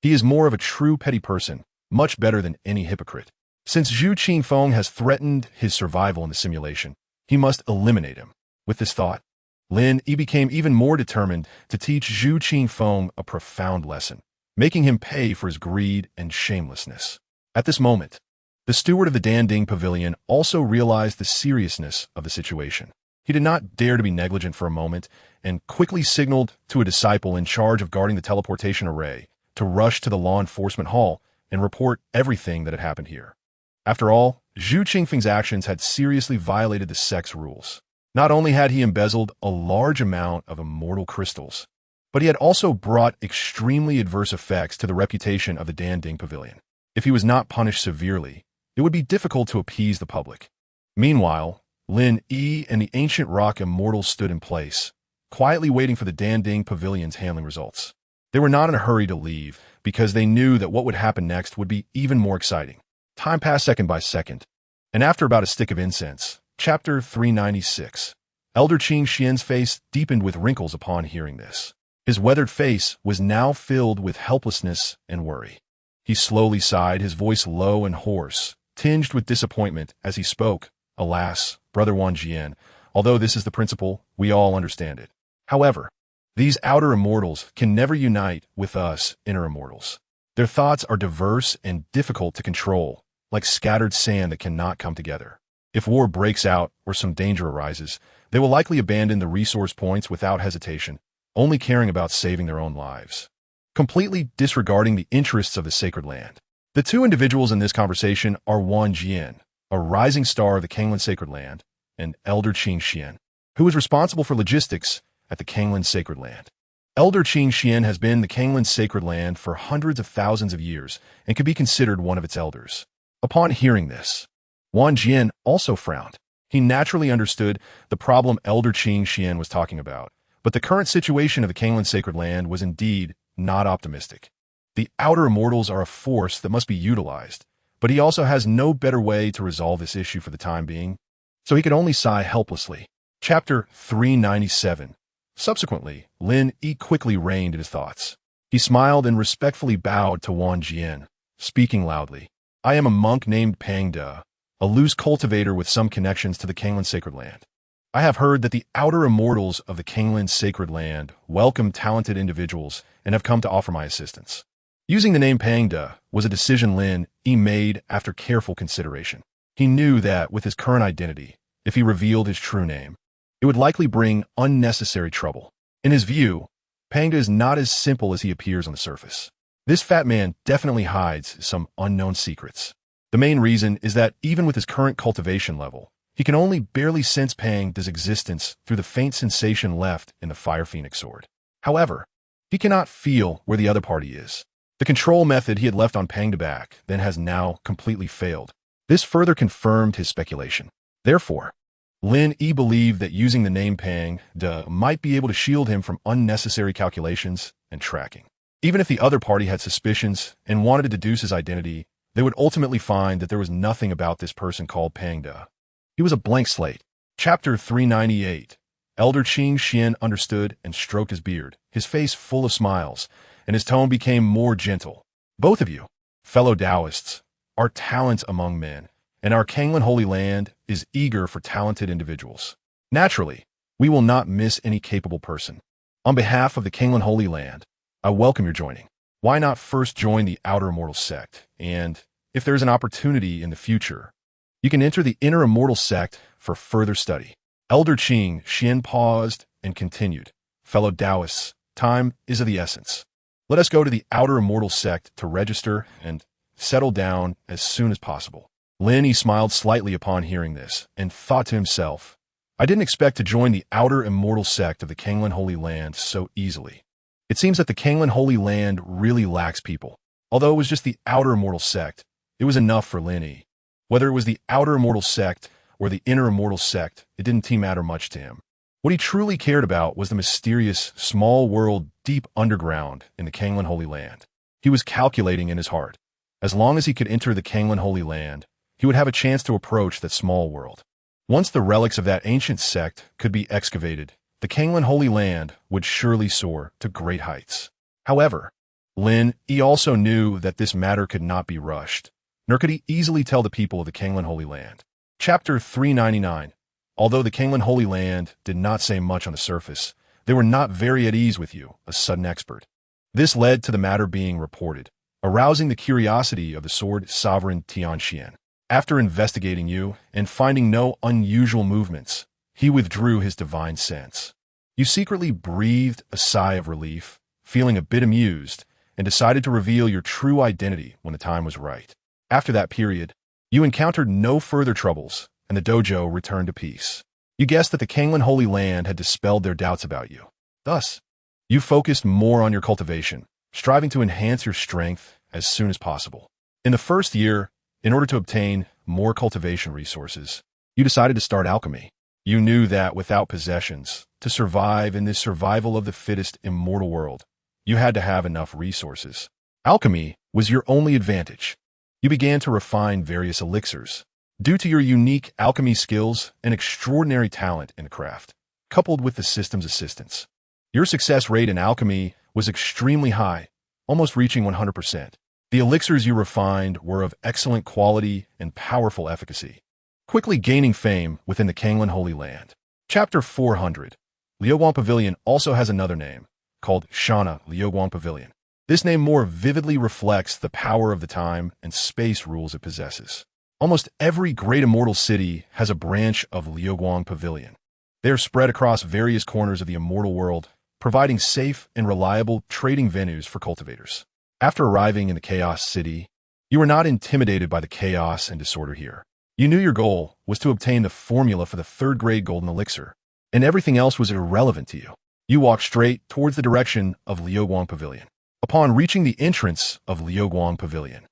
He is more of a true petty person, much better than any hypocrite. Since Zhu Qingfeng has threatened his survival in the simulation, he must eliminate him. With this thought, Lin Yi became even more determined to teach Zhu Qingfeng a profound lesson, making him pay for his greed and shamelessness. At this moment, the steward of the Danding Pavilion also realized the seriousness of the situation. He did not dare to be negligent for a moment and quickly signaled to a disciple in charge of guarding the teleportation array to rush to the law enforcement hall and report everything that had happened here. After all, Zhu Qingfeng's actions had seriously violated the sect's rules. Not only had he embezzled a large amount of immortal crystals, but he had also brought extremely adverse effects to the reputation of the Danding Pavilion. If he was not punished severely, it would be difficult to appease the public. Meanwhile, Lin Yi and the ancient rock immortals stood in place, quietly waiting for the Danding Pavilion's handling results. They were not in a hurry to leave, because they knew that what would happen next would be even more exciting. Time passed second by second, and after about a stick of incense, Chapter 396. Elder Qing Xian's face deepened with wrinkles upon hearing this. His weathered face was now filled with helplessness and worry. He slowly sighed, his voice low and hoarse, tinged with disappointment as he spoke. Alas, Brother Wang Jian, although this is the principle, we all understand it. However, these outer immortals can never unite with us inner immortals. Their thoughts are diverse and difficult to control, like scattered sand that cannot come together. If war breaks out or some danger arises, they will likely abandon the resource points without hesitation, only caring about saving their own lives, completely disregarding the interests of the sacred land. The two individuals in this conversation are Wang Jian, a rising star of the Kanglan Sacred Land, and Elder Qing Xian, who is responsible for logistics at the Kanglan Sacred Land. Elder Qing Xian has been the Kanglan Sacred Land for hundreds of thousands of years and could be considered one of its elders. Upon hearing this, Wang Jian also frowned. He naturally understood the problem Elder Qing Xian was talking about, but the current situation of the Kanglan Sacred Land was indeed not optimistic. The outer immortals are a force that must be utilized, but he also has no better way to resolve this issue for the time being, so he could only sigh helplessly. Chapter 397. Subsequently, Lin Yi quickly reined in his thoughts. He smiled and respectfully bowed to Wang Jian, speaking loudly. I am a monk named Pang De, a loose cultivator with some connections to the Kanglan Sacred Land. I have heard that the outer immortals of the Kanglan Sacred Land welcome talented individuals and have come to offer my assistance. Using the name Pang De was a decision Lin Yi made after careful consideration. He knew that with his current identity, if he revealed his true name, it would likely bring unnecessary trouble. In his view, Pang De is not as simple as he appears on the surface. This fat man definitely hides some unknown secrets. The main reason is that even with his current cultivation level, he can only barely sense Pang De's existence through the faint sensation left in the Fire Phoenix sword. However, he cannot feel where the other party is. The control method he had left on Pang De back then has now completely failed. This further confirmed his speculation. Therefore, Lin Yi believed that using the name Pang De might be able to shield him from unnecessary calculations and tracking. Even if the other party had suspicions and wanted to deduce his identity, they would ultimately find that there was nothing about this person called Pang De. He was a blank slate. Chapter 398. Elder Qing Xian understood and stroked his beard, his face full of smiles, and his tone became more gentle. Both of you, Fellow Taoists, our talent among men, and our Kanglan Holy Land is eager for talented individuals. Naturally, we will not miss any capable person. On behalf of the Kanglan Holy Land, I welcome your joining. Why not first join the Outer Immortal Sect, and, if there's an opportunity in the future, you can enter the Inner Immortal Sect for further study. Elder Qing Xian paused and continued. Fellow Taoists, time is of the essence. Let us go to the Outer Immortal Sect to register and settle down as soon as possible. Lin Yi smiled slightly upon hearing this and thought to himself, I didn't expect to join the Outer Immortal Sect of the Kanglan Holy Land so easily. It seems that the Kanglan Holy Land really lacks people. Although it was just the Outer Immortal Sect, it was enough for Lin Yi. Whether it was the Outer Immortal Sect or the Inner Immortal Sect, it didn't matter much to him. What he truly cared about was the mysterious, small world deep underground in the Kanglan Holy Land. He was calculating in his heart. As long as he could enter the Kanglan Holy Land, he would have a chance to approach that small world. Once the relics of that ancient sect could be excavated, the Kanglan Holy Land would surely soar to great heights. However, Lin Yi also knew that this matter could not be rushed, nor could he easily tell the people of the Kanglan Holy Land. Chapter 399. Although the Kanglan Holy Land did not say much on the surface, they were not very at ease with you, a sudden expert. This led to the matter being reported, arousing the curiosity of the Sword Sovereign Tianxian. After investigating you and finding no unusual movements, he withdrew his divine sense. You secretly breathed a sigh of relief, feeling a bit amused, and decided to reveal your true identity when the time was right. After that period, you encountered no further troubles, and the dojo returned to peace. You guessed that the Kanglan Holy Land had dispelled their doubts about you. Thus, you focused more on your cultivation, striving to enhance your strength as soon as possible. In the first year, in order to obtain more cultivation resources, you decided to start alchemy. You knew that without possessions, to survive in this survival of the fittest immortal world, you had to have enough resources. Alchemy was your only advantage. You began to refine various elixirs. Due to your unique alchemy skills and extraordinary talent in the craft, coupled with the system's assistance, your success rate in alchemy was extremely high, almost reaching 100%. The elixirs you refined were of excellent quality and powerful efficacy, quickly gaining fame within the Kanglan Holy Land. Chapter 400. Liuguang Pavilion also has another name, called Shana Liuguang Pavilion. This name more vividly reflects the power of the time and space rules it possesses. Almost every great immortal city has a branch of Liuguang Pavilion. They are spread across various corners of the immortal world, providing safe and reliable trading venues for cultivators. After arriving in the Chaos City, you were not intimidated by the chaos and disorder here. You knew your goal was to obtain the formula for the third-grade golden elixir, and everything else was irrelevant to you. You walked straight towards the direction of Liuguang Pavilion. Upon reaching the entrance of Liuguang Pavilion,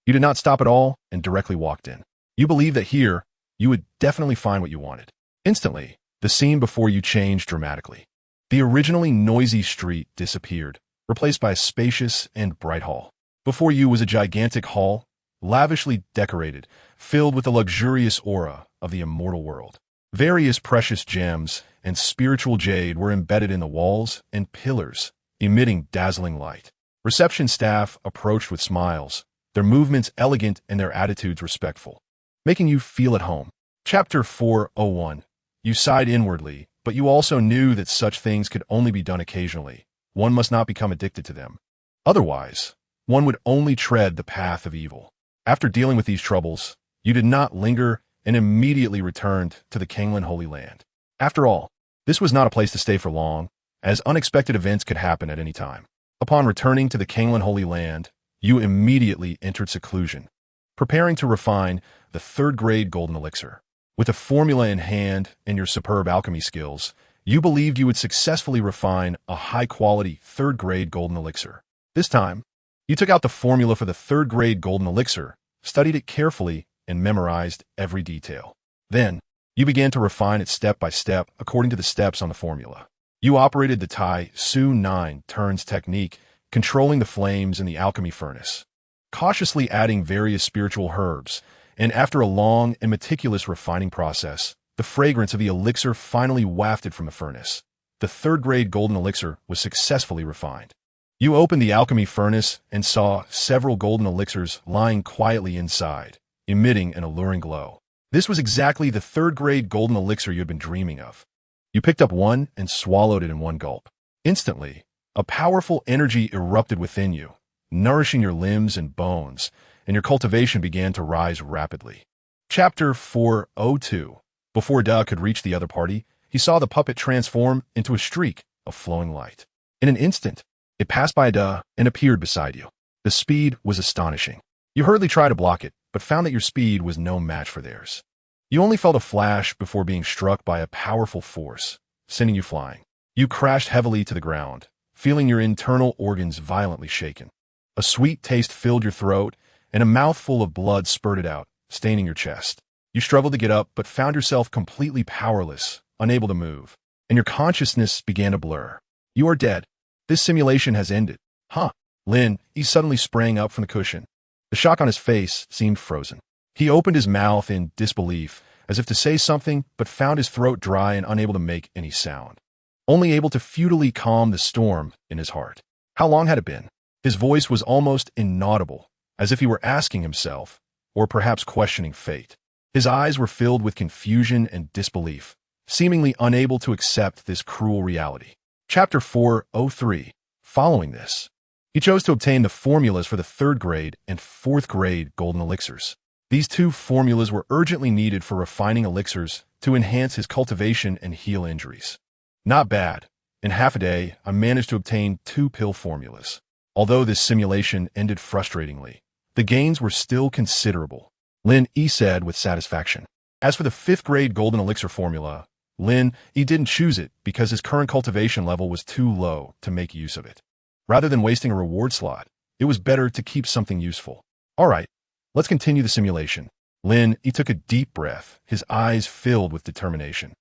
you did not stop at all and directly walked in. You believed that here, you would definitely find what you wanted. Instantly, the scene before you changed dramatically. The originally noisy street disappeared, replaced by a spacious and bright hall. Before you was a gigantic hall, lavishly decorated, filled with the luxurious aura of the immortal world. Various precious gems and spiritual jade were embedded in the walls and pillars, emitting dazzling light. Reception staff approached with smiles, their movements elegant and their attitudes respectful, making you feel at home. Chapter 401. You sighed inwardly, but you also knew that such things could only be done occasionally. One must not become addicted to them. Otherwise, one would only tread the path of evil. After dealing with these troubles, you did not linger and immediately returned to the Kanglan Holy Land. After all, this was not a place to stay for long, as unexpected events could happen at any time. Upon returning to the Kanglan Holy Land, you immediately entered seclusion, preparing to refine the third-grade golden elixir. With a formula in hand and your superb alchemy skills, you believed you would successfully refine a high-quality third-grade golden elixir. This time, you took out the formula for the third-grade golden elixir, studied it carefully, and memorized every detail. Then, you began to refine it step by step according to the steps on the formula. You operated the Tai Su 9 turns technique, controlling the flames in the alchemy furnace, cautiously adding various spiritual herbs, and after a long and meticulous refining process, the fragrance of the elixir finally wafted from the furnace. The third-grade golden elixir was successfully refined. You opened the alchemy furnace and saw several golden elixirs lying quietly inside, emitting an alluring glow. This was exactly the third-grade golden elixir you had been dreaming of. You picked up one and swallowed it in one gulp. Instantly, a powerful energy erupted within you, nourishing your limbs and bones, and your cultivation began to rise rapidly. Chapter 402. Before Da could reach the other party, he saw the puppet transform into a streak of flowing light. In an instant, it passed by Da and appeared beside you. The speed was astonishing. You hurriedly tried to block it, but found that your speed was no match for theirs. You only felt a flash before being struck by a powerful force, sending you flying. You crashed heavily to the ground, feeling your internal organs violently shaken. A sweet taste filled your throat, and a mouthful of blood spurted out, staining your chest. You struggled to get up, but found yourself completely powerless, unable to move, and your consciousness began to blur. You are dead. This simulation has ended. Huh. Lin Yi suddenly sprang up from the cushion. The shock on his face seemed frozen. He opened his mouth in disbelief, as if to say something, but found his throat dry and unable to make any sound. Only able to futilely calm the storm in his heart. How long had it been? His voice was almost inaudible, as if he were asking himself, or perhaps questioning fate. His eyes were filled with confusion and disbelief, seemingly unable to accept this cruel reality. Chapter 403. Following this, he chose to obtain the formulas for the 3rd grade and 4th grade golden elixirs. These 2 formulas were urgently needed for refining elixirs to enhance his cultivation and heal injuries. Not bad. In half a day, I managed to obtain 2 pill formulas. Although this simulation ended frustratingly, the gains were still considerable, Lin Yi said with satisfaction. As for the 5th grade golden elixir formula, Lin Yi didn't choose it because his current cultivation level was too low to make use of it. Rather than wasting a reward slot, it was better to keep something useful. All right, let's continue the simulation. Lin Yi took a deep breath, his eyes filled with determination.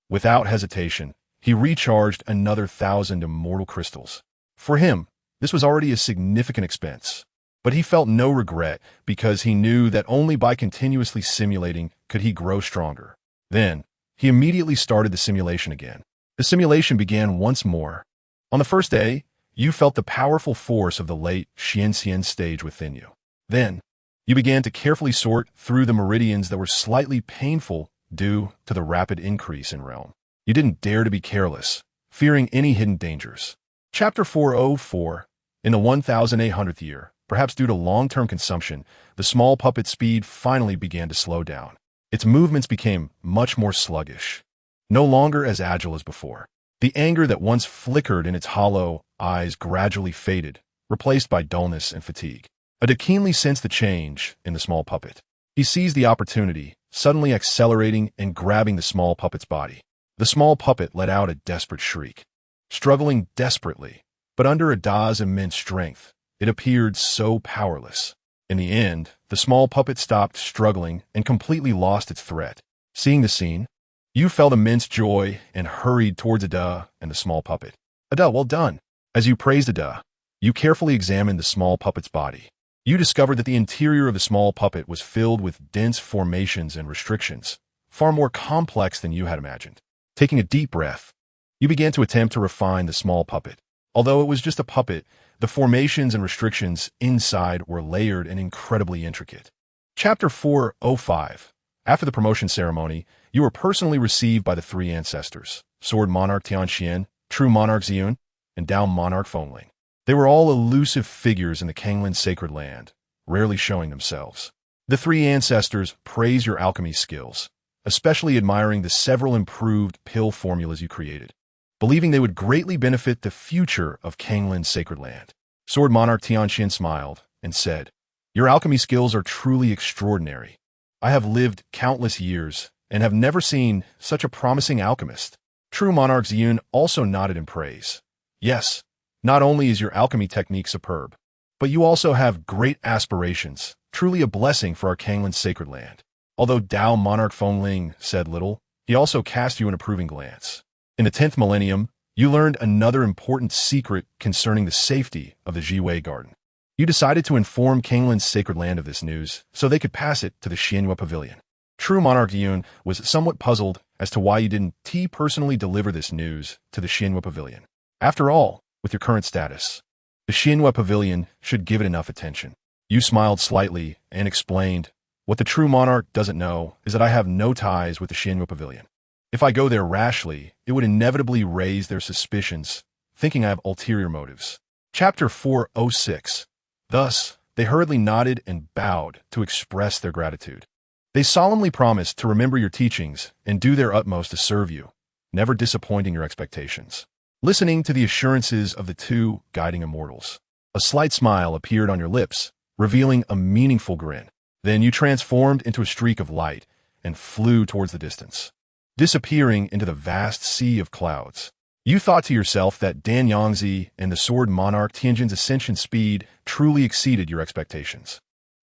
Without hesitation, he recharged another 1,000 immortal crystals. For him, this was already a significant expense, but he felt no regret because he knew that only by continuously simulating could he grow stronger. Then, he immediately started the simulation again. The simulation began once more. On the first day, you felt the powerful force of the late Xianxian stage within you. Then, you began to carefully sort through the meridians that were slightly painful due to the rapid increase in realm. You didn't dare to be careless, fearing any hidden dangers. Chapter 404. In the 1,800th year, perhaps due to long-term consumption, the small puppet's speed finally began to slow down. Its movements became much more sluggish, no longer as agile as before. The anger that once flickered in its hollow eyes gradually faded, replaced by dullness and fatigue. Ada keenly sensed the change in the small puppet. He seized the opportunity, suddenly accelerating and grabbing the small puppet's body. The small puppet let out a desperate shriek. Struggling desperately, but under Ada's immense strength, it appeared so powerless. In the end, the small puppet stopped struggling and completely lost its threat. Seeing the scene, you felt immense joy and hurried towards Ada and the small puppet. Ada, well done. As you praised Ada, you carefully examined the small puppet's body. You discovered that the interior of the small puppet was filled with dense formations and restrictions, far more complex than you had imagined. Taking a deep breath, you began to attempt to refine the small puppet. Although it was just a puppet, the formations and restrictions inside were layered and incredibly intricate. Chapter 405. After the promotion ceremony, you were personally received by the 3 ancestors, Sword Monarch Tianxian, True Monarch Ziyun, and Dao Monarch Fengling. They were all elusive figures in the Kanglin sacred land, rarely showing themselves. The 3 ancestors praise your alchemy skills, especially admiring the several improved pill formulas you created, believing they would greatly benefit the future of Kanglin's sacred land. Sword Monarch Tianxian smiled and said, "Your alchemy skills are truly extraordinary. I have lived countless years and have never seen such a promising alchemist." True Monarch Ziyun also nodded in praise. "Yes, not only is your alchemy technique superb, but you also have great aspirations, truly a blessing for our Kanglin's sacred land." Although Dao Monarch Fengling said little, he also cast you an approving glance. In the 10th millennium, you learned another important secret concerning the safety of the Jiwei Garden. You decided to inform Kanglin's sacred land of this news so they could pass it to the Xianyue Pavilion. True Monarch Yun was somewhat puzzled as to why you didn't personally deliver this news to the Xianyue Pavilion. After all, with your current status, The Xinhua Pavilion should give it enough attention. You smiled slightly and explained, what the true monarch doesn't know is that I have no ties with the Xinhua Pavilion. If I go there rashly, it would inevitably raise their suspicions, thinking I have ulterior motives. Chapter 406. Thus, they hurriedly nodded and bowed to express their gratitude. They solemnly promised to remember your teachings and do their utmost to serve you, never disappointing your expectations. Listening to the assurances of the two guiding immortals, a slight smile appeared on your lips, revealing a meaningful grin. Then you transformed into a streak of light and flew towards the distance, disappearing into the vast sea of clouds. You thought to yourself that Dan Yangzi and the Sword Monarch Tianjin's ascension speed truly exceeded your expectations.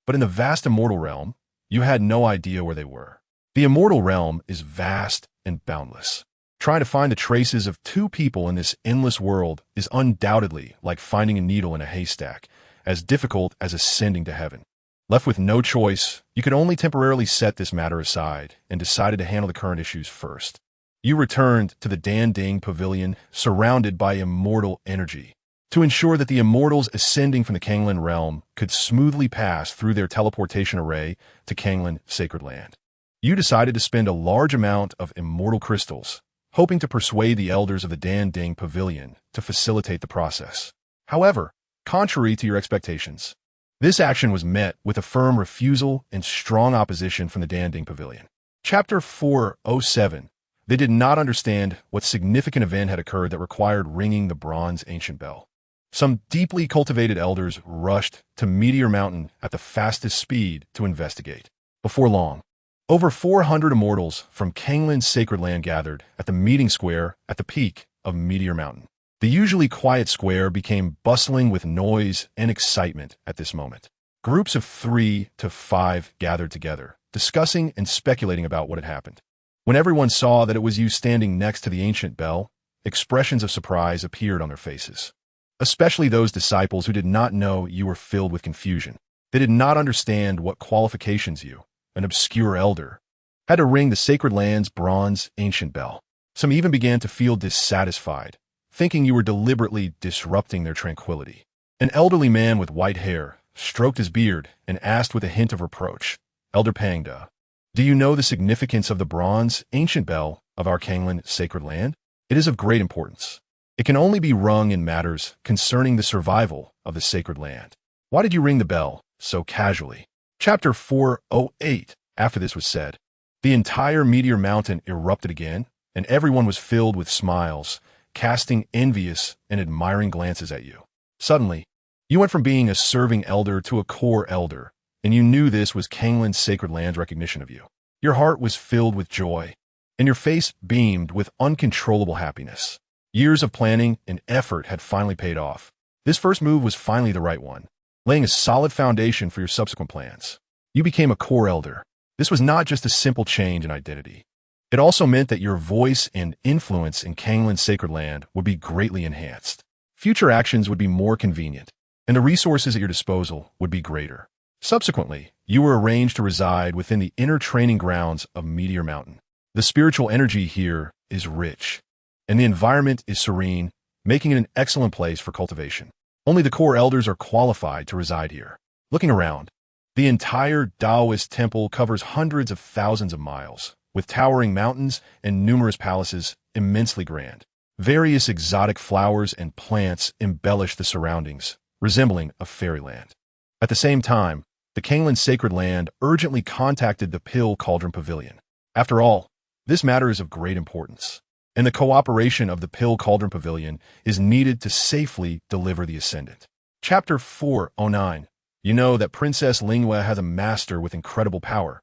But in the vast immortal realm, you had no idea where they were. The immortal realm is vast and boundless. Trying to find the traces of two people in this endless world is undoubtedly like finding a needle in a haystack, as difficult as ascending to heaven. Left with no choice, you could only temporarily set this matter aside and decided to handle the current issues first. You returned to the Danding Pavilion surrounded by immortal energy to ensure that the immortals ascending from the Kanglin realm could smoothly pass through their teleportation array to Kanglin Sacred Land. You decided to spend a large amount of immortal crystals, hoping to persuade the elders of the Danding Pavilion to facilitate the process. However, contrary to your expectations, this action was met with a firm refusal and strong opposition from the Danding Pavilion. Chapter 407. They did not understand what significant event had occurred that required ringing the bronze ancient bell. Some deeply cultivated elders rushed to Meteor Mountain at the fastest speed to investigate. Before long, over 400 immortals from Kanglin's Sacred Land gathered at the meeting square at the peak of Meteor Mountain. The usually quiet square became bustling with noise and excitement at this moment. Groups of 3 to 5 gathered together, discussing and speculating about what had happened. When everyone saw that it was you standing next to the ancient bell, expressions of surprise appeared on their faces. Especially those disciples who did not know you were filled with confusion. They did not understand what qualifications you, an obscure elder, had to ring the Sacred Land's bronze ancient bell. Some even began to feel dissatisfied, thinking you were deliberately disrupting their tranquility. An elderly man with white hair stroked his beard and asked with a hint of reproach, Elder Pangda, do you know the significance of the bronze ancient bell of our Kanglin Sacred Land? It is of great importance. It can only be rung in matters concerning the survival of the Sacred Land. Why did you ring the bell so casually? Chapter 408. After this was said, the entire Meteor Mountain erupted again, and everyone was filled with smiles, casting envious and admiring glances at you. Suddenly, you went from being a serving elder to a core elder, and you knew this was Kanglin's Sacred Land's recognition of you. Your heart was filled with joy, and your face beamed with uncontrollable happiness. Years of planning and effort had finally paid off. This first move was finally the right one, laying a solid foundation for your subsequent plans. You became a core elder. This was not just a simple change in identity. It also meant that your voice and influence in Kanglin's Sacred Land would be greatly enhanced. Future actions would be more convenient, and the resources at your disposal would be greater. Subsequently, you were arranged to reside within the inner training grounds of Meteor Mountain. The spiritual energy here is rich, and the environment is serene, making it an excellent place for cultivation. Only the core elders are qualified to reside here. Looking around, the entire Taoist temple covers hundreds of thousands of miles, with towering mountains and numerous palaces immensely grand. Various exotic flowers and plants embellish the surroundings, resembling a fairyland. At the same time, the Kanglin Sacred Land urgently contacted the Pill Cauldron Pavilion. After all, this matter is of great importance, and the cooperation of the Pill Cauldron Pavilion is needed to safely deliver the Ascendant. Chapter 409. You know that Princess Lin Yi has a master with incredible power,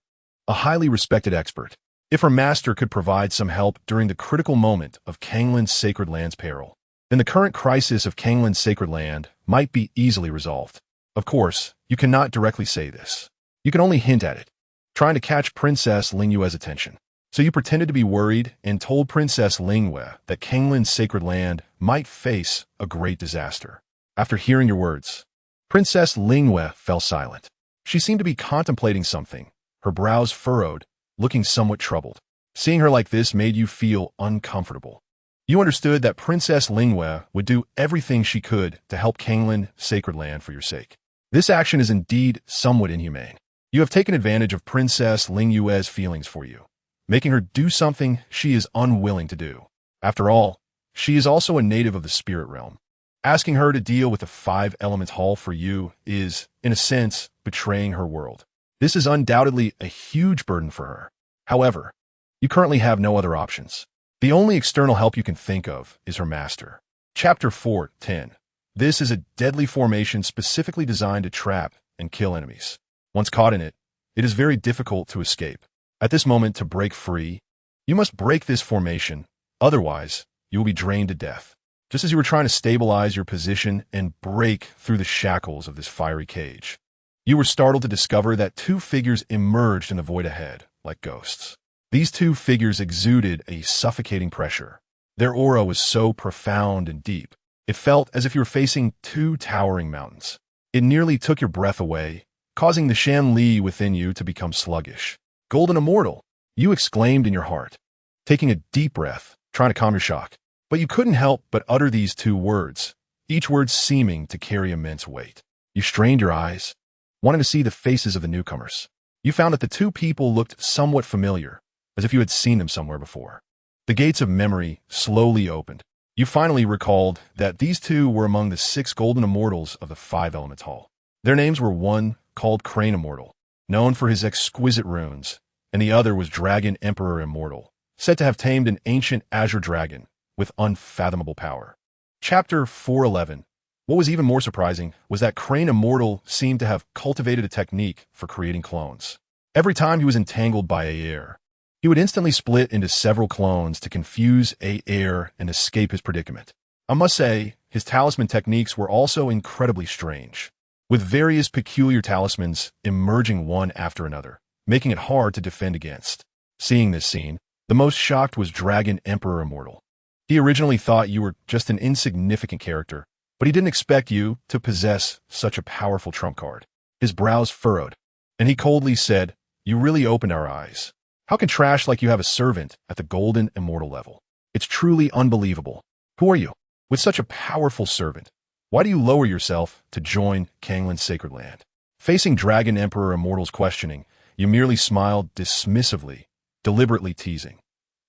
a highly respected expert. If her master could provide some help during the critical moment of Kanglin's Sacred Land's peril, then the current crisis of Kanglin's Sacred Land might be easily resolved. Of course, you cannot directly say this. You can only hint at it, trying to catch Princess Lin Yi's attention. So you pretended to be worried and told Princess Lin Yi that Kanglin's Sacred Land might face a great disaster. After hearing your words, Princess Lin Yi fell silent. She seemed to be contemplating something, her brows furrowed, looking somewhat troubled. Seeing her like this made you feel uncomfortable. You understood that Princess Lin Yi would do everything she could to help Kanglin Sacred Land for your sake. This action is indeed somewhat inhumane. You have taken advantage of Princess Lin Yi's feelings for you, making her do something she is unwilling to do. After all, she is also a native of the spirit realm. Asking her to deal with the five elements hall for you is, in a sense, betraying her world. This is undoubtedly a huge burden for her. However, you currently have no other options. The only external help you can think of is her master. Chapter 4:10. This is a deadly formation specifically designed to trap and kill enemies. Once caught in it, it is very difficult to escape. At this moment, to break free, you must break this formation, otherwise, you will be drained to death. Just as you were trying to stabilize your position and break through the shackles of this fiery cage, you were startled to discover that two figures emerged in the void ahead, like ghosts. These two figures exuded a suffocating pressure. Their aura was so profound and deep, it felt as if you were facing two towering mountains. It nearly took your breath away, causing the Shan Li within you to become sluggish. "Golden Immortal!" you exclaimed in your heart, taking a deep breath, trying to calm your shock. But you couldn't help but utter these two words, each word seeming to carry immense weight. You strained your eyes, wanting to see the faces of the newcomers. You found that the two people looked somewhat familiar, as if you had seen them somewhere before. The gates of memory slowly opened. You finally recalled that these two were among the 6 golden immortals of the 5 elements hall. Their names were one called Crane Immortal, known for his exquisite runes, and the other was Dragon Emperor Immortal, said to have tamed an ancient azure dragon with unfathomable power. Chapter 4:11. What was even more surprising was that Crane Immortal seemed to have cultivated a technique for creating clones. Every time he was entangled by Air, he would instantly split into several clones to confuse Air and escape his predicament. I must say, his talisman techniques were also incredibly strange, with various peculiar talismans emerging one after another, making it hard to defend against. Seeing this scene, the most shocked was Dragon Emperor Immortal. He originally thought you were just an insignificant character, but he didn't expect you to possess such a powerful trump card. His brows furrowed, and he coldly said, "You really opened our eyes. How can trash like you have a servant at the golden immortal level? It's truly unbelievable. Who are you? With such a powerful servant, why do you lower yourself to join Kanglin's sacred land?" Facing Dragon Emperor Immortal's questioning, you merely smiled dismissively, deliberately teasing.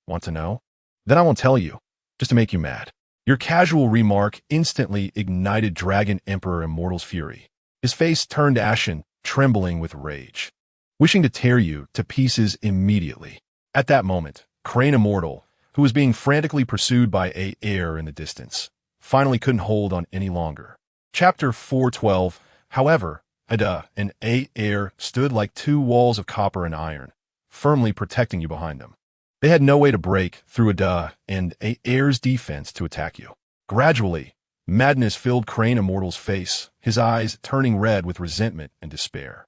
"Want to know? Then I won't tell you, just to make you mad." Your casual remark instantly ignited Dragon Emperor Immortal's fury. His face turned ashen, trembling with rage, wishing to tear you to pieces immediately. At that moment, Crane Immortal, who was being frantically pursued by Air in the distance, finally couldn't hold on any longer. Chapter 4:12. However, Ada and Air stood like two walls of copper and iron, firmly protecting you behind them. They had no way to break through Ada and Air's defense to attack you. Gradually, madness filled Crane Immortal's face, his eyes turning red with resentment and despair.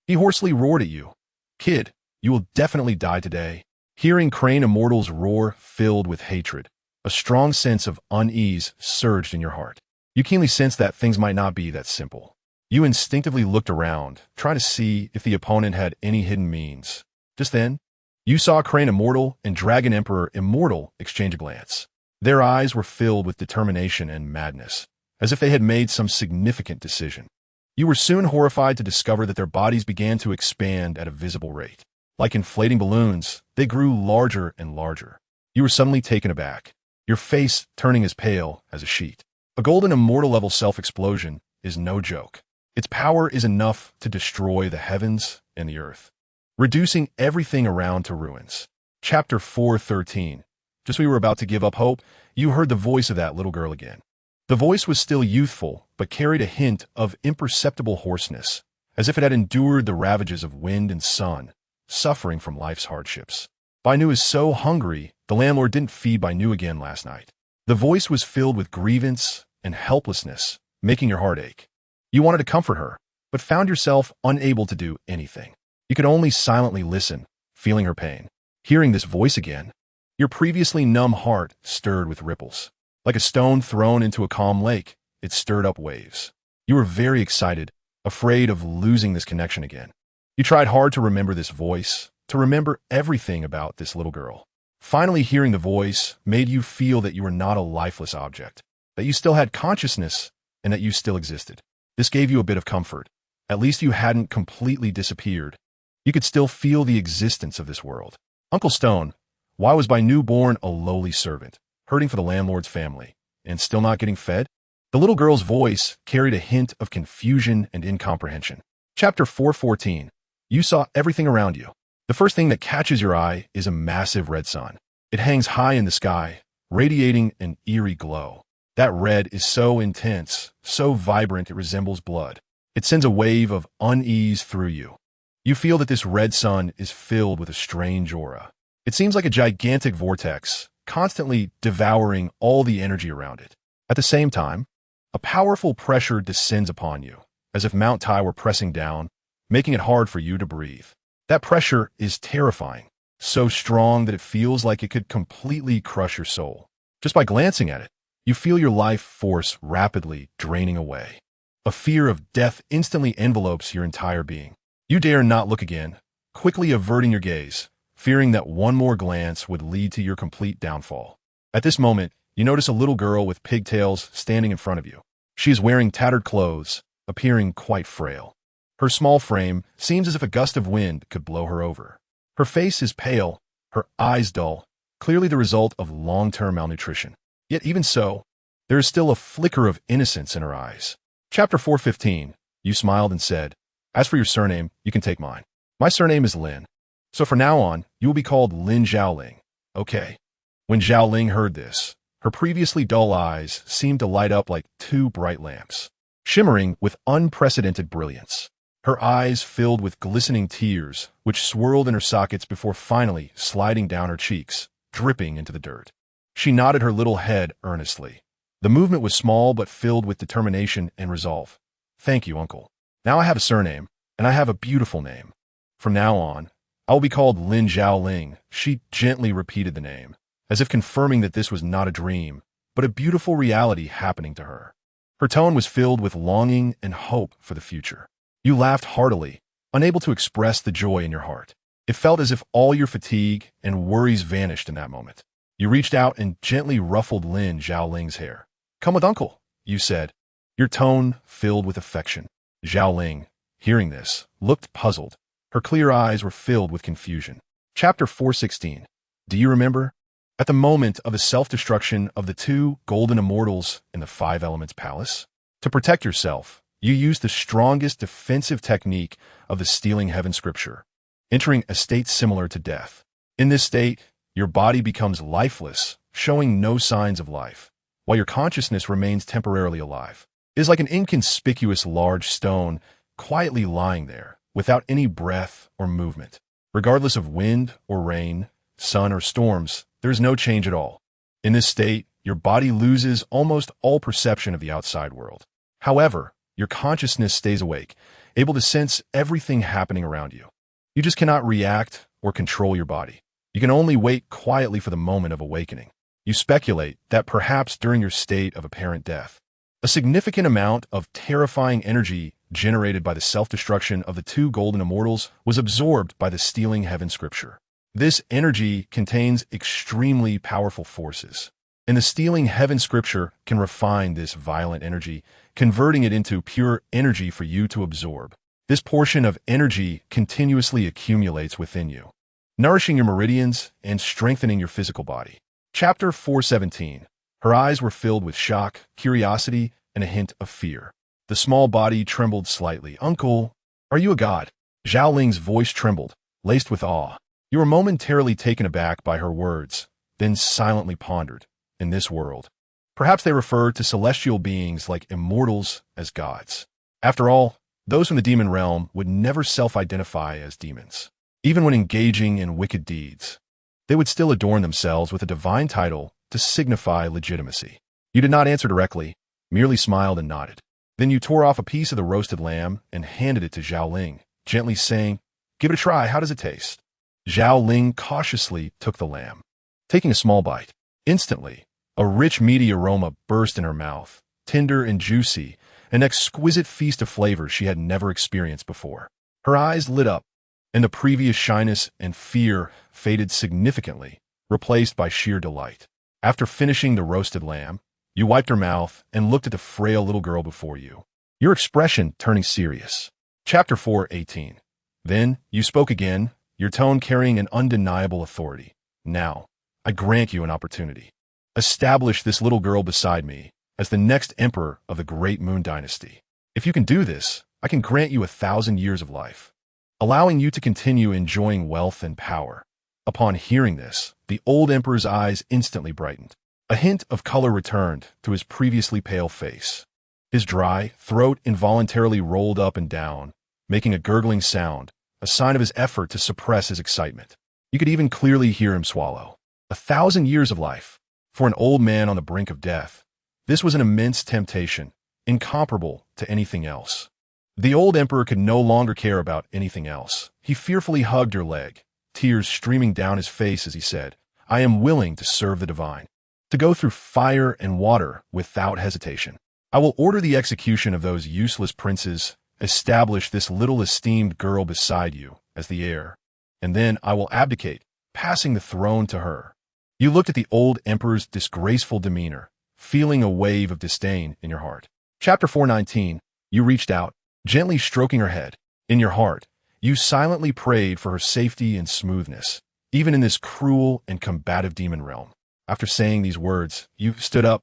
He hoarsely roared at you, "Kid, you will definitely die today." Hearing Crane Immortal's roar filled with hatred, a strong sense of unease surged in your heart. You keenly sensed that things might not be that simple. You instinctively looked around, trying to see if the opponent had any hidden means. Just then, you saw Crane Immortal and Dragon Emperor Immortal exchange a glance. Their eyes were filled with determination and madness, as if they had made some significant decision. You were soon horrified to discover that their bodies began to expand at a visible rate. Like inflating balloons, they grew larger and larger. You were suddenly taken aback, your face turning as pale as a sheet. A golden immortal level self-explosion is no joke. Its power is enough to destroy the heavens and the earth, reducing everything around to ruins. Chapter 4:13. Just when you were about to give up hope, you heard the voice of that little girl again. The voice was still youthful, but carried a hint of imperceptible hoarseness, as if it had endured the ravages of wind and sun, suffering from life's hardships. "Bainu is so hungry, the landlord didn't feed Bainu again last night." The voice was filled with grievance and helplessness, making your heart ache. You wanted to comfort her, but found yourself unable to do anything. You could only silently listen, feeling her pain. Hearing this voice again, your previously numb heart stirred with ripples. Like a stone thrown into a calm lake, it stirred up waves. You were very excited, afraid of losing this connection again. You tried hard to remember this voice, to remember everything about this little girl. Finally hearing the voice made you feel that you were not a lifeless object, that you still had consciousness, and that you still existed. This gave you a bit of comfort. At least you hadn't completely disappeared. You could still feel the existence of this world. Uncle Stone, why was my newborn a lowly servant, hurting for the landlord's family, and still not getting fed? The little girl's voice carried a hint of confusion and incomprehension. Chapter 414. You saw everything around you. The first thing that catches your eye is a massive red sun. It hangs high in the sky, radiating an eerie glow. That red is so intense, so vibrant it resembles blood. It sends a wave of unease through you. You feel that this red sun is filled with a strange aura. It seems like a gigantic vortex, constantly devouring all the energy around it. At the same time, a powerful pressure descends upon you, as if Mount Tai were pressing down, making it hard for you to breathe. That pressure is terrifying, so strong that it feels like it could completely crush your soul. Just by glancing at it, you feel your life force rapidly draining away. A fear of death instantly envelopes your entire being. You dare not look again, quickly averting your gaze, fearing that one more glance would lead to your complete downfall. At this moment, you notice a little girl with pigtails standing in front of you. She is wearing tattered clothes, appearing quite frail. Her small frame seems as if a gust of wind could blow her over. Her face is pale, her eyes dull, clearly the result of long-term malnutrition. Yet even so, there is still a flicker of innocence in her eyes. Chapter 415. You smiled and said, "As for your surname, you can take mine. My surname is Lin. So from now on, you will be called Lin Xiaoling. Okay." When Xiaoling heard this, her previously dull eyes seemed to light up like two bright lamps, shimmering with unprecedented brilliance. Her eyes filled with glistening tears, which swirled in her sockets before finally sliding down her cheeks, dripping into the dirt. She nodded her little head earnestly. The movement was small but filled with determination and resolve. "Thank you, uncle. Now I have a surname, and I have a beautiful name. From now on, I will be called Lin Xiaoling." She gently repeated the name, as if confirming that this was not a dream, but a beautiful reality happening to her. Her tone was filled with longing and hope for the future. You laughed heartily, unable to express the joy in your heart. It felt as if all your fatigue and worries vanished in that moment. You reached out and gently ruffled Lin Xiaoling's hair. "Come with uncle," you said, your tone filled with affection. Xiaoling, hearing this, looked puzzled. Her clear eyes were filled with confusion. Chapter 416. Do you remember? At the moment of the self-destruction of the two golden immortals in the Five Elements Palace? To protect yourself, you used the strongest defensive technique of the Stealing Heaven scripture, entering a state similar to death. In this state, your body becomes lifeless, showing no signs of life, while your consciousness remains temporarily alive. It is like an inconspicuous large stone quietly lying there, without any breath or movement. Regardless of wind or rain, sun or storms, there is no change at all. In this state, your body loses almost all perception of the outside world. However, your consciousness stays awake, able to sense everything happening around you. You just cannot react or control your body. You can only wait quietly for the moment of awakening. You speculate that perhaps during your state of apparent death, a significant amount of terrifying energy generated by the self-destruction of the two golden immortals was absorbed by the Stealing Heaven scripture. This energy contains extremely powerful forces, and the Stealing Heaven scripture can refine this violent energy, converting it into pure energy for you to absorb. This portion of energy continuously accumulates within you, nourishing your meridians and strengthening your physical body. Chapter 417. Her eyes were filled with shock, curiosity, and a hint of fear. The small body trembled slightly. "Uncle, are you a god?" Xiaoling's voice trembled, laced with awe. You were momentarily taken aback by her words, then silently pondered. In this world, perhaps they refer to celestial beings like immortals as gods. After all, those from the demon realm would never self-identify as demons. Even when engaging in wicked deeds, they would still adorn themselves with a divine title to signify legitimacy. You did not answer directly, merely smiled and nodded. Then you tore off a piece of the roasted lamb and handed it to Xiaoling, gently saying, "Give it a try, how does it taste?" Xiaoling cautiously took the lamb, taking a small bite. Instantly, a rich meaty aroma burst in her mouth, tender and juicy, an exquisite feast of flavors she had never experienced before. Her eyes lit up, and the previous shyness and fear faded significantly, replaced by sheer delight. After finishing the roasted lamb, you wiped her mouth and looked at the frail little girl before you, your expression turning serious. Chapter 4:18. Then you spoke again, your tone carrying an undeniable authority. Now, I grant you an opportunity. Establish this little girl beside me as the next emperor of the Great Moon Dynasty. If you can do this, I can grant you 1,000 years of life, allowing you to continue enjoying wealth and power. Upon hearing this, the old emperor's eyes instantly brightened. A hint of color returned to his previously pale face. His dry throat involuntarily rolled up and down, making a gurgling sound, a sign of his effort to suppress his excitement. You could even clearly hear him swallow. 1,000 years of life. For an old man on the brink of death, this was an immense temptation, incomparable to anything else. The old emperor could no longer care about anything else. He fearfully hugged her leg, tears streaming down his face as he said, I am willing to serve the divine, to go through fire and water without hesitation. I will order the execution of those useless princes, establish this little esteemed girl beside you as the heir, and then I will abdicate, passing the throne to her. You looked at the old emperor's disgraceful demeanor, feeling a wave of disdain in your heart. Chapter 4:19. You reached out, gently stroking her head. In your heart, you silently prayed for her safety and smoothness, even in this cruel and combative demon realm. After saying these words, you stood up,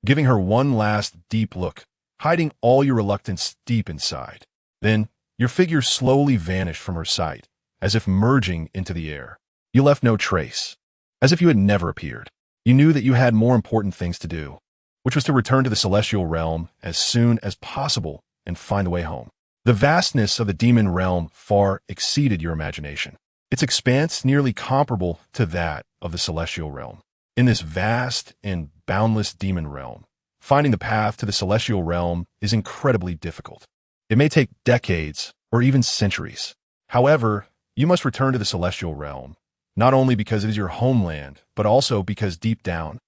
giving her one last deep look, hiding all your reluctance deep inside. Then, your figure slowly vanished from her sight, as if merging into the air. You left no trace, as if you had never appeared. You knew that you had more important things to do, which was to return to the celestial realm as soon as possible and find the way home. The vastness of the demon realm far exceeded your imagination, its expanse nearly comparable to that of the celestial realm. In this vast and boundless demon realm, finding the path to the celestial realm is incredibly difficult. It may take decades or even centuries. However, you must return to the celestial realm, not only because it is your homeland, but also because deep down,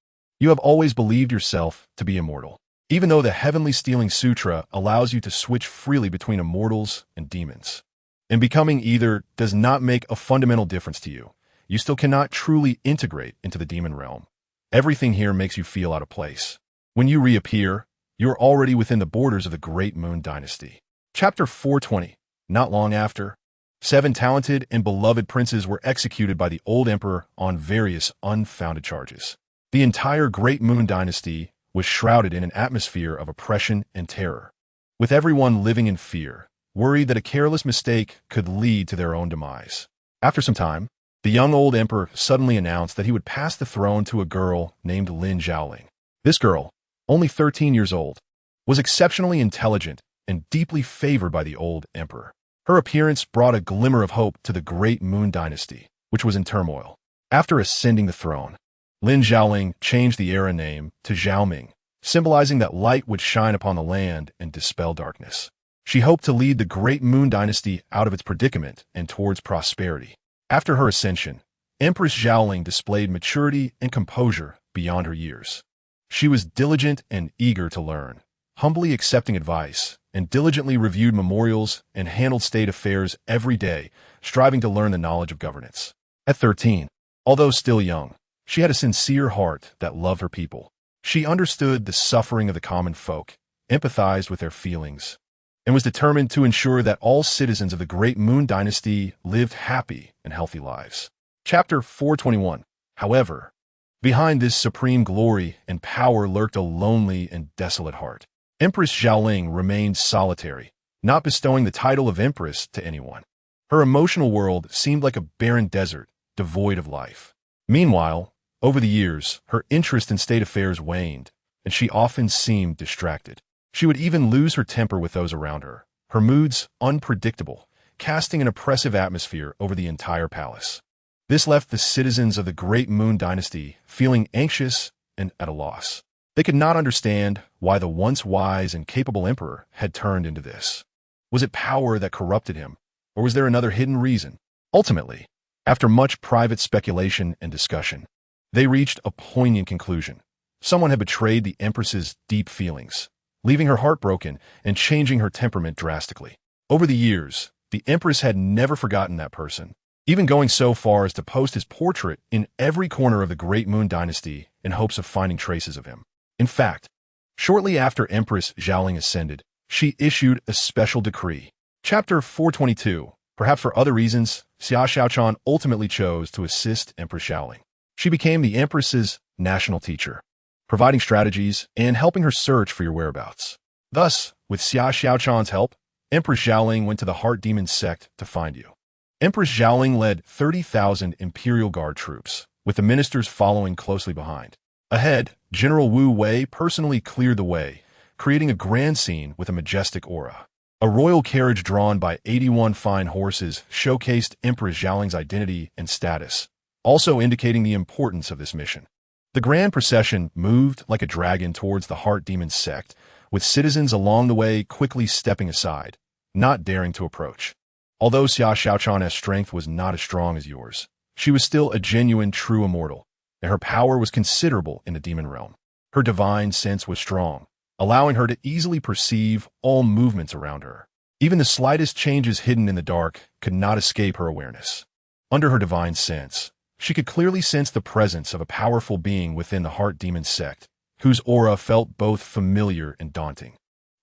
you have always believed yourself to be immortal. Even though the Heavenly Stealing Sutra allows you to switch freely between immortals and demons, and becoming either does not make a fundamental difference to you, you still cannot truly integrate into the demon realm. Everything here makes you feel out of place. When you reappear, you are already within the borders of the Great Moon Dynasty. Chapter 4:20. Not long after, 7 talented and beloved princes were executed by the old emperor on various unfounded charges. The entire Great Moon Dynasty was shrouded in an atmosphere of oppression and terror, with everyone living in fear, worried that a careless mistake could lead to their own demise. After some time, the young old emperor suddenly announced that he would pass the throne to a girl named Lin Yi. This girl, only 13 years old, was exceptionally intelligent and deeply favored by the old emperor. Her appearance brought a glimmer of hope to the Great Moon Dynasty, which was in turmoil. After ascending the throne, Lin Yi changed the era name to Xiaoming, symbolizing that light would shine upon the land and dispel darkness. She hoped to lead the Great Moon Dynasty out of its predicament and towards prosperity. After her ascension, Empress Xiaoling displayed maturity and composure beyond her years. She was diligent and eager to learn, humbly accepting advice, and diligently reviewed memorials and handled state affairs every day, striving to learn the knowledge of governance. At 13, although still young, she had a sincere heart that loved her people. She understood the suffering of the common folk, empathized with their feelings, and was determined to ensure that all citizens of the Great Moon Dynasty lived happy and healthy lives. Chapter 4:21. However, behind this supreme glory and power lurked a lonely and desolate heart. Empress Xiaoling remained solitary, not bestowing the title of empress to anyone. Her emotional world seemed like a barren desert, devoid of life. Meanwhile, over the years, her interest in state affairs waned, and she often seemed distracted. She would even lose her temper with those around her, her moods unpredictable, casting an oppressive atmosphere over the entire palace. This left the citizens of the Great Moon Dynasty feeling anxious and at a loss. They could not understand why the once wise and capable emperor had turned into this. Was it power that corrupted him, or was there another hidden reason? Ultimately, after much private speculation and discussion, they reached a poignant conclusion. Someone had betrayed the empress's deep feelings, leaving her heartbroken and changing her temperament drastically. Over the years, the empress had never forgotten that person, even going so far as to post his portrait in every corner of the Great Moon Dynasty in hopes of finding traces of him. In fact, shortly after Empress Xiaoling ascended, she issued a special decree. Chapter 422. Perhaps for other reasons, Xia Xiaochan ultimately chose to assist Empress Xiaoling. She became the Empress's national teacher, providing strategies and helping her search for your whereabouts. Thus, with Xia Xiaochan's help, Empress Xiaoling went to the Heart Demon sect to find you. Empress Xiaoling led 30,000 Imperial Guard troops, with the ministers following closely behind. Ahead, General Wu Wei personally cleared the way, creating a grand scene with a majestic aura. A royal carriage drawn by 81 fine horses showcased Empress Xiaoling's identity and status, also indicating the importance of this mission. The grand procession moved like a dragon towards the Heart Demon sect, with citizens along the way quickly stepping aside, not daring to approach. Although Xia Xiaochan's strength was not as strong as yours, she was still a genuine true immortal, and her power was considerable in the demon realm. Her divine sense was strong, allowing her to easily perceive all movements around her. Even the slightest changes hidden in the dark could not escape her awareness. Under her divine sense, she could clearly sense the presence of a powerful being within the Heart Demon sect, whose aura felt both familiar and daunting.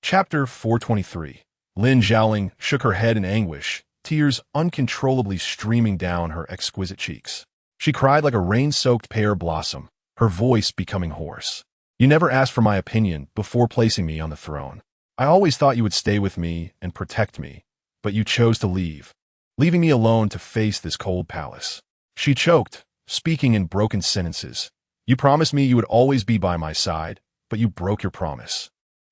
Chapter 423. Lin Xiaoling shook her head in anguish, tears uncontrollably streaming down her exquisite cheeks. She cried like a rain-soaked pear blossom, her voice becoming hoarse. You never asked for my opinion before placing me on the throne. I always thought you would stay with me and protect me, but you chose to leave, leaving me alone to face this cold palace. She choked, speaking in broken sentences. You promised me you would always be by my side, but you broke your promise.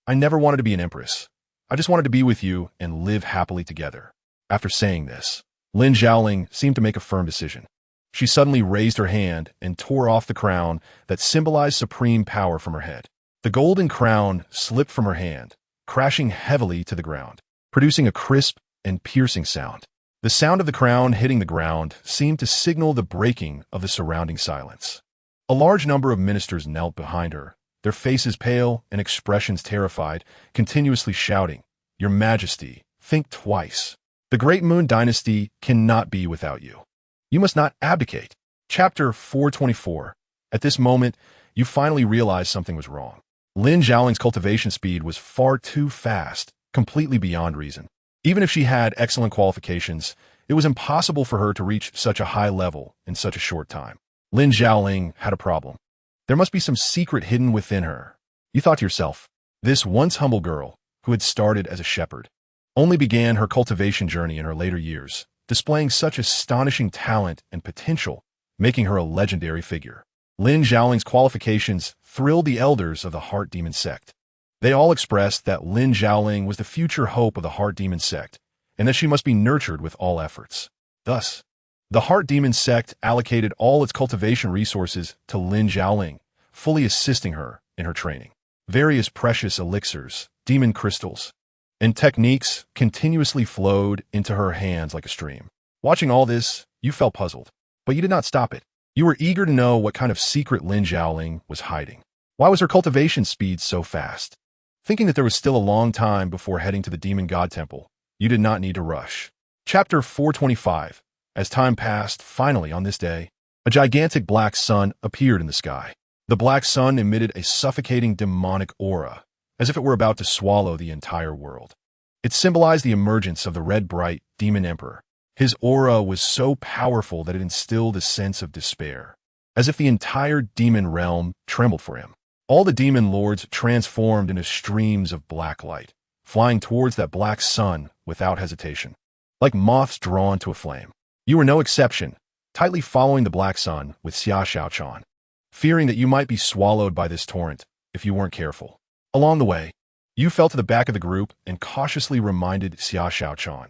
I never wanted to be an empress. I just wanted to be with you and live happily together. After saying this, Lin Xiaoling seemed to make a firm decision. She suddenly raised her hand and tore off the crown that symbolized supreme power from her head. The golden crown slipped from her hand, crashing heavily to the ground, producing a crisp and piercing sound. The sound of the crown hitting the ground seemed to signal the breaking of the surrounding silence. A large number of ministers knelt behind her, their faces pale and expressions terrified, continuously shouting, "Your Majesty, think twice. The Great Moon Dynasty cannot be without you. You must not abdicate." Chapter 424. At this moment, you finally realized something was wrong. Lin Xiaoling's cultivation speed was far too fast, completely beyond reason. Even if she had excellent qualifications, it was impossible for her to reach such a high level in such a short time. Lin Xiaoling had a problem. There must be some secret hidden within her. You thought to yourself, this once humble girl, who had started as a shepherd, only began her cultivation journey in her later years, displaying such astonishing talent and potential, making her a legendary figure. Lin Xiaoling's qualifications thrilled the elders of the Heart Demon sect. They all expressed that Lin Xiaoling was the future hope of the Heart Demon sect, and that she must be nurtured with all efforts. Thus, the Heart Demon sect allocated all its cultivation resources to Lin Xiaoling, fully assisting her in her training. Various precious elixirs, demon crystals, and techniques continuously flowed into her hands like a stream. Watching all this, you felt puzzled, but you did not stop it. You were eager to know what kind of secret Lin Xiaoling was hiding. Why was her cultivation speed so fast? Thinking that there was still a long time before heading to the Demon God Temple, you did not need to rush. Chapter 425. As time passed, finally on this day, a gigantic black sun appeared in the sky. The black sun emitted a suffocating demonic aura, as if it were about to swallow the entire world. It symbolized the emergence of the red-bright demon emperor. His aura was so powerful that it instilled a sense of despair, as if the entire demon realm trembled for him. All the demon lords transformed into streams of black light, flying towards that black sun without hesitation, like moths drawn to a flame. You were no exception, tightly following the black sun with Xia Xiaochan, fearing that you might be swallowed by this torrent if you weren't careful. Along the way, you fell to the back of the group and cautiously reminded Xia Xiaochan,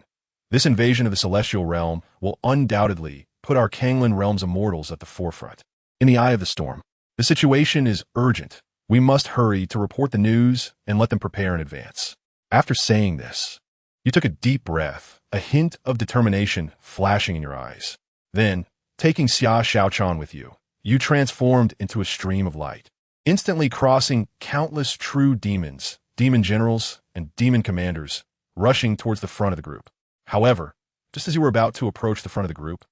this invasion of the celestial realm will undoubtedly put our Kanglin realm's immortals at the forefront. In the eye of the storm, the situation is urgent. We must hurry to report the news and let them prepare in advance. After saying this, you took a deep breath, a hint of determination flashing in your eyes. Then, taking Xia Xiaochan with you, you transformed into a stream of light, instantly crossing countless true demons, demon generals, and demon commanders, rushing towards the front of the group. However, just as you were about to approach the front of the group,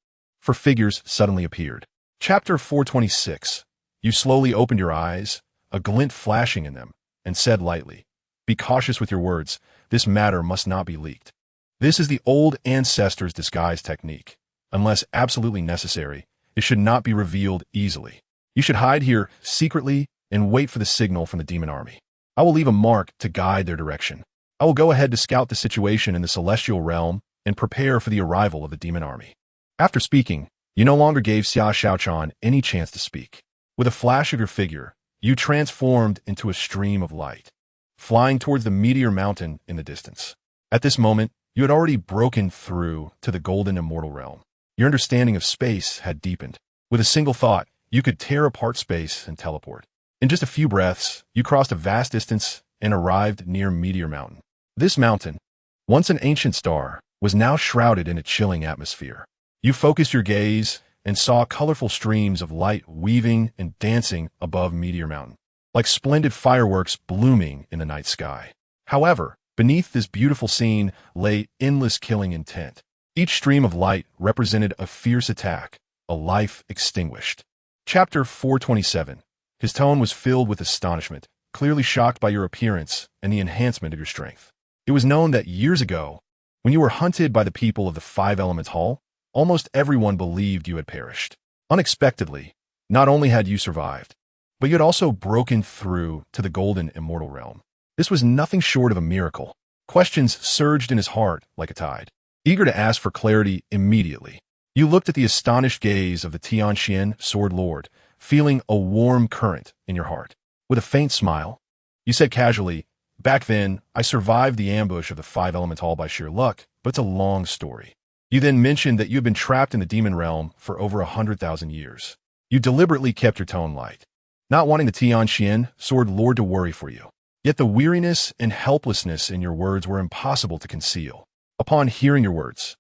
for figures suddenly appeared. Chapter 426. You slowly opened your eyes, a glint flashing in them, and said lightly, "Be cautious with your words. This matter must not be leaked." This is the old ancestors' disguise technique. Unless absolutely necessary, it should not be revealed easily. You should hide here secretly and wait for the signal from the demon army. I will leave a mark to guide their direction. I will go ahead to scout the situation in the celestial realm and prepare for the arrival of the demon army. After speaking, you no longer gave Xia Xiaochan any chance to speak. With a flash of your figure, you transformed into a stream of light, flying towards the meteor mountain in the distance. At this moment, you had already broken through to the golden immortal realm. Your understanding of space had deepened. With a single thought, you could tear apart space and teleport. In just a few breaths, you crossed a vast distance and arrived near Meteor Mountain. This mountain, once an ancient star, was now shrouded in a chilling atmosphere. You focused your gaze and saw colorful streams of light weaving and dancing above Meteor Mountain, like splendid fireworks blooming in the night sky. However, beneath this beautiful scene lay endless killing intent. Each stream of light represented a fierce attack, a life extinguished. Chapter 427. His tone was filled with astonishment, clearly shocked by your appearance and the enhancement of your strength. It was known that years ago, when you were hunted by the people of the Five Elements Hall, almost everyone believed you had perished. Unexpectedly, not only had you survived, but you had also broken through to the golden immortal realm. This was nothing short of a miracle. Questions surged in his heart like a tide, eager to ask for clarity immediately. You looked at the astonished gaze of the Tianxian Sword Lord, feeling a warm current in your heart. With a faint smile, you said casually, "Back then, I survived the ambush of the Five Element Hall by sheer luck, but it's a long story." You then mentioned that you had been trapped in the demon realm for over 100,000 years. You deliberately kept your tone light, not wanting the Tianxian Sword Lord to worry for you. Yet the weariness and helplessness in your words were impossible to conceal. Upon hearing your words,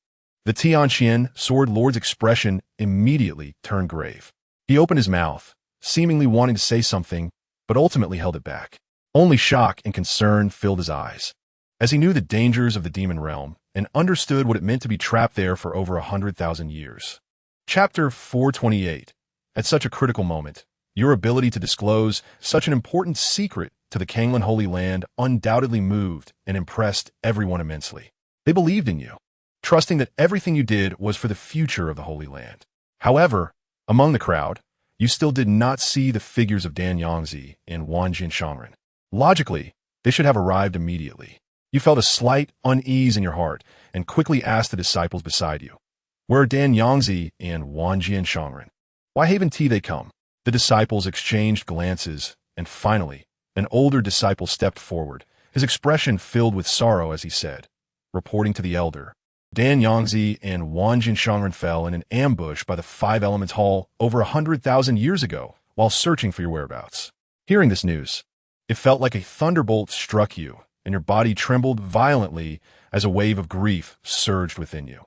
the Tianxian Sword Lord's expression immediately turned grave. He opened his mouth, seemingly wanting to say something, but ultimately held it back. Only shock and concern filled his eyes, as he knew the dangers of the demon realm and understood what it meant to be trapped there for over 100,000 years. Chapter 428. At such a critical moment, your ability to disclose such an important secret to the Kanglan Holy Land undoubtedly moved and impressed everyone immensely. They believed in you, trusting that everything you did was for the future of the Holy Land. However, among the crowd, you still did not see the figures of Dan Yangzi and Wan Jianshangren. Logically, they should have arrived immediately. You felt a slight unease in your heart and quickly asked the disciples beside you, "Where are Dan Yangzi and Wan Jianshangren? Why haven't they come?" The disciples exchanged glances, and finally, an older disciple stepped forward, his expression filled with sorrow as he said, reporting to the elder, "Dan Yangzi and Wan Jianshangren fell in an ambush by the Five Elements Hall over 100,000 years ago while searching for your whereabouts." Hearing this news, it felt like a thunderbolt struck you, and your body trembled violently as a wave of grief surged within you.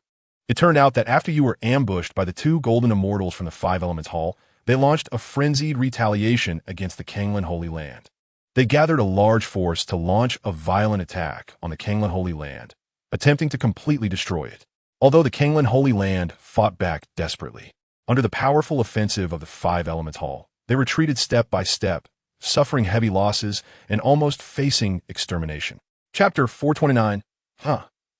It turned out that after you were ambushed by the two golden immortals from the Five Elements Hall, they launched a frenzied retaliation against the Kanglan Holy Land. They gathered a large force to launch a violent attack on the Kanglan Holy Land, attempting to completely destroy it. Although the Kanglan Holy Land fought back desperately, under the powerful offensive of the Five Elements Hall, they retreated step by step, suffering heavy losses and almost facing extermination. Chapter 429.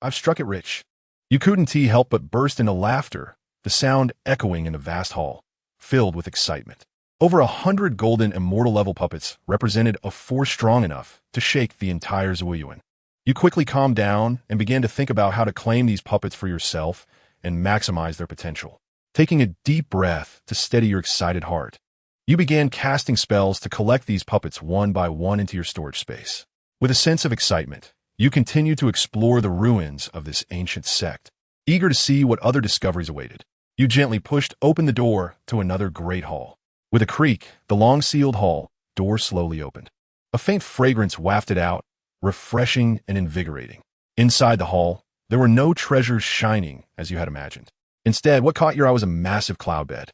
I've struck it rich. You couldn't help but burst into laughter, the sound echoing in the vast hall, filled with excitement. Over 100 golden immortal-level puppets represented a force strong enough to shake the entire Zuoyuan. You quickly calmed down and began to think about how to claim these puppets for yourself and maximize their potential. Taking a deep breath to steady your excited heart, you began casting spells to collect these puppets one by one into your storage space. With a sense of excitement, you continued to explore the ruins of this ancient sect, eager to see what other discoveries awaited. You gently pushed open the door to another great hall. With a creak, the long-sealed hall door slowly opened. A faint fragrance wafted out, refreshing and invigorating. Inside the hall, there were no treasures shining as you had imagined. Instead, what caught your eye was a massive cloud bed.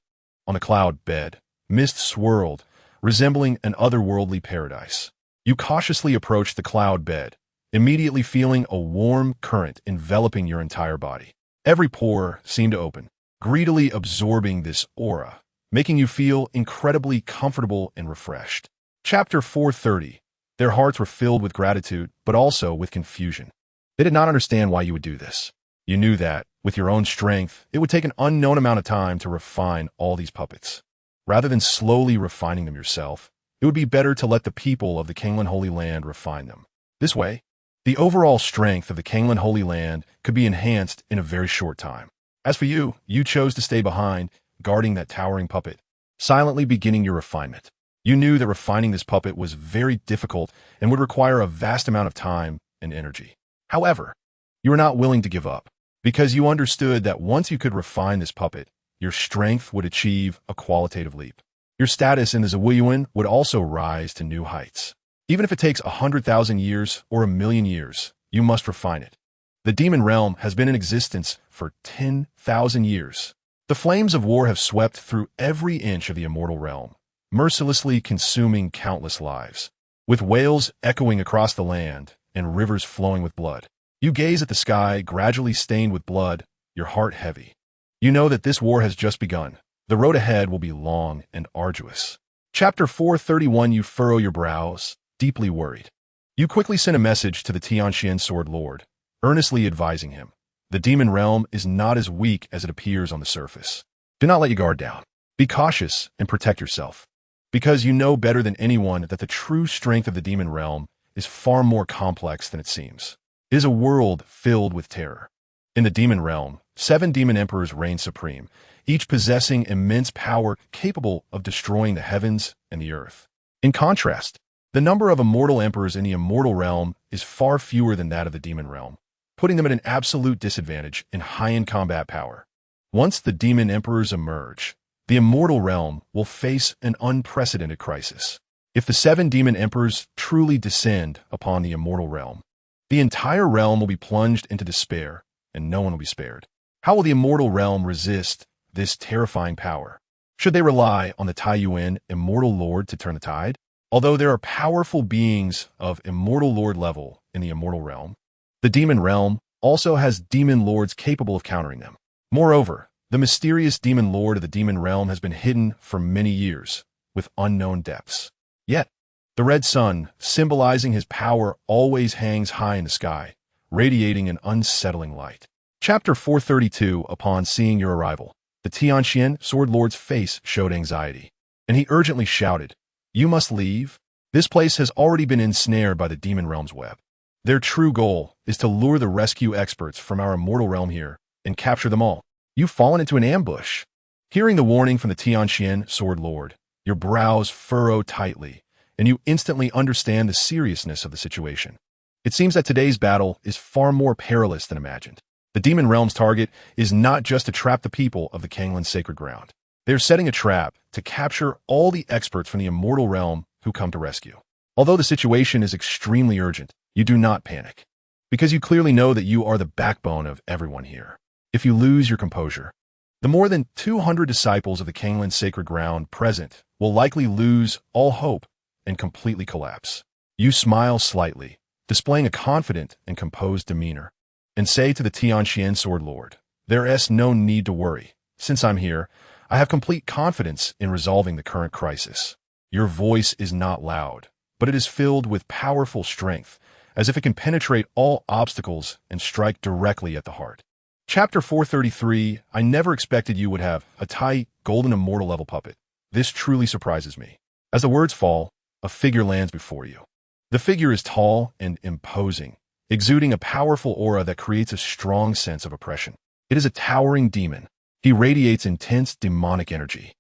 On the cloud bed, mist swirled, resembling an otherworldly paradise. You cautiously approached the cloud bed, immediately feeling a warm current enveloping your entire body. Every pore seemed to open, greedily absorbing this aura, making you feel incredibly comfortable and refreshed. Chapter 430. Their hearts were filled with gratitude, but also with confusion. They did not understand why you would do this. You knew that, with your own strength, it would take an unknown amount of time to refine all these puppets. Rather than slowly refining them yourself, it would be better to let the people of the Kanglan Holy Land refine them. This way, the overall strength of the Kanglan Holy Land could be enhanced in a very short time. As for you, you chose to stay behind, guarding that towering puppet, silently beginning your refinement. You knew that refining this puppet was very difficult and would require a vast amount of time and energy. However, you were not willing to give up, because you understood that once you could refine this puppet, your strength would achieve a qualitative leap. Your status in the Zawiyuan would also rise to new heights. Even if it takes 100,000 years or 1,000,000 years, you must refine it. The demon realm has been in existence for 10,000 years. The flames of war have swept through every inch of the immortal realm, mercilessly consuming countless lives. With wails echoing across the land and rivers flowing with blood, you gaze at the sky gradually stained with blood, your heart heavy. You know that this war has just begun. The road ahead will be long and arduous. Chapter 431. You furrow your brows, deeply worried. You quickly send a message to the Tianxian Sword Lord, earnestly advising him. The demon realm is not as weak as it appears on the surface. Do not let your guard down. Be cautious and protect yourself, because you know better than anyone that the true strength of the demon realm is far more complex than it seems. It is a world filled with terror. In the demon realm, 7 demon emperors reign supreme, each possessing immense power capable of destroying the heavens and the earth. In contrast, the number of immortal emperors in the immortal realm is far fewer than that of the demon realm, putting them at an absolute disadvantage in high-end combat power. Once the demon emperors emerge, the immortal realm will face an unprecedented crisis. If the 7 demon emperors truly descend upon the immortal realm, the entire realm will be plunged into despair, and no one will be spared. How will the immortal realm resist this terrifying power? Should they rely on the Taiyuan immortal lord to turn the tide? Although there are powerful beings of immortal lord level in the immortal realm, the demon realm also has demon lords capable of countering them. Moreover, the mysterious demon lord of the demon realm has been hidden for many years, with unknown depths. Yet, the red sun, symbolizing his power, always hangs high in the sky, radiating an unsettling light. Chapter 432. Upon seeing your arrival, the Tianxian Sword Lord's face showed anxiety, and he urgently shouted, "You must leave. This place has already been ensnared by the demon realm's web. Their true goal is to lure the rescue experts from our immortal realm here and capture them all. You've fallen into an ambush." Hearing the warning from the Tianxian Sword Lord, your brows furrow tightly, and you instantly understand the seriousness of the situation. It seems that today's battle is far more perilous than imagined. The demon realm's target is not just to trap the people of the Kanglan sacred ground. They're setting a trap to capture all the experts from the immortal realm who come to rescue. Although the situation is extremely urgent, you do not panic, because you clearly know that you are the backbone of everyone here. If you lose your composure, the more than 200 disciples of the Kanglan sacred ground present will likely lose all hope and completely collapse. You smile slightly, displaying a confident and composed demeanor, and say to the Tianxian Sword Lord, "There is no need to worry. Since I'm here, I have complete confidence in resolving the current crisis." Your voice is not loud, but it is filled with powerful strength, as if it can penetrate all obstacles and strike directly at the heart. Chapter 433. I never expected you would have a tight, golden immortal level puppet. This truly surprises me. As the words fall, a figure lands before you. The figure is tall and imposing, exuding a powerful aura that creates a strong sense of oppression. It is a towering demon. He radiates intense demonic energy,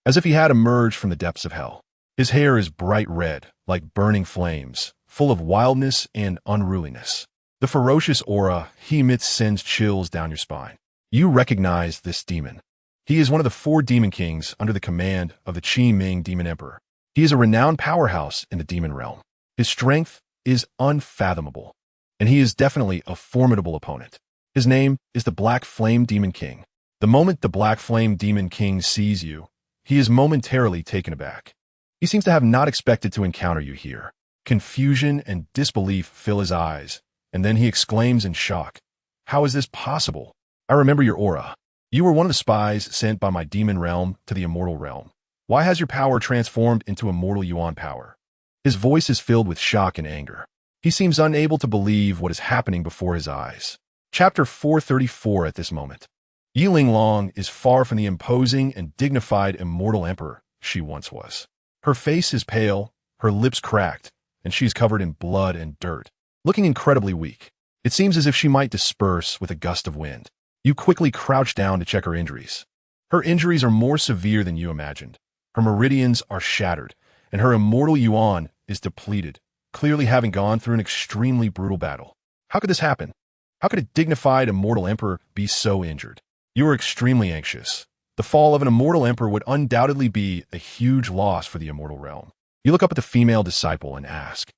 as if he had emerged from the depths of hell. His hair is bright red, like burning flames, full of wildness and unruliness. The ferocious aura he emits sends chills down your spine. You recognize this demon. He is one of the 4 demon kings under the command of the Qi Ming Demon Emperor. He is a renowned powerhouse in the demon realm. His strength is unfathomable, and he is definitely a formidable opponent. His name is the Black Flame Demon King. The moment the Black Flame Demon King sees you, he is momentarily taken aback. He seems to have not expected to encounter you here. Confusion and disbelief fill his eyes, and then he exclaims in shock, "How is this possible? I remember your aura. You were one of the spies sent by my demon realm to the immortal realm. Why has your power transformed into immortal Yuan power? His voice is filled with shock and anger. He seems unable to believe what is happening before his eyes. Chapter 434 at this moment. Yi Linglong is far from the imposing and dignified immortal emperor she once was. Her face is pale, her lips cracked, and she is covered in blood and dirt, looking incredibly weak. It seems as if she might disperse with a gust of wind. You quickly crouch down to check her injuries. Her injuries are more severe than you imagined. Her meridians are shattered, and her immortal Yuan is depleted, clearly having gone through an extremely brutal battle. How could this happen? How could a dignified immortal emperor be so injured? You are extremely anxious. The fall of an immortal emperor would undoubtedly be a huge loss for the immortal realm. You look up at the female disciple and ask,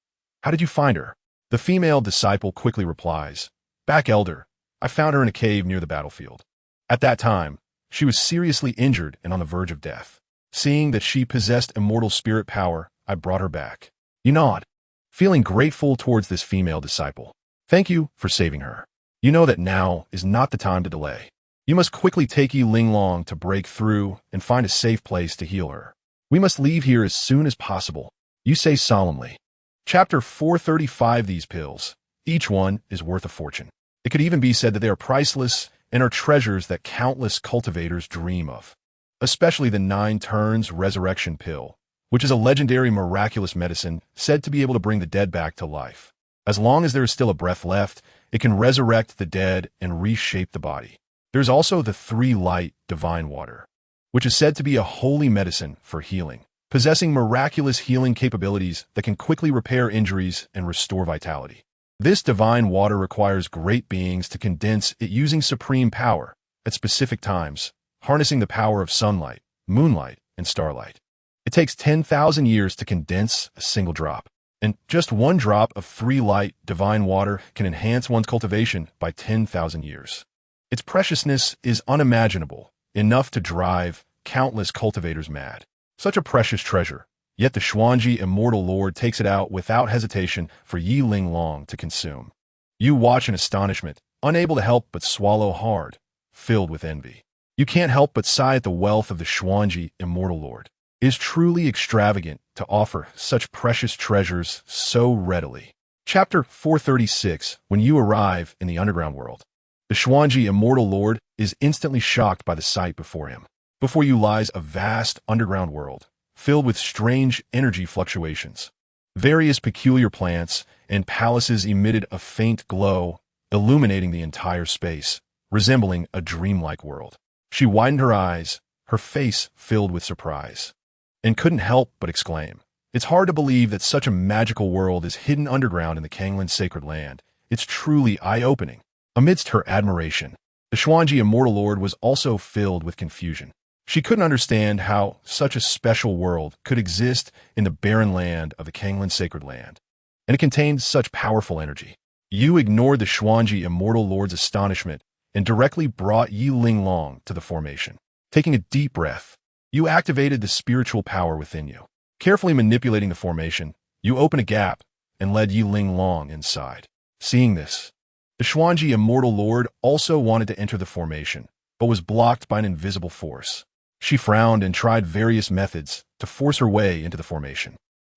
"How did you find her?" The female disciple quickly replies, "Back, elder. I found her in a cave near the battlefield. At that time, she was seriously injured and on the verge of death. Seeing that she possessed immortal spirit power, I brought her back." You nod, feeling grateful towards this female disciple. Thank you for saving her. You know that now is not the time to delay. You must quickly take Yi Linglong to break through and find a safe place to heal her. We must leave here as soon as possible. You say solemnly. Chapter 435. These pills, each one is worth a fortune. It could even be said that they are priceless and are treasures that countless cultivators dream of. Especially the 9 turns resurrection pill, which is a legendary miraculous medicine said to be able to bring the dead back to life. As long as there is still a breath left, it can resurrect the dead and reshape the body. There's also the 3 light divine water, which is said to be a holy medicine for healing, possessing miraculous healing capabilities that can quickly repair injuries and restore vitality. This divine water requires great beings to condense it using supreme power at specific times, harnessing the power of sunlight, moonlight, and starlight. It takes 10,000 years to condense a single drop, and just 1 drop of 3 light divine water can enhance one's cultivation by 10,000 years. Its preciousness is unimaginable, enough to drive countless cultivators mad. Such a precious treasure, yet the Xuanji immortal lord takes it out without hesitation for Yi Linglong to consume. You watch in astonishment, unable to help but swallow hard, filled with envy. You can't help but sigh at the wealth of the Xuanji immortal lord. It is truly extravagant to offer such precious treasures so readily. Chapter 436. When you arrive in the underground world, the Xuanji immortal lord is instantly shocked by the sight before him. Before you lies a vast underground world, filled with strange energy fluctuations. Various peculiar plants and palaces emitted a faint glow, illuminating the entire space, resembling a dreamlike world. She widened her eyes, her face filled with surprise, and couldn't help but exclaim, "It's hard to believe that such a magical world is hidden underground in the Kanglin's sacred land. It's truly eye-opening." Amidst her admiration, the Xuanji immortal lord was also filled with confusion. She couldn't understand how such a special world could exist in the barren land of the Kanglin's sacred land, and it contained such powerful energy. You ignored the Xuanji immortal lord's astonishment and directly brought Yi Linglong to the formation. Taking a deep breath, you activated the spiritual power within you. Carefully manipulating the formation, you opened a gap and led Yi Linglong inside. Seeing this, the Xuanji immortal lord also wanted to enter the formation, but was blocked by an invisible force. She frowned and tried various methods to force her way into the formation.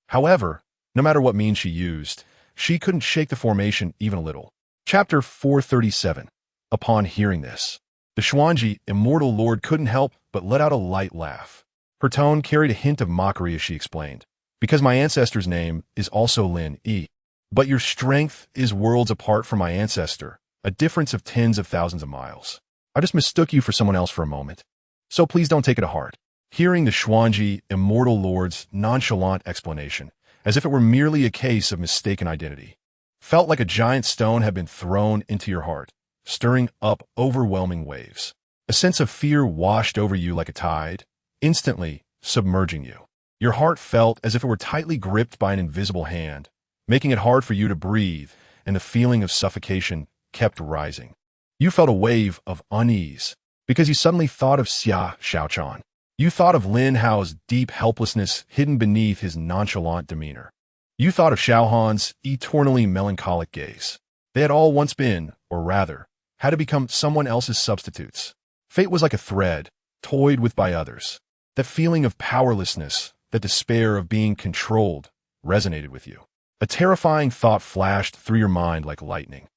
However, no matter what means she used, she couldn't shake the formation even a little. Chapter 437. Upon hearing this, the Xuanji immortal lord couldn't help but let out a light laugh. Her tone carried a hint of mockery as she explained, "Because my ancestor's name is also Lin Yi. But your strength is worlds apart from my ancestor, a difference of tens of thousands of miles. I just mistook you for someone else for a moment. So please don't take it to heart." Hearing the Xuanji immortal lord's nonchalant explanation, as if it were merely a case of mistaken identity, felt like a giant stone had been thrown into your heart, stirring up overwhelming waves. A sense of fear washed over you like a tide, instantly submerging you. Your heart felt as if it were tightly gripped by an invisible hand, making it hard for you to breathe, and the feeling of suffocation kept rising. You felt a wave of unease, because you suddenly thought of Xia Xiaochan. You thought of Lin Hao's deep helplessness hidden beneath his nonchalant demeanor. You thought of Xiaohan's eternally melancholic gaze. They had all once been, or rather, had to become someone else's substitutes. Fate was like a thread, toyed with by others. That feeling of powerlessness, that despair of being controlled, resonated with you. A terrifying thought flashed through your mind like lightning,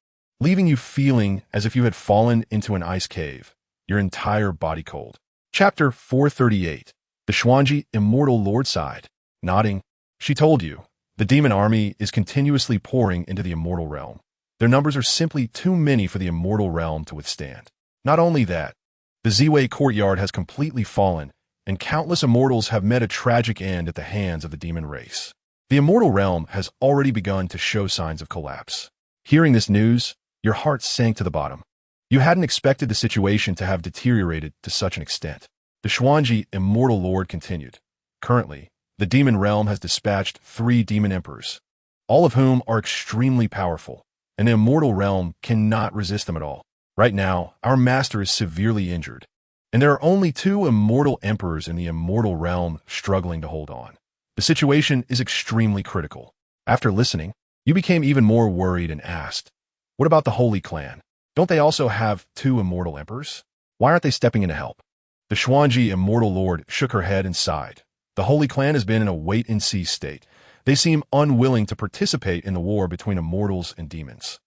leaving you feeling as if you had fallen into an ice cave, your entire body cold. Chapter 438. The Xuanji Immortal Lord sighed. Nodding, she told you, the demon army is continuously pouring into the immortal realm. Their numbers are simply too many for the immortal realm to withstand. Not only that, the Ziwei courtyard has completely fallen, and countless immortals have met a tragic end at the hands of the demon race. The immortal realm has already begun to show signs of collapse. Hearing this news, your heart sank to the bottom. You hadn't expected the situation to have deteriorated to such an extent. The Xuanji Immortal Lord continued. Currently, the demon realm has dispatched 3 demon emperors, all of whom are extremely powerful, and the immortal realm cannot resist them at all. Right now, our master is severely injured, and there are only 2 immortal emperors in the immortal realm struggling to hold on. The situation is extremely critical. After listening, you became even more worried and asked, what about the Holy Clan? Don't they also have 2 immortal emperors? Why aren't they stepping in to help? The Xuanji Immortal Lord shook her head and sighed. The Holy Clan has been in a wait-and-see state. They seem unwilling to participate in the war between immortals and demons.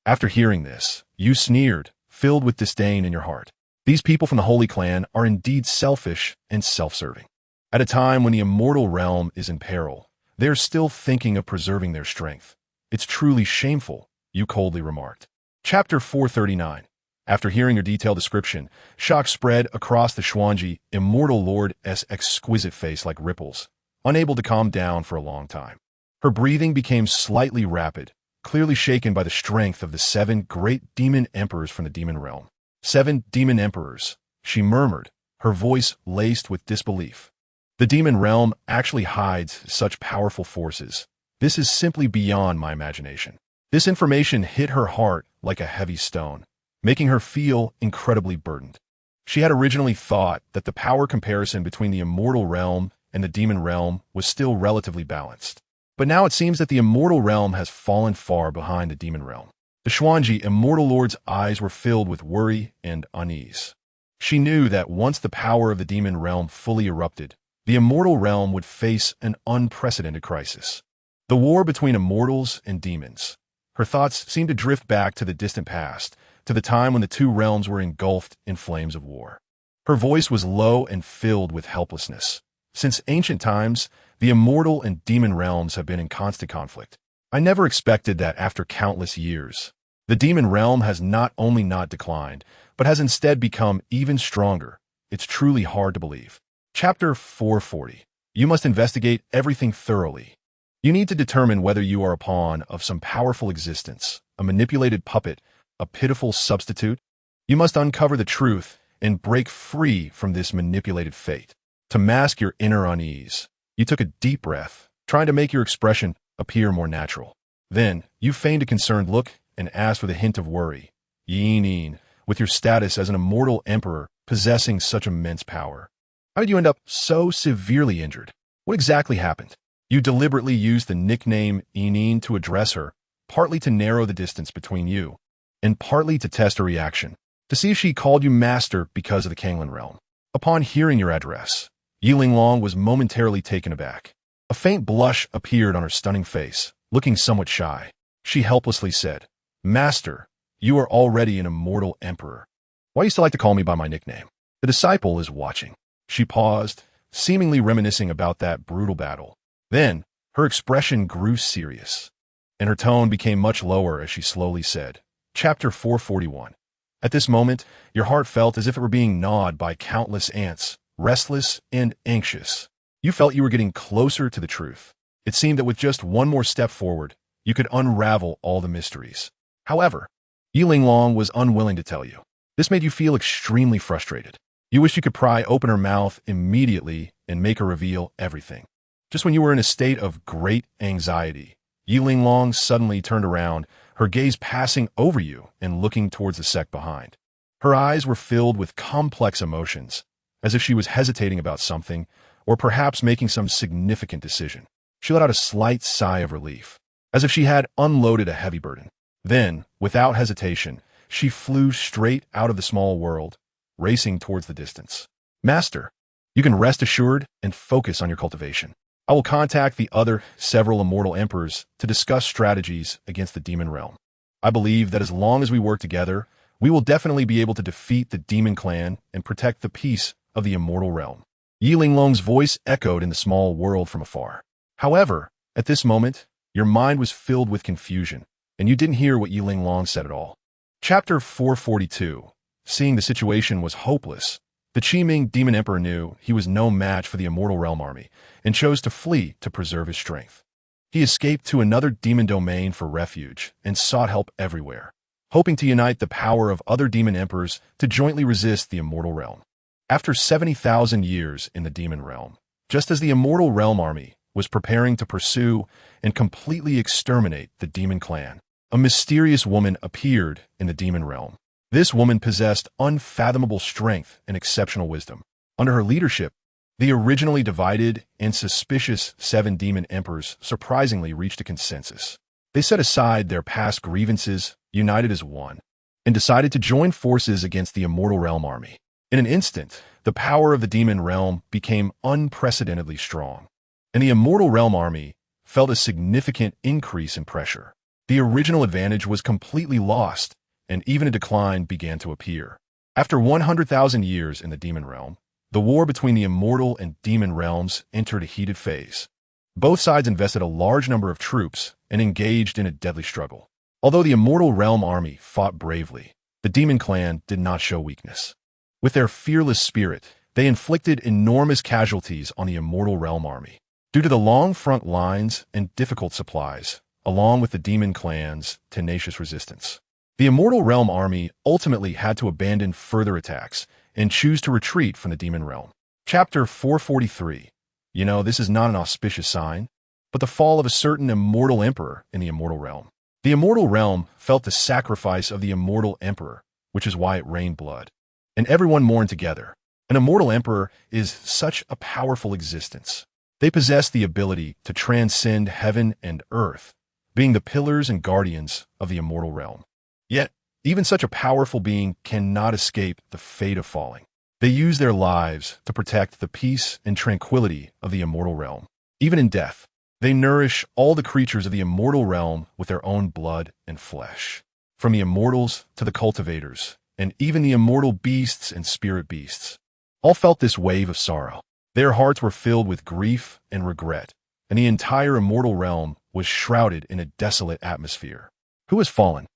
After hearing this, you sneered, filled with disdain in your heart. These people from the Holy Clan are indeed selfish and self-serving. At a time when the immortal realm is in peril, they are still thinking of preserving their strength. It's truly shameful, you coldly remarked. Chapter 439. After hearing your detailed description, shock spread across the Xuanji Immortal Lord's exquisite face like ripples, unable to calm down for a long time. Her breathing became slightly rapid, clearly shaken by the strength of the 7 great demon emperors from the demon realm. 7 demon emperors, she murmured, her voice laced with disbelief. The demon realm actually hides such powerful forces. This is simply beyond my imagination. This information hit her heart like a heavy stone, making her feel incredibly burdened. She had originally thought that the power comparison between the immortal realm and the demon realm was still relatively balanced. But now it seems that the immortal realm has fallen far behind the demon realm. The Xuanji Immortal Lord's eyes were filled with worry and unease. She knew that once the power of the demon realm fully erupted, the immortal realm would face an unprecedented crisis. The war between immortals and demons. Her thoughts seemed to drift back to the distant past, to the time when the 2 realms were engulfed in flames of war. Her voice was low and filled with helplessness. Since ancient times, the immortal and demon realms have been in constant conflict. I never expected that after countless years, the demon realm has not only not declined, but has instead become even stronger. It's truly hard to believe. Chapter 440. You must investigate everything thoroughly. You need to determine whether you are a pawn of some powerful existence, a manipulated puppet, a pitiful substitute. You must uncover the truth and break free from this manipulated fate. To mask your inner unease, you took a deep breath, trying to make your expression appear more natural. Then, you feigned a concerned look and asked with a hint of worry, Yin, with your status as an immortal emperor possessing such immense power, how did you end up so severely injured? What exactly happened? You deliberately used the nickname Yin to address her, partly to narrow the distance between you, and partly to test her reaction, to see if she called you master because of the Kanglan realm. Upon hearing your address, Yi Linglong was momentarily taken aback. A faint blush appeared on her stunning face, looking somewhat shy. She helplessly said, Master, you are already an immortal emperor. Why do you still like to call me by my nickname? The disciple is watching. She paused, seemingly reminiscing about that brutal battle. Then, her expression grew serious, and her tone became much lower as she slowly said, Chapter 441. At this moment, your heart felt as if it were being gnawed by countless ants, restless and anxious. You felt you were getting closer to the truth. It seemed that with just one more step forward, you could unravel all the mysteries. However, Yi Linglong was unwilling to tell you. This made you feel extremely frustrated. You wished you could pry open her mouth immediately and make her reveal everything. Just when you were in a state of great anxiety, Yi Linglong suddenly turned around, her gaze passing over you and looking towards the sect behind. Her eyes were filled with complex emotions, as if she was hesitating about something, or perhaps making some significant decision. She let out a slight sigh of relief, as if she had unloaded a heavy burden. Then, without hesitation, she flew straight out of the small world, racing towards the distance. Master, you can rest assured and focus on your cultivation. I will contact the other several immortal emperors to discuss strategies against the demon realm. I believe that as long as we work together, we will definitely be able to defeat the demon clan and protect the peace of the immortal realm. Yi Linglong's voice echoed in the small world from afar. However, at this moment, your mind was filled with confusion, and you didn't hear what Yi Linglong said at all. Chapter 442. Seeing the situation was hopeless, the Qiming Demon Emperor knew he was no match for the Immortal Realm army and chose to flee to preserve his strength. He escaped to another demon domain for refuge and sought help everywhere, hoping to unite the power of other demon emperors to jointly resist the Immortal Realm. After 70,000 years in the demon realm, just as the Immortal Realm army was preparing to pursue and completely exterminate the demon clan, a mysterious woman appeared in the demon realm. This woman possessed unfathomable strength and exceptional wisdom. Under her leadership, the originally divided and suspicious 7 demon emperors surprisingly reached a consensus. They set aside their past grievances, united as one, and decided to join forces against the Immortal Realm army. In an instant, the power of the demon realm became unprecedentedly strong, and the Immortal Realm army felt a significant increase in pressure. The original advantage was completely lost, and even a decline began to appear. After 100,000 years in the demon realm, the war between the immortal and demon realms entered a heated phase. Both sides invested a large number of troops and engaged in a deadly struggle. Although the Immortal Realm army fought bravely, the demon clan did not show weakness. With their fearless spirit, they inflicted enormous casualties on the Immortal Realm army. Due to the long front lines and difficult supplies, along with the demon clan's tenacious resistance, the Immortal Realm army ultimately had to abandon further attacks and choose to retreat from the demon realm. Chapter 443. This is not an auspicious sign, but the fall of a certain immortal emperor in the Immortal Realm. The Immortal Realm felt the sacrifice of the immortal emperor, which is why it rained blood, and everyone mourned together. An immortal emperor is such a powerful existence. They possess the ability to transcend heaven and earth, being the pillars and guardians of the Immortal Realm. Yet, even such a powerful being cannot escape the fate of falling. They use their lives to protect the peace and tranquility of the Immortal Realm. Even in death, they nourish all the creatures of the Immortal Realm with their own blood and flesh. From the immortals to the cultivators, and even the immortal beasts and spirit beasts, all felt this wave of sorrow. Their hearts were filled with grief and regret, and the entire Immortal Realm was shrouded in a desolate atmosphere. Who has fallen?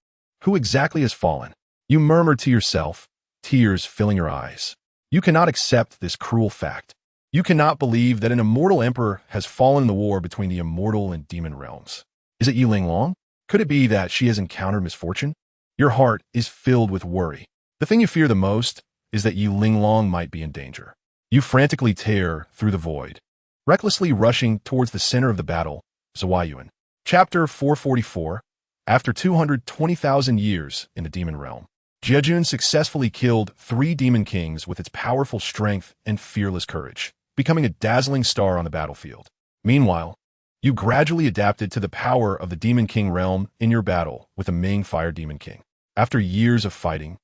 Who exactly has fallen? You murmured to yourself, tears filling your eyes. You cannot accept this cruel fact. You cannot believe that an immortal emperor has fallen in the war between the immortal and demon realms. Is it Yi Linglong? Could it be that she has encountered misfortune? Your heart is filled with worry. The thing you fear the most is that Yi Linglong might be in danger. You frantically tear through the void, recklessly rushing towards the center of the battle, Zawayuan. Chapter 444. After 220,000 years in the demon realm, Jiejun successfully killed 3 demon kings with its powerful strength and fearless courage, becoming a dazzling star on the battlefield. Meanwhile, you gradually adapted to the power of the Demon King realm in your battle with the Ming Fire Demon King. After years of fighting,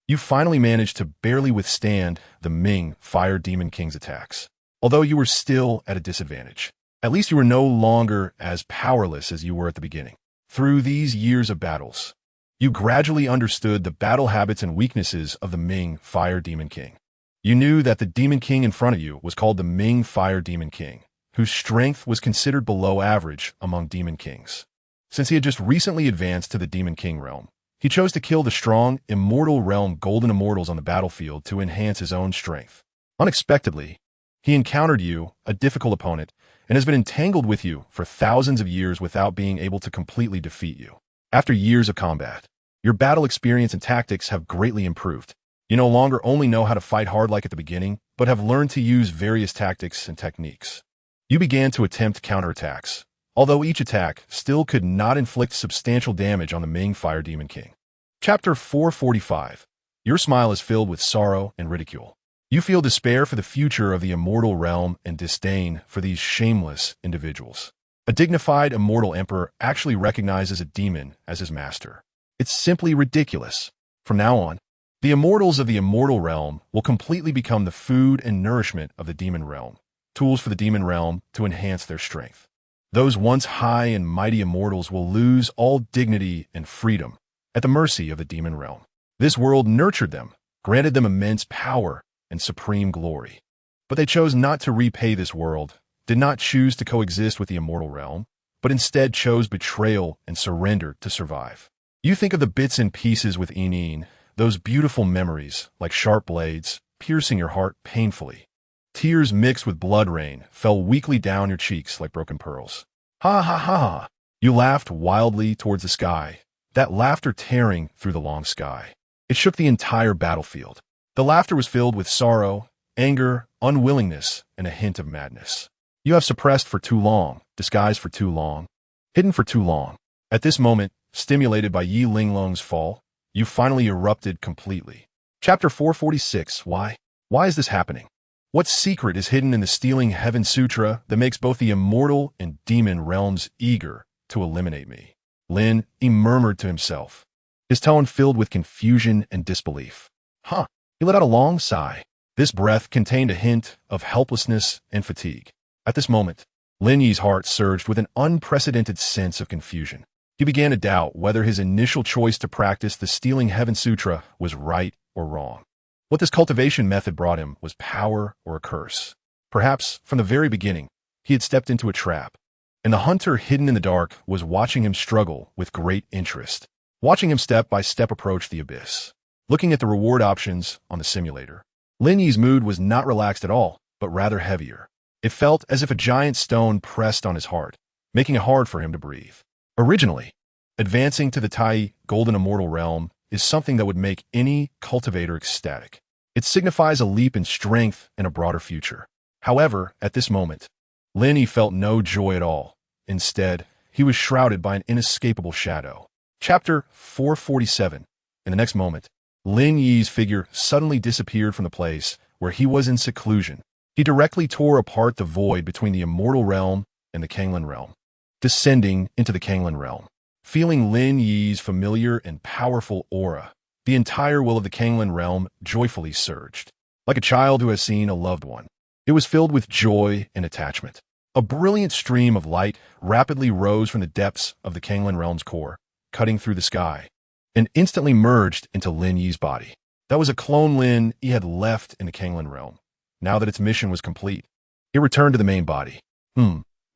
you finally managed to barely withstand the Ming Fire Demon King's attacks. Although you were still at a disadvantage, at least you were no longer as powerless as you were at the beginning. Through these years of battles, you gradually understood the battle habits and weaknesses of the Ming Fire Demon King. You knew that the Demon King in front of you was called the Ming Fire Demon King, whose strength was considered below average among Demon Kings. Since he had just recently advanced to the Demon King realm, he chose to kill the strong, Immortal Realm Golden Immortals on the battlefield to enhance his own strength. Unexpectedly, he encountered you, a difficult opponent, and has been entangled with you for thousands of years without being able to completely defeat you. After years of combat, your battle experience and tactics have greatly improved. You no longer only know how to fight hard like at the beginning, but have learned to use various tactics and techniques. You began to attempt counterattacks, although each attack still could not inflict substantial damage on the Ming Fire Demon King. Chapter 445. Your smile is filled with sorrow and ridicule. You feel despair for the future of the immortal realm and disdain for these shameless individuals. A dignified immortal emperor actually recognizes a demon as his master. It's simply ridiculous. From now on, The immortals of the immortal realm will completely become the food and nourishment of the demon realm, tools for the demon realm to enhance their strength. Those once high and mighty immortals will lose all dignity and freedom at the mercy of the demon realm. This world nurtured them, granted them immense power and supreme glory. But they chose not to repay this world, did not choose to coexist with the immortal realm, but instead chose betrayal and surrender to survive. You think of the bits and pieces with Yin, those beautiful memories, like sharp blades, piercing your heart painfully. Tears mixed with blood rain fell weakly down your cheeks like broken pearls. Ha ha ha ha! You laughed wildly towards the sky, that laughter tearing through the long sky. It shook the entire battlefield. The laughter was filled with sorrow, anger, unwillingness, and a hint of madness. You have suppressed for too long, disguised for too long, hidden for too long. At this moment, stimulated by Yi Linglong's fall, you finally erupted completely. Chapter 446. Why? Why is this happening? What secret is hidden in the Stealing Heaven Sutra that makes both the immortal and demon realms eager to eliminate me? Lin Yi murmured to himself, his tone filled with confusion and disbelief. Huh. He let out a long sigh. This breath contained a hint of helplessness and fatigue. At this moment, Lin Yi's heart surged with an unprecedented sense of confusion. He began to doubt whether his initial choice to practice the Stealing Heaven Sutra was right or wrong. What this cultivation method brought him was power or a curse. Perhaps, from the very beginning, he had stepped into a trap, and the hunter hidden in the dark was watching him struggle with great interest, watching him step by step approach the abyss. Looking at the reward options on the simulator, Lin Yi's mood was not relaxed at all, but rather heavier. It felt as if a giant stone pressed on his heart, making it hard for him to breathe. Originally, advancing to the Tai Golden Immortal Realm is something that would make any cultivator ecstatic. It signifies a leap in strength and a broader future. However, at this moment, Lin Yi felt no joy at all. Instead, he was shrouded by an inescapable shadow. Chapter 447. In the next moment, Lin Yi's figure suddenly disappeared from the place where he was in seclusion. He directly tore apart the void between the immortal realm and the Kanglan realm, descending into the Kanglan realm. Feeling Lin Yi's familiar and powerful aura, the entire will of the Kanglan realm joyfully surged. Like a child who has seen a loved one, it was filled with joy and attachment. A brilliant stream of light rapidly rose from the depths of the Kanglan realm's core, cutting through the sky, and instantly merged into Lin Yi's body. That was a clone Lin Yi had left in the Kanglan realm. Now that its mission was complete, it returned to the main body.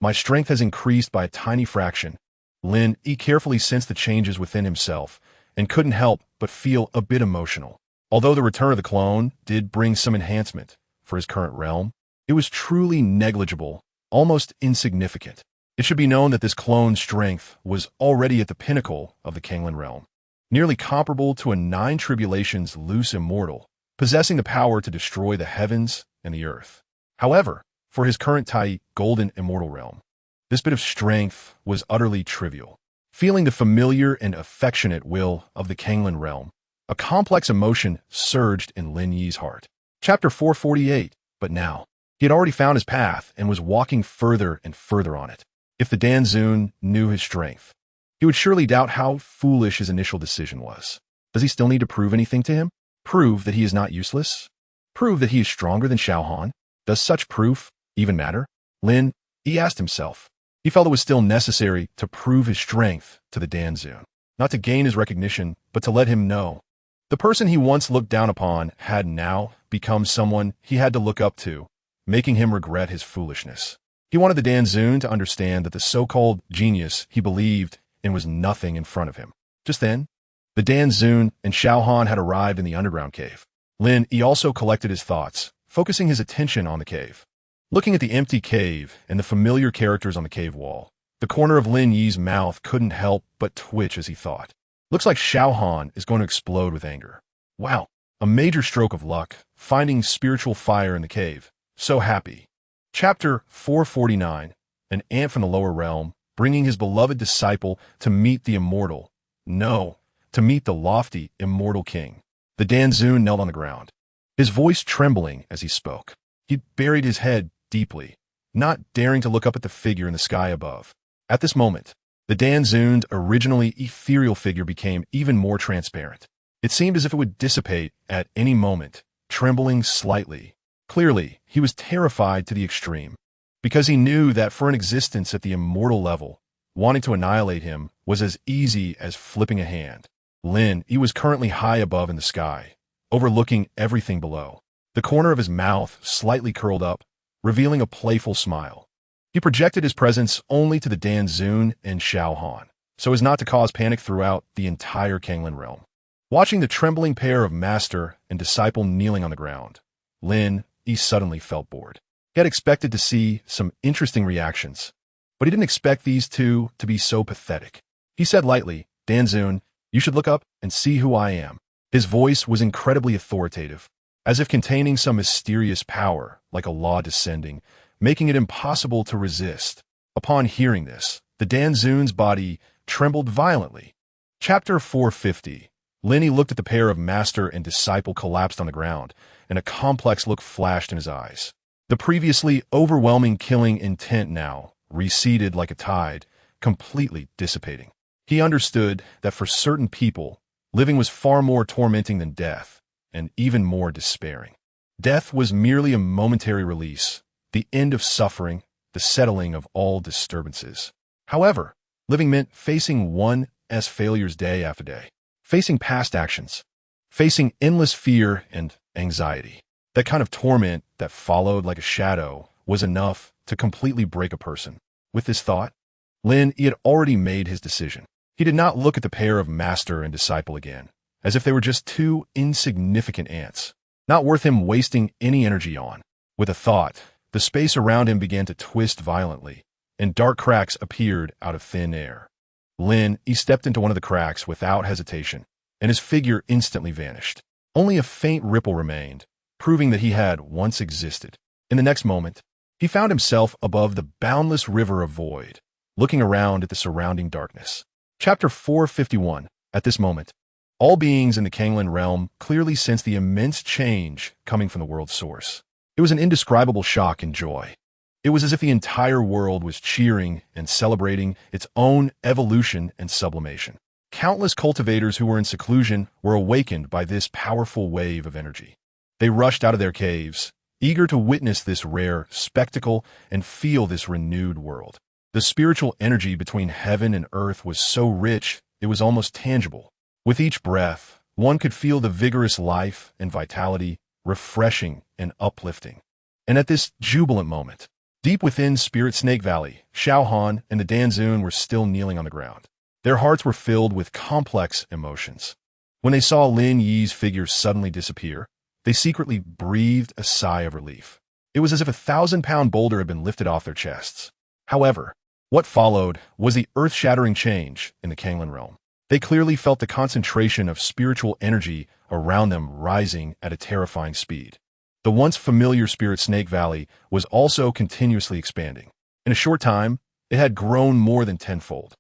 My strength has increased by a tiny fraction. Lin Yi carefully sensed the changes within himself and couldn't help but feel a bit emotional. Although the return of the clone did bring some enhancement for his current realm, it was truly negligible, almost insignificant. It should be known that this clone's strength was already at the pinnacle of the Kanglan realm, nearly comparable to a 9 tribulations loose immortal, possessing the power to destroy the heavens and the earth. However, for his current Tai Golden Immortal Realm, this bit of strength was utterly trivial. Feeling the familiar and affectionate will of the Kanglan realm, a complex emotion surged in Lin Yi's heart. Chapter 448. But now, he had already found his path and was walking further and further on it. If the Danzun knew his strength, he would surely doubt how foolish his initial decision was. Does he still need to prove anything to him? Prove that he is not useless? Prove that he is stronger than Xiao Han? Does such proof even matter? Lin Yi asked himself. He felt it was still necessary to prove his strength to the Danzun, not to gain his recognition, but to let him know. The person he once looked down upon had now become someone he had to look up to, making him regret his foolishness. He wanted the Danzun to understand that the so-called genius he believed in was nothing in front of him. Just then, the Danzun and Xiao Han had arrived in the underground cave. Lin Yi also collected his thoughts, focusing his attention on the cave. Looking at the empty cave and the familiar characters on the cave wall, the corner of Lin Yi's mouth couldn't help but twitch as he thought. Looks like Xiao Han is going to explode with anger. Wow, a major stroke of luck, finding spiritual fire in the cave. So happy. Chapter 449. An ant from the lower realm, bringing his beloved disciple to meet the immortal. No, to meet the lofty, immortal king. The Danzun knelt on the ground, his voice trembling as he spoke. He buried his head deeply, not daring to look up at the figure in the sky above. At this moment, the Danzun's originally ethereal figure became even more transparent. It seemed as if it would dissipate at any moment, trembling slightly. Clearly, he was terrified to the extreme, because he knew that for an existence at the immortal level, wanting to annihilate him was as easy as flipping a hand. Lin Yi was currently high above in the sky, overlooking everything below. The corner of his mouth slightly curled up, revealing a playful smile. He projected his presence only to the Danzun and Xiaohan, so as not to cause panic throughout the entire Kanglan realm. Watching the trembling pair of master and disciple kneeling on the ground, Lin Yi suddenly felt bored. He had expected to see some interesting reactions, but he didn't expect these two to be so pathetic. He said lightly, "Danzun, you should look up and see who I am." His voice was incredibly authoritative, as if containing some mysterious power, like a law descending, making it impossible to resist. Upon hearing this, the Danzun's body trembled violently. Chapter 450. Lin Yi looked at the pair of master and disciple collapsed on the ground, and a complex look flashed in his eyes. The previously overwhelming killing intent now receded like a tide, completely dissipating. He understood that for certain people, living was far more tormenting than death, and even more despairing. Death was merely a momentary release, the end of suffering, the settling of all disturbances. However, living meant facing one's failures day after day, facing past actions, facing endless fear and anxiety. That kind of torment that followed like a shadow was enough to completely break a person. With this thought, Lin Yi had already made his decision. He did not look at the pair of master and disciple again, as if they were just two insignificant ants, not worth him wasting any energy on. With a thought, the space around him began to twist violently, and dark cracks appeared out of thin air. Lin Yi stepped into one of the cracks without hesitation, and his figure instantly vanished. Only a faint ripple remained, proving that he had once existed. In the next moment, he found himself above the boundless river of void, looking around at the surrounding darkness. Chapter 451. At this moment, all beings in the Kanglan realm clearly sensed the immense change coming from the world's source. It was an indescribable shock and joy. It was as if the entire world was cheering and celebrating its own evolution and sublimation. Countless cultivators who were in seclusion were awakened by this powerful wave of energy. They rushed out of their caves, eager to witness this rare spectacle and feel this renewed world. The spiritual energy between heaven and earth was so rich it was almost tangible. With each breath, one could feel the vigorous life and vitality, refreshing and uplifting. And at this jubilant moment, deep within Spirit Snake Valley, Xiaohan and the Danzun were still kneeling on the ground. Their hearts were filled with complex emotions. When they saw Lin Yi's figure suddenly disappear, they secretly breathed a sigh of relief. It was as if a 1,000-pound boulder had been lifted off their chests. However, what followed was the earth-shattering change in the Kanglan realm. They clearly felt the concentration of spiritual energy around them rising at a terrifying speed. The once familiar Spirit Snake Valley was also continuously expanding. In a short time, it had grown more than tenfold.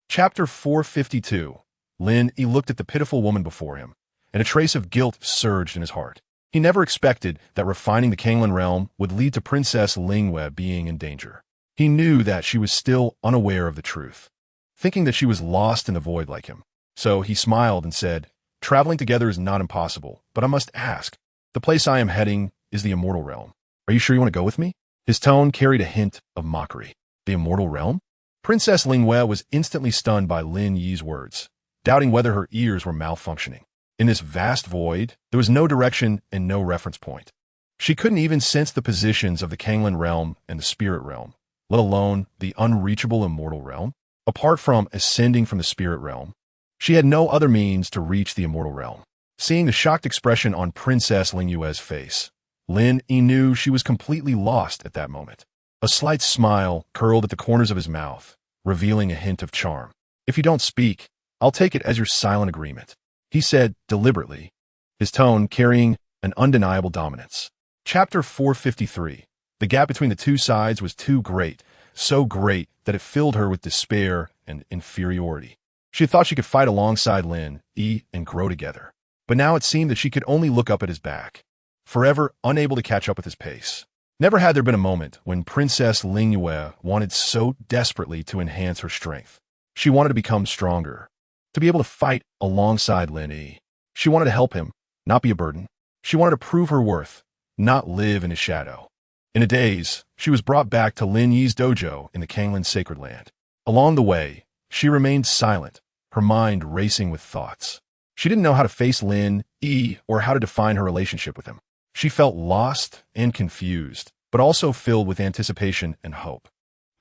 Chapter 452. Lin Yi looked at the pitiful woman before him, and a trace of guilt surged in his heart. He never expected that refining the Kanglan realm would lead to Princess Lingwei being in danger. He knew that she was still unaware of the truth, thinking that she was lost in the void like him. So he smiled and said, "Traveling together is not impossible, but I must ask. The place I am heading is the immortal realm. Are you sure you want to go with me?" His tone carried a hint of mockery. The immortal realm? Princess Lingwei was instantly stunned by Lin Yi's words, doubting whether her ears were malfunctioning. In this vast void, there was no direction and no reference point. She couldn't even sense the positions of the Kanglan realm and the spirit realm, let alone the unreachable immortal realm. Apart from ascending from the spirit realm, she had no other means to reach the immortal realm. Seeing the shocked expression on Princess Lingyue's face, Lin Yi knew she was completely lost at that moment. A slight smile curled at the corners of his mouth, revealing a hint of charm. "If you don't speak, I'll take it as your silent agreement," he said deliberately, his tone carrying an undeniable dominance. Chapter 453. The gap between the two sides was too great, so great that it filled her with despair and inferiority. She had thought she could fight alongside Lin Yi and grow together, but now it seemed that she could only look up at his back, forever unable to catch up with his pace. Never had there been a moment when Princess Lingyue wanted so desperately to enhance her strength. She wanted to become stronger, to be able to fight alongside Lin Yi. She wanted to help him, not be a burden. She wanted to prove her worth, not live in his shadow. In a daze, she was brought back to Lin Yi's dojo in the Kanglin's sacred land. Along the way, she remained silent, her mind racing with thoughts. She didn't know how to face Lin Yi or how to define her relationship with him. She felt lost and confused, but also filled with anticipation and hope.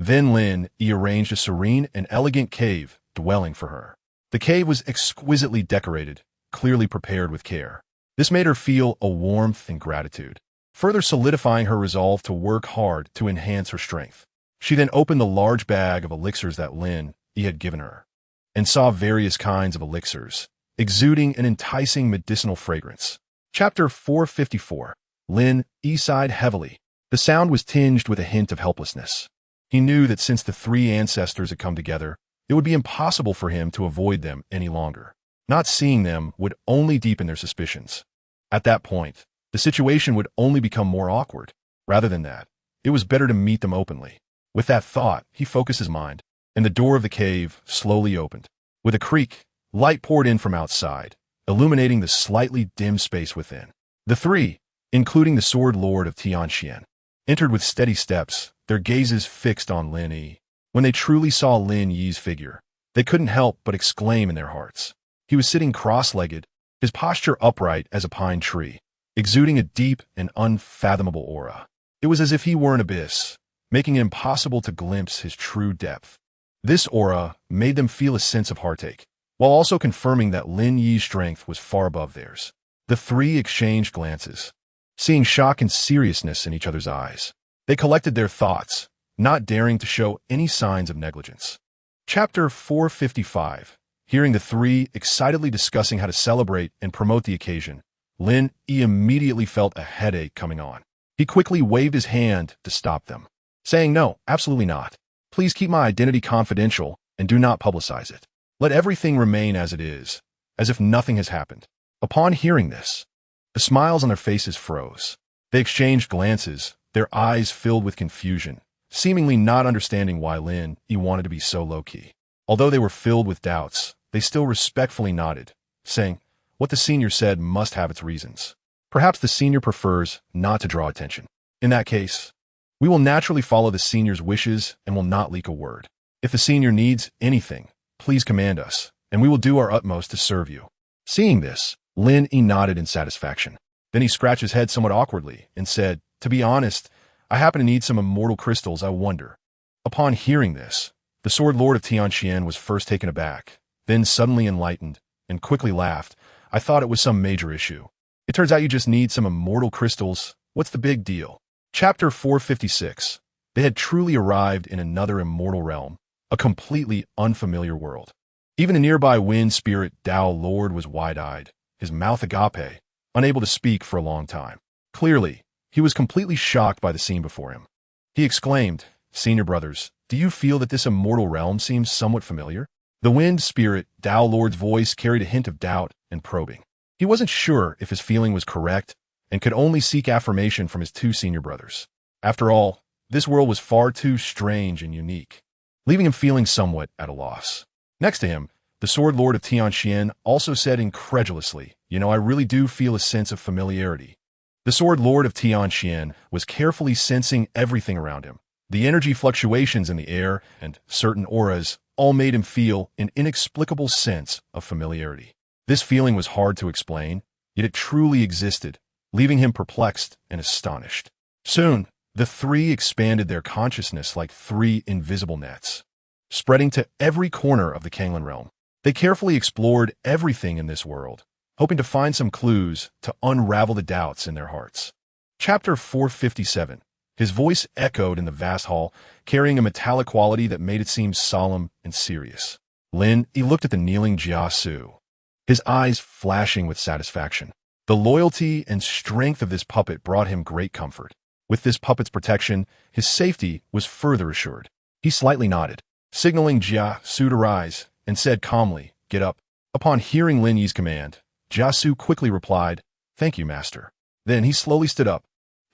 Then Lin Yi arranged a serene and elegant cave dwelling for her. The cave was exquisitely decorated, clearly prepared with care. This made her feel a warmth and gratitude, further solidifying her resolve to work hard to enhance her strength. She then opened the large bag of elixirs that Lin Yi had given her, and saw various kinds of elixirs, exuding an enticing medicinal fragrance. Chapter 454. Lin Yi sighed heavily. The sound was tinged with a hint of helplessness. He knew that since the three ancestors had come together, it would be impossible for him to avoid them any longer. Not seeing them would only deepen their suspicions. At that point, the situation would only become more awkward. Rather than that, it was better to meet them openly. With that thought, he focused his mind, and the door of the cave slowly opened. With a creak, light poured in from outside, illuminating the slightly dim space within. The three, including the Sword Lord of Tianxian, entered with steady steps, their gazes fixed on Lin Yi. When they truly saw Lin Yi's figure, they couldn't help but exclaim in their hearts. He was sitting cross-legged, his posture upright as a pine tree, exuding a deep and unfathomable aura. It was as if he were an abyss, making it impossible to glimpse his true depth. This aura made them feel a sense of heartache, while also confirming that Lin Yi's strength was far above theirs. The three exchanged glances, seeing shock and seriousness in each other's eyes. They collected their thoughts, not daring to show any signs of negligence. Chapter 455. Hearing the three excitedly discussing how to celebrate and promote the occasion, Lin Yi immediately felt a headache coming on. He quickly waved his hand to stop them, saying, "No, absolutely not. Please keep my identity confidential and do not publicize it. Let everything remain as it is, as if nothing has happened." Upon hearing this, the smiles on their faces froze. They exchanged glances, their eyes filled with confusion, seemingly not understanding why Lin Yi wanted to be so low-key. Although they were filled with doubts, they still respectfully nodded, saying, "What the senior said must have its reasons. Perhaps the senior prefers not to draw attention. In that case, we will naturally follow the senior's wishes and will not leak a word. If the senior needs anything, please command us, and we will do our utmost to serve you." Seeing this, Lin Yi nodded in satisfaction. Then he scratched his head somewhat awkwardly and said, "To be honest, I happen to need some immortal crystals, I wonder." Upon hearing this, the Sword Lord of Tianxian was first taken aback, then suddenly enlightened, and quickly laughed. "I thought it was some major issue. It turns out you just need some immortal crystals. What's the big deal?" Chapter 456. They had truly arrived in another immortal realm, a completely unfamiliar world. Even the nearby wind spirit Tao Lord was wide-eyed, his mouth agape, unable to speak for a long time. Clearly, he was completely shocked by the scene before him. He exclaimed, "Senior brothers, do you feel that this immortal realm seems somewhat familiar?" The wind spirit Tao Lord's voice carried a hint of doubt and probing. He wasn't sure if his feeling was correct and could only seek affirmation from his two senior brothers. After all, this world was far too strange and unique, leaving him feeling somewhat at a loss. Next to him, the Sword Lord of Tianxian also said incredulously, I really do feel a sense of familiarity." The Sword Lord of Tianxian was carefully sensing everything around him. The energy fluctuations in the air and certain auras all made him feel an inexplicable sense of familiarity. This feeling was hard to explain, yet it truly existed, leaving him perplexed and astonished. Soon, the three expanded their consciousness like three invisible nets, spreading to every corner of the Kanglin realm. They carefully explored everything in this world, hoping to find some clues to unravel the doubts in their hearts. Chapter 457. His voice echoed in the vast hall, carrying a metallic quality that made it seem solemn and serious. Lin Yi looked at the kneeling Jiasu, his eyes flashing with satisfaction. The loyalty and strength of this puppet brought him great comfort. With this puppet's protection, his safety was further assured. He slightly nodded, signaling Jiasu to rise, and said calmly, "Get up." Upon hearing Lin Yi's command, Jiasu quickly replied, "Thank you, master." Then he slowly stood up.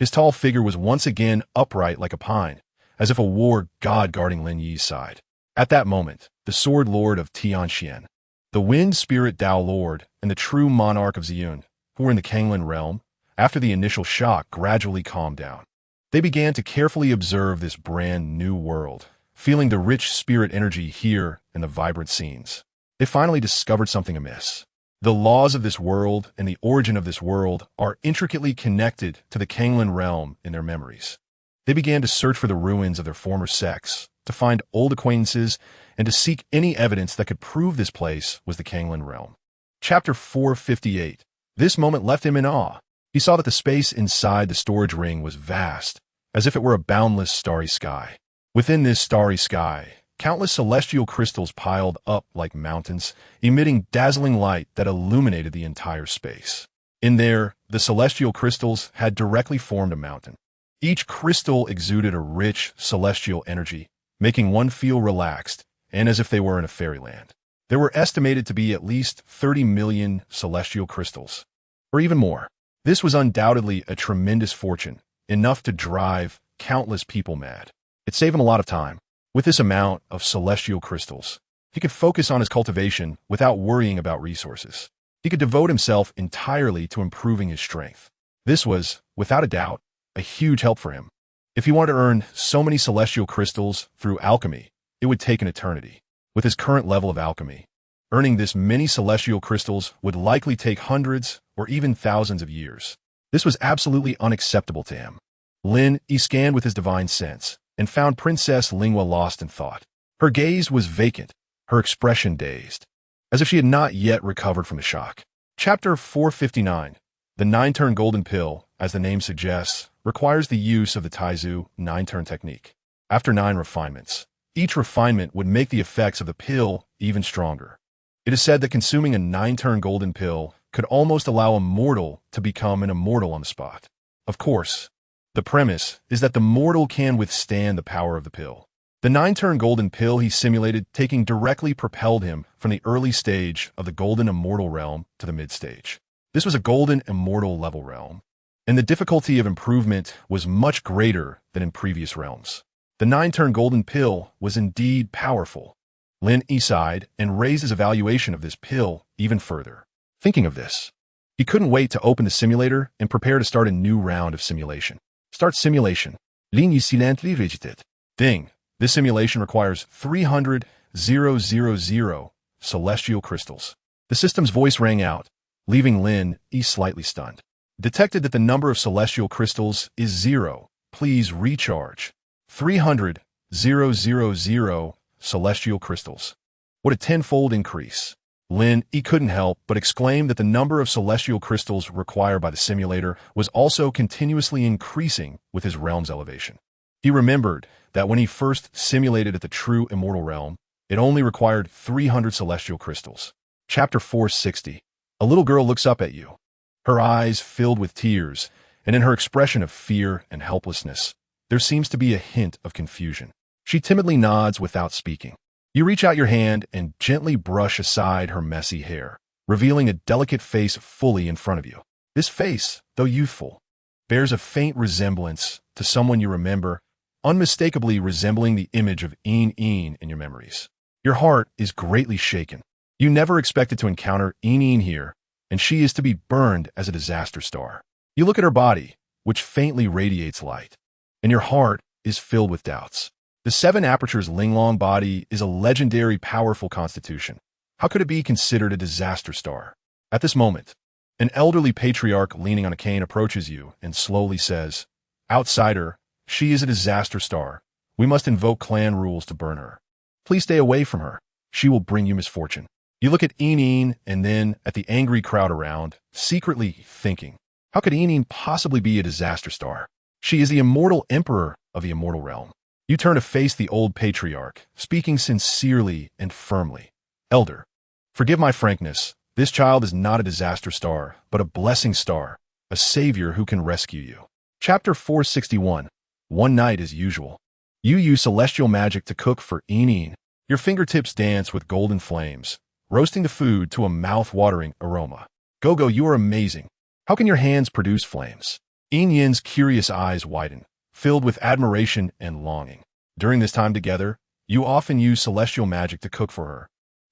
His tall figure was once again upright like a pine, as if a war god guarding Lin Yi's side. At that moment, the Sword Lord of Tianxian, the wind spirit Tao Lord, and the true monarch of Ziyun, who were in the Kanglin realm, after the initial shock gradually calmed down. They began to carefully observe this brand new world, feeling the rich spirit energy here and the vibrant scenes. They finally discovered something amiss. The laws of this world and the origin of this world are intricately connected to the Kanglin realm in their memories. They began to search for the ruins of their former sects, to find old acquaintances, and to seek any evidence that could prove this place was the Kanglin realm. Chapter 458. This moment left him in awe. He saw that the space inside the storage ring was vast, as if it were a boundless starry sky. Within this starry sky, countless celestial crystals piled up like mountains, emitting dazzling light that illuminated the entire space. In there, the celestial crystals had directly formed a mountain. Each crystal exuded a rich, celestial energy, making one feel relaxed and as if they were in a fairyland. There were estimated to be at least 30 million celestial crystals, or even more. This was undoubtedly a tremendous fortune, enough to drive countless people mad. It saved him a lot of time. With this amount of celestial crystals, he could focus on his cultivation without worrying about resources. He could devote himself entirely to improving his strength. This was, without a doubt, a huge help for him. If he wanted to earn so many celestial crystals through alchemy, it would take an eternity. With his current level of alchemy, earning this many celestial crystals would likely take hundreds or even thousands of years. This was absolutely unacceptable to him. Lin Yi scanned with his divine sense and found Princess Lingua lost in thought. Her gaze was vacant, her expression dazed, as if she had not yet recovered from the shock. Chapter 459. The 9-turn golden pill, as the name suggests, requires the use of the Taizu 9-turn technique. After 9 refinements, each refinement would make the effects of the pill even stronger. It is said that consuming a 9-turn golden pill could almost allow a mortal to become an immortal on the spot. Of course, the premise is that the mortal can withstand the power of the pill. The 9-turn golden pill he simulated taking directly propelled him from the early stage of the golden immortal realm to the mid-stage. This was a golden immortal level realm, and the difficulty of improvement was much greater than in previous realms. The 9-turn golden pill was indeed powerful. Lin Yi sighed and raised his evaluation of this pill even further. Thinking of this, he couldn't wait to open the simulator and prepare to start a new round of simulation. Start simulation. Lin Yi silently vegetate. Ding. This simulation requires 300,000 celestial crystals. The system's voice rang out, leaving Lin Yi slightly stunned. Detected that the number of celestial crystals is 0. Please recharge. 300,000 celestial crystals. What a tenfold increase. Lin Yi couldn't help but exclaim that the number of celestial crystals required by the simulator was also continuously increasing with his realm's elevation. He remembered that when he first simulated at the true immortal realm, it only required 300 celestial crystals. Chapter 460. A little girl looks up at you, her eyes filled with tears, and in her expression of fear and helplessness, there seems to be a hint of confusion. She timidly nods without speaking. You reach out your hand and gently brush aside her messy hair, revealing a delicate face fully in front of you. This face, though youthful, bears a faint resemblance to someone you remember, unmistakably resembling the image of Yin Yi in your memories. Your heart is greatly shaken. You never expected to encounter Yin Yi here, and she is to be burned as a disaster star. You look at her body, which faintly radiates light, and your heart is filled with doubts. The 7 Apertures Linglong body is a legendary powerful constitution. How could it be considered a disaster star? At this moment, an elderly patriarch leaning on a cane approaches you and slowly says, "Outsider, she is a disaster star. We must invoke clan rules to burn her. Please stay away from her. She will bring you misfortune." You look at Yin and then at the angry crowd around, secretly thinking, how could Yin possibly be a disaster star? She is the immortal emperor of the immortal realm. You turn to face the old patriarch, speaking sincerely and firmly. "Elder, forgive my frankness. This child is not a disaster star, but a blessing star, a savior who can rescue you." Chapter 461. One night as usual. You use celestial magic to cook for Yin. Your fingertips dance with golden flames, roasting the food to a mouth-watering aroma. Gogo, you are amazing. How can your hands produce flames? Yin Yin's curious eyes widen, filled with admiration and longing. During this time together, you often use celestial magic to cook for her.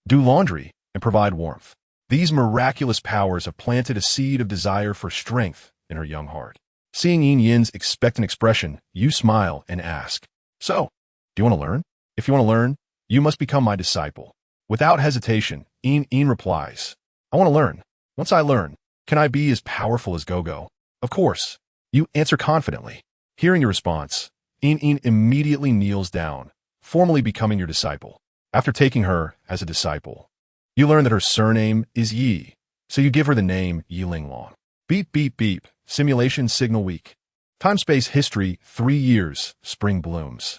Do laundry. and provide warmth. These miraculous powers have planted a seed of desire for strength in her young heart. Seeing Yin Yin's expectant expression, you smile and ask, "So, do you want to learn? If you want to learn, you must become my disciple." Without hesitation, Yin Yin replies, "I want to learn. Once I learn, can I be as powerful as Gogo?" "Of course," you answer confidently. Hearing your response, Yin Yin immediately kneels down, formally becoming your disciple. After taking her as a disciple, you learn that her surname is Yi, so you give her the name Yi Linglong. Beep, beep, beep. Simulation signal weak. Time-space history, 3 years, spring blooms.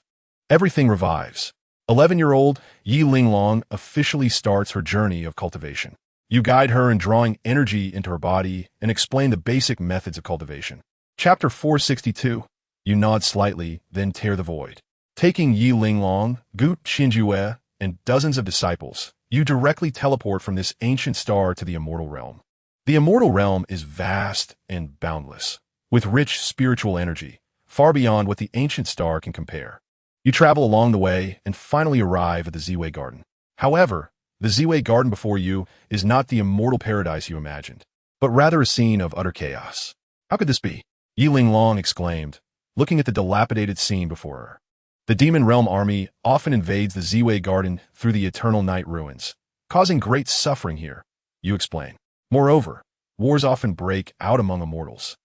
Everything revives. 11-year-old Yi Linglong officially starts her journey of cultivation. You guide her in drawing energy into her body and explain the basic methods of cultivation. Chapter 462. You nod slightly, then tear the void. Taking Yi Linglong, Gu Xinjue, and dozens of disciples, you directly teleport from this ancient star to the immortal realm. The immortal realm is vast and boundless, with rich spiritual energy, far beyond what the ancient star can compare. You travel along the way and finally arrive at the Ziwei Garden. However, the Ziwei Garden before you is not the immortal paradise you imagined, but rather a scene of utter chaos. How could this be? Yi Linglong exclaimed, looking at the dilapidated scene before her. The Demon Realm army often invades the Ziwei Garden through the Eternal Night ruins, causing great suffering here, you explain. Moreover, wars often break out among immortals,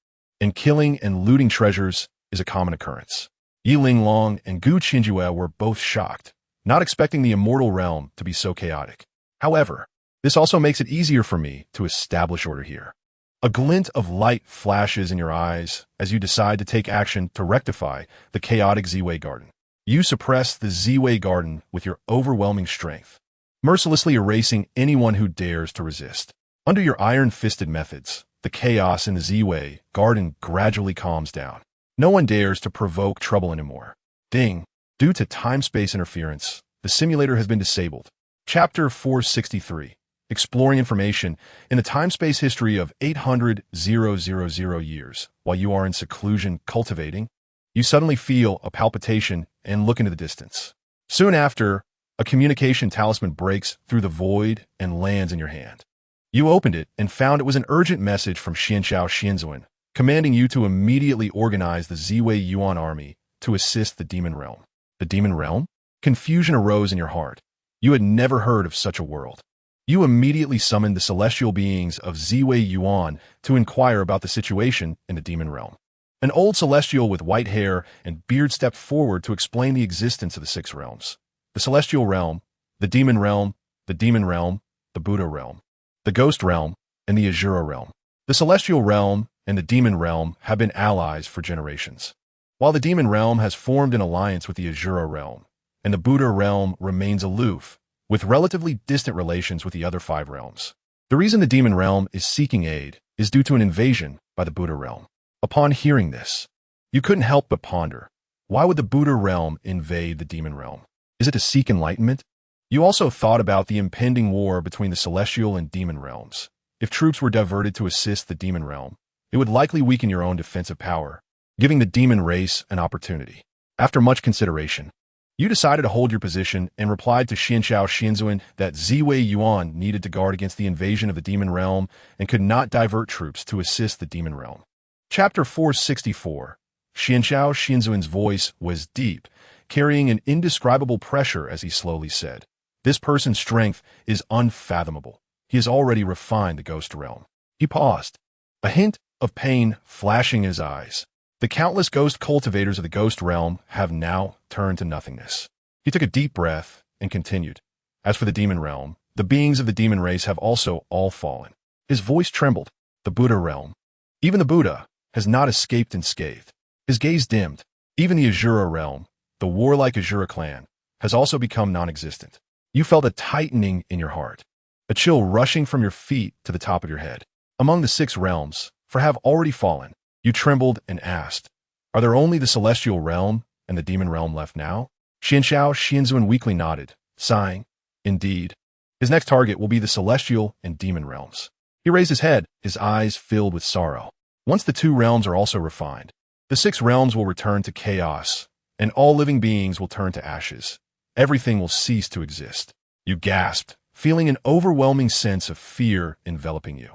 and killing and looting treasures is a common occurrence. Yi Linglong and Gu Xinjue were both shocked, not expecting the immortal realm to be so chaotic. However, this also makes it easier for me to establish order here. A glint of light flashes in your eyes as you decide to take action to rectify the chaotic Ziwei Garden. You suppress the Ziwei Garden with your overwhelming strength, mercilessly erasing anyone who dares to resist. Under your iron-fisted methods, the chaos in the Ziwei Garden gradually calms down. No one dares to provoke trouble anymore. Ding! Due to time-space interference, the simulator has been disabled. Chapter 463. Exploring information in the time-space history of 800,000 years. While you are in seclusion cultivating, you suddenly feel a palpitation and look into the distance. Soon after, a communication talisman breaks through the void and lands in your hand. You opened it and found it was an urgent message from Xianxiao Xianzuan, commanding you to immediately organize the Ziwei Yuan army to assist the Demon Realm. The Demon Realm? Confusion arose in your heart. You had never heard of such a world. You immediately summoned the celestial beings of Ziwei Yuan to inquire about the situation in the Demon Realm. An old celestial with white hair and beard stepped forward to explain the existence of the 6 realms. The Celestial Realm, the Demon Realm, the Demon Realm, the Buddha Realm, the Ghost Realm, and the Azura Realm. The Celestial Realm and the Demon Realm have been allies for generations, while the Demon Realm has formed an alliance with the Azura Realm, and the Buddha Realm remains aloof, with relatively distant relations with the other 5 realms. The reason the Demon Realm is seeking aid is due to an invasion by the Buddha Realm. Upon hearing this, you couldn't help but ponder, why would the Buddha Realm invade the Demon Realm? Is it to seek enlightenment? You also thought about the impending war between the Celestial and Demon Realms. If troops were diverted to assist the Demon Realm, it would likely weaken your own defensive power, giving the demon race an opportunity. After much consideration, you decided to hold your position and replied to Xianxiao Xianzuan that Ziwei Yuan needed to guard against the invasion of the Demon Realm and could not divert troops to assist the Demon Realm. Chapter 464. Xianxiao Xianzuan's voice was deep, carrying an indescribable pressure as he slowly said, "This person's strength is unfathomable. He has already refined the Ghost Realm." He paused, a hint of pain flashing in his eyes. The countless ghost cultivators of the Ghost Realm have now turned to nothingness. He took a deep breath and continued. As for the Demon Realm, the beings of the demon race have also all fallen. His voice trembled. The Buddha Realm, even the Buddha, has not escaped unscathed. His gaze dimmed. Even the Azura Realm, the warlike Azura clan, has also become non-existent. You felt a tightening in your heart, a chill rushing from your feet to the top of your head. Among the 6 realms, for have already fallen, you trembled and asked, "Are there only the Celestial Realm and the Demon Realm left now?" Xianxiao Xianzuan weakly nodded, sighing, "Indeed. His next target will be the Celestial and Demon Realms." He raised his head, his eyes filled with sorrow. Once the 2 realms are also refined, the 6 realms will return to chaos, and all living beings will turn to ashes. Everything will cease to exist. You gasped, feeling an overwhelming sense of fear enveloping you.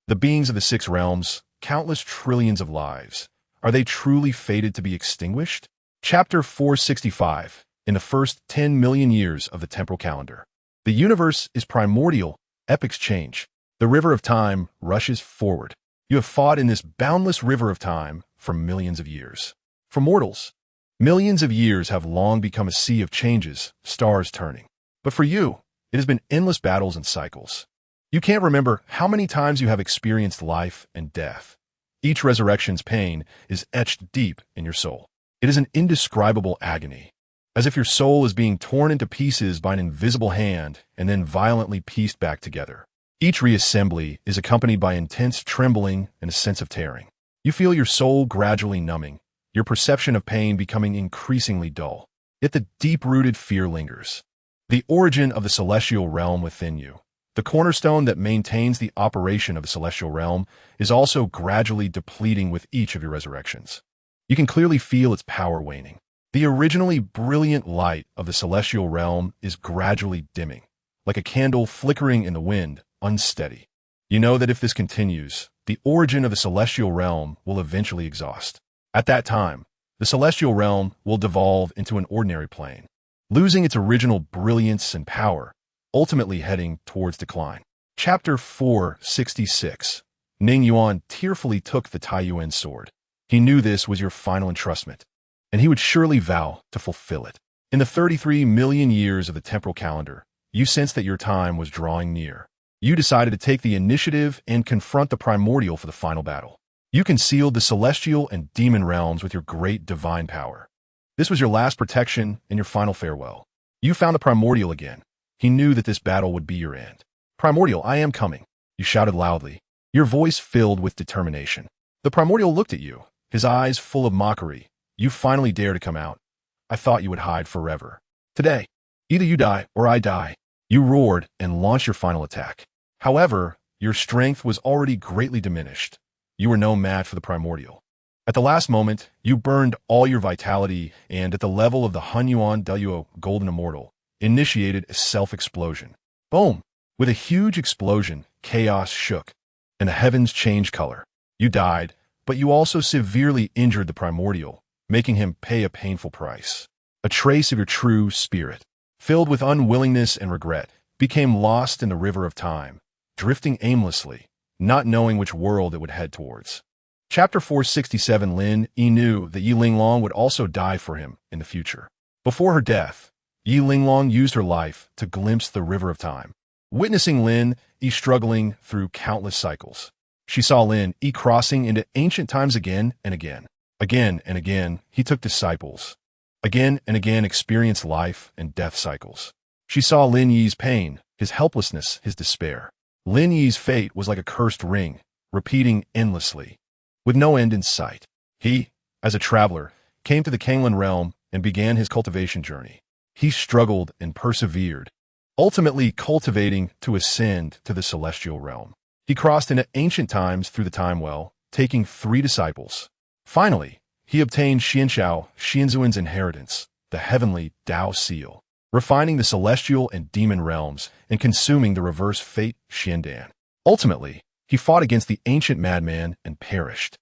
The beings of the six realms, countless trillions of lives, are they truly fated to be extinguished? Chapter 465. In the first 10 million years of the temporal calendar. The universe is primordial, epochs change. The river of time rushes forward. You have fought in this boundless river of time for millions of years. For mortals, millions of years have long become a sea of changes, stars turning. But for you, it has been endless battles and cycles. You can't remember how many times you have experienced life and death. Each resurrection's pain is etched deep in your soul. It is an indescribable agony, as if your soul is being torn into pieces by an invisible hand and then violently pieced back together. Each reassembly is accompanied by intense trembling and a sense of tearing. You feel your soul gradually numbing, your perception of pain becoming increasingly dull. Yet the deep-rooted fear lingers. The origin of the celestial realm within you, the cornerstone that maintains the operation of the celestial realm, is also gradually depleting with each of your resurrections. You can clearly feel its power waning. The originally brilliant light of the celestial realm is gradually dimming, like a candle flickering in the wind, unsteady. You know that if this continues, the origin of the celestial realm will eventually exhaust. At that time, the celestial realm will devolve into an ordinary plane, losing its original brilliance and power, ultimately heading towards decline. Chapter 466. Ning Yuan tearfully took the Taiyuan sword. He knew this was your final entrustment, and he would surely vow to fulfill it. In the 33 million years of the temporal calendar, you sensed that your time was drawing near. You decided to take the initiative and confront the primordial for the final battle. You concealed the celestial and demon realms with your great divine power. This was your last protection and your final farewell. You found the primordial again. He knew that this battle would be your end. Primordial, I am coming, you shouted loudly, your voice filled with determination. The primordial looked at you, his eyes full of mockery. You finally dare to come out. I thought you would hide forever. Today, either you die or I die. You roared and launched your final attack. However, your strength was already greatly diminished. You were no match for the primordial. At the last moment, you burned all your vitality and, at the level of the Hunyuan Duo Golden Immortal, initiated a self-explosion. Boom! With a huge explosion, chaos shook, and the heavens changed color. You died, but you also severely injured the primordial, making him pay a painful price. A trace of your true spirit, filled with unwillingness and regret, became lost in the river of time, drifting aimlessly, not knowing which world it would head towards. Chapter 467. Lin Yi knew that Yi Linglong would also die for him in the future. Before her death, Yi Linglong used her life to glimpse the river of time. Witnessing Lin Yi struggling through countless cycles, she saw Lin Yi crossing into ancient times again and again. Again and again, he took disciples. Again and again experienced life and death cycles. She saw Lin Yi's pain, his helplessness, his despair. Lin Yi's fate was like a cursed ring, repeating endlessly, with no end in sight. He, as a traveler, came to the Kanglan realm and began his cultivation journey. He struggled and persevered, ultimately cultivating to ascend to the celestial realm. He crossed into ancient times through the time well, taking 3 disciples. Finally, he obtained Xianxiao, Xianzuan's inheritance, the heavenly Dao seal, refining the celestial and demon realms and consuming the reverse fate Xiandan. Ultimately, he fought against the ancient madman and perished.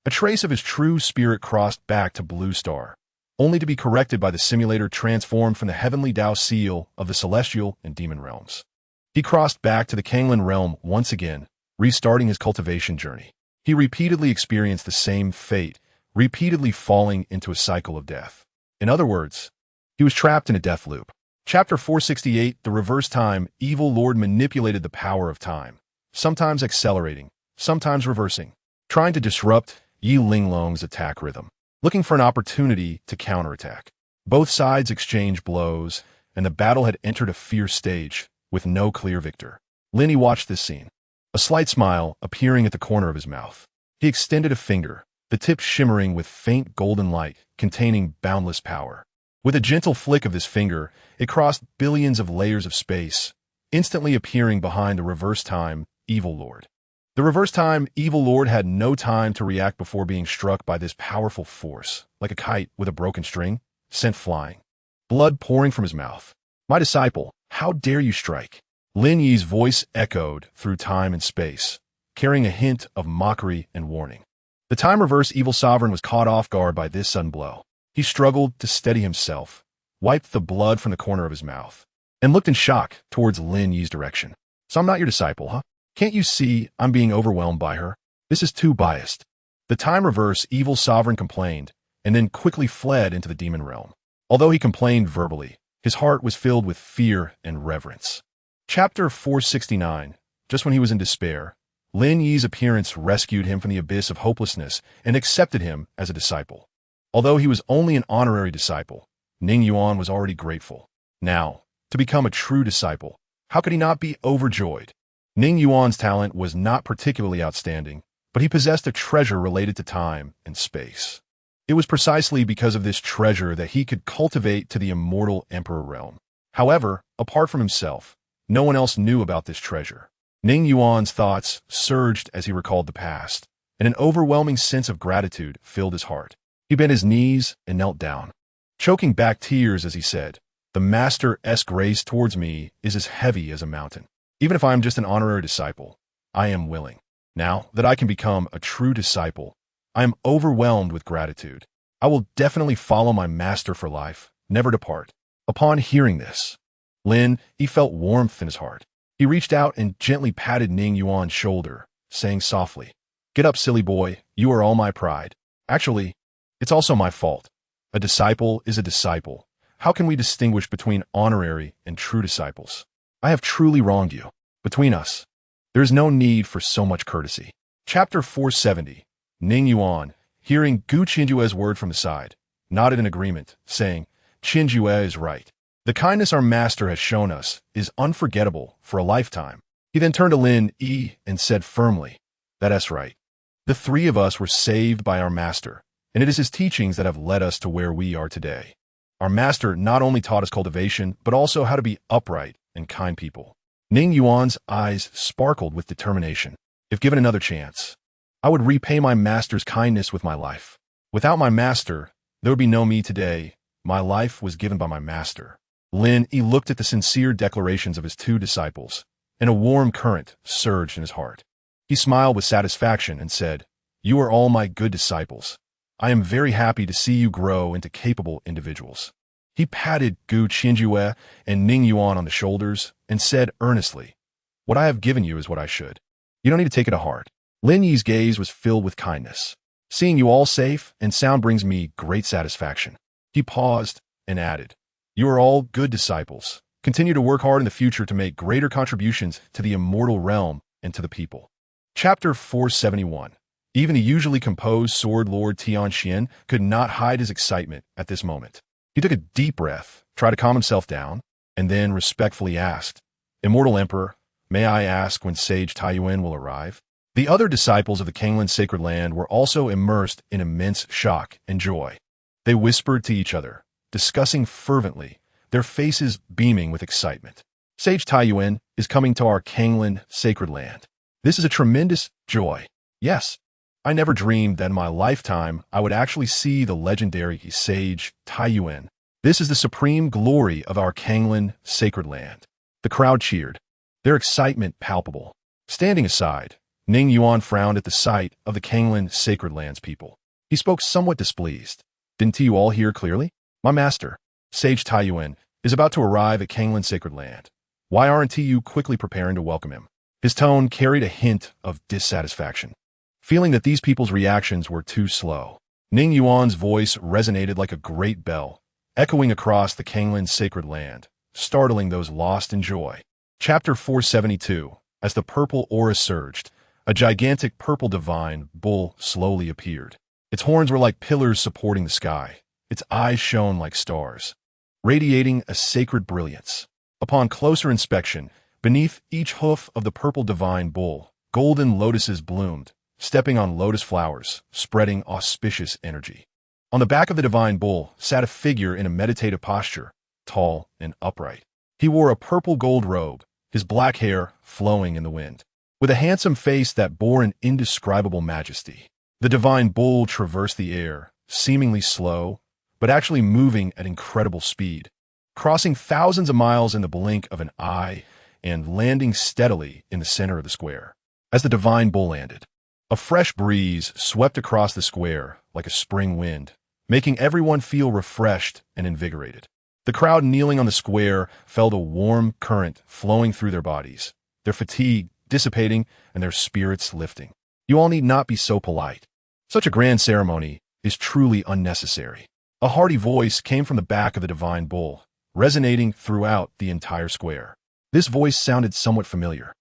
A trace of his true spirit crossed back to Blue Star, only to be corrected by the simulator transformed from the heavenly Dao seal of the celestial and demon realms. He crossed back to the Kanglan realm once again, restarting his cultivation journey. He repeatedly experienced the same fate, repeatedly falling into a cycle of death. In other words, he was trapped in a death loop. Chapter 468. The reverse time. Evil Lord manipulated the power of time, sometimes accelerating, sometimes reversing, trying to disrupt Yi Linglong's attack rhythm, looking for an opportunity to counterattack. Both sides exchanged blows, and the battle had entered a fierce stage, with no clear victor. Lin Yi watched this scene, a slight smile appearing at the corner of his mouth. He extended a finger, the tip shimmering with faint golden light, containing boundless power. With a gentle flick of his finger, it crossed billions of layers of space, instantly appearing behind the reverse time Evil Lord. The reverse time Evil Lord had no time to react before being struck by this powerful force, like a kite with a broken string, sent flying, blood pouring from his mouth. My disciple, how dare you strike? Lin Yi's voice echoed through time and space, carrying a hint of mockery and warning. The time-reverse evil sovereign was caught off guard by this sudden blow. He struggled to steady himself, wiped the blood from the corner of his mouth, and looked in shock towards Lin Yi's direction. So I'm not your disciple, huh? Can't you see I'm being overwhelmed by her? This is too biased. The time-reverse evil sovereign complained, and then quickly fled into the demon realm. Although he complained verbally, his heart was filled with fear and reverence. Chapter 469. Just when he was in despair, Lin Yi's appearance rescued him from the abyss of hopelessness and accepted him as a disciple. Although he was only an honorary disciple, Ning Yuan was already grateful. Now, to become a true disciple, how could he not be overjoyed? Ning Yuan's talent was not particularly outstanding, but he possessed a treasure related to time and space. It was precisely because of this treasure that he could cultivate to the immortal emperor realm. However, apart from himself, no one else knew about this treasure. Ning Yuan's thoughts surged as he recalled the past, and an overwhelming sense of gratitude filled his heart. He bent his knees and knelt down, choking back tears as he said, "The Master's grace towards me is as heavy as a mountain. Even if I am just an honorary disciple, I am willing. Now that I can become a true disciple, I am overwhelmed with gratitude. I will definitely follow my master for life, never depart." Upon hearing this, Lin Yi felt warmth in his heart. He reached out and gently patted Ning Yuan's shoulder, saying softly, "Get up, silly boy, you are all my pride. Actually, it's also my fault. A disciple is a disciple. How can we distinguish between honorary and true disciples? I have truly wronged you. Between us, there is no need for so much courtesy." Chapter 470. Ning Yuan, hearing Gu Qinjue's word from the side, nodded in agreement, saying, "Qinjue is right. The kindness our master has shown us is unforgettable for a lifetime." He then turned to Lin Yi and said firmly, "That's right. The three of us were saved by our master, and it is his teachings that have led us to where we are today. Our master not only taught us cultivation, but also how to be upright and kind people." Ning Yuan's eyes sparkled with determination. "If given another chance, I would repay my master's kindness with my life. Without my master, there would be no me today. My life was given by my master." Lin Yi looked at the sincere declarations of his two disciples, and a warm current surged in his heart. He smiled with satisfaction and said, "You are all my good disciples. I am very happy to see you grow into capable individuals." He patted Gu Qinjue and Ning Yuan on the shoulders and said earnestly, "What I have given you is what I should. You don't need to take it to heart." Lin Yi's gaze was filled with kindness. "Seeing you all safe and sound brings me great satisfaction." He paused and added, "You are all good disciples. Continue to work hard in the future to make greater contributions to the immortal realm and to the people." Chapter 471. Even the usually composed sword lord Tianxian could not hide his excitement at this moment. He took a deep breath, tried to calm himself down, and then respectfully asked, "Immortal Emperor, may I ask when Sage Taiyuan will arrive?" The other disciples of the Kanglan sacred land were also immersed in immense shock and joy. They whispered to each other, discussing fervently, their faces beaming with excitement. "Sage Taiyuan is coming to our Kanglan sacred land. This is a tremendous joy. Yes, I never dreamed that in my lifetime I would actually see the legendary Sage Taiyuan. This is the supreme glory of our Kanglan sacred land." The crowd cheered, their excitement palpable. Standing aside, Ning Yuan frowned at the sight of the Kanglan sacred land's people. He spoke somewhat displeased. "Didn't you all hear clearly? My master, Sage Taiyuan, is about to arrive at Kanglan sacred land. Why aren't you quickly preparing to welcome him?" His tone carried a hint of dissatisfaction. Feeling that these people's reactions were too slow, Ning Yuan's voice resonated like a great bell, echoing across the Kanglan sacred land, startling those lost in joy. Chapter 472. As the purple aura surged, a gigantic purple divine bull slowly appeared. Its horns were like pillars supporting the sky. Its eyes shone like stars, radiating a sacred brilliance. Upon closer inspection, beneath each hoof of the purple divine bull, golden lotuses bloomed, stepping on lotus flowers, spreading auspicious energy. On the back of the divine bull sat a figure in a meditative posture, tall and upright. He wore a purple gold robe, his black hair flowing in the wind. With a handsome face that bore an indescribable majesty, the divine bull traversed the air, seemingly slow, but actually moving at incredible speed, crossing thousands of miles in the blink of an eye and landing steadily in the center of the square. As the divine bull landed, a fresh breeze swept across the square like a spring wind, making everyone feel refreshed and invigorated. The crowd kneeling on the square felt a warm current flowing through their bodies, their fatigue dissipating and their spirits lifting. You all need not be so polite. Such a grand ceremony is truly unnecessary. A hearty voice came from the back of the divine bull, resonating throughout the entire square. This voice sounded somewhat familiar,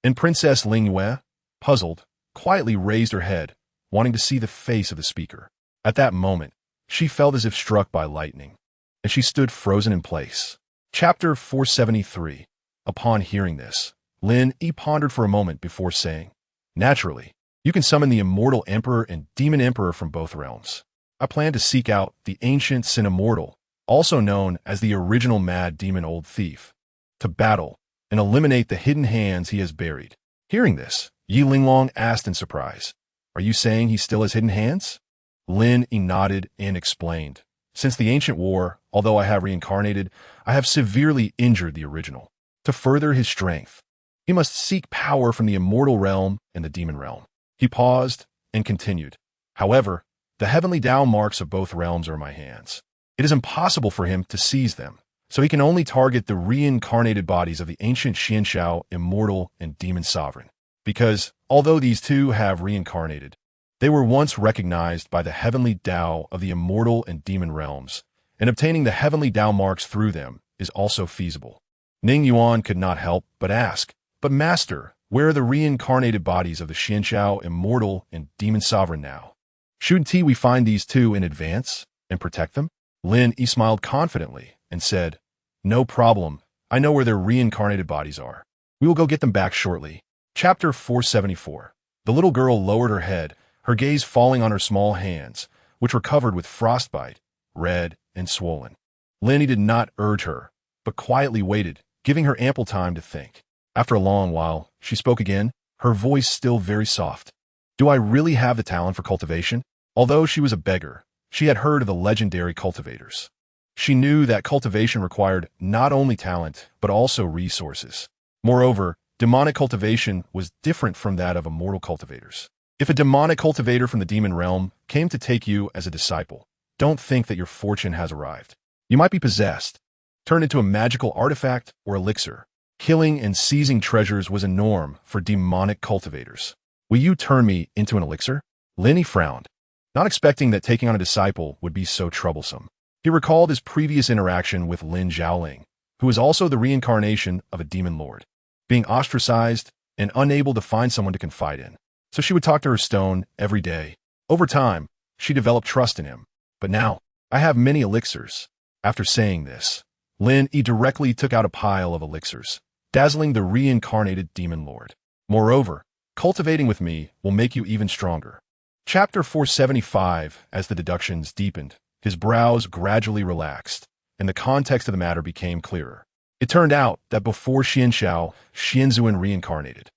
and Princess Lin Yi, puzzled, quietly raised her head, wanting to see the face of the speaker. At that moment, she felt as if struck by lightning, and she stood frozen in place. Chapter 473. Upon hearing this, Lin Yi pondered for a moment before saying, "Naturally, you can summon the immortal emperor and demon emperor from both realms. I plan to seek out the ancient sin immortal, also known as the original mad demon old thief, to battle and eliminate the hidden hands he has buried." Hearing this, Yi Linglong asked in surprise, "Are you saying he still has hidden hands?" Lin Yi nodded and explained, "Since the ancient war, although I have reincarnated, I have severely injured the original. To further his strength, he must seek power from the immortal realm and the demon realm." He paused and continued, "However, the heavenly Tao marks of both realms are in my hands. It is impossible for him to seize them, so he can only target the reincarnated bodies of the ancient Xianxiao immortal and demon sovereign. Because, although these two have reincarnated, they were once recognized by the heavenly Tao of the immortal and demon realms, and obtaining the heavenly Tao marks through them is also feasible." Ning Yuan could not help but ask, "But Master, where are the reincarnated bodies of the Xianxiao immortal and demon sovereign now? Shouldn't we find these two in advance and protect them?" Lin Yi smiled confidently and said, "No problem. I know where their reincarnated bodies are. We will go get them back shortly." Chapter 474. The little girl lowered her head, her gaze falling on her small hands, which were covered with frostbite, red and swollen. Lin Yi did not urge her, but quietly waited, giving her ample time to think. After a long while, she spoke again, her voice still very soft. "Do I really have the talent for cultivation?" Although she was a beggar, she had heard of the legendary cultivators. She knew that cultivation required not only talent, but also resources. Moreover, demonic cultivation was different from that of immortal cultivators. If a demonic cultivator from the demon realm came to take you as a disciple, don't think that your fortune has arrived. You might be possessed, turned into a magical artifact or elixir. Killing and seizing treasures was a norm for demonic cultivators. "Will you turn me into an elixir?" Lin Yi frowned, not expecting that taking on a disciple would be so troublesome. He recalled his previous interaction with Lin Zhaoling, who was also the reincarnation of a demon lord, being ostracized and unable to find someone to confide in. So she would talk to her stone every day. Over time, she developed trust in him. "But now, I have many elixirs." After saying this, Lin Yi directly took out a pile of elixirs, dazzling the reincarnated demon lord. "Moreover, cultivating with me will make you even stronger." Chapter 475. As the deductions deepened, his brows gradually relaxed, and the context of the matter became clearer. It turned out that before Xianxiao, Xianzuan reincarnated.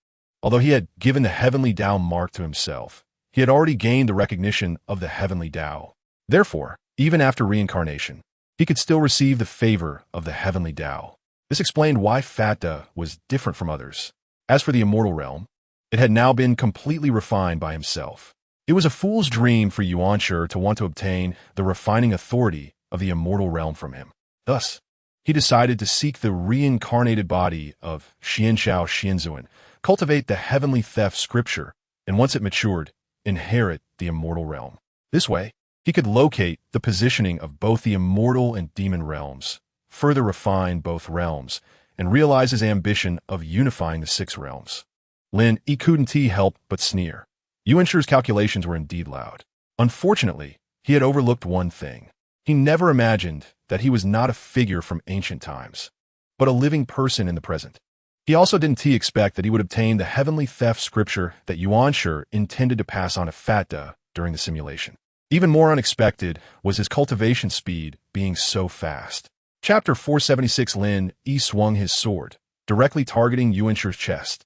Although he had given the heavenly Tao mark to himself, he had already gained the recognition of the heavenly Tao. Therefore, even after reincarnation, he could still receive the favor of the heavenly Tao. This explained why Fata was different from others. As for the immortal realm, it had now been completely refined by himself. It was a fool's dream for Yuanshi to want to obtain the refining authority of the immortal realm from him. Thus, he decided to seek the reincarnated body of Xianxiao Xianzuan, cultivate the heavenly theft scripture, and once it matured, inherit the immortal realm. This way, he could locate the positioning of both the immortal and demon realms, further refine both realms, and realize his ambition of unifying the six realms. Lin Yi couldn't help but sneer. Yuanshi's calculations were indeed loud. Unfortunately, he had overlooked one thing. He never imagined that he was not a figure from ancient times, but a living person in the present. He also didn't expect that he would obtain the heavenly theft scripture that Yuanshi intended to pass on to Fata during the simulation. Even more unexpected was his cultivation speed being so fast. Chapter 476. Lin Yi swung his sword, directly targeting Yuanshi's chest.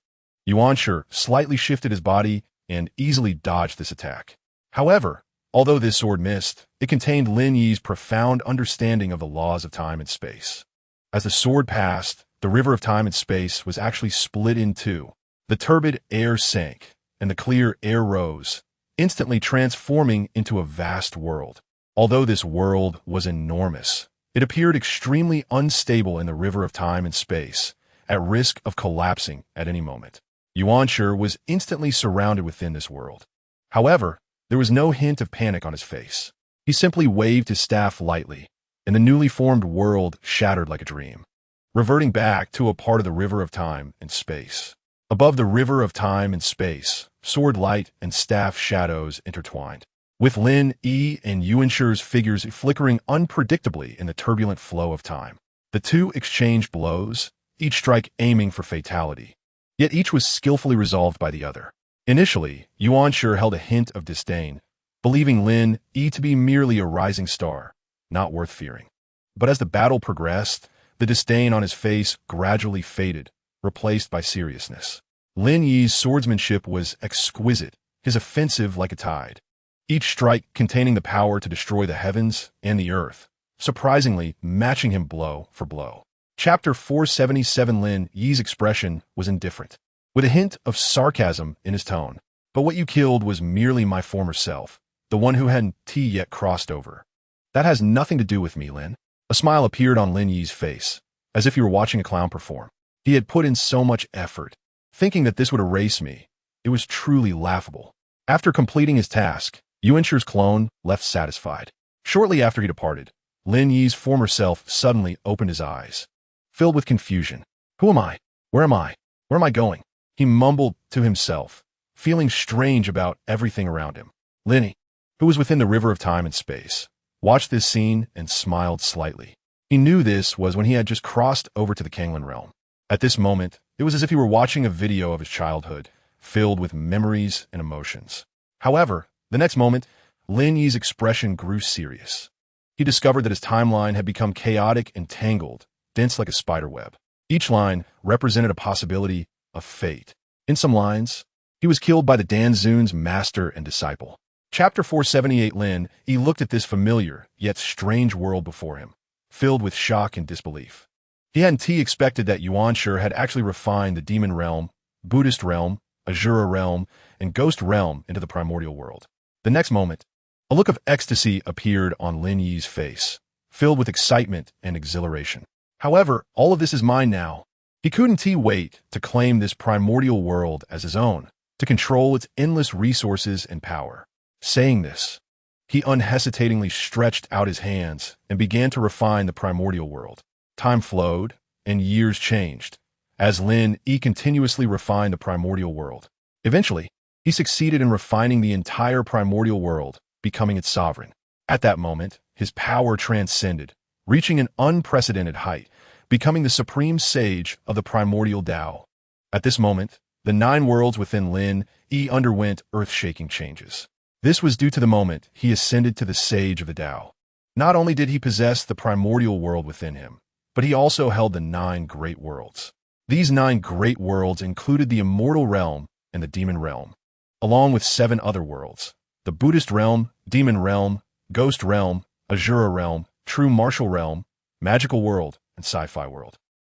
Yuanshi slightly shifted his body and easily dodged this attack. However, although this sword missed, it contained Lin Yi's profound understanding of the laws of time and space. As the sword passed, the river of time and space was actually split in two. The turbid air sank, and the clear air rose, instantly transforming into a vast world. Although this world was enormous, it appeared extremely unstable in the river of time and space, at risk of collapsing at any moment. Yuanshi was instantly surrounded within this world. However, there was no hint of panic on his face. He simply waved his staff lightly, and the newly formed world shattered like a dream, reverting back to a part of the river of time and space. Above the river of time and space, sword light and staff shadows intertwined, with Lin Yi and Yuanshi's figures flickering unpredictably in the turbulent flow of time. The two exchanged blows, each strike aiming for fatality. Yet each was skillfully resolved by the other. Initially, Yuanshi held a hint of disdain, believing Lin Yi to be merely a rising star, not worth fearing. But as the battle progressed, the disdain on his face gradually faded, replaced by seriousness. Lin Yi's swordsmanship was exquisite, his offensive like a tide, each strike containing the power to destroy the heavens and the earth, surprisingly matching him blow for blow. Chapter 477. Lin Yi's expression was indifferent, with a hint of sarcasm in his tone. But what you killed was merely my former self, the one who hadn't yet crossed over. That has nothing to do with me, Lin. A smile appeared on Lin Yi's face, as if he were watching a clown perform. He had put in so much effort, thinking that this would erase me. It was truly laughable. After completing his task, Yuanshi's clone left satisfied. Shortly after he departed, Lin Yi's former self suddenly opened his eyes, filled with confusion. Who am I? Where am I? Where am I going? He mumbled to himself, feeling strange about everything around him. Lin Yi, who was within the river of time and space, watched this scene and smiled slightly. He knew this was when he had just crossed over to the Kanglan realm. At this moment, it was as if he were watching a video of his childhood, filled with memories and emotions. However, the next moment, Lin Yi's expression grew serious. He discovered that his timeline had become chaotic and tangled, dense like a spiderweb. Each line represented a possibility of fate. In some lines, he was killed by the Danzun's master and disciple. Chapter 478. Lin Yi looked at this familiar, yet strange world before him, filled with shock and disbelief. He hadn't expected that Yuanshi had actually refined the demon realm, Buddhist realm, Azura realm, and ghost realm into the primordial world. The next moment, a look of ecstasy appeared on Lin Yi's face, filled with excitement and exhilaration. However, all of this is mine now. He couldn't wait to claim this primordial world as his own, to control its endless resources and power. Saying this, he unhesitatingly stretched out his hands and began to refine the primordial world. Time flowed, and years changed, as Lin Yi continuously refined the primordial world. Eventually, he succeeded in refining the entire primordial world, becoming its sovereign. At that moment, his power transcended, reaching an unprecedented height, becoming the supreme sage of the primordial Tao. At this moment, the 9 worlds within Lin Yi underwent earth-shaking changes. This was due to the moment he ascended to the sage of the Tao. Not only did he possess the primordial world within him, but he also held the 9 great worlds. These 9 great worlds included the immortal realm and the demon realm, along with 7 other worlds: the Buddhist realm, demon realm, ghost realm, Azura realm, true martial realm, magical world, and sci-fi world.